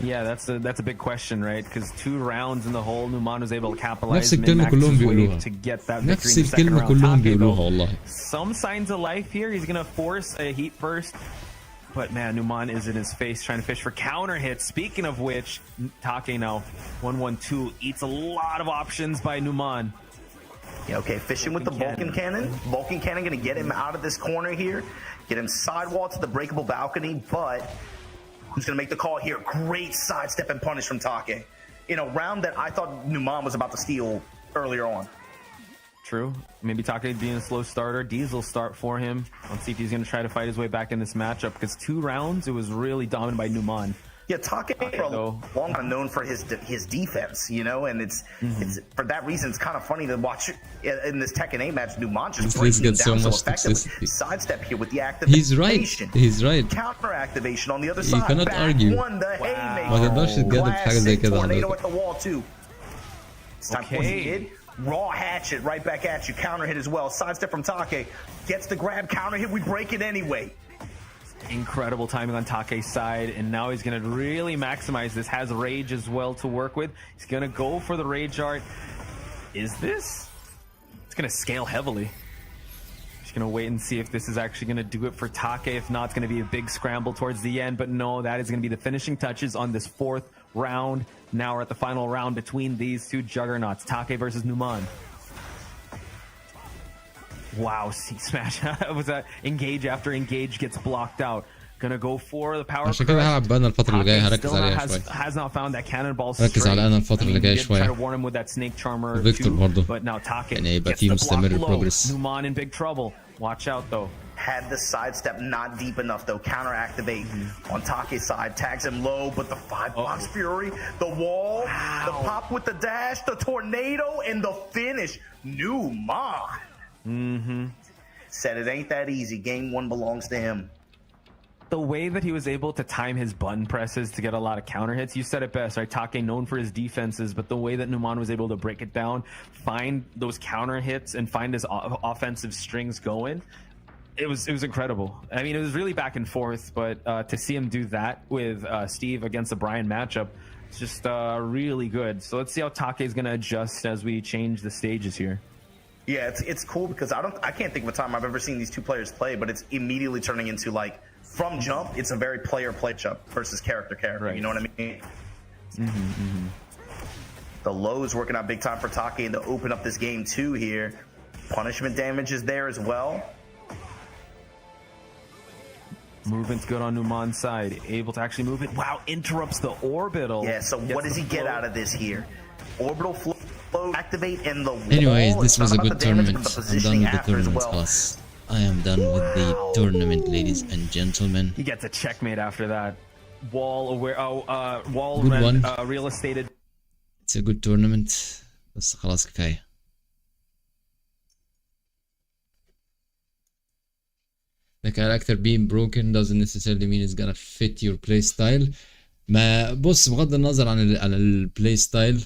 Yeah, that's a big question, right? Because 2 rounds in the hole, Numan was able to capitalize نفس الكلمة كلهم بيقولوها. to get that victory نفس in the second الكلمة round. كلهم Take, بيقولوها though, والله. some signs of life here. He's gonna force a heat first, but man, Numan is in his face trying to fish for counter hits. Speaking of which, Take now 1-1-2 eats a lot of options by Numan. Yeah, okay, fishing with the Vulcan Cannon. Vulcan Cannon going to get him out of this corner here. Get him sidewall to the breakable balcony, but who's going to make the call here? Great sidestep and punish from Take. In a round that I thought Numan was about to steal earlier on. True. Maybe Take being a slow starter. Diesel start for him. Let's see if he's going to try to fight his way back in this matchup, because 2 rounds, it was really dominant by Numan. Yeah, Take for a long time known for his defense, you know, and it's for that reason it's kind of funny to watch in this Tekken 8 match. Numan just breaking him down so effectively. Sidestep here with the activation. He's right. He's right. Counter activation on the other side. You cannot argue. The haymaker. ما تقدرش تجادل في حاجة زي كده. Tornado at the wall too. It's time for the hit. Raw hatchet right back at you. Counter hit as well. Sidestep from Take. Gets the grab. Counter hit. We break it anyway. Incredible timing on Take's side, and now he's going to really maximize this. Has rage as well to work with. He's going to go for the rage art. Is this? It's going to scale heavily. Just going to wait and see if this is actually going to do it for Take. If not, it's going to be a big scramble towards the end. But no, that is going to be the finishing touches on this 4th round. Now we're at the final round between these 2 juggernauts, Take versus Numan. Wow, C-smash. Was that engage after engage gets blocked out. Gonna go for the power. عشان كده هلعب بقى الفترة اللي جاية هركز عليها شوية. Has not found that cannonball. ركز على أنا الفترة اللي جاية شوية. Try to warn him with that snake charmer. فيكتور برضه. But now Take يعني يبقى gets في the مستمر block low. progress. Numan in big trouble. Watch out though. Had the sidestep not deep enough though. Counter activate on Take's side. Tags him low, but the 5-box fury, the wall, the pop with the dash, the tornado, and the finish. Numan. Said it ain't that easy. Game 1 belongs to him. The way that he was able to time his button presses to get a lot of counter hits, you said it best, right? Take known for his defenses, but the way that Numan was able to break it down, find those counter hits, and find his offensive strings going, it was incredible. I mean, it was really back and forth, but to see him do that with Steve against the Brian matchup, it's just really good. So let's see how Take is going to adjust as we change the stages here. Yeah, it's cool because I can't think of a time I've ever seen these 2 players play, but it's immediately turning into like from jump, it's a very player jump versus character. Right. You know what I mean? The low is working out big time for Take to open up this game too here. Punishment damage is there as well. Movement's good on Numan's side. Able to actually move it. Wow, interrupts the orbital. Yeah, so what does he get out of this here? Orbital flow. Activate in the wall. Anyways, this was a good tournament. Damage, I'm done with the tournament class. I am done with the tournament, ladies and gentlemen. He gets a checkmate after that. Wall aware. Wall good one. Real estated. It's a good tournament. بس خلاص كفاية. The character being broken doesn't necessarily mean it's gonna fit your play style. ما بص، بغض النظر عن البلاي ستايل،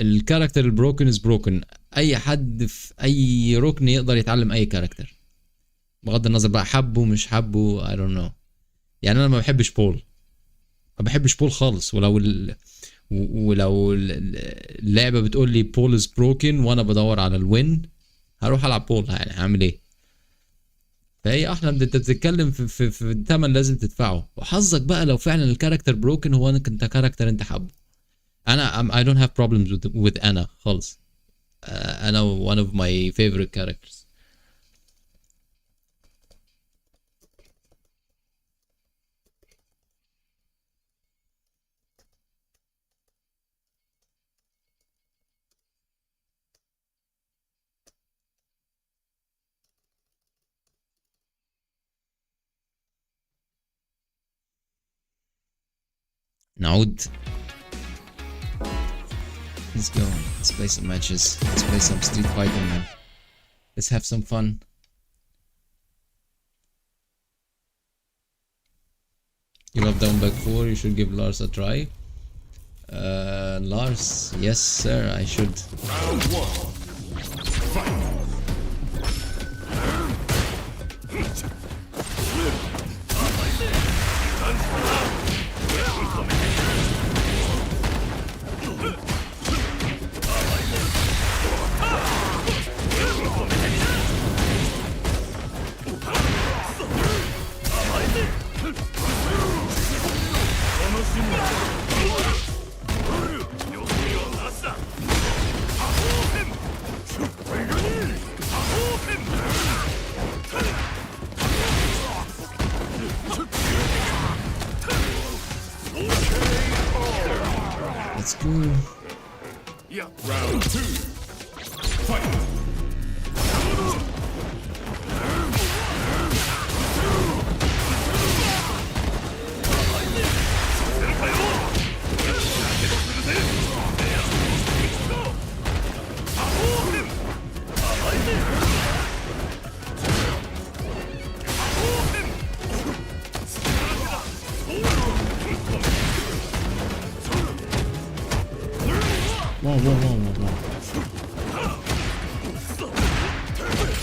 الكاركتر البروكن از بروكن. اي حد في اي ركن يقدر يتعلم اي كاركتر، بغض النظر بقى حبه مش حبه. I don't know. يعني انا ما بحبش بول، ما بحبش بول خالص. ولو اللعبه بتقول لي بول از بروكن وانا بدور على الوين، هروح العب بول. يعني هعمل ايه؟ فهي احنا انت بتتكلم في الثمن لازم تدفعه، وحظك بقى لو فعلا الكاركتر بروكن هو انت كاركتر انت حابه. انا I don't have problems with انا خالص. انا one of my favorite characters. نعود. Let's go. Let's play some matches. Let's play some Street Fighter, man. Let's have some fun. You love down back 4. You should give Lars a try. Lars, yes sir, I should. Round 1. Fight. Let's go. Yeah. Round 2. Fight.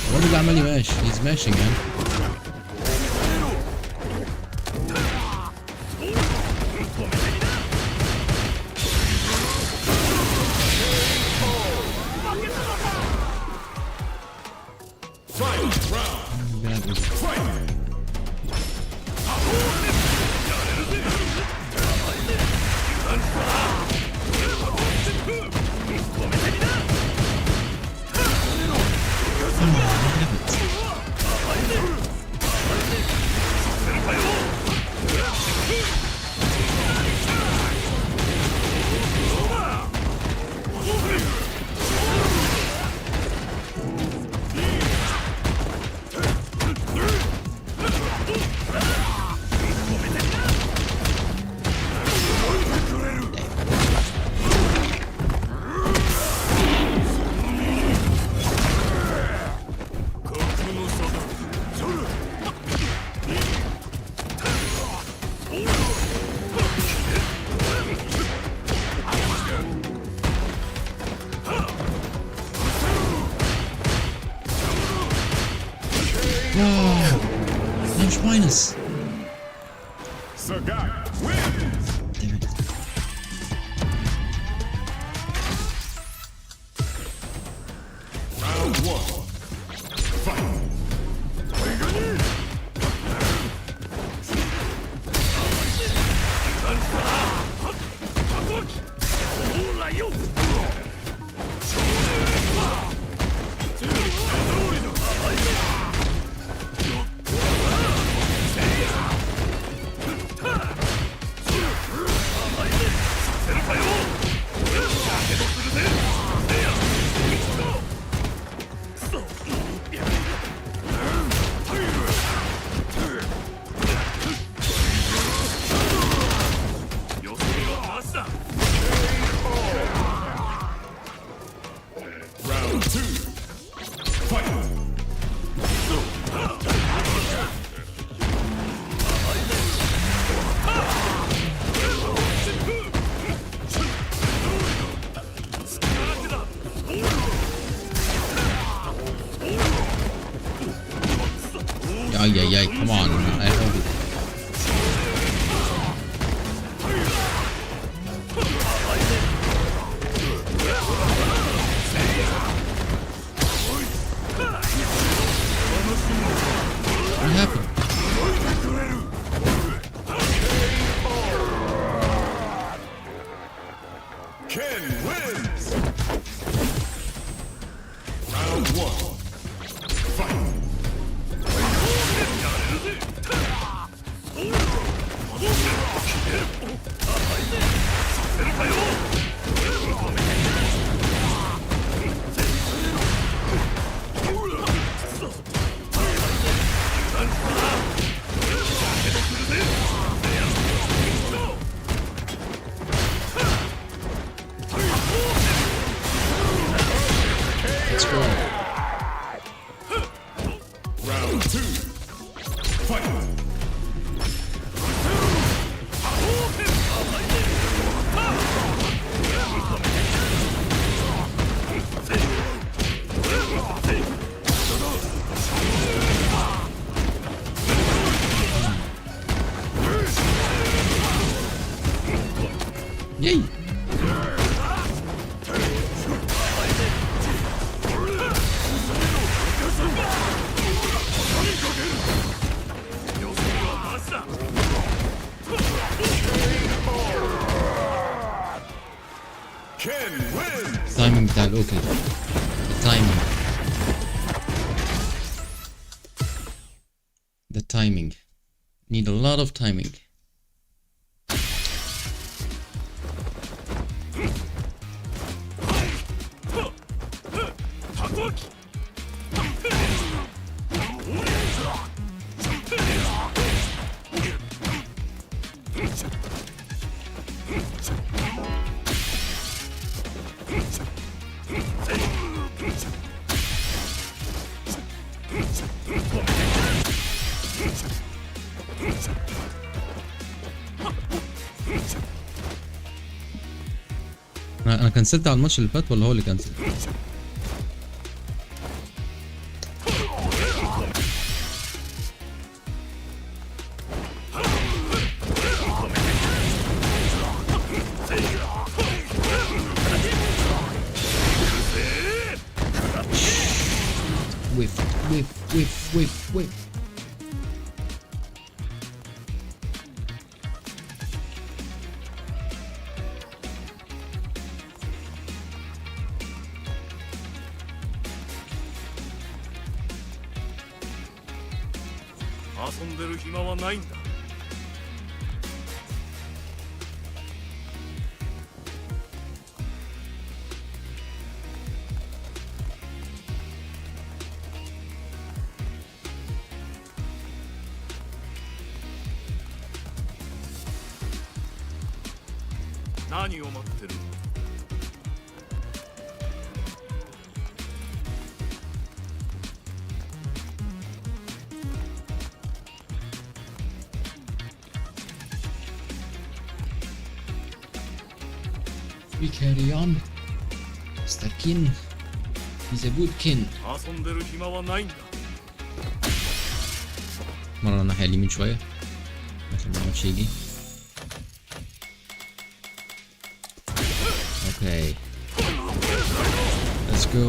الراجل عمال يماشي. He's mashing man. Damn minus. Damn it. Round 1. Fight. Ay, come on. I hold it. What happened? Ken wins! Round 1. Fight! Let's go. Round 2. Fight! Yay! Ken wins! Timing بتاع الأوكي. The timing. Need a lot of timing. انا كنسلت على الماتش اللي فات ولا هو اللي كنسل؟ ويف We carry on. Mr. Kin. He's a good kin. مرة الناحية اليمين شوية عشان ما يعرفش يجي. Okay. Let's go.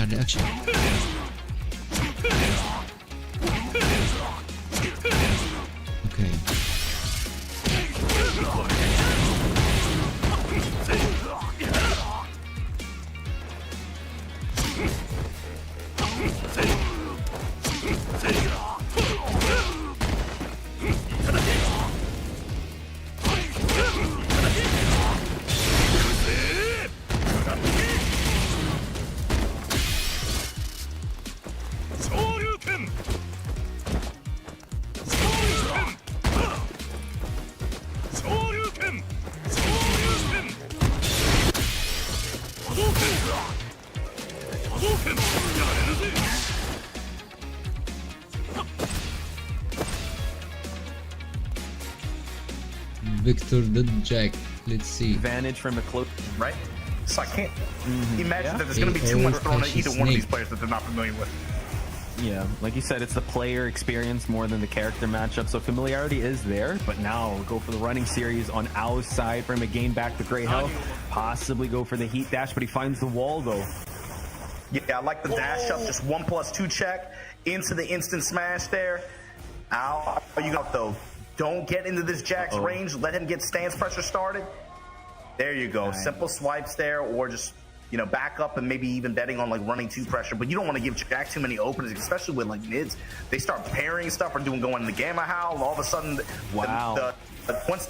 Reaction. Okay. فيكتور ضد جاك. Let's see. Advantage from a close. right? So I can't imagine Yeah. that there's going to be too much thrown at Kashi either one of these Snake. players that they're not familiar with. Yeah, like you said, it's the player experience more than the character matchup. So familiarity is there, but now go for the running series on Ao's side for him to gain back the great health. Possibly go for the heat dash, but he finds the wall though. Yeah, I like the dash up, just 1+2 check into the instant smash there. Ow, you got though. Don't get into this Jack's range. Let him get stance pressure started. There you go. Nice. Simple swipes there, or just, you know, back up and maybe even betting on like running 2 pressure. But you don't want to give Jack too many openings, especially with like mids. They start parrying stuff or going in the gamma howl. All of a sudden, Wow. once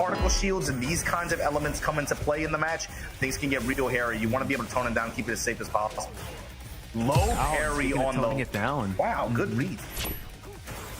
particle shields and these kinds of elements come into play in the match, things can get real hairy. You want to be able to tone it down, keep it as safe as possible. Low parry on toning the. it down. Wow, good read.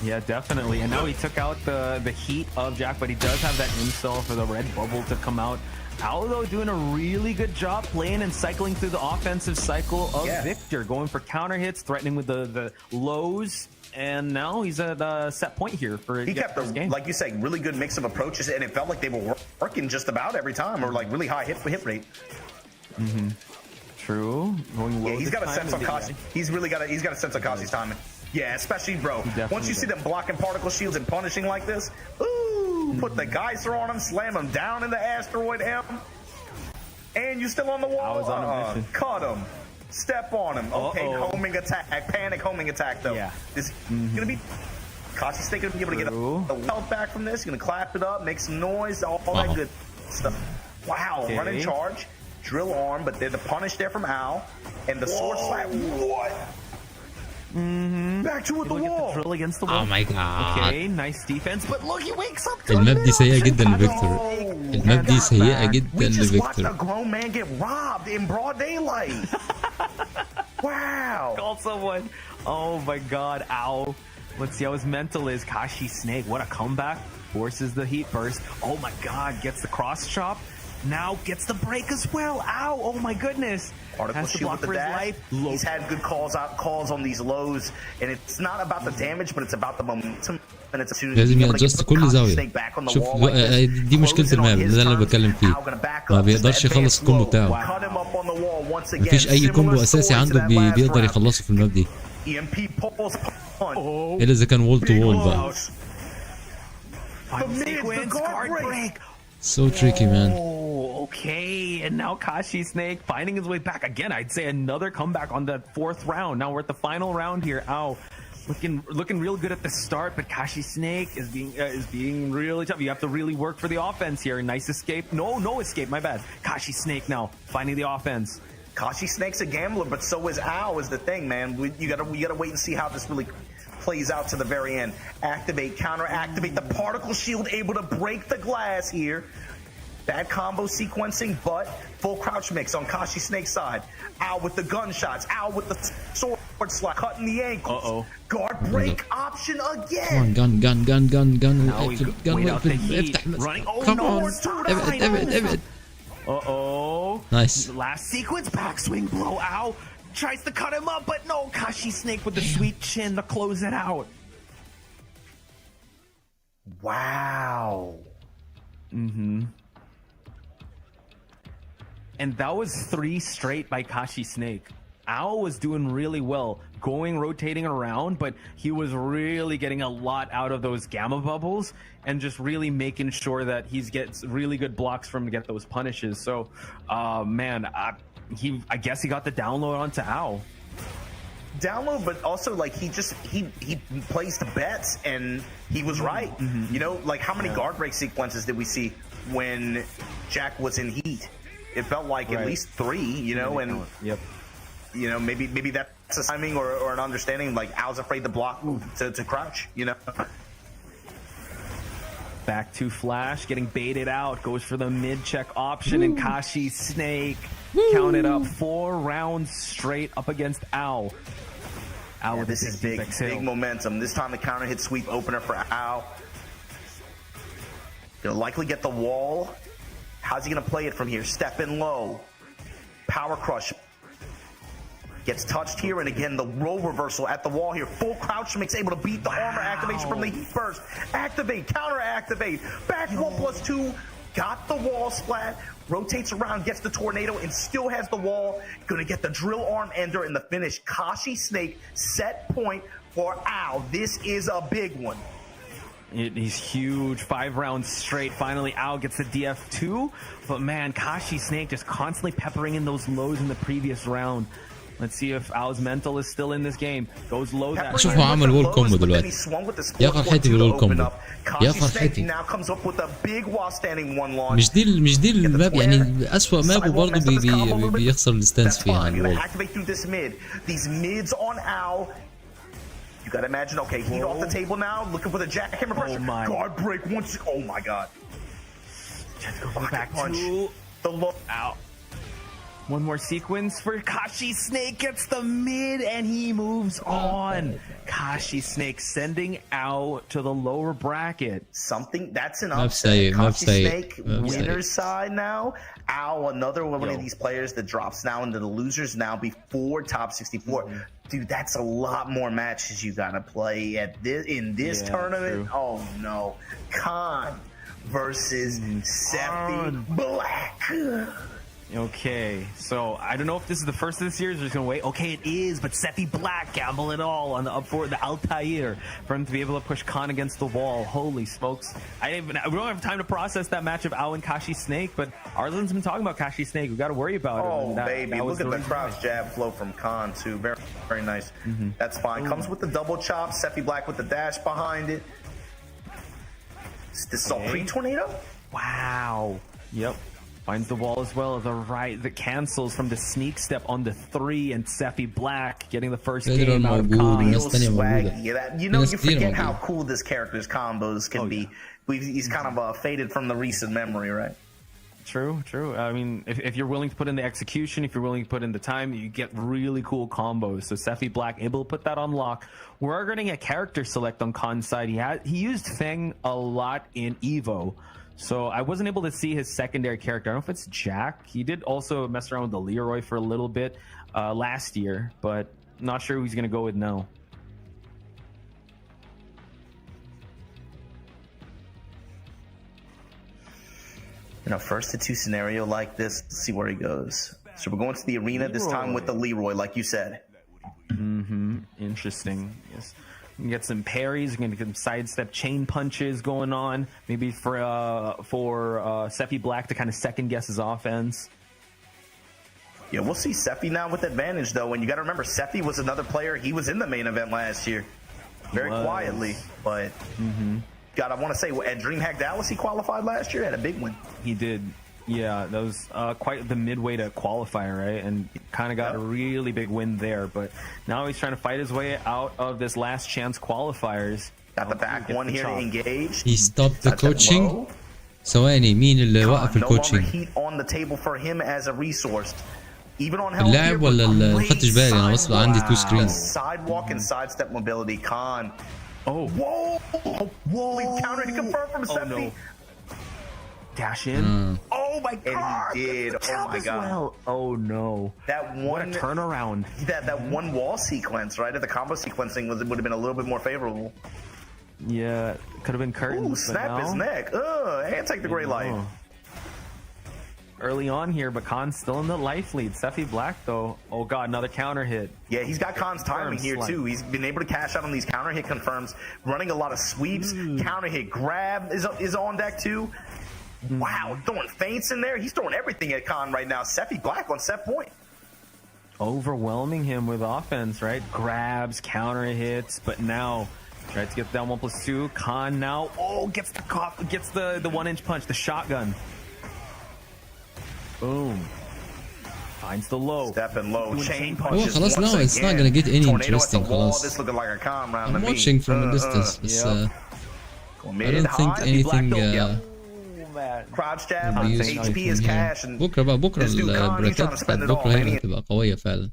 Yeah, definitely. And now he took out the heat of Jack, but he does have that install for the red bubble to come out. Ao, though, doing a really good job playing and cycling through the offensive cycle of Victor, going for counter hits, threatening with the lows, and now he's at a set point here for He kept a, game. like you say, really good mix of approaches, and it felt like they were working just about every time, or like really high hit rate. True. Going low. Yeah, he's this got a time sense of and Kashi. He's got a sense of Kashi's timing. Yeah, especially bro. Once you see them blocking particle shields and punishing like this, ooh, put the geyser on him, slam him down in the asteroid M, and you still on the wall. I was on a mission. Cut him. Step on him. Okay, homing attack. Panic homing attack though. Yeah. This is gonna be Kashi's still gonna be able to get the health back from this. He's gonna clap it up, make some noise, all that good stuff. Wow, running charge, drill arm, but they're the punish there from Ao, and the sword slap. What? Back to with the wall. Drill against the wall. Oh my god. Okay, nice defense, but look, he wakes up to الماب دي سيئة جدا لفيكتور. الماب دي سيئة جدا We just watched a لفيكتور. grown man get robbed in broad daylight. Wow. Call someone. Oh my god, Ao. Let's see how his mental is. Kashi Snake, what a comeback. Forces the heat burst. Oh my god, gets the cross chop. Now gets the break as well. Ow, oh my goodness. Particle Has to shield block with the for his dash. life. He's had good calls on these lows, and it's not about the damage, but it's about the momentum. And it's لازم يادجست كل زاوية. شوف دي مشكلة الماب، ده اللي أنا بتكلم فيه. ما بيقدرش يخلص الكومبو بتاعه. مفيش أي كومبو أساسي عنده بيقدر يخلصه في الماب دي. إلا إذا كان وول تو وول بقى. Sequence, card break. So tricky, man. Oh, okay. And now Kashi Snake finding his way back again. I'd say another comeback on the 4th round. Now we're at the final round here. Ow, looking real good at the start, but Kashi Snake is being really tough. You have to really work for the offense here. Nice escape. No escape. My bad. Kashi Snake now finding the offense. Kashi Snake's a gambler, but so is Ao. Is the thing, man. You gotta wait and see how this really plays out to the very end. Activate, counter activate the particle shield, able to break the glass here. Bad combo sequencing, but full crouch mix on Kashi Snake's side. Out with the gunshots, out with the sword slap, cutting the ankles. Guard break option again. Gun. Now he's wait out the heat. Running. Oh Come no, on. more turret. ابعد. Nice. Last sequence, backswing blow. Ow. Tries to cut him up, but no. Kashi Snake with the sweet chin to close it out. Wow. And that was 3 straight by Kashi Snake. Ao was doing really well, rotating around, but he was really getting a lot out of those gamma bubbles and just really making sure that he gets really good blocks from to get those punishes. So, man, I guess he got the download onto Ao. Download, but also like he plays the bets and he was right. You know, like how many guard break sequences did we see when Jack was in heat? It felt like at least 3, you know, and you know, maybe that's a timing or an understanding. Like Ao's afraid to block to crouch, you know. Back to Flash, getting baited out, goes for the mid check option, and Kashi Snake counted up 4 rounds straight up against Ao. Yeah, this is big momentum. This time the counter hit sweep opener for Ao. He'll likely get the wall. How's he gonna play it from here? Step in low. Power crush. Gets touched here, and again, the roll reversal at the wall here. Full crouch makes able to beat the armor activation from the heat burst. Activate, counter activate. Back 1+2. Got the wall splat. Rotates around, gets the tornado, and still has the wall. Gonna get the drill arm ender in the finish. Kashi Snake set point for Al. This is a big one. He's huge. 5 rounds straight. Finally, Al gets the DF2. But man, Kashi Snake just constantly peppering in those lows in the previous round. Let's see if Al's mental is still in this game. Goes low that شوف هو عمل وول كومبو دلوقتي. يا فرحتي بالوول كومبو. يا فرحتي. مش دي الماب يعني أسوأ ماب وبرضه بيخسر الستانس فيها عن الوول. You gotta imagine, okay, heat off the table now, looking for the jackhammer pressure. Guard break once. Oh my god. Just go back punch. The low. Out. One more sequence for Kashi Snake, gets the mid, and he moves on. Kashi Snake sending out to the lower bracket. Something that's an upset. Kashi Snake, winner's side now. Al, another one of these players that drops now into the losers now before top 64. Dude, that's a lot more matches you gotta play at this tournament. True. Oh no. Khan versus Seppi Black. Okay, so I don't know if this is the first of the series or just gonna wait. Okay, it is, but Seppi Black gamble it all on the up for the Altair for him to be able to push Khan against the wall. Holy smokes. We don't have time to process that match of Al and Kashi Snake, but Arslan's been talking about Kashi Snake. We gotta worry about it. Oh, baby, look at the crouch jab flow from Khan, too. Very, very nice. That's fine. Comes with the double chop, Seppi Black with the dash behind it. This is all pre-tornado? Wow. Yep. Finds the wall as well. The cancels from the sneak step on the 3, and Seppi Black getting the first game out of Khan. You know, you forget how cool this character's combos can be. He's kind of faded from the recent memory, right? True. I mean, if you're willing to put in the execution, if you're willing to put in the time, you get really cool combos. So Seppi Black able to put that on lock. We're getting a character select on Khan's side. He used Feng a lot in Evo. So I wasn't able to see his secondary character. I don't know if it's Jack. He did also mess around with the Leroy for a little bit last year, but not sure who he's going to go with now. In a 1st-to-2 scenario like this, let's see where he goes. So we're going to the arena this time with the Leroy, like you said. Interesting. Yes. You can get some parries. You can get some sidestep chain punches going on. Maybe for Seppi Black to kind of second guess his offense. Yeah, we'll see Seppi now with advantage though. And you got to remember, Seppi was another player. He was in the main event last year, very quietly. But God, I want to say at DreamHack Dallas he qualified last year. Had a big win. He did. Yeah, that was quite the midway to qualifier, right? And kind of got a really big win there. But now he's trying to fight his way out of this last chance qualifiers. Got the back one here to engage. He stopped the coaching. ثواني مين اللي وقف الكوتشنج؟ heat on the table for him as a resource. Even on اللاعب ولا ما خدتش بالي انا بس عندي 2 screens. Sidewalk and sidestep mobility. Khan. Oh. Whoa. Counter hit confirmed from Seppi. Dash in. Oh my god. And he did. Oh my god. Well. Oh no. That one what a turnaround. That one wall sequence, right? If the combo sequencing would have been a little bit more favorable. Yeah, could have been curtains. Ooh, snap his neck. And take the gray light. Early on here, but Khan's still in the life lead. Seppi Black though. Oh god, another counter hit. Yeah, he's got Khan's timing here too. He's been able to cash out on these counter hit confirms, running a lot of sweeps. Counter hit grab is on deck too. Wow, throwing feints in there. He's throwing everything at Khan right now. Seppi Black on set point. Overwhelming him with offense, right? Grabs, counter hits, but now tries to get down 1+2. Khan now, gets the 1-inch punch, the shotgun. Boom. Finds the low. Stepping low. Chain punches. خلاص now it's not gonna get any interesting. This looking like a Khan round. I'm watching from a distance. I don't think anything. Crouch jab, HP is cash. بكره البراكات بتاعت بكره هي اللي هتبقى قوية فعلا.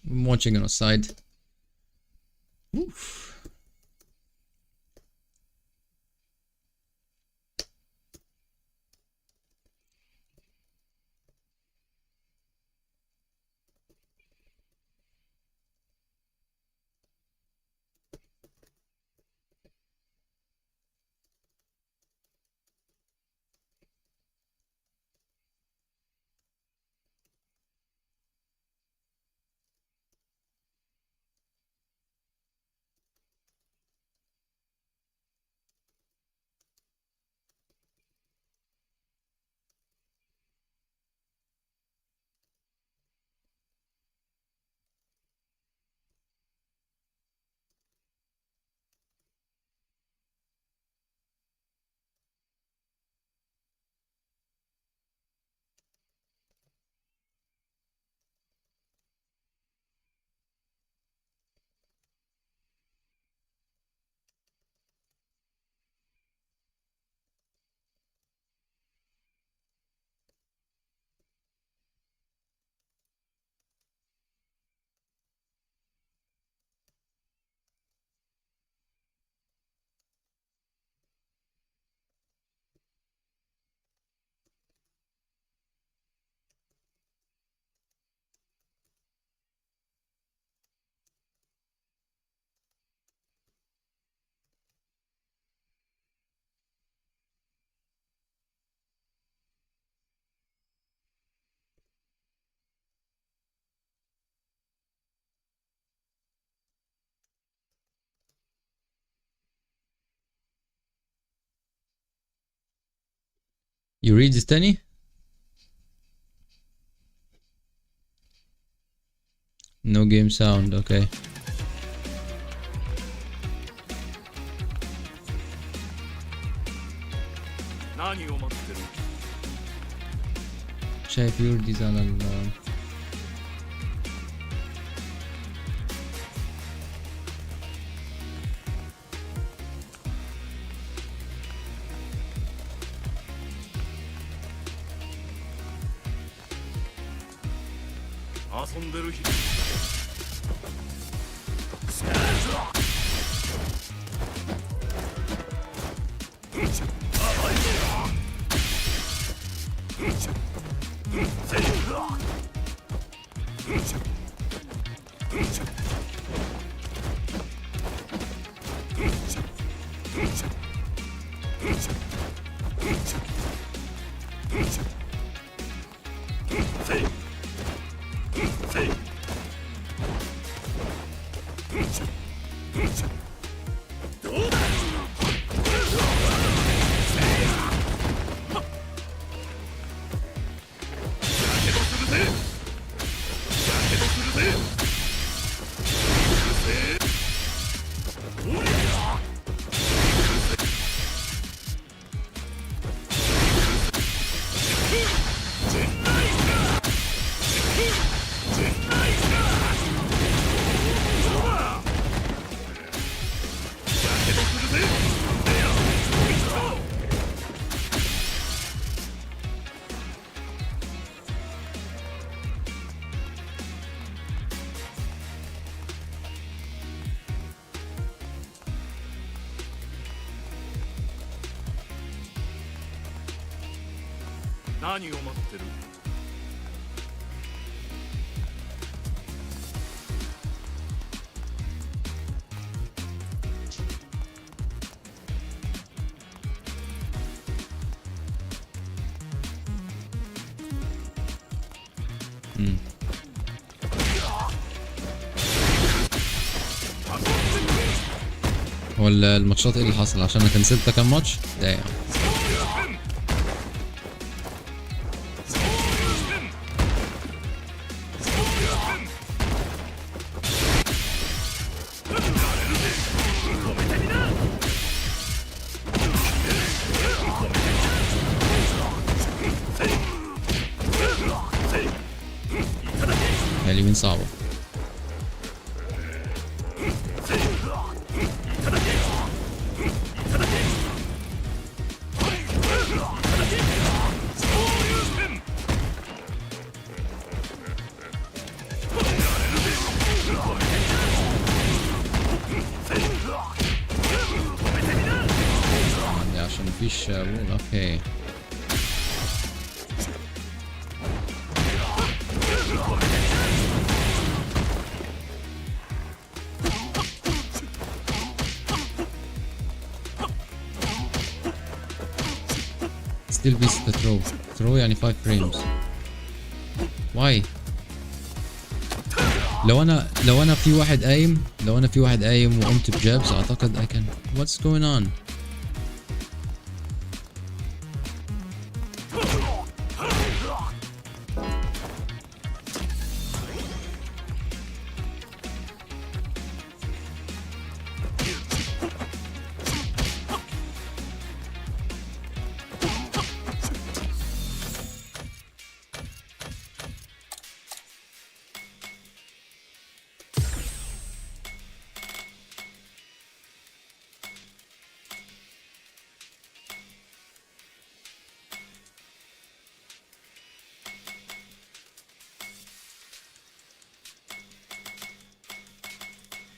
I'm watching on the side. Oof. You read التاني؟ No game sound. Okay. شايف يورديز على ال ولا الماتشات ايه اللي حصل عشان انا كنسلت كام ماتش؟ ده يعني. اليمين صعبة. عشان مفيش رول. اوكي still beats the throw يعني 5 frames. why لو انا في واحد قايم وقمت بجابز اعتقد I can what's going on.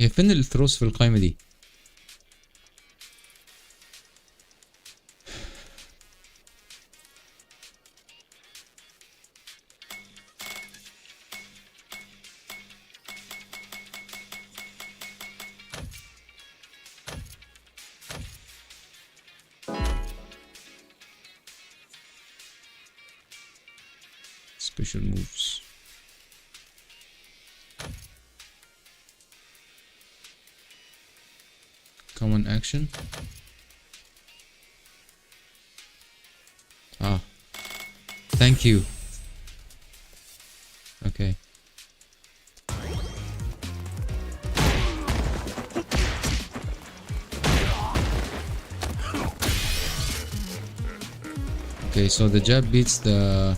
هي فين الثروس في القائمة دي؟ special moves. Common action. Thank you. Okay. Okay, so the jab beats the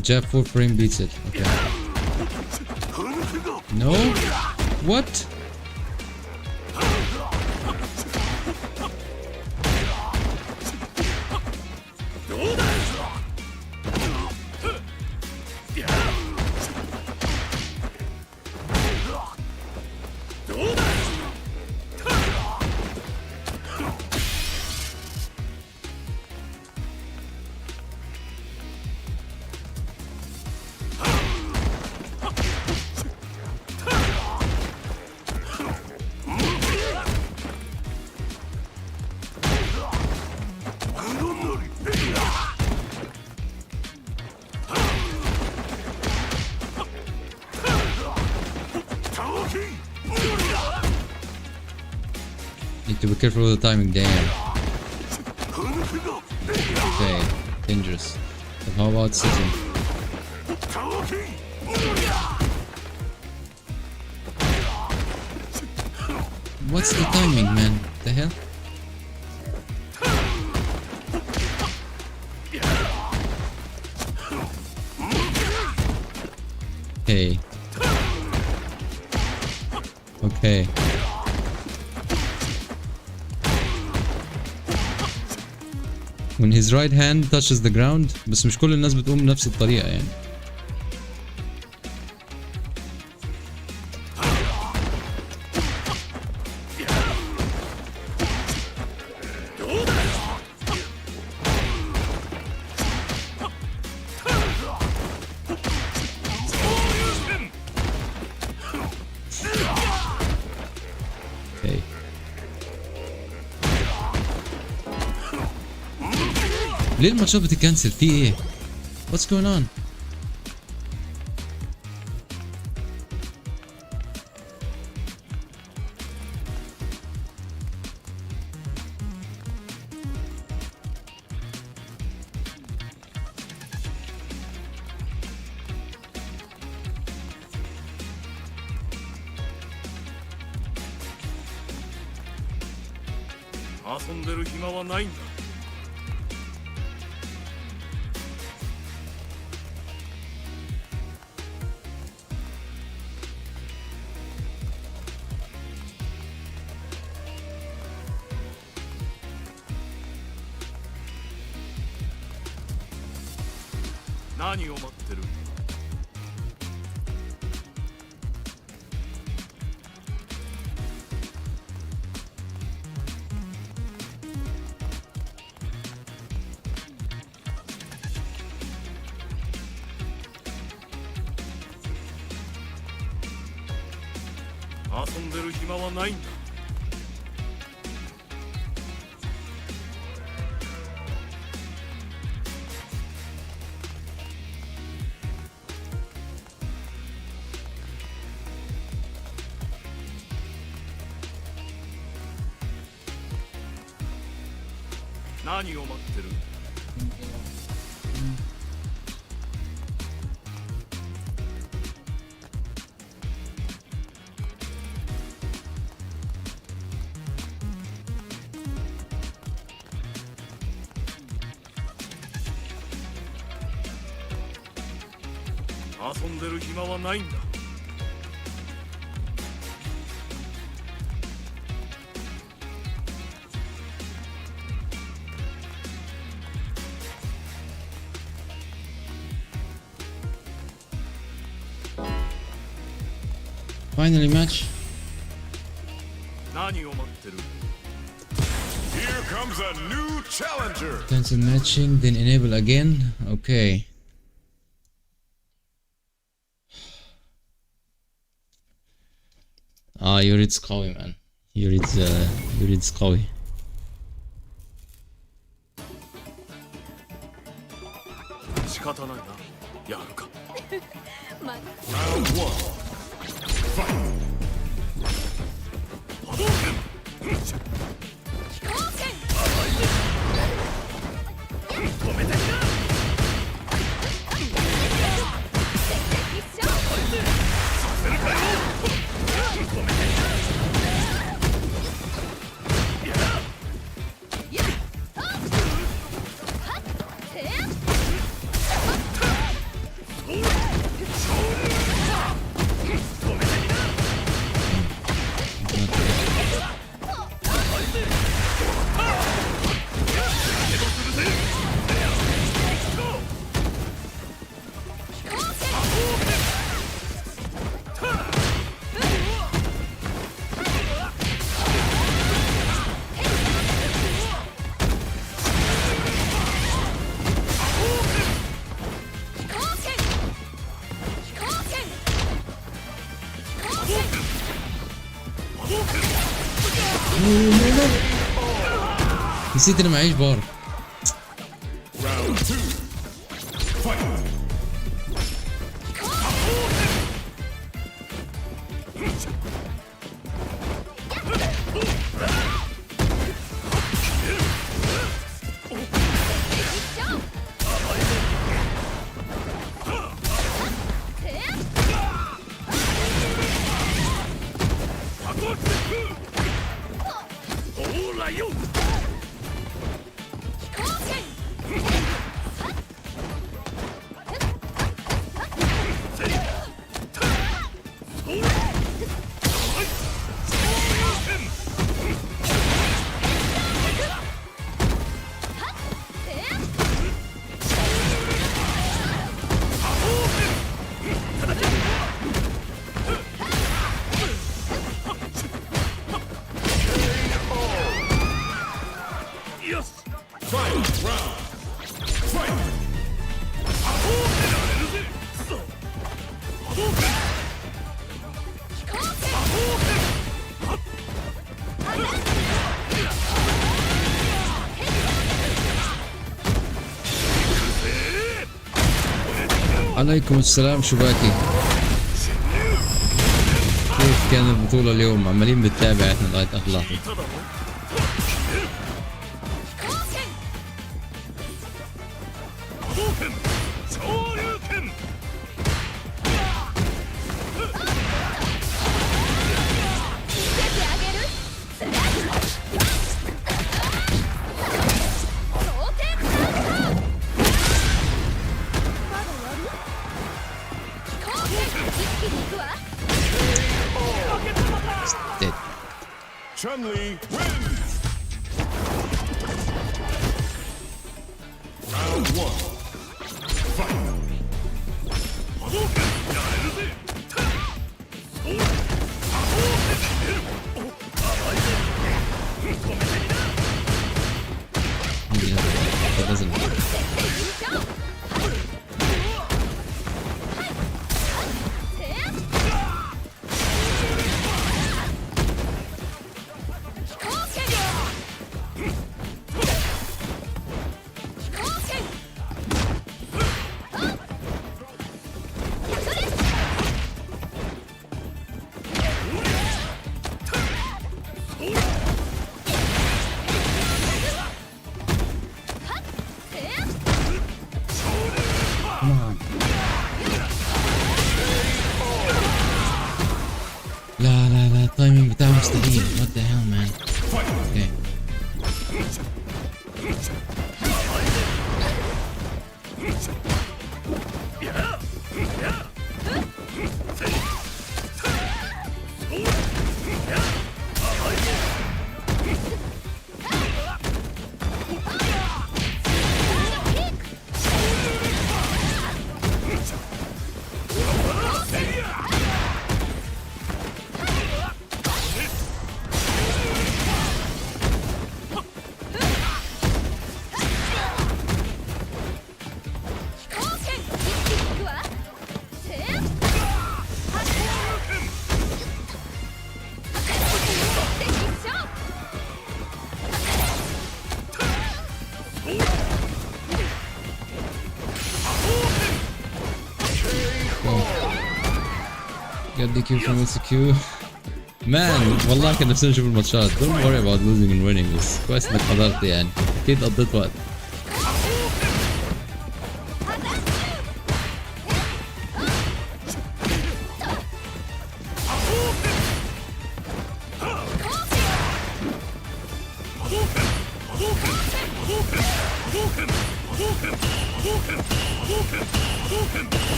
jab full frame beats it. Okay. No? What? Need to be careful with the timing, damn. Okay, dangerous. But how about sitting? What's the timing, man? The hell? Okay. Okay. When his right hand touches the ground, بس مش كل الناس بتقوم بنفس الطريقة يعني. Okay. ليه الماتشات بتتكنسل؟ في ايه؟ What's going on? Finally match. Here comes a new challenger. Cancel matching, then enable again. Okay. يريد قوي man. يريد قوي. Round one. Fight. نسيت انا معيش بار. عليكم السلام شباكي. كيف كان البطولة اليوم؟ عمالين بنتابع احنا لغاية اخر لحظة. Chun-Li wins! Round 1. Fight! That doesn't work. لا التايمينج بتاعه مستحيل. What the hell man. Okay. Got DQ from LCQ. Man والله كان نفسنا نشوف الماتشات. Don't worry about losing and winning. بس كويس انك حضرت يعني. اكيد قضيت وقت.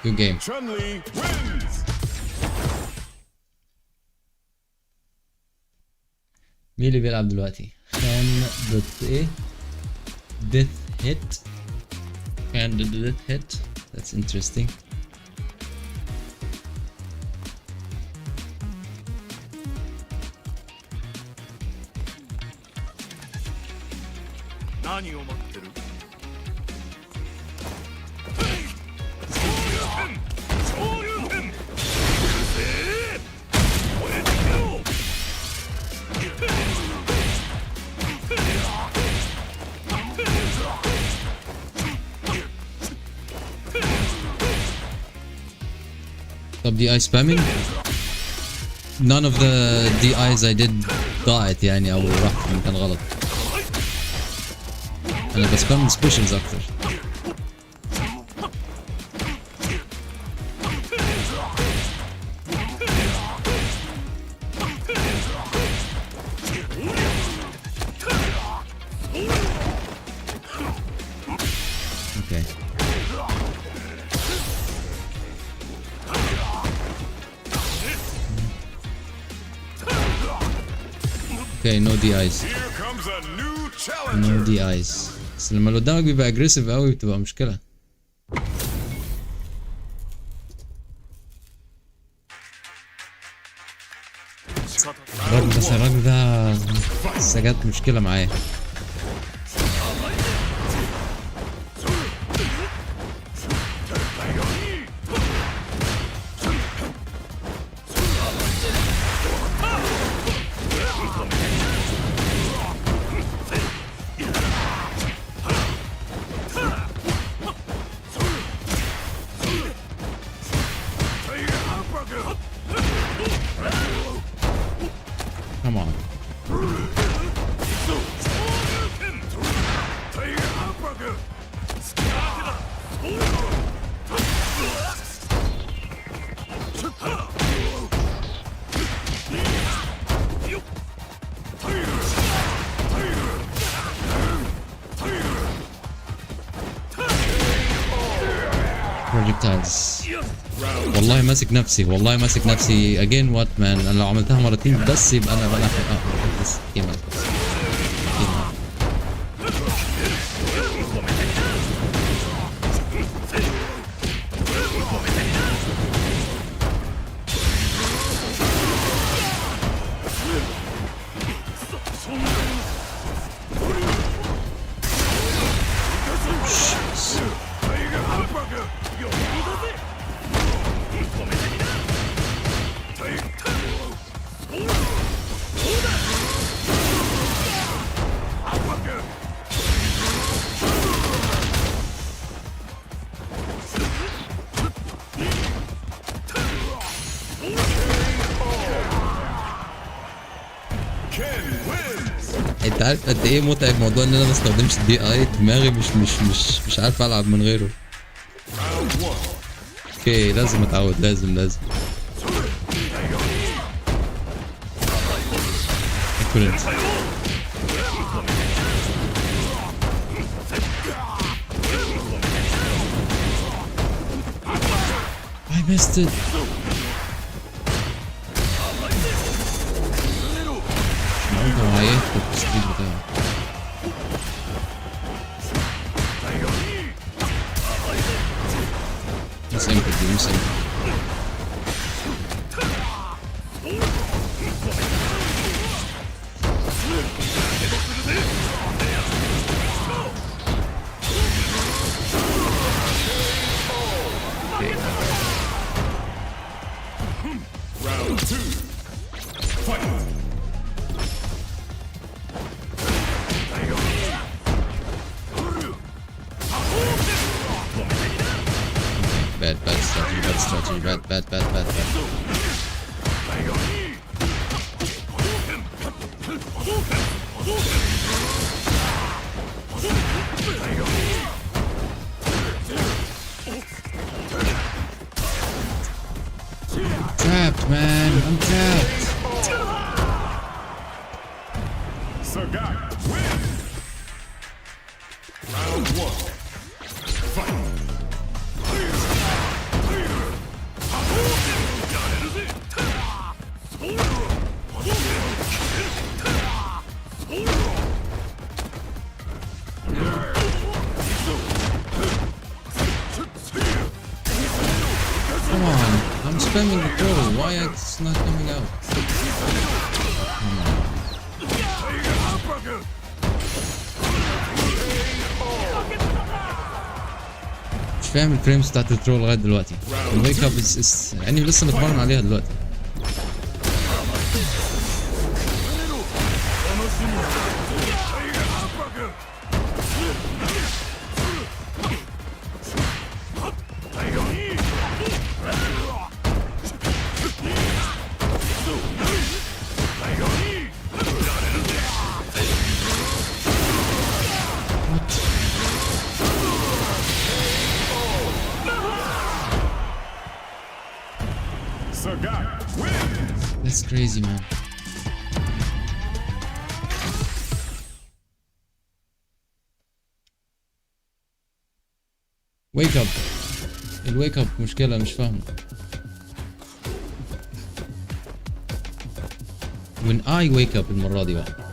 Good game. Chun-Li wins! مين اللي بيلعب دلوقتي؟ خان دوت ايه؟ ديث هيت. خان دوت ديث هيت. That's interesting. طب DI spamming? None of the DIs I did ضاعت يعني او راحت في مكان غلط. انا بسبام سبيشلز اكتر. Okay, no DIs. No DIs. بس لما اللي قدامك بيبقى اجريسيف قوي بتبقى مشكلة. الراجل ده لسه جات مشكلة معايا. Come on. Projectiles. والله ماسك نفسي والله ماسك نفسي again what man. انا لو عملتها مرتين بس يبقى انا بلعب بس كمان. انت عارف قد ايه متعب موضوع ان انا ما استخدمش الدي اي. دماغي مش عارف العب من غيره. اوكي لازم اتعود لازم I missed it. هو هيهبط السبيد بتاعه. مش امكن دي مش امكن. Bad strategy, bad. Trapped, man. I'm trapped. Sagat wins. Round 1. Fight. spamming the throw. Why it's not coming out? مش فاهم الفريمز بتاعت الثرو لغايه دلوقتي. الويك اب يعني لسه متمرن عليها دلوقتي. That's crazy, man. Wake up. الويك اب مشكلة مش فاهمه. When I wake up المرة دي بقى.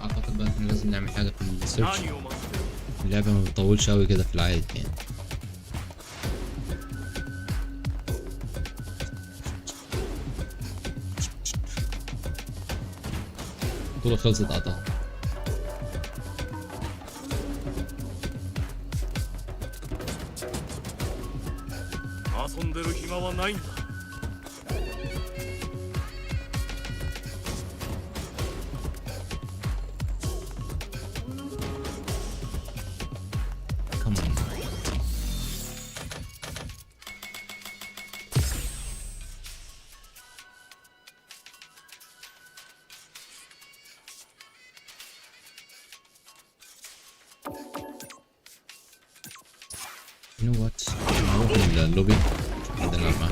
اعتقد بقى احنا لازم نعمل حاجة في السيرش. اللعبة ما بتطولش قوي كده في العادي يعني. البطولة خلصت اعتقد. You know what? نروح اللوبي بعدين نلعب معاه.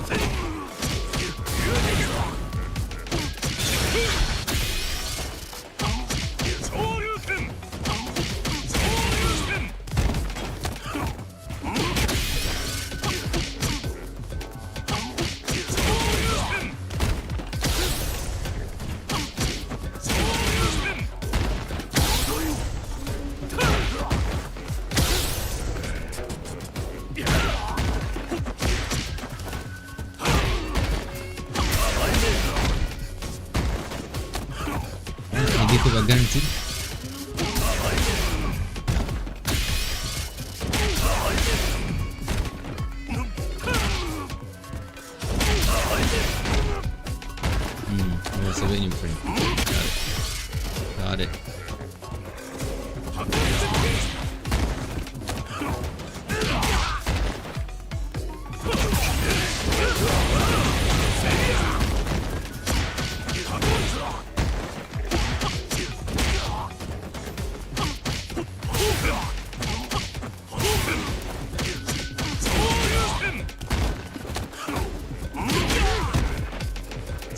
تبقى جارنتي. هو سابقني بفريم. Got it.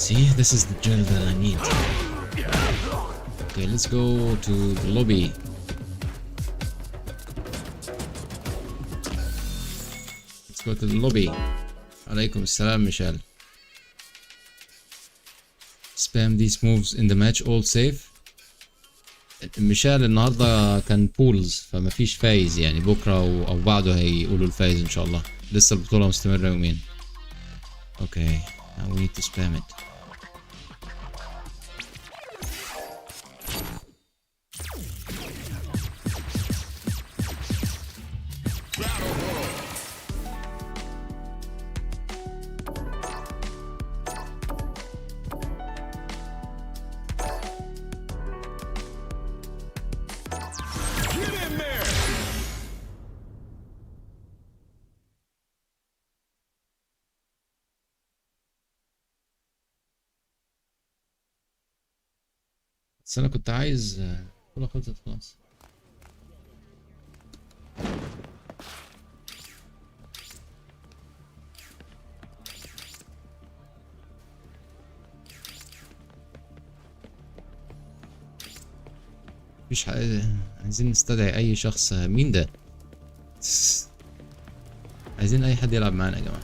See, this is the drill that I need. Okay, let's go to the lobby. Let's go to the lobby. عليكم السلام ميشيل. Spam these moves in the match all safe. ميشيل النهارده كان بولز فما فيش فايز يعني بكره او بعده هيقولوا الفايز ان شاء الله. لسه البطوله مستمره يومين. Okay, now we need to spam it. بس انا كنت عايز كلها خلصت خلاص. مفيش حاجة. عايزين نستدعي اي شخص. مين ده؟ عايزين اي حد يلعب معانا يا جماعة.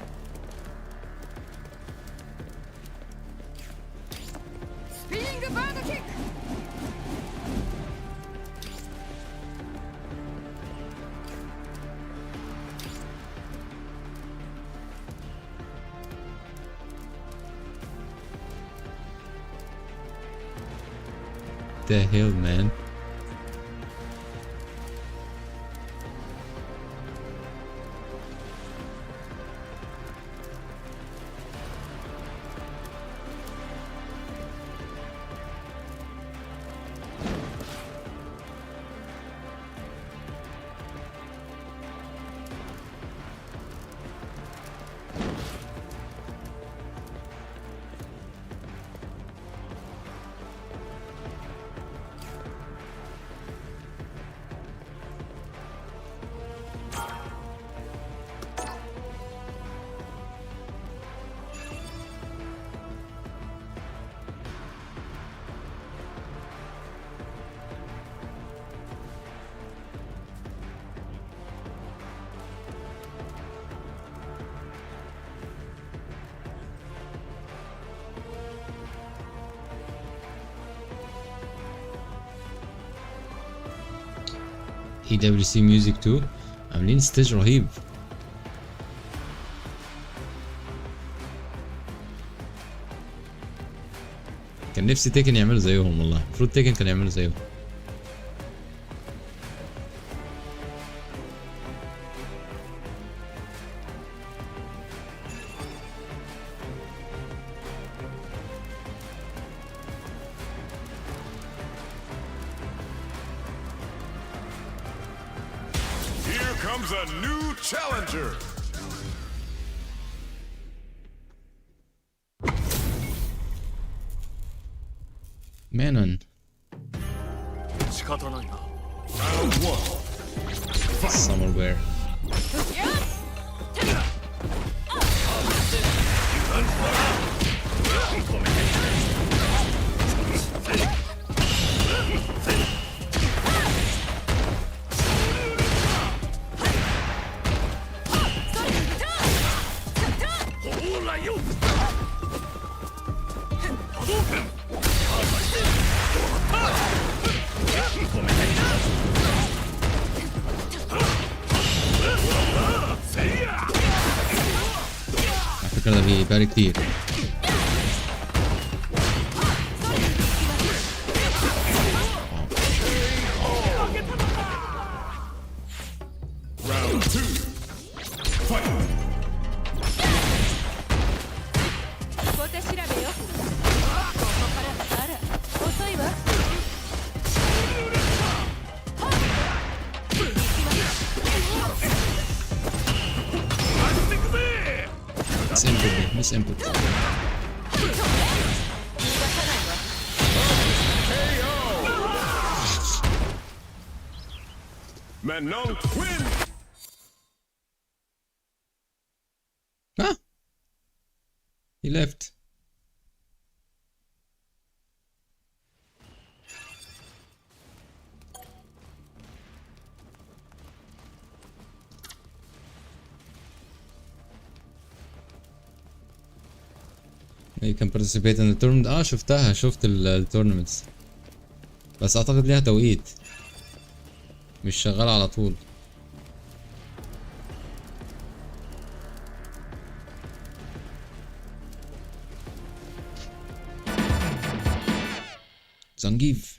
The hell, man. EWC Music 2 عاملين ستيج رهيب. كان نفسي تيكن يعملوا زيهم والله. المفروض تيكن كان يعملوا زيهم. Comes a new challenger. Manon. Round 1. Summerwear. فكرة ده بيبارك كتير. Round 2. Fight. Miss input. Manon win. Ah, he left. You can participate in the tournament. شفتها، شفت التورنمنتس، بس اعتقد ليها توقيت، مش شغالة على طول. زنجيف.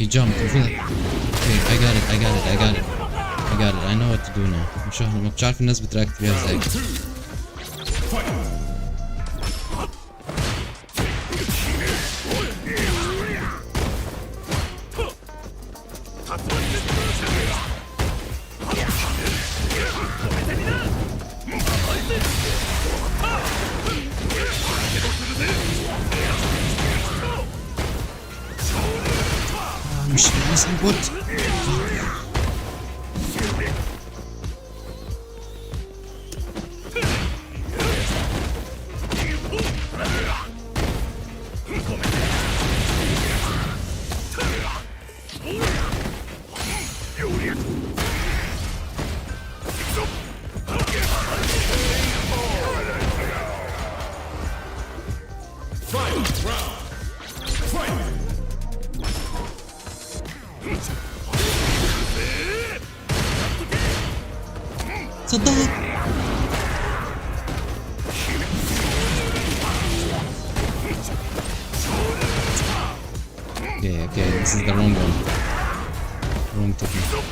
He jumped. Okay, I got it. I know what to do now. مش عارف الناس بتراكت فيها ازاي. مش مثلا بوت. صدق. Yeah, okay, this is the wrong one. Wrong technique.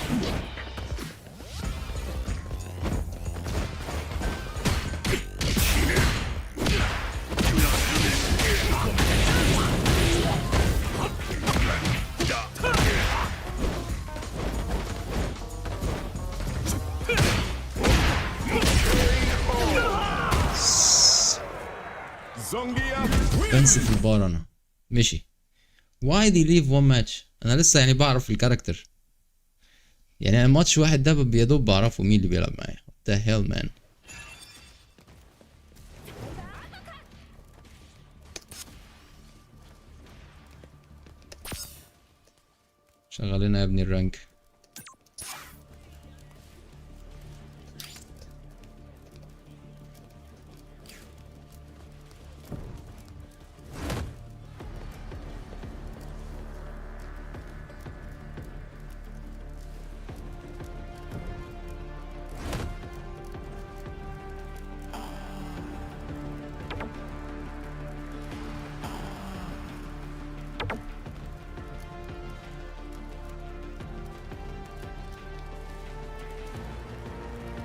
بنسى في البار انا مشي. Why they leave one match؟ انا لسه يعني بعرف الكاركتر، يعني الماتش واحد ده بيدوب بعرفه مين اللي بيلعب معايا. What the hell man. شغلنا يا ابني الرانك.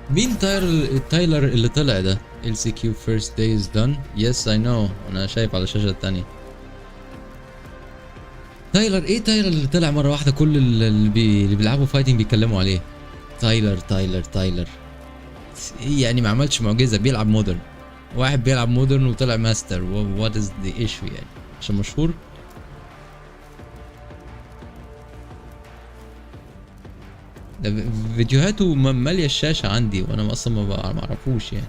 مين تايلر اللي طلع ده؟ LCQ first day is done. Yes I know. انا شايف على الشاشة التانية. تايلر ايه؟ تايلر اللي طلع مرة واحدة كل اللي بيلعبوا فايتنج بيتكلموا عليه. تايلر ايه يعني؟ ما عملش معجزة، بيلعب مودرن. واحد بيلعب مودرن وطلع ماستر. what is the issue يعني؟ عشان مشهور؟ ده فيديوهاته مالية الشاشة عندي وانا اصلا ما اعرفوش يعني.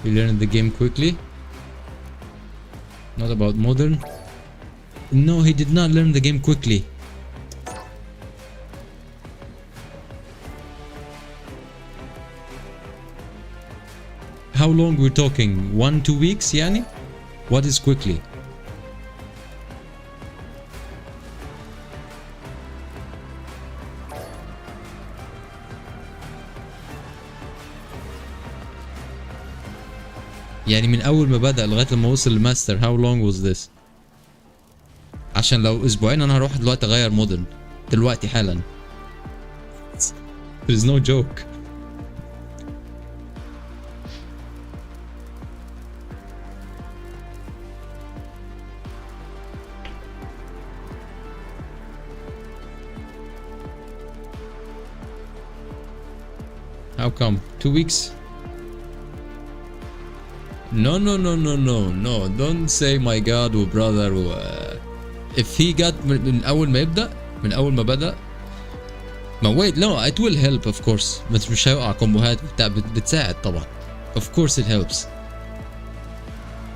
He learned the game quickly. Not about modern. No, he did not learn the game quickly. how long we're talking? 1-2 weeks يعني? What is quickly? يعني من اول ما بدأ لغاية لما وصل الماستر how long was this؟ عشان لو اسبوعين انا هروح دلوقتي اغير موديل دلوقتي حالا. There is no joke. How come? 2 weeks? No, no, no, no, no, no. Don't say my God و brother و if he got من أول ما يبدأ من أول ما بدأ ما wait no it will help of course بس مش هيوقع كومبوهات بتاع بتساعد طبعا of course it helps.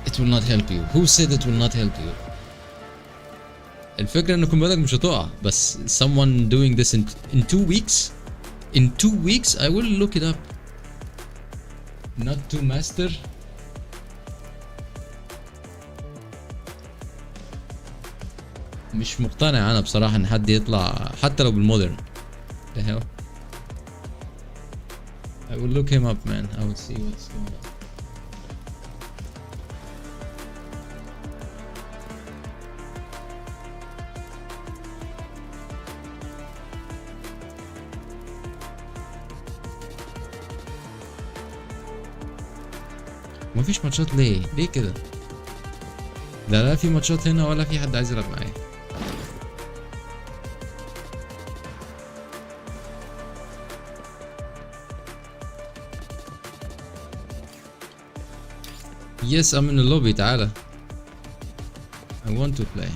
It will not help you. Who said it will not help you? الفكرة إن كومبوهاتك مش هتقع بس someone doing this in 2 weeks. In 2 weeks I will look it up. Not to master. مش مقتنع انا بصراحة ان حد يطلع حتى لو بالمودرن. The hell. I will look him up man. I will see what's going on. مفيش ماتشات ليه؟ ليه كده؟ لا في ماتشات هنا ولا في حد عايز يلعب معايا. Yes, I'm in the lobby. تعالى. I want to play.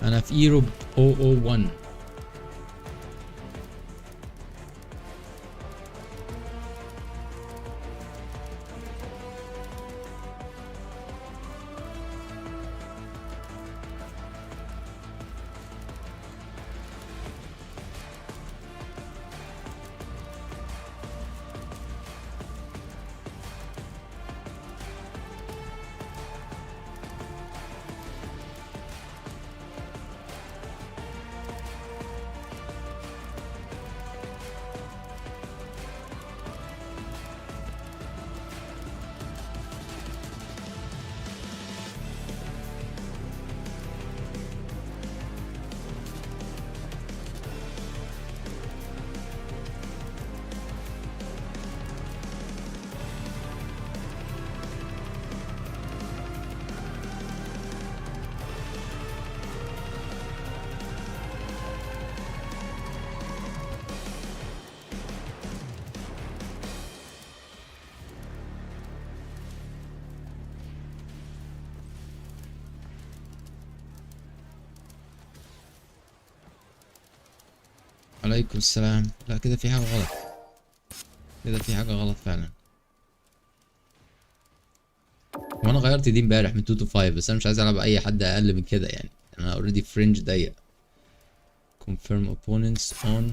أنا في إيروب 001. عليكم السلام. لا كده في حاجة غلط. كده في حاجة غلط فعلا. وانا غيرت دي امبارح من 2 to 5 بس انا مش عايز العب اي حد اقل من كده يعني. انا اوريدي فرنج ضيق. confirm opponents on.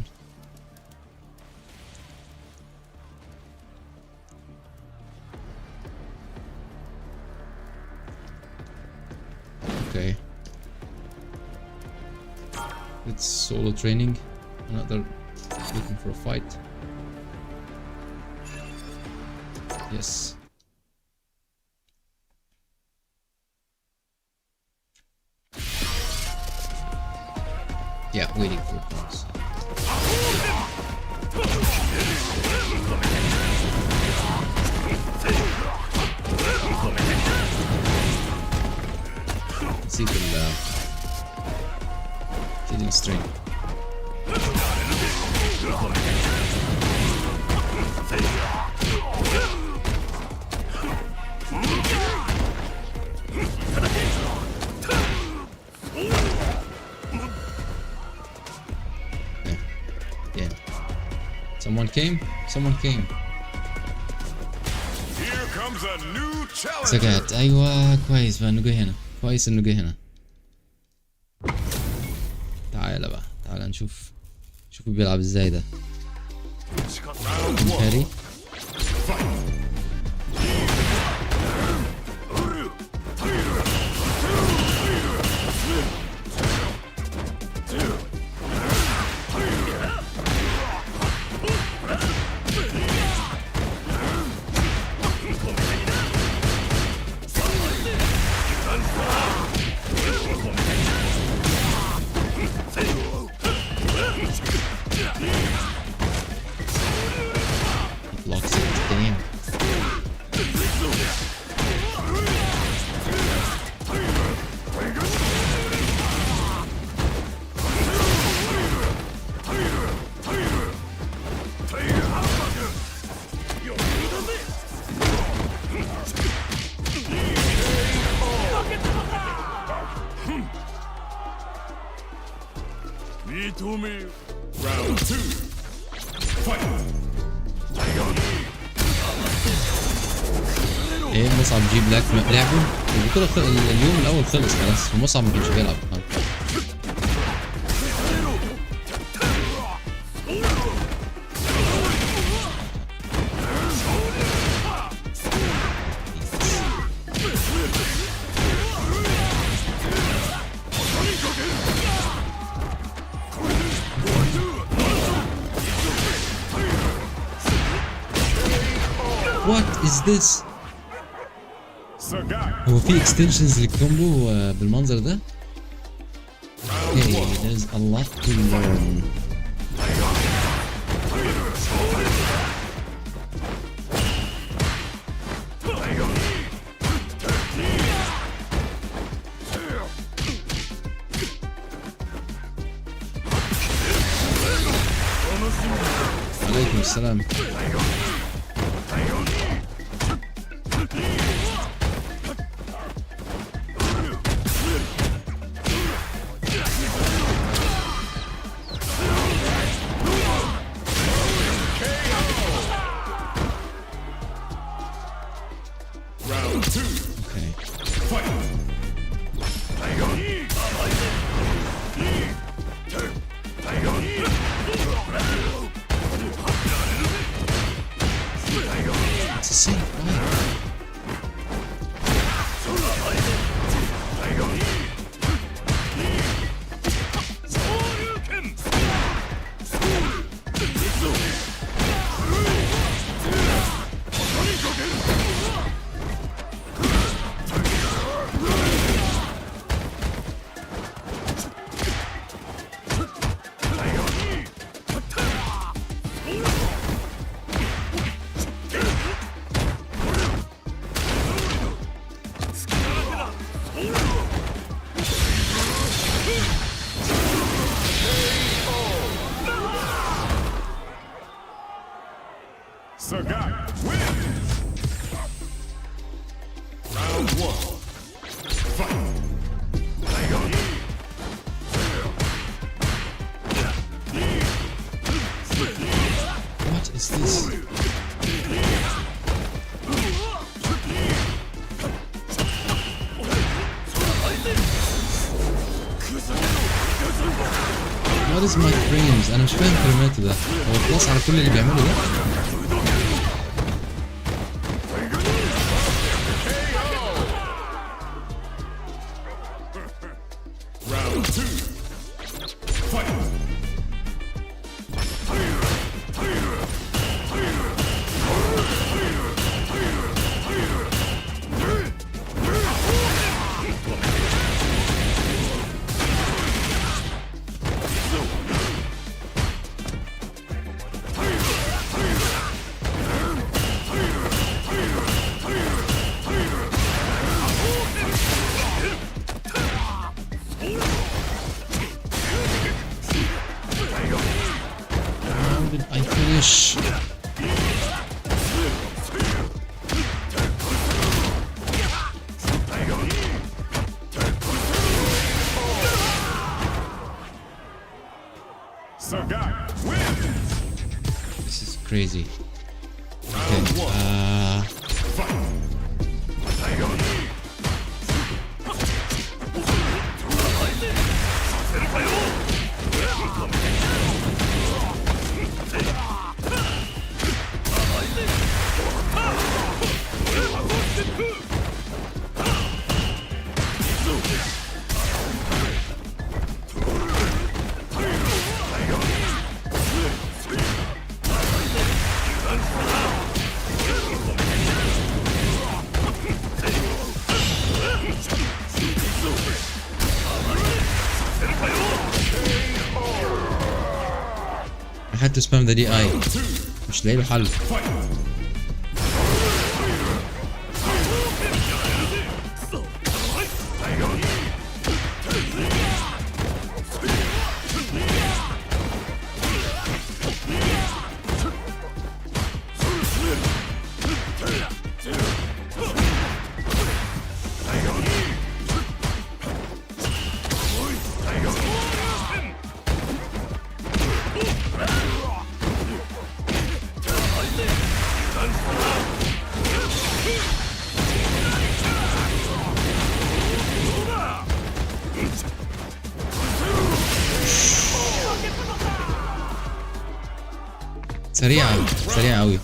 Okay. It's solo training. Another looking for a fight. Yes. Yeah, waiting for points. See the string. Someone came. Here comes a new challenge. سكت. ايوه كويس بقى انه جه هنا. كويس انه جه هنا. تعالى بقى. تعالى نشوف شوفوا بيلعب ازاي ده. هاري blocks it. Damn. Round 2. Fight. ايه مصعب جيب لك لعبه البطولة اليوم الاول خلص خلاص ومصعب ما كانش بيلعب. What is this؟ هو في extensions للكومبو بالمنظر ده؟ Okay, there's a lot to learn. عليكم السلام. What is my frames؟ انا مش فاهم كلماته ده. هو خلاص على كل اللي بيعمله ده؟ This is crazy. Okay. tried to spam the DI. مش لاقي له حل. سريعة سريعة أوي.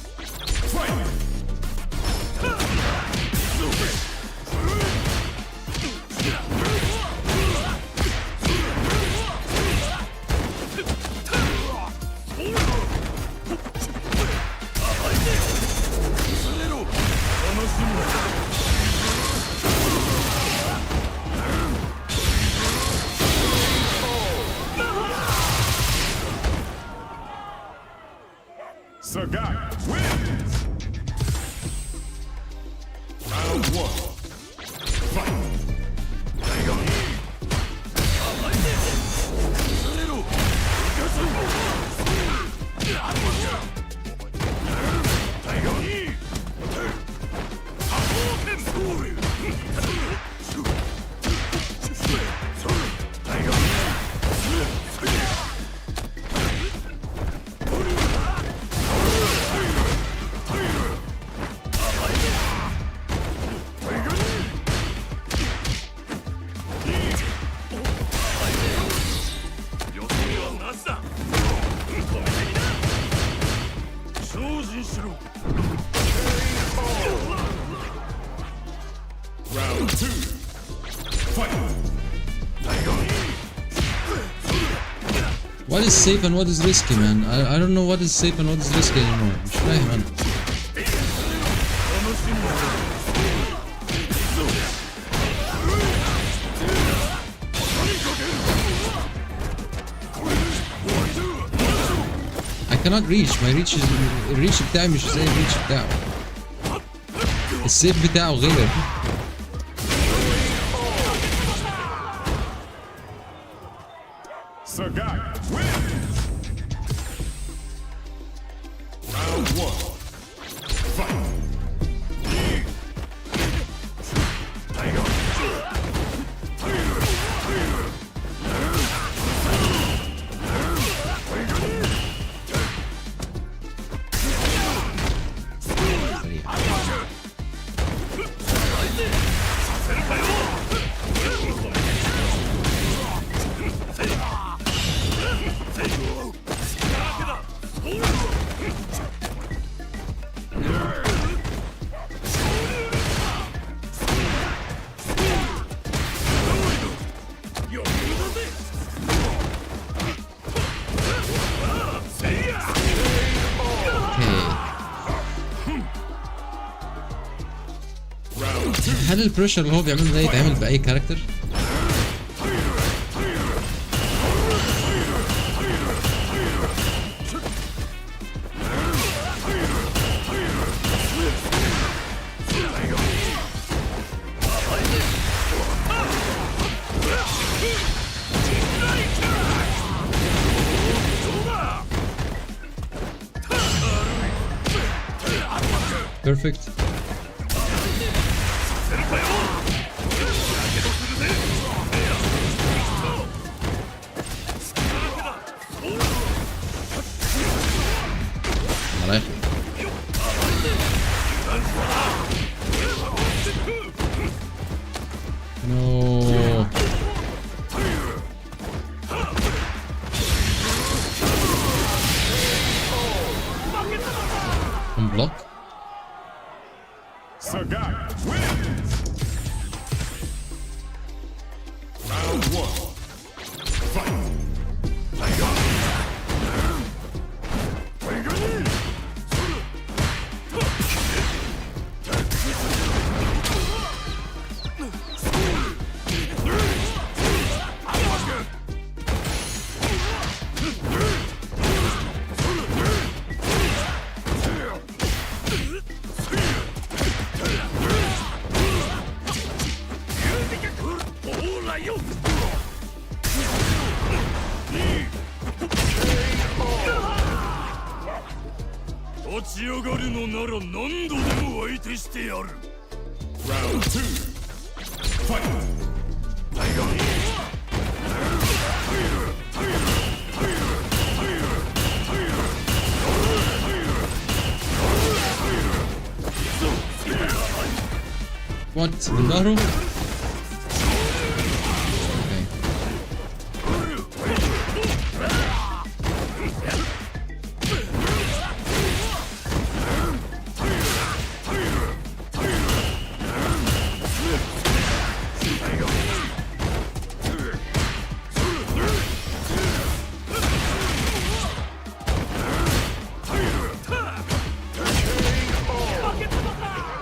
What is safe and what is risky, man? I don't know what is safe and what is risky anymore. مش فاهم أنا. I cannot reach. My reach بتاعي مش زي الريتش بتاعه. السيف بتاعه غير. هل البريشر اللي هو بيعمله ده يتعمل بأي كاركتر؟ Perfect. No. Block. Round one. Fight. 立ち上がるのなら何度でも相手してやる。Round 2 Fight! What? من ظهره؟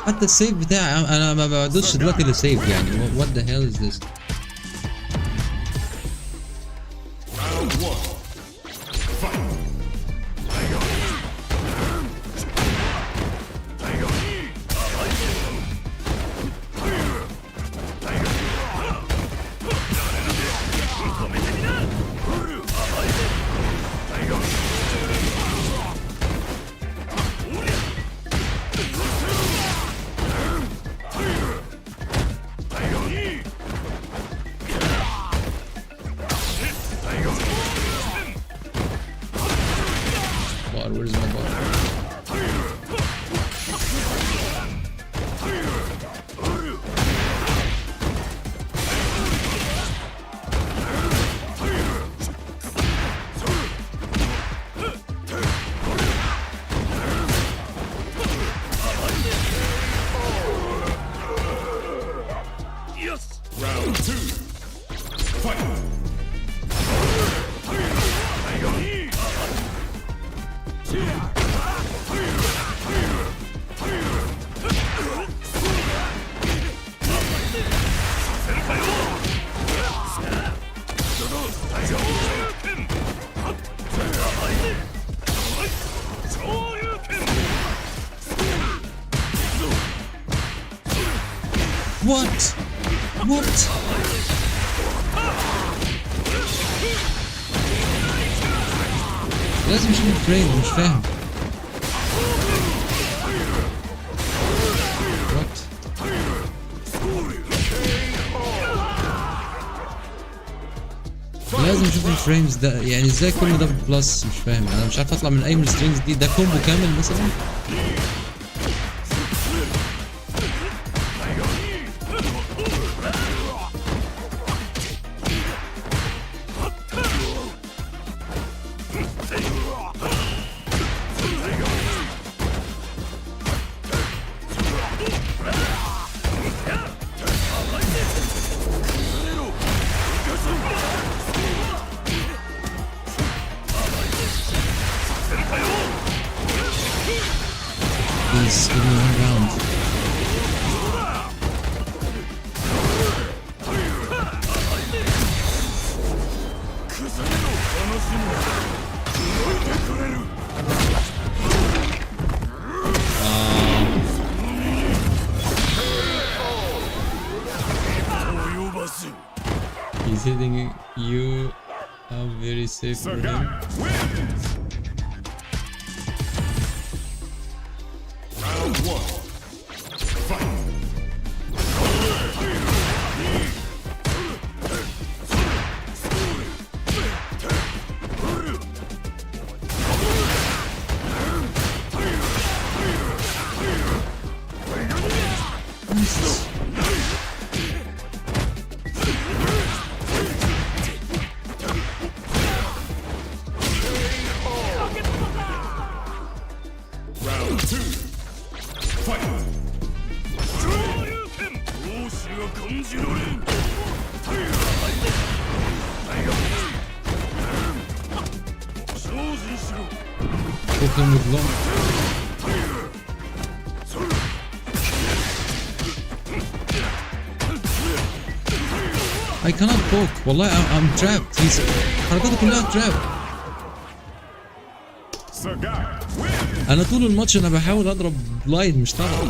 حتى السيف بتاعي انا ما بدوسش دلوقتي للسيف يعني. what the hell is this؟ Where's my bar? Yes! Round 2 Fight! What? What? لازم اشوف الفريم مش فاهم. What? لازم اشوف الفريمز ده يعني ازاي كل ده بلس مش فاهم. انا مش عارف اطلع من اي من السترينجز دي. ده كومبو كامل مثلا. Please give me one round. He's hitting you. I'm very safe for him. Round 1 Fight! Round 2 Fight! Poke him with long. I cannot poke. والله I'm trapped. He's حركاته كلها trapped. انا طول الماتش انا بحاول اضرب بلايد مش طالع.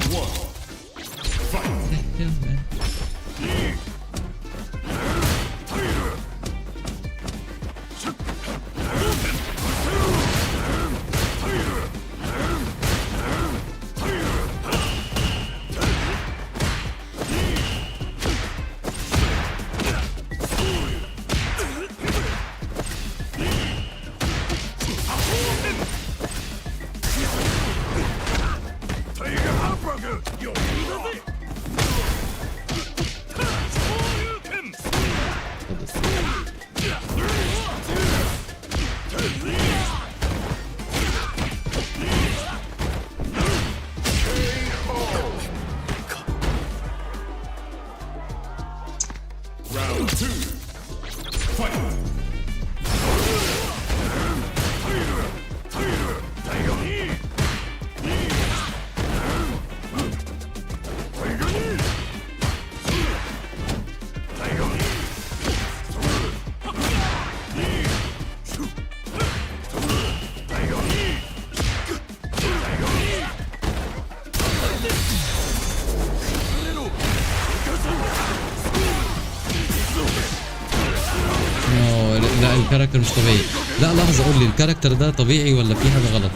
الكاركتر مش طبيعي. لا لحظة، قول لي الكاركتر ده طبيعي ولا في حاجة غلط؟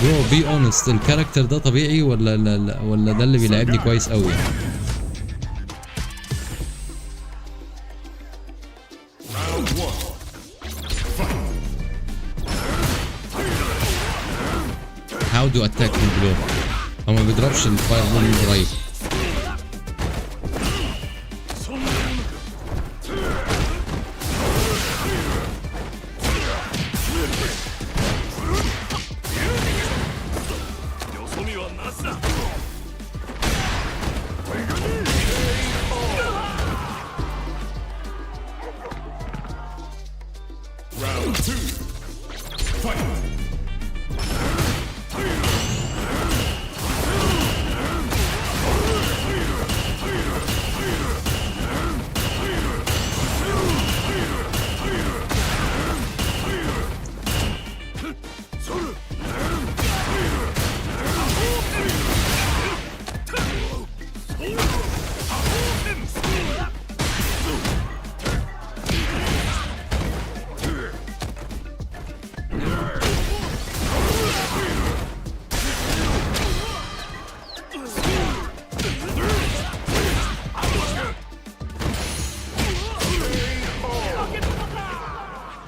برو بي اونست، الكاركتر ده طبيعي ولا لا ولا ده اللي بيلعبني كويس قوي؟ How do attack من بلو؟ هو ما بيضربش الفاير بول من قريب.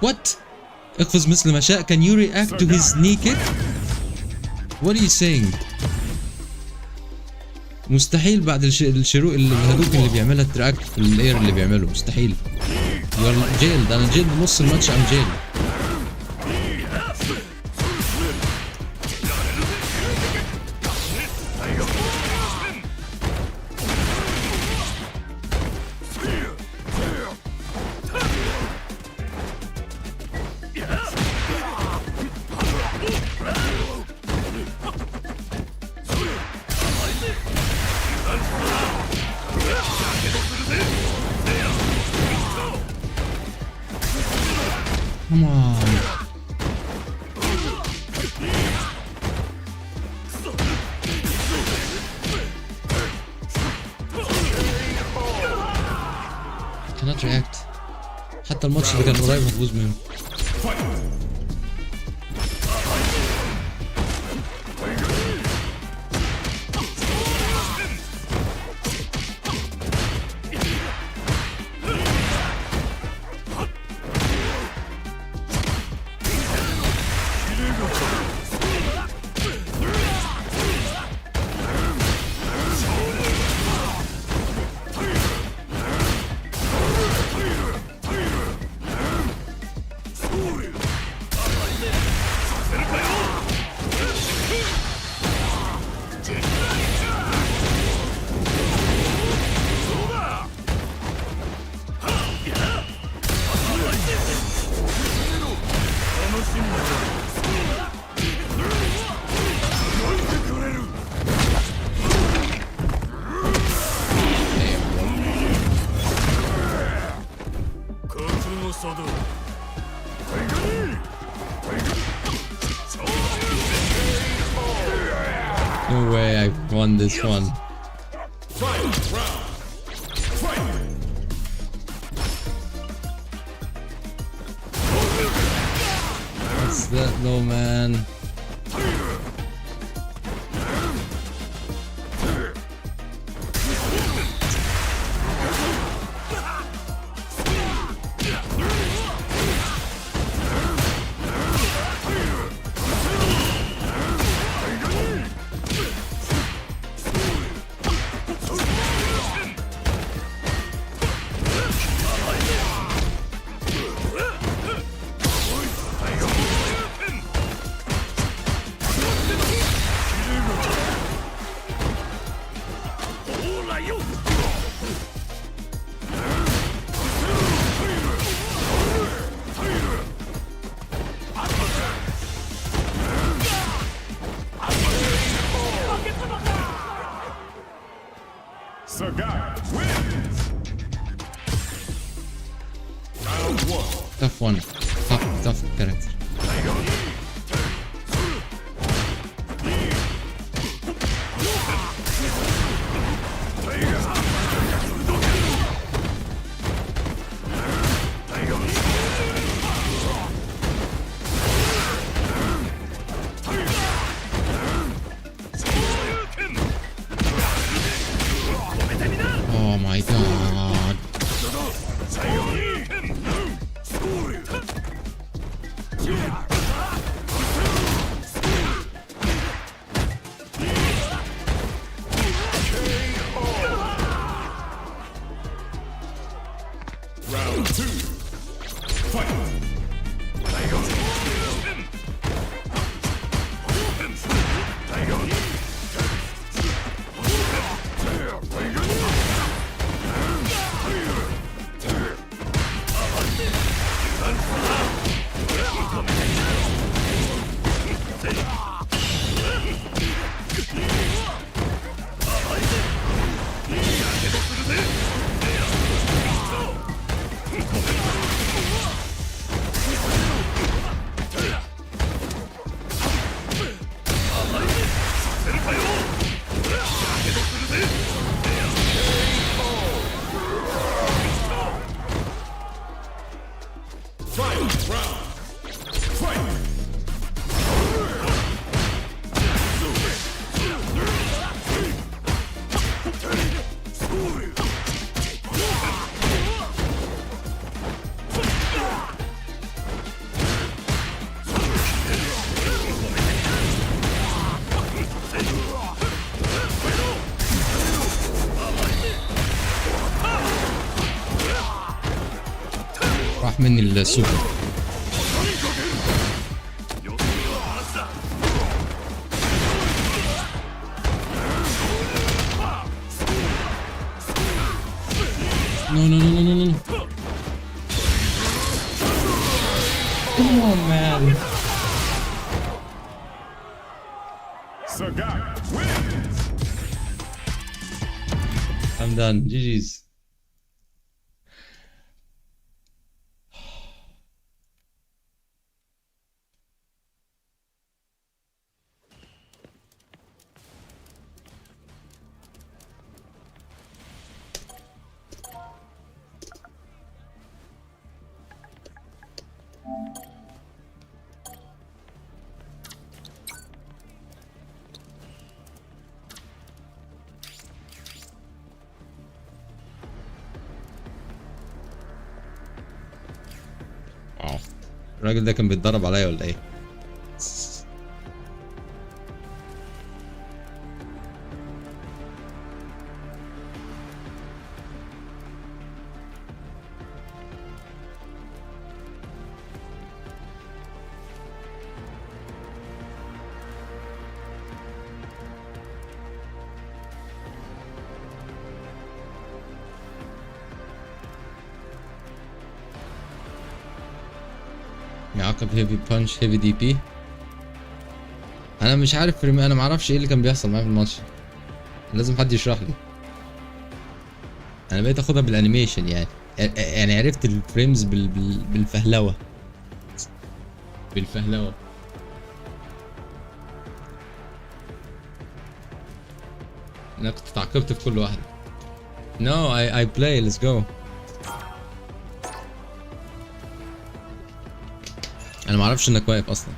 What? اقفز مثل ما شاء. Can you react to his knee kick? What are you saying? مستحيل بعد الشروق الهدوك اللي بيعملها التراك في الاير اللي بيعمله، مستحيل. You're جيل، ده انا جيل بنص الماتش ام جيل. Come on. Cannot react. حتى الماتش اللي كان قريب هتفوز منه. No way I won this one. What's that though, man? راح مني السوبر. No, no, no, no, no, no. Come on, man. I'm done. GG's. الراجل ده كان بيتدرب عليا ولا ايه؟ يعاقب هيفي بانش هيفي دي بي. انا مش عارف انا معرفش ايه اللي كان بيحصل معايا في الماتش. لازم حد يشرح لي. انا بقيت اخدها بالانيميشن يعني عرفت الفريمز بالفهلوه. انا كنت تعاقبت في كل واحده. No, I play. Let's go. انا ما اعرفش انك واقف اصلا.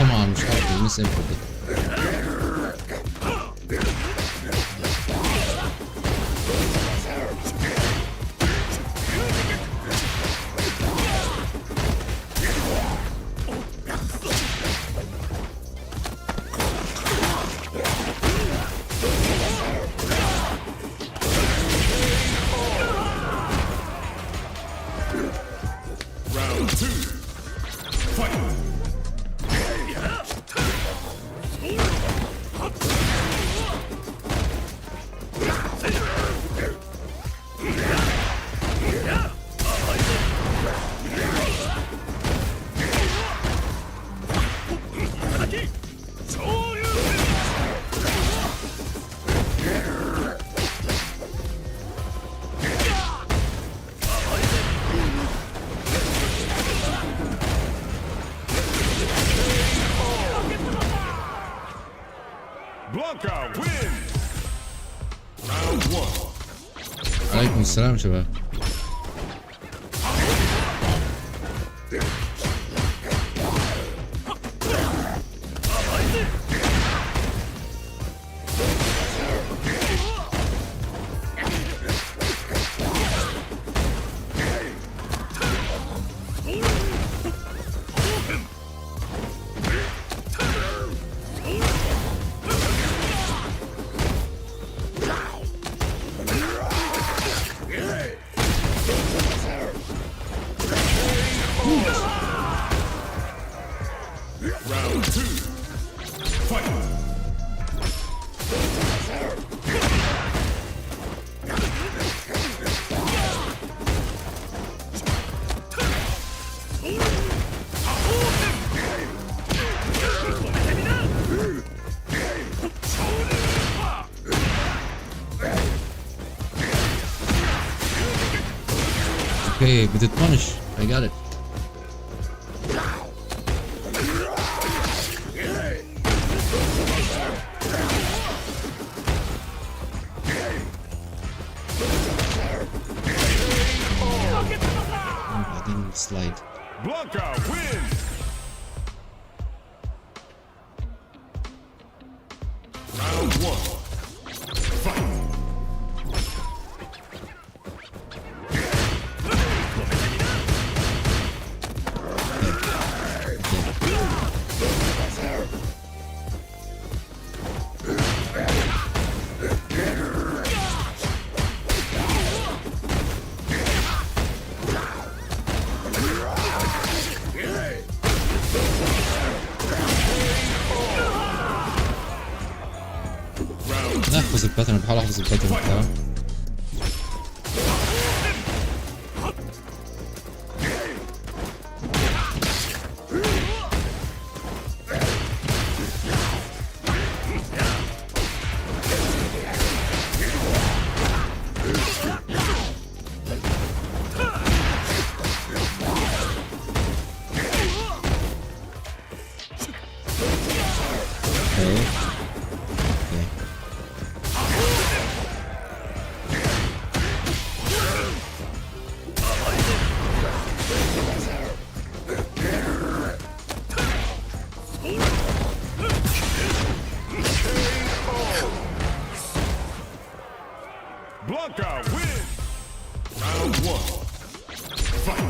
طبعا مش عارف المس انفوت ده. عليكم السلام شباب. Okay, بتتطنش. I got it. وبعدين سلايد. Blanca wins. Round 1. Fight. احفظ الباترن، بحاول احفظ الباترن بتاعه. Blanca wins. Round 1. Fight.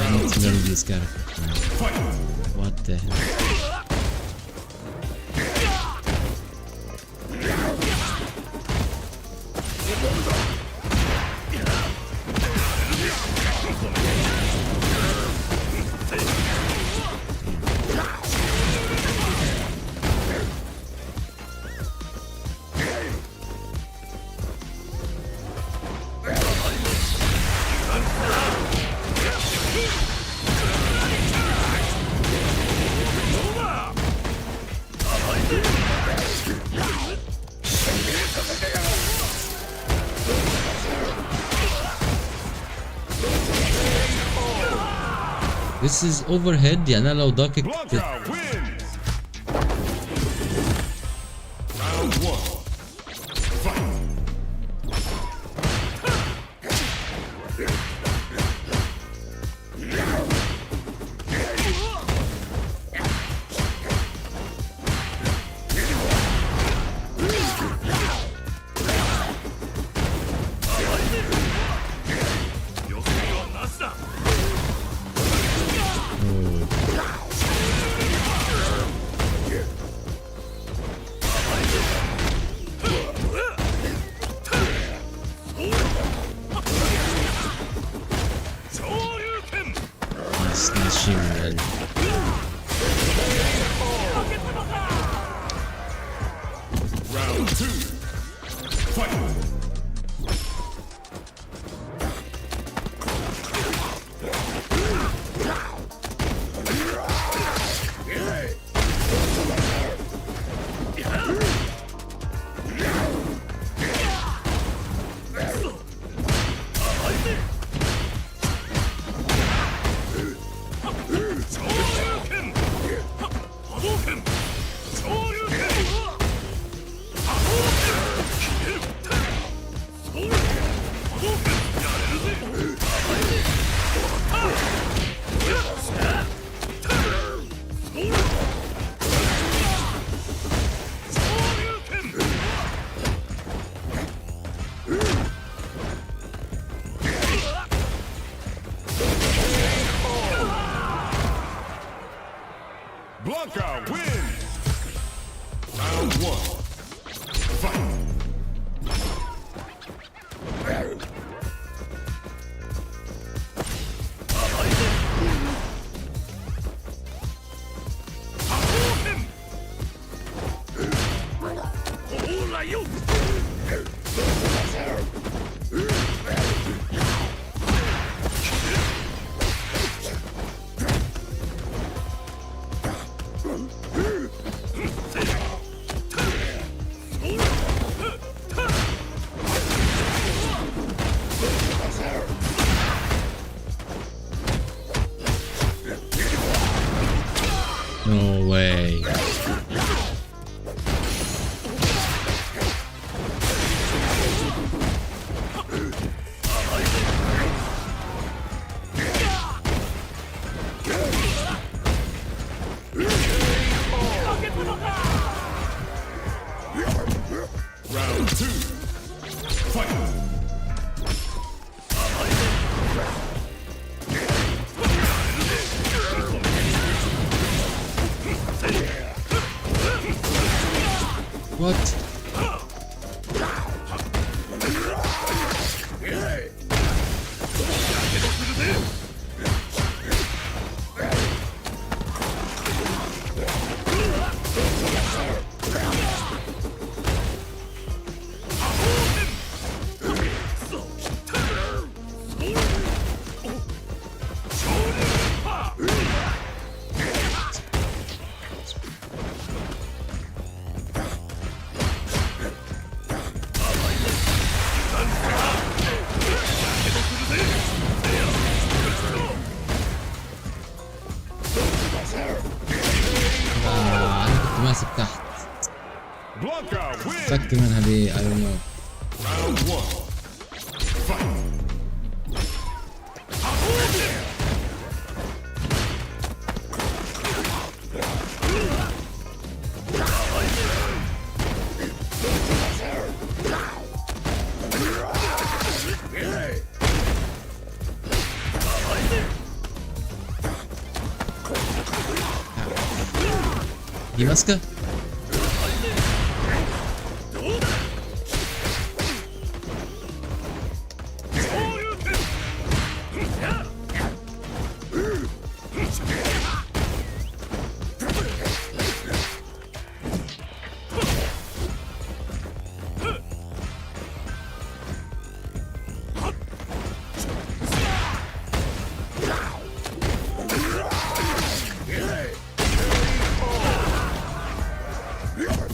I need to learn this character. What the hell? This is overhead. يعني انا لو ضاكك Blanca wins. Round 1. Fight. snatching man. Round 2. Fight. Blanca wins. Round 1. Fight. No way. Round 2. Fight. What? ماسك تحت Blanca wins. فك منها دي I don't know. Round 1. Fight. دي ماسكة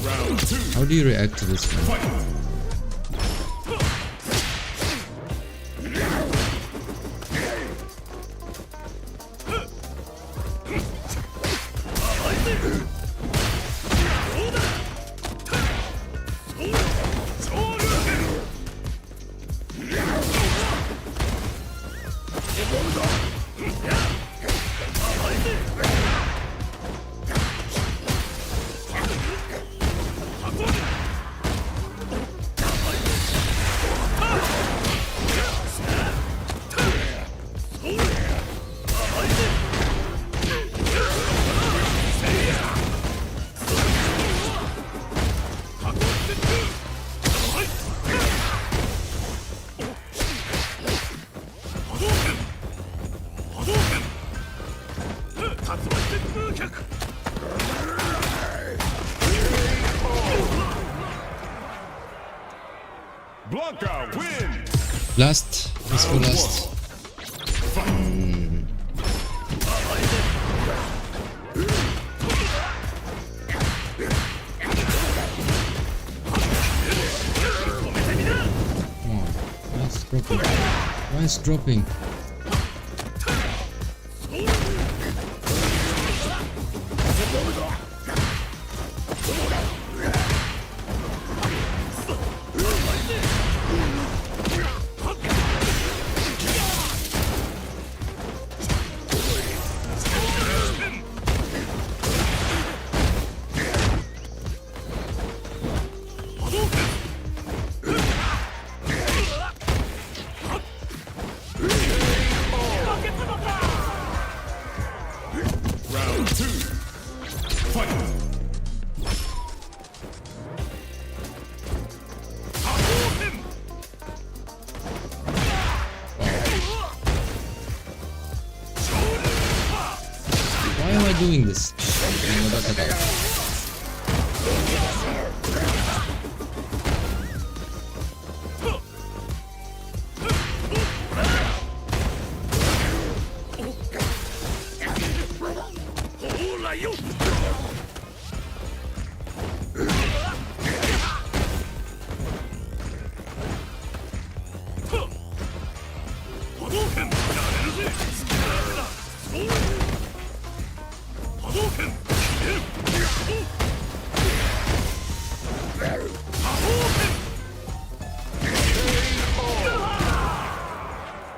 Round 2. How do you react to this one? Fight. Blanca wins. Last. Let's go last. Come on. Why is dropping? Why is dropping? Round 2. Fight. Why am I doing this?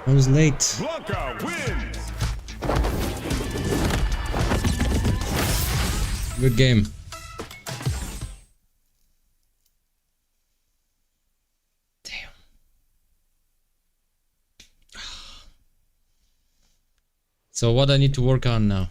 I was late. Blanca wins. Good game. Damn. So what I need to work on now?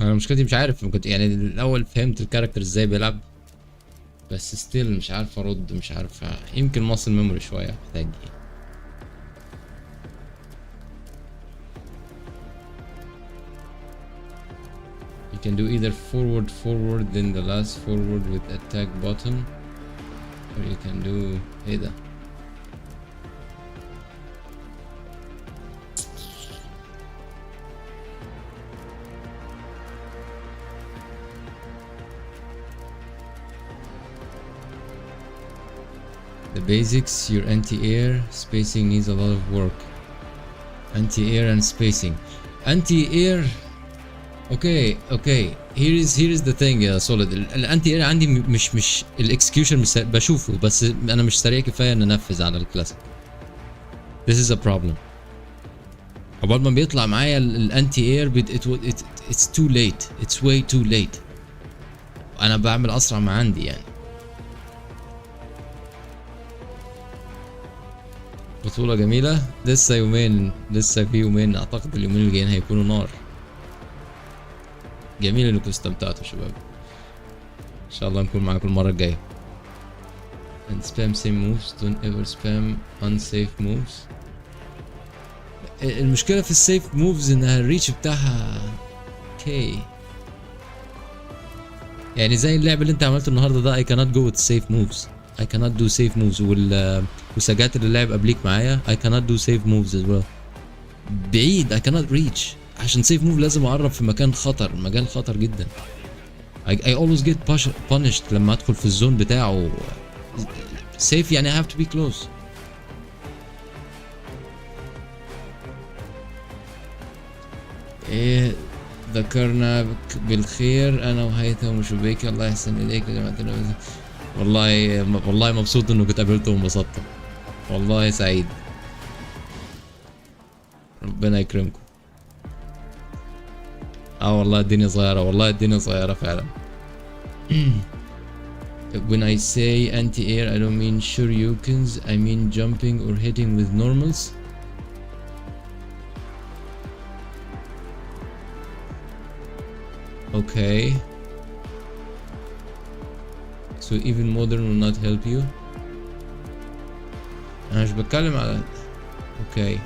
انا مشكلتي مش عارف، كنت يعني الاول فهمت الكاركتر ازاي بيلعب، بس ستيل مش عارف ارد، مش عارف، يمكن ماسل ميموري شويه محتاج. You can do either forward then the last forward with attack button, or you can do ايه ده؟ The basics, your anti-air spacing needs a lot of work. Anti-air and spacing. Anti-air. Okay. Here is the thing يا solid. الانتي اير عندي مش الاكسكيوشن مش بشوفه، بس انا مش سريع كفايه ان انفذ على الكلاسيك. This is a problem. قبل ما بيطلع معايا الانتي اير it's too late. It's way too late. انا بعمل اسرع ما عندي يعني. بطولة جميلة، لسه في يومين اعتقد اليومين اللي جايين هيكونوا نار. جميل انكم استمتعتوا شباب، ان شاء الله نكون معاكم المرة الجاية. And spam same moves, don't ever spam unsafe moves. المشكلة في السيف موفز انها الريتش بتاعها اوكي، يعني زي اللعبة اللي انت عملته النهاردة ده I cannot go with safe moves. I cannot do safe moves. وسجات اللي لعب قبليك معايا I cannot do safe moves as well. بعيد I cannot reach، عشان safe move لازم اقرب في مكان خطر، مجال خطر جدا. I always get punished لما ادخل في الزون بتاعه. safe يعني I have to be close. ايه ذكرنا بالخير انا وهيثم وشبيكي، الله يحسن اليك يا جماعة. والله مبسوط انكم قابلتوا وانبسطتوا، والله سعيد، ربنا يكرمكم. والله الدنيا صغيرة فعلا. When I say anti-air I don't mean shoryukens, I mean jumping or hitting with normals. Okay. so even modern will not help you. انا مش بتكلم على اوكي.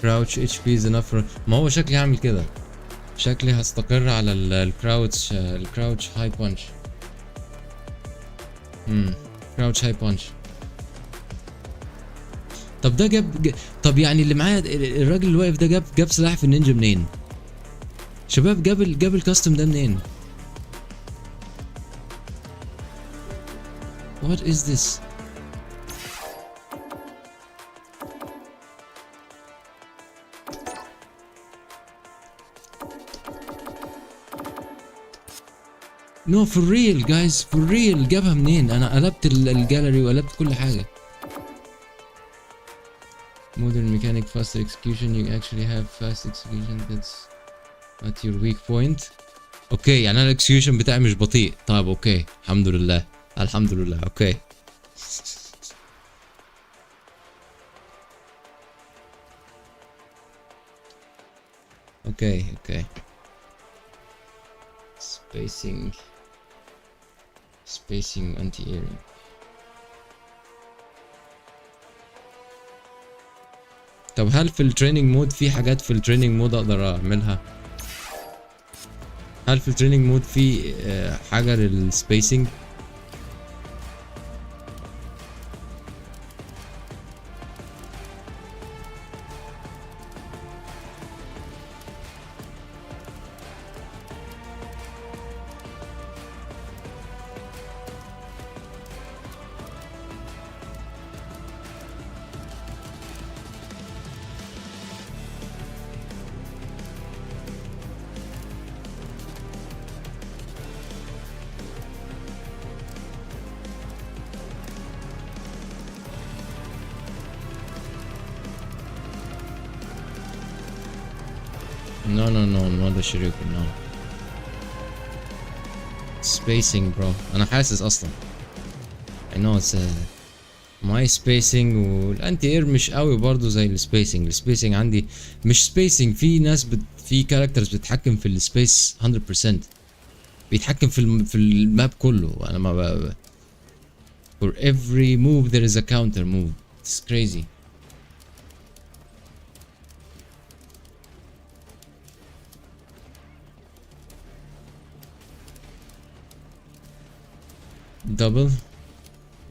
crouch HP is enough for... ما هو شكلي هعمل كده، شكلي هستقر على الكراوتش هاي بانش. كراوتش هاي بانش. طب ده طب يعني اللي معايا الراجل اللي واقف ده جاب سلاح في النينجا منين؟ شباب جاب الكاستم ده منين؟ What is this؟ No for real guys for real جابها منين؟ انا قلبت الجاليري وقلبت كل حاجة. Modern mechanic faster execution you actually have fast execution that's not your weak point. اوكي يعني انا الاكسكيوشن بتاعي مش بطيء. طيب اوكي الحمد لله الحمد لله اوكي. اوكي spacing anti-airing. طب هل في التريننج مود في حاجات في التريننج مود اقدر اعملها؟ هل في التريننج مود في حاجة للسبيسنج؟ No, not the Shuriken, no. Spacing bro. أنا حاسس أصلا. I know it's my spacing والانتي اير مش قوي برضو زي السبيسنج عندي مش spacing. في ناس في كاركترز بتتحكم في السبيس 100%. بيتحكم في الماب كله. أنا ما for every move there is a counter move. It's crazy. دبل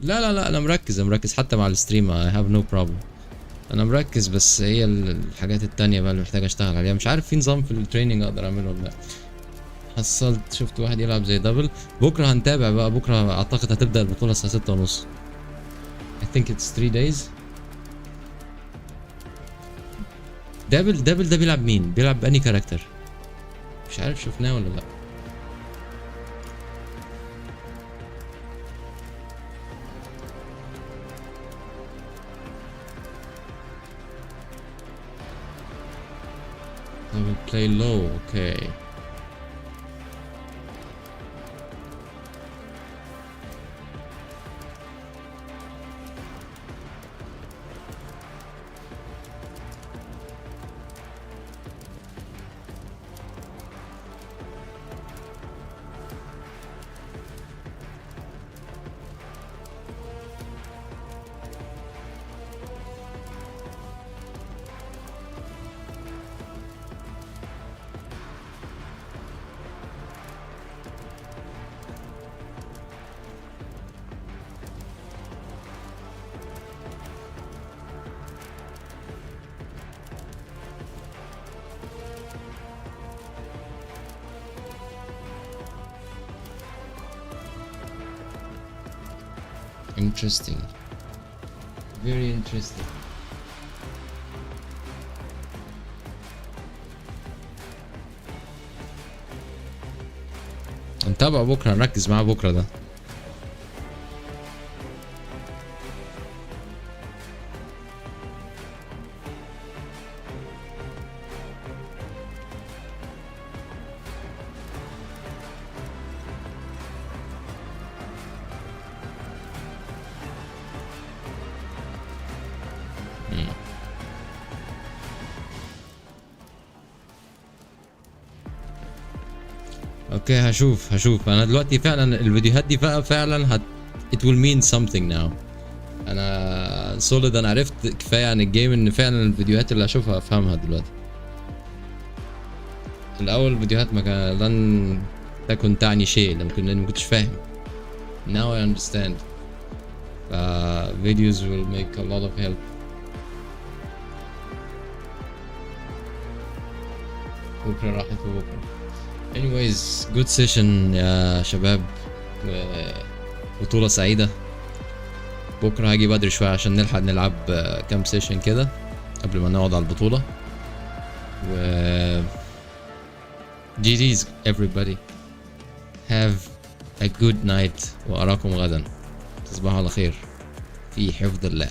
لا انا مركز حتى مع الستريم. I have no problem. انا مركز بس هي الحاجات التانية بقى اللي محتاج اشتغل عليها. مش عارف في نظام في التريننج اقدر اعمله ولا لا. حصلت شفت واحد يلعب زي دبل. بكره هنتابع بقى. بكره اعتقد هتبدأ البطولة الساعة 6:30. I think it's 3 days. دبل ده بيلعب مين؟ بيلعب بأني كاركتر؟ مش عارف شفناه ولا لا. I will play low, okay. Interesting. Very interesting. نتابع بكره. نركز معاه بكره ده. اوكي هشوف انا دلوقتي فعلا الفيديوهات دي بقى فعلا it will mean something now. انا سوليد، انا عرفت كفايه عن الجيم ان فعلا الفيديوهات اللي هشوفها افهمها دلوقتي. الاول الفيديوهات ما كان لن تكن تعني شيء لان ما كنتش فاهم. now I understand. videos will make a lot of help. بكره راحت وبكره. anyways good session يا شباب، بطولة سعيدة. بكره هاجي بدري شوية عشان نلحق نلعب كام سيشن كده قبل ما نقعد على البطولة. و GG's everybody, have a good night وأراكم غدا. تصبحوا على خير في حفظ الله.